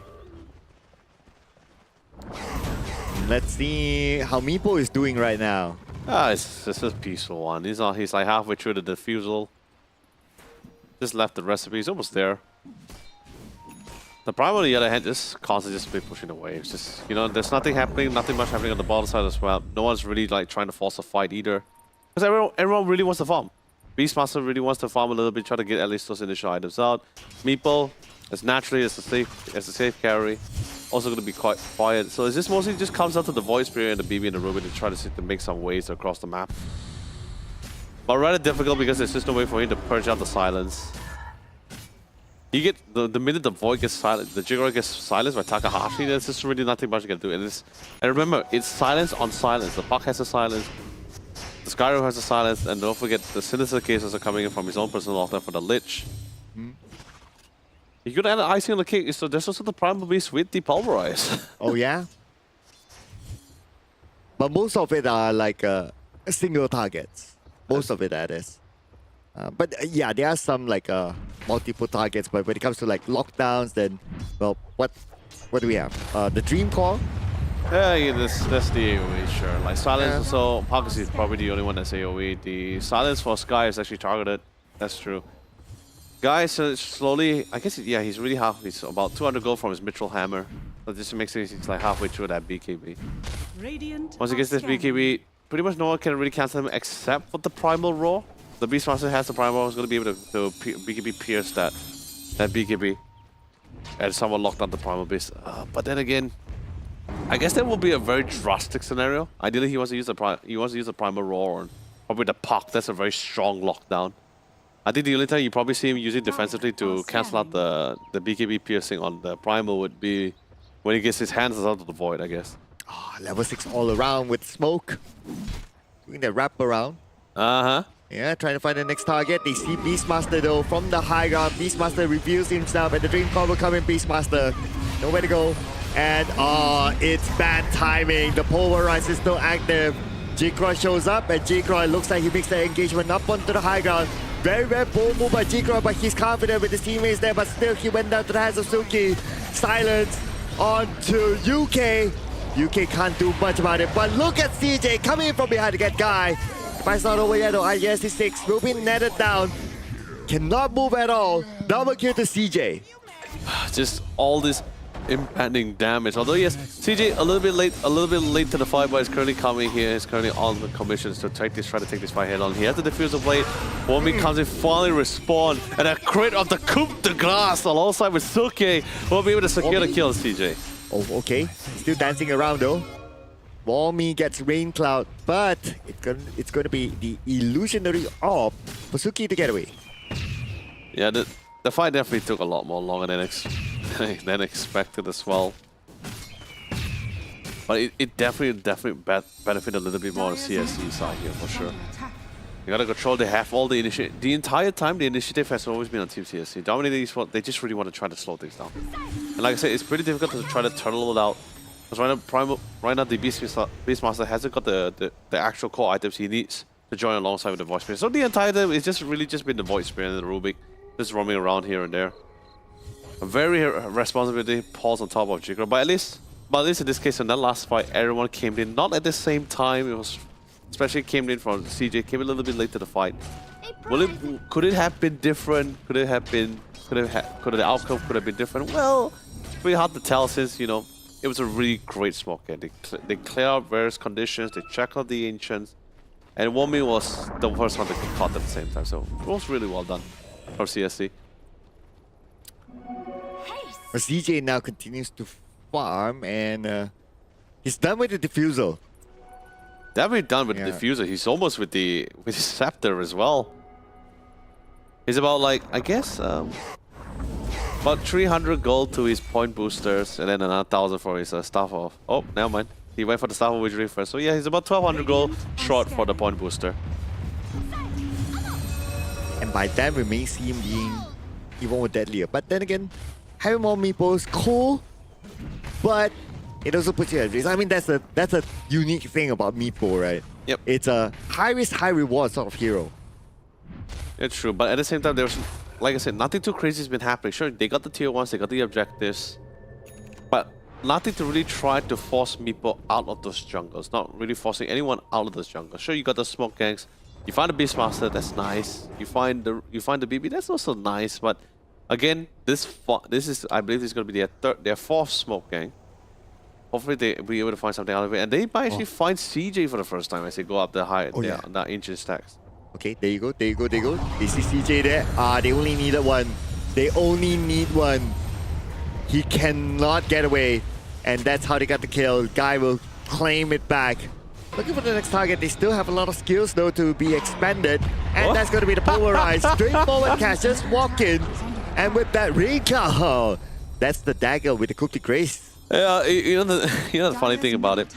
Let's see how Meepo is doing right now. It's a peaceful one. He's like halfway through the diffusal. Just left the recipe. He's almost there. The Primal, on the other hand, just constantly just be pushing away. It's just, you know, there's nothing much happening on the bottom side as well. No one's really like trying to force a fight either. Because everyone really wants to farm. Beastmaster really wants to farm a little bit, try to get at least those initial items out. Meepo, as naturally as a safe carry, also going to be quite quiet. So it's just mostly just comes down to the Void Spirit and the BB and the Ruby to try to make some waves across the map. But rather difficult because there's just no way for him to purge out the silence. You get the minute the Void gets silent, the Jigroy gets silenced by Takahashi, there's just really nothing much you can do. And remember, it's silence on silence. The puck has a silence. The Skyrim has the silence, and don't forget the sinister cases are coming in from his own personal lockdown for the Lich. You could add an icing on the cake, so there's also the Primal Beast with the Pulverize. Oh yeah? But most of it are like single targets. Most of it, that is. But yeah, there are some like multiple targets, but when it comes to like lockdowns, then, well, what do we have? The Dream Core? Yeah, that's the AoE, sure. Like Silence, so Pockets is probably the only one that's AoE. The Silence for Sky is actually targeted. That's true. Guys, slowly, I guess, yeah, he's really he's about 200 gold from his Mithril Hammer. So this makes it he's like halfway through that BKB. Radiant Once he gets this BKB, pretty much no one can really cancel him except for the Primal Roar. The Beastmaster has the Primal Roar, is going to be able to BKB pierce that BKB. And someone locked on the Primal Beast. But then again, I guess that will be a very drastic scenario. Ideally, he wants to use the Primal Roar and probably the Puck. That's a very strong lockdown. I think the only time you probably see him use it defensively to cancel out the BKB piercing on the Primal would be when he gets his hands out of the void, I guess. Oh, level 6 all around with smoke. Doing the wrap around. Yeah, trying to find the next target. They see Beastmaster though from the high ground. Beastmaster reveals himself and the Dream Core will come in. Beastmaster, nowhere to go. And it's bad timing. The Pulverize is still active. J-Croy shows up and J-Croy looks like he makes the engagement up onto the high ground. Very, very bold move by J-Croy, but he's confident with his teammates there, but still he went down to the hands of Suki. Silence onto UK. UK can't do much about it, but look at CJ coming in from behind to get Guy. Fight's not over yet though. IGSC 6 will be netted down. Cannot move at all. Double kill to CJ. Just all this impending damage. Although yes, CJ a little bit late to the fight, but he's currently coming here. He's currently on the commissions to try to take this fight head on. He has the diffuser blade. Wombi comes in, finally respawn, and a crit of the coup de grace alongside with Suke will be able to secure the kill, CJ. Oh, okay. Still dancing around though. Wombi gets Rain Cloud, but it's going to be the illusionary orb for Suki to get away. Yeah, the fight definitely took a lot more longer than expected as well. But it definitely benefited a little bit more on the CSC side here for sure. You gotta control. They have all the initiative. The entire time, the initiative has always been on Team CSC. Dominating esports, they just really want to try to slow things down. And like I said, it's pretty difficult to try to tunnel it out. Because right now the Beastmaster hasn't got the actual core items he needs to join alongside with the Void Spirit. So the entire time, it's just really just been the Void Spirit and the Rubik just roaming around here and there. A very responsibility falls on top of Jigger, but at least in this case, in that last fight, everyone came in not at the same time. It was especially came in from CJ, came a little bit late to the fight. Could it have been different? Could the outcome could have been different? Well, it's really hard to tell since you know it was a really great smoke game. They cleared out various conditions. They checked out the ancients, and Wombi was the first one to get caught at the same time. So it was really well done from CSC. But CJ now continues to farm and he's done with the diffusal. Definitely done with the diffuser. He's almost with his scepter as well. He's about like I guess about 300 gold to his point boosters and then another 1,000 for his staff of. Oh, never mind. He went for the staff of wizardry first. So yeah, he's about 1,200 gold short for the point booster. And by then we may see him being even more deadlier. But then again, having more meeples, cool, but it also puts you at risk. I mean, that's a unique thing about meeple, right? Yep. It's a high risk, high reward sort of hero. It's true, but at the same time, there was, like I said, nothing too crazy has been happening. Sure, they got the tier 1s, they got the objectives, but nothing to really try to force meeple out of those jungles. Not really forcing anyone out of those jungles. Sure, you got the smoke gangs. You find the Beastmaster, that's nice. You find the BB, that's also nice. But again, this is I believe this is going to be their fourth smoke gang. Hopefully they'll be able to find something out of it, and they might actually find CJ for the first time as they go up the high, the ancient stacks. Okay, there you go. They see CJ there. They only needed one. They only need one. He cannot get away, and that's how they got the kill. Guy will claim it back. Looking for the next target. They still have a lot of skills though to be expanded, and that's going to be the Pulverize. Straightforward catch, just walk in, and with that Rain Cloud, that's the dagger with the Cookie Grace. Yeah, you know the funny thing about it.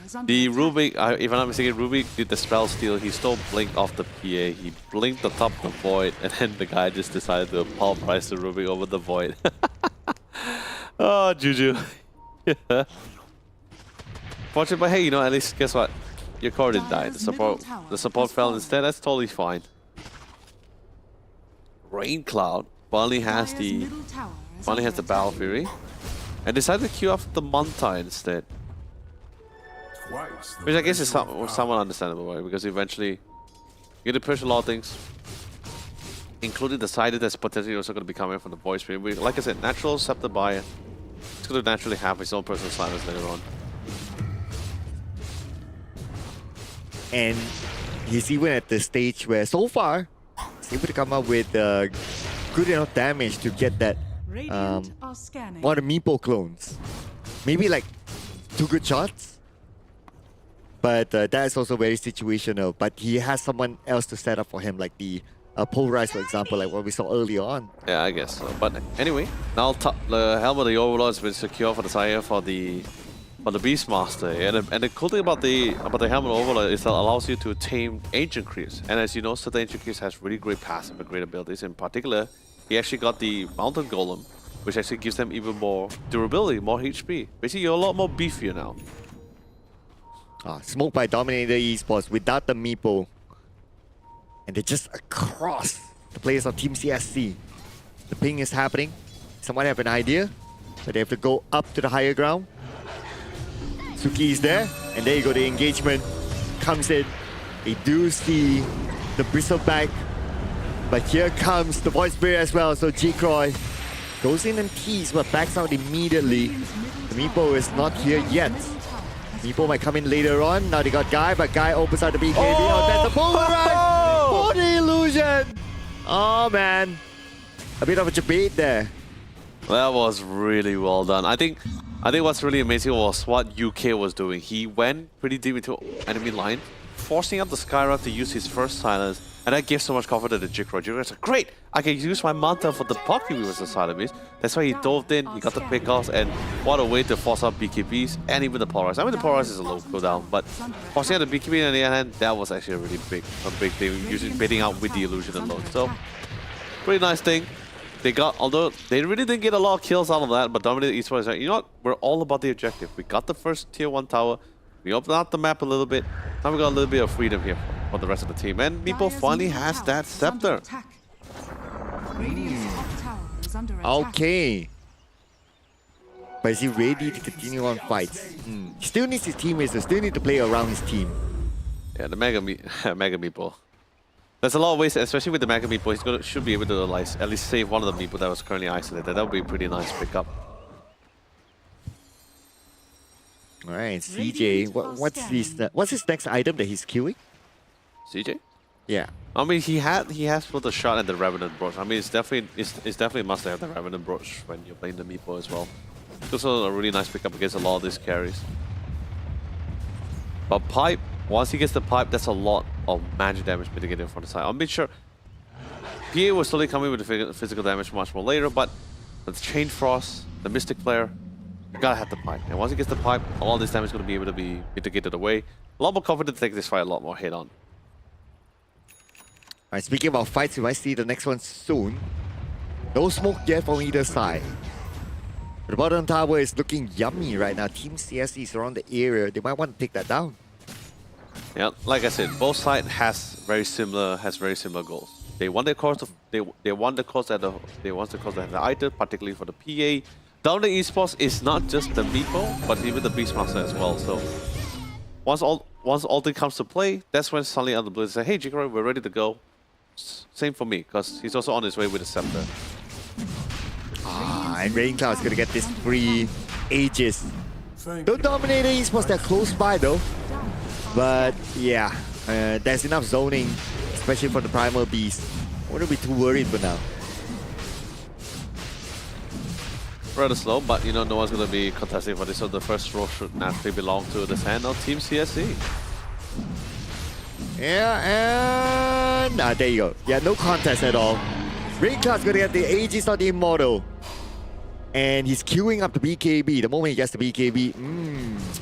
is under The attack. Rubik, if I'm not mistaken, Rubik did the spell steal. He stole Blink off the PA. He blinked the top of the Void, and then the guy just decided to pulverize the Rubik over the Void. Oh, Juju. Yeah. Fortunate, but hey, you know, at least guess what? Your core didn't die. The support fell instead. That's totally fine. Rain Cloud finally has the Battle Fury, and decided to queue off the Manta instead. Twice. Which I guess is somewhat understandable, right? Because eventually you're going to push a lot of things, including the side that's potentially also going to be coming from the Void Spirit. Like I said, natural Scepter Buyer, it's going to naturally have his own personal silence later on. And he's even at the stage where so far he's able to come up with good enough damage to get that Radiant are scanning. one of the Meepo clones. Maybe like 2 good shots. But that is also very situational. But he has someone else to set up for him, like the Polarize, for example, like what we saw earlier on. Yeah, I guess so. But anyway, now the Helm of the Overlord has been secured for the Sire for the Beastmaster. And the cool thing about the Helm of the Overlord is that it allows you to tame Ancient Creeps. And as you know, certain Ancient Creeps has really great passive and great abilities. In particular, he actually got the Mountain Golem, which actually gives them even more durability, more HP. Basically, you're a lot more beefier now. Smoked by Dominator Esports without the Meepo. And they're just across the players of Team CSC. The ping is happening. Someone have an idea, but they have to go up to the higher ground. Suki is there, and there you go, the engagement comes in. They do see the Bristleback, but here comes the Void Spirit as well, so G-Croy goes in and tees, but backs out immediately. The Meepo is not here yet. Meepo might come in later on. Now they got Guy, but Guy opens out the BKB. Oh, that's the Polarize for the illusion. Oh man, a bit of a debate there. That was really well done. I think what's really amazing was what UK was doing. He went pretty deep into enemy line, forcing up the Skyrock to use his first silence, and that gives so much confidence to Jikro. Jikro's like, great, I can use my Manta for the Pocky with the silent beast. That's why he dove in, he got the pickoffs, and what a way to force out BKBs and even the Polarize. I mean, the Polarize is a low cooldown, but forcing out the BKB on the other hand, that was actually a really big thing, using baiting out with the illusion alone. So, pretty nice thing. They got, although they really didn't get a lot of kills out of that, but Dominator Esports is like, you know what, we're all about the objective. We got the first tier 1 tower, we opened out the map a little bit, now we got a little bit of freedom here for the rest of the team. And Meepo finally has that Scepter. Okay. But is he ready to continue on fights? Still needs his teammates, so still need to play around his team. Yeah, the Mega Meepo. There's a lot of ways, especially with the Mega Meepo, he should be able to at least save one of the Meepo that was currently isolated. That would be a pretty nice pickup. Alright, CJ, what's his next item that he's queuing? CJ? Yeah. I mean, he has put a shot at the Revenant Brooch. I mean, it's definitely a must to have the Revenant Brooch when you're playing the Meepo as well. It's also a really nice pickup against a lot of these carries. But Pipe, once he gets the Pipe, that's a lot of magic damage mitigated from the side. I'm not sure. PA was slowly coming with the physical damage much more later, but the Chain Frost, the Mystic Flare, you gotta have the Pipe. And once he gets the Pipe, a lot of this damage is gonna be able to be mitigated away. A lot more confident to take this fight a lot more head on. Alright, speaking about fights, we might see the next one soon. No smoke yet from either side. The bottom tower is looking yummy right now. Team CSC is around the area. They might want to take that down. Yeah, like I said, both sides has very similar goals. They want their course they want the course that have the item, particularly for the PA. Down the esports is not just the Meepo, but even the Beastmaster as well. So once Ulti comes to play, that's when suddenly out of the blue they say, hey Jikro, we're ready to go. Same for me, because he's also on his way with the Scepter. And Rain Cloud's gonna get this free Aegis. Don't dominate the esports, they're close by though. But yeah, there's enough zoning, especially for the Primal Beast. I wouldn't be too worried for now. Rather slow, but you know, no one's going to be contesting for this, so the first row should naturally belong to the hand of Team CSC. Yeah, and there you go. Yeah, no contest at all. Rain Cloud's gonna get the Aegis on the Immortal. And he's queuing up the BKB. The moment he gets the BKB,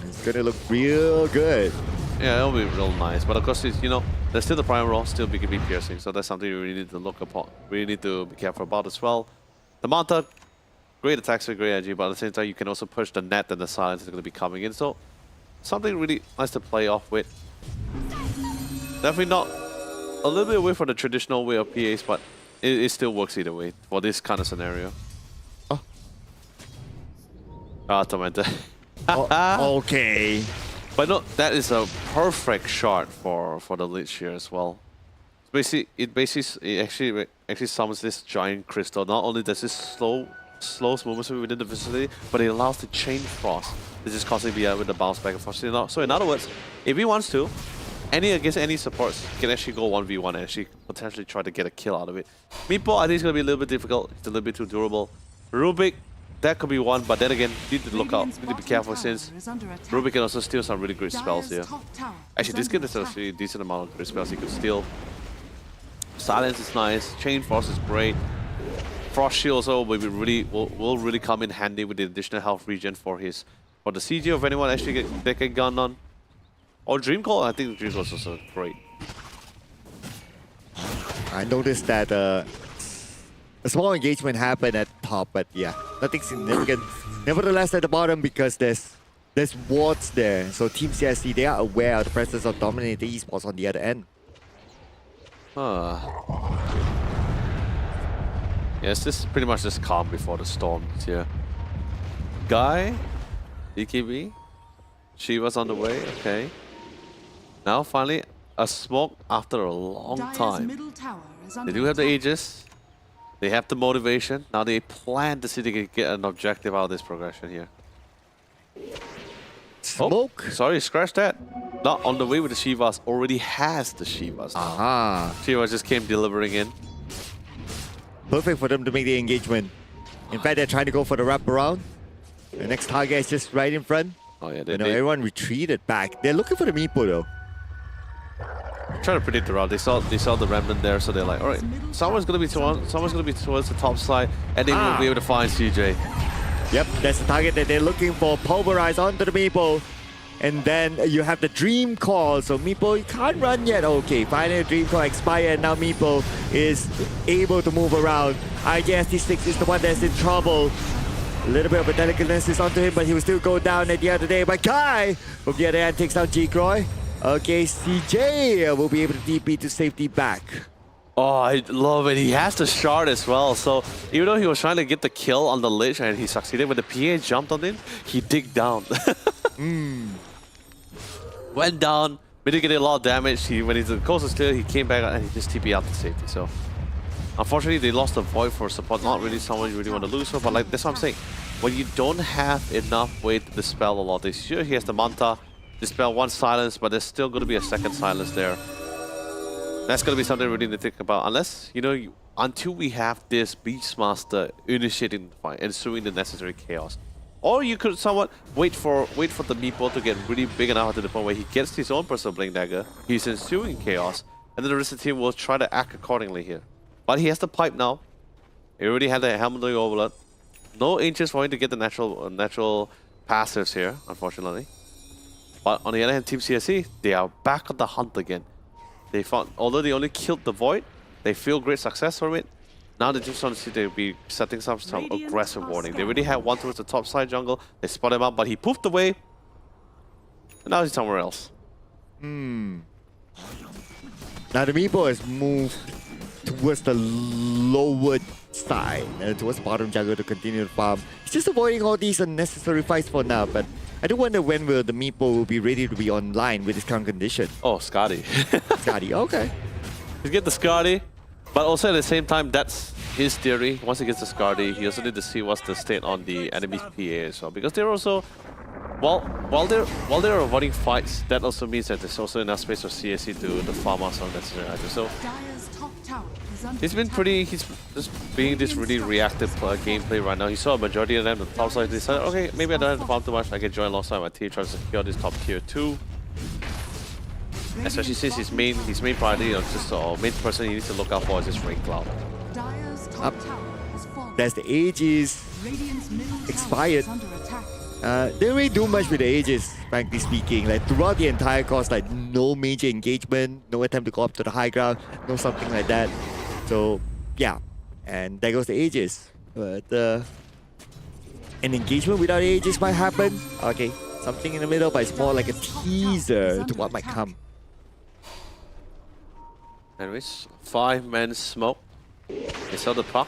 it's gonna look real good. Yeah, it'll be real nice. But of course, you know, there's still the prime roll, still BKB piercing, so that's something you really need to look upon. We need to be careful about as well. The Manta, great attacks with great energy, but at the same time, you can also push the net and the silence is going to be coming in. So something really nice to play off with. Definitely not a little bit away from the traditional way of PAs, but it still works either way for this kind of scenario. Oh. Ah, Tormentor. Okay. But no, that is a perfect shot for the Lich here as well. It actually summons this giant crystal. Not only does this slows movements within the vicinity, but it allows the chain frost. This is causing with the bounce back and forth. So in other words, if he wants to, against any supports, he can actually go 1v1 and actually potentially try to get a kill out of it. Meepo, I think it's gonna be a little bit difficult. It's a little bit too durable. Rubik, that could be one, but then again, you need to look out. You need to be careful since Rubik can also steal some really great spells here. Actually, this kid is actually a decent amount of great spells he could steal. Silence is nice. Chain Frost is great. Frost Shield also will really come in handy with the additional health regen for the CG of anyone actually get gunned on. Or Dream Call, I think Dream Call is also great. I noticed that a small engagement happened at top, but yeah, nothing significant. Nevertheless, at the bottom, because there's wards there, so Team CSC, they are aware of the presence of dominating esports on the other end. Yes, this is pretty much just calm before the storm here. Guy, EKB, Shiva's on the way, okay. Now finally, a smoke after a long time. They do have the Aegis. They have the motivation. Now they plan to see if they can get an objective out of this progression here. Smoke? Oh, sorry, scratch that. Not on the way with the Shivas. Already has the Shivas. Aha. Shivas just came delivering in. Perfect for them to make the engagement. In fact, they're trying to go for the wraparound. The next target is just right in front. Oh yeah, everyone retreated back. They're looking for the Meepo though. Trying to predict the route. They saw the remnant there, so they're like, all right, someone's gonna be towards the top side, and they will be able to find CJ. Yep, that's the target that they're looking for. Pulverize onto the Meepo. And then you have the Dream Call. So Meepo, you can't run yet. Okay, finally Dream Call expired, and now Meepo is able to move around. IGST6 is the one that's in trouble. A little bit of a delicateness is onto him, but he will still go down at the end of the day. But Kai, from the other hand, takes down G-Croy. Okay, CJ will be able to DP to safety back. Oh, I love it. He has the shard as well. So even though he was trying to get the kill on the Lich and he succeeded, when the PA jumped on him, he digged down. Went down, mitigated a lot of damage. When the coast was clear, he came back and he just TP out to safety. So unfortunately, they lost the Void for support. Not really someone you really want to lose for, but like that's what I'm saying. When you don't have enough way to dispel a lot, sure he has the Manta, dispel one silence, but there's still going to be a second silence there. That's going to be something we need to think about. Unless, until we have this Beastmaster initiating the fight, ensuing the necessary chaos. Or you could somewhat wait for the Meepo to get really big enough to the point where he gets his own personal Blink Dagger, he's ensuing chaos, and then the rest of the team will try to act accordingly here. But he has the pipe now. He already had the Helmet of Overload. No Ancients for him to get the natural passives here, unfortunately. But on the other hand, Team CSC, they are back on the hunt again. They found, although they only killed the Void, they feel great success from it. Now they just want to see they'll be setting some aggressive warning. They already had one towards the top side jungle. They spot him up, but he poofed away. And now he's somewhere else. Now the Meepo has moved towards the lower side, towards the bottom jungle to continue to farm. He's just avoiding all these unnecessary fights for now, but I do wonder when will the Meepo be ready to be online with this current condition. Oh, Scotty. Scotty, okay. He's get the Scotty, but also at the same time, that's his theory. Once he gets the Scotty, he also need to see what's the state on the enemy's PA as well, because they're also, while they're avoiding fights, that also means that there's also enough space for CSC to farm out some necessary items. So he's just being this really reactive gameplay right now. He saw a majority of them on the top side. He decided, okay, maybe I don't have to farm too much. I can join alongside my team, try to secure this top tier 2. Especially since his main priority, main person he needs to look out for is this Rain Cloud. There's the Aegis expired. They didn't really do much with the Aegis, frankly speaking. Like throughout the entire course, like no major engagement, no attempt to go up to the high ground, no something like that. So yeah, and there goes the Aegis. But an engagement without Aegis might happen. Okay, something in the middle, but it's more like a teaser to what might come. Anyways, 5-man smoke. They saw the puck.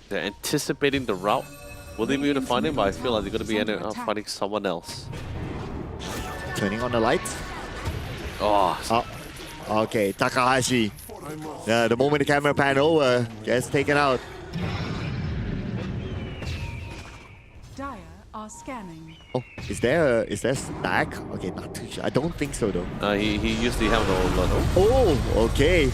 They're anticipating the route. Will they be able to find him? But I feel like they're going to be ending up finding someone else. Turning on the lights. Oh, Okay, Takahashi. The moment the camera pan over, gets taken out. Dire are scanning. Oh, is there stack? Okay, not too sure. I don't think so though. he usually have no blood. Oh, okay.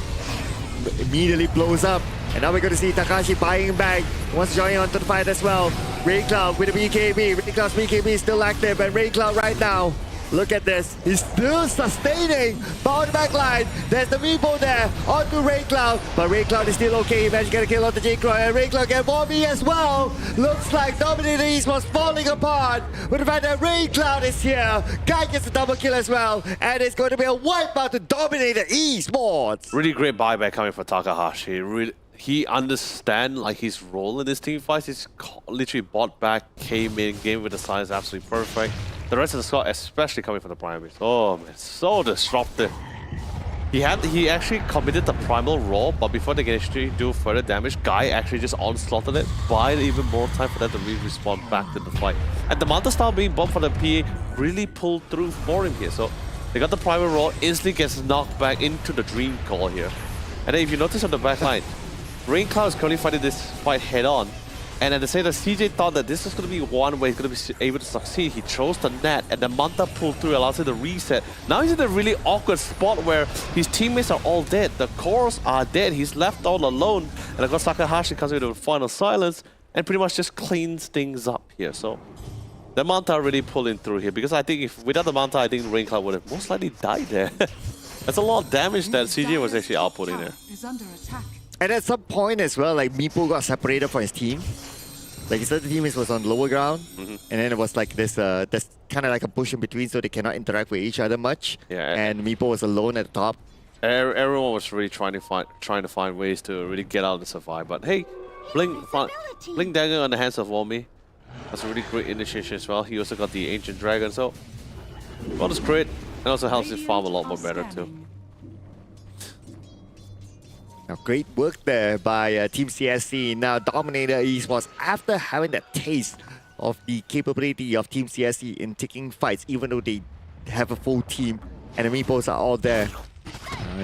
Immediately blows up. And now we're going to see Takashi buying back. Wants to join onto the fight as well. Raycloud with a BKB. Raycloud's BKB is still active. And Raycloud right now, look at this. He's still sustaining. Power back line. There's the Meepo there. Onto Raycloud. But Raycloud is still okay. He managed to get a kill on the J-Croy. And Raycloud get Bobby as well. Looks like Dominator East was falling apart. But the fact that Raycloud is here. Guy gets a double kill as well. And it's going to be a wipeout to Dominator Esports. Really great buyback coming from Takahashi. He understands like his role in this team fight. He's literally bought back, came in, game with the size absolutely perfect. The rest of the squad, especially coming from the primaries. Oh man, so disruptive. He actually committed the primal roll, but before they can actually do further damage, Guy actually just onslaughted it, buying even more time for them to respawn back to the fight. And the Manta style being bumped for the PA really pulled through for him here. So they got the primal roll, instantly gets knocked back into the dream call here. And then if you notice on the back line, Raycloud is currently fighting this fight head on. And at the same time, CJ thought that this was going to be one way he's going to be able to succeed. He chose the net, and the Manta pulled through, allows him to reset. Now he's in a really awkward spot where his teammates are all dead. The cores are dead. He's left all alone. And of course, Takahashi comes into the final silence and pretty much just cleans things up here. So the Manta really pulling through here, because I think if without the Manta, I think Raycloud would have most likely died there. That's a lot of damage that CJ was actually outputting there. Is under attack. And at some point as well, like Meepo got separated from his team. Like his other teammates was on lower ground, and then it was like this, there's kind of like a push in between, so they cannot interact with each other much. Yeah. And Meepo was alone at the top. Everyone was really trying to find ways to really get out and survive. But hey, Blink Dagger on the hands of Womi. That's a really great initiation as well. He also got the Ancient Dragon, so bonus crit, and also helps him farm a lot more better too. Now, great work there by Team CSC. Now, Dominator Esports, after having that taste of the capability of Team CSC in taking fights, even though they have a full team and the Meepos are all there,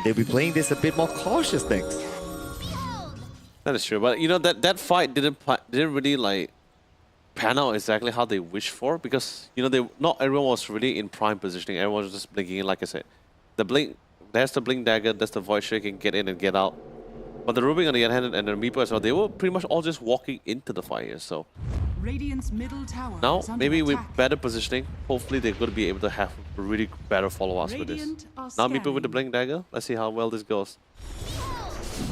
they'll be playing this a bit more cautious next. That is true, but you know that fight didn't really like pan out exactly how they wished for, because you know not everyone was really in prime positioning. Everyone was just blinking in, like I said. There's the Blink Dagger, there's the Void Shake, can get in and get out. But the Rubik on the other hand and the Meepo as well, they were pretty much all just walking into the fight here. So Radiant's middle tower now is under maybe with attack. better positioning, hopefully they're going to be able to have really better follow-ups with this. Radiant are Now Meepo with the scanning. Blink Dagger. Let's see how well this goes.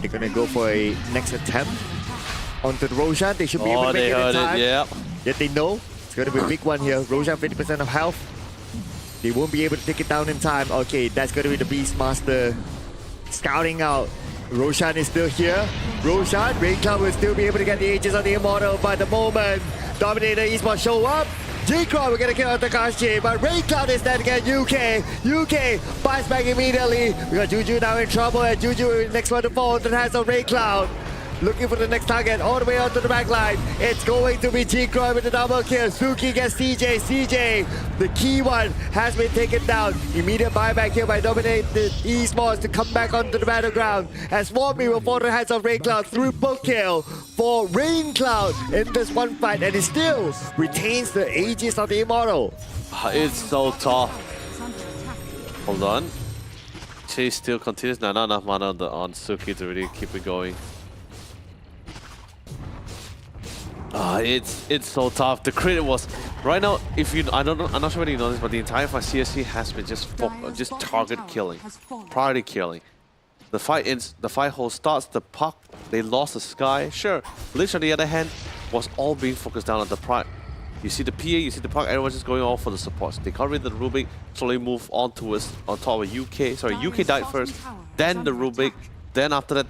They're gonna go for a next attempt onto the Roshan. They should be able to make they it in heard time. it, yeah. Yet they know it's gonna be a big one here. Roshan 50% of health. They won't be able to take it down in time. Okay, that's gonna be the Beastmaster scouting out. Roshan is still here. Roshan, Raycloud will still be able to get the Aegis on the Immortal, but the moment Dominator Esports show up, J-Crow will get a kill on Takashi, but Raycloud is dead again. UK buys back immediately. We got Juju now in trouble, and Juju next one to fall into the hands of Raycloud. Looking for the next target all the way onto the back line. It's going to be G-Croy with the double kill. Suki gets CJ. CJ, the key one, has been taken down. Immediate buyback here by Dominated Esports to come back onto the battleground. As Warby will fall to the hands of Raycloud through book kill for Raycloud in this one fight. And he still retains the Aegis of the Immortal. It's so tough. Is under attack. Hold on. Chase still continues. Not enough mana on Suki to really keep it going. It's so tough. The crit was right now. If you, I'm not sure whether you know this, but the entire fight CSC has been just target killing, priority killing. The fight ends. The fight hole starts. The puck. They lost the sky. Sure. Lich on the other hand was all being focused down on the You see the PA, you see the Punk, everyone's just going all for the supports. They can't read the Rubik, slowly move on towards on top of UK. Sorry, UK died first, then the Rubik, then after that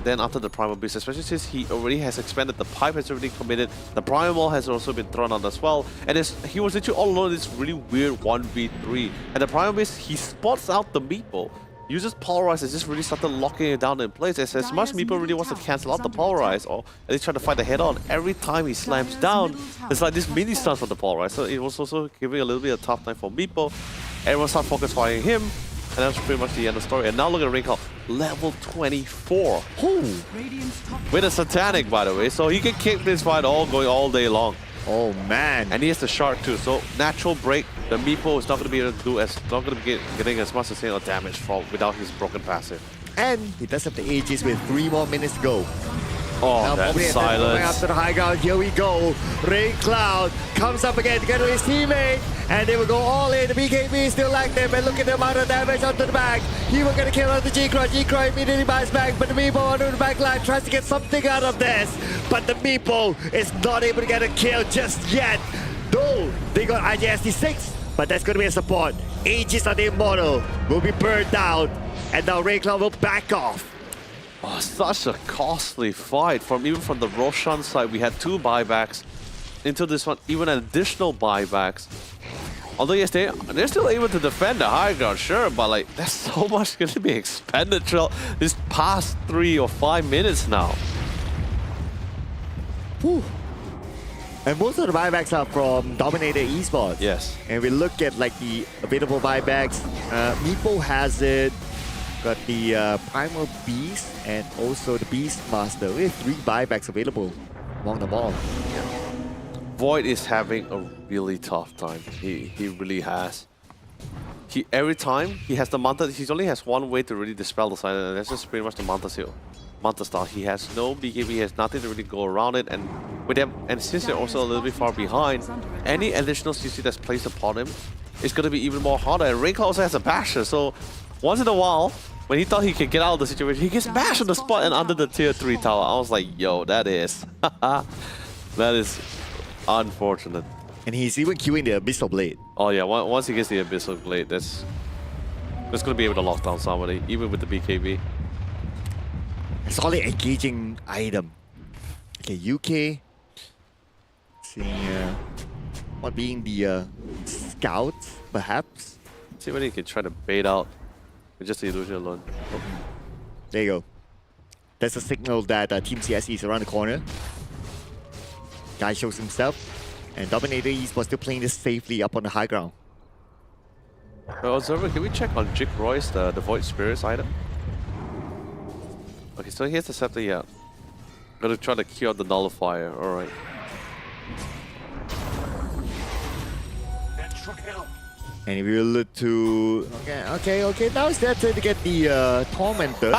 then after the Primal Beast, especially since he already has expanded, the pipe has already committed, the Primal has also been thrown out as well, and he was literally all alone in this really weird 1v3. And the Primal Beast, he spots out the Meeple, uses Polarize and just really started locking it down in place. As much Meeple really wants to cancel out the Polarize or at least try to fight the head on. Every time he slams down, it's like this mini stun from the Polarize. So it was also giving a little bit of tough time for Meeple. Everyone started focus firing him, and that's pretty much the end of the story. And now look at Ringcall, level 24. Ooh. With a Satanic, by the way, so he can kick this fight going all day long. Oh man. And he has the shard too, so natural break. The Meeple is not going to be able to do not going to be getting as much sustainable damage without his broken passive. And he does have the Aegis with 3 more minutes to go. Oh, now that silence. After the high ground, here we go. Rain Cloud comes up again together with his teammate, and they will go all in. The BKB still like them, and look at the amount of damage onto the back. He was gonna kill out the G-Croy. G-Croy immediately buys back, but the Meeple onto the back line tries to get something out of this. But the Meeple is not able to get a kill just yet. Though they got IJSD 6, but that's gonna be a support. Aegis on the Immortal will be burned down, and now Rain Cloud will back off. Oh, such a costly fight. Even from the Roshan side, we had 2 buybacks. Into this one, even additional buybacks. Although yes, they're still able to defend the high ground, sure, but like there's so much going to be expended throughout this past 3 or 5 minutes now. Whew. And most of the buybacks are from Dominator Esports. Yes. And we look at like the available buybacks. Meeple has it. Got the Primal Beast and also the Beastmaster. We have 3 buybacks available among them all. Void is having a really tough time. He really has. Every time he has the Manta, he only has one way to really dispel the silence, and that's just pretty much the Manta seal. Manta style. He has no BKB, he has nothing to really go around it, and with them, and since they're also a little bit far behind, any additional CC that's placed upon him is going to be even more harder. And Ringcall also has a basher, so once in a while, when he thought he could get out of the situation, he gets bashed on the spot and under the tier 3 tower. I was like, yo, that is unfortunate. And he's even queuing the Abyssal Blade. Oh yeah, once he gets the Abyssal Blade, that's going to be able to lock down somebody, even with the BKB. A solid engaging item. Okay, UK. Seeing what being the scout, perhaps. See whether he can try to bait out with just the illusion alone. Oh. There you go. That's a signal that Team CSE is around the corner. Guy shows himself, and Dominator Esports still playing this safely up on the high ground. Observer, can we check on Jig Royce, the Void Spirits item? Okay, so here's the scepter, yeah. Gotta try to cure the nullifier, alright. And if we look to... Okay, now it's their turn to get the Tormentor.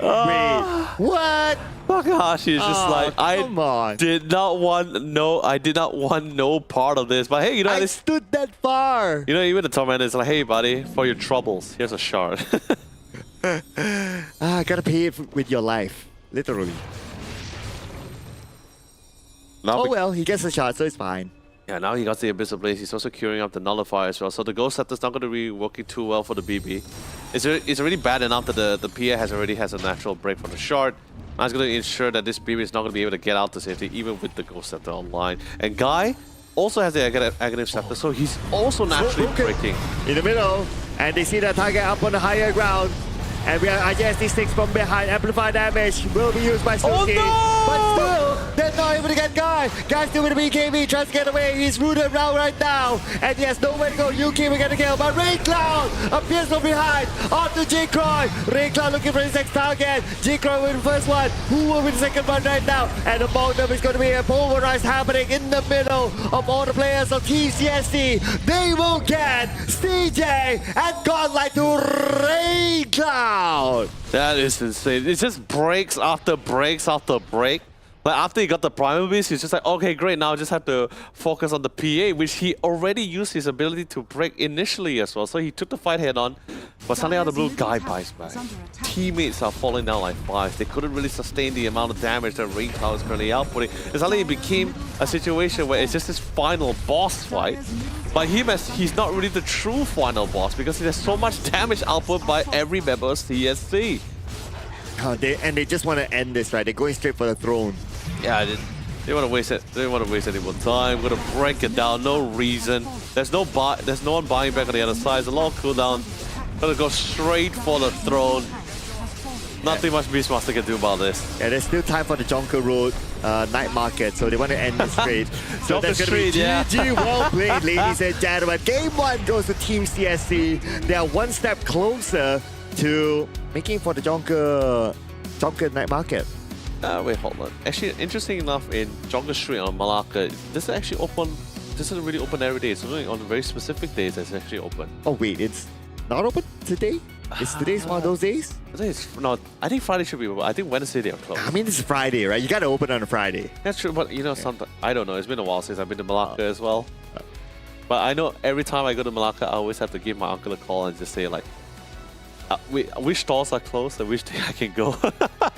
Wait, what? Takahashi is just like, I did not want no part of this. But hey, you know, I stood that far. You know, even the Tormentor is like, hey buddy, for your troubles, here's a shard. Gotta pay it with your life. Literally. Now well, he gets a shot, so it's fine. Yeah, now he got the Abyssal Blaze. He's also curing up the Nullifier as well. So the Ghost Scepter's not going to be working too well for the BB. It's already bad enough that the PA already has a natural break from the Shard. Now it's going to ensure that this BB is not going to be able to get out to safety, even with the Ghost Scepter online. And Guy also has the Aghanim Scepter, so he's also naturally breaking. In the middle, and they see the target up on the higher ground. And we are IJSD 6 from behind. Amplified damage will be used by Suki. Oh, no! But still, they're not able to get Guy. Guy still with the BKB, tries to get away. He's rooted around right now. And he has nowhere to go. Yuki will get a kill. But Rain Cloud appears from behind. Onto G-Croy. Rain Cloud looking for his next target. G-Croy with the first one. Who will win the second one right now? And among them is going to be a pulverize happening in the middle of all the players of Team CSC. They will get CJ and Godlight to Rain Cloud. That is insane. It's just breaks after breaks after break. Like after he got the Primal Beast, he's just like, okay, great, now I just have to focus on the PA, which he already used his ability to break initially as well. So he took the fight head on, but suddenly out of the blue, guy buys back. Teammates are falling down like flies. They couldn't really sustain the amount of damage that Rain Cloud is currently outputting. And suddenly it became a situation where it's just this final boss fight. But he's not really the true final boss because he has so much damage output by every member of CSC. They just want to end this, right? They're going straight for the throne. Yeah, they want to waste it. They didn't want to waste any more time. Gonna break it down. No reason. There's no one buying back on the other side. There's a long cooldown. Gonna go straight for the throne. Nothing much Beastmaster can do about this. Yeah, there's still time for the Jonker Road night market, so they want to end this trade. So Jonker that's going to be Street, yeah. GG, well played, ladies and gentlemen. Game 1 goes to Team CSC. They are one step closer to making for the Jonker night market. Wait, hold on. Actually, interesting enough, in Jonker Street on Malacca, this doesn't really open every day. It's only on very specific days that's actually open. Oh wait, it's not open today? Is today's one of those days? I think Friday should be open. I think Wednesday they are closed. I mean, it's Friday, right? You gotta open on a Friday. That's true, but you know, sometimes I don't know. It's been a while since I've been to Malacca as well. But I know every time I go to Malacca, I always have to give my uncle a call and just say like, which stores are closed and which day I can go.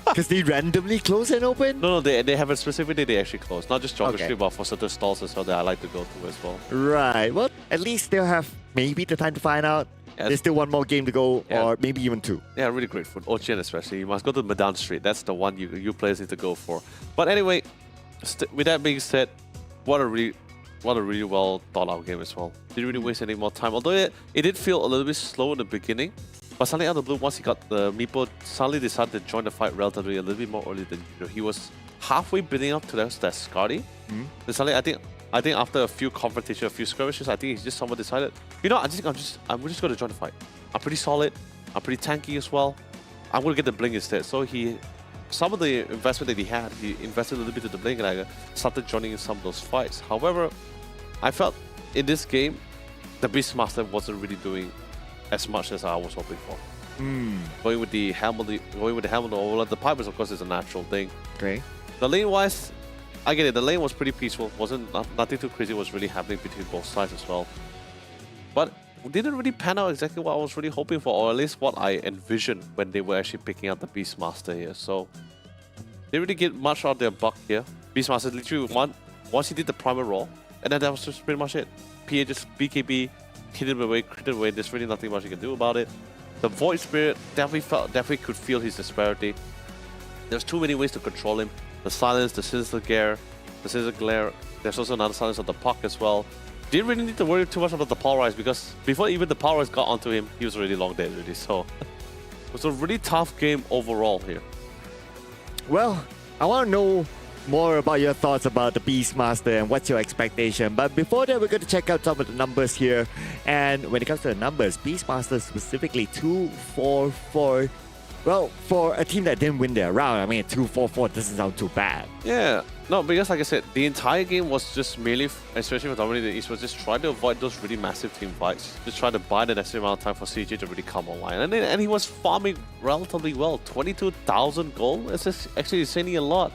Because they randomly close and open? No, they have a specific day they actually close. Not just Jonker Street, but for certain stores as well that I like to go to as well. Right. Well, at least they'll have maybe the time to find out. Yeah. There's still one more game to go, or maybe even 2. Yeah, really great food. Ocean especially. You must go to Medan Street. That's the one you players need to go for. But anyway, with that being said, what a really well thought out game as well. Didn't really waste any more time. Although it did feel a little bit slow in the beginning. But suddenly out of the blue, once he got the Meepo, suddenly decided to join the fight relatively a little bit more early than usual. He was halfway building up to that Scotty. Then suddenly I think after a few confrontations, a few skirmishes, I think he just somewhat decided, you know, I'm just going to join the fight. I'm pretty solid. I'm pretty tanky as well. I'm going to get the blink instead. So some of the investment that he had, he invested a little bit to the blink, and I started joining in some of those fights. However, I felt in this game, the Beastmaster wasn't really doing as much as I was hoping for. Going with the helmet over the pipers, of course, is a natural thing. Okay. The lane wise, I get it. The lane was pretty peaceful. Nothing too crazy was really happening between both sides as well. But didn't really pan out exactly what I was really hoping for, or at least what I envisioned when they were actually picking out the Beastmaster here. So they really get much out of their buck here. Beastmaster literally once he did the primer roll, and then that was just pretty much it. PA just BKB, hit him away, crit him away. There's really nothing much you can do about it. The Void Spirit definitely could feel his disparity. There's too many ways to control him. The silence, the Scissor Glare. There's also another silence of the Puck as well. Didn't really need to worry too much about the Power Rise because before even the Power Rise got onto him, he was already long dead already. So it was a really tough game overall here. Well, I want to know more about your thoughts about the Beastmaster and what's your expectation. But before that, we're going to check out some of the numbers here. And when it comes to the numbers, Beastmaster specifically 2-4-4. Well, for a team that didn't win their round, I mean, 2-4-4 doesn't sound too bad. Yeah, no, because like I said, the entire game was just merely, especially for dominating the East, was just trying to avoid those really massive team fights. Just trying to buy the necessary amount of time for CJ to really come online. And he was farming relatively well. 22,000 gold? It's just actually insanely a lot.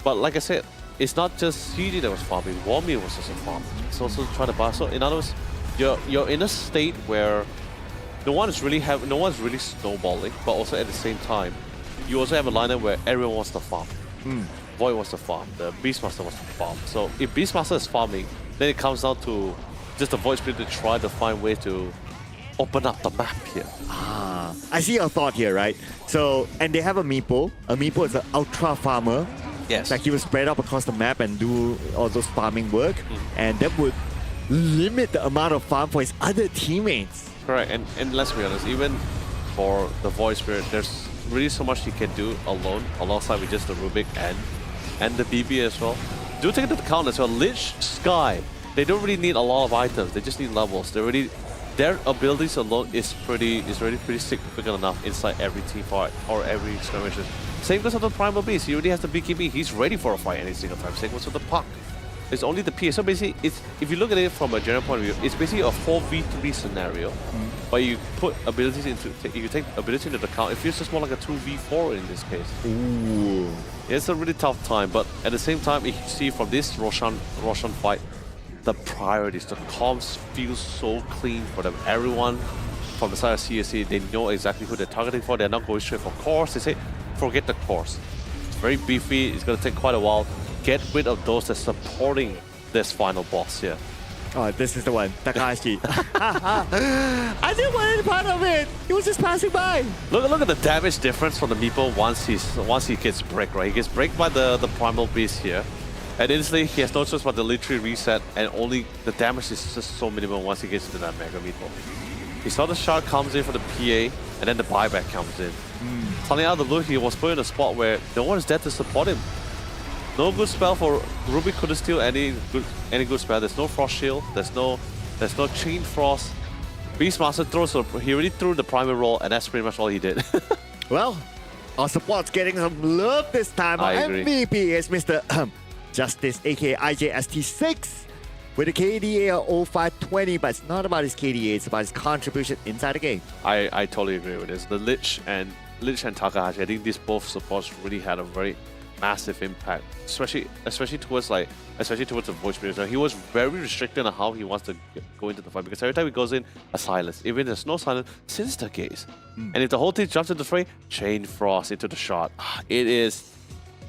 But like I said, it's not just CJ that was farming. Warmir was also farming. It's also trying to buy. So in other words, you're in a state where no one's really snowballing, but also at the same time, you also have a lineup where everyone wants to farm. Void wants to farm, the Beastmaster wants to farm. So if Beastmaster is farming, then it comes down to just the Void Spirit to try to find ways to open up the map here. I see your thought here, right? So, and they have a Meepo. A Meepo is an ultra farmer. Yes. Like he will spread out across the map and do all those farming work. And that would limit the amount of farm for his other teammates. Correct, and let's be honest, even for the Void Spirit, there's really so much he can do alone, alongside with just the Rubik and the BB as well. Do take into account as well, Lich, Sky, they don't really need a lot of items, they just need levels. Their abilities alone is already pretty significant enough inside every team fight or every skirmishes. Same goes with the Primal Beast, he already has the BKB, he's ready for a fight any single time. Same goes with the Puck. It's only the PA. So basically, it's if you look at it from a general point of view, it's basically a 4v3 scenario. But you put abilities into you take ability into account. It feels just more like a 2v4 in this case. Ooh. It's a really tough time, but at the same time, you see from this Roshan fight, the priorities, the comms feel so clean for them. Everyone from the side of CSC, they know exactly who they're targeting for. They're not going straight for cores. They say, forget the cores. It's very beefy. It's going to take quite a while. Get rid of those that's supporting this final boss here. Oh, this is the one, Takahashi. I didn't want any part of it. He was just passing by. Look at the damage difference from the Meepo once he gets bricked, right? He gets bricked by the primal beast here. And instantly he has no choice but to literally reset, and only the damage is just so minimal once he gets into that Mega Meepo. He saw the shot comes in for the PA, and then the buyback comes in. Suddenly out of the blue, he was put in a spot where no one is there to support him. No good spell for Ruby couldn't steal any good spell. There's no Frost Shield. There's no Chain Frost. Beastmaster throws. He already threw the primal roll, and that's pretty much all he did. Well, our support's getting some love this time. Our I agree. MVP is Mr. Justice, aka IJST6, with a KDA of 0520, but it's not about his KDA, it's about his contribution inside the game. I totally agree with this. The Lich and Takahashi, I think these both supports really had a very massive impact, especially towards the voice meter. He was very restricted on how he wants to go into the fight, because every time he goes in, a silence. Even if there's no silence, Sinister Gaze. And if the whole team jumps into the fray, Chain Frost into the shot. It is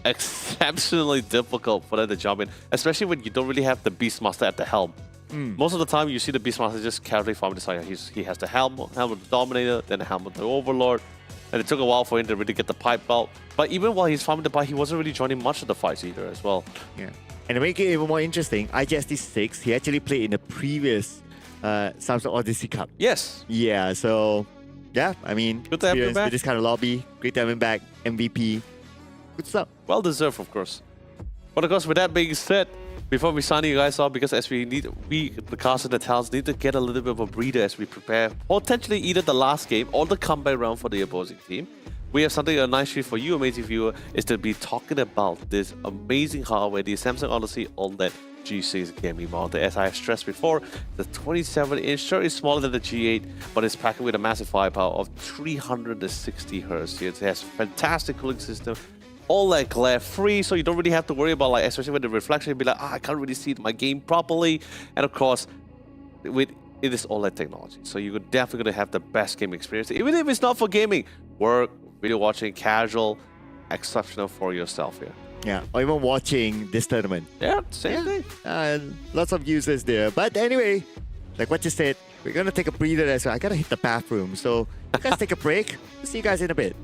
exceptionally difficult for them to jump in, especially when you don't really have the Beastmaster at the helm. Most of the time, you see the Beastmaster just casually farming the side. He has the helm of the Dominator, then the helm of the Overlord, and it took a while for him to really get the pipe out. But even while he's farming the pipe, he wasn't really joining much of the fights either as well. Yeah. And to make it even more interesting, IJST6, he actually played in the previous Samsung Odyssey Cup. Yes. Yeah, so yeah, I mean, Good to have him experience back. with this kind of lobby. Great to have him back. MVP. Good stuff. Well deserved, of course. But of course, with that being said, before we sign you guys off, because as we, the cast and the talents, need to get a little bit of a breather as we prepare potentially either the last game or the comeback round for the opposing team. We have something, a nice treat for you, amazing viewer, is to be talking about this amazing hardware, the Samsung Odyssey OLED G6 gaming monitor. As I have stressed before, the 27-inch sure is smaller than the G8, but it's packed with a massive firepower of 360 Hz. It has fantastic cooling system, OLED glare free, so you don't really have to worry about, like, especially when the reflection, you'll be like, I can't really see my game properly. And of course, it is OLED technology, so you're definitely going to have the best game experience, even if it's not for gaming. Work, video watching, casual, exceptional for yourself here. Yeah, or even watching this tournament. Yeah, same thing. Lots of users there. But anyway, like what you said, we're going to take a breather as well. I got to hit the bathroom, so you guys take a break. We'll see you guys in a bit.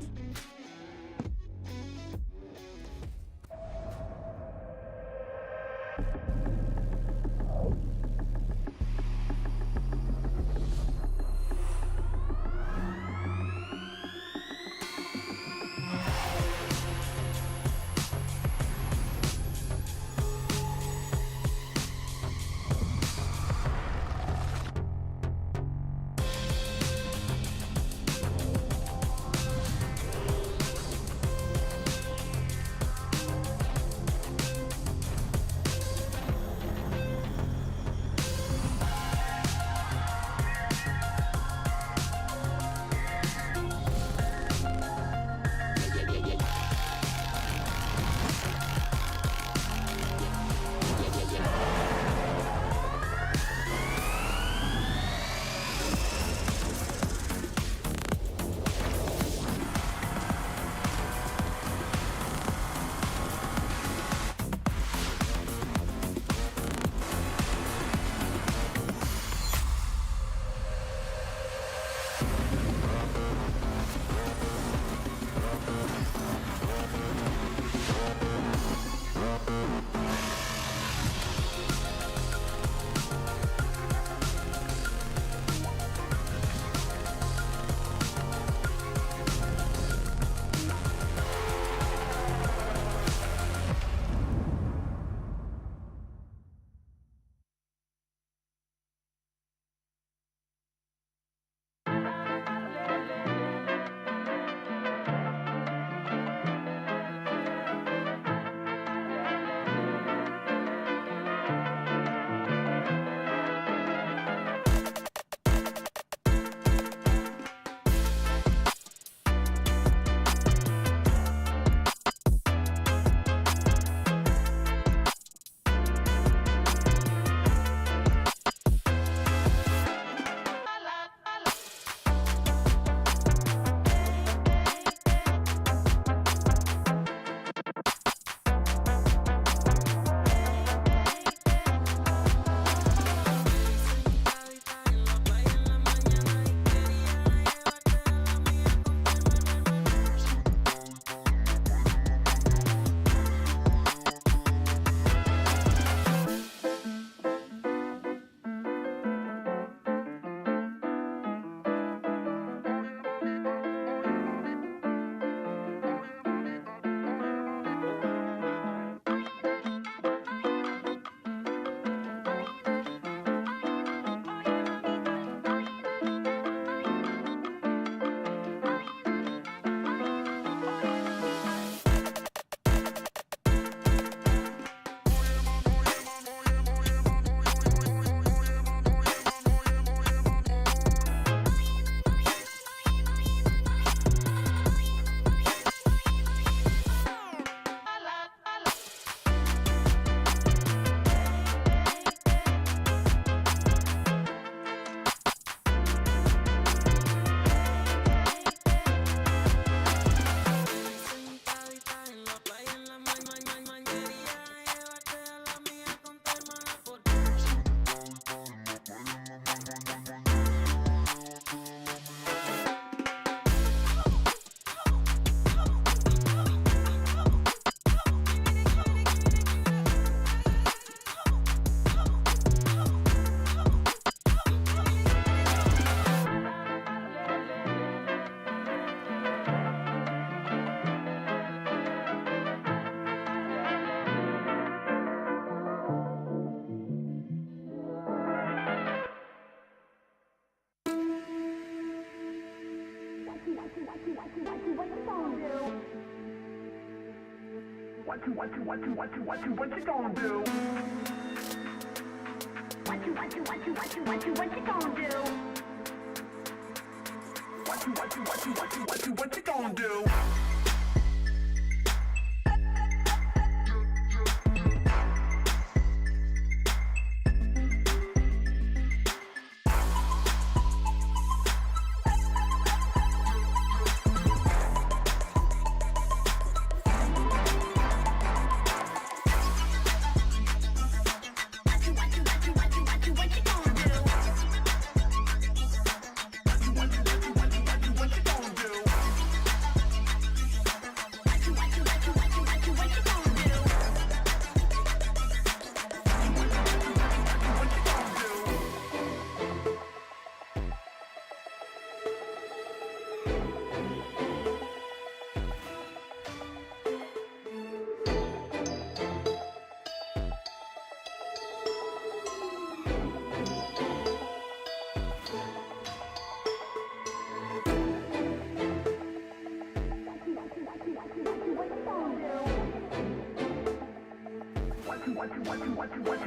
What you gonna do? What you gonna do? What you gonna do?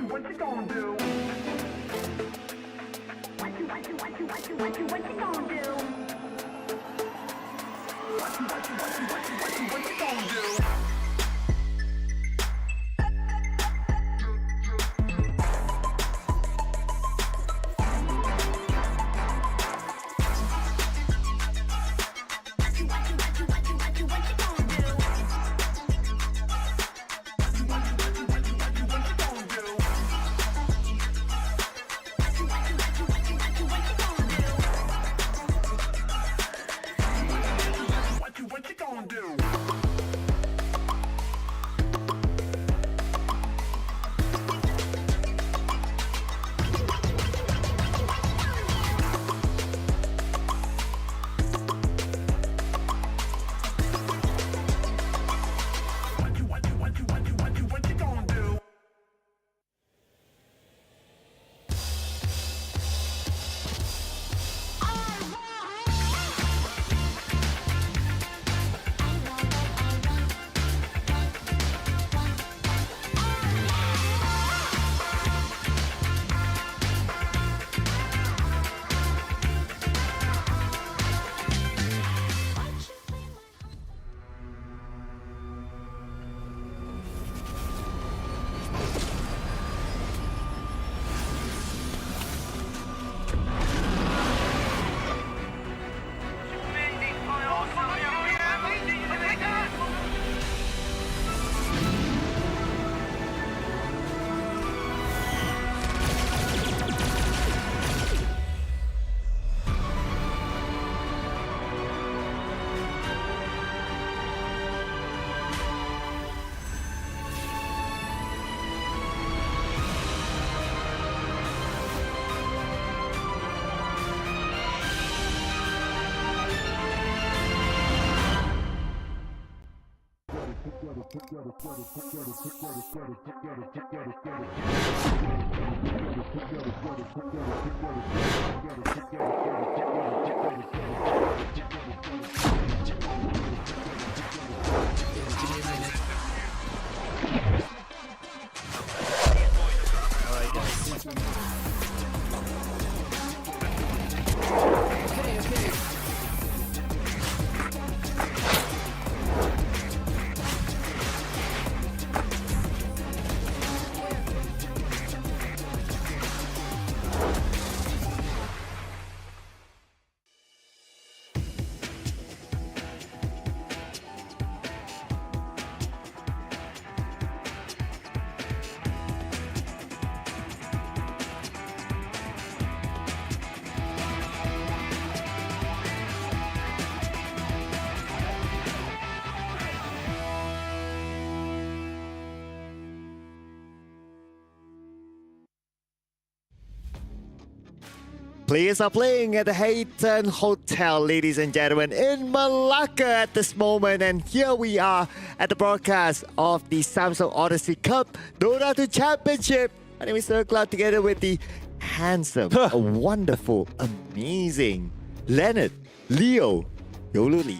What you gonna do? What you gonna do? What you gonna do? What you gonna do? What you gonna do? What you gonna do? Players are playing at the Hayton Hotel, ladies and gentlemen, in Malacca at this moment. And here we are at the broadcast of the Samsung Odyssey Cup Dota 2 Championship. My name is Circla, together with the handsome, wonderful, amazing Leonard, Leo, Yoluli.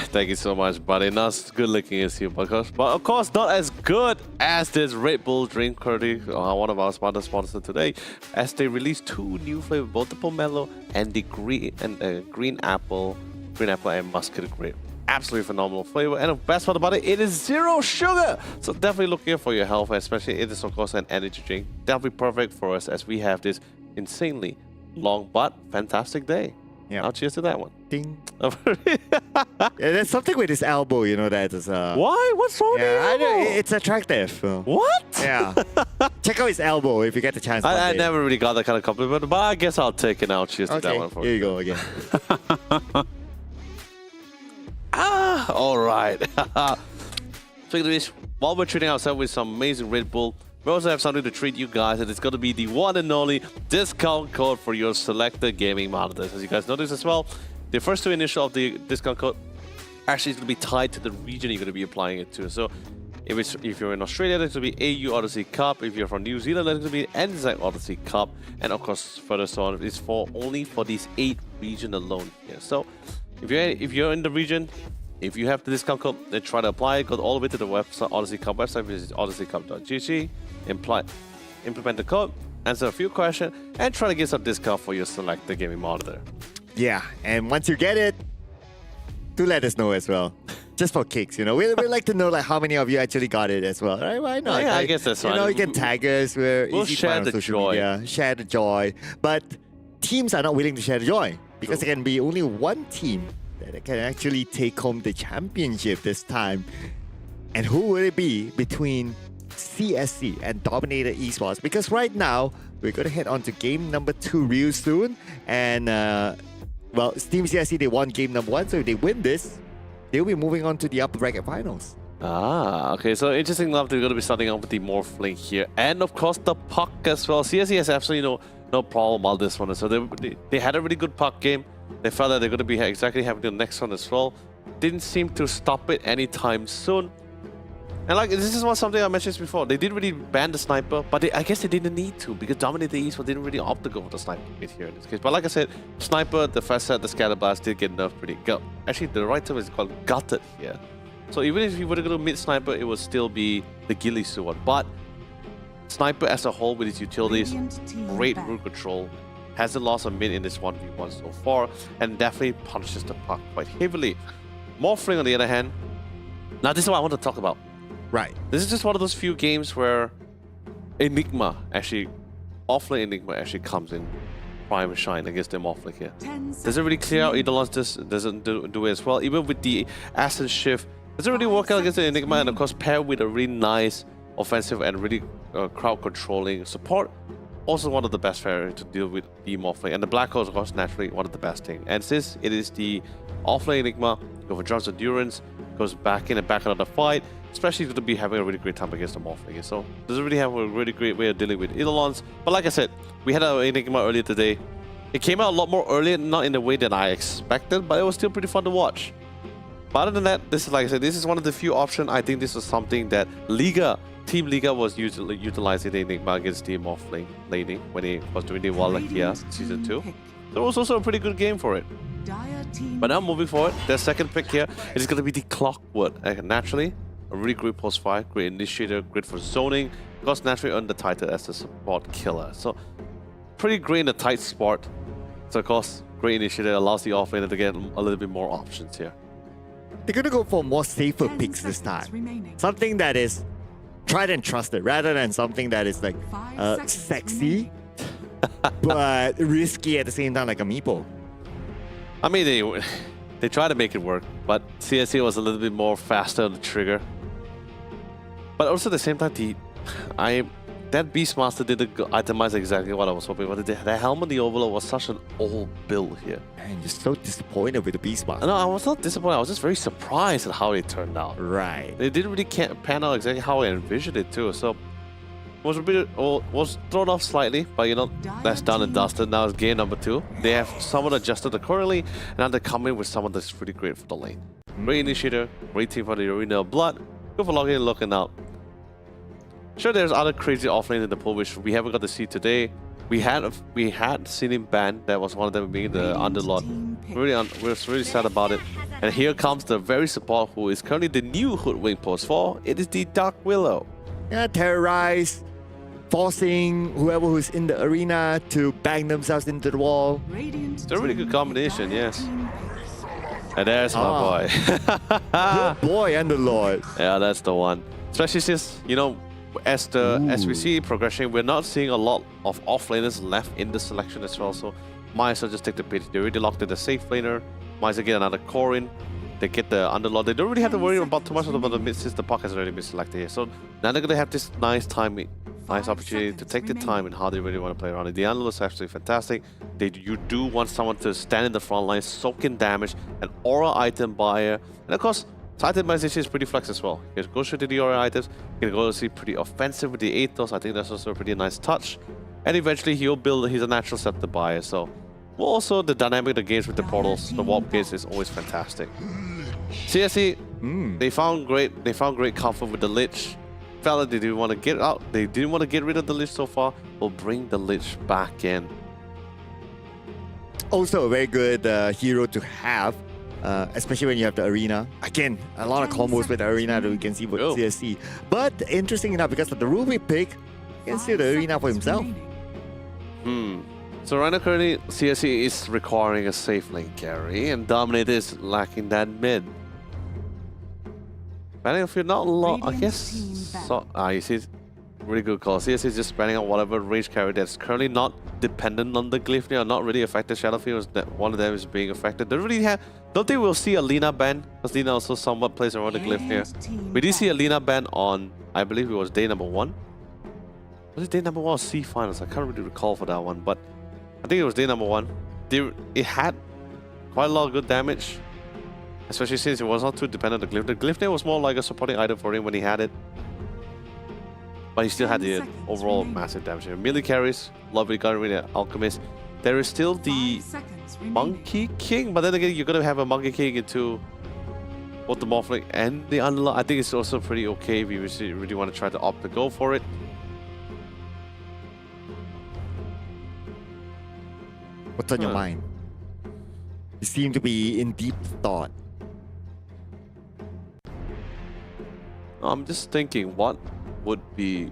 Thank you so much, buddy. Not as good looking as you, but of course not as good as this Red Bull drink, courtesy one of our smartest sponsors today, as they released 2 new flavors, both the pomelo and the green apple and muscat grape. Absolutely phenomenal flavor, and the best part about it, it is 0 sugar. So definitely look here for your health, especially it is of course an energy drink. Definitely perfect for us as we have this insanely long but fantastic day. Yeah. Now cheers to that one. Ding. There's something with his elbow, you know, that is... Why? What's wrong with Yeah, I your know, elbow? it's attractive. What? Yeah. Check out his elbow if you get the chance. one I day. never really got that kind of compliment, but I guess I'll take it now. Cheers to that one for here you go again. All right. Speaking of which, while we're treating ourselves with some amazing Red Bull, we also have something to treat you guys, and it's going to be the one and only discount code for your selected gaming monitors. As you guys notice as well, the first 2 initials of the discount code actually is going to be tied to the region you're going to be applying it to. So if you're in Australia, it's going to be AU Odyssey Cup. If you're from New Zealand, it's going to be NZ Odyssey Cup. And of course, further on, it's only for these 8 regions alone here. So if you're in the region, if you have the discount code, then try to apply it. Go all the way to the website, Odyssey Cup website, visit odysseycup.gg, implement the code, answer a few questions, and try to get some discount for your selected gaming monitor. Yeah, and once you get it, do let us know as well. Just for kicks, you know. We'd like to know like how many of you actually got it as well. Right? Why not? Yeah, I guess that's you fine. You know, you can tag us. We'll easy to share find on the social joy. media. Share the joy. But teams are not willing to share the joy because there can be only one team that can actually take home the championship this time. And who will it be between CSC and Dominator Esports? Because right now, we're going to head on to game number 2 real soon. And, well, Team CSC, they won game number 1. So if they win this, they'll be moving on to the upper bracket finals. Okay, so interesting enough, they're going to be starting off with the Morphling here. And of course, the puck as well. CSC has absolutely no problem about this one. So they had a really good puck game. They felt that they're going to be exactly having the next one as well. Didn't seem to stop it anytime soon. And like, this is something I mentioned before. They didn't really ban the sniper, but I guess they didn't need to because Dominator Esports didn't really opt to go for the sniper mid here in this case. But like I said, sniper, the fast set, the scatter blast did get nerfed pretty good. Actually, the right term is called gutted here. So even if you were to go mid sniper, it would still be the ghillie sword. But sniper as a whole with its utilities, great root control, hasn't lost a mid in this 1v1 so far, and definitely punishes the puck quite heavily. Morphling on the other hand, now this is what I want to talk about. Right. This is just one of those few games where Enigma actually, offlane Enigma actually comes in prime shine against them offlane here. Doesn't really clear out Eidolon's, doesn't do it as well. Even with the Acid Shift, doesn't really work out against the Enigma, and of course paired with a really nice offensive and really crowd controlling support. Also one of the best variants to deal with the offlane. And the Black Hole is of course naturally one of the best things. And since it is the offlane Enigma, go for Drum's Endurance, goes back in and back out of the fight, especially going to be having a really great time against the Morphling. So doesn't really have a really great way of dealing with Eidolons. But like I said, we had an Enigma earlier today. It came out a lot more earlier, not in the way that I expected, but it was still pretty fun to watch. But other than that, this is, like I said, this is one of the few options. I think this was something that Team Liga was utilizing the Enigma against the Morphling laning when he was doing the Wallachia Season 2. So it was also a pretty good game for it. But now moving forward, their second pick here is going to be the Clockwork. Naturally, a really great post-fire, great initiator, great for zoning. Because naturally earned the title as a support killer. So pretty great in the tight spot. So of course, great initiator allows the offlaner to get a little bit more options here. They're going to go for more safer picks this time. Something that is tried and trusted rather than something that is like sexy but risky at the same time, like a meeple. I mean, they tried to make it work, but CSC was a little bit more faster on the trigger. But also at the same time, that Beastmaster didn't itemize exactly what I was hoping. But the Helm and the Overlord was such an old build here. And you're so disappointed with the Beastmaster. No, I was not disappointed. I was just very surprised at how it turned out. Right. They didn't really pan out exactly how I envisioned it too. So was a bit was thrown off slightly, but you know, that's done and dusted. Now it's game number 2. They have someone adjusted accordingly, and now they come in with someone that's really great for the lane. Great initiator, great team for the Arena of Blood. Go for logging and looking out. Sure, there's other crazy offlanes in the pool which we haven't got to see today. We had seen him banned. That was one of them being the Underlord. We're really sad about it. And here comes the very support who is currently the new Hoodwink post 4. It is the Dark Willow. Yeah, terrorize, forcing whoever who's in the arena to bang themselves into the wall. Radiant It's a really good team combination, Dire yes. team pick. And there's my boy. Good boy, Underlord. Yeah, that's the one. Especially since, you know, as we see progression, we're not seeing a lot of offlaners left in the selection as well. So might as well just take the bait. They already locked in the safe laner. Might as well get another core in. They get the Underlord. They don't really have to worry about too much about the mid since the puck has already been selected here. So now they're gonna have this nice opportunity to take the time and how they really want to play around it. The Underlord is absolutely fantastic. You do want someone to stand in the front line, soak in damage, an aura item buyer, and of course, itemization is pretty flex as well. You can go straight to the aura items. You can go see pretty offensive with the Aethos. I think that's also a pretty nice touch. And eventually he'll build. He's a natural scepter buyer. So also the dynamic of the games with the portals, the warp gates is always fantastic. CSE, they found great comfort with the Lich. Felt like they didn't want to get out. They didn't want to get rid of the Lich so far. We'll bring the Lich back in. Also a very good hero to have, especially when you have the arena. Again, a lot of combos with the arena that we can see with CSC. But interesting enough, because of the Ruby pick, he can see the arena for himself. So right now currently CSC is requiring a safe lane carry and Dominate is lacking that mid. Battlefield not a lot, I guess. So, you see, really good call. CSC is just spreading out whatever range carry that's currently not dependent on the glyph or not really affected. Shadowfield, that one of them is being affected. Don't think we'll see a Lina ban, because Lina also somewhat plays around the glyph here. We did see a Lina ban on, I believe it was day number 1. Was it day number 1 or C finals? I can't really recall for that one, but I think it was day number 1. It had quite a lot of good damage, especially since it was not too dependent on the glyph. The glyph there was more like a supporting item for him when he had it. But he still had the overall massive damage. Melee carries, lovely got rid of Alchemist. There is still the Monkey King, but then again, you're gonna have a Monkey King into both the Morphling and the Underlord. I think it's also pretty okay if you really want to try to opt to go for it. What's on your mind? You seem to be in deep thought. I'm just thinking, what would be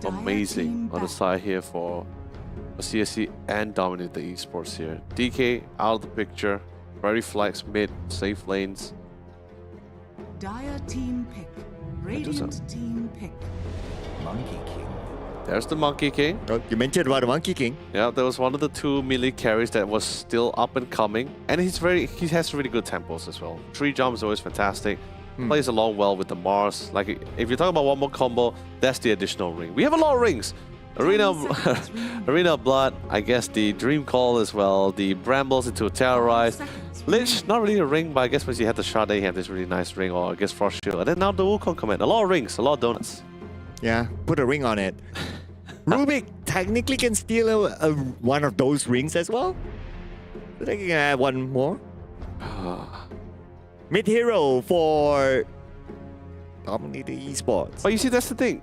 amazing on the side here for CSC and dominate the esports here. DK out of the picture, very flex mid, safe lanes. Dire team pick. Radiant team pick. Monkey King. There's the Monkey King. Oh, you mentioned about the Monkey King. Yeah, there was one of the 2 melee carries that was still up and coming, and he has really good tempos as well. 3 jumps is always fantastic. Plays along well with the Mars. Like if you're talking about one more combo, that's the additional ring. We have a lot of rings. Arena of Blood, I guess the Dream Call as well, the Brambles into a Terrorize. Lich, not really a ring, but I guess once you had the shot, you have this really nice ring, or I guess Frost Shield. And then now the Wukong command. A lot of rings, a lot of donuts. Yeah, put a ring on it. Rubik technically can steal one of those rings as well. So they can add one more. Mid hero for dominate the esports. But you see, that's the thing.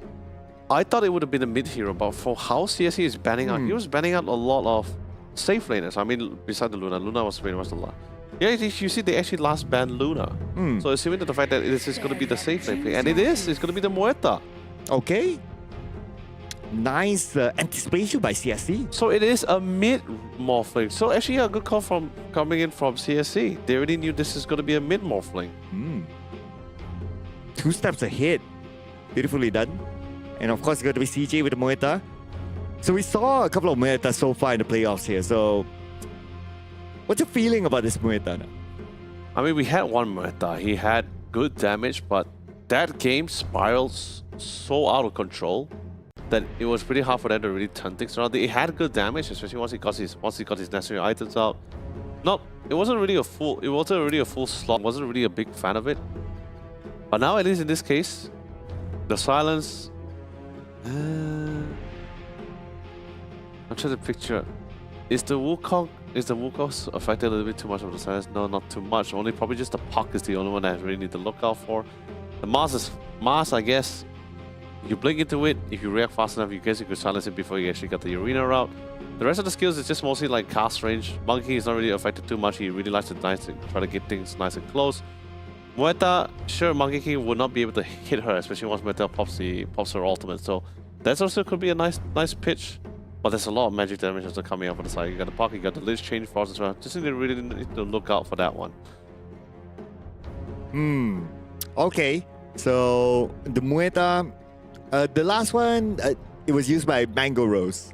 I thought it would have been a mid hero, but for how CSE is banning out, he was banning out a lot of safe laners. I mean, besides the Luna was pretty much a lot. Yeah, you see, they actually last banned Luna. So assuming that the fact that this is going to be the safe lane play, and it is, it's going to be the Muerta. Okay. Nice anticipation by CSC. So it is a mid Morphling. So actually, a good call from coming in from CSC. They already knew this is going to be a mid Morphling. 2 steps ahead. Beautifully done. And of course, it's going to be CJ with the Muerta. So we saw a couple of Muertas so far in the playoffs here. So what's your feeling about this Muerta now? I mean, we had one Muerta. He had good damage, but that game spiraled so out of control that it was pretty hard for them to really turn things around. It had good damage, especially once he got his necessary items out. It wasn't really a full slot. Wasn't really a big fan of it. But now, at least in this case, the silence. I'm trying to picture. Is the Wukong affected a little bit too much of the silence? No, not too much. Only probably just the puck is the only one that I really need to look out for. The Mars, I guess. You blink into it. If you react fast enough, you guess you could silence it before you actually got the arena route. The rest of the skills is just mostly like cast range. Monkey King is not really affected too much. He really likes to try to get things nice and close. Muerta, sure, Monkey King would not be able to hit her, especially once Muerta pops her ultimate. So that also could be a nice pitch. But there's a lot of magic damage also coming up on the side. You got the pocket, you got the Lich Chain Force as well. Just really need to look out for that one. Okay. So the Muerta, the last one, it was used by Mango Rose,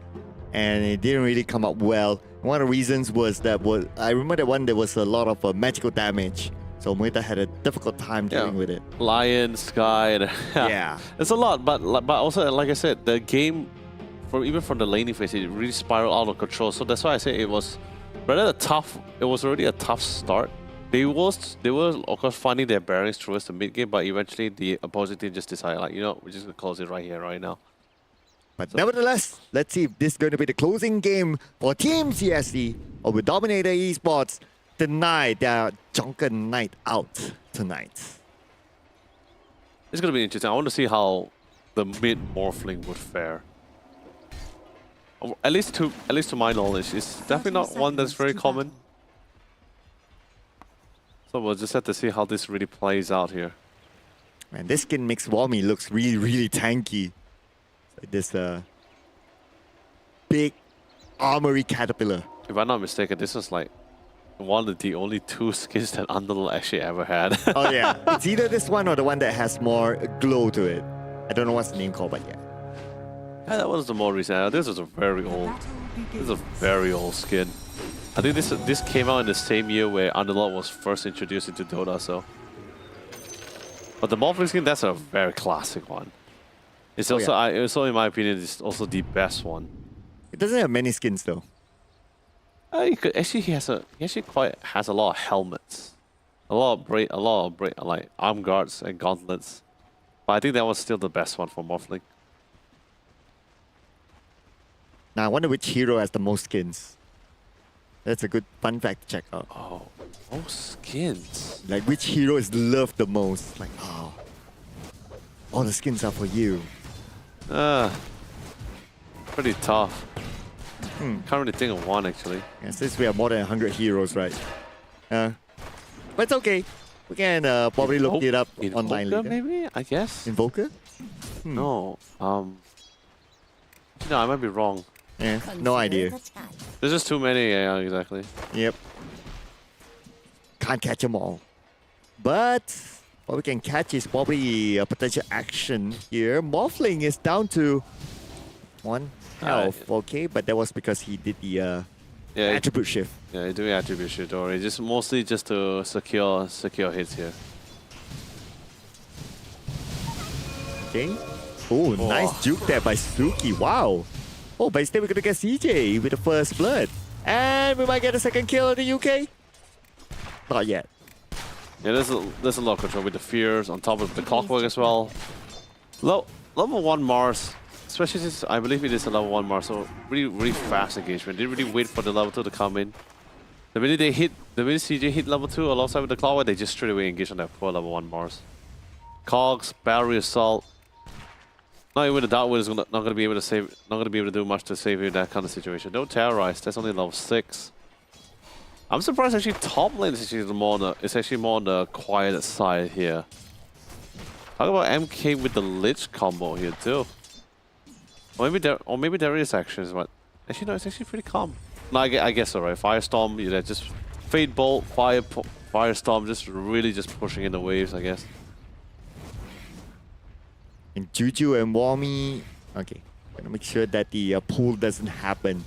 and it didn't really come up well. One of the reasons was that I remember that one there was a lot of magical damage, so Muerta had a difficult time dealing with it. Lion, Sky, and Yeah. it's a lot. But also, like I said, the game, even from the laning phase, it really spiraled out of control. So that's why I say it was rather tough. It was already a tough start. They were of course finding their bearings towards the mid game, but eventually the opposing team just decided, like, we're just gonna close it right here, right now. But nevertheless, let's see if this is going to be the closing game for Team CSC or with Dominator Esports tonight. Their Drunken Night out tonight. It's gonna be interesting. I want to see how the mid Morphling would fare. At least to my knowledge, it's definitely not one that's very common. So we'll just have to see how this really plays out here. Man, this skin makes Wami looks really tanky. Like this big armory caterpillar. If I'm not mistaken, this is like one of the only 2 skins that Underlord actually ever had. Oh yeah, it's either this one or the one that has more glow to it. I don't know what's the name called, but yeah. Yeah, that was the more recent. This is a very old. This is a very old skin. I think this came out in the same year where Underlord was first introduced into Dota. So, but the Morphling skin, that's a very classic one. It's also, also in my opinion, it's also the best one. It doesn't have many skins though. Actually, he actually quite has a lot of helmets, a lot of like arm guards and gauntlets. But I think that was still the best one for Morphling. Now I wonder which hero has the most skins. That's a good fun fact to check out. Oh, most skins. Like which hero is loved the most? Like, oh, all the skins are for you. Pretty tough. Can't really think of one actually. Yeah, since we have more than 100 heroes, right? But it's okay. We can probably look it up online later. Maybe, I guess. Invoker? No. No, I might be wrong. Yeah, no idea. There's just too many, yeah, exactly. Yep. Can't catch them all. But what we can catch is probably a potential action here. Morphling is down to 1 health, okay, but that was because he did the attribute shift. Yeah, he's doing attribute shift already. Just mostly just to secure hits here. Okay. Oh, nice juke there by Suki. Wow. Oh, but instead we're gonna get CJ with the first blood. And we might get a second kill in the UK. Not yet. Yeah, there's a lot of control with the fears on top of the clockwork as well. Level 1 Mars, especially since I believe it is a level 1 Mars, so really fast engagement. They didn't really wait for the level 2 to come in. The minute CJ hit level 2 alongside with the clockwork, they just straight away engage on that poor level 1 Mars. Cogs, Battery Assault. Not even the Darkwood is not gonna be able to save, not gonna be able to do much to save you in that kind of situation. Don't terrorize. That's only level 6. I'm surprised actually top lane is actually more on the quiet side here. Talk about MK with the Lich combo here too. Or maybe there is actions, but actually no, it's actually pretty calm. No, I guess so, right? Firestorm, yeah, just Fade Bolt, Firestorm, just really just pushing in the waves, I guess. And Juju and Wami, okay, gonna make sure that the pull doesn't happen.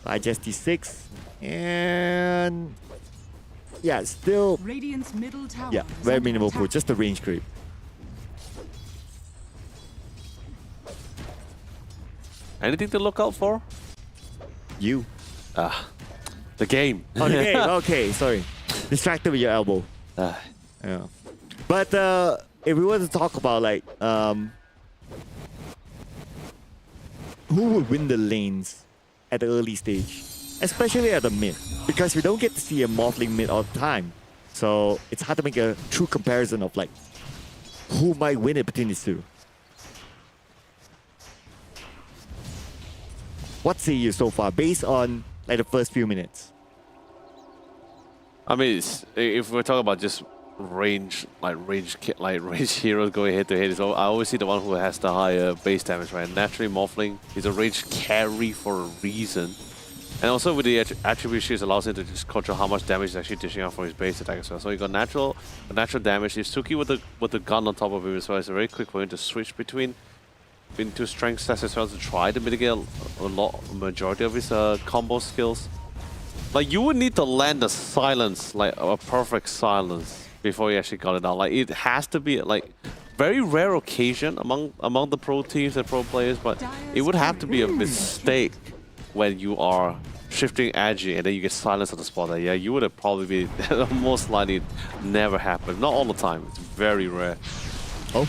Digest 6 and yeah, still Radiant's middle tower very is minimal under pull, attack. just a range creep. Anything to look out for? You. The game. Oh, the game. Okay, sorry. Distracted with your elbow. Yeah. But if we were to talk about like who would win the lanes at the early stage, especially at the mid, because we don't get to see a Morphling mid all the time, so it's hard to make a true comparison of like who might win it between these two. What say you so far, based on like the first few minutes? I mean, if we're talking about just range heroes going head to head, so I always see the one who has the higher base damage, right? Naturally, Morphling is a range carry for a reason. And also with the attribute shields allows him to just control how much damage he's actually dishing out from his base attack as well. So you got natural damage. He's Suki with the gun on top of him as well. It's very quick for him to switch between two strength stats as well to try to mitigate a majority of his combo skills. Like you would need to land a silence, like a perfect silence, before you actually got it out. Like it has to be like very rare occasion among the pro teams and pro players, but it would have to be a mistake when you are shifting agi and then you get silenced at the spot. Yeah, you would have probably be most likely never happen. Not all the time. It's very rare. Oh,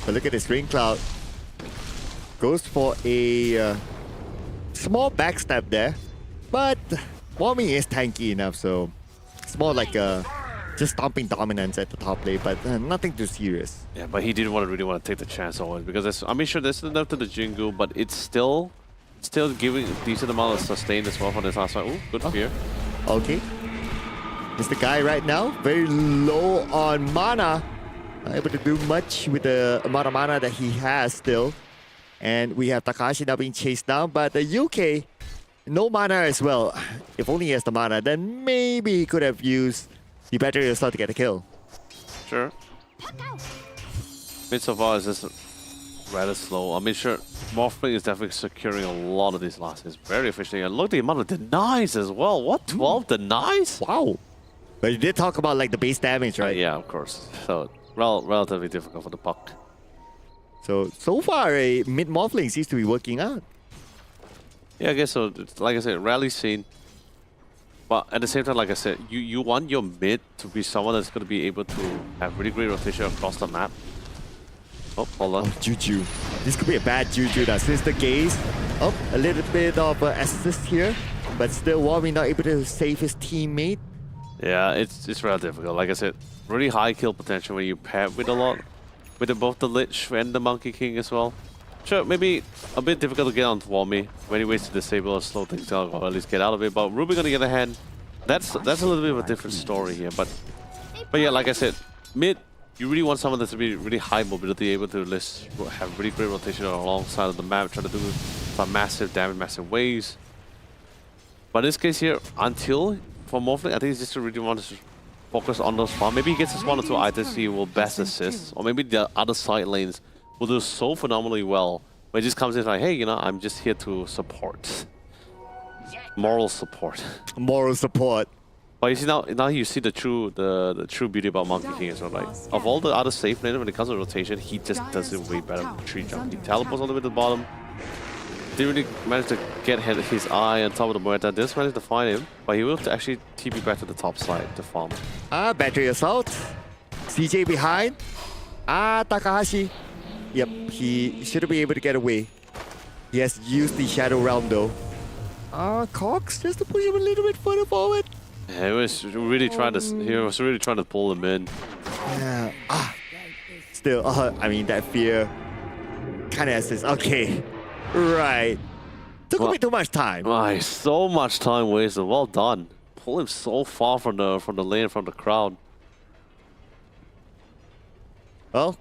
but look at this Rain Cloud. Goes for a small backstab there, but Wami is tanky enough, so it's more like just stomping dominance at the top lane, but nothing too serious. Yeah, but he didn't really want to take the chance always because sure there's enough to the Jingu, but it's still giving a decent amount of sustain as well for this last fight. Ooh, good fear. Okay. It's the guy right now, very low on mana. Not able to do much with the amount of mana that he has still. And we have Takahashi now being chased down, but the UK, no mana as well. If only he has the mana, then maybe he could have used the battery as well to get a kill. Sure. Mid so far is just rather slow. I mean, sure, Morphling is definitely securing a lot of these last hits very efficiently. And look at the amount of denies as well. What, 12 denies? Wow. But you did talk about like the base damage, right? Yeah, of course. So relatively difficult for the puck. So far, a mid Morphling seems to be working out. Yeah, I guess so. Like I said, rarely seen. But at the same time, like I said, you want your mid to be someone that's going to be able to have really great rotation across the map. Oh, hold on. Oh, Juju. This could be a bad Juju now. Since the gaze. Oh, a little bit of assist here. But still, Wami not able to save his teammate. Yeah, it's rather difficult. Like I said, really high kill potential when you pair with a lot. With both the Lich and the Monkey King as well. Sure, maybe a bit difficult to get onto Wami when he waits to disable or slow things down, or at least get out of it. But Ruby, on the other hand, that's a little bit of a different story here. But yeah, like I said, mid, you really want someone that's to be really high mobility, able to have really great rotation alongside of the map, trying to do some massive damage, massive waves. But in this case here, until for Morphling, I think he's just really wants to focus on those farm. Maybe he gets his 1 or 2 items, he will best assist, or maybe the other side lanes will do so phenomenally well. But he just comes in like, hey, you know, I'm just here to support. Moral support. Moral support. But you see now you see the true beauty about Monkey King as well. Like of all the other safe lanes, when it comes to rotation, he just does it way better with tree jump. He teleports all the way to the bottom. Didn't really manage to get his eye on top of the Muerta. Didn't manage to find him, but he will actually TP back to the top side to farm. Battery assault. CJ behind. Takahashi. Yep, he shouldn't be able to get away. He has used the Shadow Realm though. Cox just to push him a little bit further forward. Yeah, he was really trying to pull him in. Yeah. Still, I mean that fear kind of assists. Okay, right. Took a bit too much time. So much time wasted. Well done. Pull him so far from the lane, from the crowd. Well,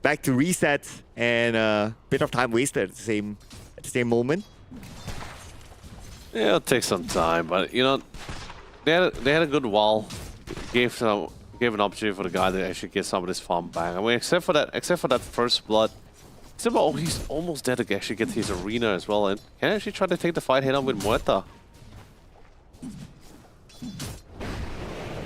back to reset and a bit of time wasted at the same moment. Yeah, it'll take some time, but you know, they had a good wall. Gave an opportunity for the guy to actually get some of this farm back. I mean, except for that first blood, he's almost dead to actually get his arena as well, and can actually try to take the fight head on with Muerta.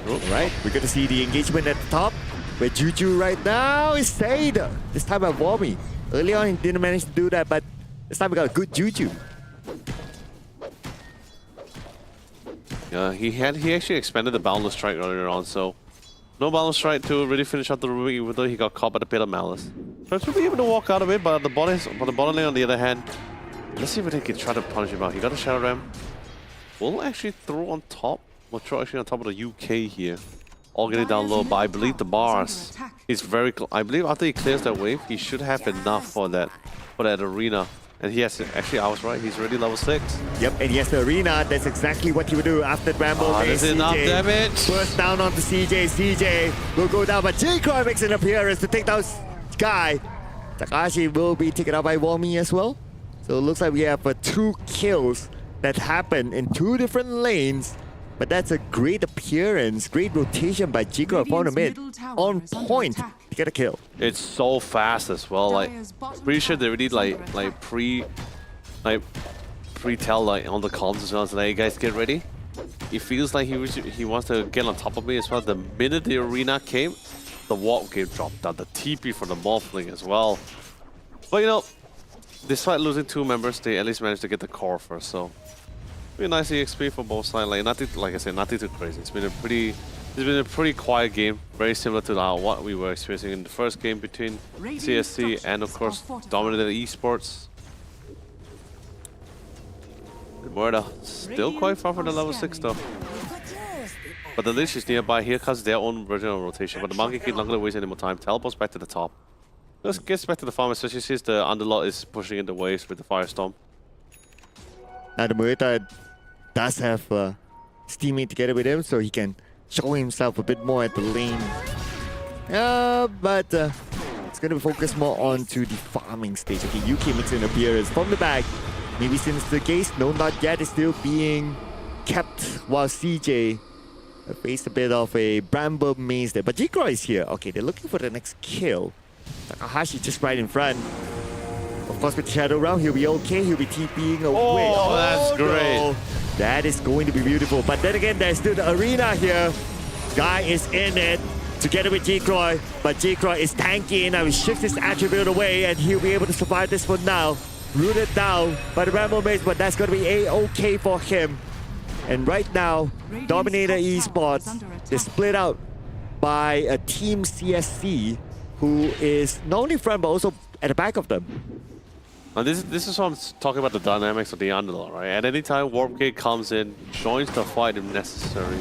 Alright, we're gonna see the engagement at the top, where Juju right now is saved. This time by Wami. Early on he didn't manage to do that, but this time we got a good Juju. Yeah, he actually expanded the Boundless Strike earlier on, so no Boundless Strike to really finish out the Ruby, even though he got caught by the Pit of Malice. Tries to be able to walk out of it, but the bottom lane on the other hand, let's see if they can try to punish him out. He got a Shadow Ram. We'll actually throw on top. We'll throw actually on top of the UK here. All getting down low, but I believe the bars is very close. I believe after he clears that wave, he should have enough for that arena. And he has, actually I was right, he's already level 6. Yep, and he has the arena. That's exactly what he would do after Rambo. This is enough damage. First down onto CJ. CJ will go down, but J-Croy makes an appearance to take down Sky. Takahashi will be taken out by Wami as well. So it looks like we have 2 kills that happen in 2 different lanes. But that's a great appearance, great rotation by J-Croy upon the mid. On point to get a kill. It's so fast as well. Like, pretty sure they already pre-tell like on the comms as well. So like, hey guys, get ready. It feels like he wants to get on top of me as well. The minute the arena came, the warp game dropped down. The TP for the Morphling as well. But you know, despite losing 2 members, they at least managed to get the core first. So, pretty nice EXP for both sides. Like nothing, like I said, nothing too crazy. It's been a pretty quiet game, very similar to what we were experiencing in the first game between CSC and of course dominated esports. Murder still quite far from the level 6 though. But the Lich is nearby. Here comes their own version of rotation. But the Monkey King not gonna waste any more time. Teleports back to the top. Just gets back to the farm, especially since the Underlord is pushing in the waves with the Firestorm. Now the Muerta does have Steamy together with him, so he can show himself a bit more at the lane. But it's going to be focused more on to the farming stage. Okay, UK makes an appearance from the back. Maybe since the case, no, not yet, is still being kept while CJ faced a bit of a Bramble maze there. But J-Croy is here. Okay, they're looking for the next kill. Takahashi just right in front. Of course, with Shadow Realm, he'll be okay. He'll be TPing away. Oh, that's great. No. That is going to be beautiful. But then again, there's still the arena here. Guy is in it together with J-Croy. But J-Croy is tanky. Now he shifts his attribute away and he'll be able to survive this one now. Rooted down by the Rambo Maze, but that's going to be A-okay for him. And right now, Dominator Esports is split out by a Team CSC who is not only front but also at the back of them. And this is what I'm talking about, the dynamics of the Underlord, right? At any time Warp Gate comes in, joins the fight if necessary.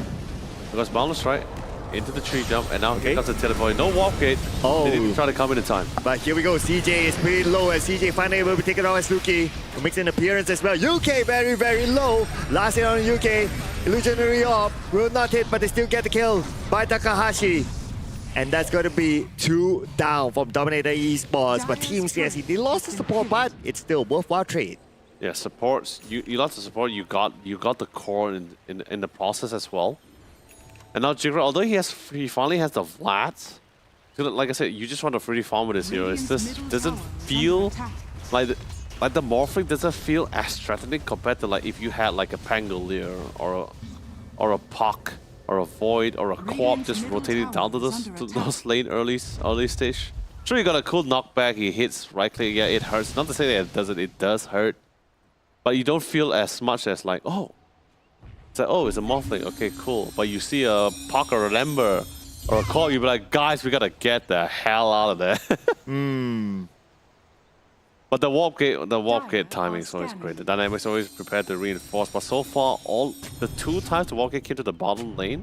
Because Boundless, right? Into the tree jump, and now here comes the teleport. No Warp Gate. Oh. They didn't try to come in time. But here we go. CJ is pretty low as CJ finally will be taken out by Suki, who makes an appearance as well. UK very, very low. Last hit on UK. Illusionary Orb will not hit, but they still get the kill by Takahashi. And that's going to be 2 down from Dominator Esports. But Team CSC, they lost the support, but it's still worthwhile trade. Yeah, supports. You lost the support. You got the core in the process as well. And now J-Croy, although he finally has the Vlad, like I said, you just want to free farm with this hero. It just doesn't feel like the Morphling doesn't feel as threatening compared to like if you had like a Pangolier or a Puck or a Void or a Quap just rotating down to those lane early stage. Sure, you got a cool knockback. He hits right click. Yeah, it hurts. Not to say that it doesn't. It does hurt, but you don't feel as much as like it's like, oh, it's a Morphling. Okay, cool. But you see a Puck or a Lember or a Quap, you be like, guys, we gotta get the hell out of there. But the warp gate timing is always great. The dynamics always prepared to reinforce. But so far, all the 2 times the warp gate came to the bottom lane,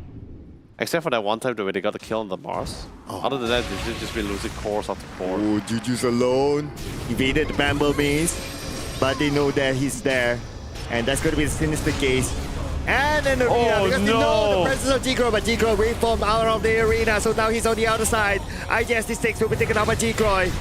except for that one time where they got the kill on the Mars. Other than that, they've just been losing cores after core. Oh, Juju's alone. Evaded the Bramble Maze, but they know that he's there. And that's going to be the Sinister Gaze. And an arena, because they know the presence of J-Croy, but J-Croy waveformed out of the arena, so now he's on the outer side. IGST6 will be taken out by J-Croy.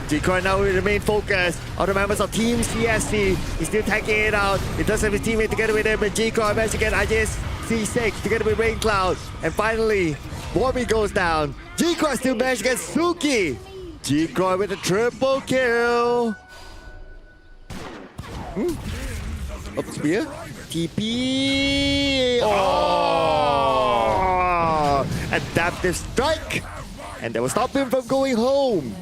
J-Croy now will remain focused on the members of Team CSC. He's still tagging it out. He does have his teammate together with him, but J-Croy managed to get IGST6 together with Rain Cloud. And finally, Warby goes down. J-Croy still managed to get Suki. J-Croy with a triple kill. Up spear. TP. Oh! Adaptive strike. And that will stop him from going home.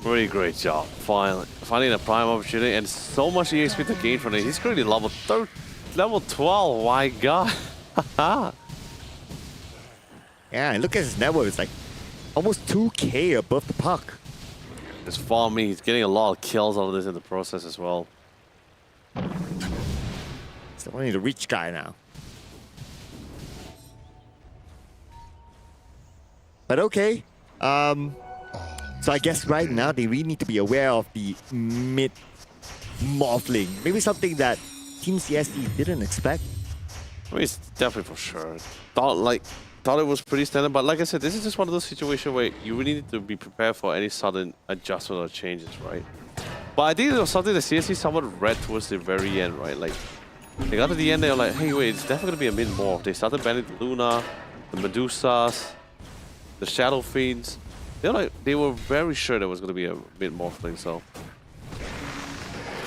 Really great job. Finally a prime opportunity and so much EXP to gain from it. He's currently level 12. My god. Yeah, and look at his net worth. It's like almost 2k above the Puck. It's farming. He's getting a lot of kills out of this in the process as well. It's only the rich guy now. But okay. So I guess right now they really need to be aware of the mid Morphling. Maybe something that Team CSC didn't expect. I mean, it's definitely for sure. Thought it was pretty standard, but like I said, this is just one of those situations where you really need to be prepared for any sudden adjustment or changes, right? But I think it was something that CSC somewhat read towards the very end, right? Like, they got to the end, they were like, hey, wait, it's definitely going to be a mid-morph. They started banning the Luna, the Medusas, the Shadow Fiends. They were very sure there was going to be a mid-morphling, so.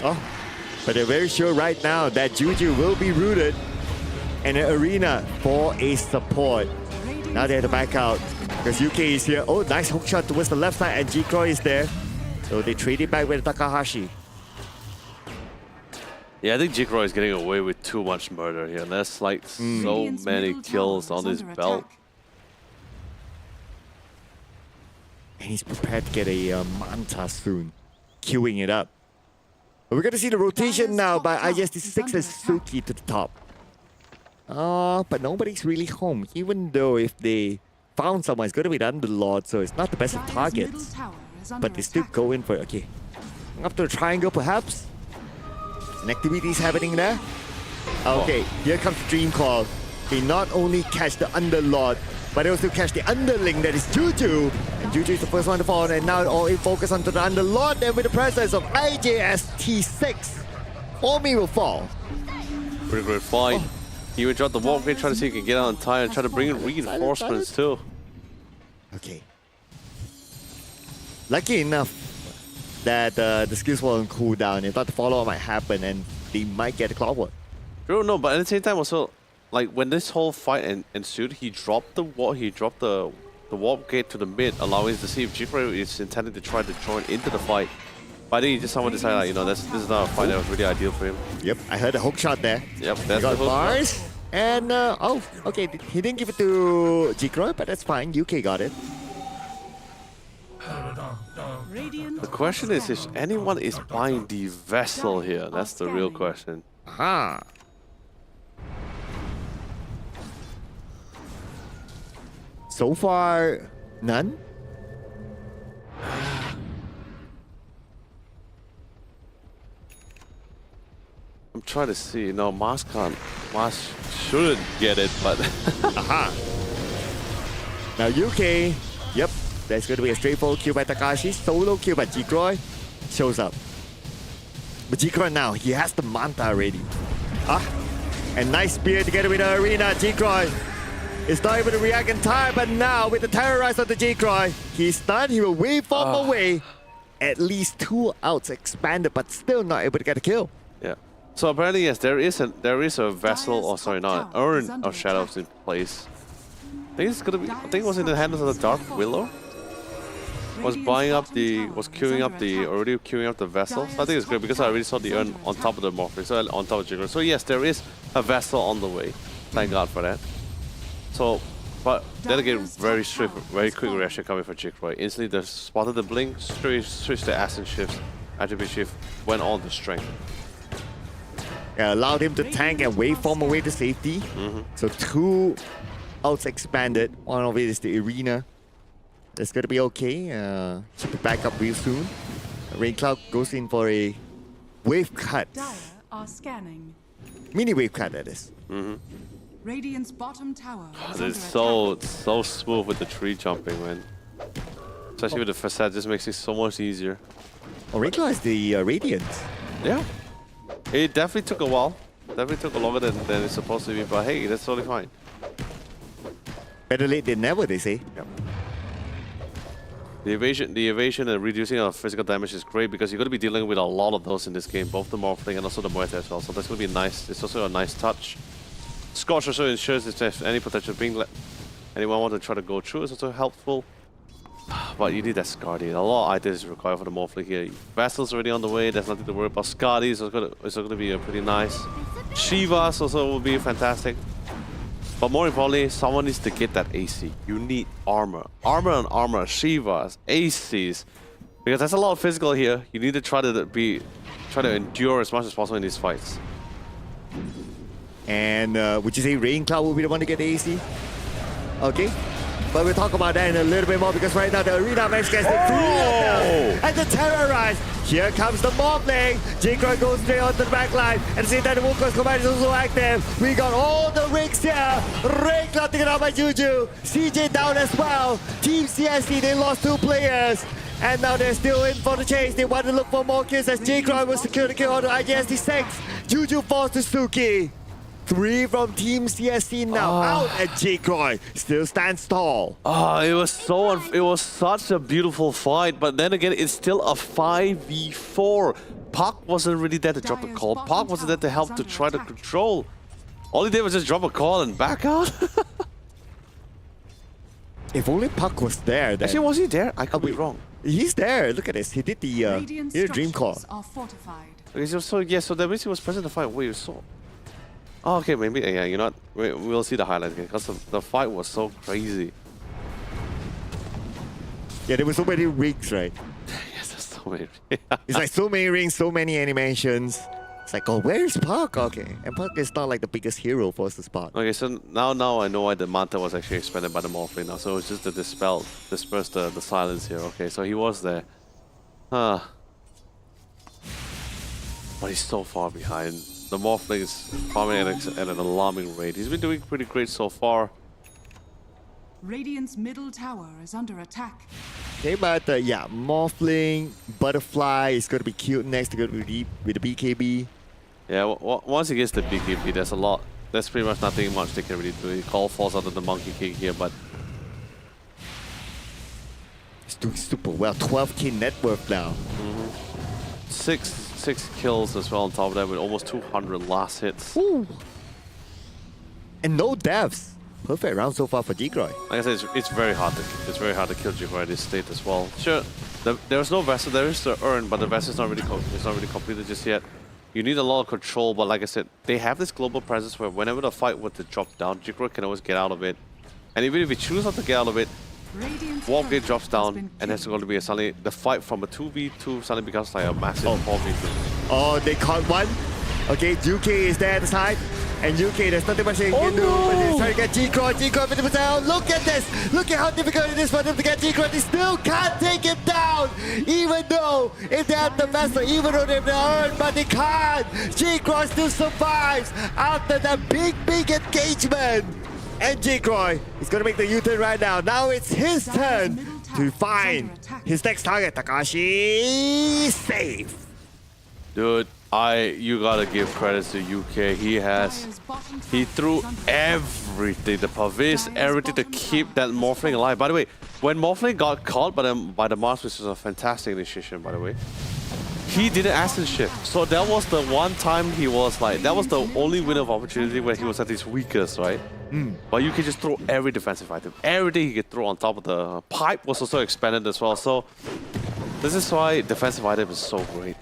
Oh, but they're very sure right now that Juju will be rooted in an arena for a support. Now they have to back out because UK is here. Oh, nice hook shot towards the left side, and G-Croy is there. So they trade it back with Takahashi. Yeah, I think G-Croy is getting away with too much murder here. There's like so many kills on his belt. And he's prepared to get a Manta soon, queuing it up. But we're going to see the rotation now by IST6 and Suki to the top. But nobody's really home, even though if they found someone, it's going to be the Underlord, so it's not the best of targets. But they still go in for it. Okay, up to the triangle perhaps. An activity is happening there. Okay, here comes the Dream Call. They not only catch the Underlord, but they also catch the underling that is Juju. And Juju is the first one to fall, and now all in focus onto the Underlord. Then with the presence of IJST6, Omi will fall. Pretty great fight. He would drop the warp gate, try to see if he can get out on time, and try to bring in reinforcements too. Okay. Lucky enough that the skills were on cooldown. They thought the follow-up might happen and they might get a clockwork. True, no, but at the same time also, like when this whole fight ensued, he dropped the warp gate to the mid, allowing us to see if G-Croy is intending to try to join into the fight. But I think he just someone decided, like, you know, this is not a fight that was really ideal for him. Yep, I heard a hook shot there. Yep, He that's got the hook bars. shot. And, oh, okay, he didn't give it to G-Croy, but that's fine. UK got it. The question is if anyone is buying the vessel here. That's the real question. Aha. So far, none? I'm trying to see. No, Mars can't. Mars shouldn't get it, but Aha. Now UK, yep, there's going to be a straightforward kill by Takashi. Solo kill by G-Croy. Shows up. But G-Croy now, he has the Manta already. And nice spear together with the arena. G-Croy is not able to react in time, but now with the terrorize of the G-Croy, he's stunned. He will waveform away. At least 2 outs expanded, but still not able to get a kill. yeah. So apparently, yes, there is a vessel, or sorry, not an urn of shadows in place. I think it's gonna be. I think it was in the hands of the Dark Willow. Was queuing up the vessel. So I think it's great because I already saw the urn on top of the Morphic, so on top of Jigger. So yes, there is a vessel on the way. Thank God for that. So, but then again, very quick reaction coming from Jigger. Instantly, they spotted the blink, switched the Ascent shifts, attribute shift, went on the strength. Yeah, allowed him to tank and waveform away to safety. So 2 outs expanded. One of it is the arena. It's going to be okay. Keep it back up real soon. Rain Cloud goes in for a wave cut. Dire are scanning. Mini wave cut, that is. Radiant's bottom tower is It's under so smooth with the tree jumping, man. Especially with the facade, just makes it so much easier. Oh, Rain Cloud is the Radiant. Yeah. It definitely took a while. Definitely took longer than it's supposed to be, but hey, that's totally fine. Better late than never, they say. Yep. The evasion and reducing of physical damage is great because you're going to be dealing with a lot of those in this game, both the Morphling and also the Muerte as well. So that's going to be nice. It's also a nice touch. Scorch also ensures if there's any potential being anyone want to try to go through is also helpful. But you need that Scardy. A lot of items is required for the Morphling here. Vessel's already on the way. There's nothing to worry about. Scardy is also going to be pretty nice. Shivas also will be fantastic. But more importantly, someone needs to get that AC. You need armor. Armor on armor, Shivas, ACs. Because that's a lot of physical here. You need to try to endure as much as possible in these fights. And would you say Rain Cloud will be the one to get the AC? Okay. But we'll talk about that in a little bit more because right now the arena match gets the and the terrorize. Here comes the Morphling. J-Croy goes straight onto the back line. At the same time, the Wukong's command is also active. We got all the rigs here. Rig not taken out by Juju. CJ down as well. Team CSC, they lost 2 players. And now they're still in for the chase. They want to look for more kills as J-Croy will secure the kill on the IGST6. Juju falls to Suki. 3 from Team CSC now out, and J-Croy still stands tall. Oh, it was such a beautiful fight, but then again, it's still a 5v4. Park wasn't really there to drop a call. Park wasn't there to help to try to control. All he did was just drop a call and back out. If only Park was there, then... Actually, was he there? I could be wrong. He's there. Look at this. He did the dream call. Are fortified. Okay, so that means he was present in the fight. Wait, you saw. Oh, okay, maybe. Yeah, you know what? We'll see the highlights again because the fight was so crazy. Yeah, there were so many rigs, right? Yes, there's so many. It's like so many rings, so many animations. It's like, oh, where's Park? Okay, and Park is not like the biggest hero for us to spot. Okay, so now I know why the Manta was actually expanded by the Morphling now. So it's just to disperse the silence here. Okay, so he was there. But he's so far behind. The Morphling is farming at an alarming rate. He's been doing pretty great so far. Radiant's middle tower is under attack. Okay, but yeah, Morphling, Butterfly is going to be killed next to go with the BKB. Yeah, once he gets the BKB, there's pretty much nothing much they can really do. He call falls out of the monkey kick here, but he's doing super well. 12k net worth now. Six kills as well on top of that with almost 200 last hits. Ooh. And no deaths. Perfect round so far for J-Croy. Like I said, it's very hard to kill J-Croy at this state as well. Sure, there's no vessel. There is the urn, but the vessel is not really completed just yet. You need a lot of control, but like I said, they have this global presence where whenever the fight were to drop down, J-Croy can always get out of it. And even if he chooses not to get out of it, Warp Gate drops down, and there's going to be suddenly the fight from a 2v2 suddenly becomes like a massive 4v2. Oh, they caught one. Okay, UK is there at the side. And UK, there's nothing much they can do. But they're trying to get J-Croy 50%. Look at this. Look at how difficult it is for them to get J-Croy. They still can't take it down. Even though if they have the vessel, even though they have the urn, but they can't. J-Croy still survives after that big engagement. And J-Croy is going to make the U-turn right now. Now it's his turn to find his next target. Takashi safe. Dude, you gotta give credit to UK. He threw everything, the Pavis, everything to keep that Morphling alive. By the way, when Morphling got caught by the Mars, which was a fantastic initiation, by the way, he didn't acid shift. So that was the one time he was like, that was the only window of opportunity where he was at his weakest, right? But you can just throw every defensive item. Everything he could throw on top of the pipe was also expanded as well. So this is why defensive item is so great.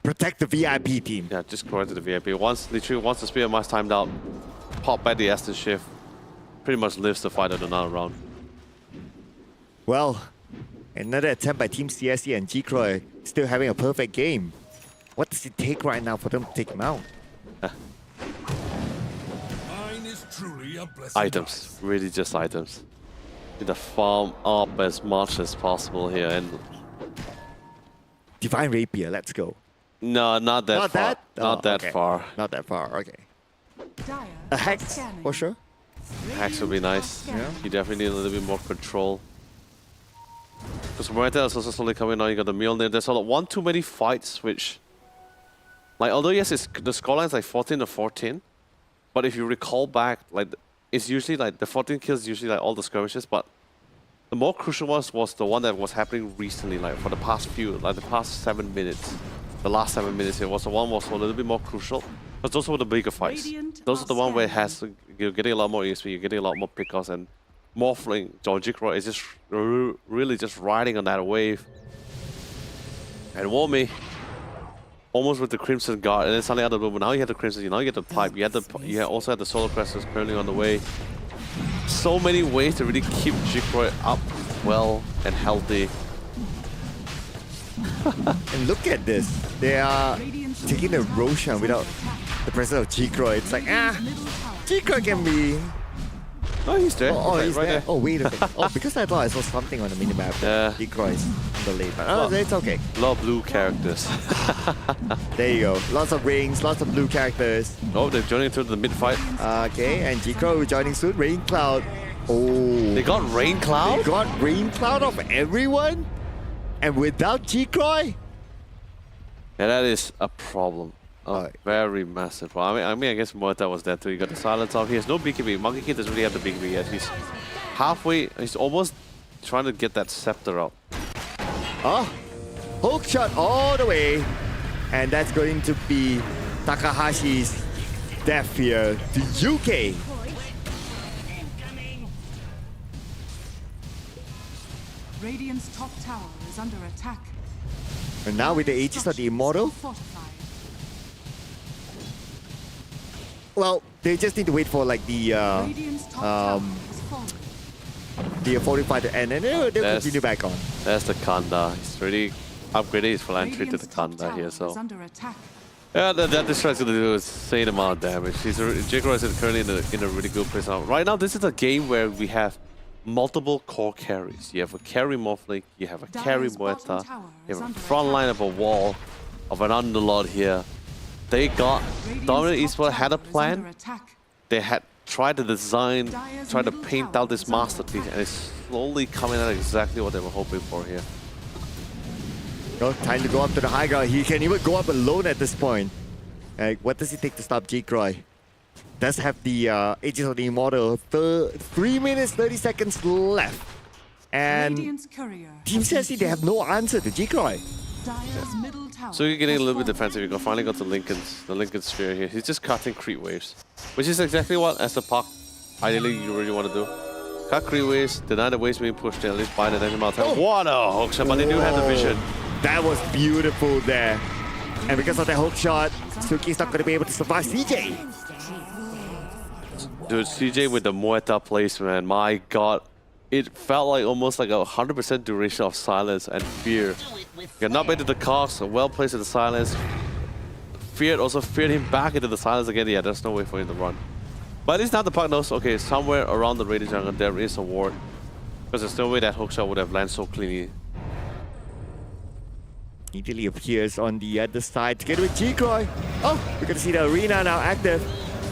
Protect the VIP team. Yeah, just correct to the VIP. Literally once the Spear Mask timed out, pop back the Aston Shift, pretty much lives the fight at another round. Well, another attempt by Team CSC and J-Croy still having a perfect game. What does it take right now for them to take him out? Items, really just items. Need to farm up as much as possible here and Divine Rapier, let's go. no, not that far. Not that far. Not that far, okay. Dire A Hex, for sure. Hex would be nice. Yeah. You definitely need a little bit more control. Because Morita is also slowly coming on. You got the Mjolnir. There's one too many fights, which, like, although yes, the scoreline is like 14-14, but if you recall back, like, it's usually like the 14 kills, usually like all the skirmishes, but the more crucial one was the one that was happening recently, like for the past 7 minutes. The last 7 minutes, it was the one was a little bit more crucial. Because those were the bigger fights. Those are the one where it has you're getting a lot more EXP, you're getting a lot more pickups, and Morphling, J-Croy is just really just riding on that wave. And Warmy, almost with the Crimson Guard, and then suddenly out of the blue, now you have the Crimson, now you get the Pipe, you also have the Solar Cresters currently on the way. So many ways to really keep J-Croy up well and healthy. And look at this. They are taking the Roshan without the presence of J-Croy. It's like, J-Croy can be Oh, he's there. Oh, right, he's right there. Oh, wait a second. Oh, because I thought I saw something on the minimap. Yeah. Decoys on the late. But oh, it's okay. A lot of blue characters. There you go. Lots of rings, lots of blue characters. Oh, they're joining into the mid-fight. Okay, and G-Crow joining soon. Rain Cloud. Oh. They got Rain Cloud? They got Rain Cloud of everyone? And without G-Croy? Yeah, that is a problem. A very massive problem. I mean, I guess Muerta was there too. You got the silence off. He has no BKB. Monkey King doesn't really have the BKB yet. He's halfway. He's almost trying to get that scepter out. Oh, hook shot all the way. And that's going to be Takahashi's death here to UK. Radiant's top tower is under attack. And now with the Aegis of the Immortal, Fortified. well, they just need to wait for like the Radiant's top tower has fallen. fortified to end, and they'll That's- continue back on. That's the Kanda. He's really upgraded his full entry to the Radiant's top Kanda tower here. is So under attack. yeah, that Distract's gonna do an insane amount of damage. J-Crow is currently in a really good place now. Right now, this is a game where we have multiple core carries. You have a carry Morphling, you have a carry Dire's bottom Muerta, tower you is have a under front line of a wall of an Underlord here. They got Radiant's Dominant top Esports had a tower is plan. under attack. They had tried to design, Dire's tried to middle paint tower out this is under masterpiece, attack. and it's slowly coming out exactly what they were hoping for here. Oh, time to go up to the high ground. He can even go up alone at this point. What does it take to stop G-Croy? Does have the Aegis of the Immortal. 3 minutes, 30 seconds left. And Radiant's courier Team has been CSC, they have no answer to G-Croy. Dire's middle tower So you're getting a has little bit fallen. defensive. You finally got the Lincoln sphere here. He's just cutting creep waves, which is exactly what, as a puck, ideally you really want to do. Cut creep waves, deny the waves being pushed in, at least buy the next amount of time. What a hook shot, but they do have the vision. That was beautiful there. And because of that hook shot, Suki's not going to be able to survive CJ. Dude, CJ with the Muerta placement, my god. It felt like almost like 100% duration of silence and fear. You're not into the cost, well placed in the silence. Feared also feared him back into the silence again. Yeah, there's no way for him to run. But at least now the puck knows, okay, somewhere around the Radiant Jungle there is a ward. Because there's no way that hook shot would have landed so cleanly. Immediately appears on the other side together with G-Croy. Oh, we're going to see the arena now active.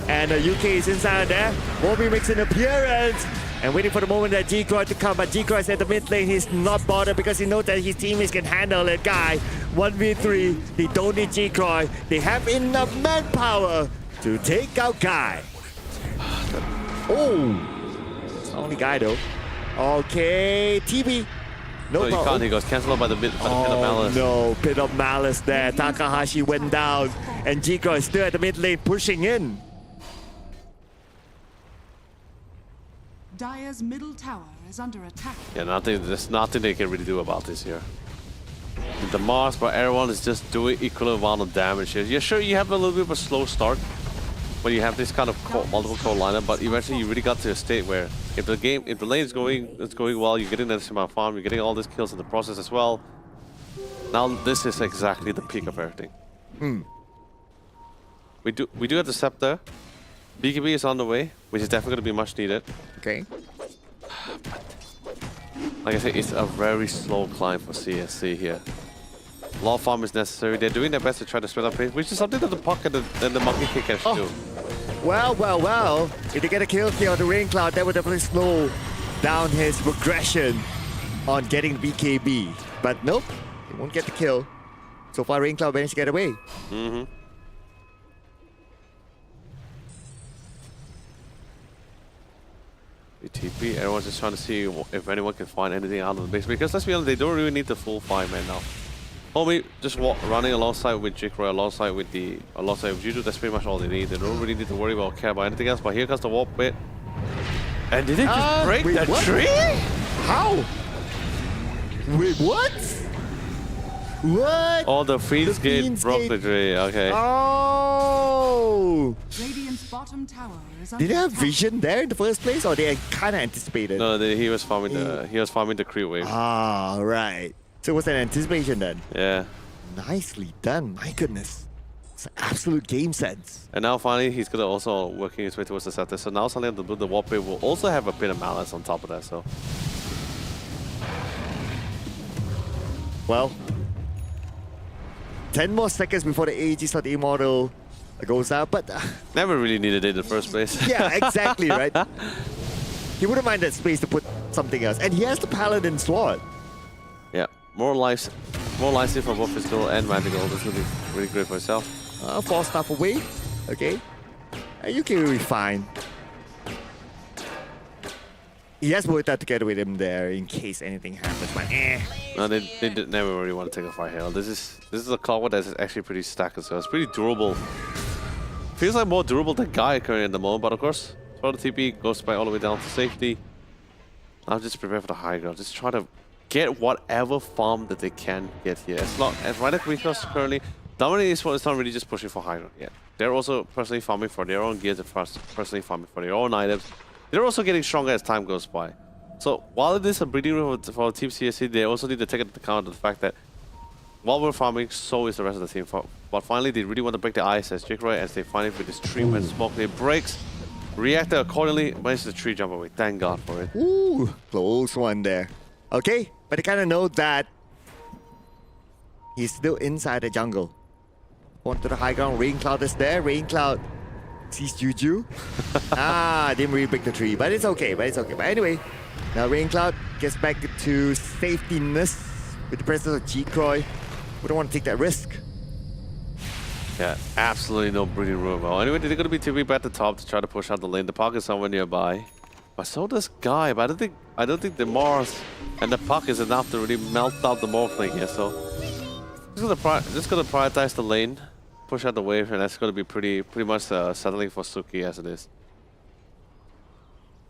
And UK is inside there. Bobby makes an appearance. And waiting for the moment that G-Croy to come. But G-Croy is at the mid lane. He's not bothered because he knows that his teammates can handle it. Guy, 1v3. They don't need G-Croy. They have enough manpower to take out Guy. Oh, it's the only Guy though. Okay, TB. No Oh, you problem. can't, he goes cancelled by the pit of malice. No, pit of malice there. Takahashi went down. And G-Croy is still at the mid lane pushing in. Dire's middle tower is under attack. Yeah, there's nothing they can really do about this here. With the Mars, but everyone is just doing equal amount of damage here. Yeah, sure, you have a little bit of a slow start when you have this kind of multiple core lineup, but eventually you really got to a state where if the lane is going well, you're getting that amount of farm, you're getting all these kills in the process as well. Now this is exactly the peak of everything. We do have the scepter. BKB is on the way, which is definitely going to be much needed. Okay. Like I said, it's a very slow climb for CSC here. A lot of farm is necessary. They're doing their best to try to spread out pace, which is something that the Puck and the Monkey King can actually do. Well. If they get a kill here on the Rain Cloud, that would definitely slow down his progression on getting the BKB. But nope, they won't get the kill. So far, Rain Cloud managed to get away. TP, everyone's just trying to see if anyone can find anything out of the base. Because let's be honest, they don't really need the full 5 man now. Homie just running alongside with J-Croy, alongside with Juju, that's pretty much all they need. They don't really need to worry about care about anything else. But here comes the warp bit. And did it just break wait, the what? tree? How? Wait, what? What? Oh, the Fiend's Gate Fiend's broke Gate. the tree, okay. Oh! Radiant's bottom tower is under Did they have attack. vision there in the first place, or they kind of anticipated? No, he was farming the creep wave. Ah, right. So it was an anticipation then. Yeah. Nicely done. My goodness. It's absolute game sense. And now finally he's gonna also working his way towards the center. So now suddenly the Warpwave will also have a bit of malice on top of that. So Well, 10 more seconds before the AG slot immortal goes out, but never really needed it in the first place. yeah, exactly, right? He wouldn't mind that space to put something else. And he has the Paladin slot. Yeah, more lives here for both physical and magical. This will be really great for himself. 4 stuff away, okay? You can be fine. He has worked out together with him there in case anything happens, but No, they never really want to take a fight here. This is a clockwork that is actually pretty stacked as well. It's pretty durable. Feels like more durable than Guy currently at the moment, but of course, for the TP goes back all the way down to safety. I'll just prepare for the high ground. Just try to get whatever farm that they can get here. As long as right at Recross currently, Dominating Esports is not really just pushing for high ground yet. They're also personally farming for their own gears and personally farming for their own items. They're also getting stronger as time goes by. So while it is a breeding room for Team CSC, they also need to take into account the fact that while we're farming, so is the rest of the team. But finally, they really want to break the ice as Jake Roy, as they finally with this tree when smoke they breaks. Reactor accordingly manages the tree jump away. Thank God for it. ooh, close one there. Okay, but they kind of know that he's still inside the jungle. On to the high ground, Rain Cloud is there. Rain Cloud sees Juju. Didn't really break the tree, but it's okay, But anyway, now Rain Cloud gets back to safetyness with the presence of G-Croy. We don't want to take that risk. Yeah, absolutely no breeding room. Well, anyway, they're going to be TP back at the top to try to push out the lane. The puck is somewhere nearby. But so does Guy. But I don't think the Mars and the puck is enough to really melt out the Morphling here. So just gonna prioritize the lane, push out the wave, and that's gonna be pretty much settling for Suki as it is.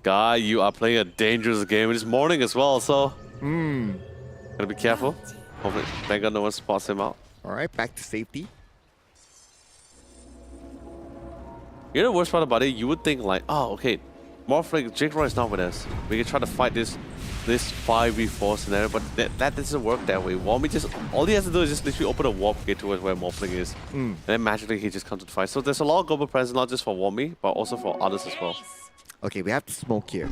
Guy, you are playing a dangerous game. It's morning as well, so gotta be careful. Hopefully, thank God no one spots him out. All right, back to safety. You know the worst part about it? You would think like, oh, okay, Morphling, Jake Roy is not with us. We can try to fight this 5v4 scenario, but that doesn't work that way. Wommy all he has to do is just literally open a warp gate towards where Morphling is. And then magically he just comes to the fight. So there's a lot of global presence, not just for Wommy, but also for others as well. Okay, we have to smoke here.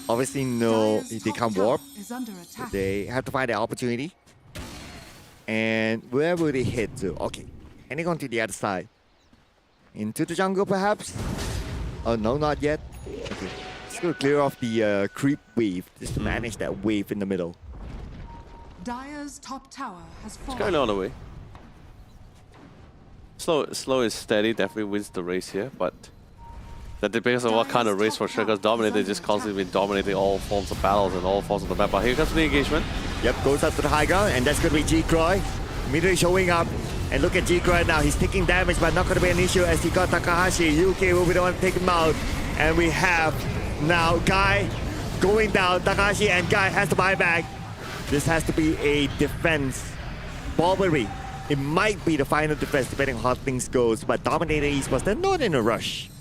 Obviously, no, they can't warp. Is under attack. They have to find the opportunity. And where will they head to? Okay, heading on to the other side. Into the jungle, perhaps? Oh, no, not yet. Okay, just gonna clear off the creep wave, just to manage that wave in the middle. Dire's top tower has It's fallen. going on the way. Slow is steady, definitely wins the race here, but that depends on what kind of race for sure, because Dominator just constantly been dominating all forms of battles and all forms of the map. But here comes the engagement. Yep, goes up to the high ground, and that's gonna be G-Croy. Immediately showing up. And look at G-Croy now, he's taking damage, but not gonna be an issue as he got Takahashi. UK will be the one to take him out. And we have now Guy going down. Takahashi and Guy has to buy back. This has to be a defense. Bobbery. It might be the final defense depending on how things goes, but Dominator Esports, they're not in a rush.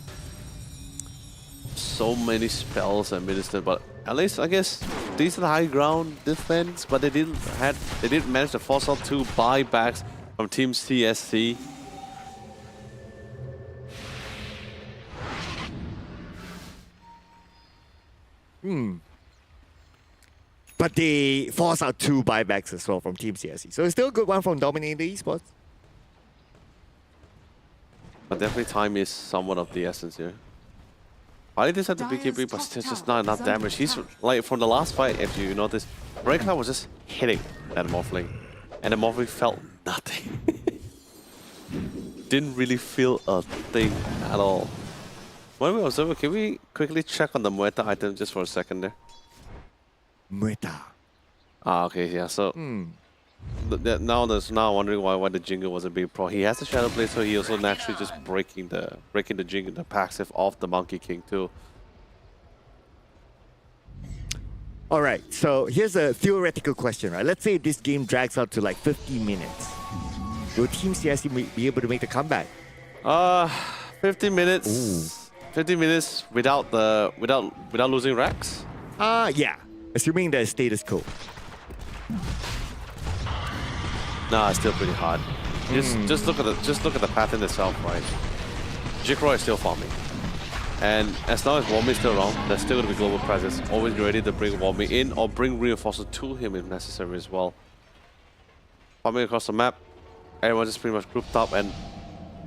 So many spells administered, but at least I guess decent high ground defense, but they didn't manage to force out 2 buybacks from Team CSC. But they force out 2 buybacks as well from Team CSC. So it's still a good one from Dominator Esports. But definitely time is somewhat of the essence here. Probably just had the BKB, but still just not enough damage. He's like from the last fight, if you notice, Breakdown was just hitting that Morphling, and the Morphling felt nothing. Didn't really feel a thing at all. When we observe, can we quickly check on the Muerta item just for a second there? Muerta. Ah, okay, yeah. So now I'm wondering why the Jingle wasn't being pro. He has the Shadow Blade, so he also naturally just breaking the Jingle, the passive of the Monkey King too. All right, so here's a theoretical question, right? Let's say this game drags out to like 50 minutes. Will Team CSC be able to make the comeback? 50 minutes. Ooh. 50 minutes without losing racks? Yeah. Assuming the status quo. Nah, it's still pretty hard. Just look at the pattern itself, right? Jikroy is still farming. And as long as Wommy is still around, there's still going to be global presence. Always ready to bring Wommy in or bring reinforcements to him if necessary as well. Farming across the map, everyone's just pretty much grouped up and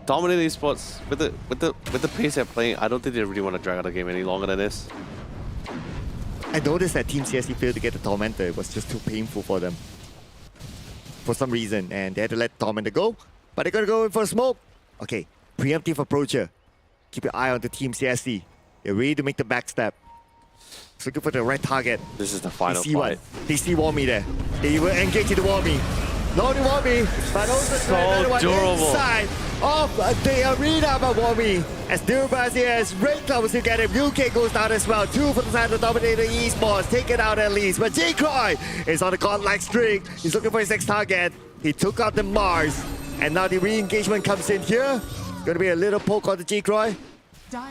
dominating esports with the pace they're playing. I don't think they really want to drag out the game any longer than this. I noticed that Team CSC failed to get the Tormentor. It was just too painful for them. For some reason, and they had to let Tormentor go. But they're gonna go in for a smoke. Okay, preemptive approach here. Keep your eye on the Team CSC. They're ready to make the backstab. So looking for the right target. This is the final They see fight. one. They see Wommy there. They will engage into Wommy. Not only Wommy, but also So another one durable. inside of the arena by Wommy. As Durabaz as Red Cloud will still get him. UK goes down as well. 2 for the side of the Dominator Esports. Take it out at least. But Jikroy is on a godlike streak. He's looking for his next target. He took out the Mars. And now the re-engagement comes in here. It's going to be a little poke on the Jikroy.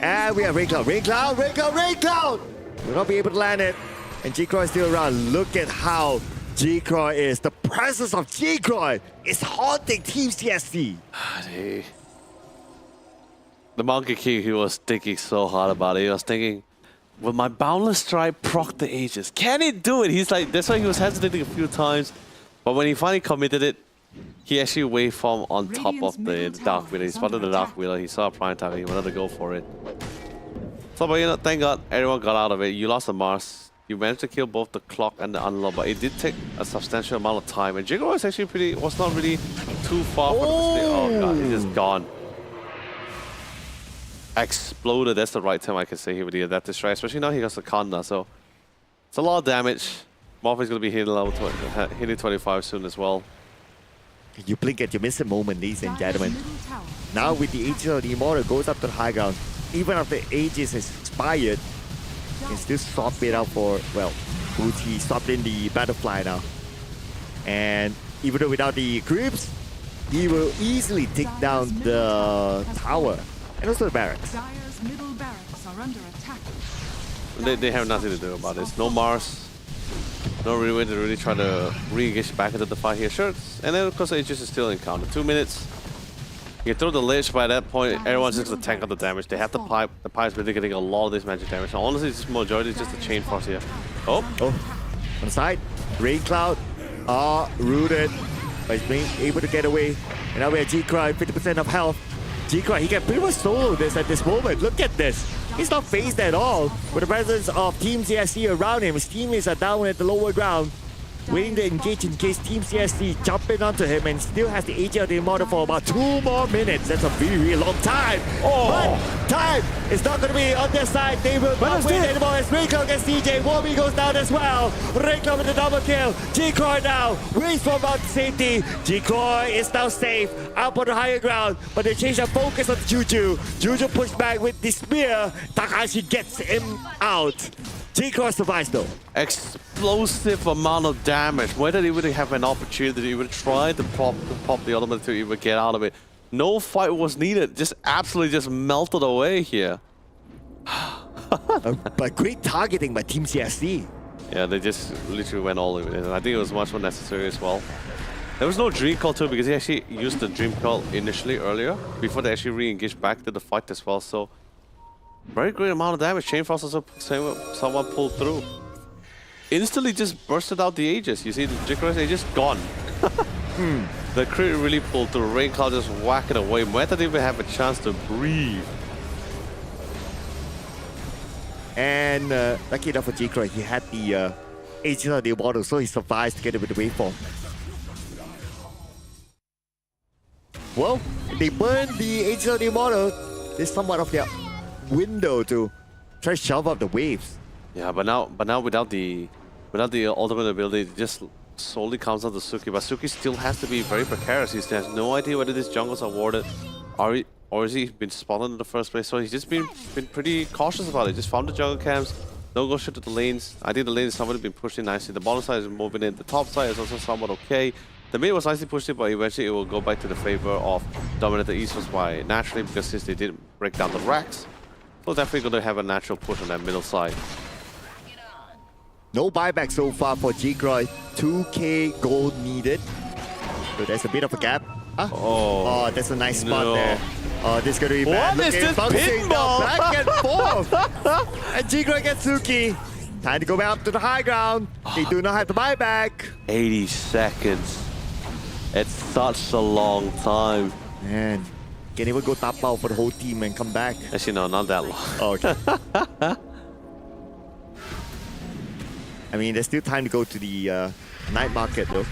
And we have Red Cloud. Red Cloud, Red Cloud, Red Cloud! Will not be able to land it. And Jikroy is still around. Look at how Jikroy is. The presence of Jikroy is haunting Team CSC. The Monkey King, he was thinking so hard about it. He was thinking, will my Boundless Strike proc the Aegis? Can it do it? He's like, that's why he was hesitating a few times. But when he finally committed it, he actually waveformed on top of the Dark Wheeler. He spotted the Dark Wheeler. He saw a prime target. He wanted to go for it. So, but you know, thank God everyone got out of it. You lost the Mars. You managed to kill both the Clock and the Unlock, but it did take a substantial amount of time. And Jigoro was actually was not really too far from the state. Oh God, he's just gone. Exploded, that's the right term I can say here with the Adaptive Strike, especially now he got the Kanda, so it's a lot of damage. Morphe's gonna be hitting level 20, hitting 25 soon as well. You blink and you miss a moment, ladies and gentlemen. Now with the Aegis of the Immortal goes up to the high ground. Even after Aegis is expired, you can still swap it out for, well, Booty swapped in the Butterfly now. And even though without the creeps, he will easily take down the tower. And also the barracks. Dire's middle barracks are under attack. They have nothing to do about this. No Mars. No really way to really try to re-engage back into the fight here. Sure. And then of course Aegis is still in counter. 2 minutes. You throw the ledge by that point, everyone's just gonna tank out the damage. They have the pipe. The pipe's really getting a lot of this magic damage. Now, honestly, it's majority is just the chain force here. Oh. On the side, Rain Cloud are rooted, but he's being able to get away. And now we have Jikroy, 50% of health. Jikroy, he can pretty much solo this at this moment. Look at this. He's not phased at all with the presence of Team CSC around him. His teammates are down at the lower ground, waiting to engage in case Team CSC jumping onto him, and still has the Aegis of the Immortal for about 2 more minutes. That's a really, really long time. But time is not going to be on their side. They will not win anymore as Raycloud against DJ. Wommy goes down as well. Raycloud with the double kill. Jikroy now waits for about safety. Jikroy is now safe up on the higher ground, but they change their focus on Juju. Juju pushed back with the spear. Takahashi gets him out. Jikroy survives though. Explosive amount of damage. Whether they would have an opportunity to even try to pop the ultimate to even get out of it. No fight was needed. Just absolutely just melted away here. But great targeting by Team CSC. Yeah, they just literally went all in. And I think it was much more necessary as well. There was no Dream Call too because he actually used the Dream Call initially earlier before they actually re-engaged back to the fight as well. So very great amount of damage. Chain Frost also someone pulled through. Instantly just bursted out the Aegis. You see the Jikroy's Aegis gone. The crit really pulled through. Rain Cloud just whack it away. Meta didn't even have a chance to breathe. And lucky enough for Jikroy, he had the Aegis of the Immortal, so he survives together with the waveform. Well, they burned the Aegis of the Immortal. There's somewhat of their window to try to shove up the waves. Yeah, but now without the ultimate ability, it just solely comes down to Suki. But Suki still has to be very precarious. He has no idea whether these jungles are warded, or is he been spotted in the first place. So he's just been pretty cautious about it. Just found the jungle camps. Don't go straight to the lanes. I think the lanes somebody been pushing nicely. The bottom side is moving in. The top side is also somewhat okay. The mid was nicely pushed in, but eventually it will go back to the favor of Dominator Esports by naturally, because since they didn't break down the racks, so definitely going to have a natural push on that middle side. No buyback so far for Jikroy. 2k gold needed. So there's a bit of a gap. Oh, that's a nice spot no. there. Oh, this is going to be bad. What is Look at this bouncing down pinball? back and forth. And Jigroy gets Suki. Time to go back up to the high ground. They do not have to buy back. 80 seconds. It's such a long time. Man, can even go tap out for the whole team and come back. Actually, no, not that long. Oh, okay. I mean, there's still time to go to the night market though.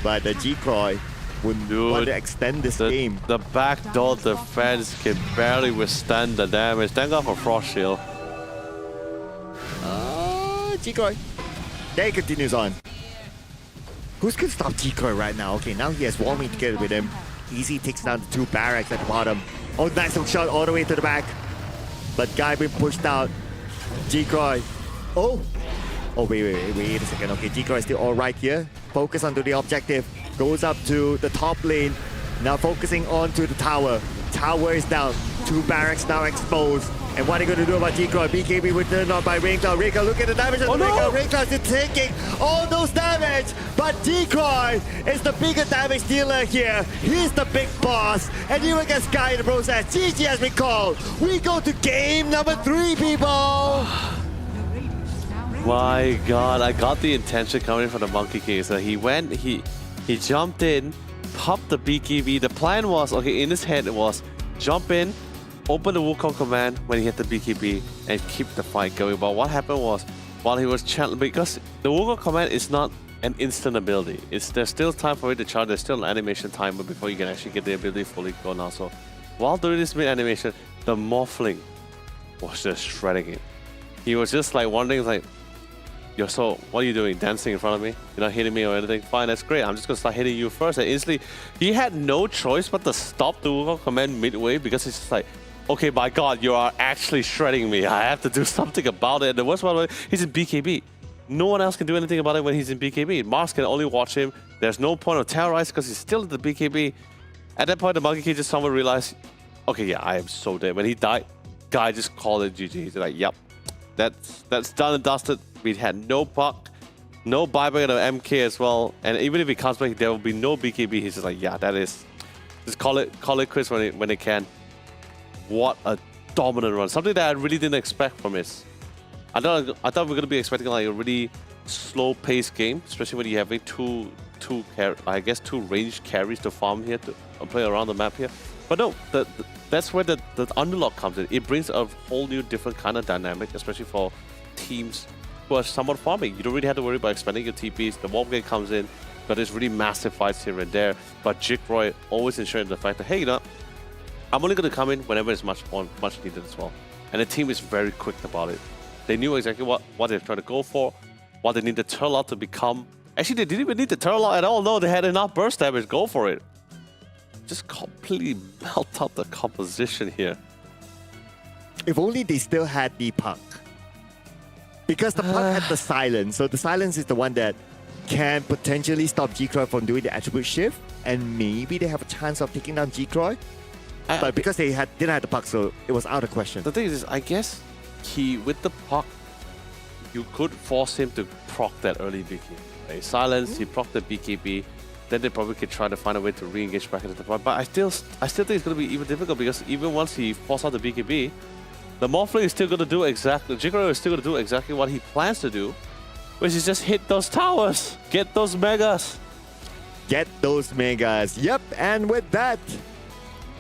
But the G-Croy would want to extend this game. The backdoor defense can barely withstand the damage. Thank God for Frost Shield. G-Croy. There he continues on. Who's going to stop G-Croy right now? Okay, now he has Warming together with him. Easy takes down the two barracks at the bottom. Oh, nice little shot all the way to the back. But guy being pushed out. G-Croy. Oh, wait a second. Okay, G-Croy is still all right here. Focus onto the objective. Goes up to the top lane. Now focusing on to the tower. Tower is down. Two barracks now exposed. And what are they going to do about G-Croy? BKB with turned on by Ringcloud. Ringcloud, look at the damage on Ringcloud. Ringcloud is taking all those damage. But G-Croy is the bigger damage dealer here. He's the big boss. And even gets Sky in the process. GG has been called. We go to game number 3, people. My God, I got the intention coming from the Monkey King. So he went, he jumped in, popped the BKB. The plan was, okay, in his head it was jump in, open the Wukong command when he hit the BKB and keep the fight going. But what happened was, while he was channeling, because the Wukong command is not an instant ability. There's still time for it to charge. There's still an animation timer before you can actually get the ability fully going on. So while doing this mid animation, the Morphling was just shredding it. He was just like wondering, like, yo, so what are you doing? Dancing in front of me? You're not hitting me or anything? Fine, that's great. I'm just gonna start hitting you first. And instantly, he had no choice but to stop the Wukong command midway because it's just like, okay, my God, you are actually shredding me. I have to do something about it. And the worst part, he's in BKB. No one else can do anything about it when he's in BKB. Mars can only watch him. There's no point of terrorizing because he's still in the BKB. At that point, the Monkey King just someone realized, okay, yeah, I am so dead. When he died, guy just called it GG. He's like, yep, that's done and dusted. We had no puck, no buyback of MK as well. And even if he comes back, there will be no BKB. He's just like, yeah, that is, just call it quits when they can. What a dominant run. Something that I really didn't expect from this. I thought we were going to be expecting like a really slow-paced game, especially when you have two ranged carries to farm here to play around the map here. But no, that's where the underlog comes in. It brings a whole new different kind of dynamic, especially for teams who are somewhat farming. You don't really have to worry about expanding your TPs. The warp game comes in, but there's really massive fights here and there. But Jigroy always ensuring the fact that, hey, you know, I'm only going to come in whenever it's much needed as well. And the team is very quick about it. They knew exactly what they're trying to go for, what they need the turtle out to become. Actually, they didn't even need the turtle out at all. No, they had enough burst damage. Go for it. Just completely melt out the composition here. If only they still had the puck. Because the puck had the silence. So the silence is the one that can potentially stop G-Croy from doing the attribute shift. And maybe they have a chance of taking down G-Croy. But because they didn't have the puck, so it was out of question. The thing is, I guess with the puck, you could force him to proc that early BKB. Right? Silence, he proc the BKB. Then they probably could try to find a way to re-engage back into the fight. But I still think it's going to be even difficult because even once he forces out the BKB, the Morphling is still going to do exactly, Jigroy is still going to do exactly what he plans to do, which is just hit those towers, get those megas. Get those megas. Yep, and with that,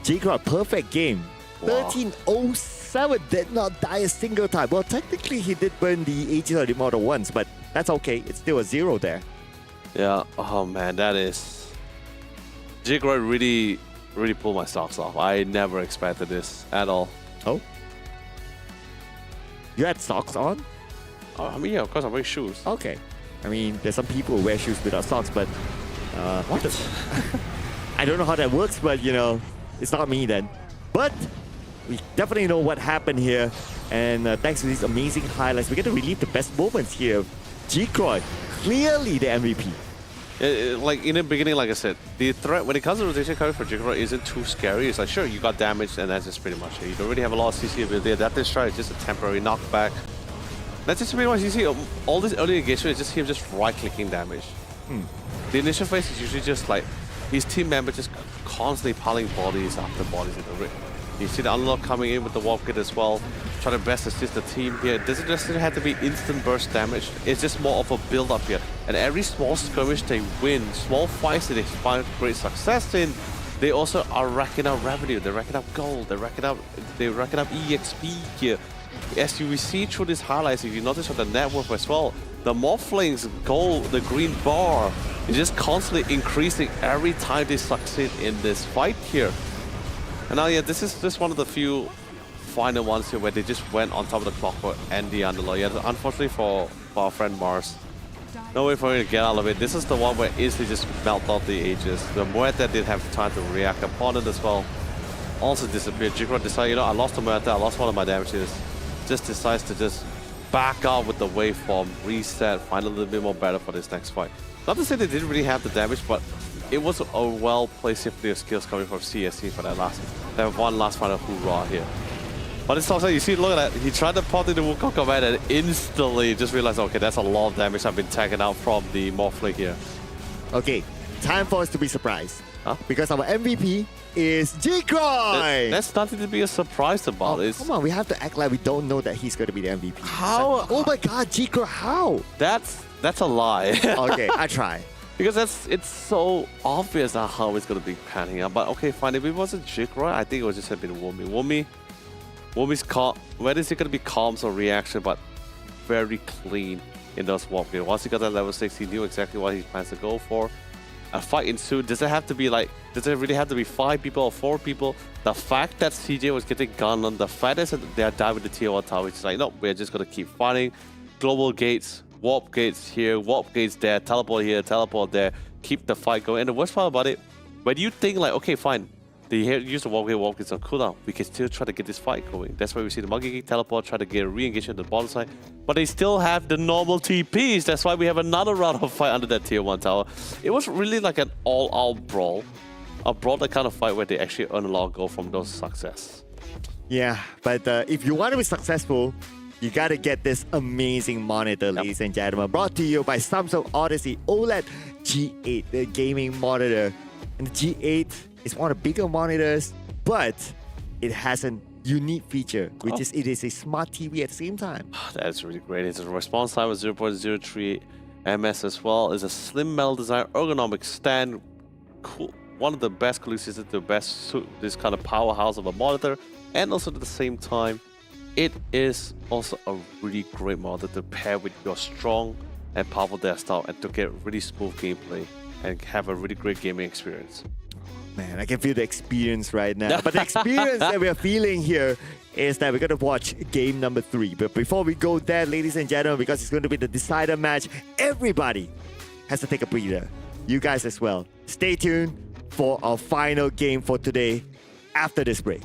Jigroy, perfect game. Wow. 1307 did not die a single time. Well, technically he did burn the Aegis of the Immortal once, but that's okay. It's still a 0 there. Yeah, oh man, that is... Jigroy really pulled my socks off. I never expected this at all. Oh? You had socks on? I mean, yeah, of course I'm wearing shoes. Okay. I mean, there's some people who wear shoes without socks, but... what? I don't know how that works, but you know, it's not me then. But we definitely know what happened here. And thanks to these amazing highlights, we get to relive the best moments here. Jigroy, clearly the MVP. Like in the beginning, like I said, the threat when it comes to rotation coverage for Jigroy isn't too scary. It's like, sure, you got damaged and that's just pretty much it. You don't really have a lot of CC ability. Adaptive strike is just a temporary knockback. That's just pretty much, you see, all this early engagement is just him just right-clicking damage. The initial phase is usually just like his team member just constantly piling bodies after bodies in the ring. You see the unlock coming in with the warp kit as well, trying to best assist the team here. It doesn't necessarily have to be instant burst damage, it's just more of a build up here. And every small skirmish they win, small fights that they find great success in, they also are racking up revenue, they're racking up gold, they're racking up EXP here. As you see through these highlights, if you notice on the network as well, the Morphling's gold, the green bar, is just constantly increasing every time they succeed in this fight here. And now, yeah, this is just one of the few final ones here where they just went on top of the clockwork and the underlord. Yeah, unfortunately for our friend Mars, no way for him to get out of it. This is the one where easily just melt out the Aegis. The Muerta did have time to react upon it as well. Also disappeared. Jigro decided, you know, I lost the Muerta, I lost one of my damages. Just decides to just back out with the waveform, reset, find a little bit more better for this next fight. Not to say they didn't really have the damage, but it was a well-placed symphony of skills coming from CSC for that one last final hoorah here. But it's also, you see, look at that, he tried to pop in the Wukong command and instantly just realized, okay, that's a lot of damage I've been tagging out from the Morphling here. Okay, time for us to be surprised. Huh? Because our MVP is Jikroy! That's nothing to be a surprise about. Oh, come on, we have to act like we don't know that he's going to be the MVP. How? Oh my god, Jikroy, how? That's a lie. Okay, I try. Because it's so obvious how it's going to be panning out. But okay, fine, if it wasn't Jikroy, I think it would just have been Woomy. Woomy's calm, whether it's going to be calms or reaction, but very clean in those warp games. Once he got that level 6, he knew exactly what he plans to go for. A fight ensued. Does it have to be like, does it really have to be 5 people or 4 people? The fact that CJ was getting gunned on, the fact that they're dying with the tier 1 tower, it's like, no, we're just going to keep fighting. Global gates, warp gates here, warp gates there, teleport here, teleport there, keep the fight going. And the worst part about it, when you think like, okay, fine, they use the warp gates on cooldown, we can still try to get this fight going. That's why we see the Monkey King teleport, try to get a re-engagement on the bottom side. But they still have the normal TPs. That's why we have another round of fight under that tier 1 tower. It was really like an all-out brawl. A brawl, that kind of fight where they actually earn a lot of gold from those success. Yeah, but if you want to be successful, you got to get this amazing monitor, ladies and gentlemen. Brought to you by Samsung Odyssey OLED G8, the gaming monitor. And the G8 is one of the bigger monitors, but it has a unique feature, which is it is a smart TV at the same time. That's really great. It's a response time of 0.03 ms as well. It's a slim metal design, ergonomic stand, cool. One of the best cooling systems to best suit this kind of powerhouse of a monitor, and also at the same time, it is also a really great monitor to pair with your strong and powerful desktop and to get really smooth gameplay and have a really great gaming experience. Man, I can feel the experience right now. But the experience that we're feeling here is that we're going to watch game number 3. But before we go there, ladies and gentlemen, because it's going to be the decider match, everybody has to take a breather. You guys as well. Stay tuned for our final game for today after this break.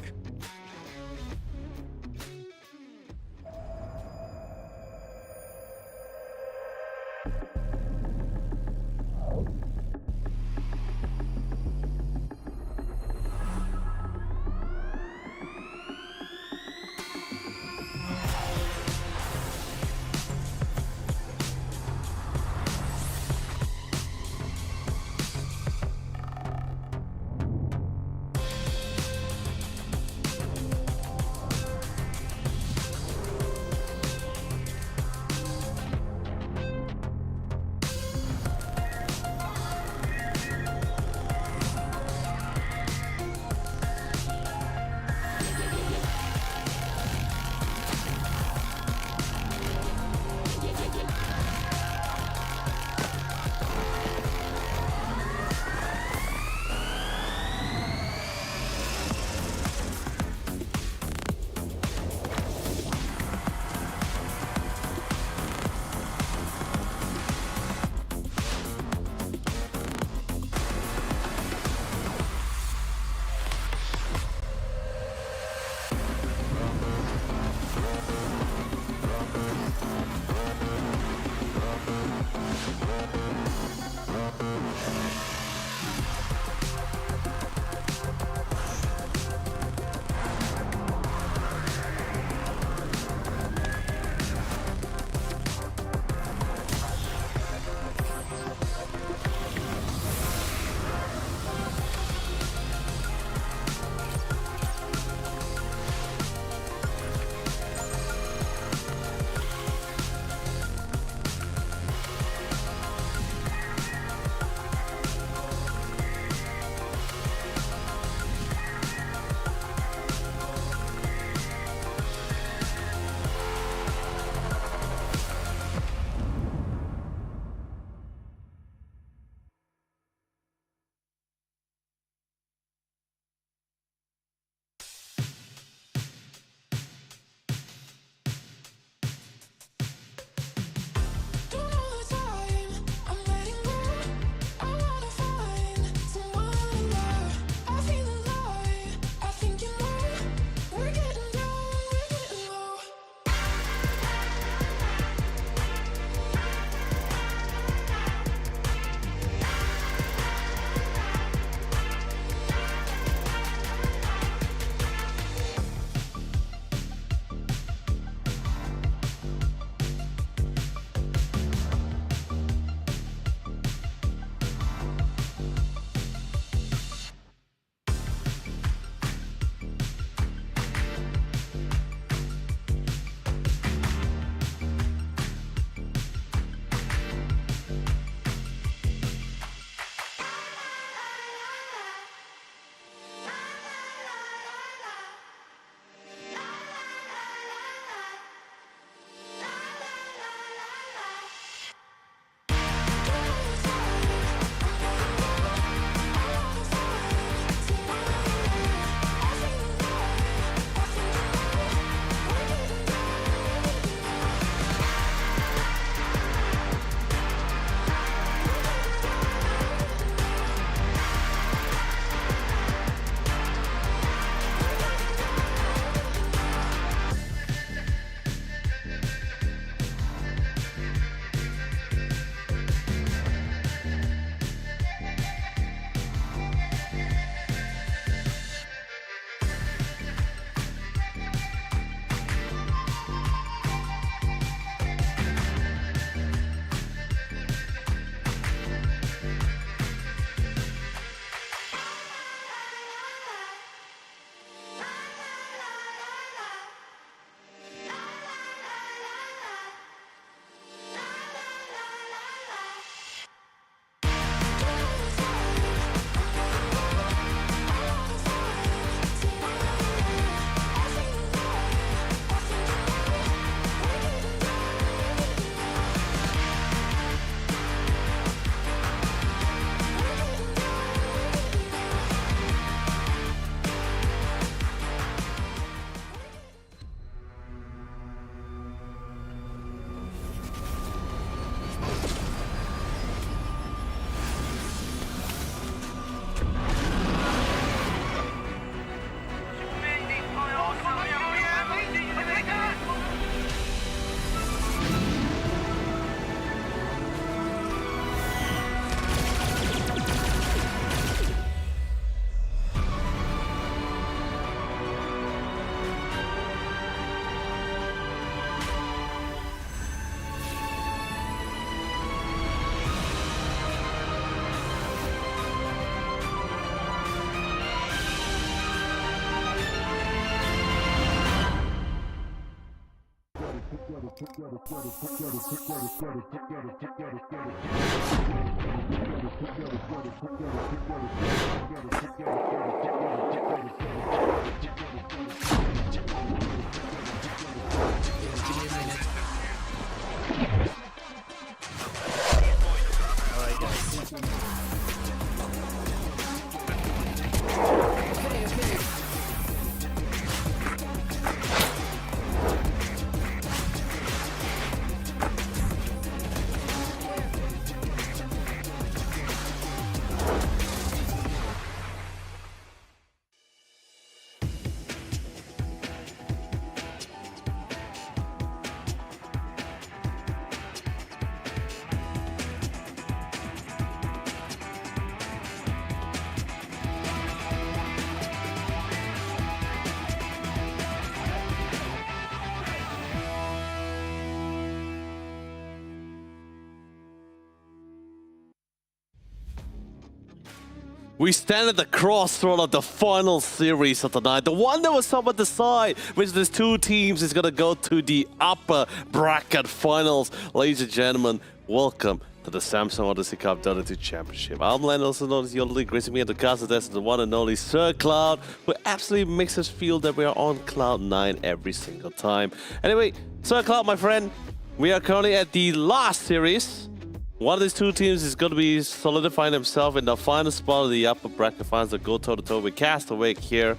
We stand at the crossroad of the final series of the night. The one that was somewhat decide which of these two teams is going to go to the upper bracket finals. Ladies and gentlemen, welcome to the Samsung Odyssey Cup Dota 2 Championship. I'm Len, also known as the only gracing me at the castle desk, the one and only Sir Cloud, who absolutely makes us feel that we are on Cloud 9 every single time. Anyway, Sir Cloud, my friend, we are currently at the last series. One of these two teams is going to be solidifying themselves in the final spot of the upper bracket finals that go toe-to-toe with Castaway here.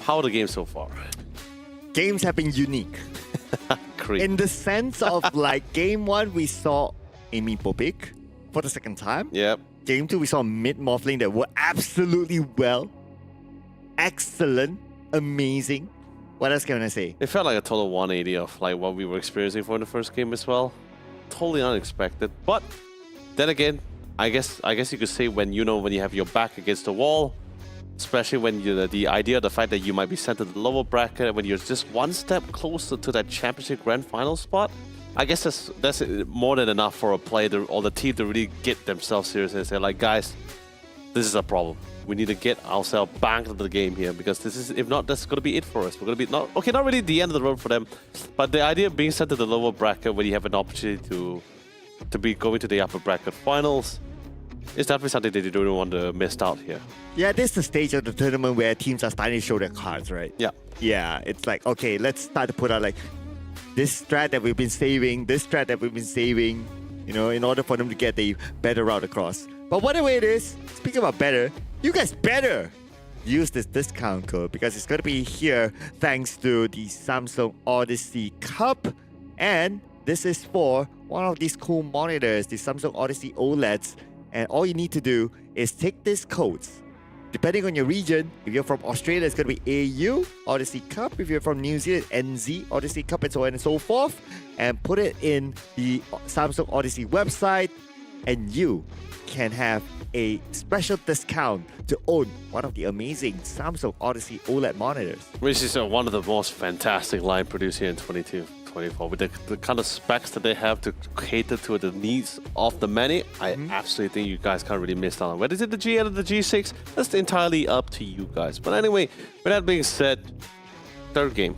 How are the games so far? Games have been unique. Great. In the sense of like game 1, we saw Amy Popik for the second time. Yep. Game 2, we saw mid Morphling that were absolutely well. Excellent. Amazing. What else can I say? It felt like a total 180 of like what we were experiencing for the first game as well. Totally unexpected, but then again, I guess you could say when you have your back against the wall, especially when the idea, the fact that you might be sent to the lower bracket when you're just one step closer to that championship grand final spot, I guess that's more than enough for a player or the team to really get themselves serious and say like, guys, this is a problem. We need to get ourselves back into the game here because this is, if not, that's going to be it for us. We're going to be not really the end of the road for them, but the idea of being sent to the lower bracket when you have an opportunity to be going to the upper bracket finals is definitely something that you don't want to miss out here. Yeah, this is the stage of the tournament where teams are starting to show their cards, right? Yeah. Yeah, it's like, okay, let's start to put out like this strat that we've been saving, you know, in order for them to get the better route across. But whatever it is, speaking about better, you guys better use this discount code because it's going to be here thanks to the Samsung Odyssey Cup. And this is for one of these cool monitors, the Samsung Odyssey OLEDs. And all you need to do is take these codes. Depending on your region, if you're from Australia, it's going to be AU Odyssey Cup. If you're from New Zealand, NZ Odyssey Cup, and so on and so forth. And put it in the Samsung Odyssey website, and you can have a special discount to own one of the amazing Samsung Odyssey OLED monitors. Which is one of the most fantastic line produced here in 22-24. With the kind of specs that they have to cater to the needs of the many, I absolutely think you guys can't really miss out on. Whether it's the G8 or the G6, that's entirely up to you guys. But anyway, with that being said, third game.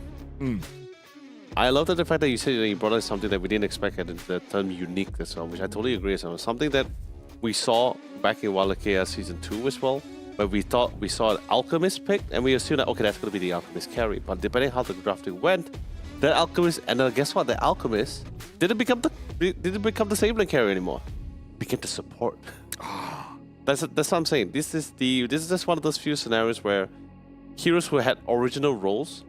I love the fact that you said that you brought us something that we didn't expect at the term uniqueness, which I totally agree with. Something that we saw back in Wild Chaos Season 2 as well, where we thought we saw an Alchemist pick, and we assumed that, okay, that's going to be the Alchemist carry. But depending on how the drafting went, the Alchemist, and guess what? The Alchemist didn't become the Sablin carry anymore. It became the support. That's what I'm saying. This is just one of those few scenarios where heroes who had original roles,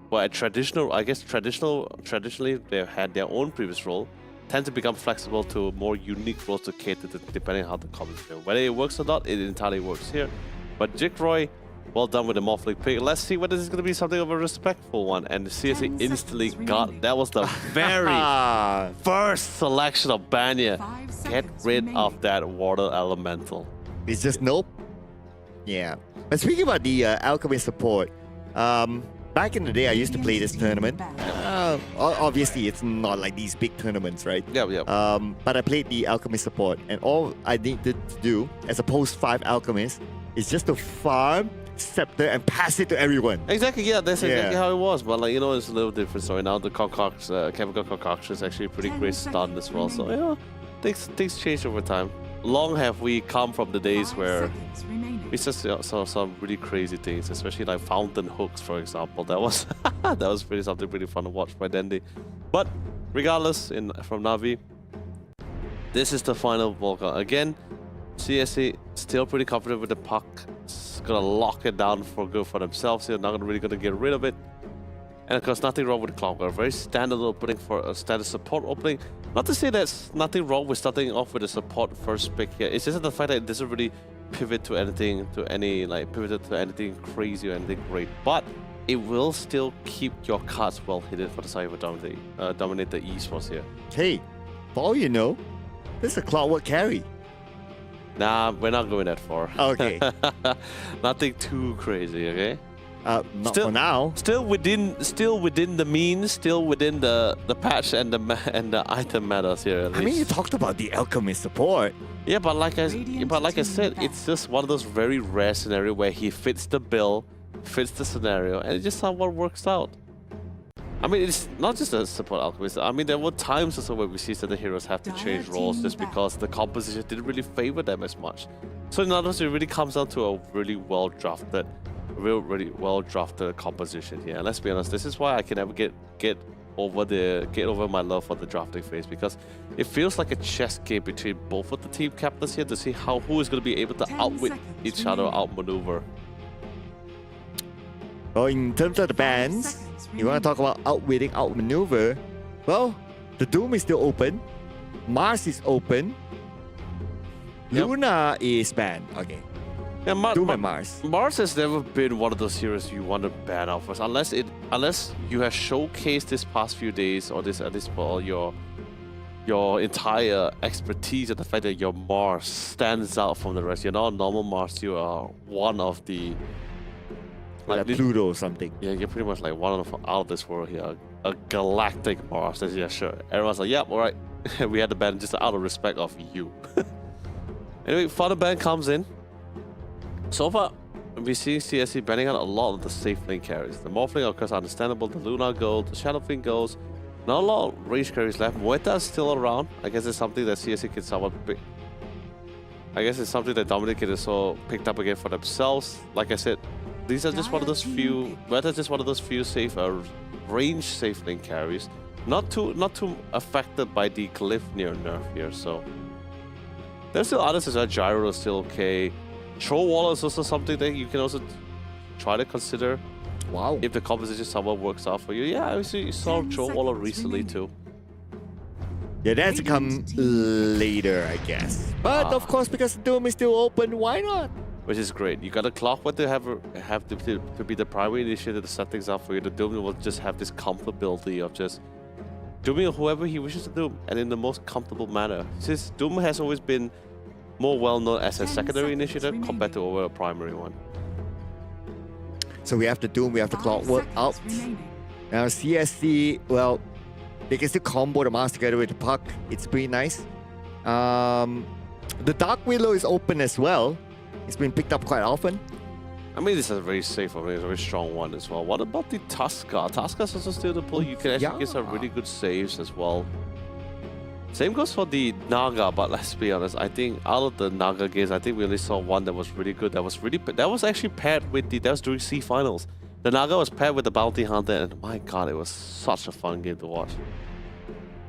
were traditionally they had their own previous role, tend to become flexible to more unique roles to cater to depending on how the comments go. Whether it works or not, it entirely works here. But Jigroy, well done with the Morphling pick. Let's see whether this is going to be something of a respectful one. And the CSA instantly got, that was the very first selection of Banya. Get rid of that water elemental. It's just nope. Yeah. But speaking about the Alchemist support, back in the day, I used to play this tournament. Obviously, it's not like these big tournaments, right? Yeah. But I played the Alchemist support, and all I needed to do as a post 5 Alchemist is just to farm scepter and pass it to everyone. Exactly, yeah, that's exactly Yeah. how it was. But like, you know, it's a little different story now. The chemical concoction is actually a pretty 10 great stun as well. So, seconds things change over time. Long have we come from the days 5 where seconds remaining. we just saw some really crazy things, especially like fountain hooks, for example. That was that was pretty something pretty fun to watch by Dendy. But regardless, from Navi, this is the final Volca. Again, CSC still pretty confident with the puck. It's gonna lock it down for good for themselves. They're not really gonna get rid of it. And of course, nothing wrong with the Clockwork. Very standard opening for a standard support opening. Not to say there's nothing wrong with starting off with a support first pick here. It's just the fact that it doesn't really pivot to anything, pivot to anything crazy or anything great. But it will still keep your cards well hidden for the side of dominate the esports here. Hey, for all you know, this is a Clockwork carry. Nah, we're not going that far. Okay. Nothing too crazy, okay? Not for now. Still within the means, still within the patch and the item matters here. I mean, you talked about the Alchemist support. Yeah, but like I Radiant said, team it's just one of those very rare scenarios where he fits the bill, fits the scenario, and it just somewhat works out. I mean, it's not just a support alchemist. I mean, there were times also where we see certain heroes have to change roles just because the composition didn't really favor them as much. So in other words, it really comes down to a really well drafted composition here. And let's be honest, this is why I can never get over my love for the drafting phase, because it feels like a chess game between both of the team captains here to see who is going to be able to 10 outwit seconds each other, remaining. outmaneuver. Well, in terms of the 5 bans, seconds you want to talk about outwitting, outmaneuver. Well, the Doom is still open. Mars is open. Yep. Luna is banned. Okay. Yeah, Doom and Mars. Mars has never been one of those heroes you want to ban out first, unless you have showcased this past few days or your entire expertise and the fact that your Mars stands out from the rest. You're not a normal Mars. You are one of the Like Pluto or something. Yeah, you're pretty much like one of out of this world here, a galactic Mars. Yeah, sure. Everyone's like, yep, all right. We had to ban just out of respect of you. Anyway, Father Ban comes in. So far, we see CSC banning out a lot of the safe lane carries. The Morphling, of course, understandable. The Luna Gold, the Shadow Fiend goes. Not a lot of range carries left. Muerta is still around. I guess it's something that CSC can somewhat pick. I guess it's something that Dominic can also picked up again for themselves. Like I said, these are just one of those few. Muerta just one of those few safe, range safe lane carries. Not too affected by the Glyph near nerf here. So there's still others as well. Gyro is still okay. Troll Wall is also something that you can also try to consider. Wow. If the composition somewhat works out for you. Yeah, I see you saw 10 Troll Waller seconds recently remaining. too. Yeah, that's to come later, I guess. But of course, because Doom is still open, why not? Which is great. You got a Clockwork to have to be the primary initiator to set things up for you. The Doom will just have this comfortability of just doing whoever he wishes to do, and in the most comfortable manner. Since Doom has always been more well known as a 10 secondary seconds initiator compared to remaining. over a primary one. So we have the Doom, we have the 5 Clockwork seconds out. remaining. Now CSC, well, they can still combo the Mars together with the puck. It's pretty nice. The Dark Willow is open as well. It's been picked up quite often. I mean, this is a very safe one, it's a very strong one as well. What about the Tusker? Tusker's also still the pull. You can actually get some really good saves as well. Same goes for the Naga, but let's be honest, I think out of the Naga games, I think we only saw one that was really good. That was actually paired with that was during C finals. The Naga was paired with the Bounty Hunter, and my god, it was such a fun game to watch.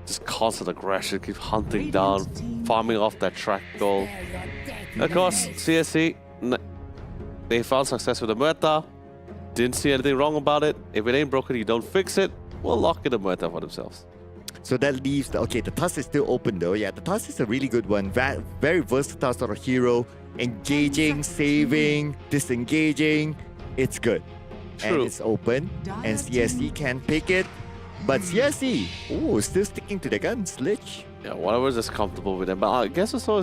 Just constant aggression, keep hunting down, farming off that track goal. Of course, CSC, they found success with the Muerta. Didn't see anything wrong about it. If it ain't broken, you don't fix it. We'll lock in the Muerta for themselves. So that leaves the Tusk is still open though. Yeah, the Tusk is a really good one. Very versatile sort of hero. Engaging, saving, disengaging. It's good. True. And it's open. And CSC can pick it. But CSC, still sticking to the guns, Lich. Yeah, whatever's just comfortable with them. But I guess also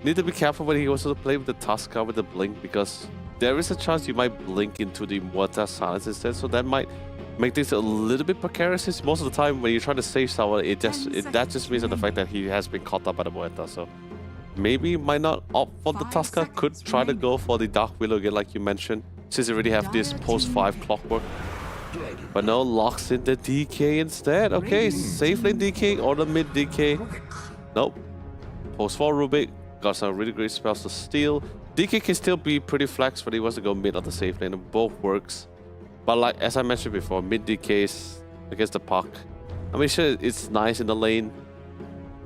need to be careful when he also play with the Tusker with the blink, because there is a chance you might blink into the Muerta silence instead. So that might make things a little bit precarious. Most of the time when you're trying to save someone, that just means that the fact that he has been caught up by the Muerta. So maybe might not opt for the 5 Tusker. Could seconds try to remaining. go for the Dark Willow again, like you mentioned. since you already have this post 5 clockwork. But no, locks in the DK instead. Okay, safe lane DK or the mid DK. Nope. Post 4 Rubik. Got some really great spells to steal. DK can still be pretty flex, but he wants to go mid or the safe lane. Both works. But like as I mentioned before, mid DKs against the puck. I mean, sure, it's nice in the lane.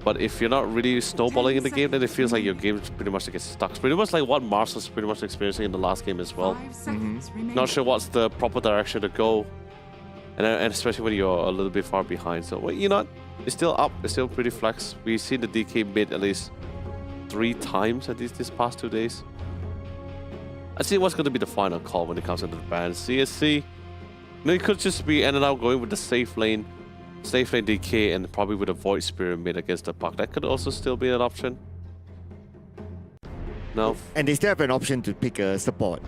But if you're not really snowballing in the game, then it feels like your game pretty much gets stuck. It's pretty much like what Mars was pretty much experiencing in the last game as well. Not sure what's the proper direction to go. And especially when you're a little bit far behind. So, well, you know what? It's still up. It's still pretty flex. We've seen the DK mid at least 3 times at least these past 2 days. Let's see what's going to be the final call when it comes into the ban. CSC. No, it could just be ended up going with the safe lane DK and probably with a Void Spirit mid against the puck. That could also still be an option. No. And they still have an option to pick a support.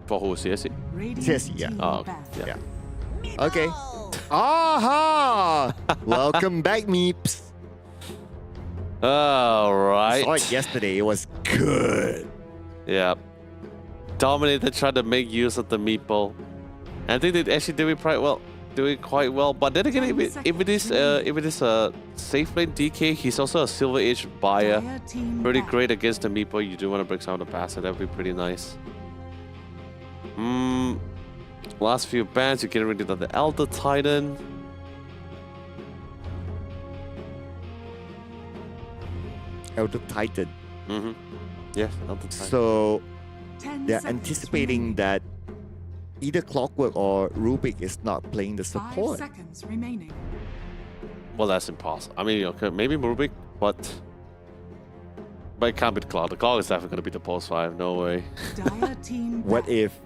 For who? CSC? CSC, yeah. Oh, yeah. Okay. Aha! Welcome back, Meeps. Alright. Saw it yesterday. It was good. Yeah. Dominated, tried to make use of the meeple. And I think they actually did it quite well. But then again, if it is a safe lane DK, he's also a Silver Age buyer. Pretty great against the meeple. You do want to break some of the pass, so that would be pretty nice. Last few bans, you get rid of the Elder Titan. Elder Titan. Yes, Elder Titan. So they're anticipating that either Clockwork or Rubik is not playing the 5 support. seconds remaining. Well, that's impossible. I mean, okay, maybe Rubik, but it can't be the Cloud. The Cloud is definitely going to be the post 5. No way. Dire team What back. if?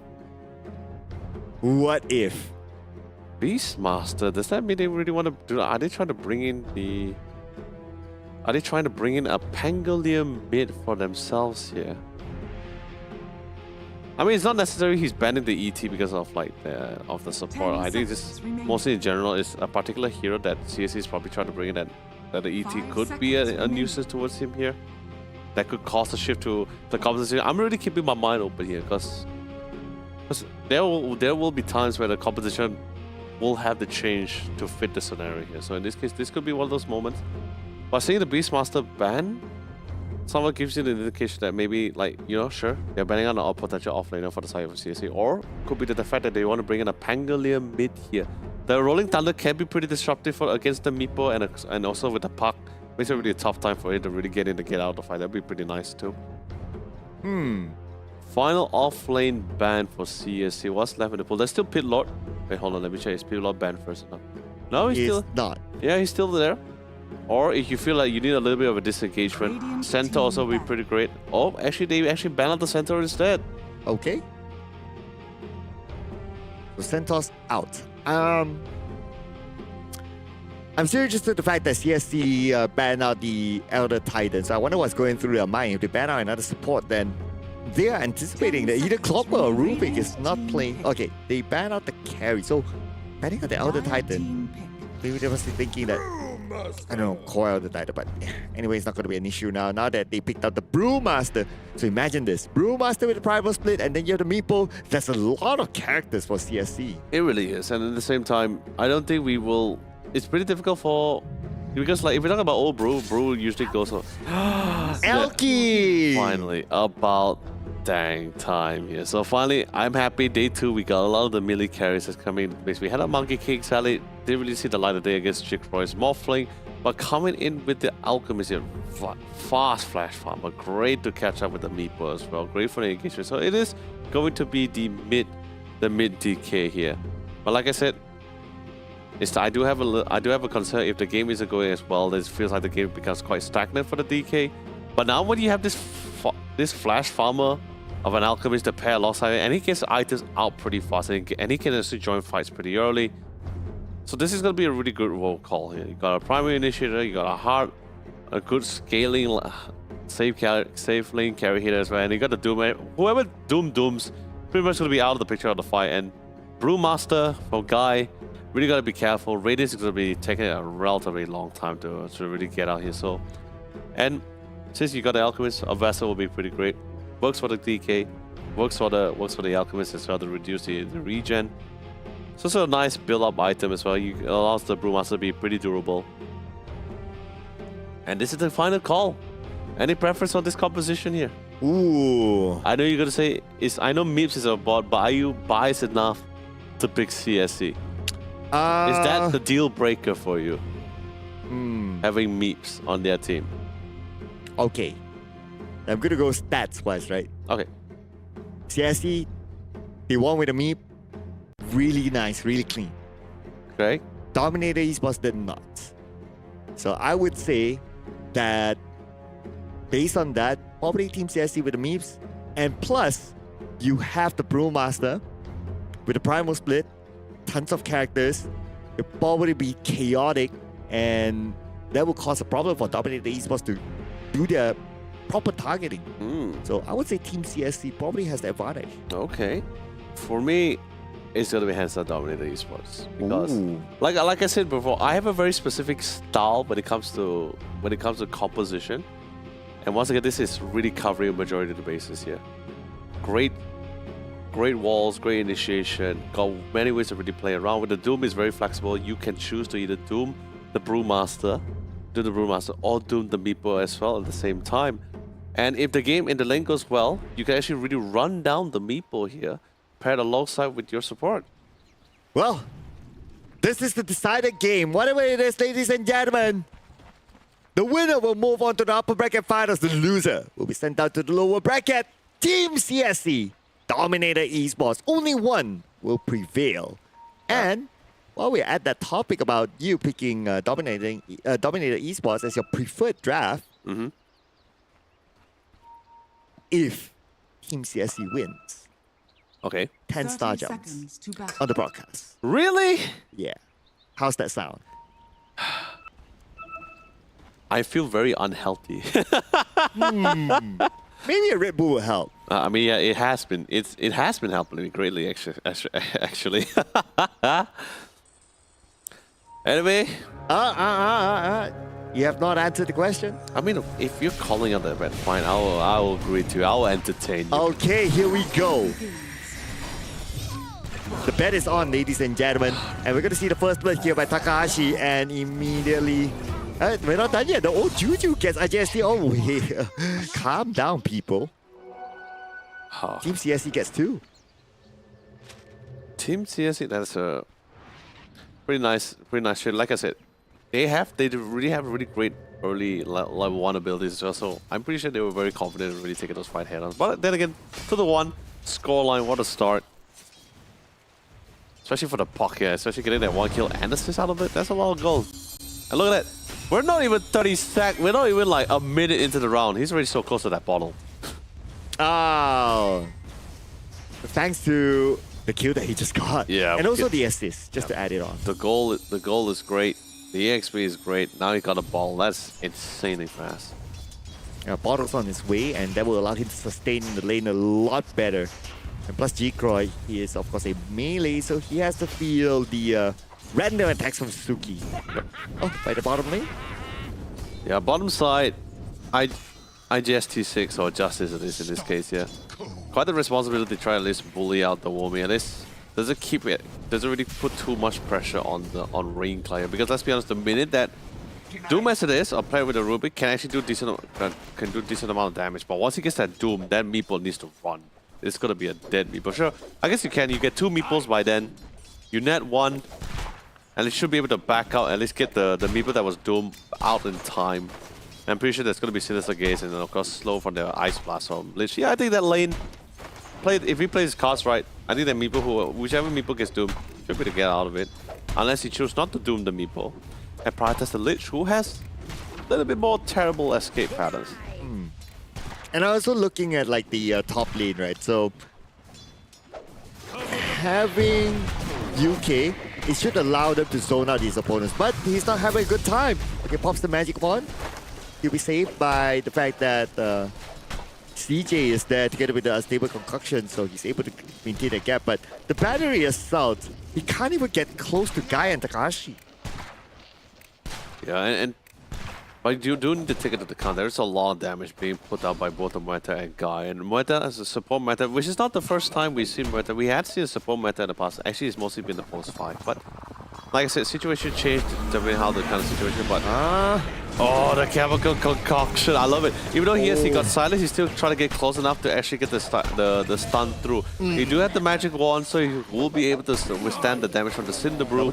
What if? Beastmaster, does that mean they really want to do? Are they trying to bring in the? Are they trying to bring in a Pangolium mid for themselves here? I mean, it's not necessarily he's banning the ET because of like the support. I think just mostly in general is a particular hero that CSC is probably trying to bring in that the ET could be a nuisance towards him here. That could cause a shift to the competition. I'm really keeping my mind open here because there will be times where the competition will have to change to fit the scenario here. So in this case, this could be one of those moments. But seeing the Beastmaster ban, someone gives you the indication that maybe, like, you know, sure, they're banning on a potential offlaner for the side of CSC, or could be the fact that they want to bring in a Pangolium mid here. The Rolling Thunder can be pretty disruptive against the Meepo and also with the puck. Makes it really a tough time for it to really get in and get out of the fight. That'd be pretty nice too. Final offlane ban for CSC. What's left in the pool? There's still Pit Lord. Wait, hold on, let me check. Is Pit Lord banned first? No, he's still not. Yeah, he's still there. Or if you feel like you need a little bit of a disengagement, Centaur also would be pretty great. Oh, actually, they actually banned out the Centaur instead. Okay. So Centaur's out. I'm still interested in the fact that CSC banned out the Elder Titan. So I wonder what's going through their mind. If they ban out another support, then they are anticipating that either Klopper or Rubik is not playing. Okay, they ban out the carry. So banning out the Elder Titan, maybe they must be thinking that, I don't know, core Elder Titan, but anyway, it's not going to be an issue now. Now that they picked out the Brewmaster. So imagine this, Brewmaster with the Primal Split, and then you have the Meeple. That's a lot of characters for CSC. It really is. And at the same time, I don't think we will... It's pretty difficult for... Because like, if we're talking about old Brew usually goes on... Elky! Finally, about dang time here. So finally, I'm happy. Day 2, we got a lot of the melee carries that's coming into the base. We had a Monkey King, sadly, didn't really see the light of day against Chick-Roy's Morphling, but coming in with the Alchemist here, fast flash farmer, great to catch up with the Meepo as well, great for the engagement. So it is going to be the mid DK here. But like I said, I do have a concern if the game isn't going as well. It feels like the game becomes quite stagnant for the DK. But now when you have this flash farmer of an alchemist to pair alongside it, and he gets items out pretty fast, and he can actually join fights pretty early. So this is going to be a really good role call here. You got a primary initiator, you got a good scaling safe lane carry hitter as well, and you got the Doom. Whoever Dooms pretty much going to be out of the picture of the fight. And Brewmaster for Guy, really got to be careful. Radius is going to be taking a relatively long time to really get out here. So, and since you got the Alchemist, a Vessel will be pretty great. Works for the DK. Works for the alchemist as well to reduce the regen. It's also a nice build-up item as well. It allows the brewmaster to be pretty durable. And this is the final call. Any preference on this composition here? Ooh. I know you're gonna say I know Meeps is a bot, but are you biased enough to pick CSC? Is that the deal breaker for you? Having Meeps on their team. Okay. I'm gonna go stats wise, right? Okay. CSC, they won with a meep. Really nice, really clean. Okay. Dominator Esports did not. So I would say that based on that, probably Team CSC with the meeps. And plus, you have the Brewmaster with the Primal Split, tons of characters. It'll probably be chaotic, and that will cause a problem for Dominator Esports to do their proper targeting. So I would say Team CSC probably has the advantage. Okay. For me, it's gonna be hands down Dominator Esports because, like I said before, I have a very specific style when it comes to composition, and once again, this is really covering a majority of the bases here. Great walls, great initiation. Got many ways to really play around. With the Doom, is very flexible. You can choose to either Doom the Brewmaster, or Doom the Meepo as well at the same time. And if the game in the lane goes well, you can actually really run down the Meepo here, paired alongside with your support. Well, this is the decided game. Whatever it is, ladies and gentlemen, the winner will move on to the upper bracket finals. The loser will be sent down to the lower bracket. Team CSC, Dominator Esports. Only one will prevail. And while we're at that topic about you picking Dominator Esports as your preferred draft, if Team CSC wins, Okay. 10 star 30 jumps seconds to battle. on the broadcast. Really? Yeah. How's that sound? I feel very unhealthy. Maybe a Red Bull will help. I mean, yeah, it has been. It has been helping me greatly, actually. Anyway, You have not answered the question? I mean, if you're calling out the bet, fine. I will agree to. I will entertain you. Okay, here we go. The bet is on, ladies and gentlemen. And we're going to see the first blood here by Takahashi. And immediately... we're not done yet. The old Juju gets IJST. Oh, yeah. Calm down, people. Team CSC gets 2. Team CSC, that's a pretty nice shit. Like I said, they really have really great early level 1 abilities as well. So I'm pretty sure they were very confident in really taking those fight head-ons. But then again, to the 1 scoreline, what a start. Especially for the puck here, especially getting that 1 kill and assist out of it. That's a lot of goals. And look at that. We're not even 30 seconds. We're not even like a minute into the round. He's already so close to that bottle. Oh. Thanks to the kill that he just got. Yeah. And also the assist, just to add it on. The goal is great. The EXP is great. Now he got a ball. That's insanely fast. Bottle's on his way, and that will allow him to sustain in the lane a lot better. And plus G-Croy, he is of course a melee, so he has to feel the random attacks from Suki. Oh, by the bottom lane? Yeah, bottom side, IGST6 or Justice it is in this case, yeah. Quite the responsibility to try at least bully out the Womi. At least doesn't really put too much pressure on Rain Client, because let's be honest, the minute that Doom as it is, or play with a Rubik, can actually do decent amount of damage. But once he gets that Doom, that Meeple needs to run. It's gonna be a dead Meeple. Sure, I guess you can. You get 2 Meeples by then. You net 1, and it should be able to back out, at least get the Meeple that was Doom out in time. I'm pretty sure there's gonna be Sinister Gaze, and then of course slow from the Ice Blast from Lich. Yeah, I think that lane, if he plays his cards right, I think that Meeple, whichever Meeple gets Doom, should be able to get out of it. Unless he chooses not to Doom the Meeple and prioritize the Lich, who has a little bit more terrible escape patterns. And also looking at like the top lane, right? So having UK, it should allow them to zone out his opponents, but he's not having a good time. Okay, pops the magic wand. He'll be saved by the fact that CJ is there together with the unstable concoction, so he's able to maintain that gap. But the battery assault, he can't even get close to Guy and Takahashi. Yeah, and But you do need to take it into account. There's a lot of damage being put out by both the Muerta and Guy. And Muerta as a support meta, which is not the first time we've seen Muerta. We had seen a support meta in the past. Actually, it's mostly been the post-fight. But like I said, situation changed depending how the kind of situation. But oh, the chemical concoction! I love it. Even though he got silence, he's still trying to get close enough to actually get the stun through. He do have the magic wand, so he will be able to withstand the damage from the Cinder Brew.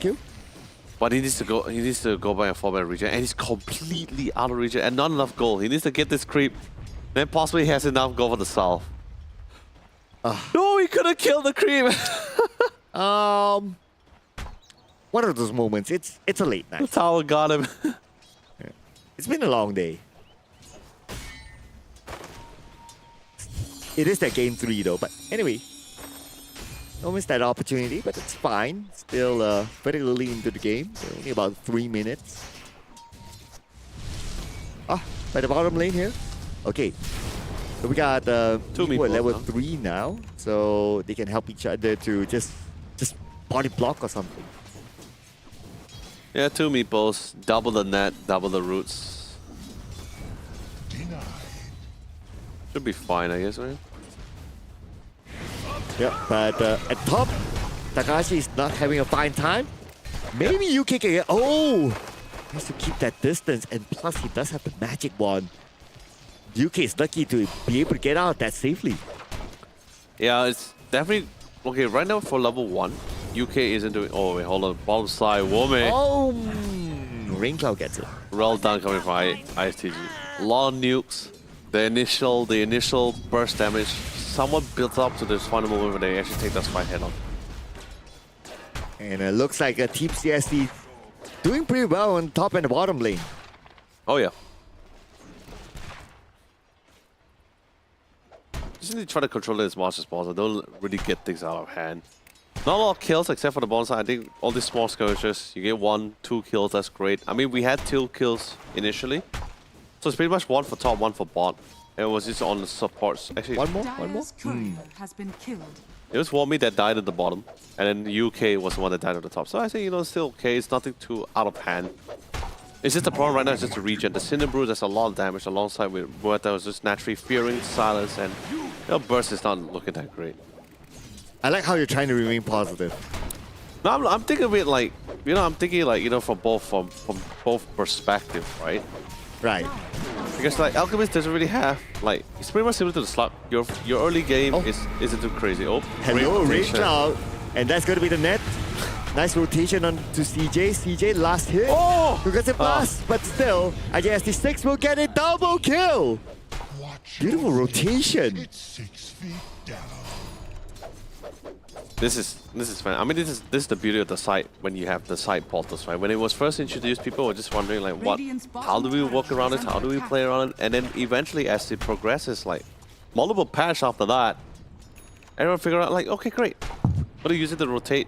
But he needs to go. He needs to go by a 4-man region, and he's completely out of region and not enough gold. He needs to get this creep. Then possibly he has enough gold for the south. No, he could have killed the creep. One of those moments. It's a late night. The tower got him. It's been a long day. It is that game 3 though, but anyway. Don't miss that opportunity, but it's fine. Still very early into the game. So only about 3 minutes. By the bottom lane here. Okay. So we got people at level 3 now. So they can help each other to just body block or something. Yeah, 2 meeples, double the net, double the roots. Should be fine, I guess, right? Yeah, but at top, Takahashi is not having a fine time. Maybe UK can get... Oh! He has to keep that distance, and plus he does have the magic wand. UK is lucky to be able to get out of that safely. Yeah, it's definitely... Okay, right now for level 1, UK isn't doing... Oh, wait, hold on. Bottom side, woman. Oh! Rain Cloud gets it. Well done coming from ISTG. A lot of nukes. The initial burst damage somewhat built up to this final moment where they actually take that fight head on. And it looks like Team CSC doing pretty well on top and the bottom lane. Oh yeah. Just need to try to control it as much as possible. Don't really get things out of hand. Not a lot of kills except for the bonus. I think all these small skirmishes, you get 1, 2 kills, that's great. I mean, we had 2 kills initially. So it's pretty much 1 for top, 1 for bot. And it was just on the supports. Actually, One more? Dyer's courier has been killed. it was Wami that died at the bottom. And then UK was the one that died at the top. So I think, it's still okay. It's nothing too out of hand. It's just the problem right now is just the regen. The Cinder Brew does a lot of damage alongside with Muerta was just naturally fearing silence. And burst is not looking that great. I like how you're trying to remain positive. No, I'm thinking of it like, I'm thinking like, from both perspectives, right? Right. Because like Alchemist doesn't really have like it's pretty much similar to the slug. Your early game isn't too crazy. Oh, Hello, Rain rotation. Cloud. And that's going to be the net. Nice rotation on to CJ. CJ last hit. Oh! Who gets it plus, but still, IJST6 will get a double kill. Beautiful rotation. It's 6 feet down. This is fun. I mean, this is the beauty of the site when you have the site portals, right? When it was first introduced, people were just wondering like, how do we work around it? How do we play around it? And then eventually, as it progresses, like multiple patch after that, everyone figured out like, okay, great. What do you use it to rotate?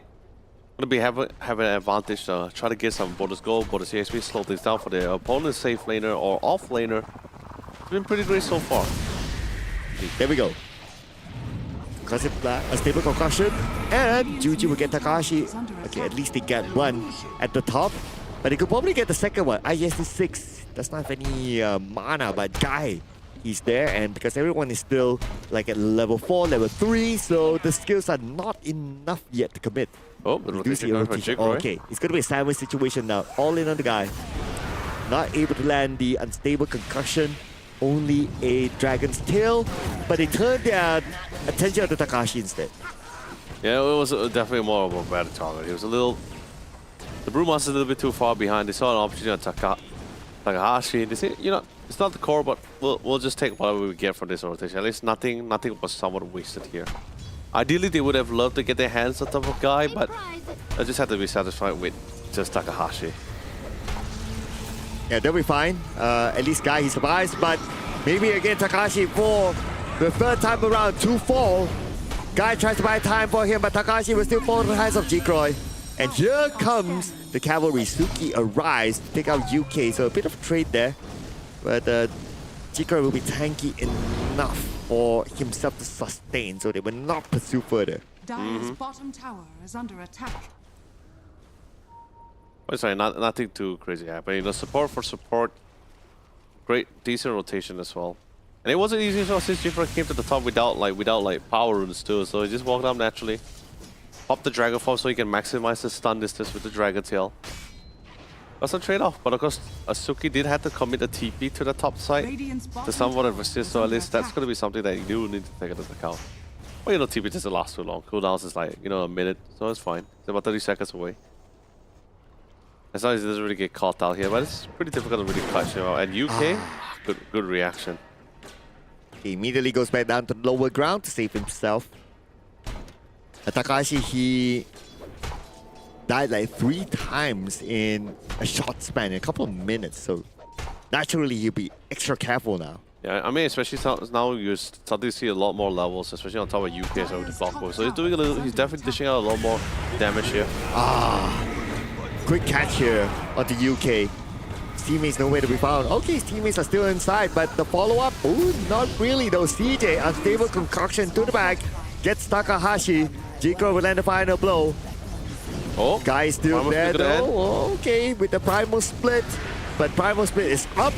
What do we have an advantage to try to get some bonus gold, bonus EXP, slow things down for the opponent's safe laner or off laner? It's been pretty great so far. There we go. Classic a stable concussion, and Juji will get Takashi. Okay, at least they get one at the top, but they could probably get the second one. IST6 does not have any mana, but Guy, he's there, and because everyone is still like at level 4, level 3, so the skills are not enough yet to commit. Oh, the rotation for Jig, right? Okay, it's gonna be a sandwich situation now. All in on the Guy. Not able to land the unstable concussion. Only a Dragon's Tail, but they turned their attention to Takashi instead. Yeah, it was definitely more of a better target. He was a little... The Brewmaster's a little bit too far behind. They saw an opportunity on Takahashi. They said, it's not the core, but we'll just take whatever we get from this rotation. At least nothing was somewhat wasted here. Ideally, they would have loved to get their hands on top of Guy, but I just had to be satisfied with just Takahashi. Yeah, they'll be fine. At least Guy, he survives, but maybe again Takashi for the third time around, 2-fall. Guy tries to buy time for him, but Takashi will still fall to the hands of Jikroy. And here comes the cavalry. Suki arrives to take out UK, so a bit of trade there. But Jikroy will be tanky enough for himself to sustain, so they will not pursue further. Dyer's bottom tower is under attack. Oh, sorry, nothing too crazy happening. Support for support. great, decent rotation as well. And it wasn't easy so since Jifra came to the top without power runes too. So he just walked up naturally. Pop the Dragon Form so he can maximize the stun distance with the Dragon Tail. That's a trade-off, but of course, Asuki did have to commit a TP to the top side to somewhat of resist, so at least that's going to be something that you do need to take into account. Well, you know, TP doesn't last too long. Cooldowns is like, you know, a minute, so it's fine. It's about 30 seconds away. As long as it doesn't really get caught out here, but it's pretty difficult to really catch him out. And UK, good reaction. He immediately goes back down to the lower ground to save himself. Takahashi, he died like 3 times in a short span, in a couple of minutes. So naturally, he'll be extra careful now. Yeah, I mean, especially now you're starting to see a lot more levels, especially on top of UK so with the block move. So he's doing he's definitely dishing out a lot more damage here. Quick catch here onto UK. His teammates nowhere to be found. Okay, his teammates are still inside, but the follow-up, ooh, not really though. CJ, unstable concoction to the back, gets Takahashi. Jikro will land the final blow. Oh, Guy is still there though. Okay, with the Primal Split. But Primal Split is up,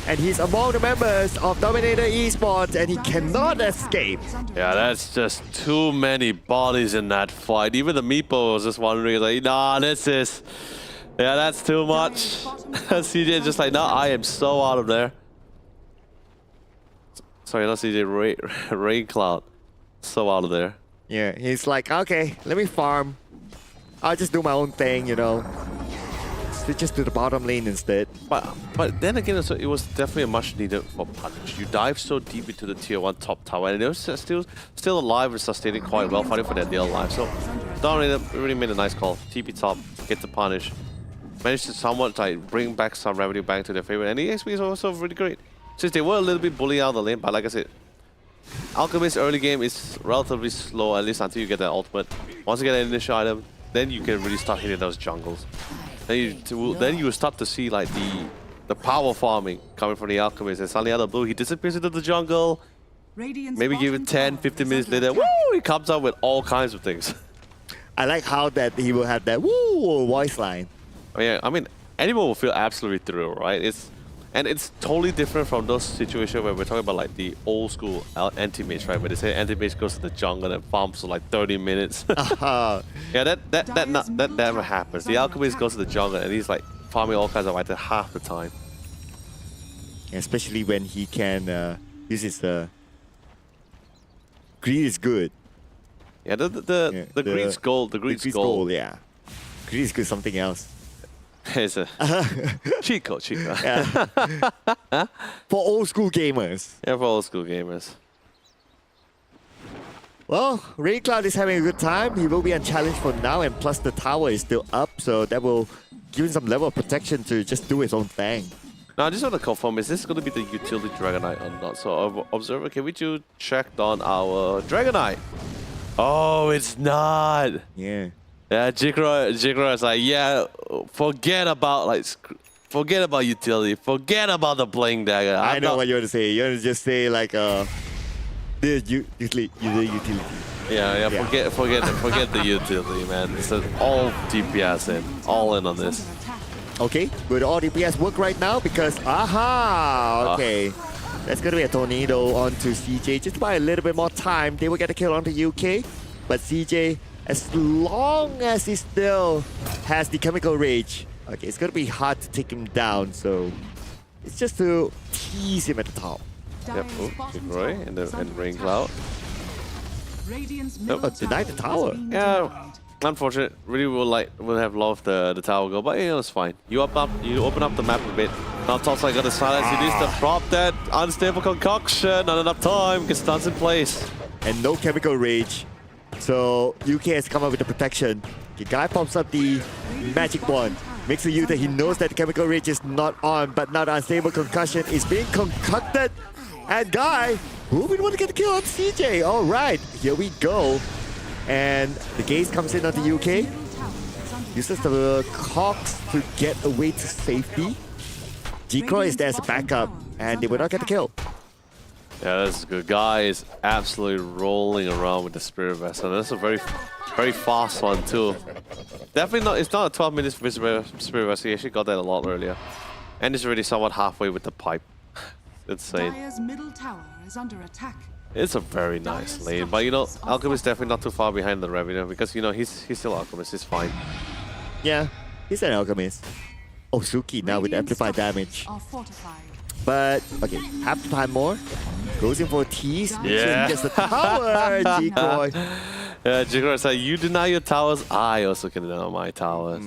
and he's among the members of Dominator Esports, and he cannot escape. yeah, that's just too many bodies in that fight. Even the Meepo was just wondering, like, nah, that's too much. CJ just like, nah, I am so out of there. Sorry, not CJ, Rain Cloud. So out of there. Yeah, he's like, okay, let me farm. I'll just do my own thing, you know. Switches to the bottom lane instead. But then again, so it was definitely a much needed for punish. You dive so deep into the tier 1 top tower, and it was still alive and sustaining quite well, fighting for their dear life. So Dominator really made a nice call. TP top, get the punish. Managed to somewhat like bring back some revenue back to their favor, and the XP is also really great. Since they were a little bit bullying out the lane, but like I said, Alchemist's early game is relatively slow, at least until you get that ultimate. Once you get an initial item, then you can really start hitting those jungles. Then you start to see like the power farming coming from the Alchemist, and suddenly out of the blue, he disappears into the jungle. Maybe give it 10, 15 minutes later, woo, he comes out with all kinds of things. I like how that he will have that woo voice line. Oh, yeah, I mean, anyone will feel absolutely thrilled, right? It's totally different from those situations where we're talking about like the old school anti-mage, right? Where they say anti-mage goes to the jungle and farms for like 30 minutes. Yeah, that never happens. The Alchemist goes to the jungle and he's like farming all kinds of items half the time. Especially when he can use his greed is good. Yeah, the greed's gold. The greed's gold. Yeah, greed is good. Something else. It's a cheat code. Yeah. For old school gamers. Yeah, for old school gamers. Well, Raycloud is having a good time. He will be unchallenged for now, and plus the tower is still up, so that will give him some level of protection to just do his own thing. Now, I just want to confirm, is this going to be the utility Dragonite or not? So, Observer, can we do check on our Dragonite? Oh, it's not. Yeah. Yeah, Jikro is like, yeah, forget about utility, forget about the Bling Dagger. I know what you want to say. You want to just say like the utility. Yeah. Forget the utility, man. It's all DPS in, all in on this. Okay, will all DPS work right now? Because okay. That's gonna be a tornado onto CJ. Just by a little bit more time, they will get a kill onto UK. But CJ, as long as he still has the Chemical Rage, okay, it's gonna be hard to take him down. So it's just to tease him at the top. Yep, Roy and Rain Cloud. Deny the tower. Yeah, unfortunate. Really would have loved the tower go, but it's fine. You open up the map a bit. Now Topside got the silence. He needs to drop that unstable concoction. Not enough time. Gets stuns in place. And no Chemical Rage. So UK has come up with the protection. The guy pops up the magic wand. Makes the use that he knows that the Chemical Rage is not on, but now the unstable concussion is being concocted. And Guy, who would want to get the kill on CJ? Alright, here we go. And the gaze comes in on the UK. Uses the cogs to get away to safety. Jikro is there as a backup, and they will not get the kill. Yeah, that's good. Guy is absolutely rolling around with the Spirit Vessel. That's a very, very fast one too. Definitely not. It's not a 12 minutes Spirit Vessel. He actually got that a lot earlier, and it's already somewhat halfway with the pipe. insane. Dire's middle tower is under attack. It's a very nice lane, but you know, Alchemist definitely not too far behind the Revenant because you know he's still Alchemist. He's fine. Yeah, he's an alchemist. Oh, Suki now with Radiant amplified structures damage. are fortified. But okay, half the time more. Goes in for a tease. Yeah. Gets the tower. Decoy. Yeah, Jigger said, "You deny your towers, I also can deny my towers."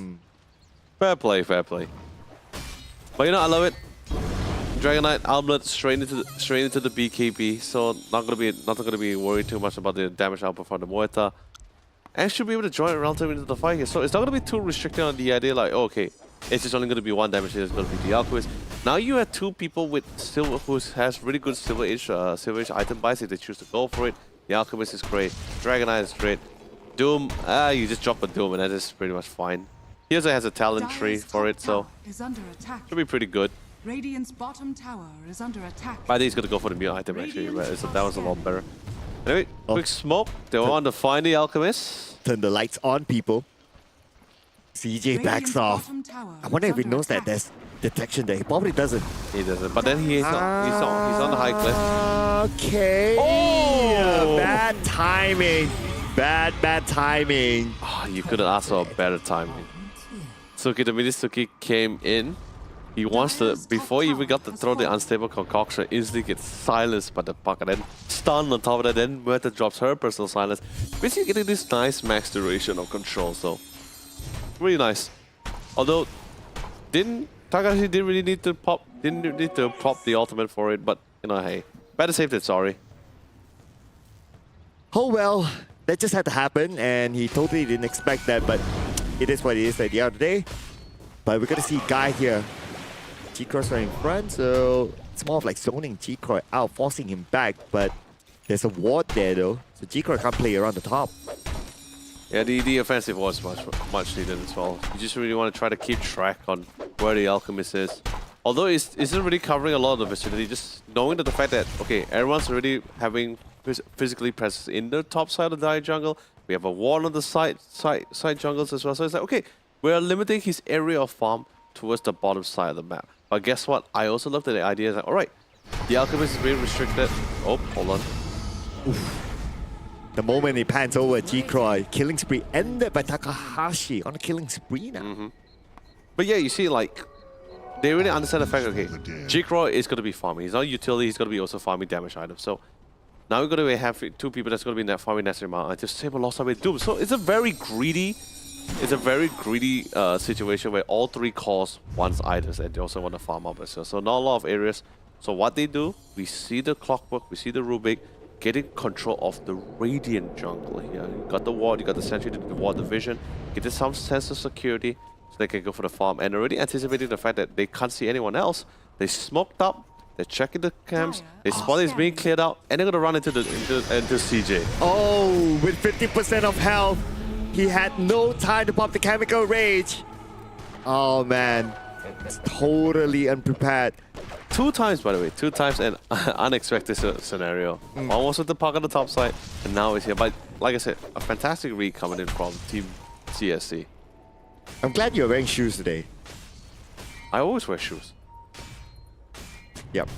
Fair play, fair play. But you know, I love it. Dragon Knight Armlet straight into the BKB, so not gonna be worried too much about the damage output from the Muerta, and should be able to join relatively into the fight here. So it's not gonna be too restricted on the idea like, oh, okay, it's just only gonna be one damage. It's gonna be the Alchemist. Now you have two people with silver who has really good Silver Age item buys if they choose to go for it. The Alchemist is great. Dragon Knight is great. Doom, you just drop a Doom and that is pretty much fine. He also has a talent tree Dire's for top it, so tower is under attack. should be pretty good. Radiant's bottom tower is under attack. I think he's gonna go for the mute item actually, but that was a lot better. Anyway, Oh. quick smoke. They want to find the Alchemist. Turn the lights on, people. CJ backs Radiant's off. bottom tower I wonder is if he under knows that attack. there's detection there. He probably doesn't. He doesn't, but then he's on the high cliff. Okay. Oh! Bad timing. Bad timing. Ah, you couldn't ask for a better timing. Suki, the minute Suki came in, he wants to, before he even got to throw the unstable concoction, instantly gets silenced by the puck and then stunned on top of that. Then Muerta drops her personal silence, basically getting this nice max duration of control. So really nice. Although Takashi didn't really need to pop the ultimate for it, but you know, hey, better safe than sorry. Oh well, that just had to happen, and he totally didn't expect that, but it is what it is at the end of the day. But we're gonna see Guy here. G-Cross right in front, so it's more of like zoning G-Cross out, forcing him back, but there's a ward there though, so G-Cross can't play around the top. Yeah, the offensive was much needed as well. You just really want to try to keep track on where the Alchemist is. Although it isn't really covering a lot of the vicinity, just knowing that the fact that, okay, everyone's already having physically presence in the top side of the Dire jungle. We have a wall on the side jungles as well. So it's like, okay, we're limiting his area of farm towards the bottom side of the map. But guess what? I also love that the idea is like, alright, the Alchemist is being restricted. Oh, hold on. The moment he pans over G-Croy, killing spree ended by Takahashi on a killing spree now. But yeah, you see, like, they really understand the fact, okay, G-Croy is going to be farming. He's not a utility, he's going to be also farming damage items. So now we're going to have two people that's going to be farming necessary amount and just save a lot of time with Doom. So it's a very greedy situation where all three cost one's items and they also want to farm up as well. So not a lot of areas. So what they do, we see the Clockwork, we see the Rubik getting control of the Radiant jungle here. You got the ward, you got the sentry, the ward division, getting some sense of security so they can go for the farm. And already anticipating the fact that they can't see anyone else, they smoked up, they're checking the camps, they spot it's being cleared out, and they're gonna run into CJ. Oh, with 50% of health, he had no time to pop the chemical rage. Oh man, it's totally unprepared. Two times, by the way, an unexpected scenario. One was with the puck on the top side, and now it's here. But like I said, a fantastic read coming in from Team CSC. I'm glad you're wearing shoes today. I always wear shoes. Yep.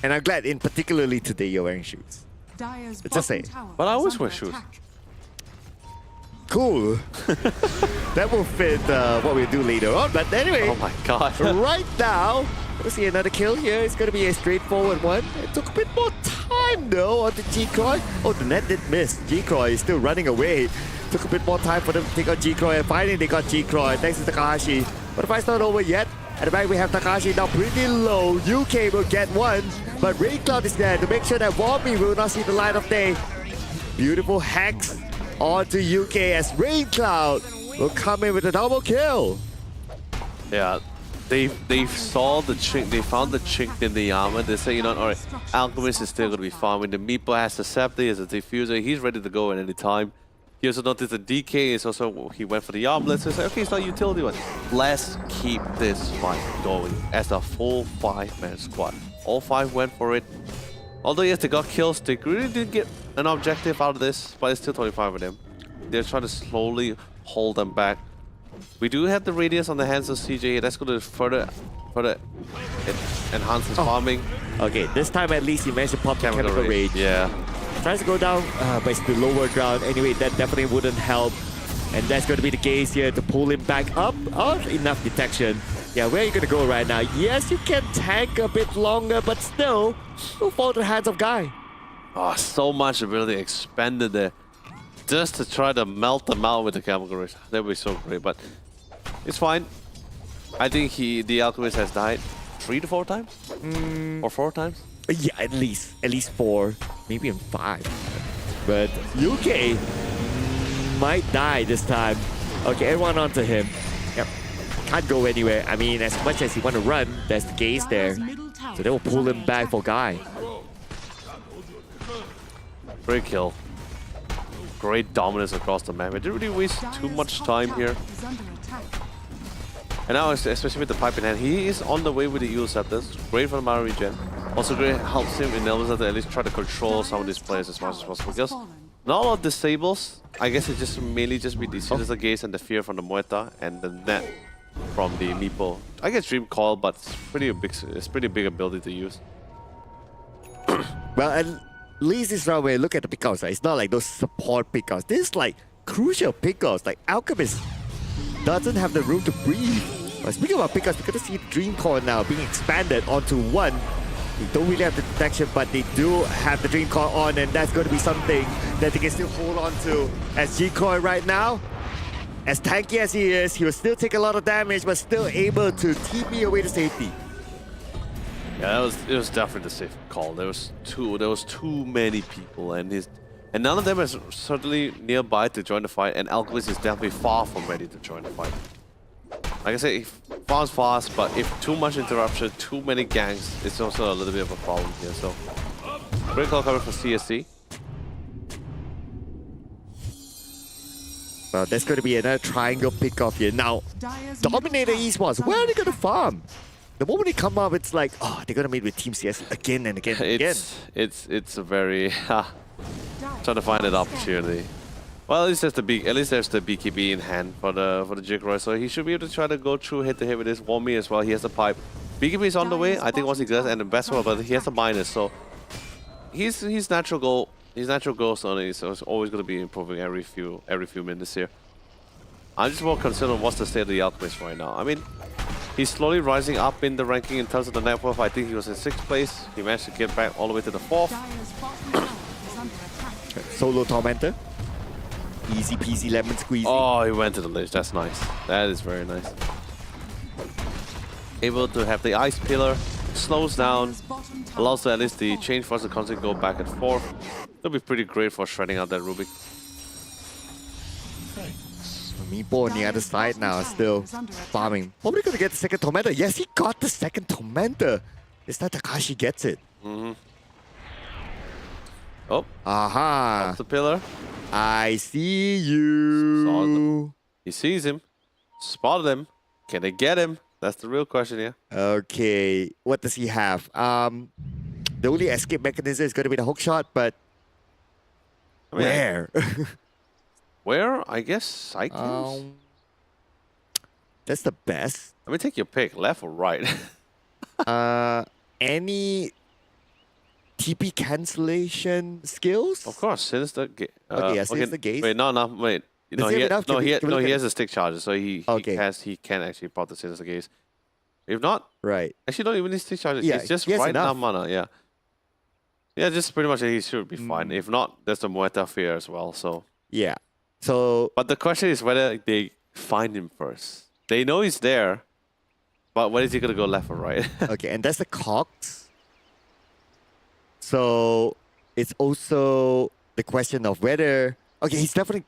And I'm glad in particularly today you're wearing shoes. Dire's Just say bottom it. tower But I is always under wear shoes. attack. Cool. That will fit what we'll do later on. But anyway, Oh my god. right now, we'll see another kill here. It's going to be a straightforward one. It took a bit more time though on the G-Croy. Oh, the net did miss. G-Croy is still running away. Took a bit more time for them to take out G-Croy, and finally they got G-Croy thanks to Takahashi. But the fight's not over yet. At the back we have Takahashi now pretty low. UK will get one, but Rain Cloud is there to make sure that Wobby will not see the light of day. Beautiful Hex onto UK as Rain Cloud will come in with a double kill. Yeah, they saw the chink, they found the chink in the armor. They say, you know, alright, Alchemist is still gonna be farming. The Meepo has the Scepter, he has a Diffuser, he's ready to go at any time. He also noticed the DK is also, he went for the armlet, so he said, okay, it's not utility one. Let's keep this fight going as a full 5-man squad. All 5 went for it. Although yes, they got kills, they really didn't get an objective out of this, but it's still 25 of them. They're trying to slowly hold them back. We do have the radius on the hands of CJ. Let's go to further enhance his farming. Okay, this time at least he managed to pop the chemical rage. Yeah. Tries to go down, but it's the lower ground. Anyway, that definitely wouldn't help. And that's going to be the case here to pull him back up. Oh, enough detection. Yeah, where are you going to go right now? Yes, you can tank a bit longer, but still, will fall to the hands of Guy. Oh, so much ability expanded there. Just to try to melt them out with the chemical rage. That would be so great, but it's fine. I think the Alchemist has died 3 to 4 times? Or 4 times? Yeah, at least 4, maybe even 5. But UK might die this time. Okay, everyone onto him. Yep. Can't go anywhere. I mean, as much as he want to run, there's the gaze there. So they will pull him back for Guy. Great kill. Great dominance across the map. It didn't really waste too much time here. And now, especially with the pipe in hand, he is on the way with the Eel Scepters. Great for the Mana regen. Also great helps him enables him to at least try to control some of these players as much as possible. Because not a lot of disables. I guess it just mainly just be the Sinister Gaze and the Fear from the Muerta and the Net from the Meepo. I guess Dream Coil, but it's pretty big ability to use. Well, at least this round when you look at the pickouts, right, it's not like those support pickouts. This is like crucial pickouts. Like Alchemist doesn't have the room to breathe. But speaking about pickouts, we're going to see Dream Coil now being expanded onto 1. They don't really have the detection, but they do have the Dream Coil on, and that's going to be something that they can still hold on to. As G-Coil right now, as tanky as he is, he will still take a lot of damage, but still able to TP away to safety. Yeah, it was definitely the safe call. There was too many people, and none of them is certainly nearby to join the fight, and Alchemist is definitely far from ready to join the fight. Like I said, he farms fast, but if too much interruption, too many ganks, it's also a little bit of a problem here. So, great call coming from CSC. Well, there's going to be another triangle pick-off here. Now, Dominator Esports, where are they going to farm? The moment they come up, it's like, oh, they're going to meet with Team CS again and again and again. It's a very trying to find an opportunity. Well, at least there's the BKB in hand for the Jigroy, so he should be able to try to go through head-to-head with this Wommy as well. He has the pipe. BKB is on the way. I think once he does, and the best one, but he has a minus, so his natural goal zone is always going to be improving every few minutes here. I'm just more concerned on what's the state of the Alchemist right now. I mean, he's slowly rising up in the ranking in terms of the net worth. I think he was in 6th place. He managed to get back all the way to the 4th. Solo Tormentor. Easy peasy lemon squeezy. Oh, he went to the ledge. That's nice. That is very nice. Able to have the Ice Pillar. Slows down. Allows at least the change force to constantly go back and forth. It'll be pretty great for shredding out that Rubik. Meepo on the other side now, still farming. Probably gonna get the second Tormentor. Yes, he got the second Tormentor. This time Takashi gets it. Oh. Aha. That's the pillar. I see you. He sees him. Spotted him. Can they get him? That's the real question here. Okay. What does he have? The only escape mechanism is gonna be the hook shot, but I mean, where? Where? I guess Cyclones? That's the best. I mean, take your pick, left or right. Any TP cancellation skills? Of course, Sinister okay, yeah, Sinister Gaze. Wait, wait. No, he has a stick charger, so he can actually pop the Sinister Gaze. If not, right. Actually, don't even need stick charger. Yeah, it's just he has right enough. now mana. Yeah. Yeah, just pretty much he should be fine. If not, there's the Muerta Fear as well. So yeah. So, but the question is whether they find him first. They know he's there, but when is he gonna go left or right? okay, and that's the Cox. So it's also the question of whether he's definitely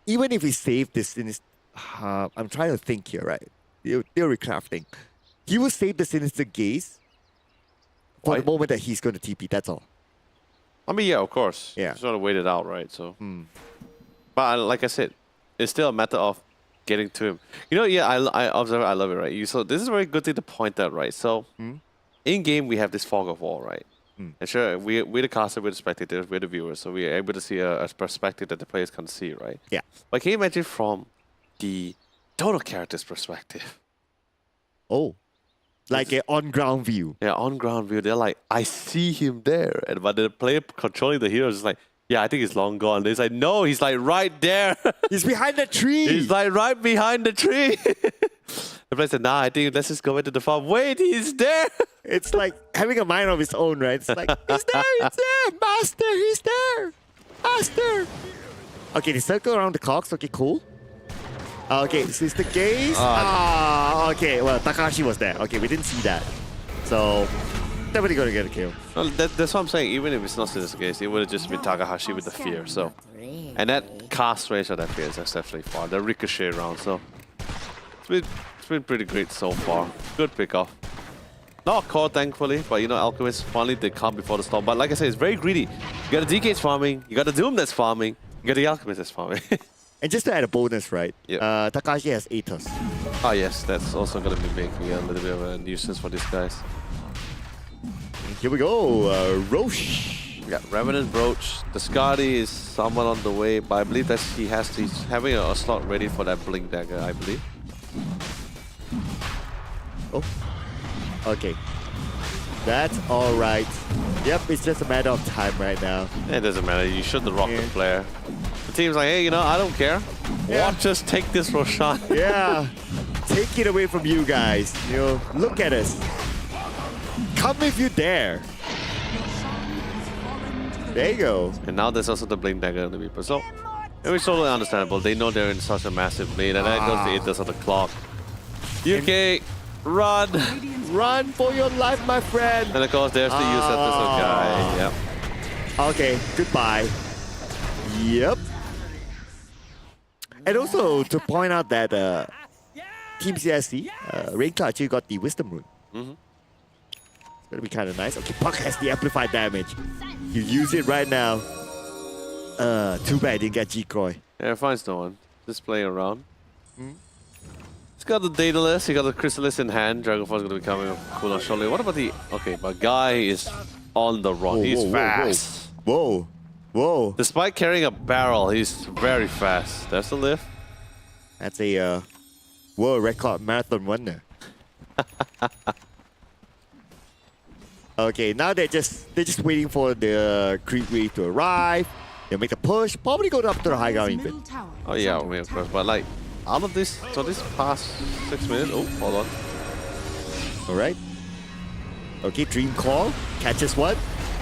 even if he saved this in his I'm trying to think here, right? Theory crafting. He will save the Sinister Gaze for the moment that he's going to TP, that's all. I mean, yeah, of course. Yeah. Just want to wait it out, right? So but like I said, it's still a matter of getting to him. You know, yeah, I observe it, I love it, right? So this is a very good thing to point out, right? So in game we have this fog of war, right? And sure, we're the caster, we're the spectators, we're the viewers, so we're able to see a perspective that the players can't see, right? Yeah. But can you imagine from the Dota character's perspective. Oh, like an on-ground view. Yeah, on ground view, they're like, I see him there. And but the player controlling the hero is like, yeah, I think he's long gone. They're like, no, he's like right there. He's behind the tree. He's like right behind the tree. The player said, nah, I think let's just go into the farm. Wait, he's there. It's like having a mind of its own, right? It's like, he's there, he's there, master, he's there, master. Okay, the circle around the clocks, okay, cool. Okay, this is the gaze. Okay, well, Takahashi was there. Okay, we didn't see that. So, definitely gonna get a kill. Well, that's what I'm saying. Even if it's not the case, it would have just been Takahashi with the fear. So, and that cast range of that fear is definitely far. The ricochet round. So, it's been pretty great so far. Good pickoff. Not caught, thankfully, but you know, Alchemist finally they come before the storm. But like I said, it's very greedy. You got the DK's farming, you got the Doom that's farming, you got the Alchemist that's farming. And just to add a bonus, right? Yep. Takahashi has Aethos. Ah, yes, that's also gonna be making a little bit of a nuisance for these guys. Here we go, Roche. Yeah, Revenant Brooch. The Skadi is someone on the way, but I believe that he's having a slot ready for that Blink Dagger, I believe. Oh, okay. That's alright. Yep, it's just a matter of time right now. It doesn't matter, you shoot the rocket flare. The team's like, hey, you know, I don't care. Yeah. Watch us take this Roshan. Yeah, take it away from you guys. You know, look at us. Come if you dare. There you go. And now there's also the Blink Dagger on the Reaper. So, it's totally understandable. They know they're in such a massive lead, and I know the Aethos on the clock. UK, run! Run for your life, my friend. And of course, there's the use of this guy. Yep. Okay, goodbye. Yep. And also to point out that Team CSC, Rain actually got the Wisdom Rune. It's gonna be kind of nice. Okay, Puck has the amplified damage. You use it right now. Too bad you didn't get G-Croy. Yeah, finds no one. Just playing around. He's got the Daedalus, he got the Chrysalis in hand. Dragonforce is gonna be coming cool on shortly. What about the... Okay, but Guy is on the run. He's fast. Whoa. Whoa. Despite carrying a barrel, he's very fast. That's the lift. That's a world record marathon runner. Okay, now they're just waiting for the creep wave to arrive. They'll make a push, probably go up to the high ground even. Oh yeah, I mean, of course, but like out of this, so this past 6 minutes. Oh, hold on. All right. Okay, Dream Call catches one.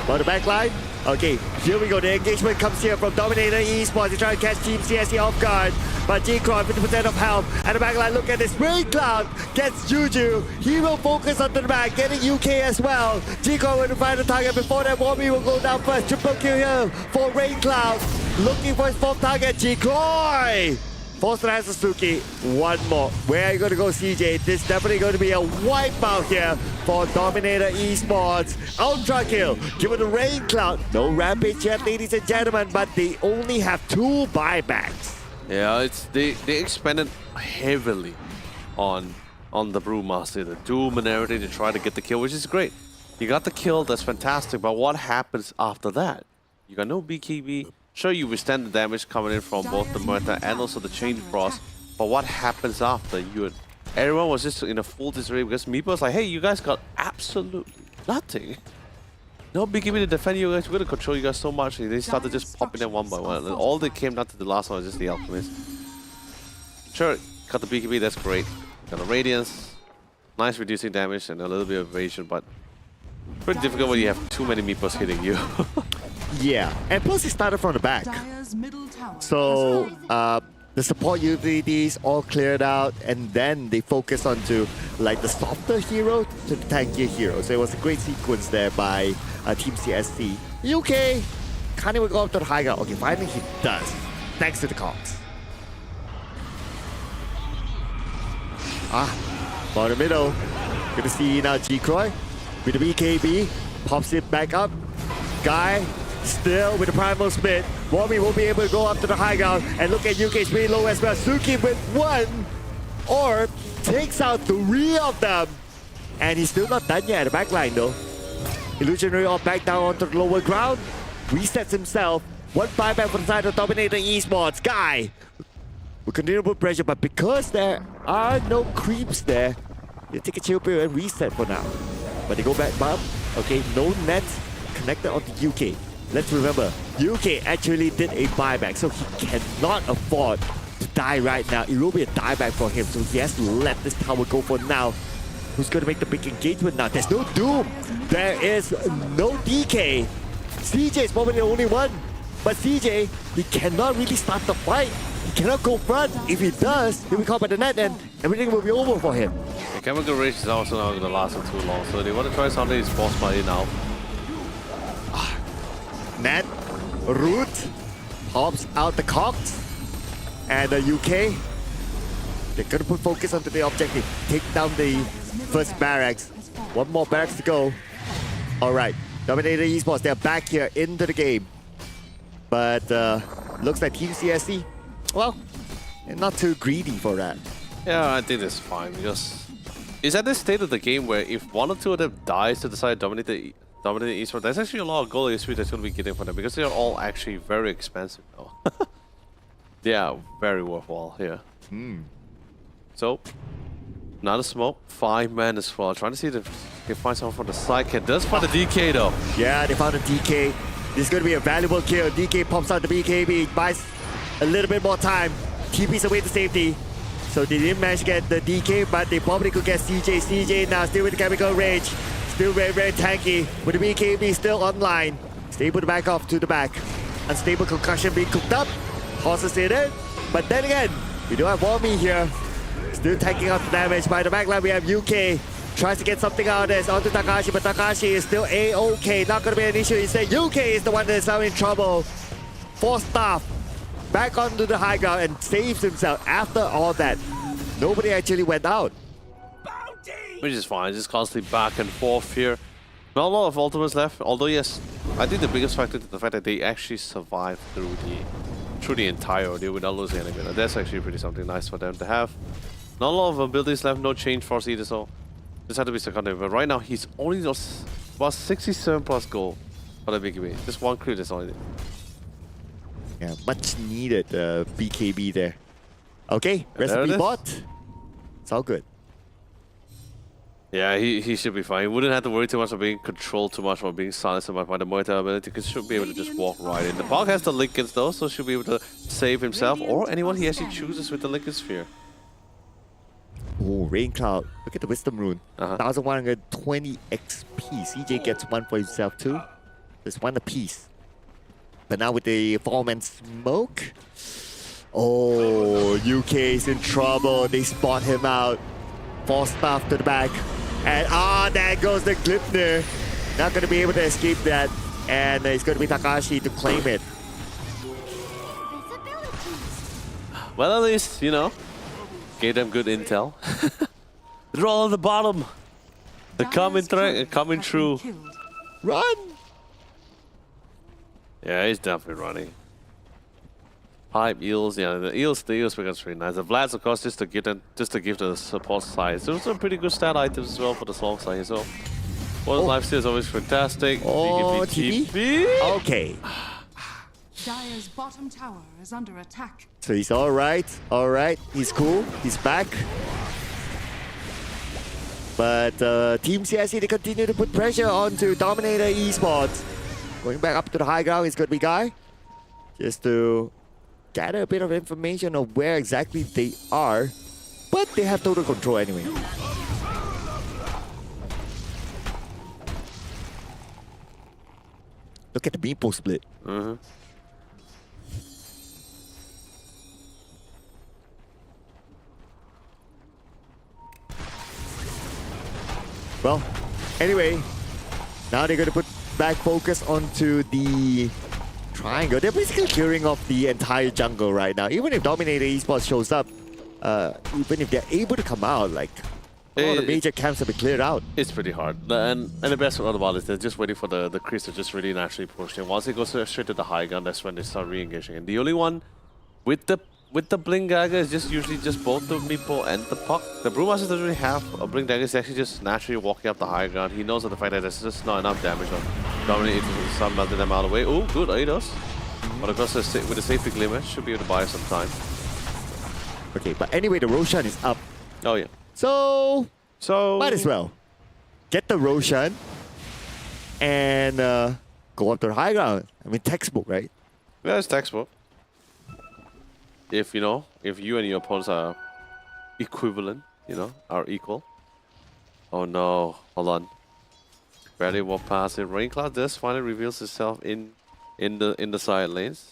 On the back line. Okay, here we go. The engagement comes here from Dominator Esports. They try to catch Team CSC off guard. But G-Croy, 50% of health. And the back line, look at this. Rain Cloud gets Juju. He will focus onto the back, getting UK as well. G-Croy will find the target. Before that, Warby will go down first. Triple kill here for Rain Cloud. Looking for his fourth target, G-Croy. Foster has Suzuki. One more. Where are you going to go, CJ? This is definitely going to be a wipeout here for Dominator Esports. Ultra kill. Given the Rain Cloud. No Rampage yet, ladies and gentlemen, but they only have 2 buybacks. Yeah, it's they expanded heavily on the Brewmaster, the Doom and everything to try to get the kill, which is great. You got the kill, that's fantastic, but what happens after that? You got no BKB. Sure, you withstand the damage coming in from both the Murta and also the Chain Frost, but what happens after? Everyone was just in a full disarray because Meepo was like, hey, you guys got absolutely nothing. No BKB to defend you guys, we're gonna control you guys so much. And they started just popping them one by one. And all that came down to the last one was just the Alchemist. Sure, got the BKB, that's great. Got the Radiance, nice reducing damage and a little bit of evasion, but pretty difficult when you have too many Meepos hitting you. Yeah, and plus he started from the back. So the support utilities all cleared out, and then they focused on to like the softer hero to the tankier hero. So it was a great sequence there by Team CSC. UK can't even go up to the high ground. Okay, finally he does, thanks to the comps. For the middle, gonna see now G-Croy with the BKB, pops it back up. Guy still with the primal split. Warby will be able to go up to the high ground and look at UK's pretty low as well. Suki with 1 orb takes out 3 of them. And he's still not done yet at the backline though. Illusionary orb back down onto the lower ground. Resets himself. 1 buyback for the side of Dominator Esports. Guy We continue to put pressure, but because there are no creeps there, they take a chill pill and reset for now. But they go back up. Okay, no net connected onto UK. Let's remember, UK actually did a buyback, so he cannot afford to die right now. It will be a dieback for him, so he has to let this tower go for now. Who's going to make the big engagement now? There's no Doom. There is no DK. CJ is probably the only one. But CJ, he cannot really start the fight. He cannot go front. If he does, he'll be caught by the net and everything will be over for him. The chemical rage is also not going to last for too long, so they want to try something is boss money now. Net, Root, pops out the Cox, and the UK. They're going to put focus onto the objective. Take down the first barracks. One more barracks to go. Alright, Dominator Esports, they're back here into the game. But looks like Team CSC, well, they're not too greedy for that. Yeah, I think that's fine because it's at this state of the game where if one or two of them dies to decide to dominate the esports, there's actually a lot of gold XP that's going to be getting for them because they're all actually very expensive now. Yeah, very worthwhile here. So, another smoke, 5 men as well. Trying to see if they can find someone from the side. Can does find the DK though. Yeah, they found a DK. This is going to be a valuable kill. DK pops out the BKB, buys a little bit more time. TP's away to safety. So they didn't manage to get the DK, but they probably could get CJ. CJ now still with the chemical rage. Still very, very tanky. With the BKB still online. Stable to back off to the back. Unstable concussion being cooked up. Tosses it in. But then again, we do have Wami here. Still taking out the damage. By the backline, we have UK. Tries to get something out of this onto Takashi, but Takashi is still A-OK. Not going to be an issue. Instead, UK is the one that is now in trouble. 4 staff back onto the high ground and saves himself after all that. Nobody actually went out. Which is fine, just constantly back and forth here. Not a lot of ultimates left, although yes, I think the biggest factor is the fact that they actually survived through the entire ordeal without losing any minute. That's actually pretty something nice for them to have. Not a lot of abilities left, no change force either, so just have to be secondary. But right now, he's only just about 67 plus gold for the BKB. Just one crit is only. Yeah, much needed BKB there. Okay, There recipe it is. bot. It's all good. Yeah, he should be fine. He wouldn't have to worry too much about being controlled too much or being silenced too much by the Muay Thai ability because should be able to just walk right in. The Pog has the Lincolns though, so should be able to save himself or anyone he actually chooses with the Lincoln Sphere. Oh, Rain Cloud. Look at the Wisdom Rune. 1120 XP. CJ gets one for himself too. There's one apiece. But now with the 4-man smoke. Oh, UK is in trouble. They spot him out. 4 staff to the back. And there goes the Glipner. Not going to be able to escape that. And it's going to be Takashi to claim it. Well, at least, you know, gave them good intel. They're all on the bottom. They're coming through. Run! Yeah, he's definitely running. Pipe eels, yeah, the eels becomes pretty nice. The Vlads, of course, just to give the support side. So some pretty good stat items as well for the Slong side. So, lifesteal is always fantastic. Oh, TP. Okay. Dire's bottom tower is under attack. So he's alright, he's cool, he's back. But Team CSC, they continue to put pressure onto Dominator Esports. Going back up to the high ground is going to be Guy. Just to gather a bit of information of where exactly they are. But they have total control anyway. Look at the meeple split. Well, anyway, now they're going to put back focus onto the triangle. They're basically clearing off the entire jungle right now. Even if Dominator Esports shows up, even if they're able to come out, like, all the major camps have been cleared out. It's pretty hard. And the best part about it is they're just waiting for the crease to just really naturally push in. Once it goes straight to the high gun, that's when they start re-engaging. And the only one with the Blink Dagger is just usually just both the Meeple and the Puck. The Brewmaster doesn't really have a Blink Dagger. He's actually just naturally walking up the high ground. He knows of the fact that there's just not enough damage on Dominator to start melting them out of the way. Oh, good Aidos. But of course, with the safety glimmer, should be able to buy some time. Okay, but anyway, the Roshan is up. Oh yeah. So might as well get the Roshan and go up to the high ground. I mean, textbook, right? Yeah, it's textbook. If if you and your opponents are equivalent, are equal. Oh no, hold on. Barely walk past it. Rain Cloud does finally reveals itself in the side lanes.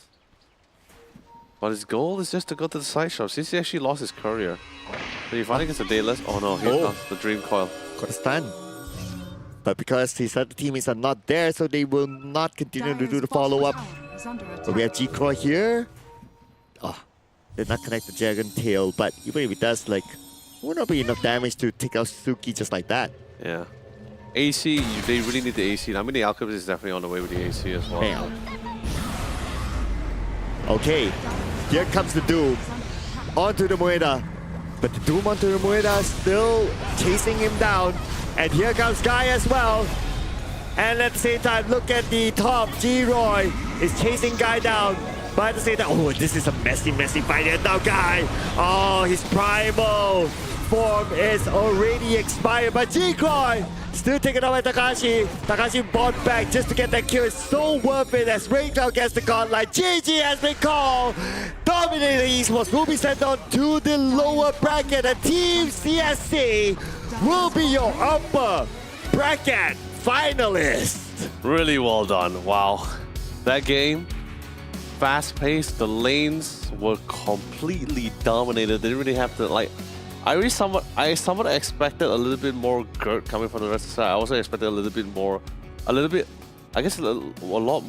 But his goal is just to go to the side shop since he actually lost his courier. So he finally gets a Dayless. Oh no, here comes the Dream Coil. Got a stun. But because his other teammates are not there, so they will not continue to do the follow-up. So we have G-Croy here. Oh, did not connect the Dragon Tail, but even if it does, will not be enough damage to take out Suki just like that. Yeah. AC, they really need the AC. I mean, the Alchemist is definitely on the way with the AC as well. Damn. Okay, here comes the Doom. Onto the Moeda. But the Doom onto the Moeda still chasing him down. And here comes Guy as well. And at the same time, look at the top. G-Roy is chasing Guy down. But at the same time, oh, this is a messy fight. And now Guy, oh, his primal form is already expired. But G-Croy still taken out by Takashi. Takashi bought back just to get that kill. It's so worth it as Raincow gets the godlike. GG has been called. Dominator Esports will be sent on to the lower bracket. And Team CSC will be your upper bracket finalist. Really well done. Wow. That game, fast-paced. The lanes were completely dominated. They didn't really have to I somewhat expected a little bit more Gert coming from the rest of the side. I also expected a lot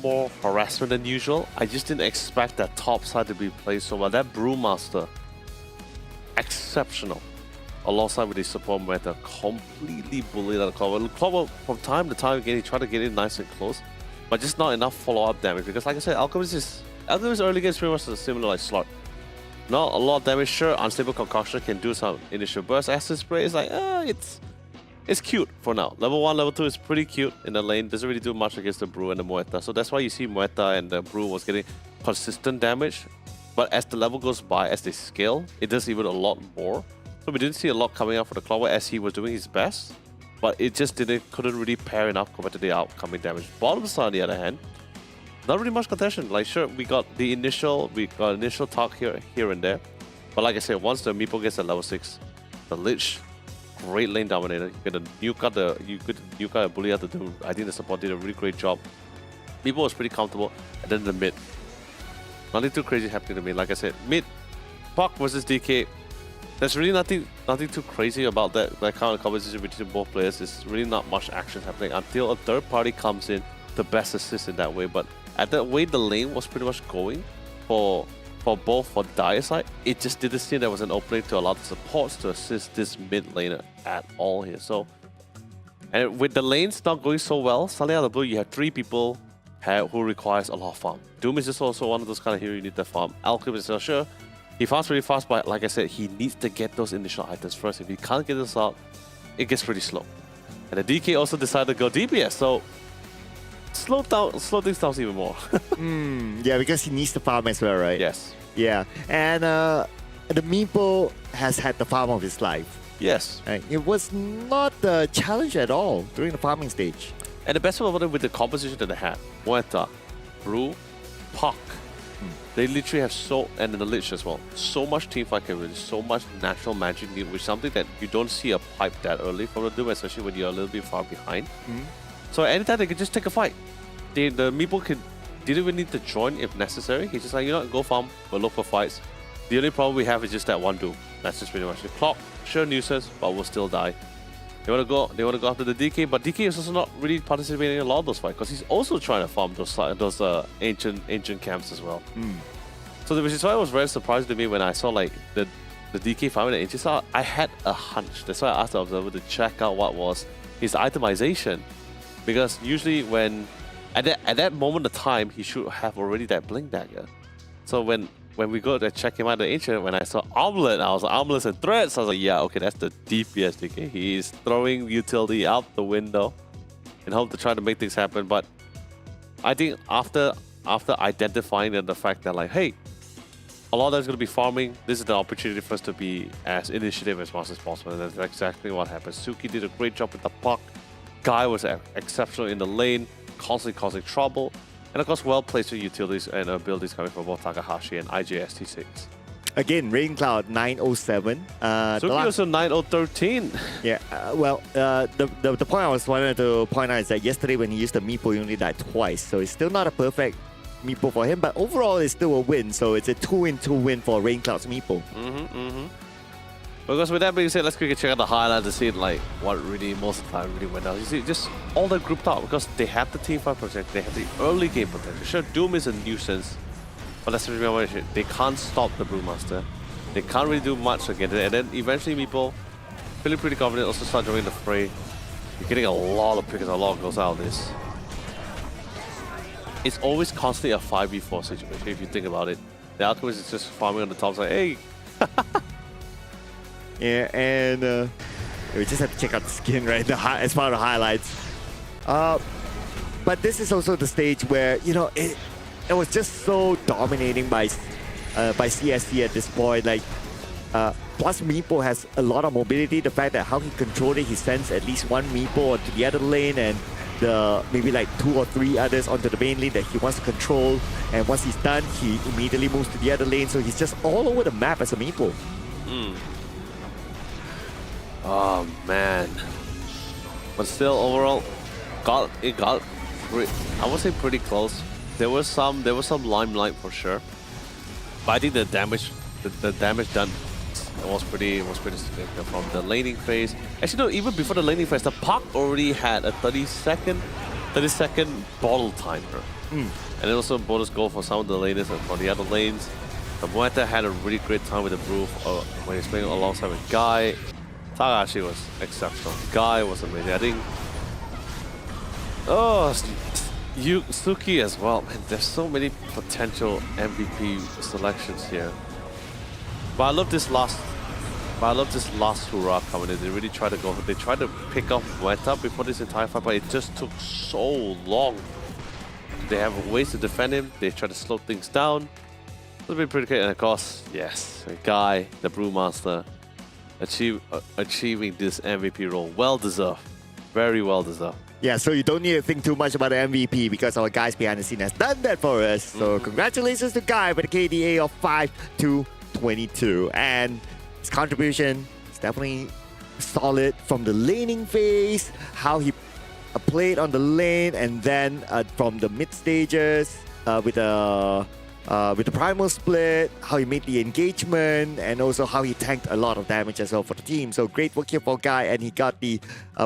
more harassment than usual. I just didn't expect that top side to be played so well. That Brewmaster, exceptional. Alongside with his support meta, completely bullied out of Clover. Clover, from time to time again, he tried to get in nice and close, but just not enough follow-up damage. Because like I said, Alchemist early game is pretty much similar like Slot. Not a lot of damage. Sure, Unstable Concoction can do some initial burst. Acid Spray is it's cute for now. Level 1, level 2 is pretty cute in the lane. Doesn't really do much against the Brew and the Moeta. So that's why you see Moeta and the Brew was getting consistent damage. But as the level goes by, as they scale, it does even a lot more. So we didn't see a lot coming out for the Clover as he was doing his best. But it just couldn't really pair enough compared to the outcoming damage. Bottom side, on the other hand, not really much contention. Sure, we got initial talk here and there. But like I said, once the Meepo gets at level 6, the Lich, great lane dominator. You could nuke out a bully out the Doom. I think the support did a really great job. Meepo was pretty comfortable. And then the mid. Nothing too crazy happening to me. Like I said, mid, Puck versus DK. There's really nothing too crazy about that kind of conversation between both players. There's really not much action happening until a third party comes in to best assist in that way. But at that way the lane was pretty much going for Dire side, it just didn't seem there was an opening to allow the supports to assist this mid laner at all here. So, and with the lanes not going so well, suddenly out of the blue you have 3 people who requires a lot of farm. Doom is just also one of those kind of heroes you need to farm. Alchemist is not sure. He farms really fast, but like I said, he needs to get those initial items first. If he can't get this out, it gets pretty slow. And the DK also decided to go DPS, so slow things down even more. Yeah, because he needs to farm as well, right? Yes. Yeah, and the Meepo has had the farm of his life. Yes. It was not a challenge at all during the farming stage. And the best part about it with the composition that they had, Moeta, Brew, Puck, they literally have and then the Lich as well, so much teamfight capability, so much natural magic need, which is something that you don't see a pipe that early from the Doom, especially when you're a little bit far behind. So anytime they can just take a fight. The Meepo didn't even need to join if necessary. He's just like, go farm, we'll look for fights. The only problem we have is just that one Doom. That's just pretty much the clock. Sure, nuisance, but we'll still die. They want to go after the DK, but DK is also not really participating in a lot of those fights because he's also trying to farm those ancient camps as well. So which is why it was very surprising to me when I saw the DK farming the ancient side. I had a hunch. That's why I asked the observer to check out what was his itemization, because usually when at that moment of time he should have already that blink dagger. So when we go to check him out, the ancient, when I saw Armlet, I was like, Armlets and Threats. I was like, yeah, okay, that's the DPS DK. He's throwing utility out the window in hope to try to make things happen. But I think after identifying the fact that hey, a lot of that's going to be farming. This is the opportunity for us to be as initiative as much as possible. And that's exactly what happened. Suki did a great job with the puck. Guy was exceptional in the lane, constantly causing trouble. And of course, well-placed utilities and abilities coming from both Takahashi and IJST6. Again, Rain Cloud 907. Suki also 9013. Yeah, the point I was wanting to point out is that yesterday when he used the Meepo, he only died twice. So it's still not a perfect Meepo for him, but overall it's still a win. So it's a 2-in-2 win for Rain Cloud's Meepo. Because with that being said, let's quickly check out the highlights to see like what really most of the time really went down. You see, just all that grouped up because they have the team fight potential, they have the early game potential. Sure, Doom is a nuisance, but let's remember they can't stop the Brewmaster. They can't really do much against it, and then eventually Meepo, feeling pretty confident, also start joining the fray. You're getting a lot of pickers, a lot of goals out of this. It's always constantly a 5v4 situation if you think about it. The Alchemist is just farming on the top side. Hey. Yeah, and we just have to check out the skin, right? As part of the highlights. But this is also the stage where, you know, it was just so dominating by CSC at this point. Like, plus Meepo has a lot of mobility. The fact that how he controlled it, he sends at least one Meepo onto the other lane and maybe like 2 or 3 others onto the main lane that he wants to control. And once he's done, he immediately moves to the other lane. So he's just all over the map as a Meepo. Oh man, but still overall, I would say pretty close. There was some limelight for sure, but I think the damage done was pretty significant from the laning phase. Actually, no, even before the laning phase, the puck already had a 30-second bottle timer, and then also bonus goal for some of the laners and for the other lanes. The Muerta had a really great time with the Brew when he's playing alongside with Guy. Takahashi was exceptional. Guy was amazing. I think. Oh, Suki as well. Man, there's so many potential MVP selections here. But I love this last hurrah coming in. They really tried to go. They tried to pick up Muerta before this entire fight, but it just took so long. They have ways to defend him. They try to slow things down. It'll be pretty good. And of course, yes, Guy, the Brewmaster, achieving this MVP role. Well deserved. Very well deserved. Yeah, so you don't need to think too much about the MVP because our guys behind the scene has done that for us. So congratulations to Guy with a KDA of 5-22. And his contribution is definitely solid from the laning phase, how he played on the lane, and then from the mid stages with the primal split, how he made the engagement, and also how he tanked a lot of damage as well for the team. So great work here for Guy, and he got the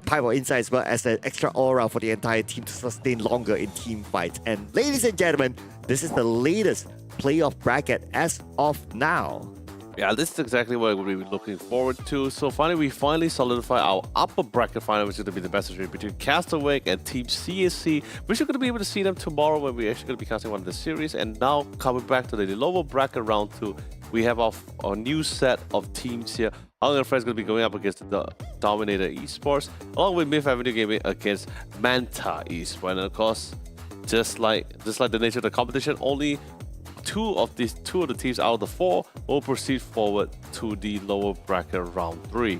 Primal Insight as well as an extra aura for the entire team to sustain longer in team fights. And ladies and gentlemen, this is the latest playoff bracket as of now. Yeah, this is exactly what we're looking forward to. So we finally solidify our upper bracket final, which is going to be the best of three between Castaway and Team CSC, which you're going to be able to see them tomorrow when we're actually going to be casting one of the series. And now coming back to the lower bracket round 2, we have our new set of teams here. Our friends going to be going up against the Dominator Esports, along with Myth Avenue Gaming against Manta Esports. And of course, just like the nature of the competition, only two of the teams out of the 4 will proceed forward to the lower bracket round 3.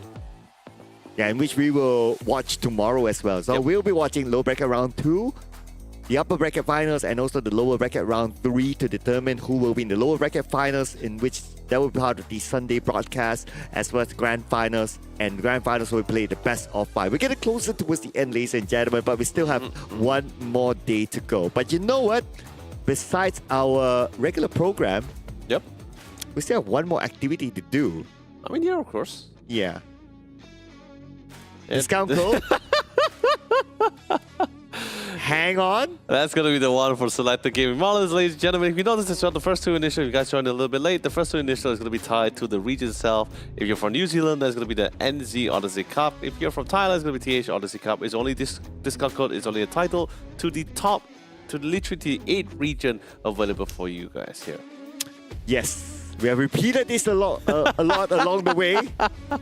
Yeah, in which we will watch tomorrow as well. So we'll be watching lower bracket round 2, the upper bracket finals, and also the lower bracket round 3 to determine who will win the lower bracket finals, in which that will be part of the Sunday broadcast, as well as grand finals. And grand finals will play the best of 5. We're getting closer towards the end, ladies and gentlemen, but we still have one more day to go. But you know what? Besides our regular program, we still have one more activity to do. I mean, yeah, of course. Yeah. Discount code. Hang on. That's going to be the one for Selected Gaming Models, ladies and gentlemen. If you notice, it's not the first 2 initial. You guys joined a little bit late. The first 2 initial is going to be tied to the region itself. If you're from New Zealand, that's going to be the NZ Odyssey Cup. If you're from Thailand, it's going to be TH Odyssey Cup. It's only this discount code is only a title to the top, to literally the 8th region available for you guys here. Yes, we have repeated this a lot along the way.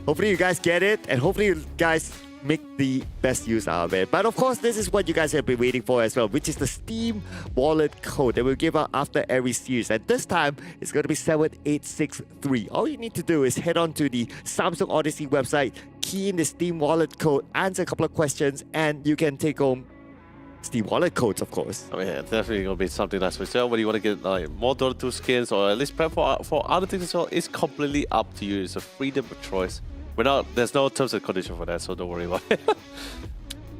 Hopefully you guys get it, and hopefully you guys make the best use out of it. But of course, this is what you guys have been waiting for as well, which is the Steam wallet code that we'll give out after every series. And this time, it's going to be 7863. All you need to do is head on to the Samsung Odyssey website, key in the Steam wallet code, answer a couple of questions, and you can take home Steam wallet codes, of course. Oh yeah, definitely gonna be something nice for yourself. Whether you want to get like more Dota 2 skins or at least prep for other things as well, it's completely up to you. It's a freedom of choice. There's no terms and conditions for that, so don't worry about it.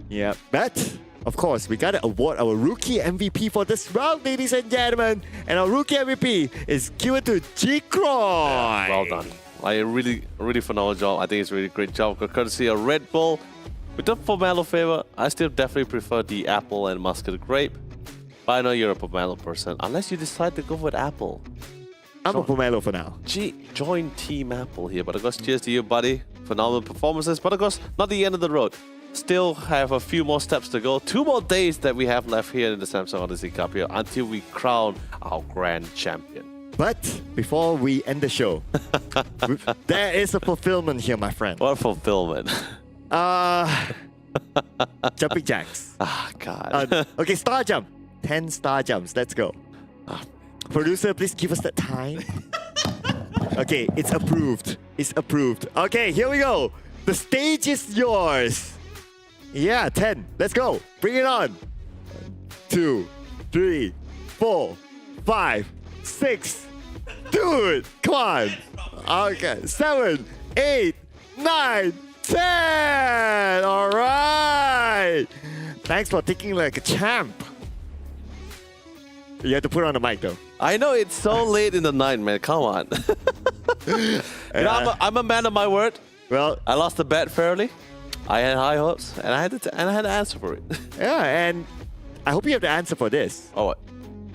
Yeah, but of course, we gotta award our rookie MVP for this round, ladies and gentlemen. And our rookie MVP is given to G-Croy. Yeah, well done. Like, a really, really phenomenal job. I think it's a really great job. Courtesy of Red Bull. With the pomelo flavor, I still definitely prefer the apple and muscat grape. But I know you're a pomelo person, unless you decide to go with apple. I'm a pomelo for now. Join Team Apple here. But of course, cheers to you, buddy. Phenomenal performances. But of course, not the end of the road. Still have a few more steps to go. 2 more days that we have left here in the Samsung Odyssey Cup here until we crown our grand champion. But before we end the show, there is a fulfillment here, my friend. What fulfillment? Jumping jacks. Ah, God. Okay, star jump. 10 star jumps. Let's go. Producer, please give us that time. Okay, it's approved. It's approved. Okay, here we go. The stage is yours. Yeah, 10. Let's go. Bring it on. 2, 3, 4, 5, 6. Dude, come on. Okay, 7, 8, 9, 10. All right. Thanks for taking like a champ. You have to put on the mic though. I know it's so late in the night, man. Come on. I'm a man of my word. Well, I lost the bet fairly. I had high hopes, and I had to answer for it. yeah, and I hope you have the answer for this. Oh, what?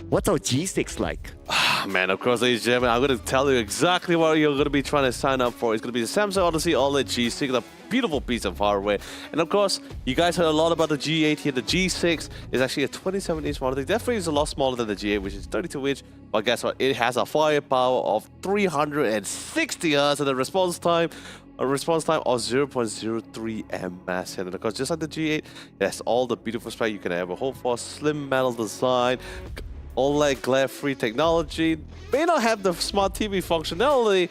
What's our G6 like? Man, of course, ladies and gentlemen, I'm going to tell you exactly what you're going to be trying to sign up for. It's going to be the Samsung Odyssey OLED G6, a beautiful piece of hardware. And of course, you guys heard a lot about the G8 here. The G6 is actually a 27-inch model. It definitely is a lot smaller than the G8, which is 32-inch. But guess what? It has a firepower of 360 Hz and a response time of 0.03 ms. And of course, just like the G8, it has all the beautiful specs you can ever hope for. Slim metal design, OLED glare-free technology. May not have the smart TV functionality,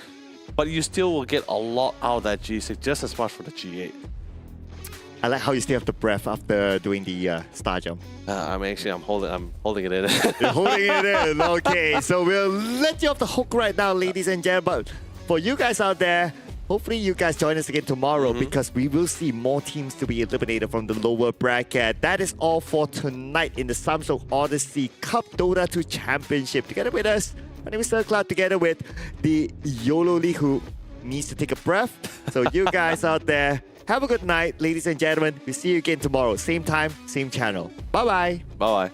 but you still will get a lot out of that G6, just as much for the G8. I like how you still have the breath after doing the star jump. I'm holding it in. You're holding it in. Okay, so we'll let you off the hook right now, ladies and gentlemen. But for you guys out there, hopefully you guys join us again tomorrow because we will see more teams to be eliminated from the lower bracket. That is all for tonight in the Samsung Odyssey Cup Dota 2 Championship. Together with us, my name is Sir Cloud, together with the YOLO League who needs to take a breath. So you guys out there, have a good night, ladies and gentlemen. We'll see you again tomorrow. Same time, same channel. Bye-bye. Bye-bye.